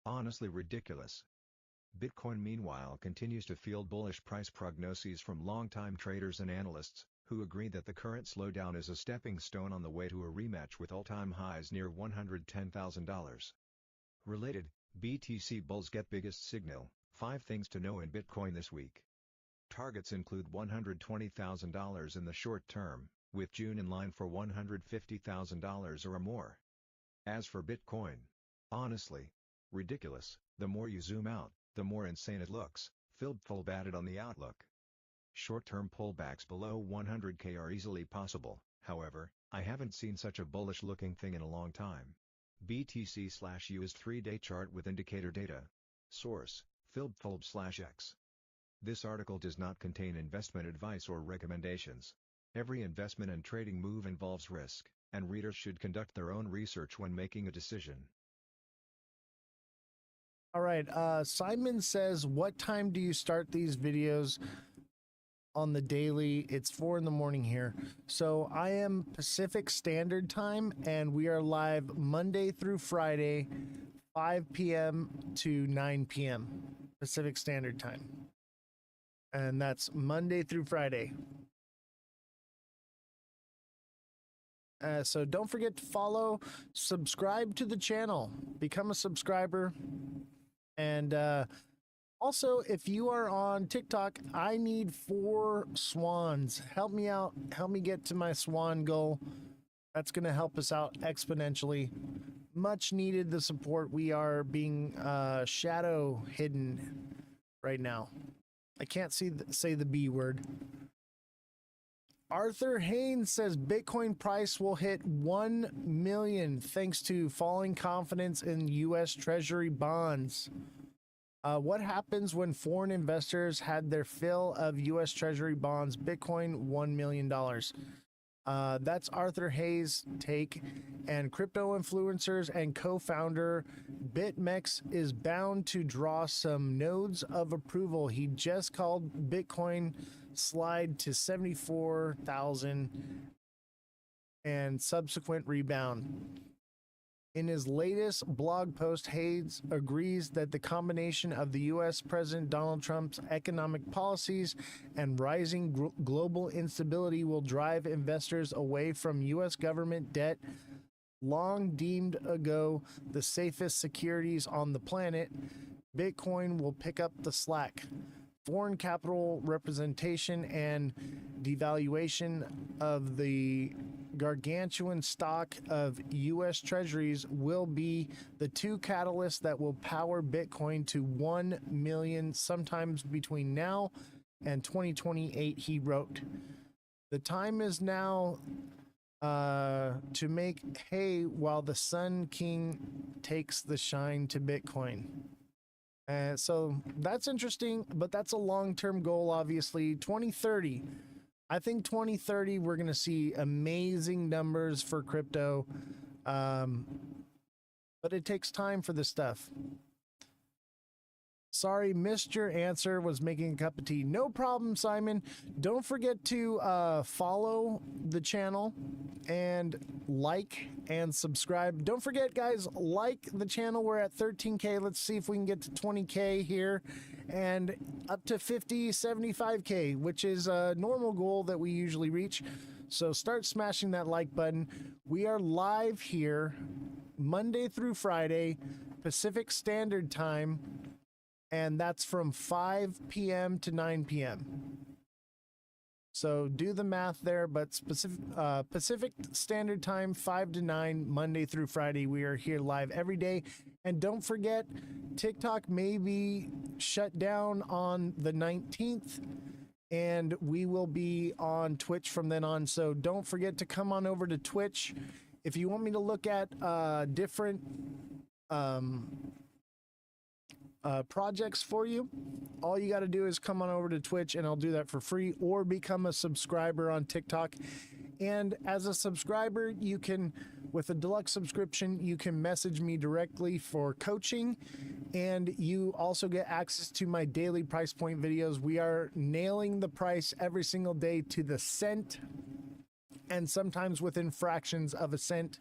Honestly ridiculous. Bitcoin meanwhile continues to field bullish price prognoses from longtime traders and analysts, who agree that the current slowdown is a stepping stone on the way to a rematch with all-time highs near $110,000. Related, BTC bulls get biggest signal, 5 things to know in Bitcoin this week. Targets include $120,000 in the short term, with June in line for $150,000 or more. As for Bitcoin, honestly, ridiculous, the more you zoom out, the more insane it looks, Philip added on the outlook. Short-term pullbacks below 100K are easily possible, however, I haven't seen such a bullish-looking thing in a long time. BTC/USD 3-day chart with indicator data. Source, Philip/X. This article does not contain investment advice or recommendations. Every investment and trading move involves risk, and readers should conduct their own research when making a decision. All right, Simon says, what time do you start these videos on the daily? It's 4 in the morning here. So I am Pacific Standard Time, and we are live Monday through Friday, 5 p.m. to 9 p.m. Pacific Standard Time. And that's Monday through Friday. So don't forget to follow, subscribe to the channel, become a subscriber. And also, if you are on TikTok, I need 4 swans. Help me out. Help me get to my swan goal. That's going to help us out exponentially. Much needed the support. We are being shadow hidden right now. I can't say the B word. Arthur Haynes says Bitcoin price will hit 1 million thanks to falling confidence in U.S. Treasury bonds. What happens when foreign investors had their fill of U.S. Treasury bonds? Bitcoin, $1 million. That's Arthur Hayes' take. And crypto influencers and co-founder BitMEX is bound to draw some nodes of approval. He just called Bitcoin slide to 74,000 and subsequent rebound. In his latest blog post, Hayes agrees that the combination of the U.S. President Donald Trump's economic policies and rising global instability will drive investors away from U.S. government debt, long deemed ago the safest securities on the planet. Bitcoin will pick up the slack. Foreign capital representation and devaluation of the gargantuan stock of U.S. Treasuries will be the 2 catalysts that will power Bitcoin to 1 million sometimes between now and 2028, he wrote. The time is now to make hay while the Sun King takes the shine to Bitcoin. So that's interesting, but that's a long-term goal, obviously. 2030. I think 2030, we're going to see amazing numbers for crypto. But it takes time for this stuff. Sorry, missed your answer, was making a cup of tea. No problem, Simon. Don't forget to follow the channel and like and subscribe. Don't forget, guys, like the channel. We're at 13K. Let's see if we can get to 20K here and up to 50, 75K, which is a normal goal that we usually reach. So start smashing that like button. We are live here Monday through Friday, Pacific Standard Time. And that's from 5 p.m. to 9 p.m. So do the math there, but Pacific Standard Time, 5 to 9, Monday through Friday. We are here live every day. And don't forget, TikTok may be shut down on the 19th, and we will be on Twitch from then on. So don't forget to come on over to Twitch. If you want me to look at different projects for you, all you got to do is come on over to Twitch and I'll do that for free, or become a subscriber on TikTok And as a subscriber, you can, with a deluxe subscription, you can message me directly for coaching, and you also get access to my daily price point videos. We are nailing the price every single day to the cent, and sometimes within fractions of a cent.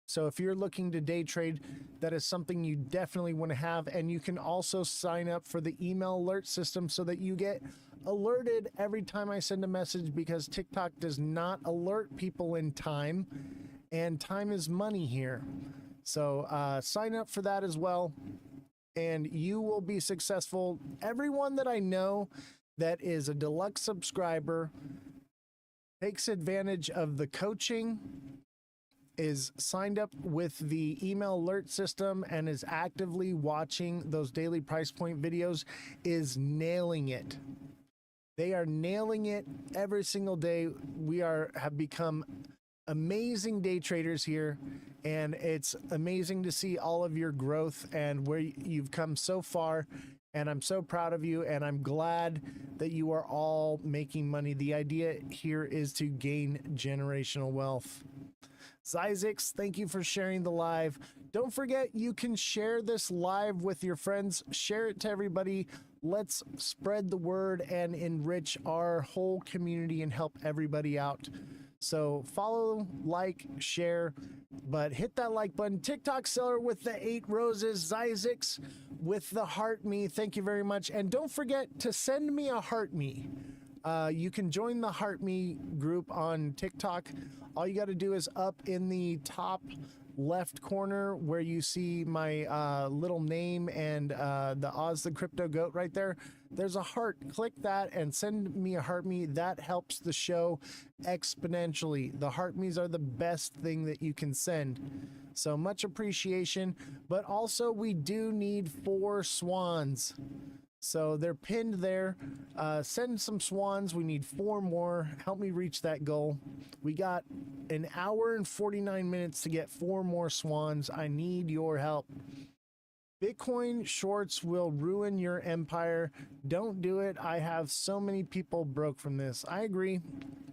So if you're looking to day trade, that is something you definitely want to have. And you can also sign up for the email alert system so that you get alerted every time I send a message, because TikTok does not alert people in time, and time is money here. So sign up for that as well, and you will be successful. Everyone that I know that is a deluxe subscriber takes advantage of the coaching, is signed up with the email alert system, and is actively watching those daily price point videos, is nailing it. They are nailing it every single day. We have become amazing day traders here, and it's amazing to see all of your growth and where you've come so far. And I'm so proud of you, and I'm glad that you are all making money. The idea here is to gain generational wealth. Zyzix, thank you for sharing the live. Don't forget, you can share this live with your friends. Share it to everybody. Let's spread the word and enrich our whole community and help everybody out. So follow, like, share, but hit that like button. TikTok seller with the 8 roses, Zyzix with the heart me. Thank you very much. And don't forget to send me a heart me. You can join the Heart Me group on TikTok. All you got to do is up in the top left corner where you see my little name and the Ozthecryptogoat right there. There's a heart. Click that and send me a heart me. That helps the show exponentially. The heart me's are the best thing that you can send. So much appreciation. But also, we do need 4 swans. So they're pinned there. Send some swans. We need 4 more. Help me reach that goal. We got an hour and 49 minutes to get 4 more swans. I need your help. Bitcoin shorts will ruin your empire. Don't do it. I have so many people broke from this. I agree.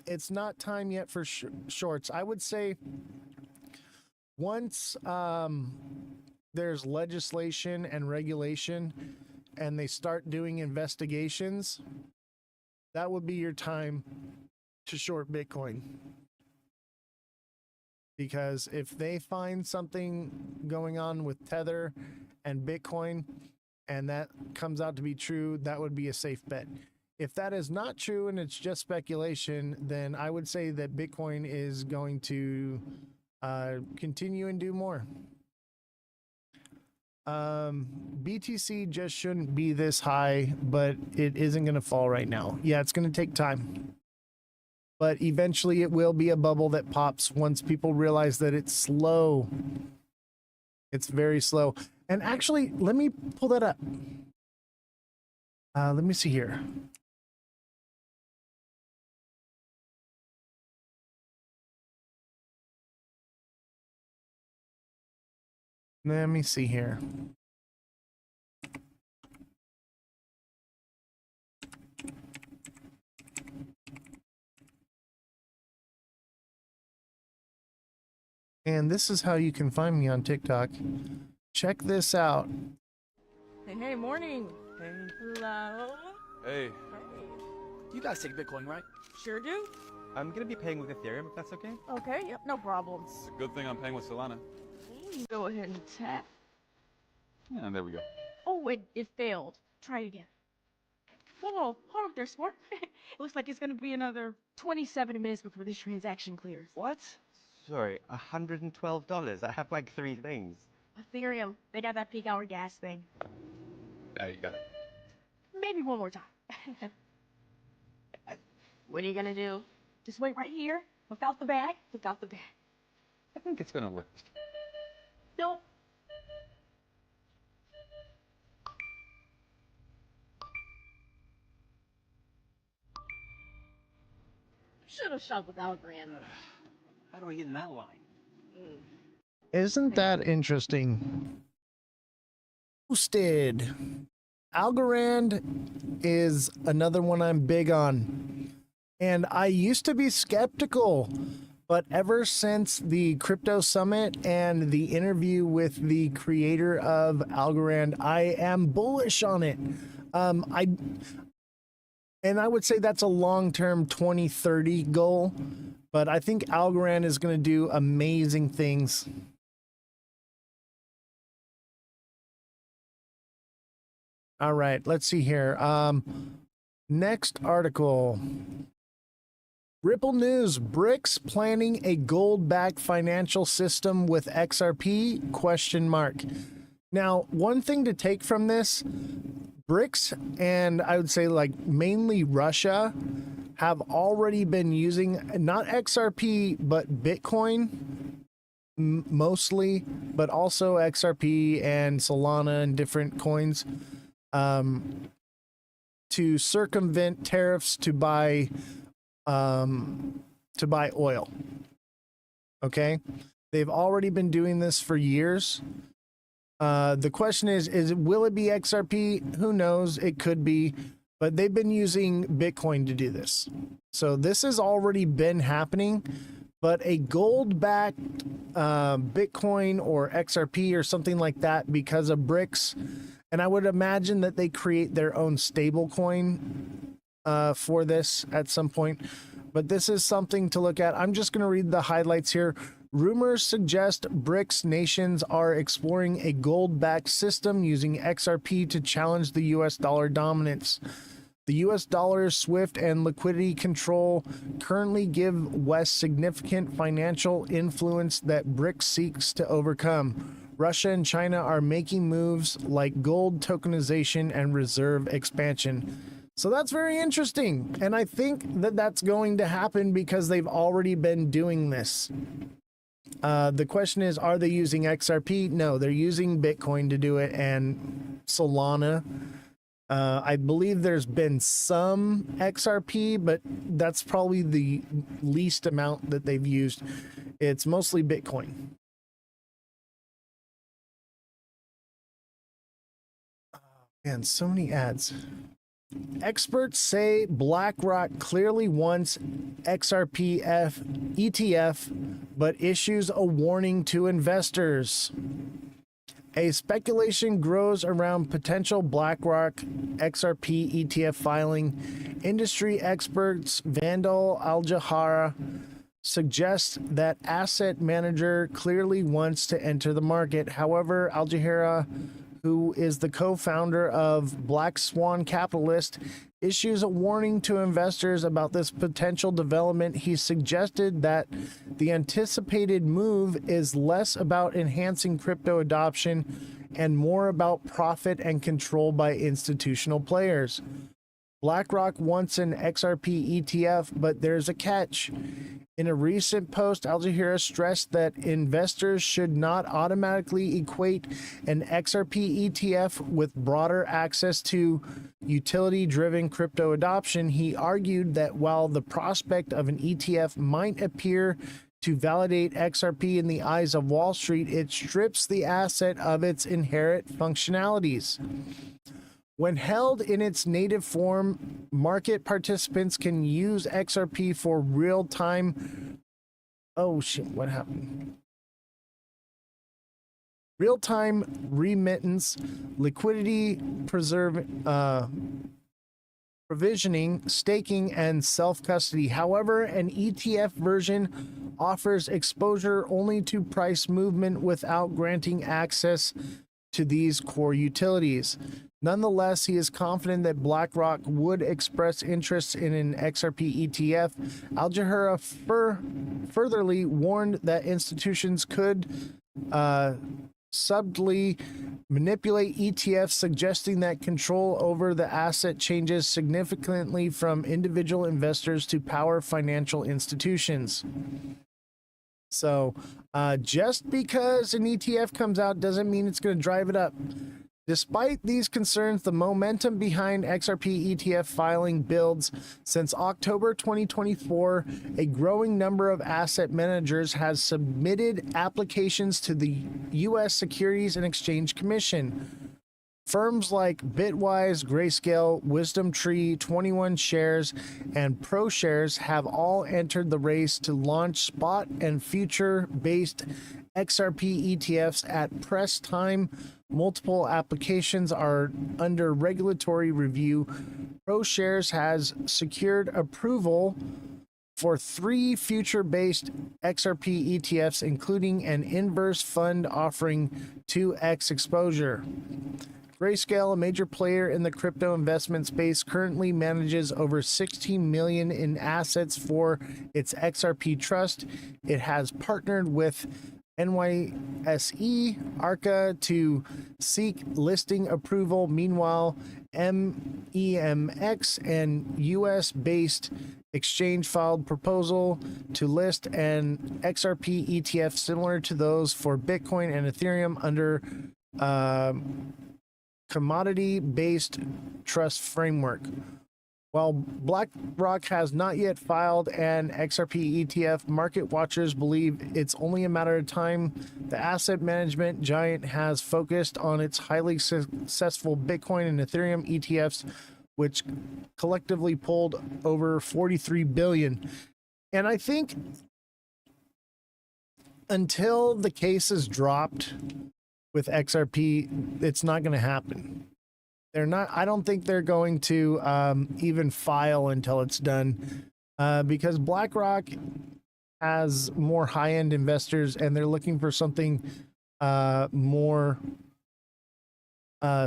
It's not time yet for shorts. I would say once there's legislation and regulation, and they start doing investigations, that would be your time to short Bitcoin. Because if they find something going on with Tether and Bitcoin, and that comes out to be true, that would be a safe bet. If that is not true and it's just speculation, then I would say that Bitcoin is going to continue and do more. BTC just shouldn't be this high, but it isn't going to fall right now. Yeah, it's going to take time, but eventually it will be a bubble that pops once people realize that it's slow. It's very slow. And actually, let me pull that up. Let me see here. Let me see here. And this is how you can find me on TikTok. Check this out. Hey, morning. Hey. Hello. Hey. Hey. You guys take Bitcoin, right? Sure do. I'm gonna be paying with Ethereum, if that's okay. Okay, yep, no problems. It's a good thing I'm paying with Solana. Go ahead and tap. Yeah, there we go. Oh, it failed. Try it again. Whoa, hold up there, sport. It looks like it's gonna be another 27 minutes before this transaction clears. What? Sorry, $112. I have like 3 things. Ethereum, they got that peak hour gas thing. There you go. Maybe one more time. What are you gonna do? Just wait right here. Look out the bag. Look out the bag. I think it's gonna work. Nope. Should have shot without Grand. How do I get in that line? Isn't that interesting? Posted. Algorand is another one I'm big on. And I used to be skeptical, but ever since the crypto summit and the interview with the creator of Algorand, I am bullish on it. I would say that's a long-term 2030 goal, but I think Algorand is going to do amazing things. All right, let's see here. Next article. Ripple News, BRICS planning a gold-backed financial system with XRP, question mark. Now, one thing to take from this, BRICS and I would say like mainly Russia have already been using not XRP, but Bitcoin mostly, but also XRP and Solana and different coins to circumvent tariffs to buy oil. Okay, they've already been doing this for years. The question is will it be XRP? Who knows? It could be, but they've been using Bitcoin to do this. So this has already been happening, but a gold-backed Bitcoin or XRP or something like that because of BRICS, and I would imagine that they create their own stable coin for this at some point. But this is something to look at. I'm just going to read the highlights here. Rumors suggest BRICS nations are exploring a gold-backed system using XRP to challenge the US dollar dominance. The US dollar's swift and liquidity control currently give West significant financial influence that BRICS seeks to overcome. Russia and China are making moves like gold tokenization and reserve expansion. So that's very interesting. And I think that that's going to happen because they've already been doing this. The question is, are they using XRP? No, they're using Bitcoin to do it and Solana. I believe there's been some XRP, but that's probably the least amount that they've used. It's mostly Bitcoin. Man, so many ads. Experts say BlackRock clearly wants XRP ETF, but issues a warning to investors. A speculation grows around potential BlackRock XRP ETF filing. Industry experts Vandal Al-Jahara suggests that asset manager clearly wants to enter the market. However, Al-Jahara, who is the co-founder of Black Swan Capitalist, issues a warning to investors about this potential development. He suggested that the anticipated move is less about enhancing crypto adoption and more about profit and control by institutional players. BlackRock wants an XRP ETF, but there's a catch. In a recent post, Al-Jahara stressed that investors should not automatically equate an XRP ETF with broader access to utility-driven crypto adoption. He argued that while the prospect of an ETF might appear to validate XRP in the eyes of Wall Street, it strips the asset of its inherent functionalities. When held in its native form, market participants can use XRP for real-time... Oh, shit, what happened? Real-time remittance, liquidity provisioning, staking, and self-custody. However, an ETF version offers exposure only to price movement without granting access to these core utilities. Nonetheless, he is confident that BlackRock would express interest in an XRP ETF. Al-Jahara furtherly warned that institutions could subtly manipulate ETFs, suggesting that control over the asset changes significantly from individual investors to power financial institutions. So just because an ETF comes out doesn't mean it's going to drive it up. Despite these concerns, the momentum behind XRP ETF filing builds. Since October 2024, a growing number of asset managers has submitted applications to the U.S. Securities and Exchange Commission Firms like Bitwise, Grayscale, Wisdom Tree, 21 Shares, and ProShares have all entered the race to launch spot and future-based XRP ETFs at press time. Multiple applications are under regulatory review. ProShares has secured approval for 3 future-based XRP ETFs, including an inverse fund offering 2x exposure. Grayscale, a major player in the crypto investment space, currently manages over $16 million in assets for its XRP trust. It has partnered with NYSE Arca to seek listing approval. Meanwhile, MEMX, an US-based exchange, filed proposal to list an XRP ETF similar to those for Bitcoin and Ethereum under commodity-based trust framework. While BlackRock has not yet filed an XRP ETF, market watchers believe it's only a matter of time. The asset management giant has focused on its highly successful Bitcoin and Ethereum ETFs, which collectively pulled over $43 billion. And I think until the case is dropped with XRP, it's not going to happen. I don't think they're going to even file until it's done, because BlackRock has more high-end investors and they're looking for something more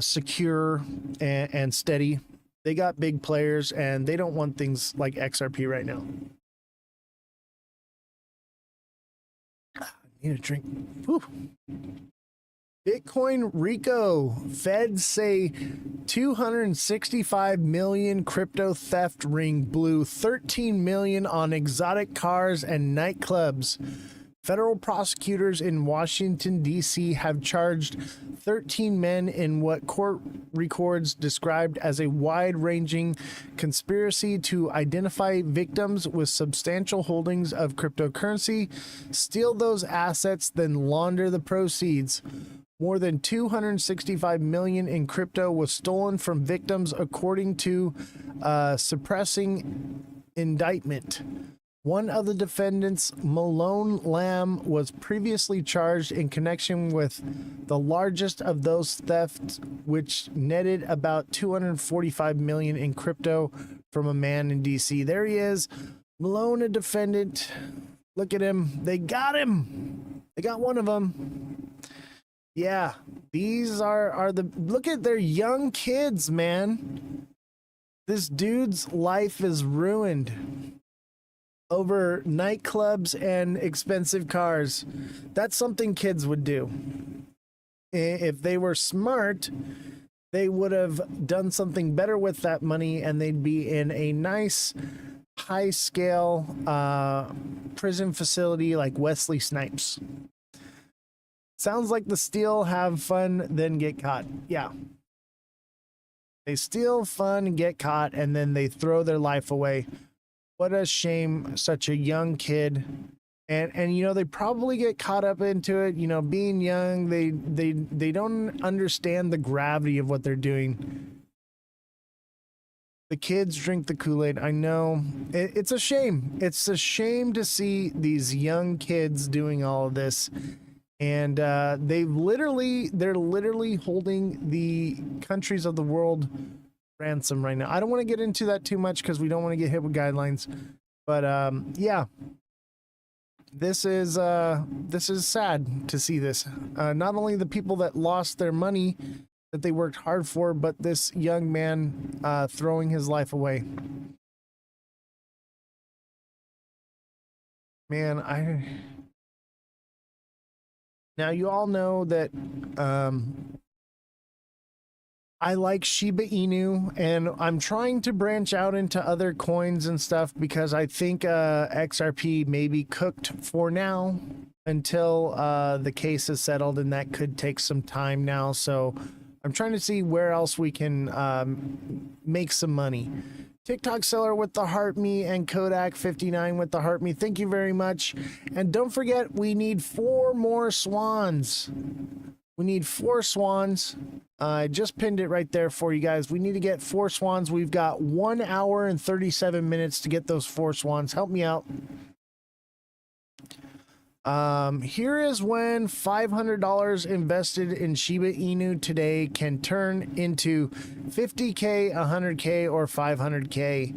secure and steady. They got big players and they don't want things like XRP right now. I need a drink. Whew. Bitcoin Rico. Feds say 265 million crypto theft ring blew 13 million on exotic cars and nightclubs. Federal prosecutors in Washington, D.C. have charged 13 men in what court records described as a wide-ranging conspiracy to identify victims with substantial holdings of cryptocurrency, steal those assets, then launder the proceeds. More than 265 million in crypto was stolen from victims, according to suppressing indictment. One of the defendants, Malone Lamb, was previously charged in connection with the largest of those thefts, which netted about 245 million in crypto from a man in DC. There he is, Malone, a defendant. Look at him. They got him. They got one of them. Yeah, these are the, look at their young kids, man. This dude's life is ruined over nightclubs and expensive cars. That's something kids would do. If they were smart, they would have done something better with that money and they'd be in a nice high scale prison facility like Wesley Snipes. Sounds like the steal, have fun, then get caught. Yeah. They steal, fun, get caught, and then they throw their life away. What a shame, such a young kid. And you know, they probably get caught up into it, you know, being young, they don't understand the gravity of what they're doing. The kids drink the Kool-Aid. I know. It's a shame. It's a shame to see these young kids doing all of this. And they're literally holding the countries of the world ransom right now. I don't want to get into that too much because we don't want to get hit with guidelines. But yeah, this is sad to see this. Not only the people that lost their money that they worked hard for, but this young man throwing his life away. Man, now you all know that I like Shiba Inu, and I'm trying to branch out into other coins and stuff because I think XRP may be cooked for now until the case is settled, and that could take some time now. So I'm trying to see where else we can make some money. TikTok seller with the heart me and Kodak 59 with the heart me. Thank you very much. And don't forget, we need 4 more swans. We need 4 swans. I just pinned it right there for you guys. We need to get 4 swans. We've got 1 hour and 37 minutes to get those 4 swans. Help me out. Here is when $500 invested in Shiba Inu today can turn into 50K, 100K, or 500K.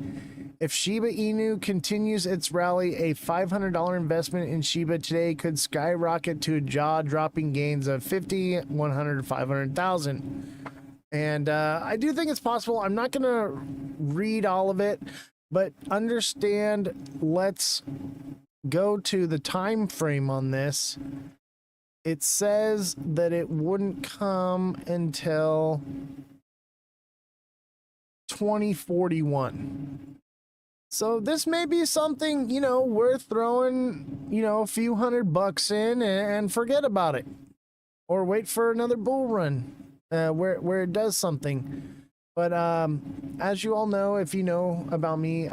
If Shiba Inu continues its rally, a $500 investment in Shiba today could skyrocket to jaw-dropping gains of 50, 100, 500,000. And I do think it's possible. I'm not going to read all of it, but understand, let's go to the time frame on this. It says that it wouldn't come until 2041. So this may be something, you know, worth throwing, you know, a few $100 in and forget about it, or wait for another bull run where it does something. But as you all know, if you know about me,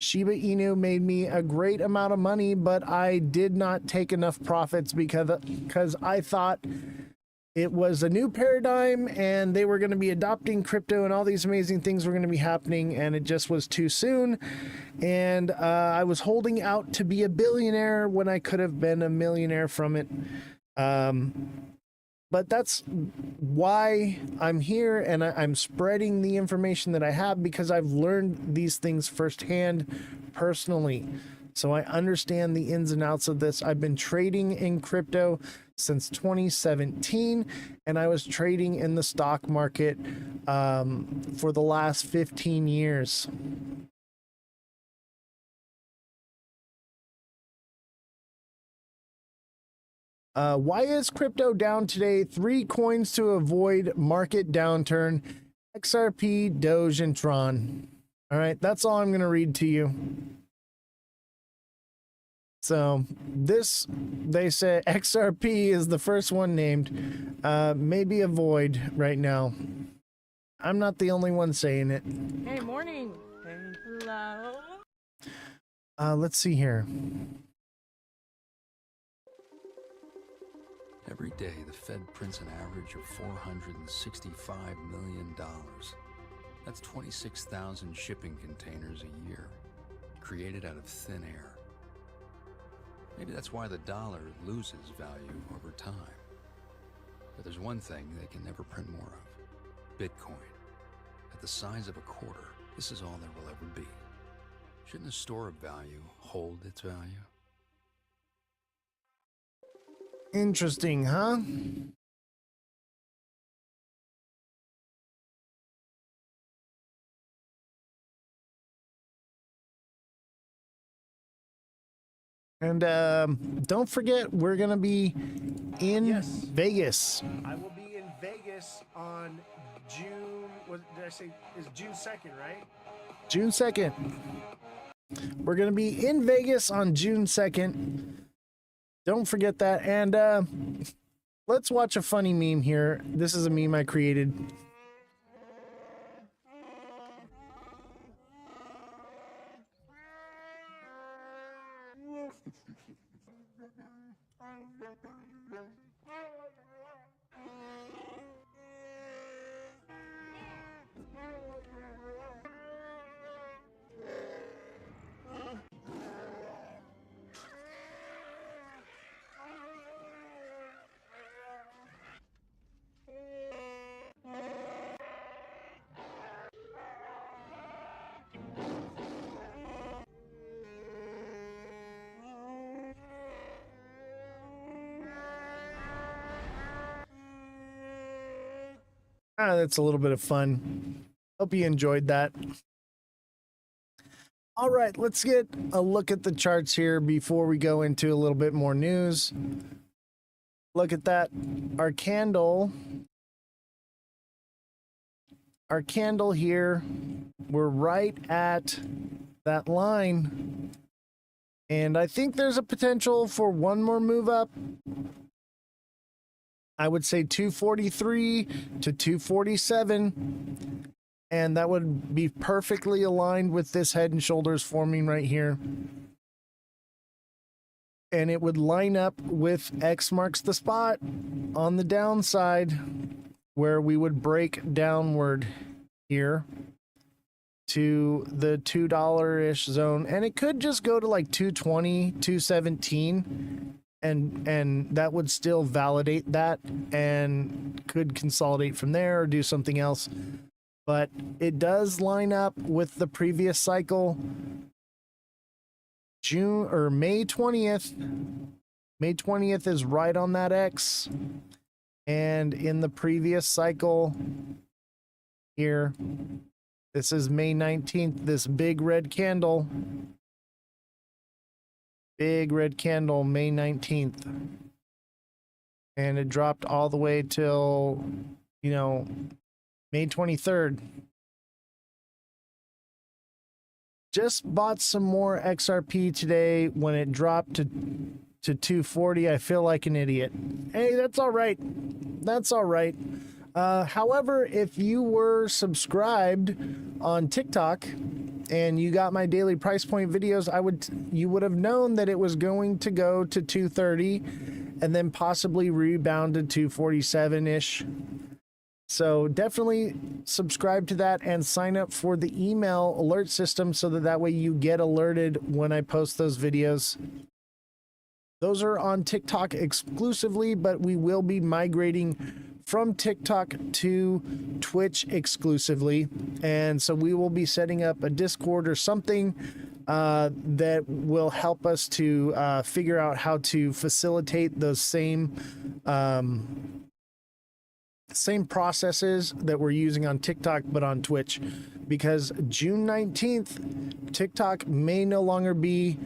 Shiba Inu made me a great amount of money, but I did not take enough profits because I thought it was a new paradigm and they were going to be adopting crypto and all these amazing things were going to be happening, and it just was too soon. And I was holding out to be a billionaire when I could have been a millionaire from it. But that's why I'm here, and I'm spreading the information that I have because I've learned these things firsthand personally. So I understand the ins and outs of this. I've been trading in crypto since 2017, and I was trading in the stock market for the last 15 years. Why is crypto down today? 3 coins to avoid market downturn: XRP, Doge, and Tron. All right, that's all I'm going to read to you. So this, they say XRP is the first one named. Maybe avoid right now. I'm not the only one saying it. Hey, morning. Hey, hello. Let's see here. Every day, the Fed prints an average of $465 million. That's 26,000 shipping containers a year, created out of thin air. Maybe that's why the dollar loses value over time. But there's one thing they can never print more of: Bitcoin. At the size of a quarter, this is all there will ever be. Shouldn't a store of value hold its value? Interesting, huh? And don't forget, we're going to be in Vegas. I will be in Vegas on June, what did I say? Is June 2nd, right? June 2nd. We're going to be in Vegas on June 2nd. Don't forget that. And let's watch a funny meme here. This is a meme I created. That's a little bit of fun. Hope you enjoyed that. All right, let's get a look at the charts here before we go into a little bit more news. Look at that. Our candle here, we're right at that line. And I think there's a potential for one more move up. I would say 243 to 247, and that would be perfectly aligned with this head and shoulders forming right here. and it would line up with X marks the spot on the downside, where we would break downward here to the $2-ish zone, and it could just go to like 220, 217, and that would still validate that and could consolidate from there or do something else. But it does line up with the previous cycle. May 20th. May 20th is right on that X. And in the previous cycle here, this is May 19th, this big red candle. Big red candle, May 19th. And it dropped all the way till, May 23rd. Just bought some more XRP today when it dropped to 240. I feel like an idiot. Hey, that's all right. That's all right. However, if you were subscribed on TikTok and you got my daily price point videos, you would have known that it was going to go to 230 and then possibly rebound to 247-ish. So definitely subscribe to that and sign up for the email alert system so that way you get alerted when I post those videos. Those are on TikTok exclusively, but we will be migrating from TikTok to Twitch exclusively. And so we will be setting up a Discord or something that will help us to figure out how to facilitate those same processes that we're using on TikTok, but on Twitch, because June 19th, TikTok may no longer be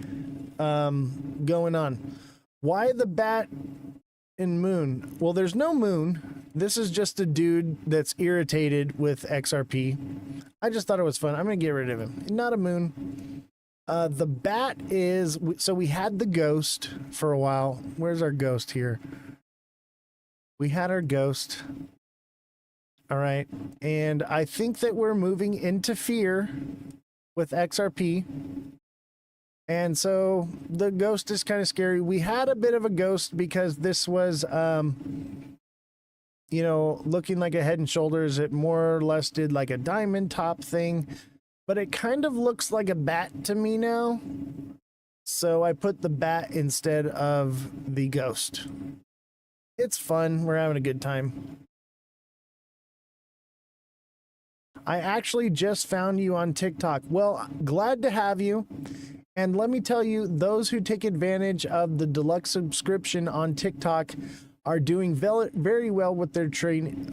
going on. Why the bat and moon? Well, there's no moon. This is just a dude that's irritated with XRP. I just thought it was fun. I'm going to get rid of him. Not a moon. The bat is, so we had the ghost for a while. Where's our ghost here? We had our ghost. All right. And I think that we're moving into fear with XRP. And so the ghost is kind of scary. We had a bit of a ghost because this was, looking like a Head and Shoulders. It more or less did like a diamond top thing, but it kind of looks like a bat to me now. So I put the bat instead of the ghost. It's fun. We're having a good time. I actually just found you on TikTok. Well, glad to have you. And let me tell you, those who take advantage of the deluxe subscription on TikTok are doing very well with their training.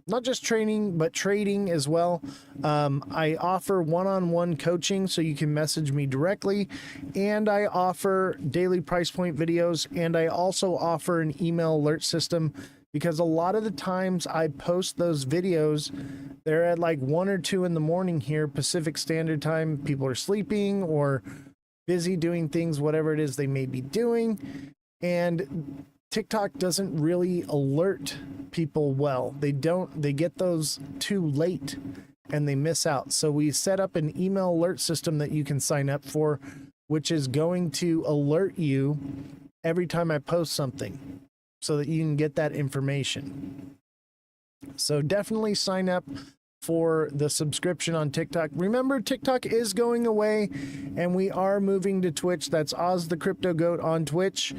Not just training, but trading as well. I offer one-on-one coaching, so you can message me directly. And I offer daily price point videos. And I also offer an email alert system, because a lot of the times I post those videos, they're at like 1 or 2 in the morning here, Pacific Standard Time. People are sleeping or busy doing things, whatever it is they may be doing. And TikTok doesn't really alert people well. They get those too late and they miss out. So we set up an email alert system that you can sign up for, which is going to alert you every time I post something so that you can get that information. So definitely sign up for the subscription on TikTok. Remember, TikTok is going away and we are moving to Twitch. That's Ozthecryptogoat on Twitch.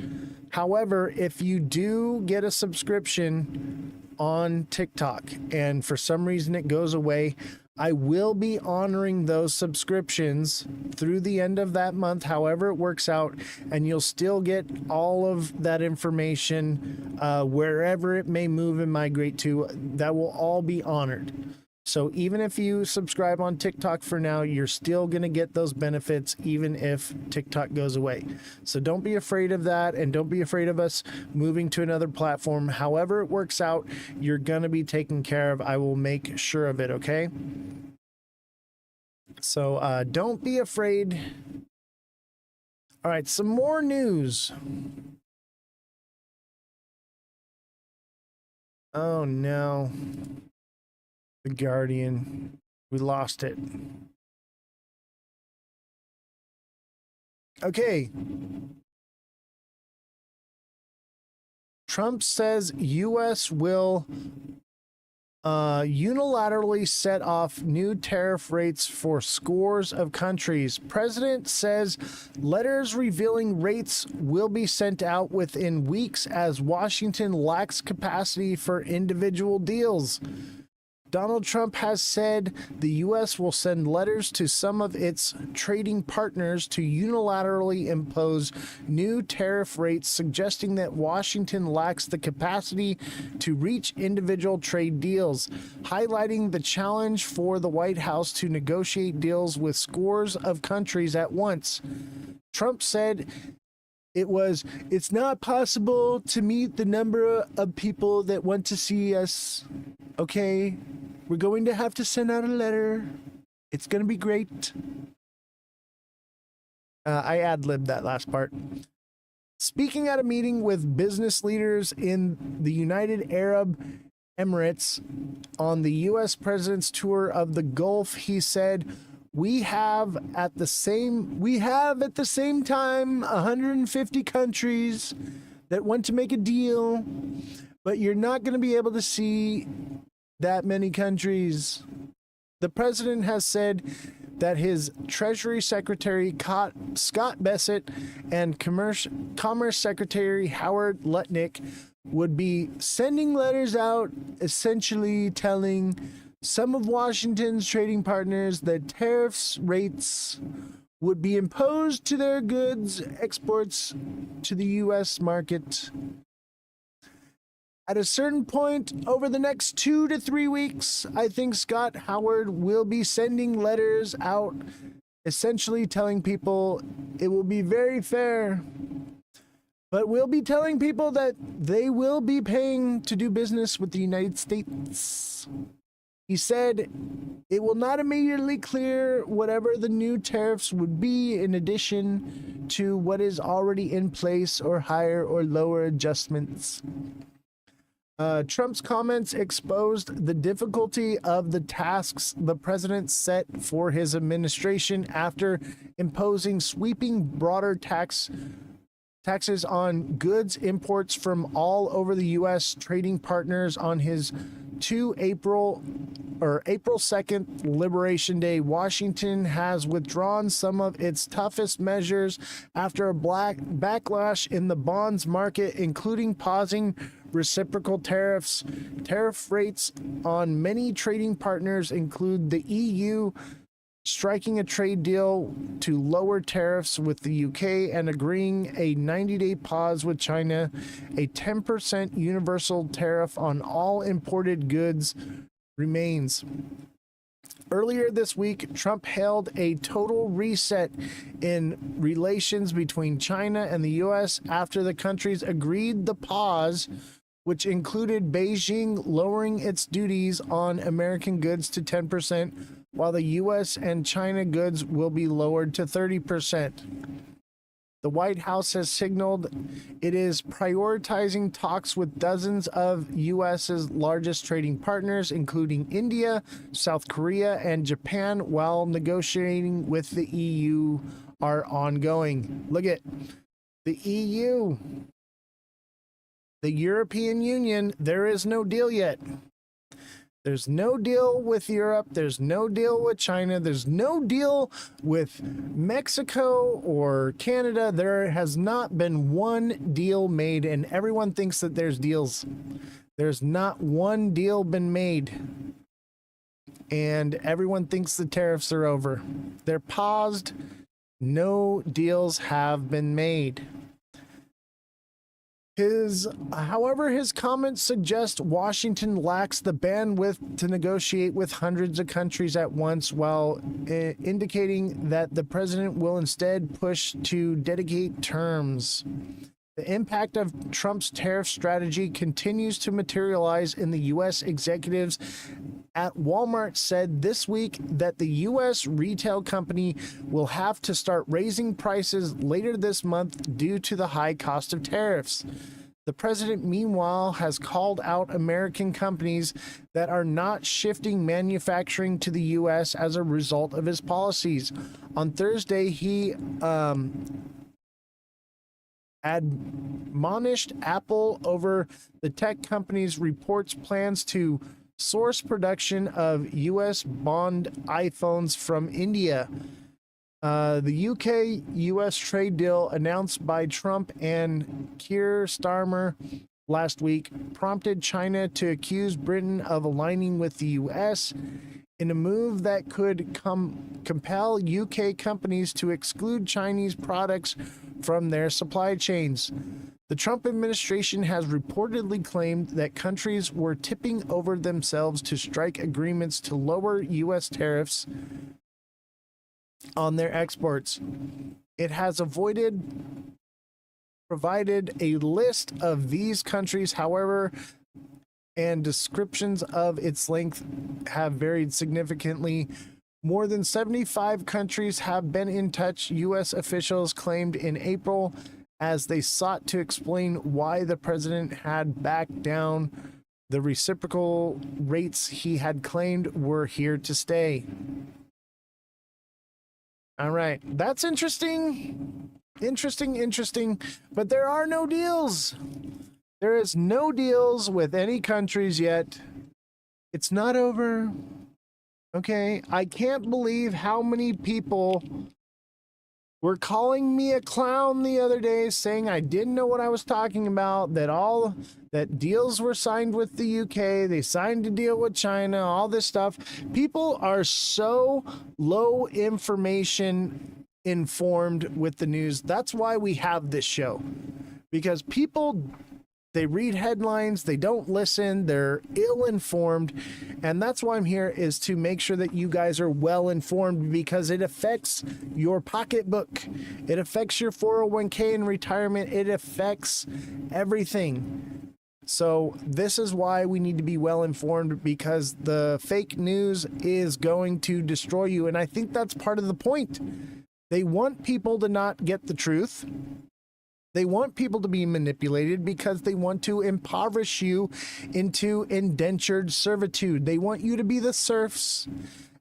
However, if you do get a subscription on TikTok and for some reason it goes away, I will be honoring those subscriptions through the end of that month, however it works out, and you'll still get all of that information wherever it may move and migrate to. That will all be honored. So even if you subscribe on TikTok for now, you're still going to get those benefits even if TikTok goes away. So don't be afraid of that, and don't be afraid of us moving to another platform. However it works out, you're going to be taken care of. I will make sure of it, okay? So don't be afraid. All right, some more news. Oh no. The Guardian. We lost it. Okay. Trump says U.S. will unilaterally set off new tariff rates for scores of countries. President says letters revealing rates will be sent out within weeks as Washington lacks capacity for individual deals. Donald Trump has said the U.S. will send letters to some of its trading partners to unilaterally impose new tariff rates, suggesting that Washington lacks the capacity to reach individual trade deals, highlighting the challenge for the White House to negotiate deals with scores of countries at once. Trump said it's not possible to meet the number of people that want to see us. Okay, we're going to have to send out a letter. It's going to be great. I ad-libbed that last part. Speaking at a meeting with business leaders in the United Arab Emirates on the U.S. president's tour of the Gulf, he said, We have at the same time 150 countries that want to make a deal, but you're not going to be able to see that many countries. The president has said that his Treasury Secretary Scott Bessent and Commerce Secretary Howard Lutnick would be sending letters out, essentially telling some of Washington's trading partners that tariffs rates would be imposed to their goods exports to the U.S. market. At a certain point over the next 2 to 3 weeks, I think Scott Howard will be sending letters out, essentially telling people it will be very fair, but we'll be telling people that they will be paying to do business with the United States. He said it will not immediately clear whatever the new tariffs would be in addition to what is already in place or higher or lower adjustments. Trump's comments exposed the difficulty of the tasks the president set for his administration after imposing sweeping broader taxes on goods imports from all over the U.S. trading partners on his April 2nd Liberation Day. Washington has withdrawn some of its toughest measures after a backlash in the bonds market, including pausing reciprocal tariffs. Tariff rates on many trading partners include the EU striking a trade deal to lower tariffs with the UK and agreeing a 90-day pause with China. A 10% universal tariff on all imported goods remains. Earlier this week, Trump held a total reset in relations between China and the U.S. after the countries agreed the pause, which included Beijing lowering its duties on American goods to 10%, while the U.S. and China goods will be lowered to 30%. The White House has signaled it is prioritizing talks with dozens of U.S.'s largest trading partners, including India, South Korea, and Japan, while negotiating with the EU are ongoing. Look at the EU. The European Union, there is no deal yet. There's no deal with Europe. There's no deal with China. There's no deal with Mexico or Canada. There has not been one deal made, and everyone thinks that there's deals. There's not one deal been made, and everyone thinks the tariffs are over. They're paused. No deals have been made. However, his comments suggest Washington lacks the bandwidth to negotiate with hundreds of countries at once, while indicating that the president will instead push to dedicate terms. The impact of Trump's tariff strategy continues to materialize in the U.S. Executives at Walmart said this week that the U.S. retail company will have to start raising prices later this month due to the high cost of tariffs. The president, meanwhile, has called out American companies that are not shifting manufacturing to the U.S. as a result of his policies. On Thursday, he admonished Apple over the tech company's reports plans to source production of U.S. bond iPhones from India. The UK-US trade deal announced by Trump and Keir Starmer last week prompted China to accuse Britain of aligning with the US in a move that could compel UK companies to exclude Chinese products from their supply chains. The Trump administration has reportedly claimed that countries were tipping over themselves to strike agreements to lower US tariffs on their exports. It has provided a list of these countries, however, and descriptions of its length have varied significantly. More than 75 countries have been in touch, U.S. officials claimed in April, as they sought to explain why the president had backed down the reciprocal rates he had claimed were here to stay. All right, that's interesting. Interesting. But there are no deals. There is no deals with any countries yet. It's not over. Okay, I can't believe how many people were calling me a clown the other day, saying I didn't know what I was talking about, that deals were signed with the UK, they signed a deal with China, all this stuff. People are so low information informed with the news. That's why we have this show, because people, they read headlines, they don't listen, they're ill-informed, and that's why I'm here, is to make sure that you guys are well-informed, because it affects your pocketbook, it affects your 401k and retirement, it affects everything. So this is why we need to be well-informed, because the fake news is going to destroy you, and I think that's part of the point. They want people to not get the truth. They want people to be manipulated because they want to impoverish you into indentured servitude. They want you to be the serfs,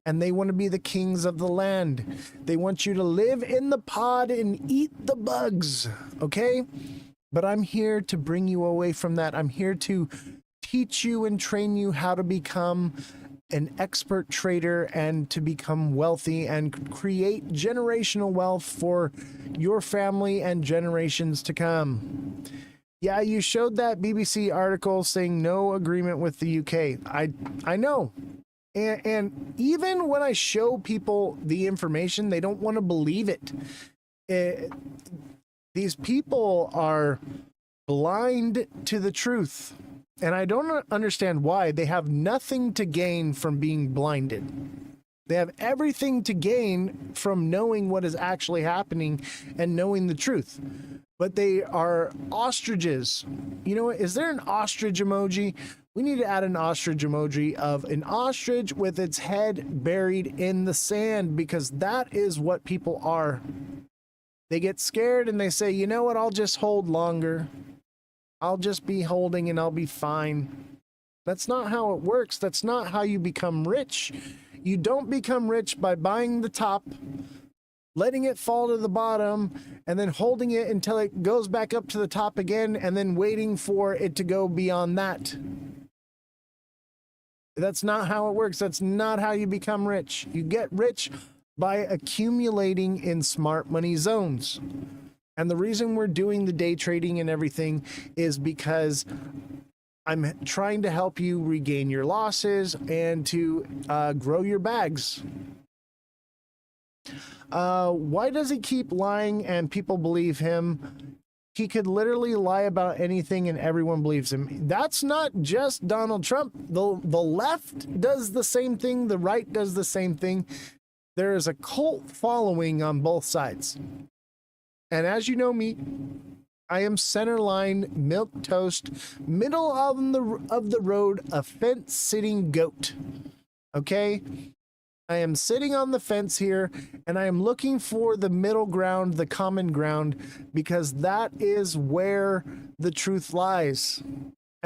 and they want to be the kings of the land. They want you to live in the pod and eat the bugs, okay? But I'm here to bring you away from that. I'm here to teach you and train you how to become an expert trader and to become wealthy and create generational wealth for your family and generations to come. Yeah, you showed that BBC article saying no agreement with the UK. I know. And even when I show people the information, they don't want to believe it. These people are blind to the truth. And I don't understand why. They have nothing to gain from being blinded. They have everything to gain from knowing what is actually happening and knowing the truth. But they are ostriches. You know what? Is there an ostrich emoji? We need to add an ostrich emoji of an ostrich with its head buried in the sand, because that is what people are. They get scared and they say, you know what? I'll just hold longer. I'll just be holding and I'll be fine. That's not how it works. That's not how you become rich. You don't become rich by buying the top, letting it fall to the bottom, and then holding it until it goes back up to the top again, and then waiting for it to go beyond that. That's not how it works. That's not how you become rich. You get rich by accumulating in smart money zones. And the reason we're doing the day trading and everything is because I'm trying to help you regain your losses and to grow your bags. Why does he keep lying and people believe him? He could literally lie about anything and everyone believes him. That's not just Donald Trump. The left does the same thing. The right does the same thing. There is a cult following on both sides. And as you know me, I am centerline, milk toast, middle of the road, a fence-sitting goat. Okay? I am sitting on the fence here, and I am looking for the middle ground, the common ground, because that is where the truth lies.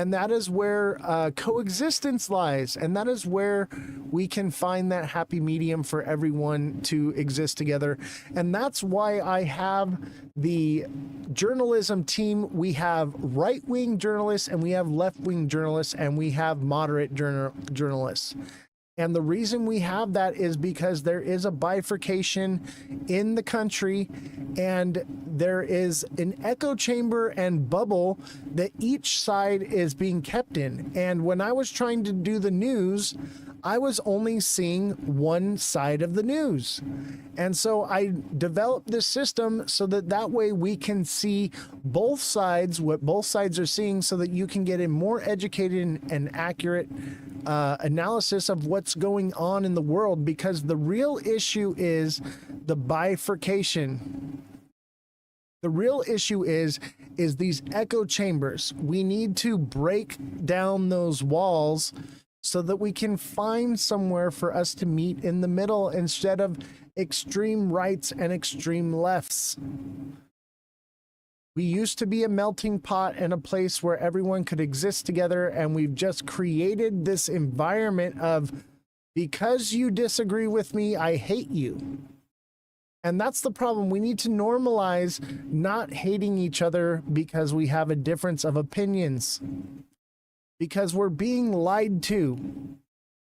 And that is where coexistence lies. And that is where we can find that happy medium for everyone to exist together. And that's why I have the journalism team. We have right-wing journalists and we have left-wing journalists and we have moderate journalists. And the reason we have that is because there is a bifurcation in the country, and there is an echo chamber and bubble that each side is being kept in. And when I was trying to do the news, I was only seeing one side of the news. And so I developed this system so that way we can see both sides, what both sides are seeing, so that you can get a more educated and accurate analysis of what's going on in the world, because the real issue is the bifurcation. The real issue is these echo chambers. We need to break down those walls so that we can find somewhere for us to meet in the middle instead of extreme rights and extreme lefts. We used to be a melting pot and a place where everyone could exist together, and we've just created this environment of, because you disagree with me, I hate you. And that's the problem. We need to normalize not hating each other because we have a difference of opinions, because we're being lied to.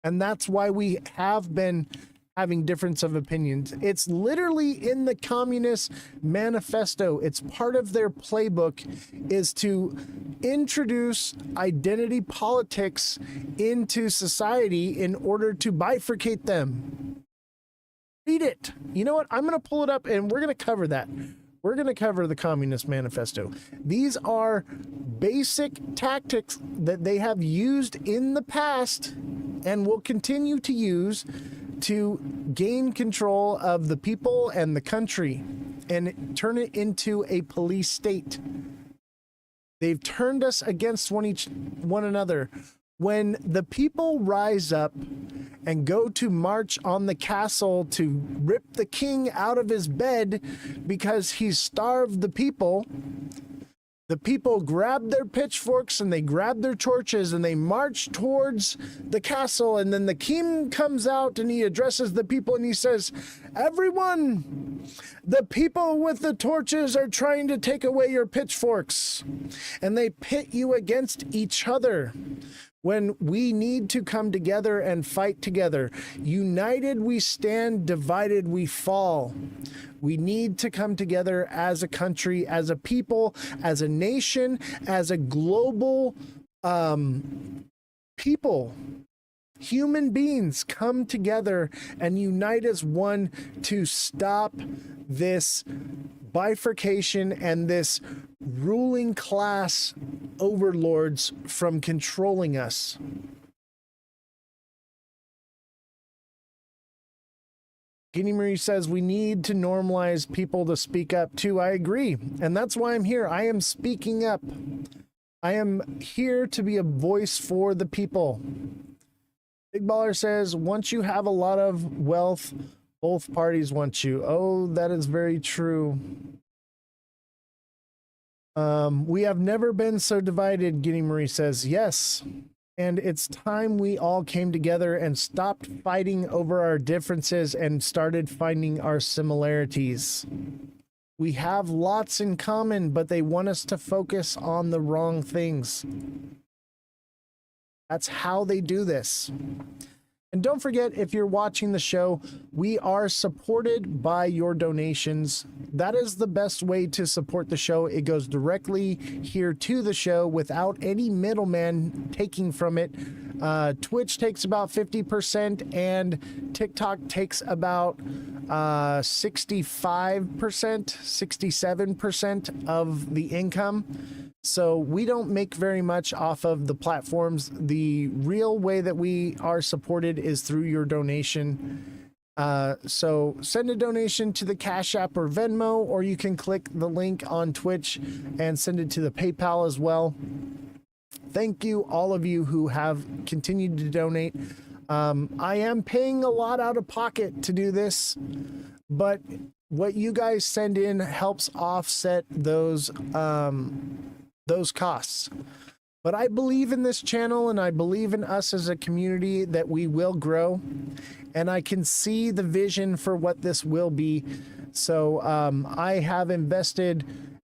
And that's why we have been having difference of opinions. It's literally in the Communist Manifesto. It's part of their playbook, is to introduce identity politics into society in order to bifurcate them. Read it. You know what? I'm going to pull it up and we're going to cover that. We're going to cover the Communist Manifesto. These are basic tactics that they have used in the past and will continue to use to gain control of the people and the country and turn it into a police state. They've turned us against one another. When the people rise up and go to march on the castle to rip the king out of his bed because he's starved the people grab their pitchforks and they grab their torches and they march towards the castle, and then the king comes out and he addresses the people and he says, "Everyone, the people with the torches are trying to take away your pitchforks," and they pit you against each other. When we need to come together and fight together. United we stand, divided we fall. We need to come together as a country, as a people, as a nation, as a global people. Human beings come together and unite as one to stop this bifurcation and this ruling class overlords from controlling us. Guinea Marie says we need to normalize people to speak up too. I agree. And that's why I'm here. I am speaking up. I am here to be a voice for the people. Big Baller says, once you have a lot of wealth, both parties want you. Oh, that is very true. We have never been so divided, Guinea Marie says. Yes. And it's time we all came together and stopped fighting over our differences and started finding our similarities. We have lots in common, but they want us to focus on the wrong things. That's how they do this. And don't forget, if you're watching the show, we are supported by your donations. That is the best way to support the show. It goes directly here to the show without any middleman taking from it. Twitch takes about 50% and TikTok takes about 65%, 67% of the income. So we don't make very much off of the platforms. The real way that we are supported is through your donation. So send a donation to the Cash App or Venmo, or you can click the link on Twitch and send it to the PayPal as well. Thank you, all of you who have continued to donate. I am paying a lot out of pocket to do this, but what you guys send in helps offset those costs. But I believe in this channel, and I believe in us as a community that we will grow, and I can see the vision for what this will be. So I have invested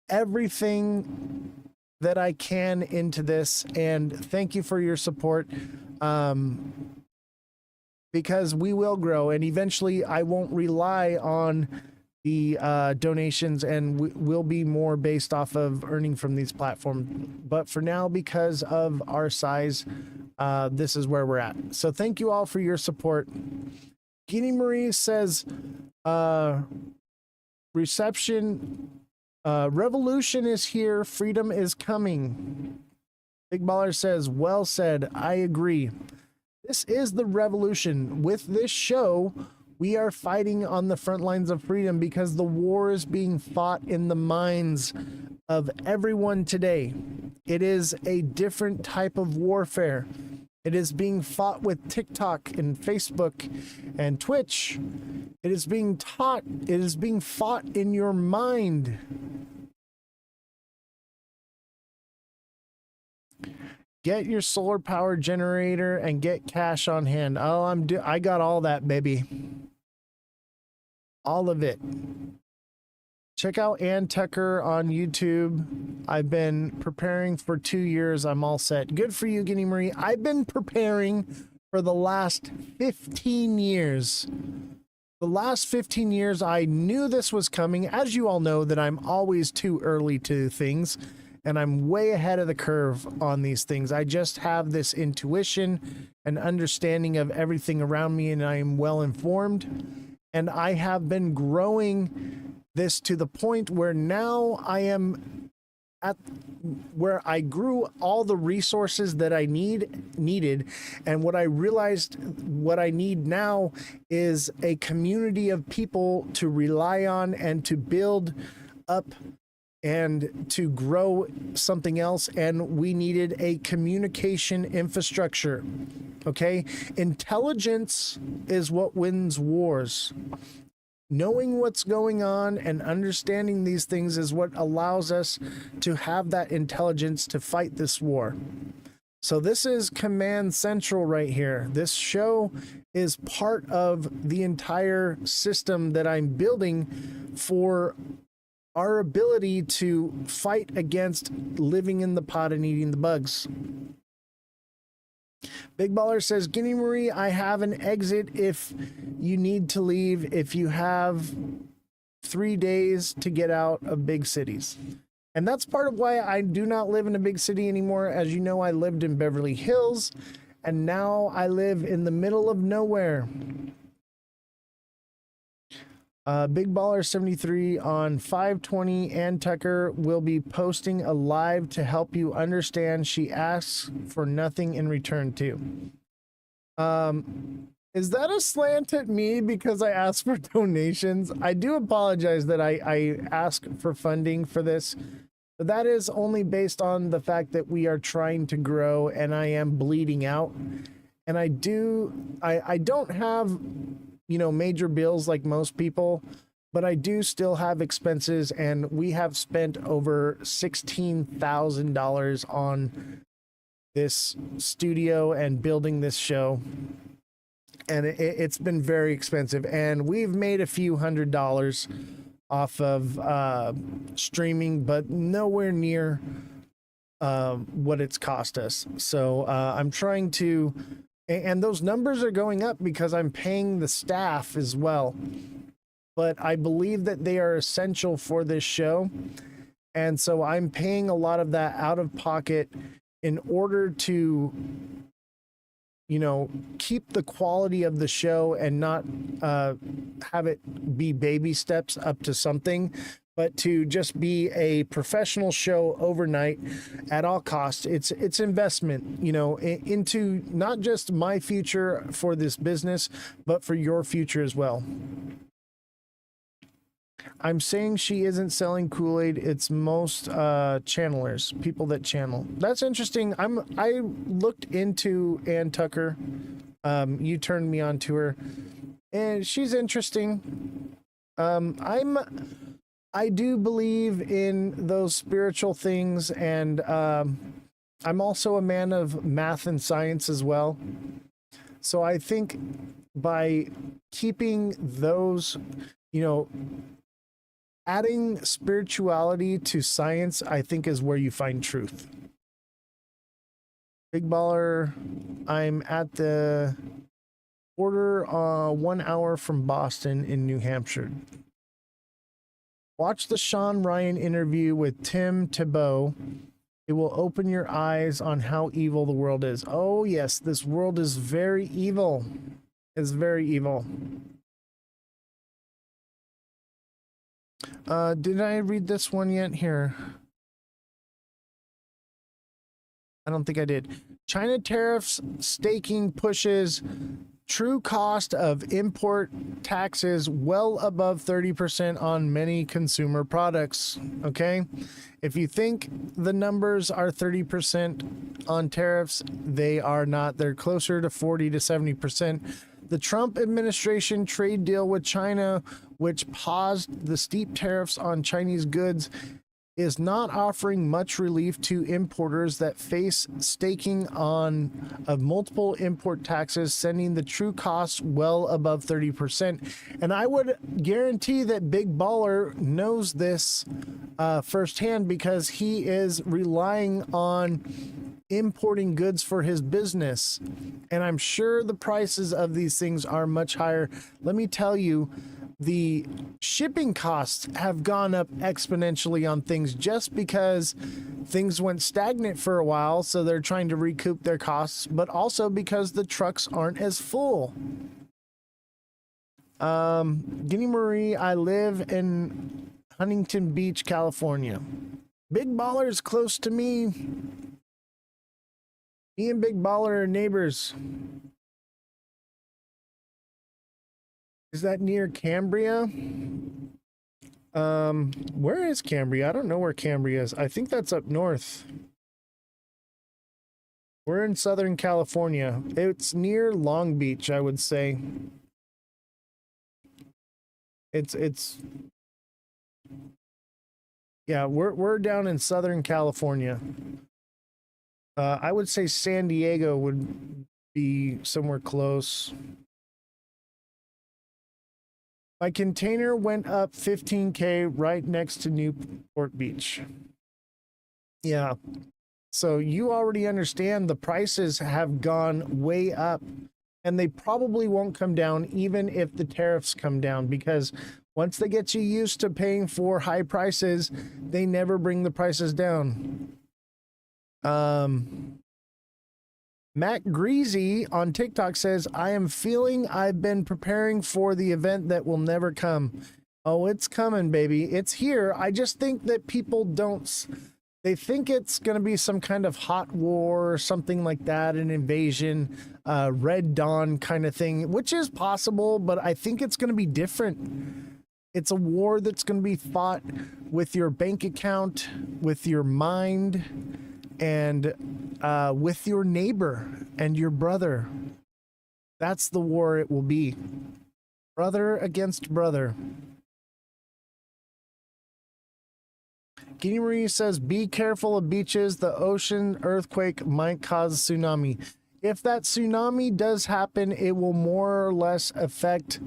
everything that I can into this, and thank you for your support, because we will grow, and eventually I won't rely on the donations, and will be more based off of earning from these platforms. But for now, because of our size, this is where we're at. So thank you all for your support. Guinea Marie says, revolution is here, freedom is coming. Big Baller says, well said, I agree. This is the revolution. With this show, we are fighting on the front lines of freedom, because the war is being fought in the minds of everyone today. It is a different type of warfare. It is being fought with TikTok and Facebook and Twitch. It is being fought in your mind. Get your solar power generator and get cash on hand. Oh, I got all that, baby. All of it. Check out Ann Tucker on YouTube. I've been preparing for 2 years. I'm all set. Good for you, Guinea Marie. I've been preparing for the last 15 years. The last 15 years, I knew this was coming. As you all know, that I'm always too early to things, and I'm way ahead of the curve on these things. I just have this intuition and understanding of everything around me, and I am well informed. And I have been growing this to the point where now I am at where I grew all the resources that I needed. And what I realized what I need now is a community of people to rely on and to build up and to grow something else. And we needed a communication infrastructure. Okay? Intelligence is what wins wars. Knowing what's going on and understanding these things is what allows us to have that intelligence to fight this war. So this is Command Central right here. This show is part of the entire system that I'm building for our ability to fight against living in the pot and eating the bugs. Big Baller says, Guinea Marie, I have an exit if you need to leave, if you have 3 days to get out of big cities. And that's part of why I do not live in a big city anymore. As you know, I lived in Beverly Hills, and now I live in the middle of nowhere. Big Baller 73 on 520. Ann Tucker will be posting a live to help you understand. She asks for nothing in return too. Is that a slant at me because I asked for donations? I do apologize that I ask for funding for this, but that is only based on the fact that we are trying to grow and I am bleeding out. And I don't have, you know, major bills like most people, but I do still have expenses, and we have spent over $16,000 on this studio and building this show, and it's been very expensive, and we've made a few $100s off of streaming, but nowhere near what it's cost us. So I'm trying to, and those numbers are going up because I'm paying the staff as well. But I believe that they are essential for this show. And so I'm paying a lot of that out of pocket in order to, you know, keep the quality of the show and not have it be baby steps up to something, but to just be a professional show overnight at all costs. It's investment, you know, into not just my future for this business, but for your future as well. I'm saying she isn't selling Kool-Aid. It's most channelers, people that channel. That's interesting. I looked into Ann Tucker. You turned me on to her, and she's interesting. I do believe in those spiritual things, and I'm also a man of math and science as well. So I think by keeping those, adding spirituality to science, I think is where you find truth. Big Baller, I'm at the border 1 hour from Boston in New Hampshire. Watch the Sean Ryan interview with Tim Tebow. It will open your eyes on how evil the world is. Oh, yes, this world is very evil. It's very evil. Did I read this one yet here? I don't think I did. China tariffs staking pushes true cost of import taxes well above 30% on many consumer products. Okay. If you think the numbers are 30% on tariffs, they are not. They're closer to 40 to 70%. The Trump administration trade deal with China, which paused the steep tariffs on Chinese goods, is not offering much relief to importers that face staking on of multiple import taxes, sending the true cost well above 30%. And I would guarantee that Big Baller knows this firsthand, because he is relying on importing goods for his business. And I'm sure the prices of these things are much higher. Let me tell you, the shipping costs have gone up exponentially on things just because things went stagnant for a while, so they're trying to recoup their costs, but also because the trucks aren't as full. Guinea Marie, I live in Huntington Beach, California. Big Baller is close to me. Me and Big Baller are neighbors. Is that near Cambria? Where is Cambria? I don't know where Cambria is. I think that's up north. We're in Southern California. It's near Long Beach, I would say. Yeah, we're down in Southern California. I would say San Diego would be somewhere close. My container went up 15K right next to Newport Beach. Yeah. So you already understand the prices have gone way up, and they probably won't come down even if the tariffs come down, because once they get you used to paying for high prices, they never bring the prices down. Matt Greasy on TikTok says, I am feeling I've been preparing for the event that will never come. Oh, it's coming, baby. It's here. I just think that people they think it's going to be some kind of hot war or something like that, an invasion, Red Dawn kind of thing, which is possible, but I think it's going to be different. It's a war that's going to be fought with your bank account, with your mind, and with your neighbor and your brother. That's the war it will be. Brother against brother. Guinea Marie says, be careful of beaches. The ocean earthquake might cause a tsunami. If that tsunami does happen, it will more or less affect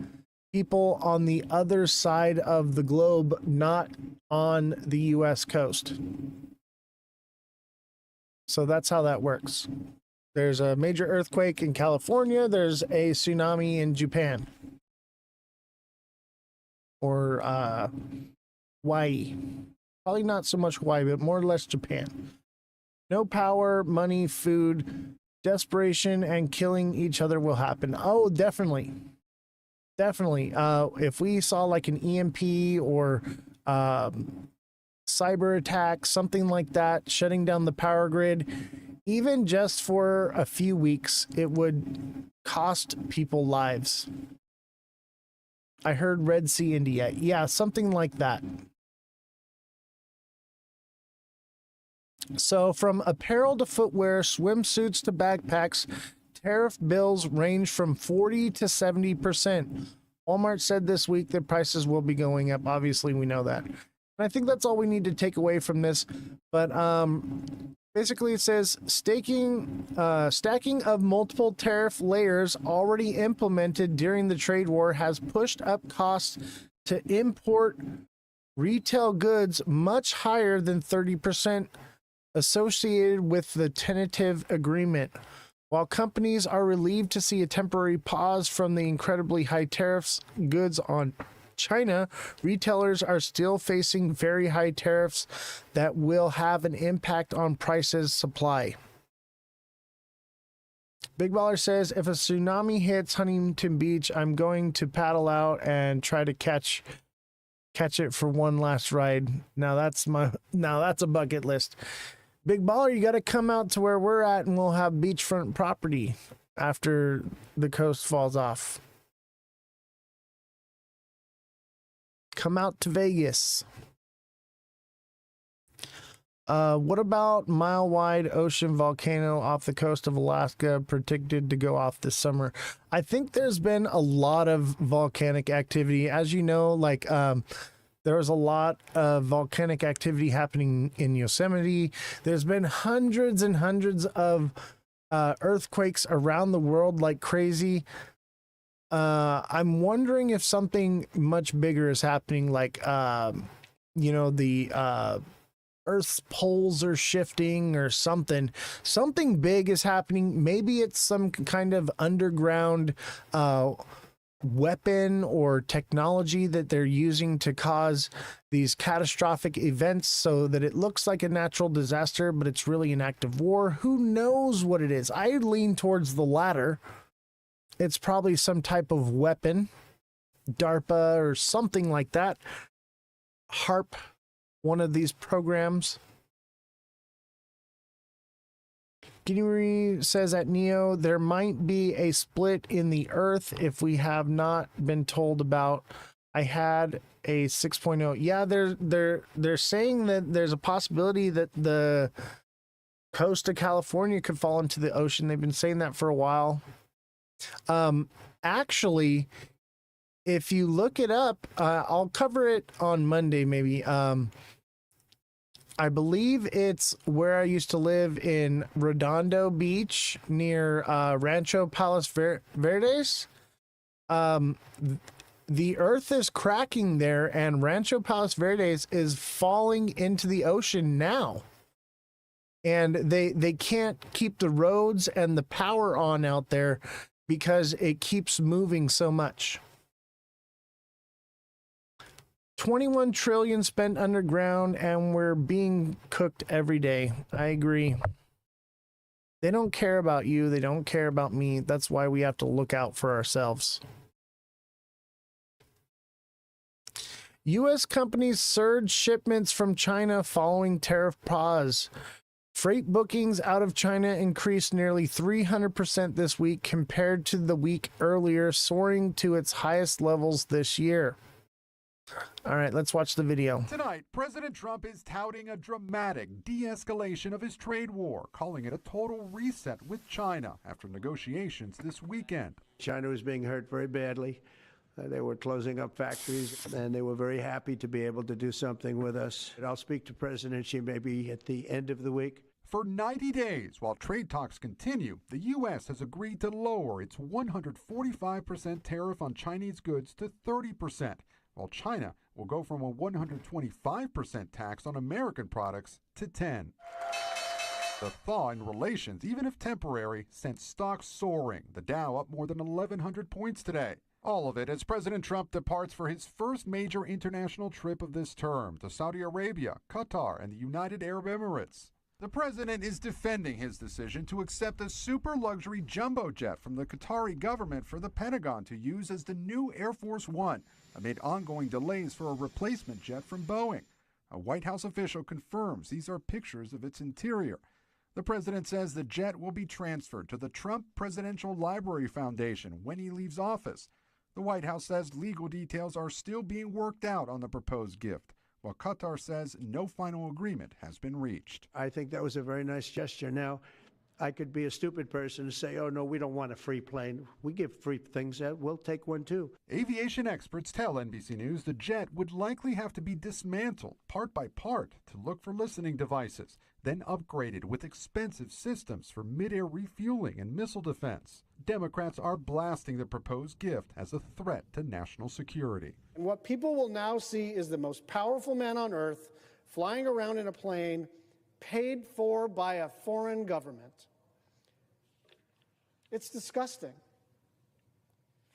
people on the other side of the globe, not on the U.S. coast. So that's how that works. There's a major earthquake in California. There's a tsunami in Japan. Or Hawaii. Probably not so much Hawaii, but more or less Japan. No power, money, food, desperation, and killing each other will happen. Oh, definitely. Definitely. If we saw like an EMP or cyber attack, something like that, shutting down the power grid, even just for a few weeks, it would cost people lives. I heard Red Sea, India. Yeah, something like that. So from apparel to footwear, swimsuits to backpacks, tariff bills range from 40 to 70%. Walmart said this week that prices will be going up. Obviously, we know that. And I think that's all we need to take away from this. But Basically, it says stacking of multiple tariff layers already implemented during the trade war has pushed up costs to import retail goods much higher than 30% associated with the tentative agreement. While companies are relieved to see a temporary pause from the incredibly high tariffs goods on China, retailers are still facing very high tariffs that will have an impact on prices supply. Big Baller says, if a tsunami hits Huntington Beach, I'm going to paddle out and try to catch it for one last ride. Now that's a bucket list. Big Baller, you got to come out to where we're at and we'll have beachfront property after the coast falls off. Come out to Vegas. What about mile-wide ocean volcano off the coast of Alaska predicted to go off this summer? I think there's been a lot of volcanic activity. As you know, like there was a lot of volcanic activity happening in Yosemite. There's been hundreds and hundreds of earthquakes around the world like crazy. I'm wondering if something much bigger is happening, like, the Earth's poles are shifting or something. Something big is happening. Maybe it's some kind of underground weapon or technology that they're using to cause these catastrophic events so that it looks like a natural disaster, but it's really an act of war. Who knows what it is? I lean towards the latter. It's probably some type of weapon, DARPA or something like that. HARP, one of these programs. Guinea says at Neo, there might be a split in the Earth if we have not been told about. I had a 6.0. Yeah, they're saying that there's a possibility that the coast of California could fall into the ocean. They've been saying that for a while. Actually, if you look it up, I'll cover it on Monday maybe. I believe it's where I used to live in Redondo Beach near Rancho Palos Verdes. The earth is cracking there and Rancho Palos Verdes is falling into the ocean now. And they can't keep the roads and the power on out there because it keeps moving so much. 21 trillion spent underground and we're being cooked every day. I agree. They don't care about you. They don't care about me. That's why we have to look out for ourselves. U.S. companies surge shipments from China following tariff pause. Freight bookings out of China increased nearly 300% this week compared to the week earlier, soaring to its highest levels this year. All right, let's watch the video. Tonight, President Trump is touting a dramatic de-escalation of his trade war, calling it a total reset with China after negotiations this weekend. China was being hurt very badly. They were closing up factories, and they were very happy to be able to do something with us. I'll speak to President Xi maybe at the end of the week. For 90 days, while trade talks continue, the U.S. has agreed to lower its 145% tariff on Chinese goods to 30%, while China will go from a 125% tax on American products to 10%. The thaw in relations, even if temporary, sent stocks soaring, the Dow up more than 1,100 points today. All of it as President Trump departs for his first major international trip of this term to Saudi Arabia, Qatar, and the United Arab Emirates. The president is defending his decision to accept a super luxury jumbo jet from the Qatari government for the Pentagon to use as the new Air Force One, amid ongoing delays for a replacement jet from Boeing. A White House official confirms these are pictures of its interior. The president says the jet will be transferred to the Trump Presidential Library Foundation when he leaves office. The White House says legal details are still being worked out on the proposed gift, while Qatar says no final agreement has been reached. I think that was a very nice gesture. Now, I could be a stupid person and say, oh, no, we don't want a free plane. We give free things out. We'll take one, too. Aviation experts tell NBC News the jet would likely have to be dismantled part by part to look for listening devices, then upgraded with expensive systems for mid-air refueling and missile defense. Democrats are blasting the proposed gift as a threat to national security. And what people will now see is the most powerful man on earth flying around in a plane paid for by a foreign government. It's disgusting.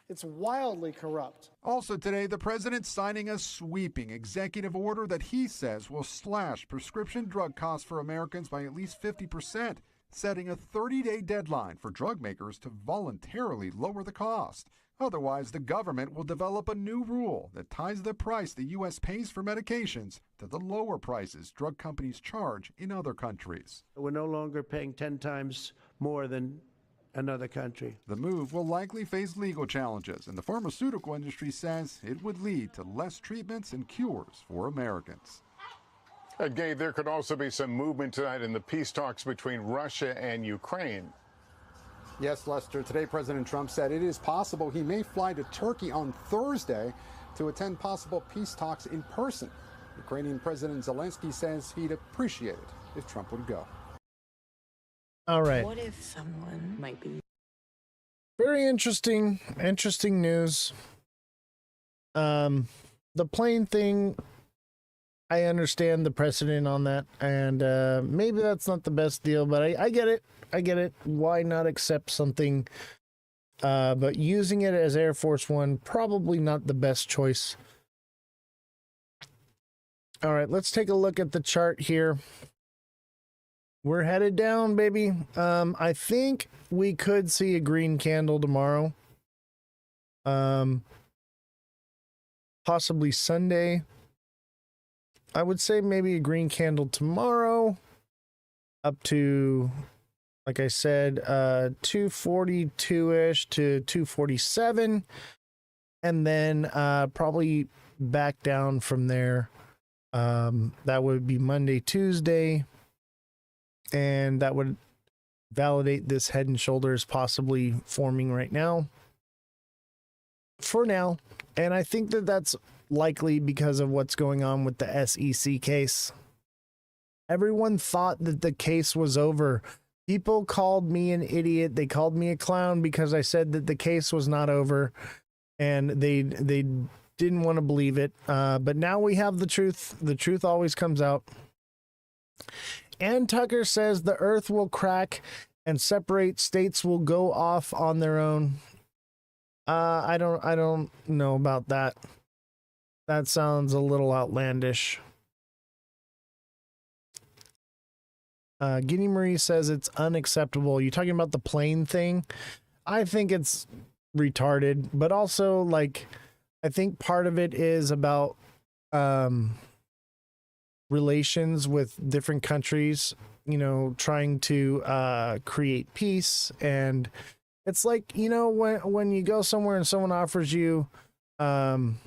It's wildly corrupt. Also today, the president signing a sweeping executive order that he says will slash prescription drug costs for Americans by at least 50%, setting a 30-day deadline for drug makers to voluntarily lower the cost. Otherwise, the government will develop a new rule that ties the price the U.S. pays for medications to the lower prices drug companies charge in other countries. We're no longer paying 10 times more than another country. The move will likely face legal challenges, and the pharmaceutical industry says it would lead to less treatments and cures for Americans. Gabe, there could also be some movement tonight in the peace talks between Russia and Ukraine. Yes, Lester. Today, President Trump said it is possible he may fly to Turkey on Thursday to attend possible peace talks in person. Ukrainian President Zelensky says he'd appreciate it if Trump would go. All right. What if someone might be... Very interesting news. The plane thing, I understand the precedent on that, and maybe that's not the best deal, but I get it. I get it. Why not accept something? But using it as Air Force One, probably not the best choice. All right, let's take a look at the chart here. We're headed down, baby. I think we could see a green candle tomorrow. Possibly Sunday. I would say maybe a green candle tomorrow up to, like I said, 242-ish to 247. And then probably back down from there. That would be Monday, Tuesday. And that would validate this head and shoulders possibly forming right now. For now. And I think that that's likely because of what's going on with the SEC case. Everyone thought that the case was over. People called me an idiot. They called me a clown because I said that the case was not over. And they didn't want to believe it. But now we have the truth. The truth always comes out. Ann Tucker says the earth will crack and separate states will go off on their own. I don't know about that. That sounds a little outlandish. Guinea Marie says it's unacceptable. You talking about the plane thing? I think it's retarded, but also like I think part of it is about relations with different countries, you know, trying to create peace. And it's like, you know, when you go somewhere and someone offers you an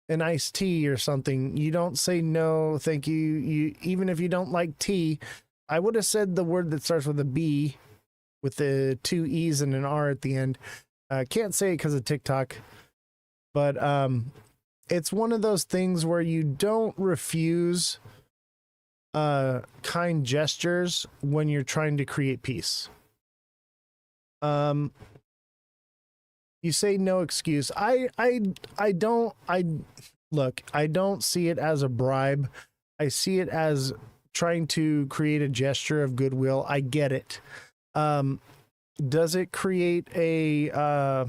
iced tea or something, you don't say no, thank you. You even if you don't like tea, I would have said the word that starts with a B with the 2 E's and an R at the end. Can't say it because of TikTok, but it's one of those things where you don't refuse kind gestures when you're trying to create peace. You say no excuse. I don't see it as a bribe. I see it as trying to create a gesture of goodwill. I get it. Does it create a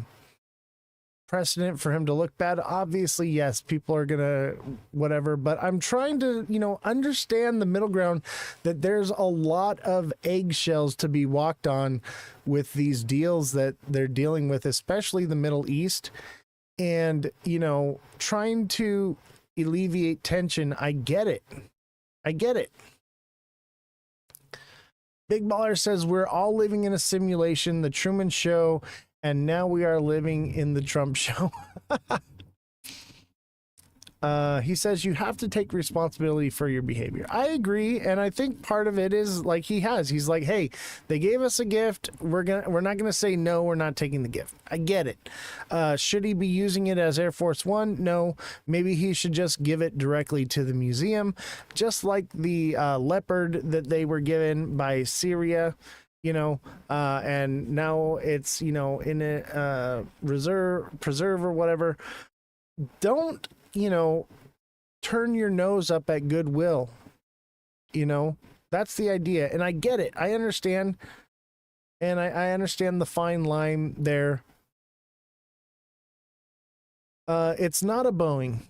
precedent for him to look bad? Obviously, yes, people are gonna whatever, but I'm trying to, you know, understand the middle ground that there's a lot of eggshells to be walked on with these deals that they're dealing with, especially the Middle East, and, you know, trying to alleviate tension. I get it. Big Baller says we're all living in a simulation, the Truman Show, and now we are living in the Trump Show. He says you have to take responsibility for your behavior. I agree, and I think part of it is like he's like, hey, they gave us a gift. We're not gonna say no. We're not taking the gift. I get it. Should he be using it as Air Force One? No. Maybe he should just give it directly to the museum, just like the leopard that they were given by Syria. And now it's in a preserve or whatever. Don't turn your nose up at Goodwill. That's the idea. And I get it. I understand. And I understand the fine line there. It's not a Boeing.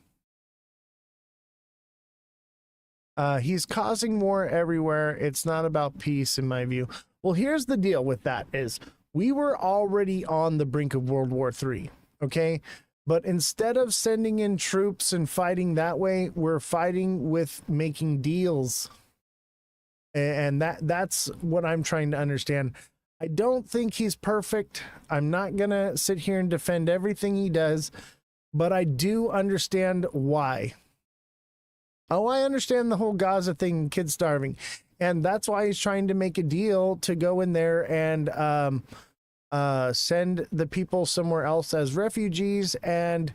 He's causing war everywhere. It's not about peace, in my view. Well, here's the deal with that is we were already on the brink of World War III. Okay. But instead of sending in troops and fighting that way, we're fighting with making deals. And that's what I'm trying to understand. I don't think he's perfect. I'm not going to sit here and defend everything he does, but I do understand why. Oh, I understand the whole Gaza thing, kids starving. And that's why he's trying to make a deal to go in there and send the people somewhere else as refugees and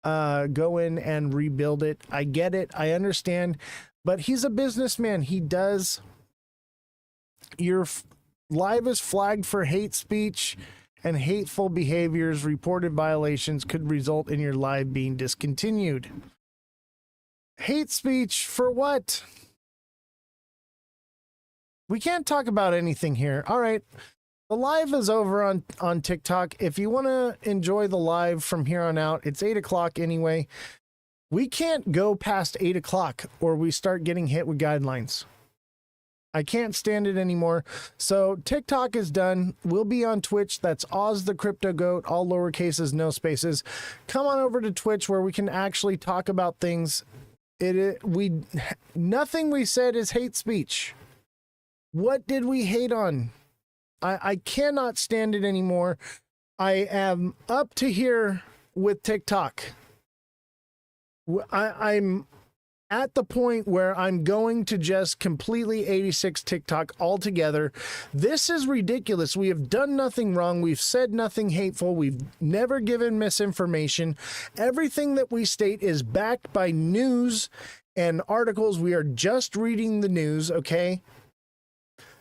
go in and rebuild it. I get it. I understand. But he's a businessman. He does. Your live is flagged for hate speech and hateful behaviors. Reported violations could result in your live being discontinued. Hate speech for what? We can't talk about anything here. All right. The live is over on TikTok. If you want to enjoy the live from here on out, it's 8 o'clock anyway. We can't go past 8 o'clock or we start getting hit with guidelines. I can't stand it anymore. So TikTok is done. We'll be on Twitch. That's Ozthecryptogoat, all lowercases, no spaces. Come on over to Twitch where we can actually talk about things. Nothing we said is hate speech. What did we hate on? I cannot stand it anymore. I am up to here with TikTok. I'm at the point where I'm going to just completely 86 TikTok altogether. This is ridiculous. We have done nothing wrong. We've said nothing hateful. We've never given misinformation. Everything that we state is backed by news and articles. We are just reading the news, okay?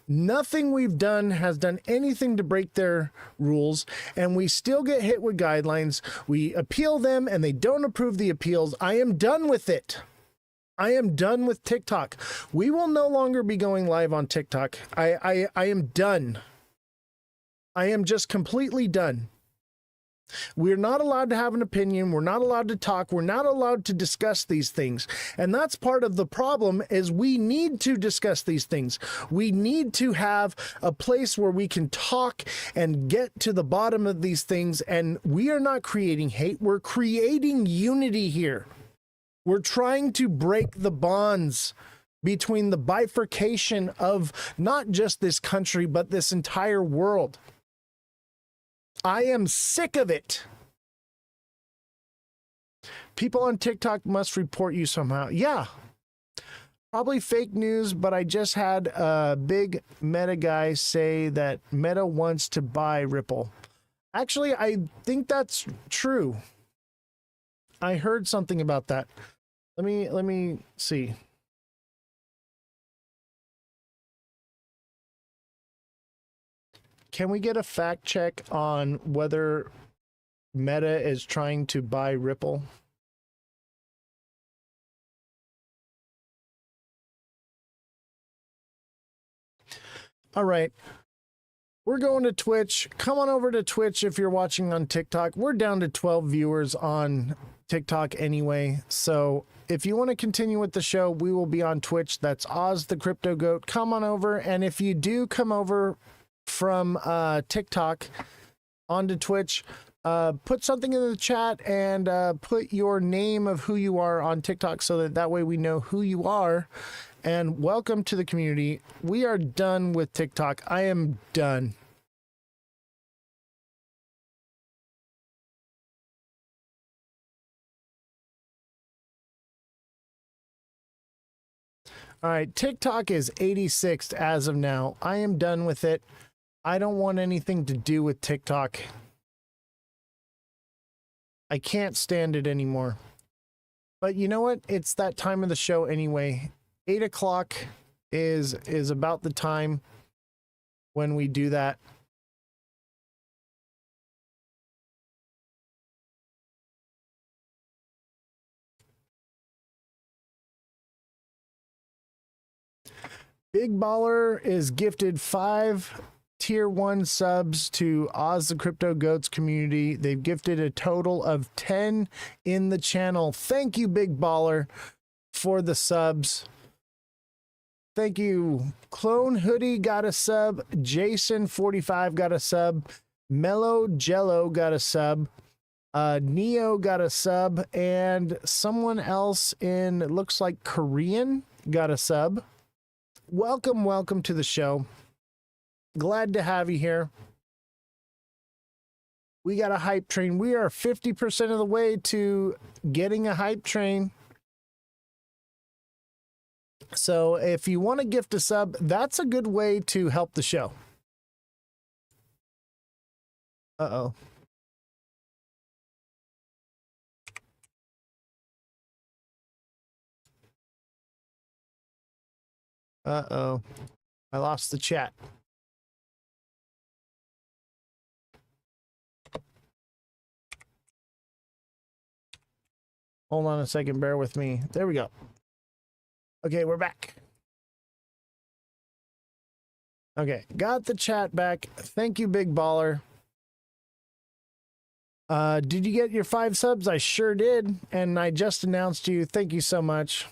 Nothing we've done has done anything to break their rules, and we still get hit with guidelines. We appeal them, and they don't approve the appeals. I am done with it. I am done with TikTok. We will no longer be going live on TikTok. I am done. I am just completely done. We're not allowed to have an opinion. We're not allowed to talk. We're not allowed to discuss these things. And that's part of the problem is we need to discuss these things. We need to have a place where we can talk and get to the bottom of these things. And we are not creating hate. We're creating unity here. We're trying to break the bonds between the bifurcation of not just this country, but this entire world. I am sick of it. People on TikTok must report you somehow. Yeah, probably fake news, but I just had a big Meta guy say that Meta wants to buy Ripple. Actually, I think that's true. I heard something about that. Let me see. Can we get a fact check on whether Meta is trying to buy Ripple? All right. We're going to Twitch. Come on over to Twitch if you're watching on TikTok. We're down to 12 viewers on TikTok anyway. So if you want to continue with the show, we will be on Twitch. That's Ozthecryptogoat. Come on over. And if you do come over from TikTok onto Twitch, put something in the chat and put your name of who you are on TikTok so that way we know who you are. And welcome to the community. We are done with TikTok. I am done. All right, TikTok is 86th as of now. I am done with it. I don't want anything to do with TikTok. I can't stand it anymore. But you know what? It's that time of the show anyway. 8 o'clock is about the time when we do that. Big Baller is gifted 5 tier 1 subs to Oz the Crypto Goats community. They've gifted a total of 10 in the channel. Thank you, Big Baller, for the subs. Thank you. Clone Hoodie got a sub. Jason45 got a sub. Mellow Jello got a sub. Neo got a sub. And someone else in, it looks like Korean, got a sub. Welcome to the show. Glad to have you here. We got a hype train. We are 50% of the way to getting a hype train. So if you want to gift a sub, that's a good way to help the show. Uh-oh. Uh-oh. I lost the chat. Hold on a second. Bear with me. There we go. Okay, we're back. Okay, got the chat back. Thank you, Big Baller. Did you get your 5 subs? I sure did. And I just announced you. Thank you so much.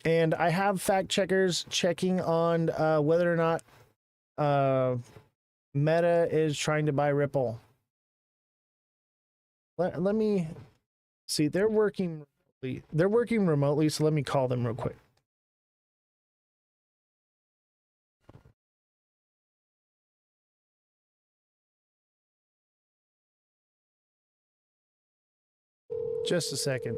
And I have fact checkers checking on whether or not Meta is trying to buy Ripple. Let me see. They're working remotely, so let me call them real quick. Just a second.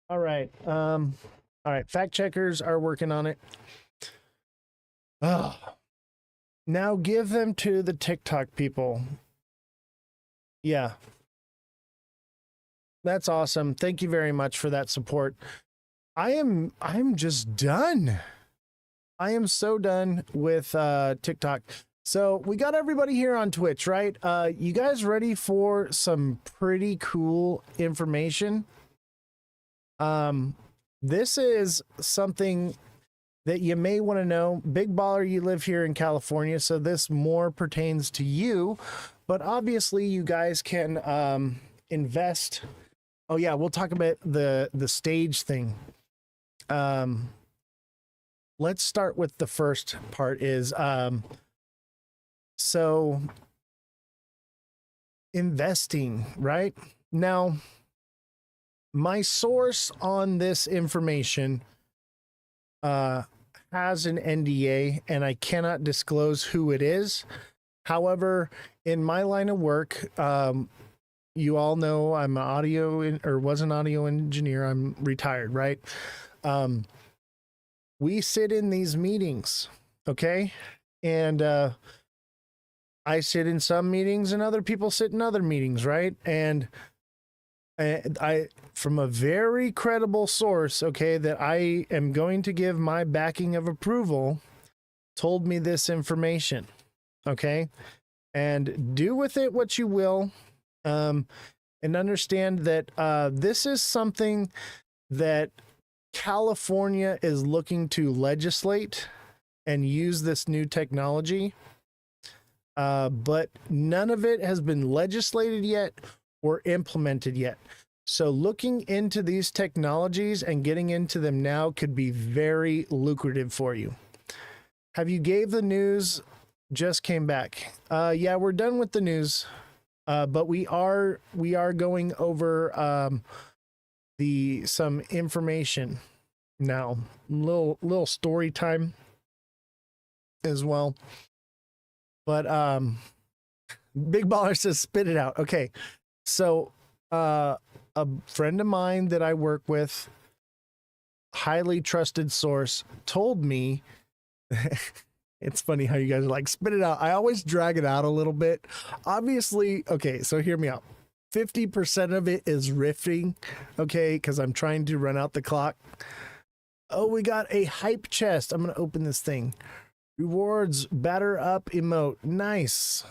All right. All right. Fact checkers are working on it. Oh. Now give them to the TikTok people. Yeah. That's awesome. Thank you very much for that support. I'm just done. I am so done with TikTok. So we got everybody here on Twitch, right? You guys ready for some pretty cool information? This is something that you may want to know. Big Baller, you live here in California, so this more pertains to you, but obviously you guys can invest. Oh yeah, we'll talk about the stage thing. Let's start with the first part is so investing, right? Now, my source on this information has an NDA, and I cannot disclose who it is. However, in my line of work, you all know I'm was an audio engineer. I'm retired, right? We sit in these meetings, okay? And I sit in some meetings and other people sit in other meetings, right? And I, from a very credible source, okay, that I am going to give my backing of approval, told me this information, okay? And do with it what you will, and understand that this is something that California is looking to legislate and use this new technology, but none of it has been legislated yet or implemented yet. So looking into these technologies and getting into them now could be very lucrative for you. Have you gave the news? Just came back. Yeah, we're done with the news, but we are going over some information now. Little story time. as well. But Big Baller says spit it out. Okay. So a friend of mine that I work with, highly trusted source, told me it's funny how you guys are like, spit it out. I always drag it out a little bit. Obviously, okay, so hear me out. 50% of it is riffing, okay, because I'm trying to run out the clock. Oh, we got a hype chest. I'm going to open this thing. Rewards, batter up emote. Nice.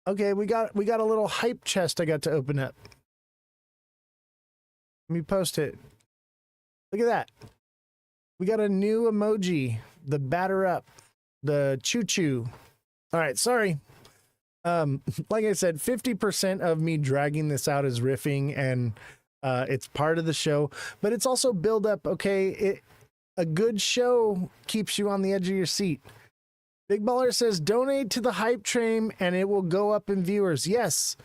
Okay, we got a little hype chest I got to open up. Let me post it. Look at that. We got a new emoji, the batter up, the choo-choo. All right, sorry. Like I said, 50% of me dragging this out is riffing, and it's part of the show, but it's also build up. Okay, a good show keeps you on the edge of your seat. Big Baller says, donate to the hype train and it will go up in viewers. Yes,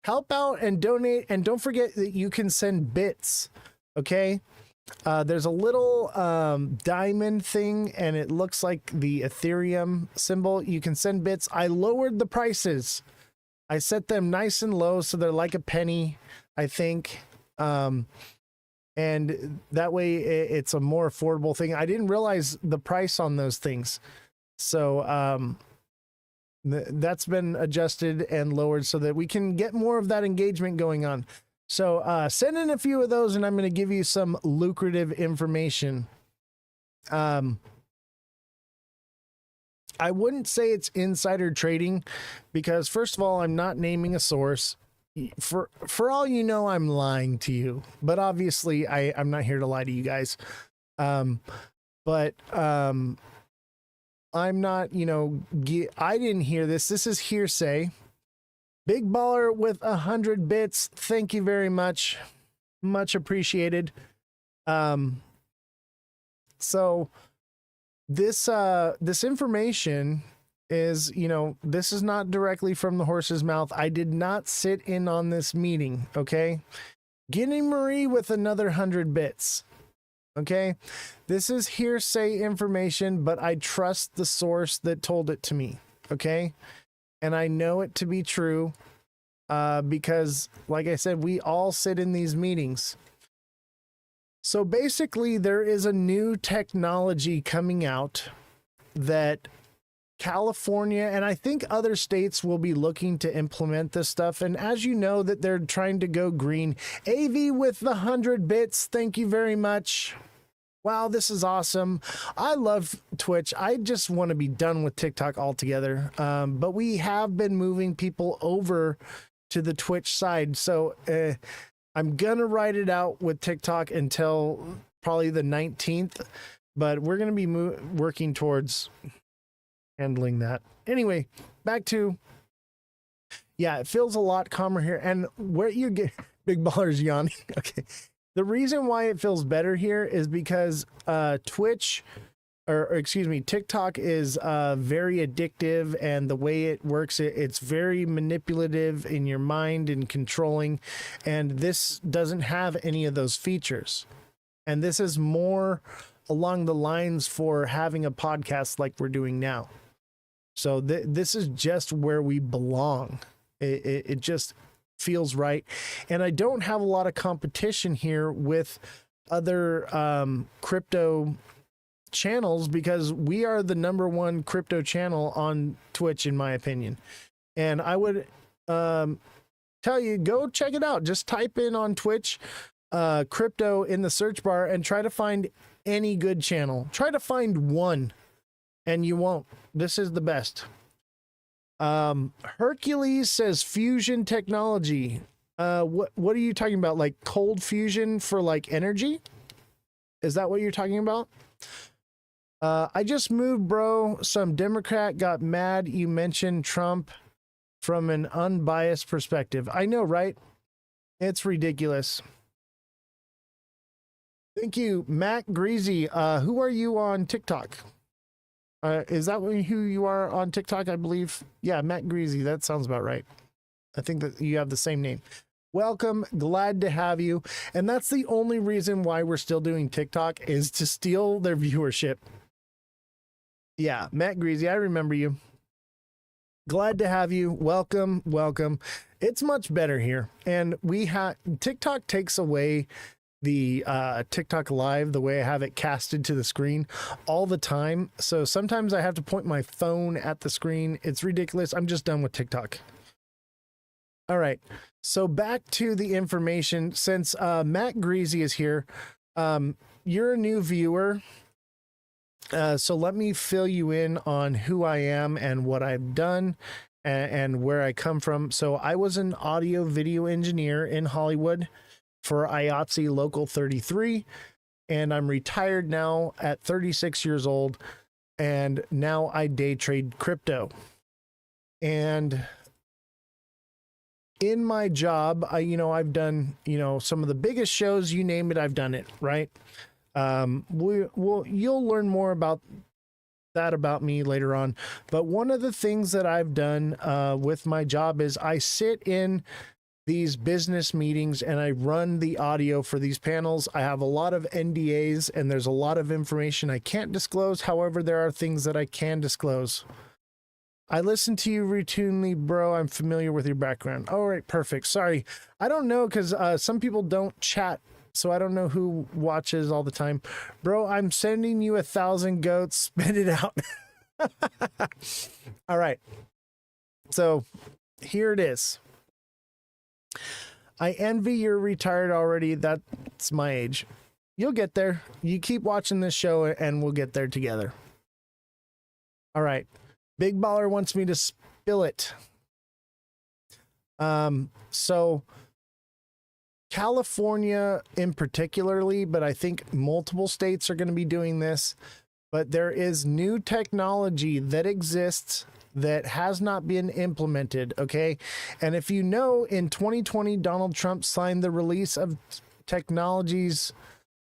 help out and donate, and don't forget that you can send bits. Okay. There's a little diamond thing, and it looks like the Ethereum symbol. You can send bits. I lowered the prices. I set them nice and low, so they're like a penny, I think. And that way it's a more affordable thing. I didn't realize the price on those things. So that's been adjusted and lowered so that we can get more of that engagement going on. So send in a few of those, and I'm going to give you some lucrative information. I wouldn't say it's insider trading because, first of all, I'm not naming a source. For all you know, I'm lying to you. But obviously, I'm not here to lie to you guys. I'm not, I didn't hear this. This is hearsay. Big Baller with 100 bits. Thank you very much. Much appreciated. So this information is, this is not directly from the horse's mouth. I did not sit in on this meeting. Okay. Guinea Marie with another 100 bits. Okay. This is hearsay information, but I trust the source that told it to me. Okay. And I know it to be true because, like I said, we all sit in these meetings. So basically, there is a new technology coming out that California and I think other states will be looking to implement this stuff. And as you know, that they're trying to go green. AV with the 100 bits. Thank you very much. Wow, this is awesome. I love Twitch. I just want to be done with TikTok altogether. But we have been moving people over to the Twitch side. So I'm going to write it out with TikTok until probably the 19th. But we're going to be working towards handling that. Anyway, back to, yeah, it feels a lot calmer here. And where you get, Big Baller's yawning. Okay. The reason why it feels better here is because TikTok is very addictive, and the way it works, it's very manipulative in your mind and controlling, and this doesn't have any of those features. And this is more along the lines for having a podcast like we're doing now. So this is just where we belong. It just feels right. And I don't have a lot of competition here with other crypto channels because we are the #1 crypto channel on Twitch, in my opinion. And I would tell you, go check it out. Just type in on Twitch crypto in the search bar and try to find any good channel. Try to find one and you won't. This is the best. Hercules says fusion technology. What are you talking about? Like cold fusion for like energy? Is that what you're talking about? I just moved, bro. Some Democrat got mad you mentioned Trump from an unbiased perspective. I know, right? It's ridiculous. Thank you, Matt Greasy. Who are you on TikTok? Is that who you are on TikTok, I believe? Yeah, Matt Greasy. That sounds about right. I think that you have the same name. welcome. Glad to have you. And that's the only reason why we're still doing TikTok, is to steal their viewership. Yeah, Matt Greasy, I remember you. Glad to have you. Welcome, welcome. It's much better here. And TikTok takes away the TikTok live, the way I have it casted to the screen all the time. So sometimes I have to point my phone at the screen. It's ridiculous. I'm just done with TikTok. All right. So back to the information. Since Matt Greasy is here, you're a new viewer. So let me fill you in on who I am and what I've done and where I come from. So I was an audio video engineer in Hollywood for IATSE Local 33, and I'm retired now at 36 years old, and now I day trade crypto. And in my job, I've done, some of the biggest shows, you name it, I've done it, right? You'll learn more about that about me later on. But one of the things that I've done with my job is I sit in these business meetings and I run the audio for these panels. I have a lot of NDAs and there's a lot of information I can't disclose. However, there are things that I can disclose. I listen to you routinely, bro. I'm familiar with your background. All right, perfect. Sorry. I don't know, because some people don't chat, so I don't know who watches all the time. Bro, I'm sending you 1,000 goats. Spit it out. All right. So here it is. I envy you're retired already. That's my age. You'll get there. You keep watching this show and we'll get there together. All right. Big Baller wants me to spill it. So California in particularly, but I think multiple states are going to be doing this, but there is new technology that exists that has not been implemented. Okay. And if you know, in 2020, Donald Trump signed the release of technologies.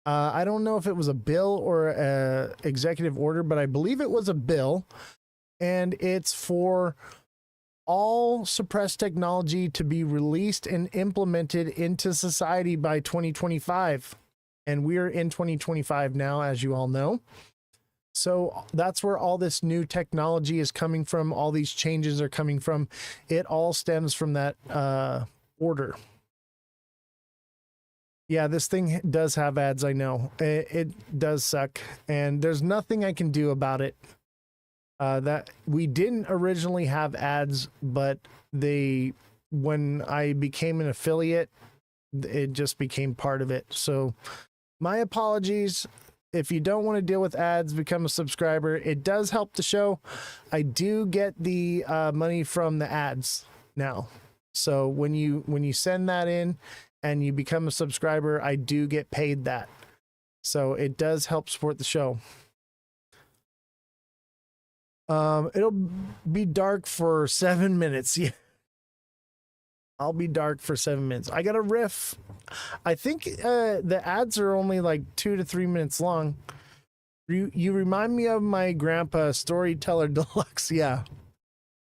I don't know if it was a bill or a executive order, but I believe it was a bill. And it's for all suppressed technology to be released and implemented into society by 2025. And we're in 2025 now, as you all know. So that's where all this new technology is coming from. All these changes are coming from. It all stems from that order. Yeah, this thing does have ads. I know it does suck. And there's nothing I can do about it. That we didn't originally have ads, but when I became an affiliate, it just became part of it. So my apologies. If you don't want to deal with ads, become a subscriber. It does help the show. I do get the money from the ads now. So when you send that in and you become a subscriber, I do get paid that. So it does help support the show. It'll be dark for 7 minutes. Yeah. I'll be dark for 7 minutes. I got a riff. I think the ads are only like 2 to 3 minutes long. You remind me of my grandpa, Storyteller Deluxe. Yeah.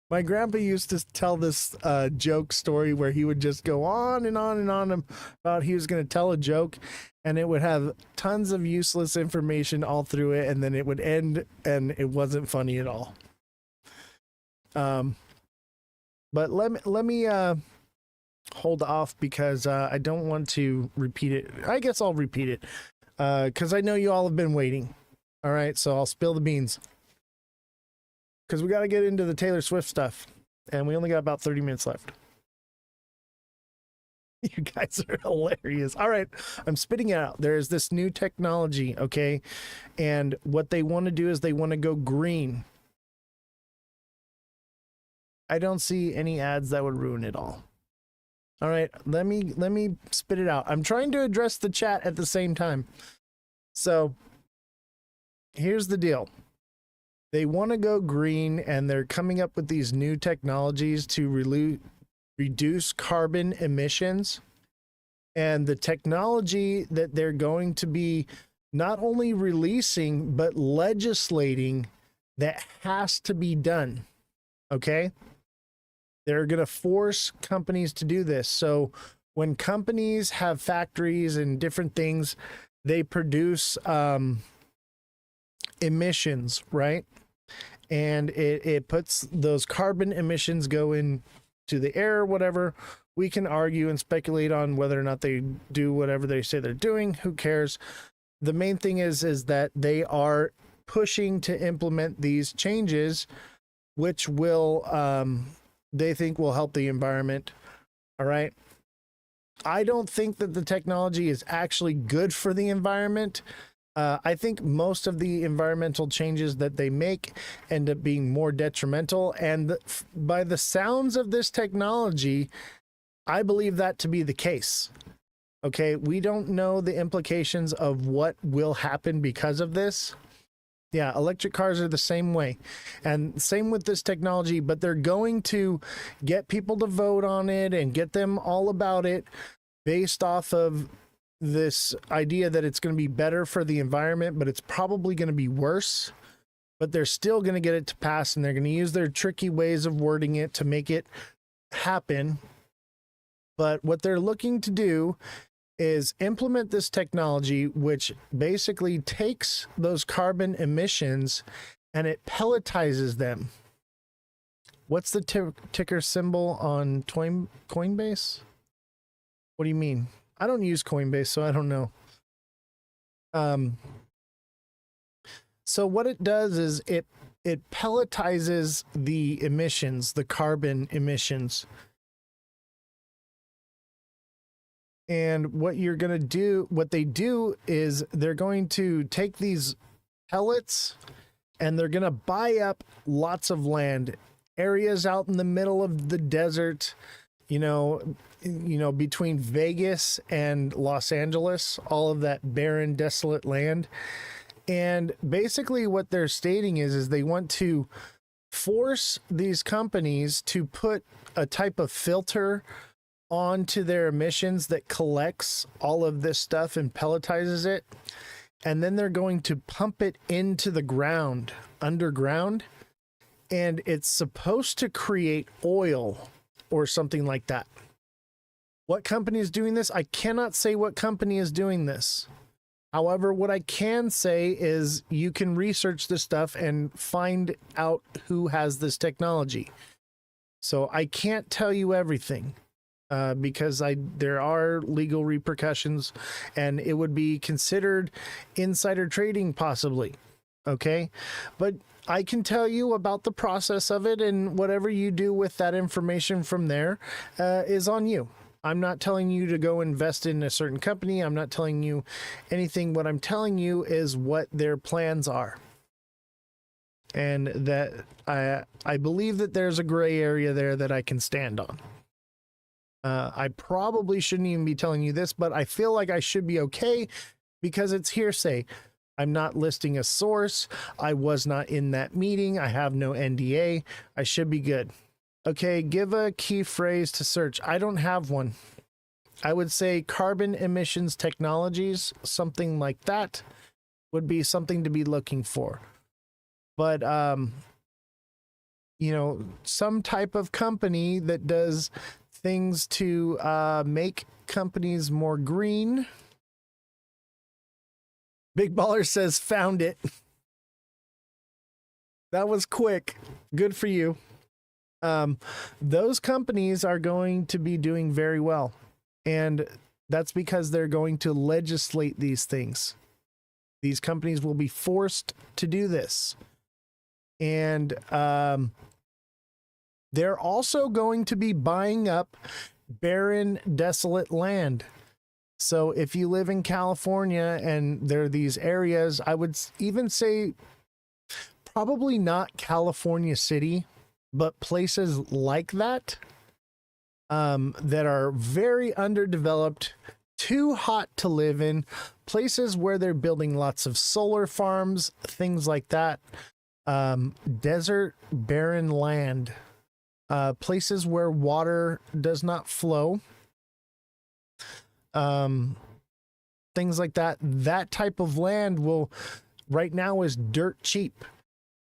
My grandpa used to tell this joke story where he would just go on and on and on about he was going to tell a joke, and it would have tons of useless information all through it, and then it would end and it wasn't funny at all. But let me hold off because I don't want to repeat it. I guess I'll repeat it because I know you all have been waiting. All right, so I'll spill the beans. Because we got to get into the Taylor Swift stuff. And we only got about 30 minutes left. You guys are hilarious. All right, I'm spitting it out. There's this new technology, okay? And what they want to do is they want to go green. I don't see any ads that would ruin it all. All right, let me spit it out. I'm trying to address the chat at the same time. So here's the deal. They want to go green, and they're coming up with these new technologies to reduce carbon emissions. And the technology that they're going to be not only releasing, but legislating that has to be done. Okay? They're going to force companies to do this. So when companies have factories and different things, they produce emissions, right? And it puts those carbon emissions go into the air, whatever. We can argue and speculate on whether or not they do whatever they say they're doing. Who cares? The main thing is that they are pushing to implement these changes, which will, they think will help the environment. All right. I don't think that the technology is actually good for the environment. I think most of the environmental changes that they make end up being more detrimental. And by the sounds of this technology, I believe that to be the case. Okay, we don't know the implications of what will happen because of this. Yeah, electric cars are the same way. And same with this technology, but they're going to get people to vote on it and get them all about it based off of this idea that it's going to be better for the environment, but it's probably going to be worse. But they're still going to get it to pass, and they're going to use their tricky ways of wording it to make it happen. But what they're looking to do is implement this technology, which basically takes those carbon emissions and it pelletizes them. What's the ticker symbol on Coinbase? What do you mean? I don't use Coinbase, so I don't know. So what it does is it pelletizes the emissions, the carbon emissions. And what you're going to do, what they do is they're going to take these pellets and they're going to buy up lots of land, areas out in the middle of the desert, you know, between Vegas and Los Angeles, all of that barren, desolate land. And basically what they're stating is they want to force these companies to put a type of filter onto their emissions that collects all of this stuff and pelletizes it. And then they're going to pump it into the ground, underground. And it's supposed to create oil or something like that. What company is doing this? I cannot say what company is doing this. However, what I can say is you can research this stuff and find out who has this technology. So I can't tell you everything. Because there are legal repercussions and it would be considered insider trading possibly. Okay. But I can tell you about the process of it, and whatever you do with that information from there is on you. I'm not telling you to go invest in a certain company. I'm not telling you anything. What I'm telling you is what their plans are. And that I believe that there's a gray area there that I can stand on. I probably shouldn't even be telling you this, but I feel like I should be okay because it's hearsay. I'm not listing a source. I was not in that meeting. I have no NDA. I should be good. Okay, give a key phrase to search. I don't have one. I would say carbon emissions technologies, something like that would be something to be looking for. But, some type of company that does things to make companies more green. Big Baller says, found it. That was quick. Good for you. Those companies are going to be doing very well. And that's because they're going to legislate these things. These companies will be forced to do this. And they're also going to be buying up barren, desolate land. So if you live in California and there are these areas, I would even say probably not California City, but places like that, that are very underdeveloped, too hot to live in, places where they're building lots of solar farms, things like that, desert, barren land. Places where water does not flow, things like that. That type of land will right now is dirt cheap,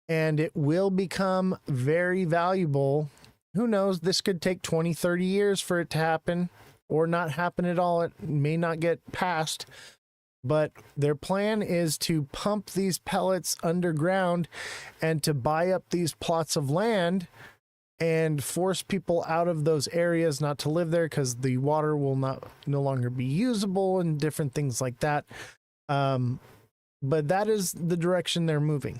and it will become very valuable. Who knows? This could take 20, 30 years for it to happen, or not happen at all. It may not get passed, but their plan is to pump these pellets underground and to buy up these plots of land and force people out of those areas not to live there because the water will no longer be usable and different things like that. But that is the direction they're moving.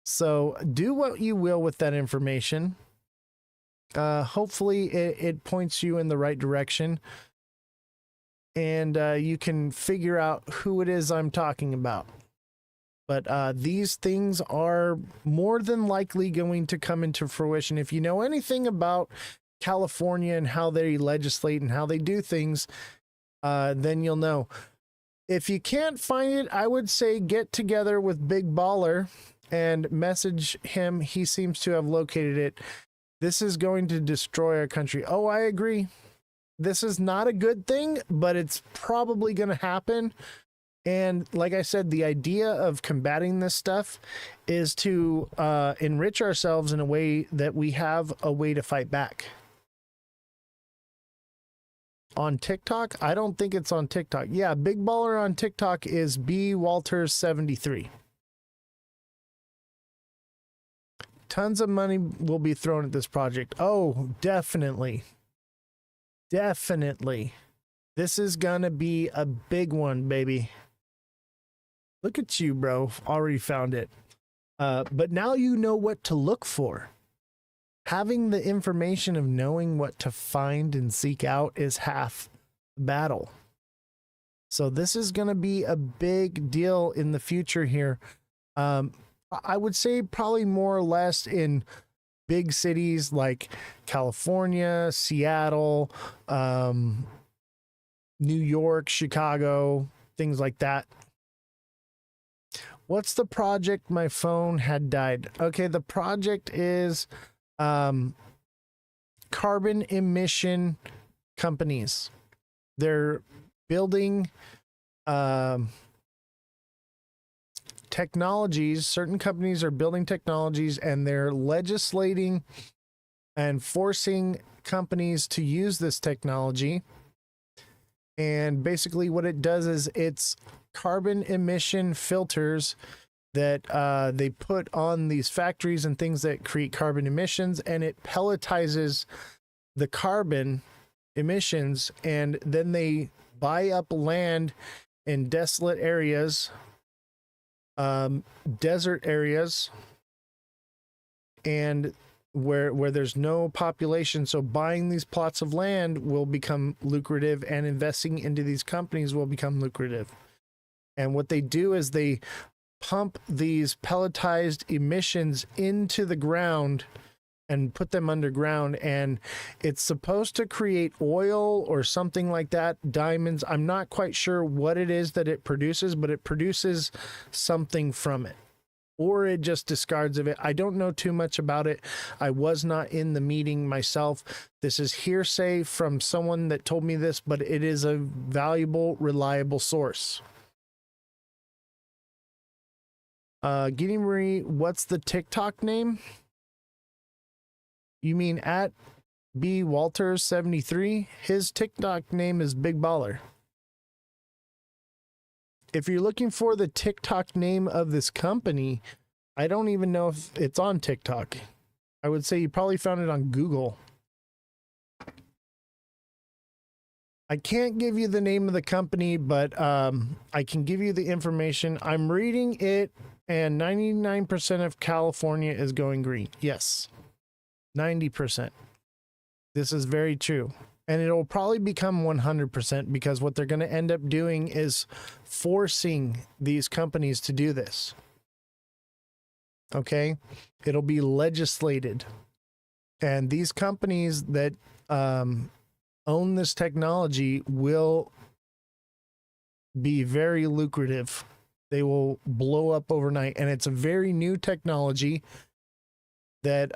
So do what you will with that information. Hopefully it points you in the right direction, and you can figure out who it is I'm talking about. But these things are more than likely going to come into fruition. If you know anything about California and how they legislate and how they do things, then you'll know. If you can't find it, I would say get together with Big Baller and message him. He seems to have located it. This is going to destroy our country. Oh, I agree. This is not a good thing, but it's probably going to happen. And like I said, the idea of combating this stuff is to enrich ourselves in a way that we have a way to fight back. On TikTok? I don't think it's on TikTok. Yeah, Big Baller on TikTok is B Walters 73. Tons of money will be thrown at this project. Oh, definitely. Definitely. This is gonna be a big one, baby. Look at you, bro. Already found it. But now you know what to look for. Having the information of knowing what to find and seek out is half the battle. So this is going to be a big deal in the future here. I would say probably more or less in big cities like California, Seattle, New York, Chicago, things like that. What's the project? My phone had died. Okay, the project is carbon emission companies. They're building technologies. Certain companies are building technologies, and they're legislating and forcing companies to use this technology. And basically what it does is it's carbon emission filters that they put on these factories and things that create carbon emissions, and it pelletizes the carbon emissions, and then they buy up land in desolate areas, desert areas, and where there's no population. So buying these plots of land will become lucrative, and investing into these companies will become lucrative. And what they do is they pump these pelletized emissions into the ground and put them underground, and it's supposed to create oil or something like that, diamonds. I'm not quite sure what it is that it produces, but it produces something from it, or it just discards of it. I don't know too much about it. I was not in the meeting myself. This is hearsay from someone that told me this, but it is a valuable, reliable source. Giddy Marie, what's the TikTok name? You mean at B Walters 73? His TikTok name is Big Baller. If you're looking for the TikTok name of this company, I don't even know if it's on TikTok. I would say you probably found it on Google. I can't give you the name of the company, but I can give you the information. I'm reading it, and 99% of California is going green. Yes, 90%. This is very true. And it'll probably become 100% because what they're going to end up doing is forcing these companies to do this. Okay? It'll be legislated. And these companies that own this technology will be very lucrative. They will blow up overnight. And it's a very new technology that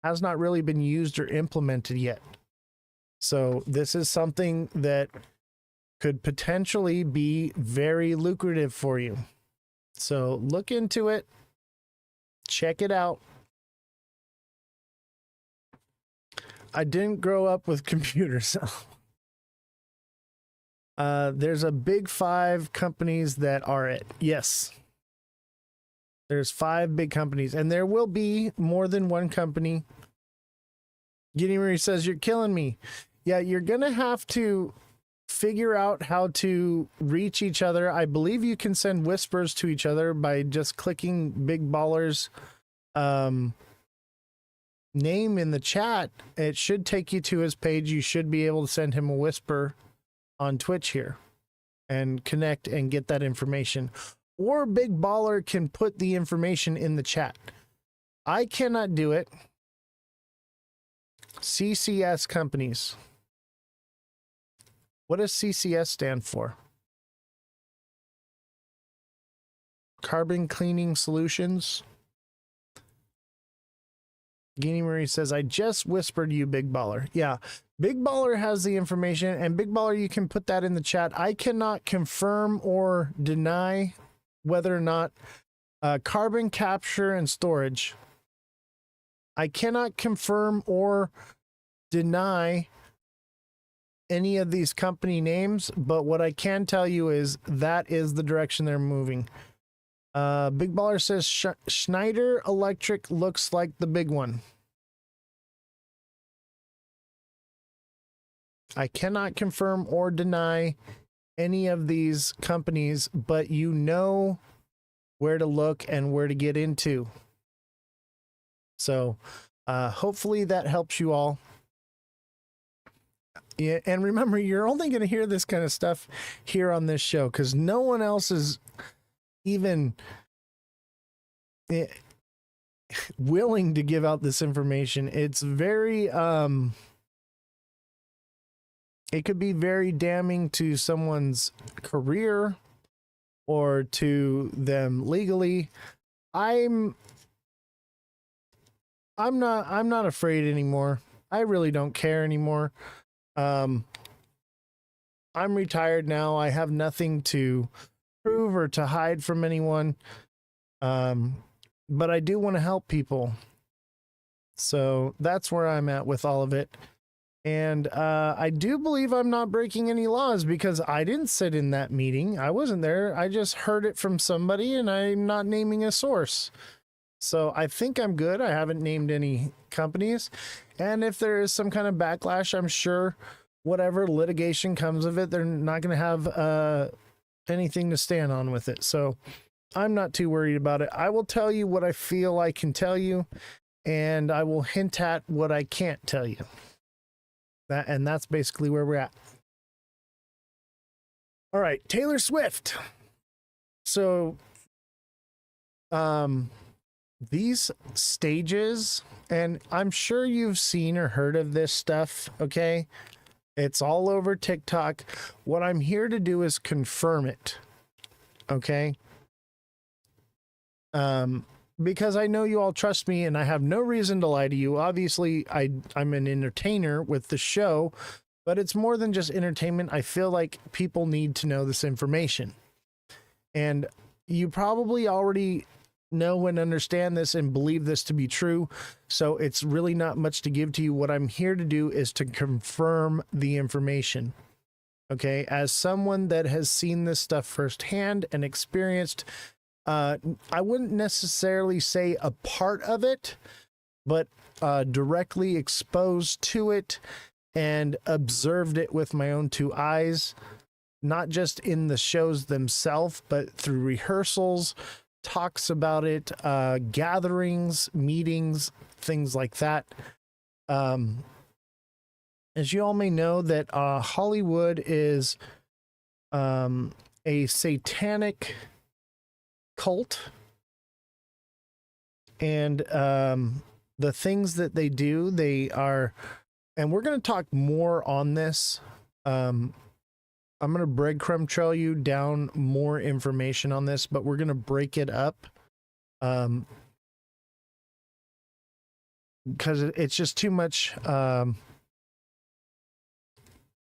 has not really been used or implemented yet. So this is something that could potentially be very lucrative for you. So look into it. Check it out. I didn't grow up with computers. There's a big 5 companies that are it. Yes. There's 5 big companies, and there will be more than one company. Getting Marie says, you're killing me. Yeah, you're going to have to figure out how to reach each other. I believe you can send whispers to each other by just clicking Big Baller's name in the chat. It should take you to his page. You should be able to send him a whisper on Twitch here and connect and get that information. Or Big Baller can put the information in the chat. I cannot do it. CCS companies. What does CCS stand for? Carbon Cleaning Solutions. Guinea Marie says, I just whispered you, Big Baller. Yeah, Big Baller has the information, and Big Baller, you can put that in the chat. I cannot confirm or deny whether or not carbon capture and storage. I cannot confirm or deny any of these company names, but what I can tell you is that is the direction they're moving. Big Baller says Schneider Electric looks like the big one. I cannot confirm or deny any of these companies, but you know where to look and where to get into. So hopefully that helps you all. Yeah, and remember, you're only going to hear this kind of stuff here on this show because no one else is even willing to give out this information. It's very it could be very damning to someone's career or to them legally. I'm not afraid anymore. I really don't care anymore. I'm retired now. I have nothing to prove or to hide from anyone. But I do want to help people. So that's where I'm at with all of it. And I do believe I'm not breaking any laws because I didn't sit in that meeting. I wasn't there. I just heard it from somebody, and I'm not naming a source. So I think I'm good. I haven't named any companies. And if there is some kind of backlash, I'm sure whatever litigation comes of it, they're not going to have anything to stand on with it. So I'm not too worried about it. I will tell you what I feel I can tell you, and I will hint at what I can't tell you. And that's basically where we're at. All right, Taylor Swift. So these stages, and I'm sure you've seen or heard of this stuff, okay? It's all over TikTok. What I'm here to do is confirm it, okay? Because I know you all trust me and I have no reason to lie to you. Obviously, I'm an entertainer with the show, but it's more than just entertainment. I feel like people need to know this information. And you probably already know and understand this and believe this to be true. So it's really not much to give to you. What I'm here to do is to confirm the information. Okay. As someone that has seen this stuff firsthand and experienced, I wouldn't necessarily say a part of it, but directly exposed to it and observed it with my own 2 eyes, not just in the shows themselves, but through rehearsals, talks about it, gatherings, meetings, things like that. As you all may know, that Hollywood is a satanic cult, and the things that they do, they are, and we're going to talk more on this. I'm going to breadcrumb trail you down more information on this, but we're going to break it up because it's just too much.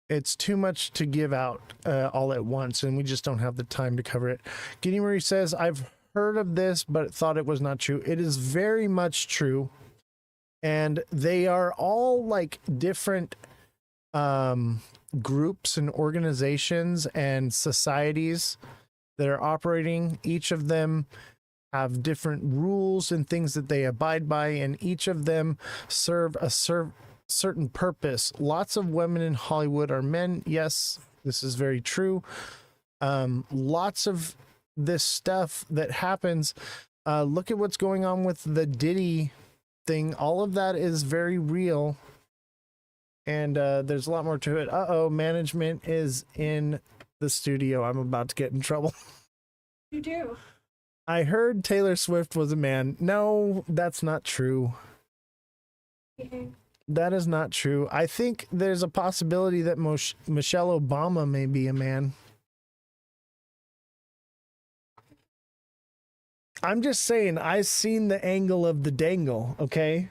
It's too much to give out all at once, and we just don't have the time to cover it. Guinea Marie says, I've heard of this, but thought it was not true. It is very much true. and they are all like different groups and organizations and societies that are operating. Each of them have different rules and things that they abide by, and each of them serve a certain purpose. Lots of women in Hollywood are men. Yes, this is very true. Lots of this stuff that happens. Look at what's going on with the Diddy thing. All of that is very real. And there's a lot more to it. Management is in the studio. I'm about to get in trouble. You do. I heard Taylor Swift was a man. No, that's not true. That is not true. I think there's a possibility that Michelle Obama may be a man. I'm just saying, I've seen the angle of the dangle, okay?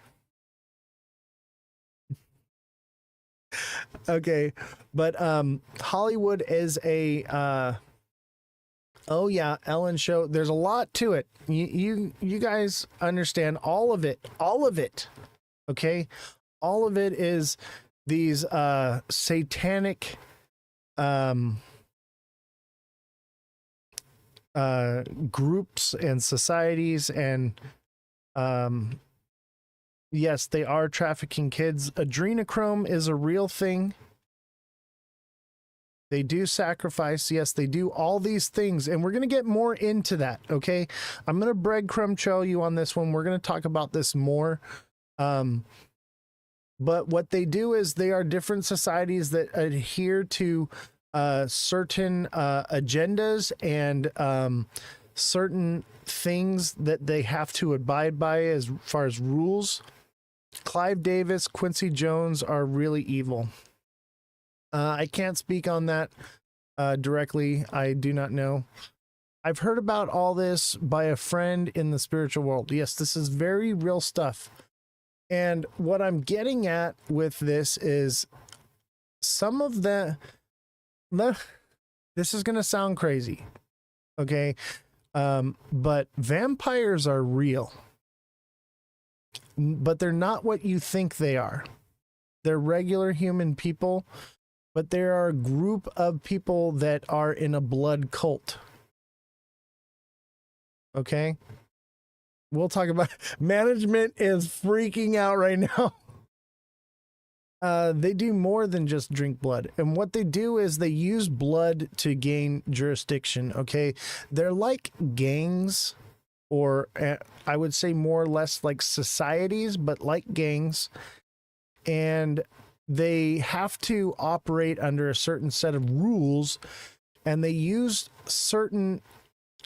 Okay, but Hollywood is a oh yeah, Ellen show. There's a lot to it. You guys understand all of it. All of it. Okay? All of it is these satanic groups and societies, and yes, they are trafficking kids. Adrenochrome is a real thing. They do sacrifice. Yes, they do all these things. And we're going to get more into that, okay? I'm going to breadcrumb trail you on this one. We're going to talk about this more. But what they do is they are different societies that adhere to certain agendas and certain things that they have to abide by as far as rules. Clive Davis, Quincy Jones are really evil. I can't speak on that directly. I do not know. I've heard about all this by a friend in the spiritual world. Yes, this is very real stuff. And what I'm getting at with this is some of the this is going to sound crazy. Okay. But vampires are real. But they're not what you think they are. They're regular human people. But there are a group of people that are in a blood cult. Okay? We'll talk about management is freaking out right now. They do more than just drink blood. And what they do is they use blood to gain jurisdiction. Okay? They're like gangs, or I would say more or less like societies, but like gangs. And they have to operate under a certain set of rules, and they use certain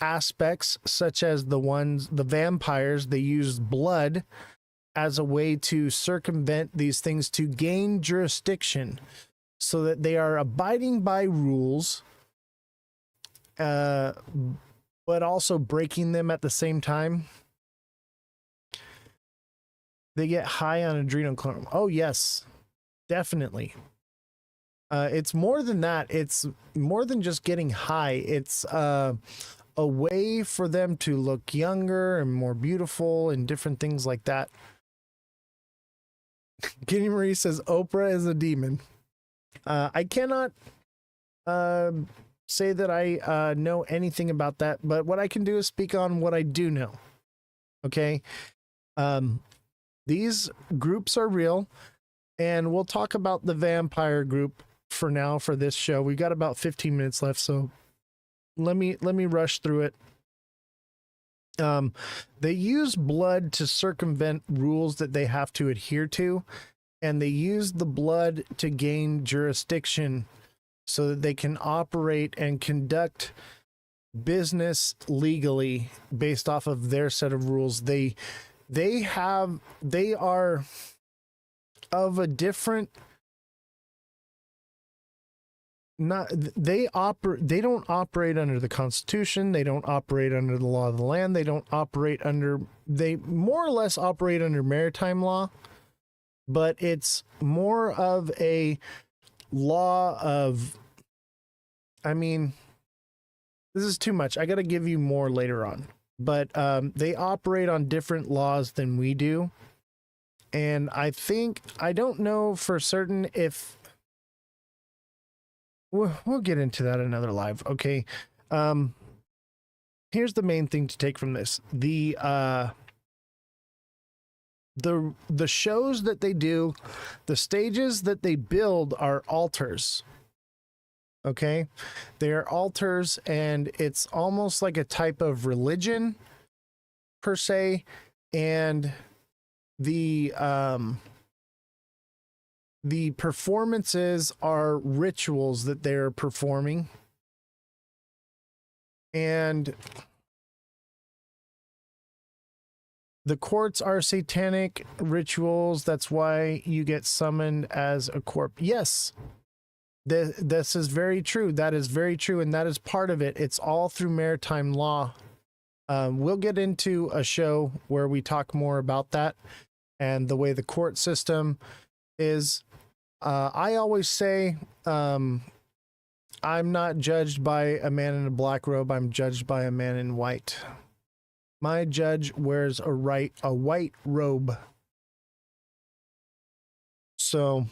aspects, such as the vampires. They use blood as a way to circumvent these things to gain jurisdiction, so that they are abiding by rules, but also breaking them at the same time. They get high on adrenochrome. Oh yes, definitely. It's more than that. It's more than just getting high. It's a way for them to look younger and more beautiful and different things like that. Kitty Marie says Oprah is a demon. I cannot say that I know anything about that, but what I can do is speak on what I do know. Okay. These groups are real, and we'll talk about the vampire group for now for this show. We got about 15 minutes left, so let me rush through it. They use blood to circumvent rules that they have to adhere to, and they use the blood to gain jurisdiction so that they can operate and conduct business legally based off of their set of rules. They are of a different, they don't operate under the Constitution. They don't operate under the law of the land. They more or less operate under maritime law, but it's more of a law of, this is too much. I got to give you more later on. But they operate on different laws than we do. And I don't know for certain if we'll get into that another live. Okay. Here's the main thing to take from this. The shows that they do, the stages that they build are altars. Okay? They are altars, and it's almost like a type of religion per se, and the performances are rituals that they're performing. And the courts are satanic rituals. That's why you get summoned as a corpse. Yes, this is very true. That is very true, and that is part of it. It's all through maritime law. We'll get into a show where we talk more about that and the way the court system is. I always say, I'm not judged by a man in a black robe. I'm judged by a man in white. My judge wears a white robe. So,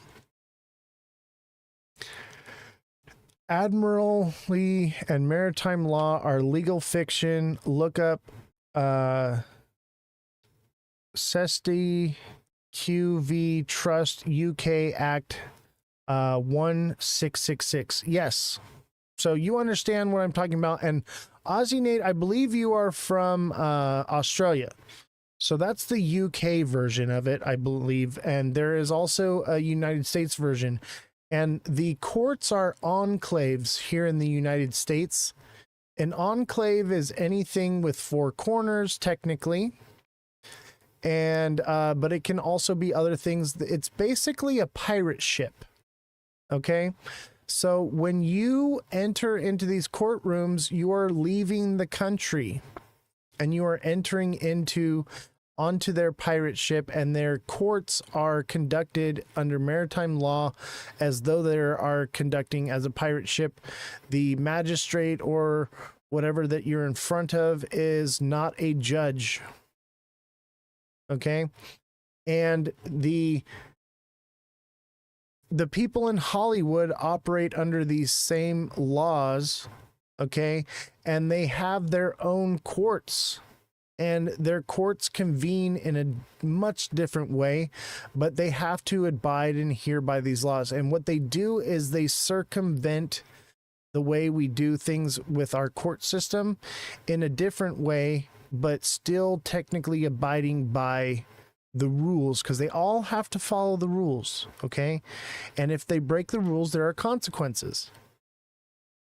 admiralty and maritime law are legal fiction. Look up Cesti QV Trust UK Act 1666. Yes. So you understand what I'm talking about. And Ozzy Nate, I believe you are from Australia. So that's the UK version of it, I believe. And there is also a United States version. And the courts are enclaves here in the United States. An enclave is anything with four corners, technically. And but it can also be other things. It's basically a pirate ship. Okay, so when you enter into these courtrooms, you are leaving the country and you are entering onto their pirate ship, and their courts are conducted under maritime law as though they are conducting as a pirate ship. The magistrate or whatever that you're in front of is not a judge. Okay, and the people in Hollywood operate under these same laws, okay? And they have their own courts, and their courts convene in a much different way, but they have to abide and adhere by these laws. And what they do is they circumvent the way we do things with our court system in a different way, but still technically abiding by the rules, because they all have to follow the rules, okay? And if they break the rules, there are consequences.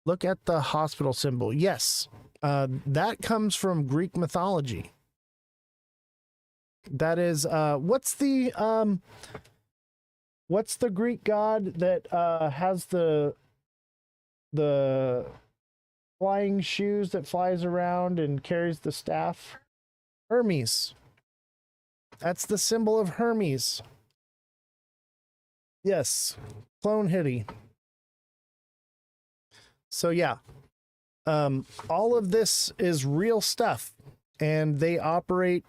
Look at the hospital symbol. Yes, that comes from Greek mythology. That is, what's the Greek god that has the flying shoes that flies around and carries the staff? Hermes. That's the symbol of Hermes. Yes, clone hitty. So yeah, all of this is real stuff, and they operate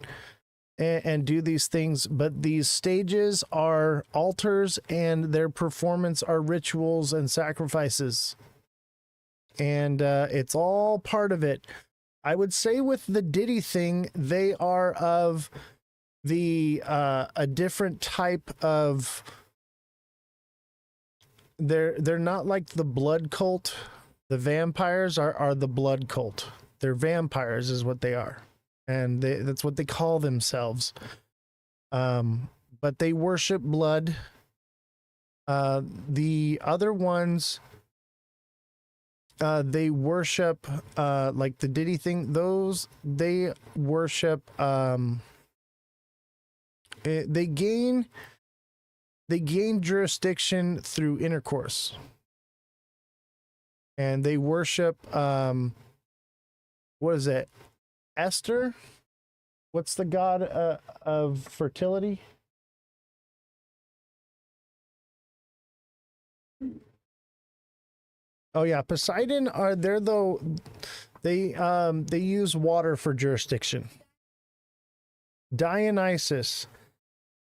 and do these things, but these stages are altars, and their performance are rituals and sacrifices. And it's all part of it. I would say with the Diddy thing, they are of a different type of, they're not like the blood cult. The vampires are the blood cult. They're vampires is what they are, and that's what they call themselves. But they worship blood. The other ones, they worship like the Diddy thing, those they worship they gain jurisdiction through intercourse, and they worship what is it, Esther? What's the god of fertility? Oh yeah, Poseidon are there though. They use water for jurisdiction. Dionysus.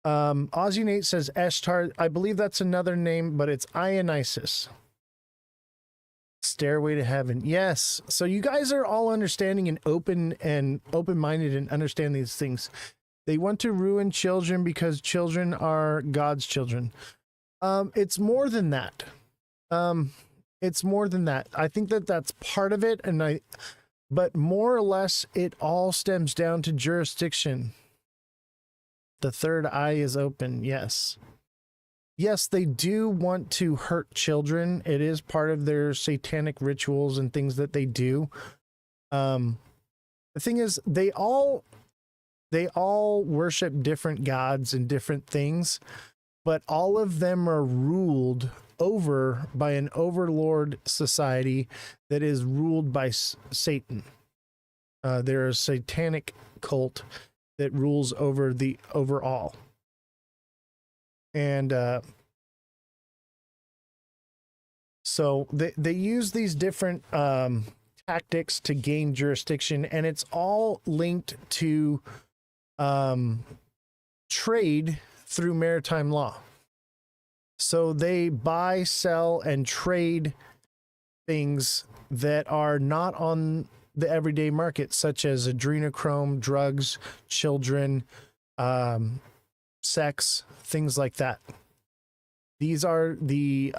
Aussie Nate says Eshtar. I believe that's another name, but it's Ionisis. Stairway to Heaven. Yes. So you guys are all understanding and open-minded and understand these things. They want to ruin children because children are God's children. It's more than that. It's more than that. I think that that's part of it, but more or less, it all stems down to jurisdiction. The third eye is open. Yes. Yes, they do want to hurt children. It is part of their satanic rituals and things that they do. The thing is, they all worship different gods and different things, but all of them are ruled over by an overlord society that is ruled by Satan. They're a satanic cult that rules over all. And so they use these different tactics to gain jurisdiction, and it's all linked to trade through maritime law. So they buy, sell, and trade things that are not on the everyday market, such as adrenochrome, drugs, children, sex, things like that. These are the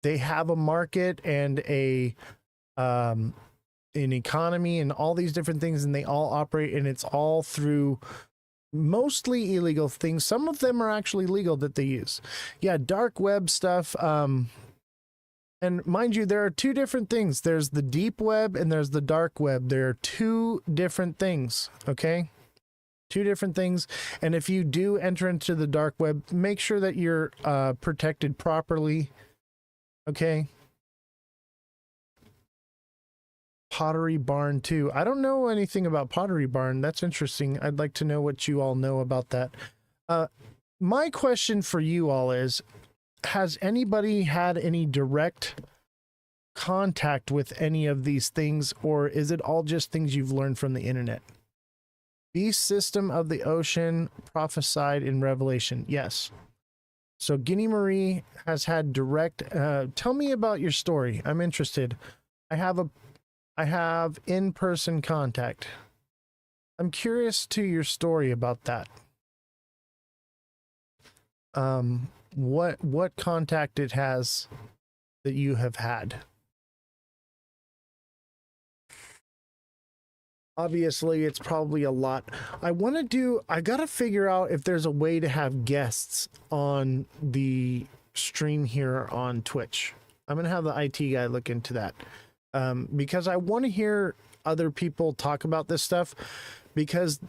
they have a market and an economy and all these different things, and they all operate, and it's all through mostly illegal things. Some of them are actually legal that they use. Yeah, dark web stuff. And mind you, there are two different things. There's the deep web and there's the dark web. There are two different things, okay? Two different things. And if you do enter into the dark web, make sure that you're protected properly, okay? Pottery Barn too. I don't know anything about Pottery Barn. That's interesting. I'd like to know what you all know about that. My question for you all is, has anybody had any direct contact with any of these things, or is it all just things you've learned from the internet? Beast system of the ocean prophesied in Revelation. Yes. So Guinea Marie has had direct, tell me about your story. I'm interested. I have in-person contact. I'm curious to your story about that. What contact it has that you have had. Obviously, it's probably a lot. I gotta figure out if there's a way to have guests on the stream here on Twitch. I'm gonna have the IT guy look into that. Because I want to hear other people talk about this stuff, because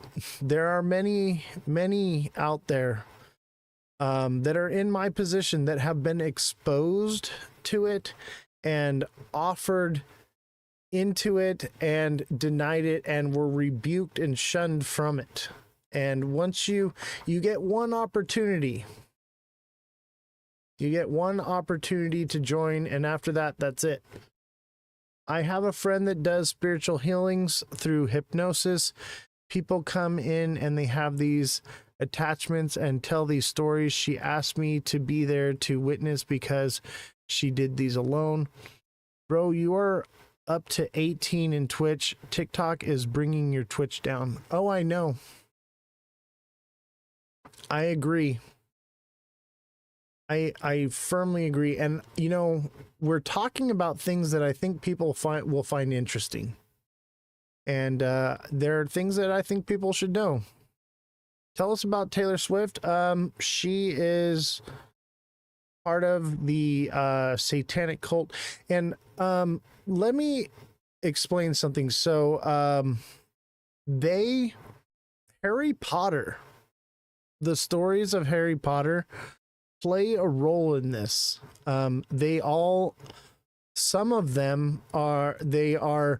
there are many out there that are in my position that have been exposed to it and offered into it and denied it and were rebuked and shunned from it. And once you get one opportunity, to join, and after that, that's it. I have a friend that does spiritual healings through hypnosis. People come in and they have these attachments and tell these stories. She asked me to be there to witness because she did these alone. Bro, you are up to 18 in Twitch. TikTok is bringing your Twitch down. Oh, I know. I agree. I firmly agree. And, you know, we're talking about things that I think people will find interesting. And there are things that I think people should know. Tell us about Taylor Swift. She is part of the satanic cult. And let me explain something. So Harry Potter, the stories of Harry Potter play a role in this. Some of them are a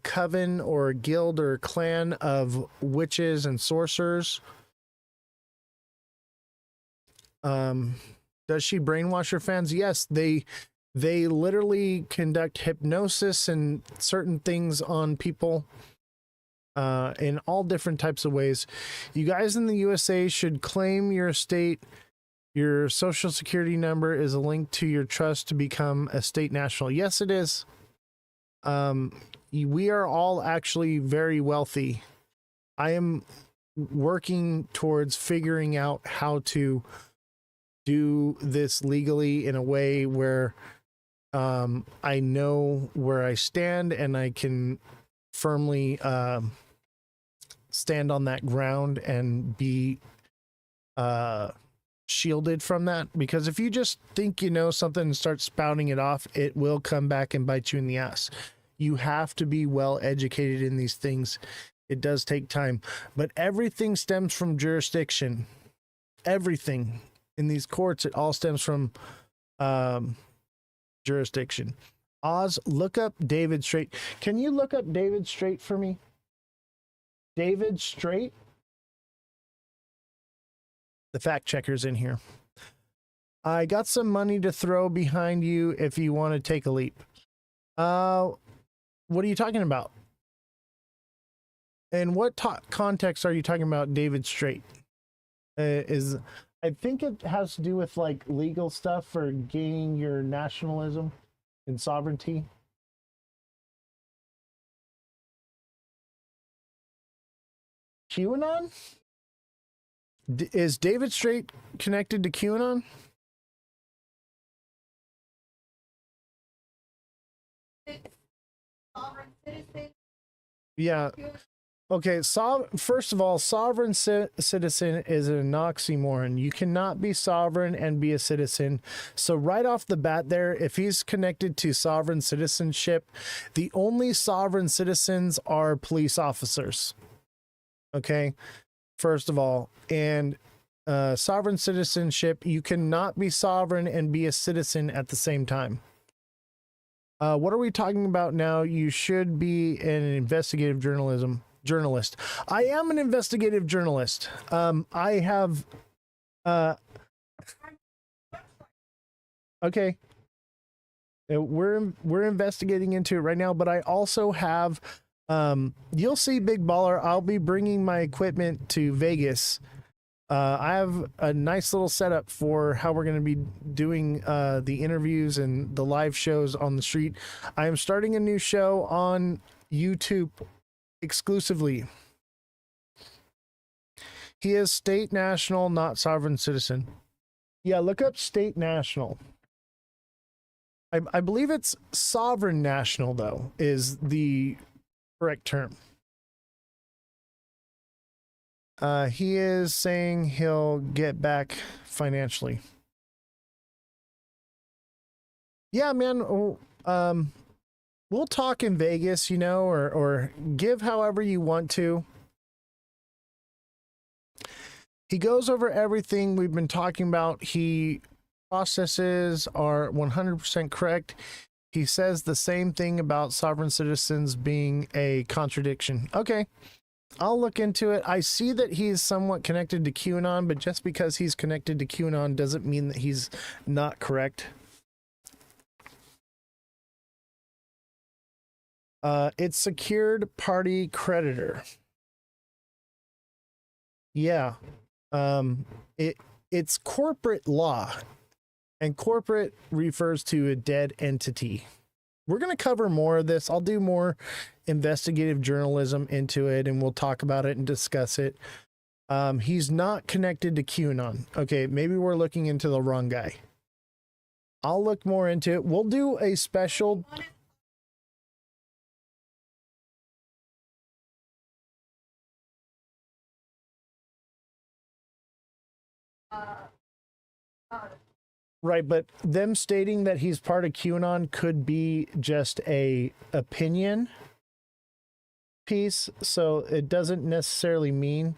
coven or a guild or a clan of witches and sorcerers. Does she brainwash her fans? Yes, they literally conduct hypnosis and certain things on people in all different types of ways. You guys in the USA should claim your estate. Your social security number is a link to your trust to become a state national. Yes, it is. We are all actually very wealthy. I am working towards figuring out how to do this legally in a way where I know where I stand and I can firmly stand on that ground and be shielded from that. Because if you just think you know something and start spouting it off, it will come back and bite you in the ass. You have to be well educated in these things. It does take time, but everything stems from jurisdiction. Everything in these courts, it all stems from jurisdiction. Oz, look up David Straight. Can you look up David Straight for me? David Straight? The fact checker's in here. I got some money to throw behind you if you want to take a leap. What are you talking about? And what context are you talking about, David Straight? I think it has to do with like legal stuff for gaining your nationalism and sovereignty. QAnon? Is David Straight connected to QAnon? Yeah. Okay, first of all, sovereign citizen is an oxymoron. You cannot be sovereign and be a citizen. So right off the bat there, if he's connected to sovereign citizenship, the only sovereign citizens are police officers. Okay, first of all. And sovereign citizenship, you cannot be sovereign and be a citizen at the same time. What are we talking about now? You should be an investigative journalist. I am an investigative journalist. I have okay. We're investigating into it right now, but I also have you'll see, Big Baller, I'll be bringing my equipment to Vegas. I have a nice little setup for how we're going to be doing the interviews and the live shows on the street. I am starting a new show on YouTube exclusively. He is state national, not sovereign citizen. Yeah, look up state national. I believe it's sovereign national, though, is the correct term. He is saying he'll get back financially. Yeah, man. We'll talk in Vegas, you know, or give however you want to. He goes over everything we've been talking about. He processes are 100% correct. He says the same thing about sovereign citizens being a contradiction. Okay, I'll look into it. I see that he's somewhat connected to QAnon, but just because he's connected to QAnon doesn't mean that he's not correct. It's secured party creditor. Yeah. It's corporate law, and corporate refers to a dead entity. We're going to cover more of this. I'll do more investigative journalism into it, and we'll talk about it and discuss it. He's not connected to QAnon. Okay, maybe we're looking into the wrong guy. I'll look more into it. We'll do a special... Right, but them stating that he's part of QAnon could be just a opinion piece, so it doesn't necessarily mean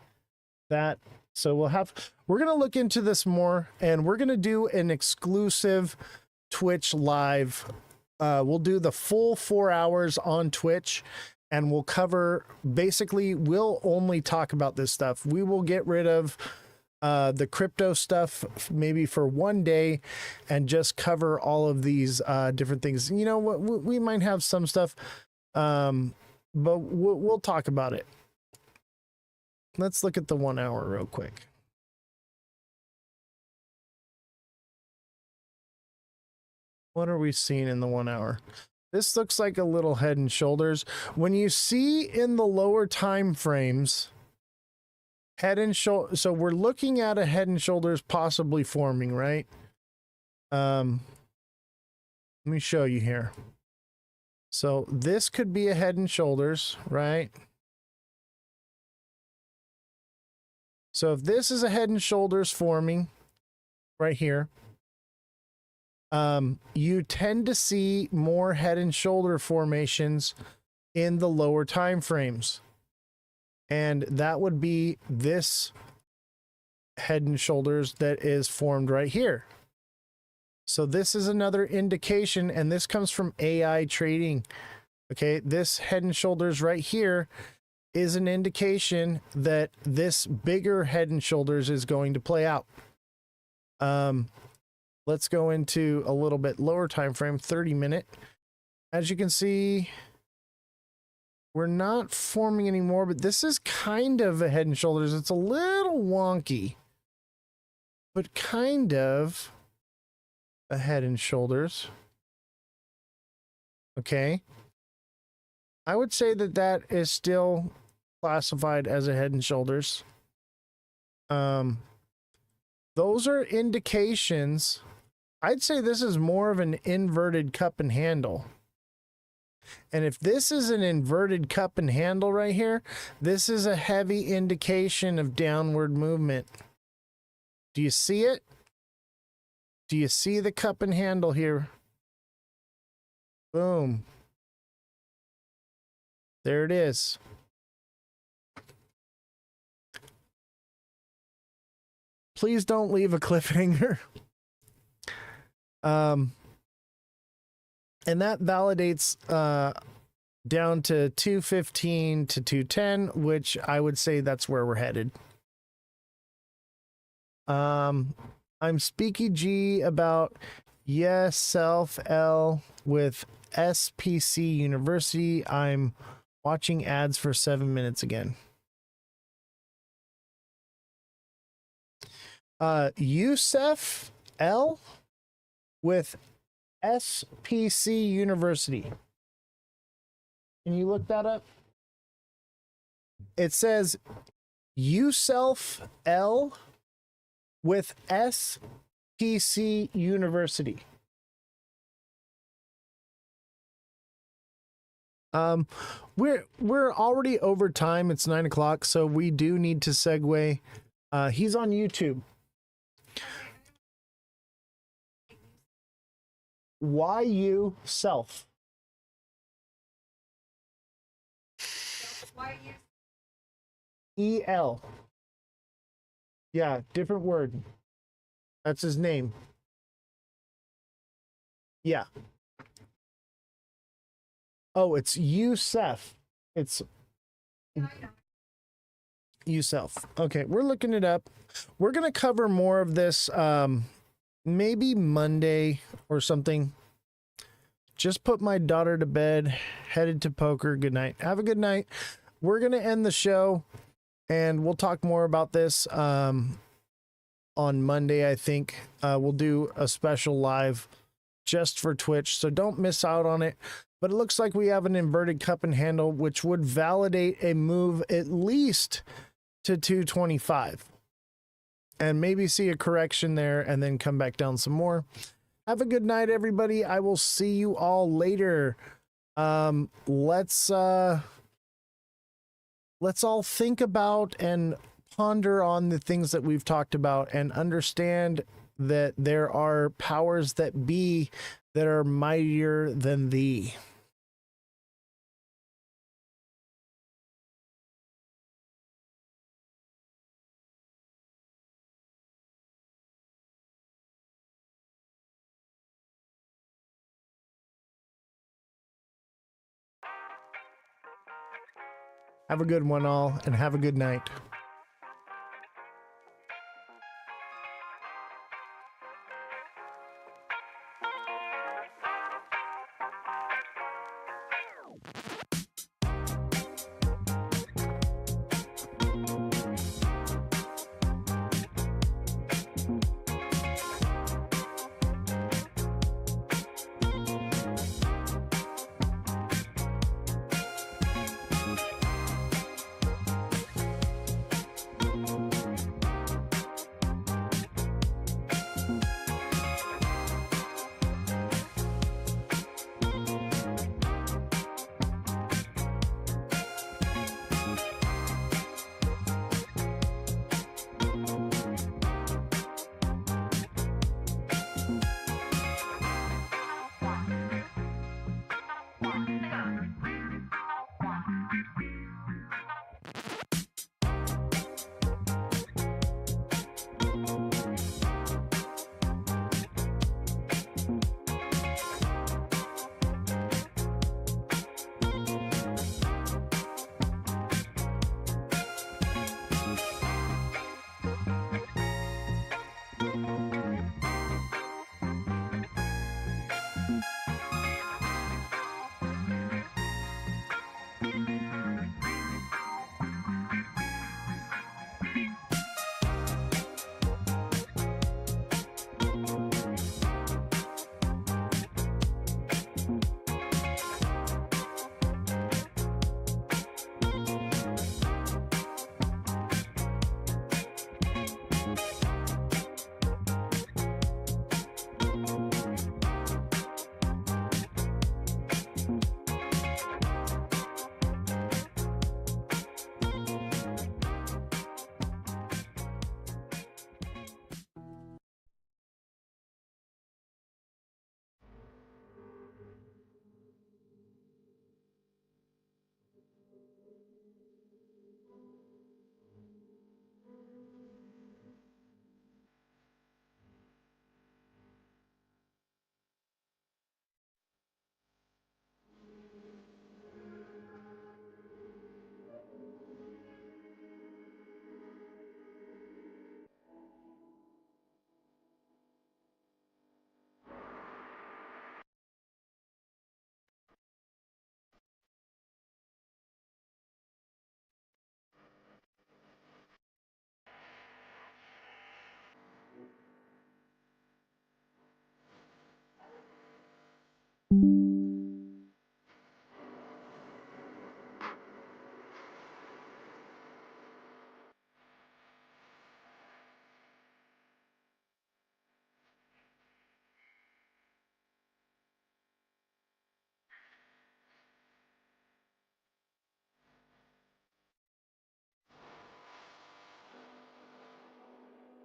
that. So we're going to look into this more, and we're going to do an exclusive Twitch live. We'll do the full 4 hours on Twitch, and we'll cover, basically, we'll only talk about this stuff. We will get rid of the crypto stuff maybe for one day and just cover all of these different things. You know what, we might have some stuff, but we'll talk about it. let's look at the 1 hour real quick. What are we seeing in the 1 hour? This looks like a little head and shoulders. When you see in the lower time frames, head and shoulder, so we're looking at a head and shoulders possibly forming, right? Let me show you here. So this could be a head and shoulders, right? So if this is a head and shoulders forming right here, you tend to see more head and shoulder formations in the lower time frames. And that would be this head and shoulders that is formed right here. So this is another indication, and this comes from AI trading. Okay, this head and shoulders right here is an indication that this bigger head and shoulders is going to play out. Let's go into a little bit lower time frame, 30-minute. As you can see, we're not forming anymore, but this is kind of a head and shoulders. It's a little wonky, but kind of a head and shoulders. Okay. I would say that that is still classified as a head and shoulders. Those are indications. I'd say this is more of an inverted cup and handle. And if this is an inverted cup and handle right here, this is a heavy indication of downward movement. Do you see it? Do you see the cup and handle here? Boom. There it is. Please don't leave a cliffhanger. And that validates down to 215 to 210, which I would say that's where we're headed. I'm Speaky about Yes Self L with SPC University. I'm watching ads for 7 minutes again. Yusef L with SPC University. Can you look that up? It says Yusef L with SPC University. We're already over time. It's 9 o'clock, so we do need to segue. He's on YouTube. YU Self. EL. Yeah, different word. That's his name. Yeah. Oh, it's Yusef. It's Yusef. Okay, we're looking it up. We're going to cover more of this maybe Monday or something. Just put my daughter to bed, headed to poker. Good night. Have a good night. We're going to end the show, and we'll talk more about this on Monday, I think. We'll do a special live just for Twitch, so don't miss out on it. But it looks like we have an inverted cup and handle, which would validate a move at least to 225. And maybe see a correction there and then come back down some more. Have a good night, everybody. I will see you all later. Let's all think about and ponder on the things that we've talked about and understand that there are powers that be that are mightier than thee. Have a good one, all, and have a good night.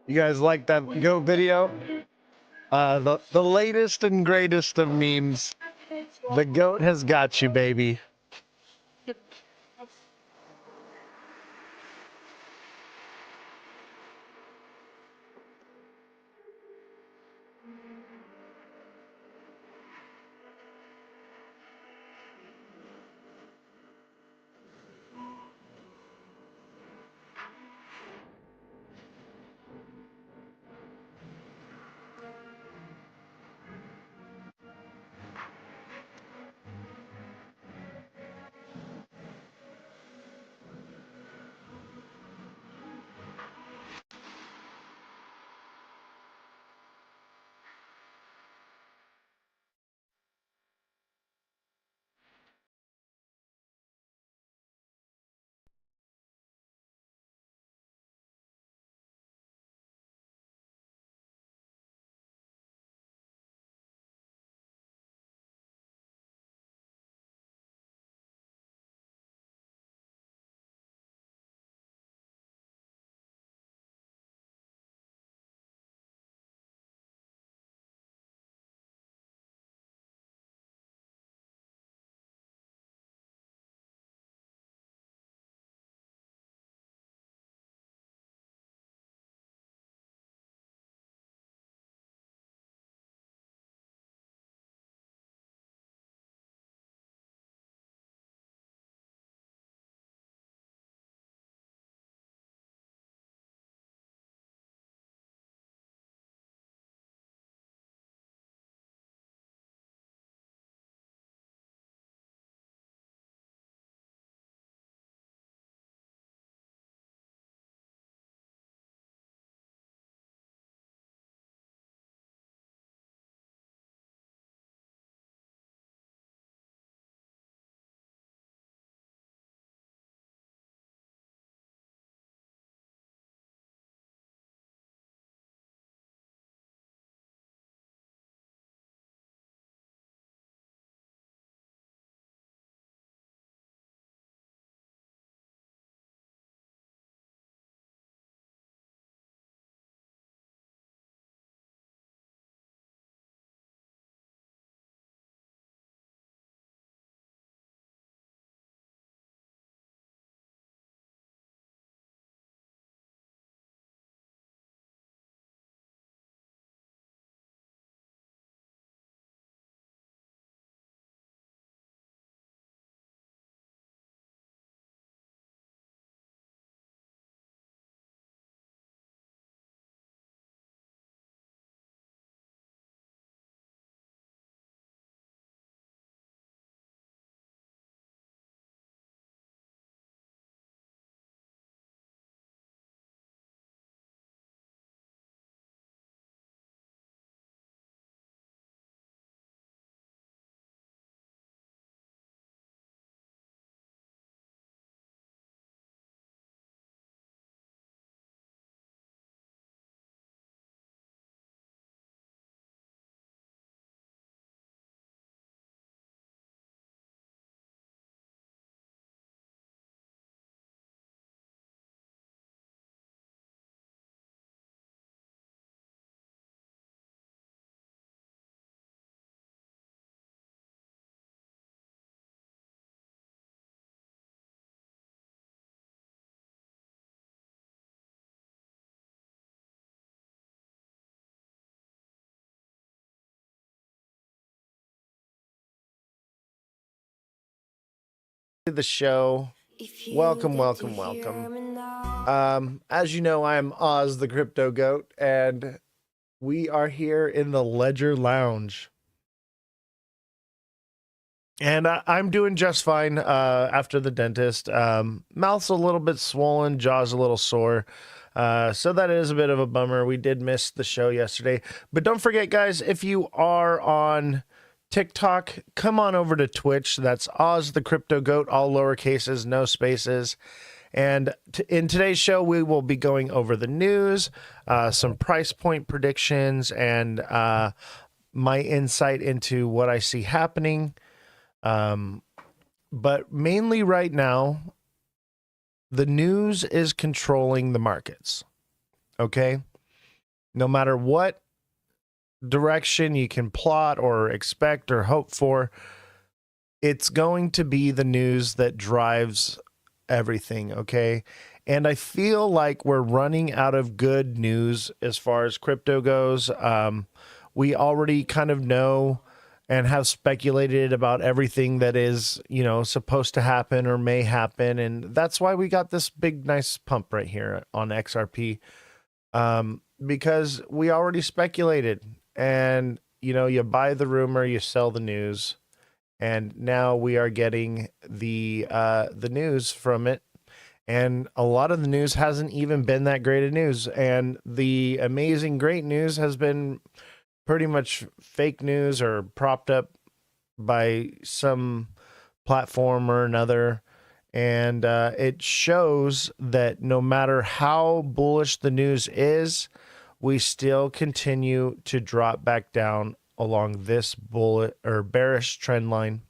You guys like that goat video? The latest and greatest of memes. The goat has got you, baby. The show. Welcome, welcome, welcome. As you know, I'm Oz the Crypto Goat, and we are here in the Ledger Lounge. And I'm doing just fine after the dentist. Mouth's a little bit swollen, jaw's a little sore. So that is a bit of a bummer. We did miss the show yesterday. But don't forget, guys, if you are on TikTok, come on over to Twitch. That's Oz the Crypto Goat, all lower cases, no spaces. And in today's show, we will be going over the news, some price point predictions, and my insight into what I see happening. But mainly right now, the news is controlling the markets. Okay? no matter what direction you can plot or expect or hope for, it's going to be the news that drives everything, okay? And I feel like we're running out of good news as far as crypto goes. We already kind of know and have speculated about everything that is, you know, supposed to happen or may happen. And that's why we got this big, nice pump right here on XRP, because we already speculated. And, you know, you buy the rumor, you sell the news. And now we are getting the news from it. And a lot of the news hasn't even been that great of news. And the amazing great news has been pretty much fake news or propped up by some platform or another. And it shows that no matter how bullish the news is, we still continue to drop back down along this bullet or bearish trend line.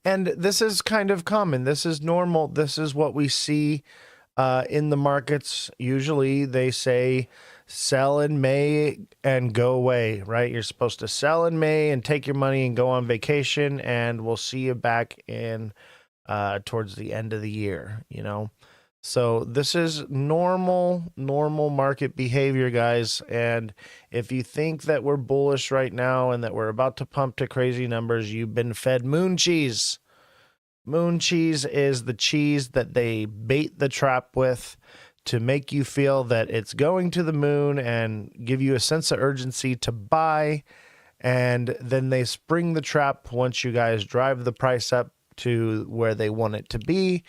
And this is kind of common. This is normal. This is what we see in the markets. Usually they say sell in May and go away, right? You're supposed to sell in May and take your money and go on vacation, and we'll see you back in towards the end of the year, you know? So this is normal market behavior, guys. And if you think that we're bullish right now and that we're about to pump to crazy numbers, you've been fed moon cheese. Moon cheese is the cheese that they bait the trap with to make you feel that it's going to the moon and give you a sense of urgency to buy. And then they spring the trap once you guys drive the price up to where they want it to be.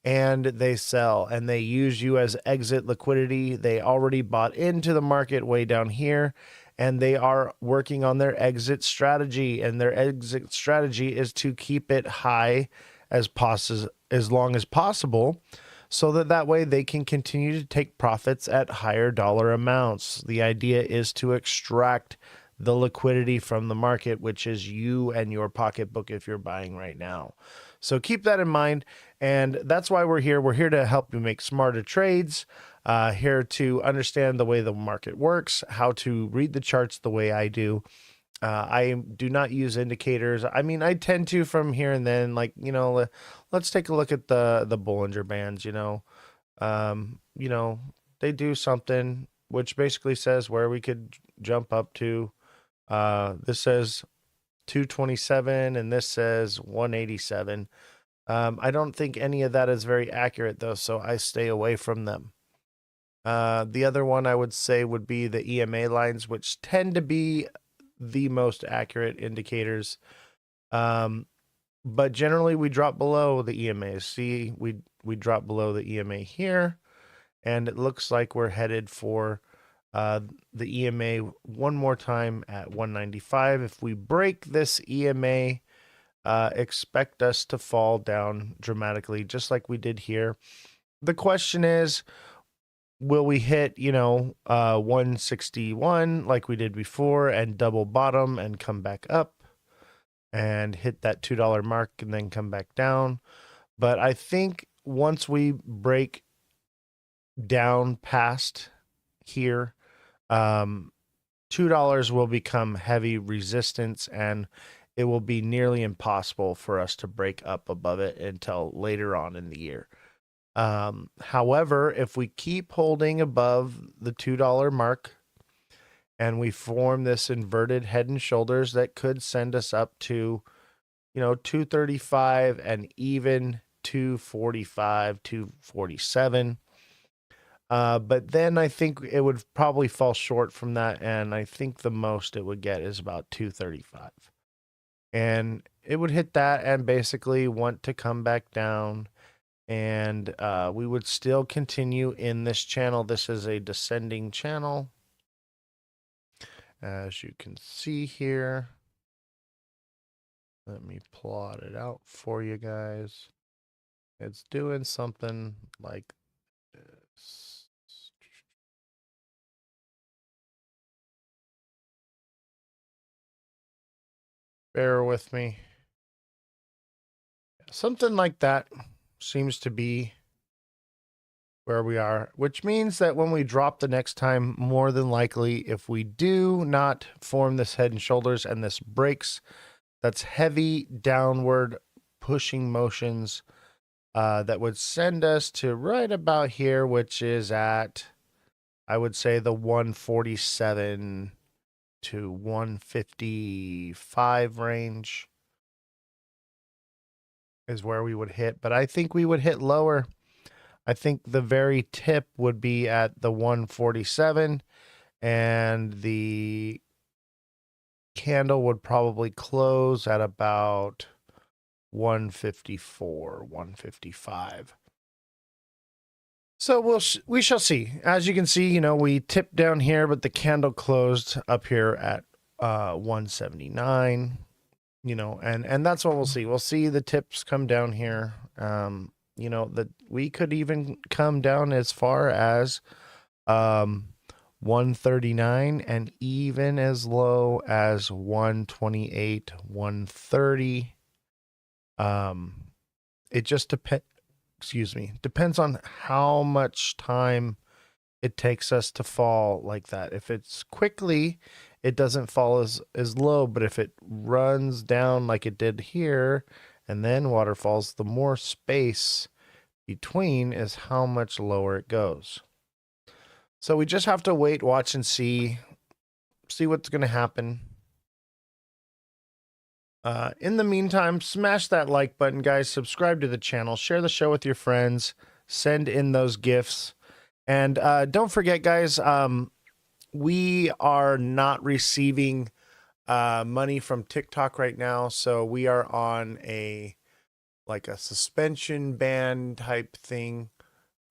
And they sell, and they use you as exit liquidity. They already bought into the market way down here, and they are working on their exit strategy. And their exit strategy is to keep it high as long as possible, so that way they can continue to take profits at higher dollar amounts. The idea is to extract the liquidity from the market, which is you and your pocketbook if you're buying right now. So keep that in mind. And that's why we're here. We're here to help you make smarter trades, here to understand the way the market works, how to read the charts the way I do. I do not use indicators. I mean, I tend to from here and then, like, you know, let's take a look at the Bollinger Bands, you know, they do something which basically says where we could jump up to. This says 227 and this says 187. I don't think any of that is very accurate though, so I stay away from them. The other one I would say would be the EMA lines, which tend to be the most accurate indicators. But generally we drop below the EMA. See, we drop below the EMA here, and it looks like we're headed for the EMA one more time at 195. If we break this EMA, expect us to fall down dramatically, just like we did here. The question is, will we hit, 161 like we did before and double bottom and come back up and hit that $2 mark and then come back down? But I think once we break down past here, $2 will become heavy resistance, and it will be nearly impossible for us to break up above it until later on in the year. However, if we keep holding above the $2 mark and we form this inverted head and shoulders, that could send us up to, 235 and even 245, 247. But then I think it would probably fall short from that, and I think the most it would get is about 235. And it would hit that and basically want to come back down, and we would still continue in this channel. This is a descending channel, as you can see here. Let me plot it out for you guys. It's doing something like this. Bear with me. Something like that seems to be where we are, which means that when we drop the next time, more than likely, if we do not form this head and shoulders and this breaks, that's heavy downward pushing motions that would send us to right about here, which is at, I would say, the 147 to 155 range is where we would hit. But I think we would hit lower. I think the very tip would be at the 147, and the candle would probably close at about 154, 155. So we shall see. As you can see, we tipped down here, but the candle closed up here at 179. And that's what we'll see. We'll see the tips come down here. That we could even come down as far as 139 and even as low as 128, 130. It just depends on how much time it takes us to fall like that. If it's quickly, it doesn't fall as low, but if it runs down like it did here and then waterfalls, the more space between is how much lower it goes. So we just have to wait, watch, and see what's going to happen. In the meantime, smash that like button, guys. Subscribe to the channel. Share the show with your friends. Send in those gifts. And don't forget, guys, we are not receiving money from TikTok right now. So we are on a suspension ban type thing.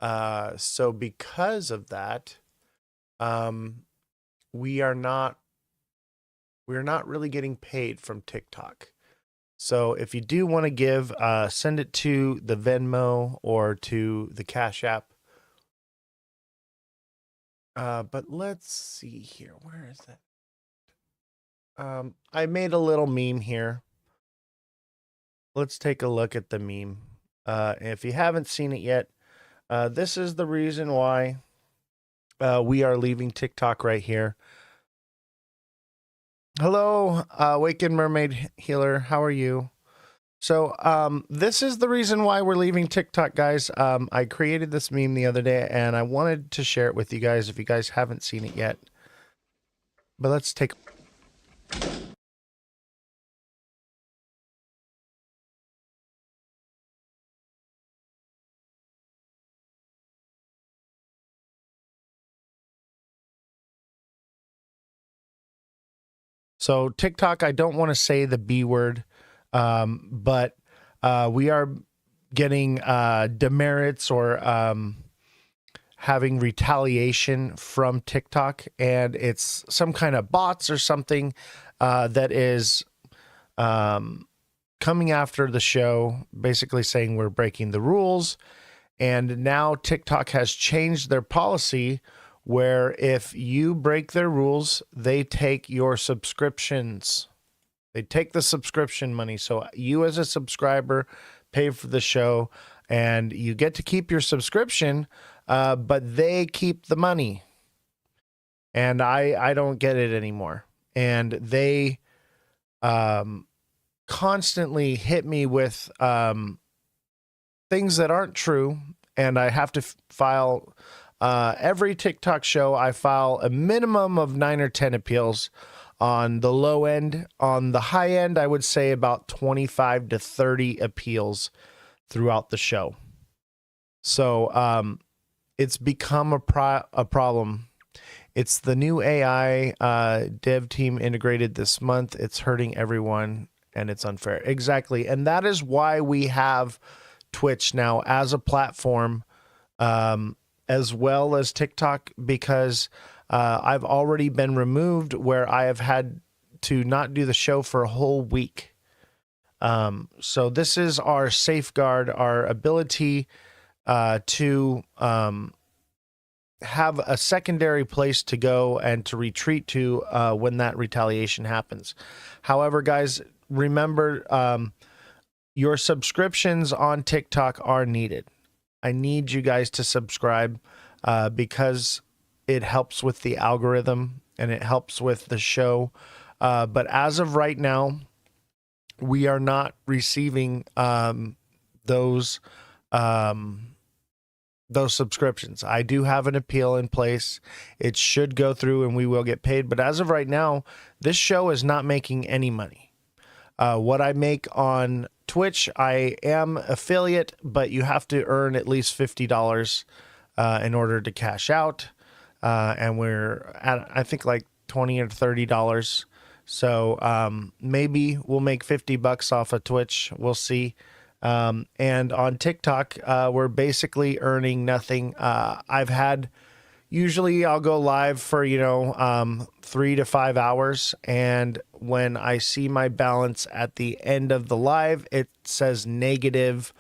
So because of that, we're not really getting paid from TikTok. So if you do want to give, send it to the Venmo or to the Cash App. But let's see here. Where is that? I made a little meme here. Let's take a look at the meme. If you haven't seen it yet, this is the reason why we are leaving TikTok right here. Hello, Awakened Mermaid Healer. How are you? So this is the reason why we're leaving TikTok, guys. I created this meme the other day, and I wanted to share it with you guys if you guys haven't seen it yet. But let's take... So TikTok, I don't want to say the B word, but we are getting demerits or having retaliation from TikTok, and it's some kind of bots or something that is coming after the show, basically saying we're breaking the rules. And now TikTok has changed their policy where if you break their rules, they take your subscriptions. They take the subscription money. So you as a subscriber pay for the show and you get to keep your subscription, but they keep the money. And I don't get it anymore. And they constantly hit me with things that aren't true. And I have to file... every TikTok show, I file a minimum of 9 or 10 appeals on the low end. On the high end, I would say about 25 to 30 appeals throughout the show. So it's become a problem. It's the new AI dev team integrated this month. It's hurting everyone, and it's unfair. Exactly. And that is why we have Twitch now as a platform, as well as TikTok, because I've already been removed where I have had to not do the show for a whole week. So this is our safeguard, our ability to have a secondary place to go and to retreat to when that retaliation happens. However, guys, remember, your subscriptions on TikTok are needed. I need you guys to subscribe because it helps with the algorithm and it helps with the show. But as of right now, we are not receiving those subscriptions. I do have an appeal in place. It should go through and we will get paid. But as of right now, this show is not making any money. What I make on Twitch, I am affiliate, but you have to earn at least $50 in order to cash out. And we're at, I think, like $20 or $30. So maybe we'll make $50 off of Twitch. We'll see. And on TikTok, we're basically earning nothing. Usually I'll go live for, 3 to 5 hours. And when I see my balance at the end of the live, it says negative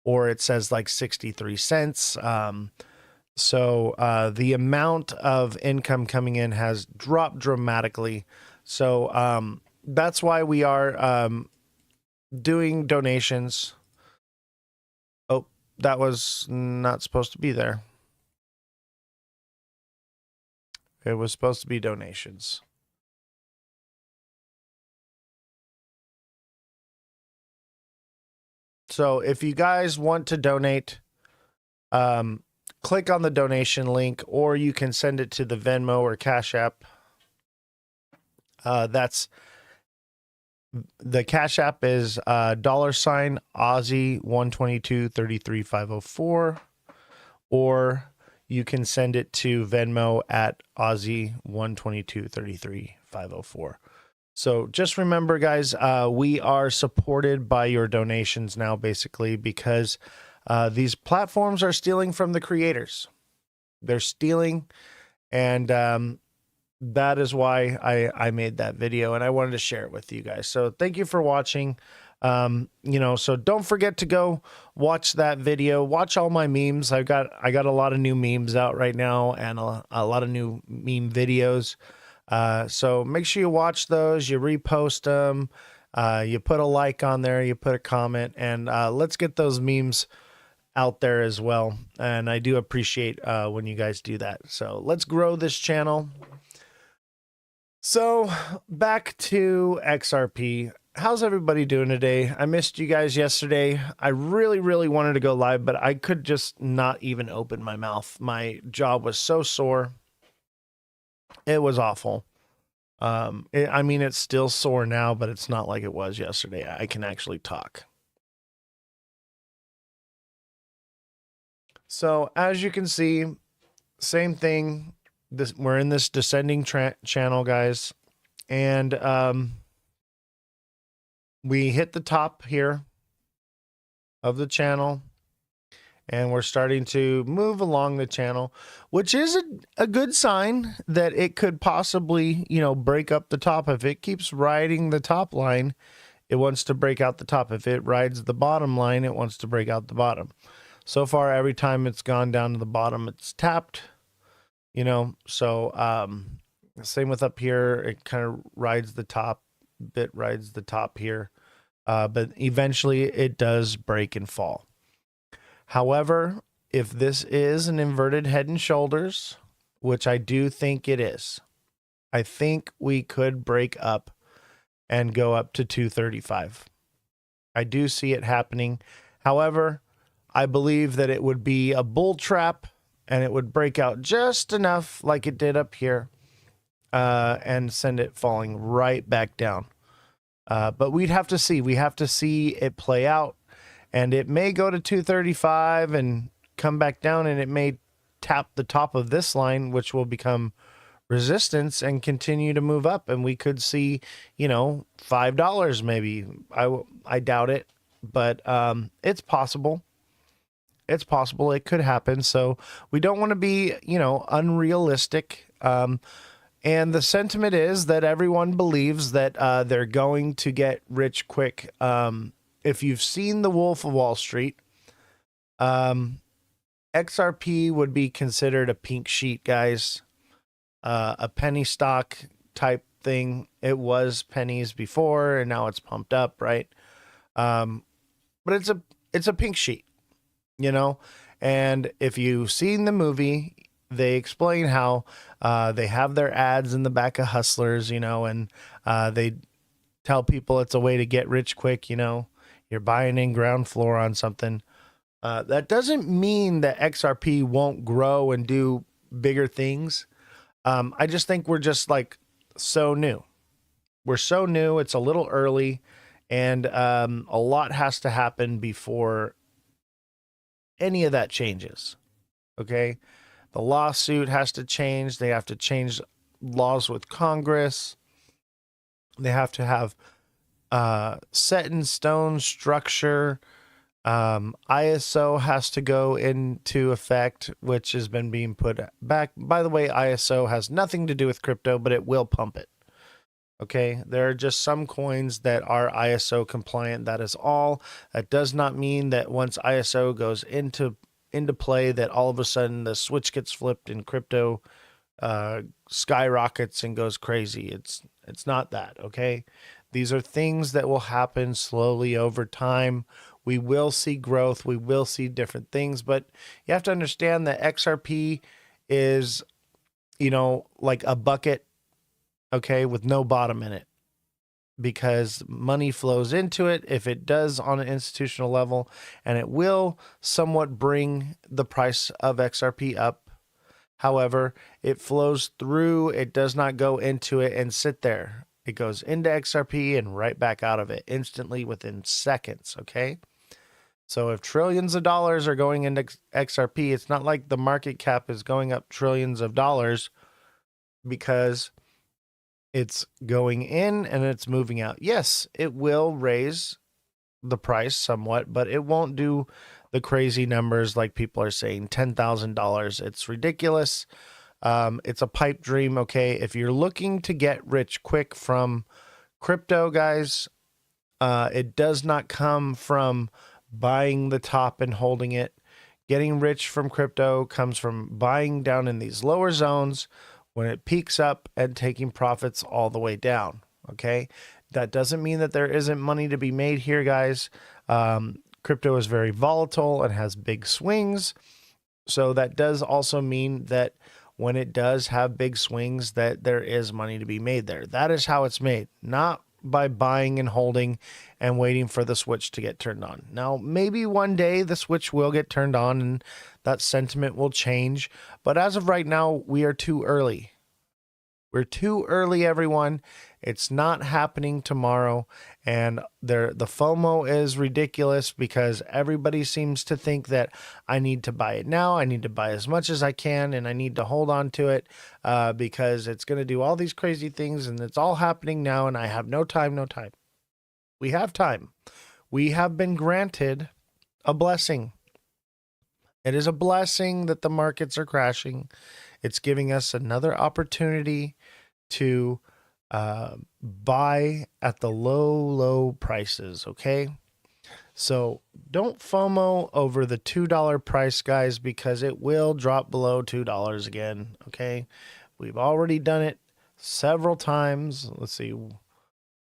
or it says like 63 cents. So the amount of income coming in has dropped dramatically. So that's why we are doing donations. Oh, that was not supposed to be there. It was supposed to be donations. So if you guys want to donate, click on the donation link, or you can send it to the Venmo or Cash App. That's the Cash App is $Aussie 122 33 504, or you can send it to Venmo at Aussie 122 33 504. So just remember, guys, we are supported by your donations now, basically, because these platforms are stealing from the creators. They're stealing, and that is why I made that video, and I wanted to share it with you guys. So thank you for watching. So don't forget to go watch that video. Watch all my memes. I got a lot of new memes out right now, and a lot of new meme videos. So make sure you watch those, you repost them, you put a like on there, you put a comment, and let's get those memes out there as well. And I do appreciate when you guys do that. So let's grow this channel. So back to XRP. How's everybody doing today? I missed you guys yesterday. I really, really wanted to go live, but I could just not even open my mouth. My jaw was so sore. It was awful. It's still sore now, but it's not like it was yesterday. I can actually talk. So as you can see, same thing. We're in this descending channel, guys, and we hit the top here of the channel. And we're starting to move along the channel, which is a good sign that it could possibly, break up the top. If it keeps riding the top line, it wants to break out the top. If it rides the bottom line, it wants to break out the bottom. So far, every time it's gone down to the bottom, it's tapped, So same with up here. It kind of rides the top, rides the top here. But eventually it does break and fall. However, if this is an inverted head and shoulders, which I do think it is, I think we could break up and go up to 235. I do see it happening. However, I believe that it would be a bull trap and it would break out just enough like it did up here and send it falling right back down. But we'd have to see. We have to see it play out. And it may go to 235 and come back down, and it may tap the top of this line, which will become resistance and continue to move up. And we could see, $5 maybe. I doubt it, but it's possible. It's possible. It could happen. So we don't want to be, unrealistic. And the sentiment is that everyone believes that they're going to get rich quick. If you've seen The Wolf of Wall Street, XRP would be considered a pink sheet, guys. A penny stock type thing. It was pennies before, and now it's pumped up, right? But it's a pink sheet, And if you've seen the movie, they explain how they have their ads in the back of Hustlers, and they tell people it's a way to get rich quick. You're buying in ground floor on something. That doesn't mean that XRP won't grow and do bigger things. I just think we're just like so new. We're so new. It's a little early, and a lot has to happen before any of that changes. Okay. The lawsuit has to change. They have to change laws with Congress. They have to have set in stone structure. ISO has to go into effect, which has been being put back. By the way, ISO has nothing to do with crypto, but it will pump it. Okay, there are just some coins that are ISO compliant. That is all. That does not mean that once ISO goes into play, that all of a sudden the switch gets flipped and crypto skyrockets and goes crazy. It's not that. Okay, these are things that will happen slowly over time. We will see growth. We will see different things, but you have to understand that XRP is, like a bucket, okay, with no bottom in it, because money flows into it if it does on an institutional level, and it will somewhat bring the price of XRP up. However, it flows through, it does not go into it and sit there. It goes into XRP and right back out of it instantly within seconds, okay? So if trillions of dollars are going into XRP, it's not like the market cap is going up trillions of dollars, because it's going in and it's moving out. Yes, it will raise the price somewhat, but it won't do the crazy numbers like people are saying, $10,000. It's ridiculous. It's a pipe dream, okay? If you're looking to get rich quick from crypto, guys, it does not come from buying the top and holding it. Getting rich from crypto comes from buying down in these lower zones when it peaks up and taking profits all the way down. Okay. That doesn't mean that there isn't money to be made here, guys. Crypto is very volatile and has big swings. So that does also mean that when it does have big swings, that there is money to be made there. That is how it's made, not by buying and holding and waiting for the switch to get turned on. Now, maybe one day the switch will get turned on and that sentiment will change. But as of right now, we are too early. We're too early, everyone. It's not happening tomorrow. And the FOMO is ridiculous because everybody seems to think that I need to buy it now. I need to buy as much as I can, and I need to hold on to it because it's going to do all these crazy things, and it's all happening now, and I have no time, no time. We have time. We have been granted a blessing. It is a blessing that the markets are crashing. It's giving us another opportunity to buy at the low prices, okay? So don't FOMO over the $2 price, guys, because it will drop below $2 again, okay? We've already done it several times. Let's see.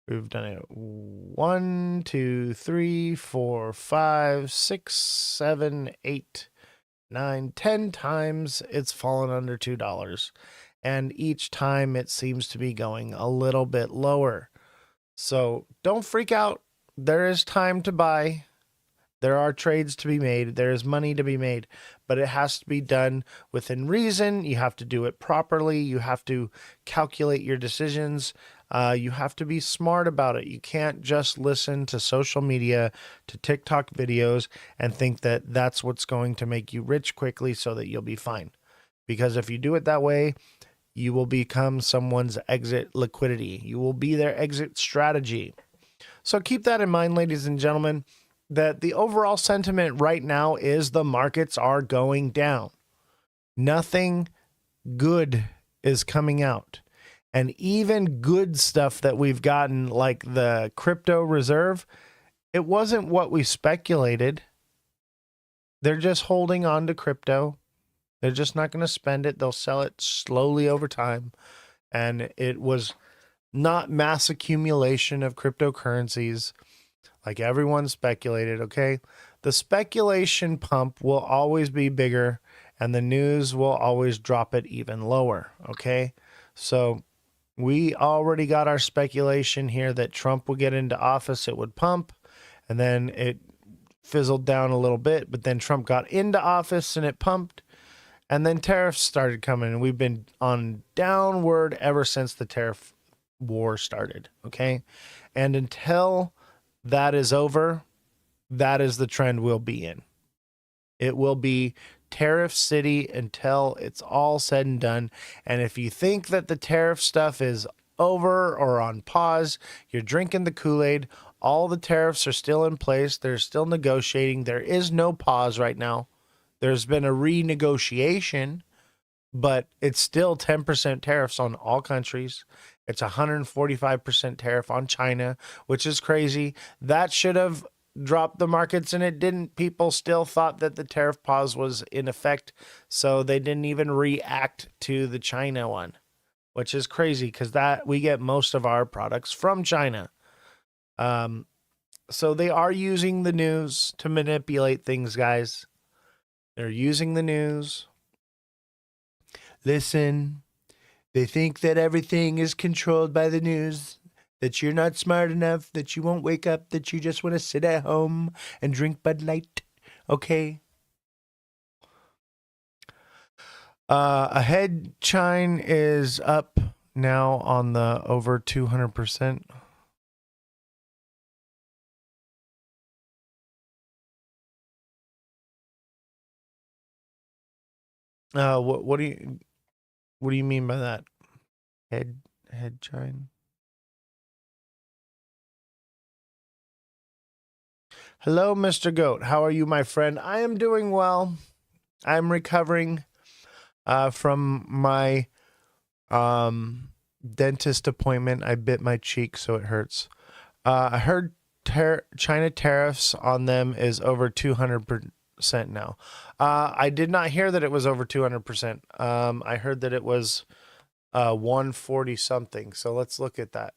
We've done it 1, 2, 3, 4, 5, 6, 7, 8, 9, 10 times it's fallen under $2. And each time it seems to be going a little bit lower. So don't freak out. There is time to buy. There are trades to be made. There is money to be made, but it has to be done within reason. You have to do it properly. You have to calculate your decisions. You have to be smart about it. You can't just listen to social media, to TikTok videos, and think that that's what's going to make you rich quickly so that you'll be fine. Because if you do it that way, you will become someone's exit liquidity. You will be their exit strategy. So keep that in mind, ladies and gentlemen, that the overall sentiment right now is the markets are going down. Nothing good is coming out. And even good stuff that we've gotten, like the crypto reserve, it wasn't what we speculated. They're just holding on to crypto. They're just not going to spend it. They'll sell it slowly over time. And it was not mass accumulation of cryptocurrencies like everyone speculated, okay? The speculation pump will always be bigger and the news will always drop it even lower. Okay. So we already got our speculation here that Trump would get into office, it would pump, and then it fizzled down a little bit, but then Trump got into office and it pumped, and then tariffs started coming, and we've been on downward ever since the tariff war started. Okay. And until that is over, that is the trend we'll be in. It will be tariff city until it's all said and done. And if you think that the tariff stuff is over or on pause, you're drinking the Kool-Aid. All the tariffs are still in place. They're still negotiating. There is no pause right now. There's been a renegotiation, but it's still 10% tariffs on all countries. It's 145% tariff on China, which is crazy. That should have dropped the markets, and it didn't. People still thought that the tariff pause was in effect, so they didn't even react to the China one, which is crazy because that we get most of our products from China. So they are using the news to manipulate things, guys. They're using the news. Listen, they think that everything is controlled by the news, that you're not smart enough, that you won't wake up, that you just want to sit at home and drink Bud Light. Okay. A head chine is up now on the over 200%. What do you mean by that? Head chine? Hello, Mr. Goat. How are you, my friend? I am doing well. I'm recovering from my dentist appointment. I bit my cheek, so it hurts. I heard China tariffs on them is over 200% now. I did not hear that it was over 200%. I heard that it was 140 something. So let's look at that.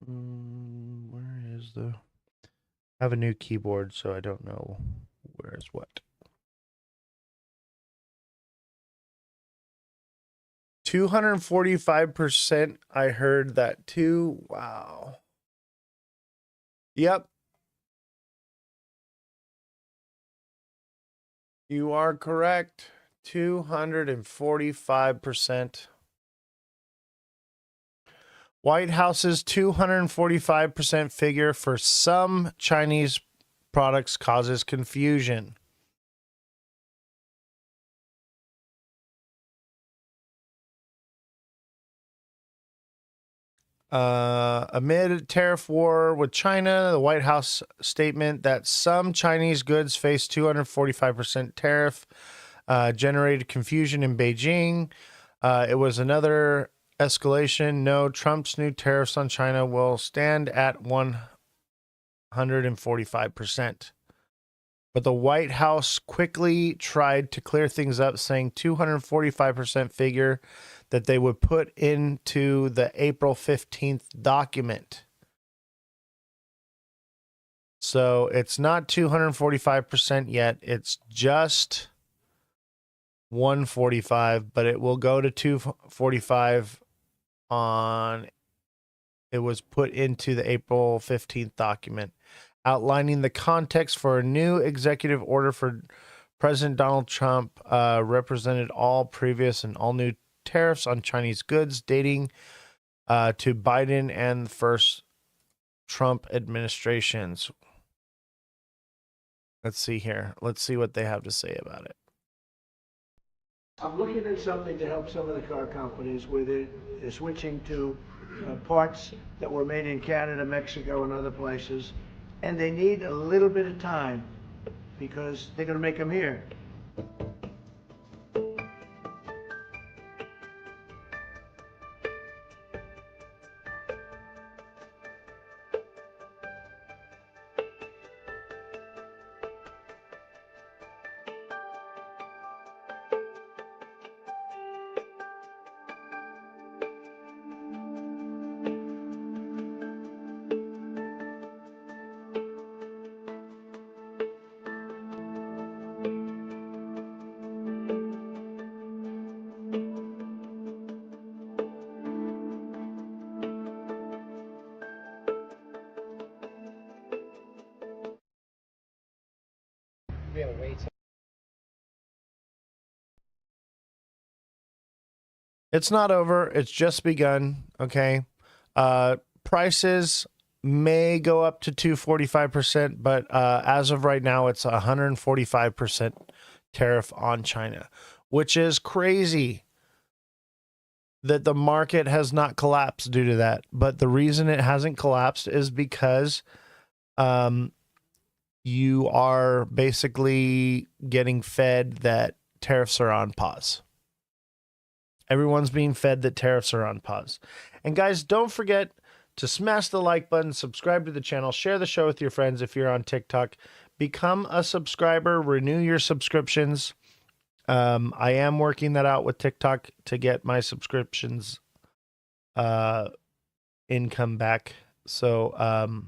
Where is the... I have a new keyboard, so I don't know where is what. 245%. I heard that too. Wow. Yep. You are correct. 245%. White House's 245% figure for some Chinese products causes confusion. Amid tariff war with China, the White House statement that some Chinese goods face 245% tariff generated confusion in Beijing. It was another escalation. No, Trump's new tariffs on China will stand at 145%. But the White House quickly tried to clear things up, saying 245% figure that they would put into the April 15th document. So it's not 245% yet. It's just 145, but it will go to 245 on... It was put into the April 15th document, outlining the context for a new executive order for President Donald Trump, represented all previous and all new tariffs on Chinese goods dating to Biden and the first Trump administrations. Let's see here. Let's see what they have to say about it. I'm looking at something to help some of the car companies where they're switching to parts that were made in Canada, Mexico, and other places, and they need a little bit of time because they're going to make them here. It's not over. It's just begun. Okay. Prices may go up to 245%, but as of right now, it's 145% tariff on China, which is crazy that the market has not collapsed due to that. But the reason it hasn't collapsed is because you are basically getting fed that tariffs are on pause. Everyone's being fed that tariffs are on pause. And guys, don't forget to smash the like button, subscribe to the channel, share the show with your friends if you're on TikTok. Become a subscriber, renew your subscriptions. I am working that out with TikTok to get my subscriptions income back. So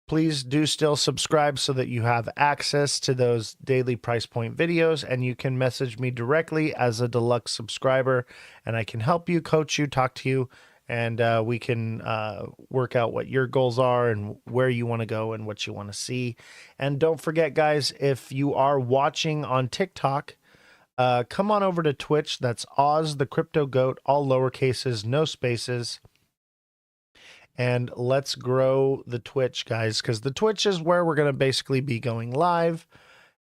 please do still subscribe so that you have access to those daily price point videos, and you can message me directly as a deluxe subscriber, and I can help you, coach you, talk to you, and we can work out what your goals are and where you want to go and what you want to see. And don't forget, guys, if you are watching on TikTok, come on over to Twitch. That's Ozthecryptogoat, all lowercases, no spaces. And let's grow the Twitch, guys, because the Twitch is where we're going to basically be going live.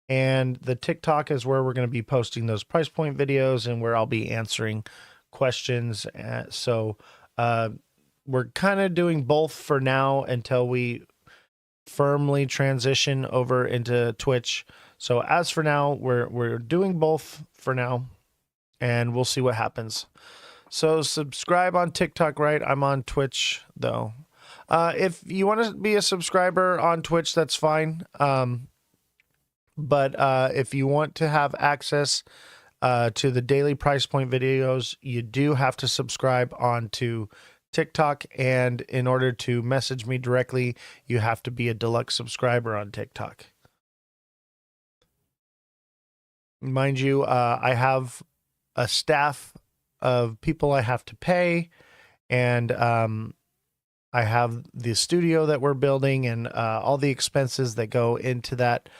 And the TikTok is where we're going to be posting those price point videos and where I'll be answering questions. So we're kind of doing both for now until we firmly transition over into Twitch. So as for now, we're doing both for now, and we'll see what happens. So subscribe on TikTok, right? I'm on Twitch, though. If you want to be a subscriber on Twitch, that's fine. But if you want to have access to the daily price point videos, you do have to subscribe onto TikTok. And in order to message me directly, you have to be a deluxe subscriber on TikTok. Mind you, I have a staff of people I have to pay, and I have the studio that we're building and all the expenses that go into that.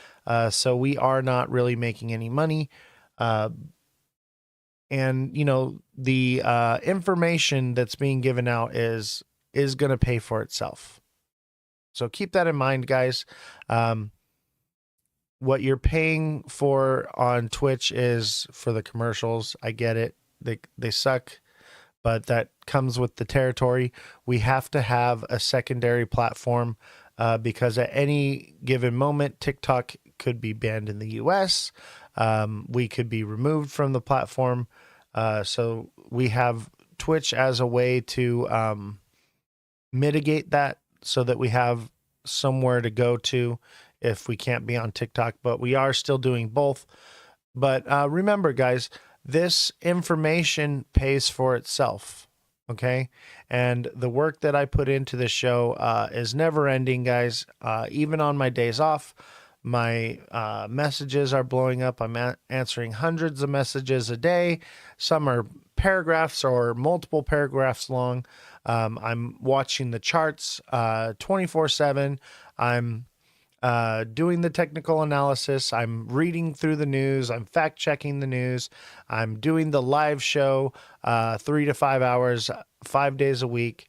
So we are not really making any money. And, you know, the information that's being given out is going to pay for itself. So keep that in mind, guys. What you're paying for on Twitch is for the commercials. I get it. They suck, but that comes with the territory. We have to have a secondary platform because at any given moment, TikTok could be banned in the US. We could be removed from the platform. So we have Twitch as a way to mitigate that so that we have somewhere to go to if we can't be on TikTok, but we are still doing both. But remember, guys, this information pays for itself, okay? And the work that I put into this show is never ending, guys. Even on my days off, my messages are blowing up. I'm answering hundreds of messages a day. Some are paragraphs or multiple paragraphs long. I'm watching the charts 24/7. I'm doing the technical analysis. I'm reading through the news. I'm fact checking the news. I'm doing the live show 3 to 5 hours, 5 days a week.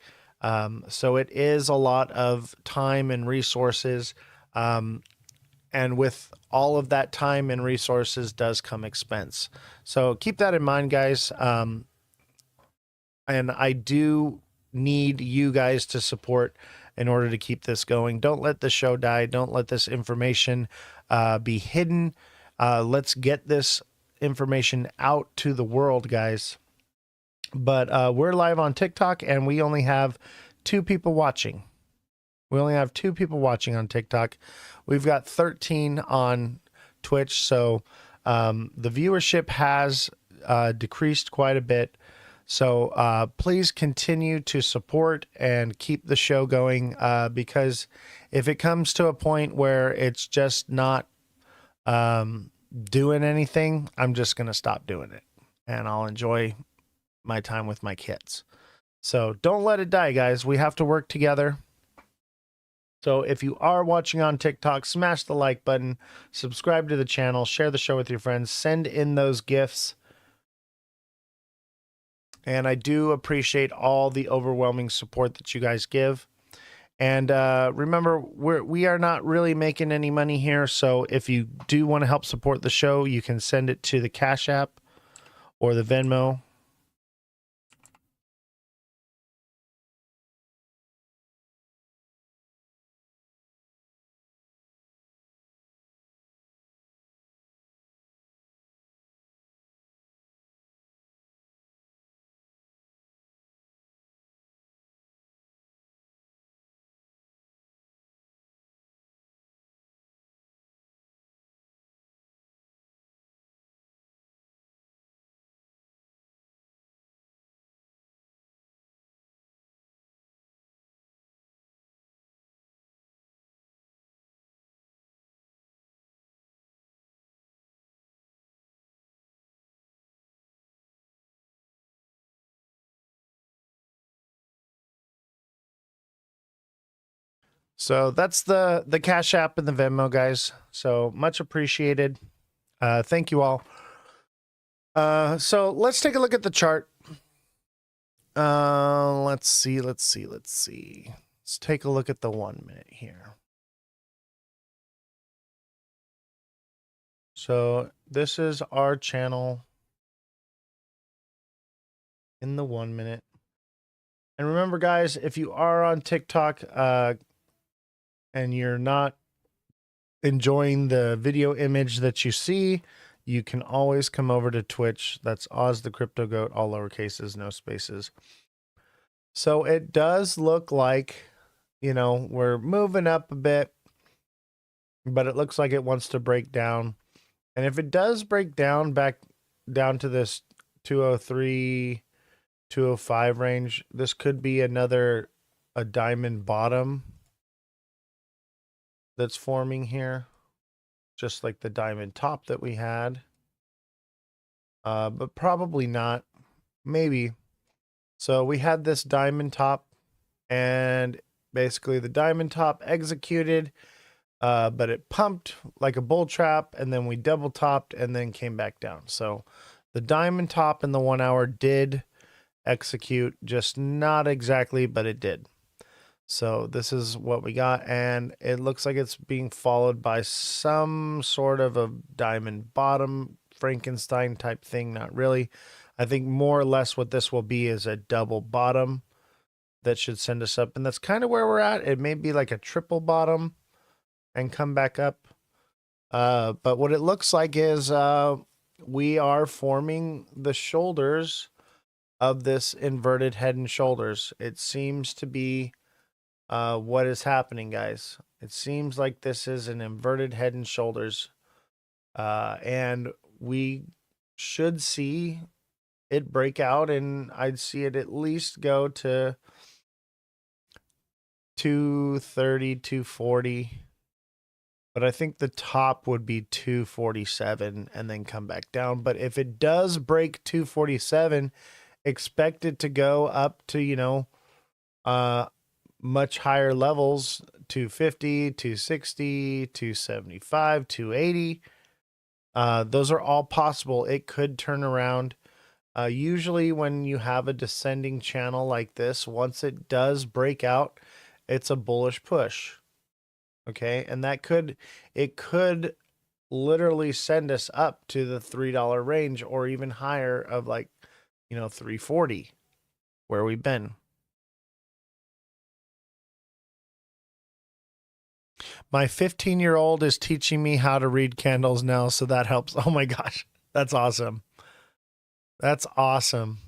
So it is a lot of time and resources. And with all of that time and resources does come expense. So keep that in mind, guys. And I do need you guys to support in order to keep this going. Don't let the show die. Don't let this information be hidden. Let's get this information out to the world, guys. But we're live on TikTok, and we only have 2 people watching. We only have 2 people watching on TikTok. We've got 13 on Twitch, so the viewership has decreased quite a bit. So please continue to support and keep the show going because if it comes to a point where it's just not doing anything, I'm just going to stop doing it and I'll enjoy my time with my kids. So don't let it die, guys. We have to work together. So if you are watching on TikTok, smash the like button, subscribe to the channel, share the show with your friends, send in those gifts. And I do appreciate all the overwhelming support that you guys give. And remember, we are not really making any money here. So if you do want to help support the show, you can send it to the Cash App or the Venmo. So that's the Cash App and the Venmo, guys. So much appreciated. Thank you all. So let's take a look at the chart. Let's see. Let's take a look at the 1 minute here. So this is our channel in the 1 minute. And remember, guys, if you are on TikTok, and you're not enjoying the video image that you see, you can always come over to Twitch. That's Ozthecryptogoat, all lowercases, no spaces. So it does look like, we're moving up a bit, but it looks like it wants to break down. And if it does break down back down to this 203, 205 range, this could be a diamond bottom that's forming here, just like the diamond top that we had. But probably not. Maybe. So we had this diamond top, and basically the diamond top executed, but it pumped like a bull trap, and then we double topped and then came back down. So the diamond top in the 1 hour did execute, just not exactly, but it did. So this is what we got, and it looks like it's being followed by some sort of a diamond bottom, Frankenstein type thing. Not really. I think more or less what this will be is a double bottom that should send us up, and that's kind of where we're at. It may be like a triple bottom and come back up. But what it looks like is we are forming the shoulders of this inverted head and shoulders. It seems to be what is happening, guys. It seems like this is an inverted head and shoulders, and we should see it break out, and I'd see it at least go to 230, 240, but I think the top would be 247 and then come back down. But if it does break 247, expect it to go up to, much higher levels, 250, 260, 275, 280. Those are all possible. It could turn around. Usually when you have a descending channel like this, once it does break out, it's a bullish push. Okay. And it could literally send us up to the $3 range or even higher of 340 where we've been. My 15-year-old is teaching me how to read candles now, so that helps. Oh my gosh, that's awesome. That's awesome.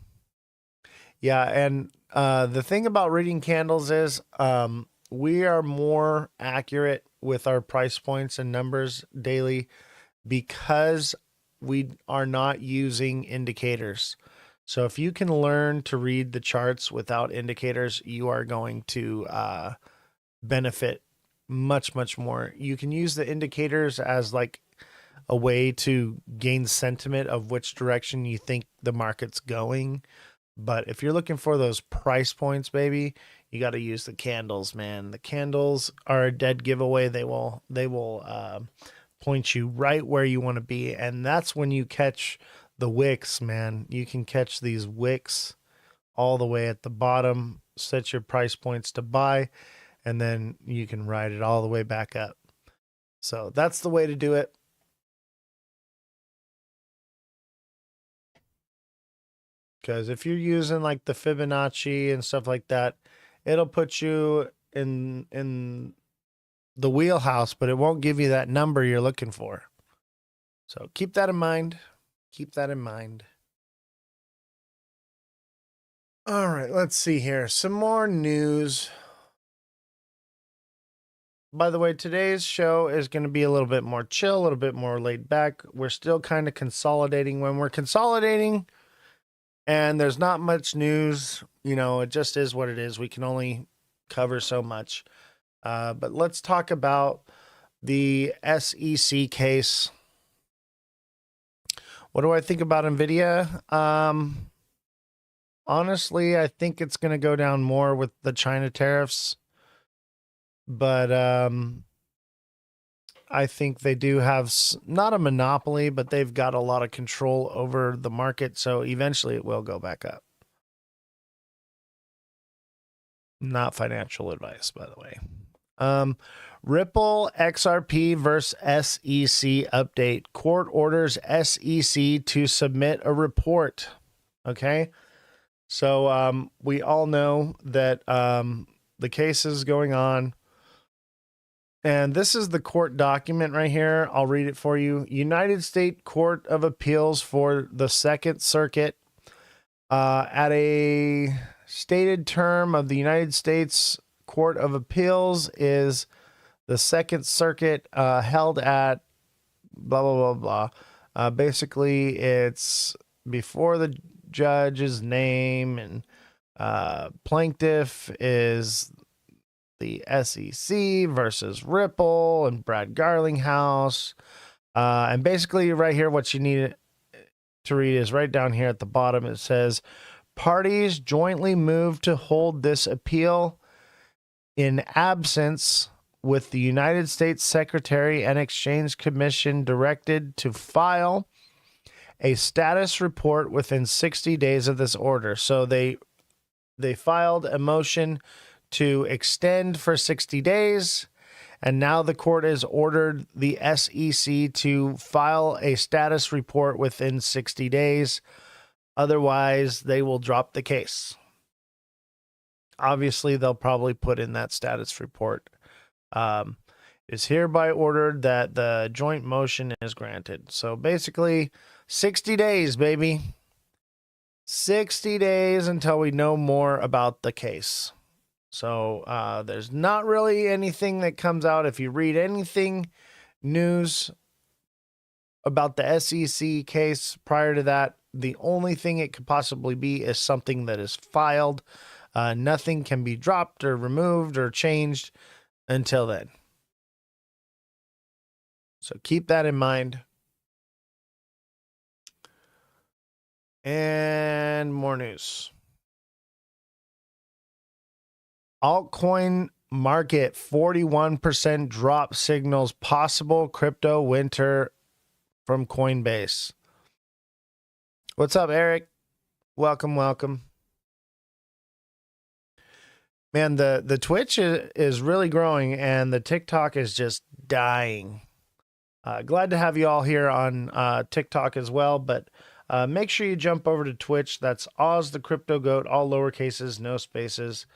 Yeah, and the thing about reading candles is we are more accurate with our price points and numbers daily because we are not using indicators. So if you can learn to read the charts without indicators, you are going to benefit much, much more. You can use the indicators as like a way to gain sentiment of which direction you think the market's going. But if you're looking for those price points, baby, you got to use the candles, man. The candles are a dead giveaway. They will point you right where you want to be. And that's when you catch the wicks, man. You can catch these wicks all the way at the bottom, set your price points to buy, and then you can ride it all the way back up. So that's the way to do it. Because if you're using like the Fibonacci and stuff like that, it'll put you in the wheelhouse, but it won't give you that number you're looking for. So keep that in mind. Keep that in mind. All right, let's see here. Some more news. By the way, today's show is going to be a little bit more chill, a little bit more laid back. We're still kind of consolidating. When we're consolidating and there's not much news, you know, it just is what it is. We can only cover so much. But let's talk about the SEC case. What do I think about NVIDIA? Honestly, I think it's going to go down more with the China tariffs. But I think they do have not a monopoly, but they've got a lot of control over the market. So eventually it will go back up. Not financial advice, by the way. Ripple XRP versus SEC update. Court orders SEC to submit a report. Okay. So we all know that the case is going on. And this is the court document right here. I'll read it for you. United States Court of Appeals for the Second Circuit. At a stated term of the United States Court of Appeals is the Second Circuit held at blah, blah, blah, blah. Basically, it's before the judge's name, and plaintiff is the SEC versus Ripple and Brad Garlinghouse. And basically right here, what you need to read is right down here at the bottom. It says, parties jointly move to hold this appeal in absence with the United States Secretary and Exchange Commission directed to file a status report within 60 days of this order. So they filed a motion to extend for 60 days, and now the court has ordered the SEC to file a status report within 60 days. Otherwise, they will drop the case. Obviously, they'll probably put in that status report. It's hereby ordered that the joint motion is granted. So basically, 60 days, baby. 60 days until we know more about the case. So there's not really anything that comes out. If you read anything news about the SEC case prior to that, the only thing it could possibly be is something that is filed. Nothing can be dropped or removed or changed until then. So keep that in mind. And more news. Altcoin market 41% drop signals possible crypto winter from Coinbase. What's up, Eric? Welcome, welcome. Man, the Twitch is really growing and the TikTok is just dying. Glad to have you all here on TikTok as well, but make sure you jump over to Twitch. That's Ozthecryptogoat, all lowercases, no spaces.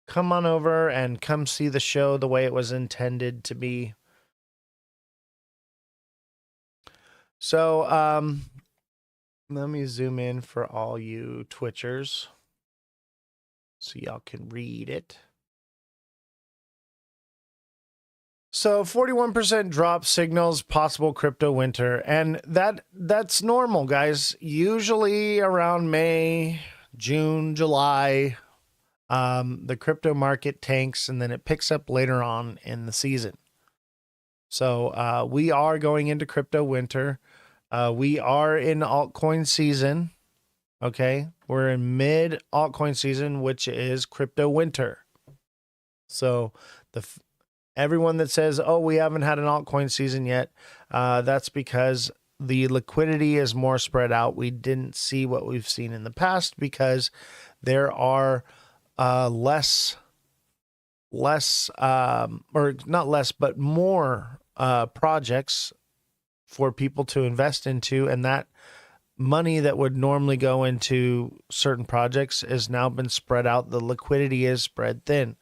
Come on over and come see the show the way it was intended to be. So, let me zoom in for all you Twitchers so y'all can read it. So 41% drop signals possible crypto winter, and that's normal, guys. Usually around May, June, July, the crypto market tanks and then it picks up later on in the season. So we are going into crypto winter. We are in altcoin season. Okay. We're in mid altcoin season, which is crypto winter. So everyone that says, oh, we haven't had an altcoin season yet, that's because the liquidity is more spread out. We didn't see what we've seen in the past because there are less, or not less, but more projects for people to invest into, and that money that would normally go into certain projects has now been spread out. The liquidity is spread thin.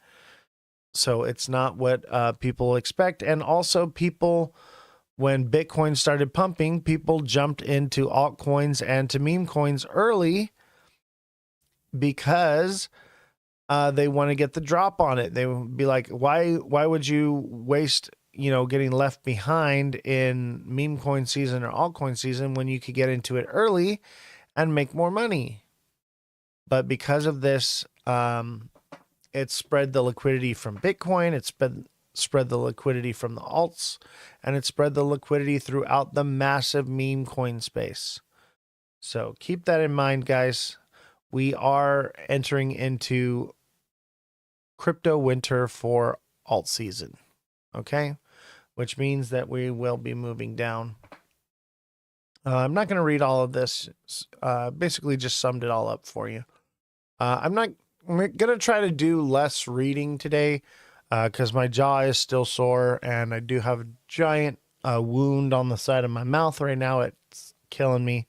So it's not what people expect. And also people, when Bitcoin started pumping, people jumped into altcoins and to meme coins early because they want to get the drop on it. They would be like, why would you waste, getting left behind in meme coin season or altcoin season when you could get into it early and make more money? But because of this, it spread the liquidity from Bitcoin, it spread the liquidity from the alts, and it spread the liquidity throughout the massive meme coin space. So keep that in mind, guys. We are entering into crypto winter for alt season, okay? Which means that we will be moving down. I'm not going to read all of this. Basically just summed it all up for you. I'm going to try to do less reading today because my jaw is still sore and I do have a giant wound on the side of my mouth right now. It's killing me.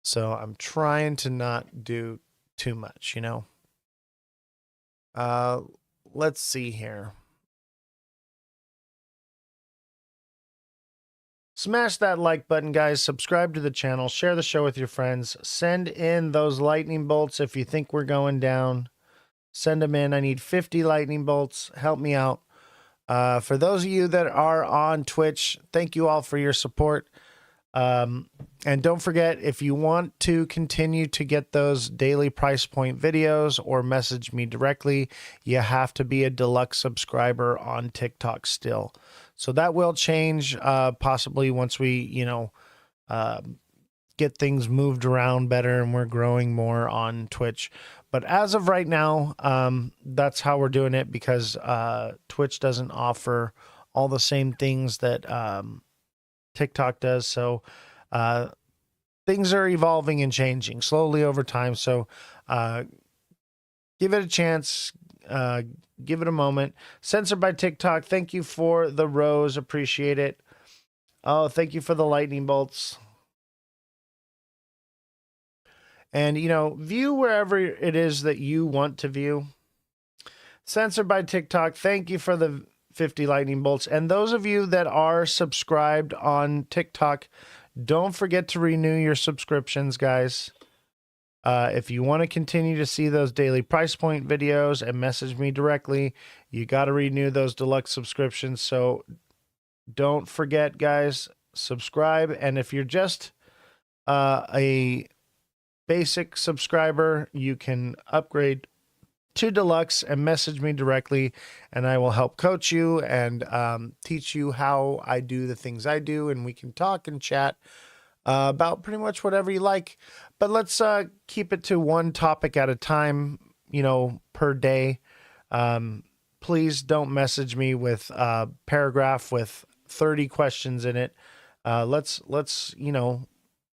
So I'm trying to not do too much, Let's see here. Smash that like button, guys. Subscribe to the channel. Share the show with your friends. Send in those lightning bolts if you think we're going down. Send them in. I need 50 lightning bolts. Help me out. For those of you that are on Twitch, thank you all for your support. And don't forget, if you want to continue to get those daily price point videos or message me directly, you have to be a deluxe subscriber on TikTok still. So that will change possibly once we, get things moved around better and we're growing more on Twitch. But as of right now, that's how we're doing it because Twitch doesn't offer all the same things that TikTok does. So things are evolving and changing slowly over time. So give it a chance. Give it a moment. Censored by TikTok. Thank you for the rose. Appreciate it. Oh, thank you for the lightning bolts. And, view wherever it is that you want to view. Censored by TikTok. Thank you for the 50 lightning bolts. And those of you that are subscribed on TikTok, don't forget to renew your subscriptions, guys. If you want to continue to see those daily price point videos and message me directly, you got to renew those deluxe subscriptions. So don't forget, guys, subscribe. And if you're just a basic subscriber, you can upgrade to deluxe and message me directly, and I will help coach you and teach you how I do the things I do, and we can talk and chat about pretty much whatever you like. But let's keep it to one topic at a time, per day. Please don't message me with a paragraph with 30 questions in it. Let's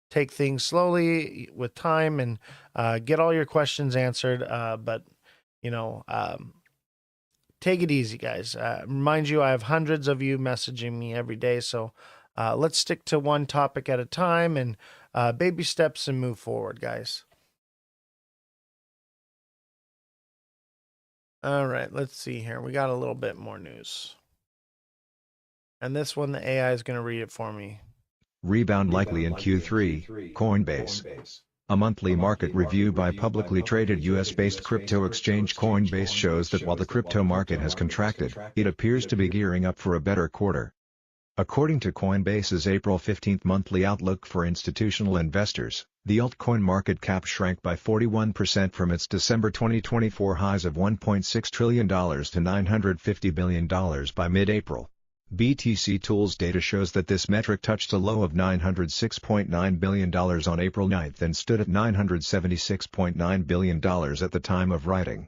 take things slowly with time and get all your questions answered. But take it easy, guys. Remind you, I have hundreds of you messaging me every day. So let's stick to one topic at a time and baby steps and move forward, guys. All right, let's see here. We got a little bit more news. And this one, the AI is going to read it for me. Rebound likely in Q3, Coinbase. A monthly market review by publicly traded US-based crypto exchange Coinbase shows that while the crypto market has contracted, it appears to be gearing up for a better quarter. According to Coinbase's April 15 monthly outlook for institutional investors, the altcoin market cap shrank by 41% from its December 2024 highs of $1.6 trillion to $950 billion by mid-April. BTC Tools data shows that this metric touched a low of $906.9 billion on April 9 and stood at $976.9 billion at the time of writing.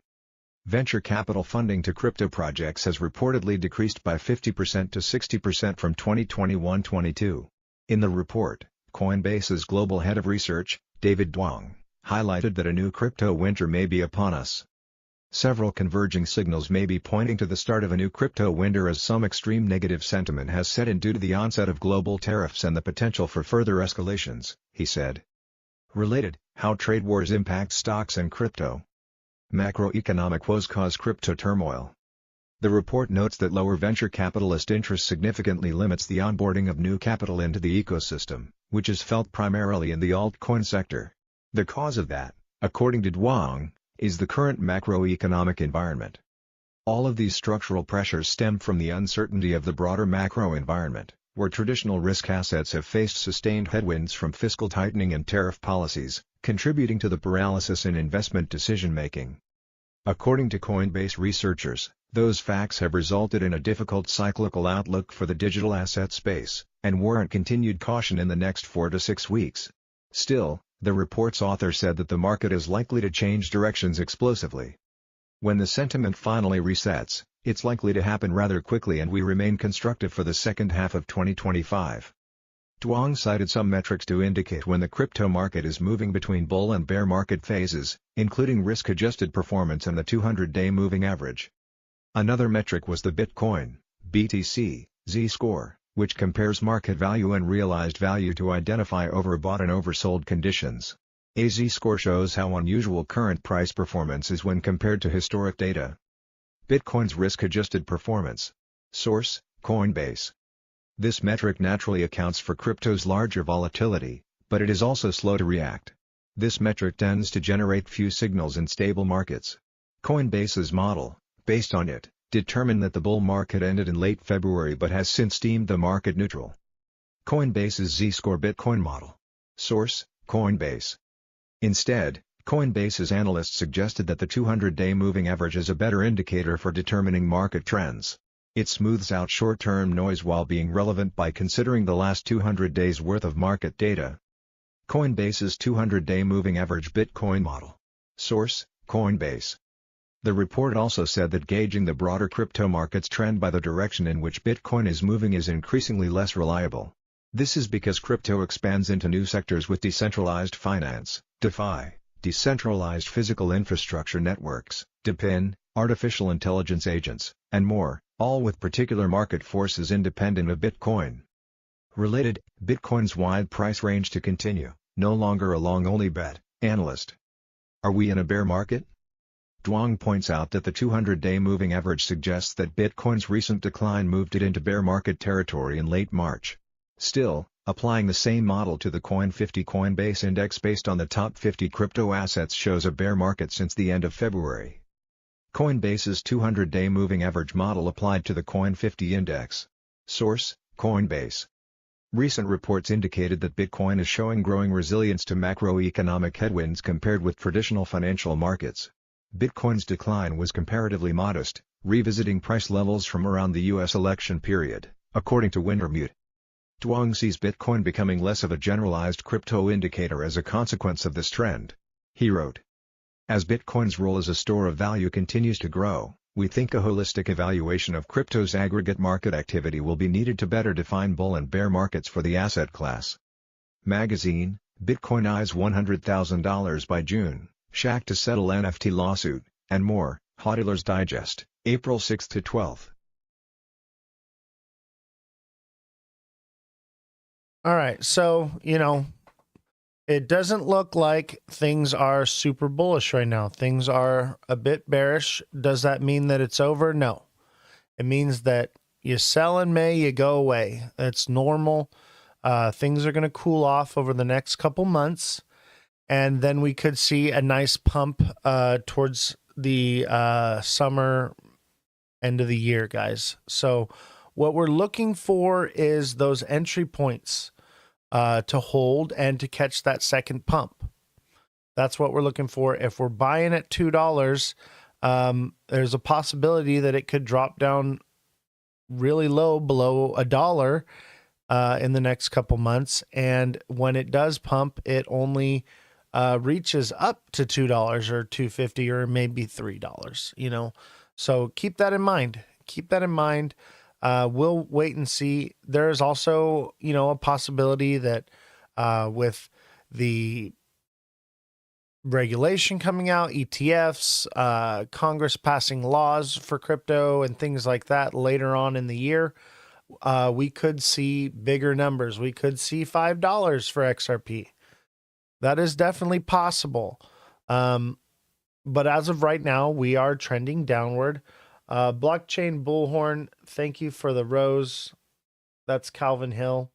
Venture capital funding to crypto projects has reportedly decreased by 50% to 60% from 2021-22. In the report, Coinbase's global head of research, David Duong, highlighted that a new crypto winter may be upon us. Several converging signals may be pointing to the start of a new crypto winter as some extreme negative sentiment has set in due to the onset of global tariffs and the potential for further escalations, he said. Related, how trade wars impact stocks and crypto. Macroeconomic woes cause crypto turmoil. The report notes that lower venture capitalist interest significantly limits the onboarding of new capital into the ecosystem, which is felt primarily in the altcoin sector. The cause of that, according to Duong, is the current macroeconomic environment. All of these structural pressures stem from the uncertainty of the broader macro environment, where traditional risk assets have faced sustained headwinds from fiscal tightening and tariff policies, contributing to the paralysis in investment decision-making. According to Coinbase researchers, those facts have resulted in a difficult cyclical outlook for the digital asset space, and warrant continued caution in the next 4 to 6 weeks. Still, the report's author said that the market is likely to change directions explosively. When the sentiment finally resets, it's likely to happen rather quickly and we remain constructive for the second half of 2025. Duong cited some metrics to indicate when the crypto market is moving between bull and bear market phases, including risk-adjusted performance and the 200-day moving average. Another metric was the Bitcoin, BTC, Z-score, which compares market value and realized value to identify overbought and oversold conditions. A Z-score shows how unusual current price performance is when compared to historic data. Bitcoin's risk-adjusted performance. Source, Coinbase. This metric naturally accounts for crypto's larger volatility, but it is also slow to react. This metric tends to generate few signals in stable markets. Coinbase's model, based on it, determined that the bull market ended in late February but has since deemed the market neutral. Coinbase's Z-score Bitcoin model. Source, Coinbase. Instead, Coinbase's analysts suggested that the 200-day moving average is a better indicator for determining market trends. It smooths out short-term noise while being relevant by considering the last 200 days' worth of market data. Coinbase's 200-day moving average Bitcoin model. Source, Coinbase. The report also said that gauging the broader crypto market's trend by the direction in which Bitcoin is moving is increasingly less reliable. This is because crypto expands into new sectors with decentralized finance, DeFi, decentralized physical infrastructure networks, DePIN, artificial intelligence agents, and more, all with particular market forces independent of Bitcoin. Related, Bitcoin's wide price range to continue, no longer a long-only bet, analyst. Are we in a bear market? Duong points out that the 200-day moving average suggests that Bitcoin's recent decline moved it into bear market territory in late March. Still, applying the same model to the Coin50 Coinbase index based on the top 50 crypto assets shows a bear market since the end of February. Coinbase's 200-day moving average model applied to the Coin50 index. Source, Coinbase. Recent reports indicated that Bitcoin is showing growing resilience to macroeconomic headwinds compared with traditional financial markets. Bitcoin's decline was comparatively modest, revisiting price levels from around the U.S. election period, according to Wintermute. Duong sees Bitcoin becoming less of a generalized crypto indicator as a consequence of this trend. He wrote, "As Bitcoin's role as a store of value continues to grow, we think a holistic evaluation of crypto's aggregate market activity will be needed to better define bull and bear markets for the asset class." Magazine, Bitcoin eyes $100,000 by June. Shaq to settle NFT lawsuit, and more. Hodler's Digest, April 6 to 12. All right, so, it doesn't look like things are super bullish right now. Things are a bit bearish. Does that mean that it's over? No. It means that you sell in May, you go away. That's normal. Things are going to cool off over the next couple months. And then we could see a nice pump towards the summer, end of the year, guys. So what we're looking for is those entry points to hold and to catch that second pump. That's what we're looking for. If we're buying at $2, there's a possibility that it could drop down really low, below $1 in the next couple months. And when it does pump, it only reaches up to $2 or $2.50 or maybe $3, So keep that in mind. Keep that in mind. We'll wait and see. There's also, a possibility that with the regulation coming out, ETFs, Congress passing laws for crypto and things like that later on in the year, we could see bigger numbers. We could see $5 for XRP. That is definitely possible. But as of right now, we are trending downward. Blockchain Bullhorn, thank you for the rose. That's Calvin Hill.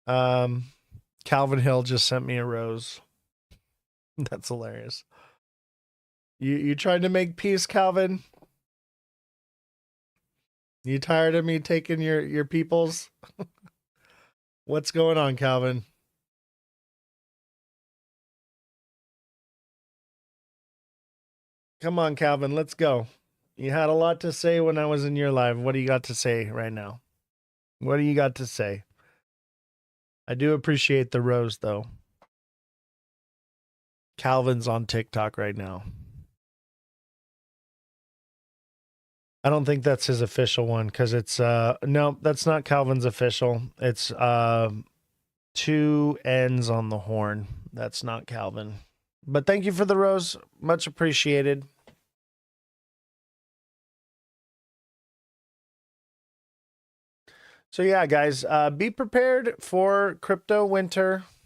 Calvin Hill just sent me a rose. That's hilarious. You trying to make peace, Calvin? You tired of me taking your peoples? What's going on, Calvin? Come on, Calvin, let's go. You had a lot to say when I was in your live. What do you got to say right now? What do you got to say? I do appreciate the rose, though. Calvin's on TikTok right now. I don't think that's his official one because it's no, that's not Calvin's official. It's 2 N's on the horn. That's not Calvin. But thank you for the rose. Much appreciated. So yeah, guys, be prepared for crypto winter.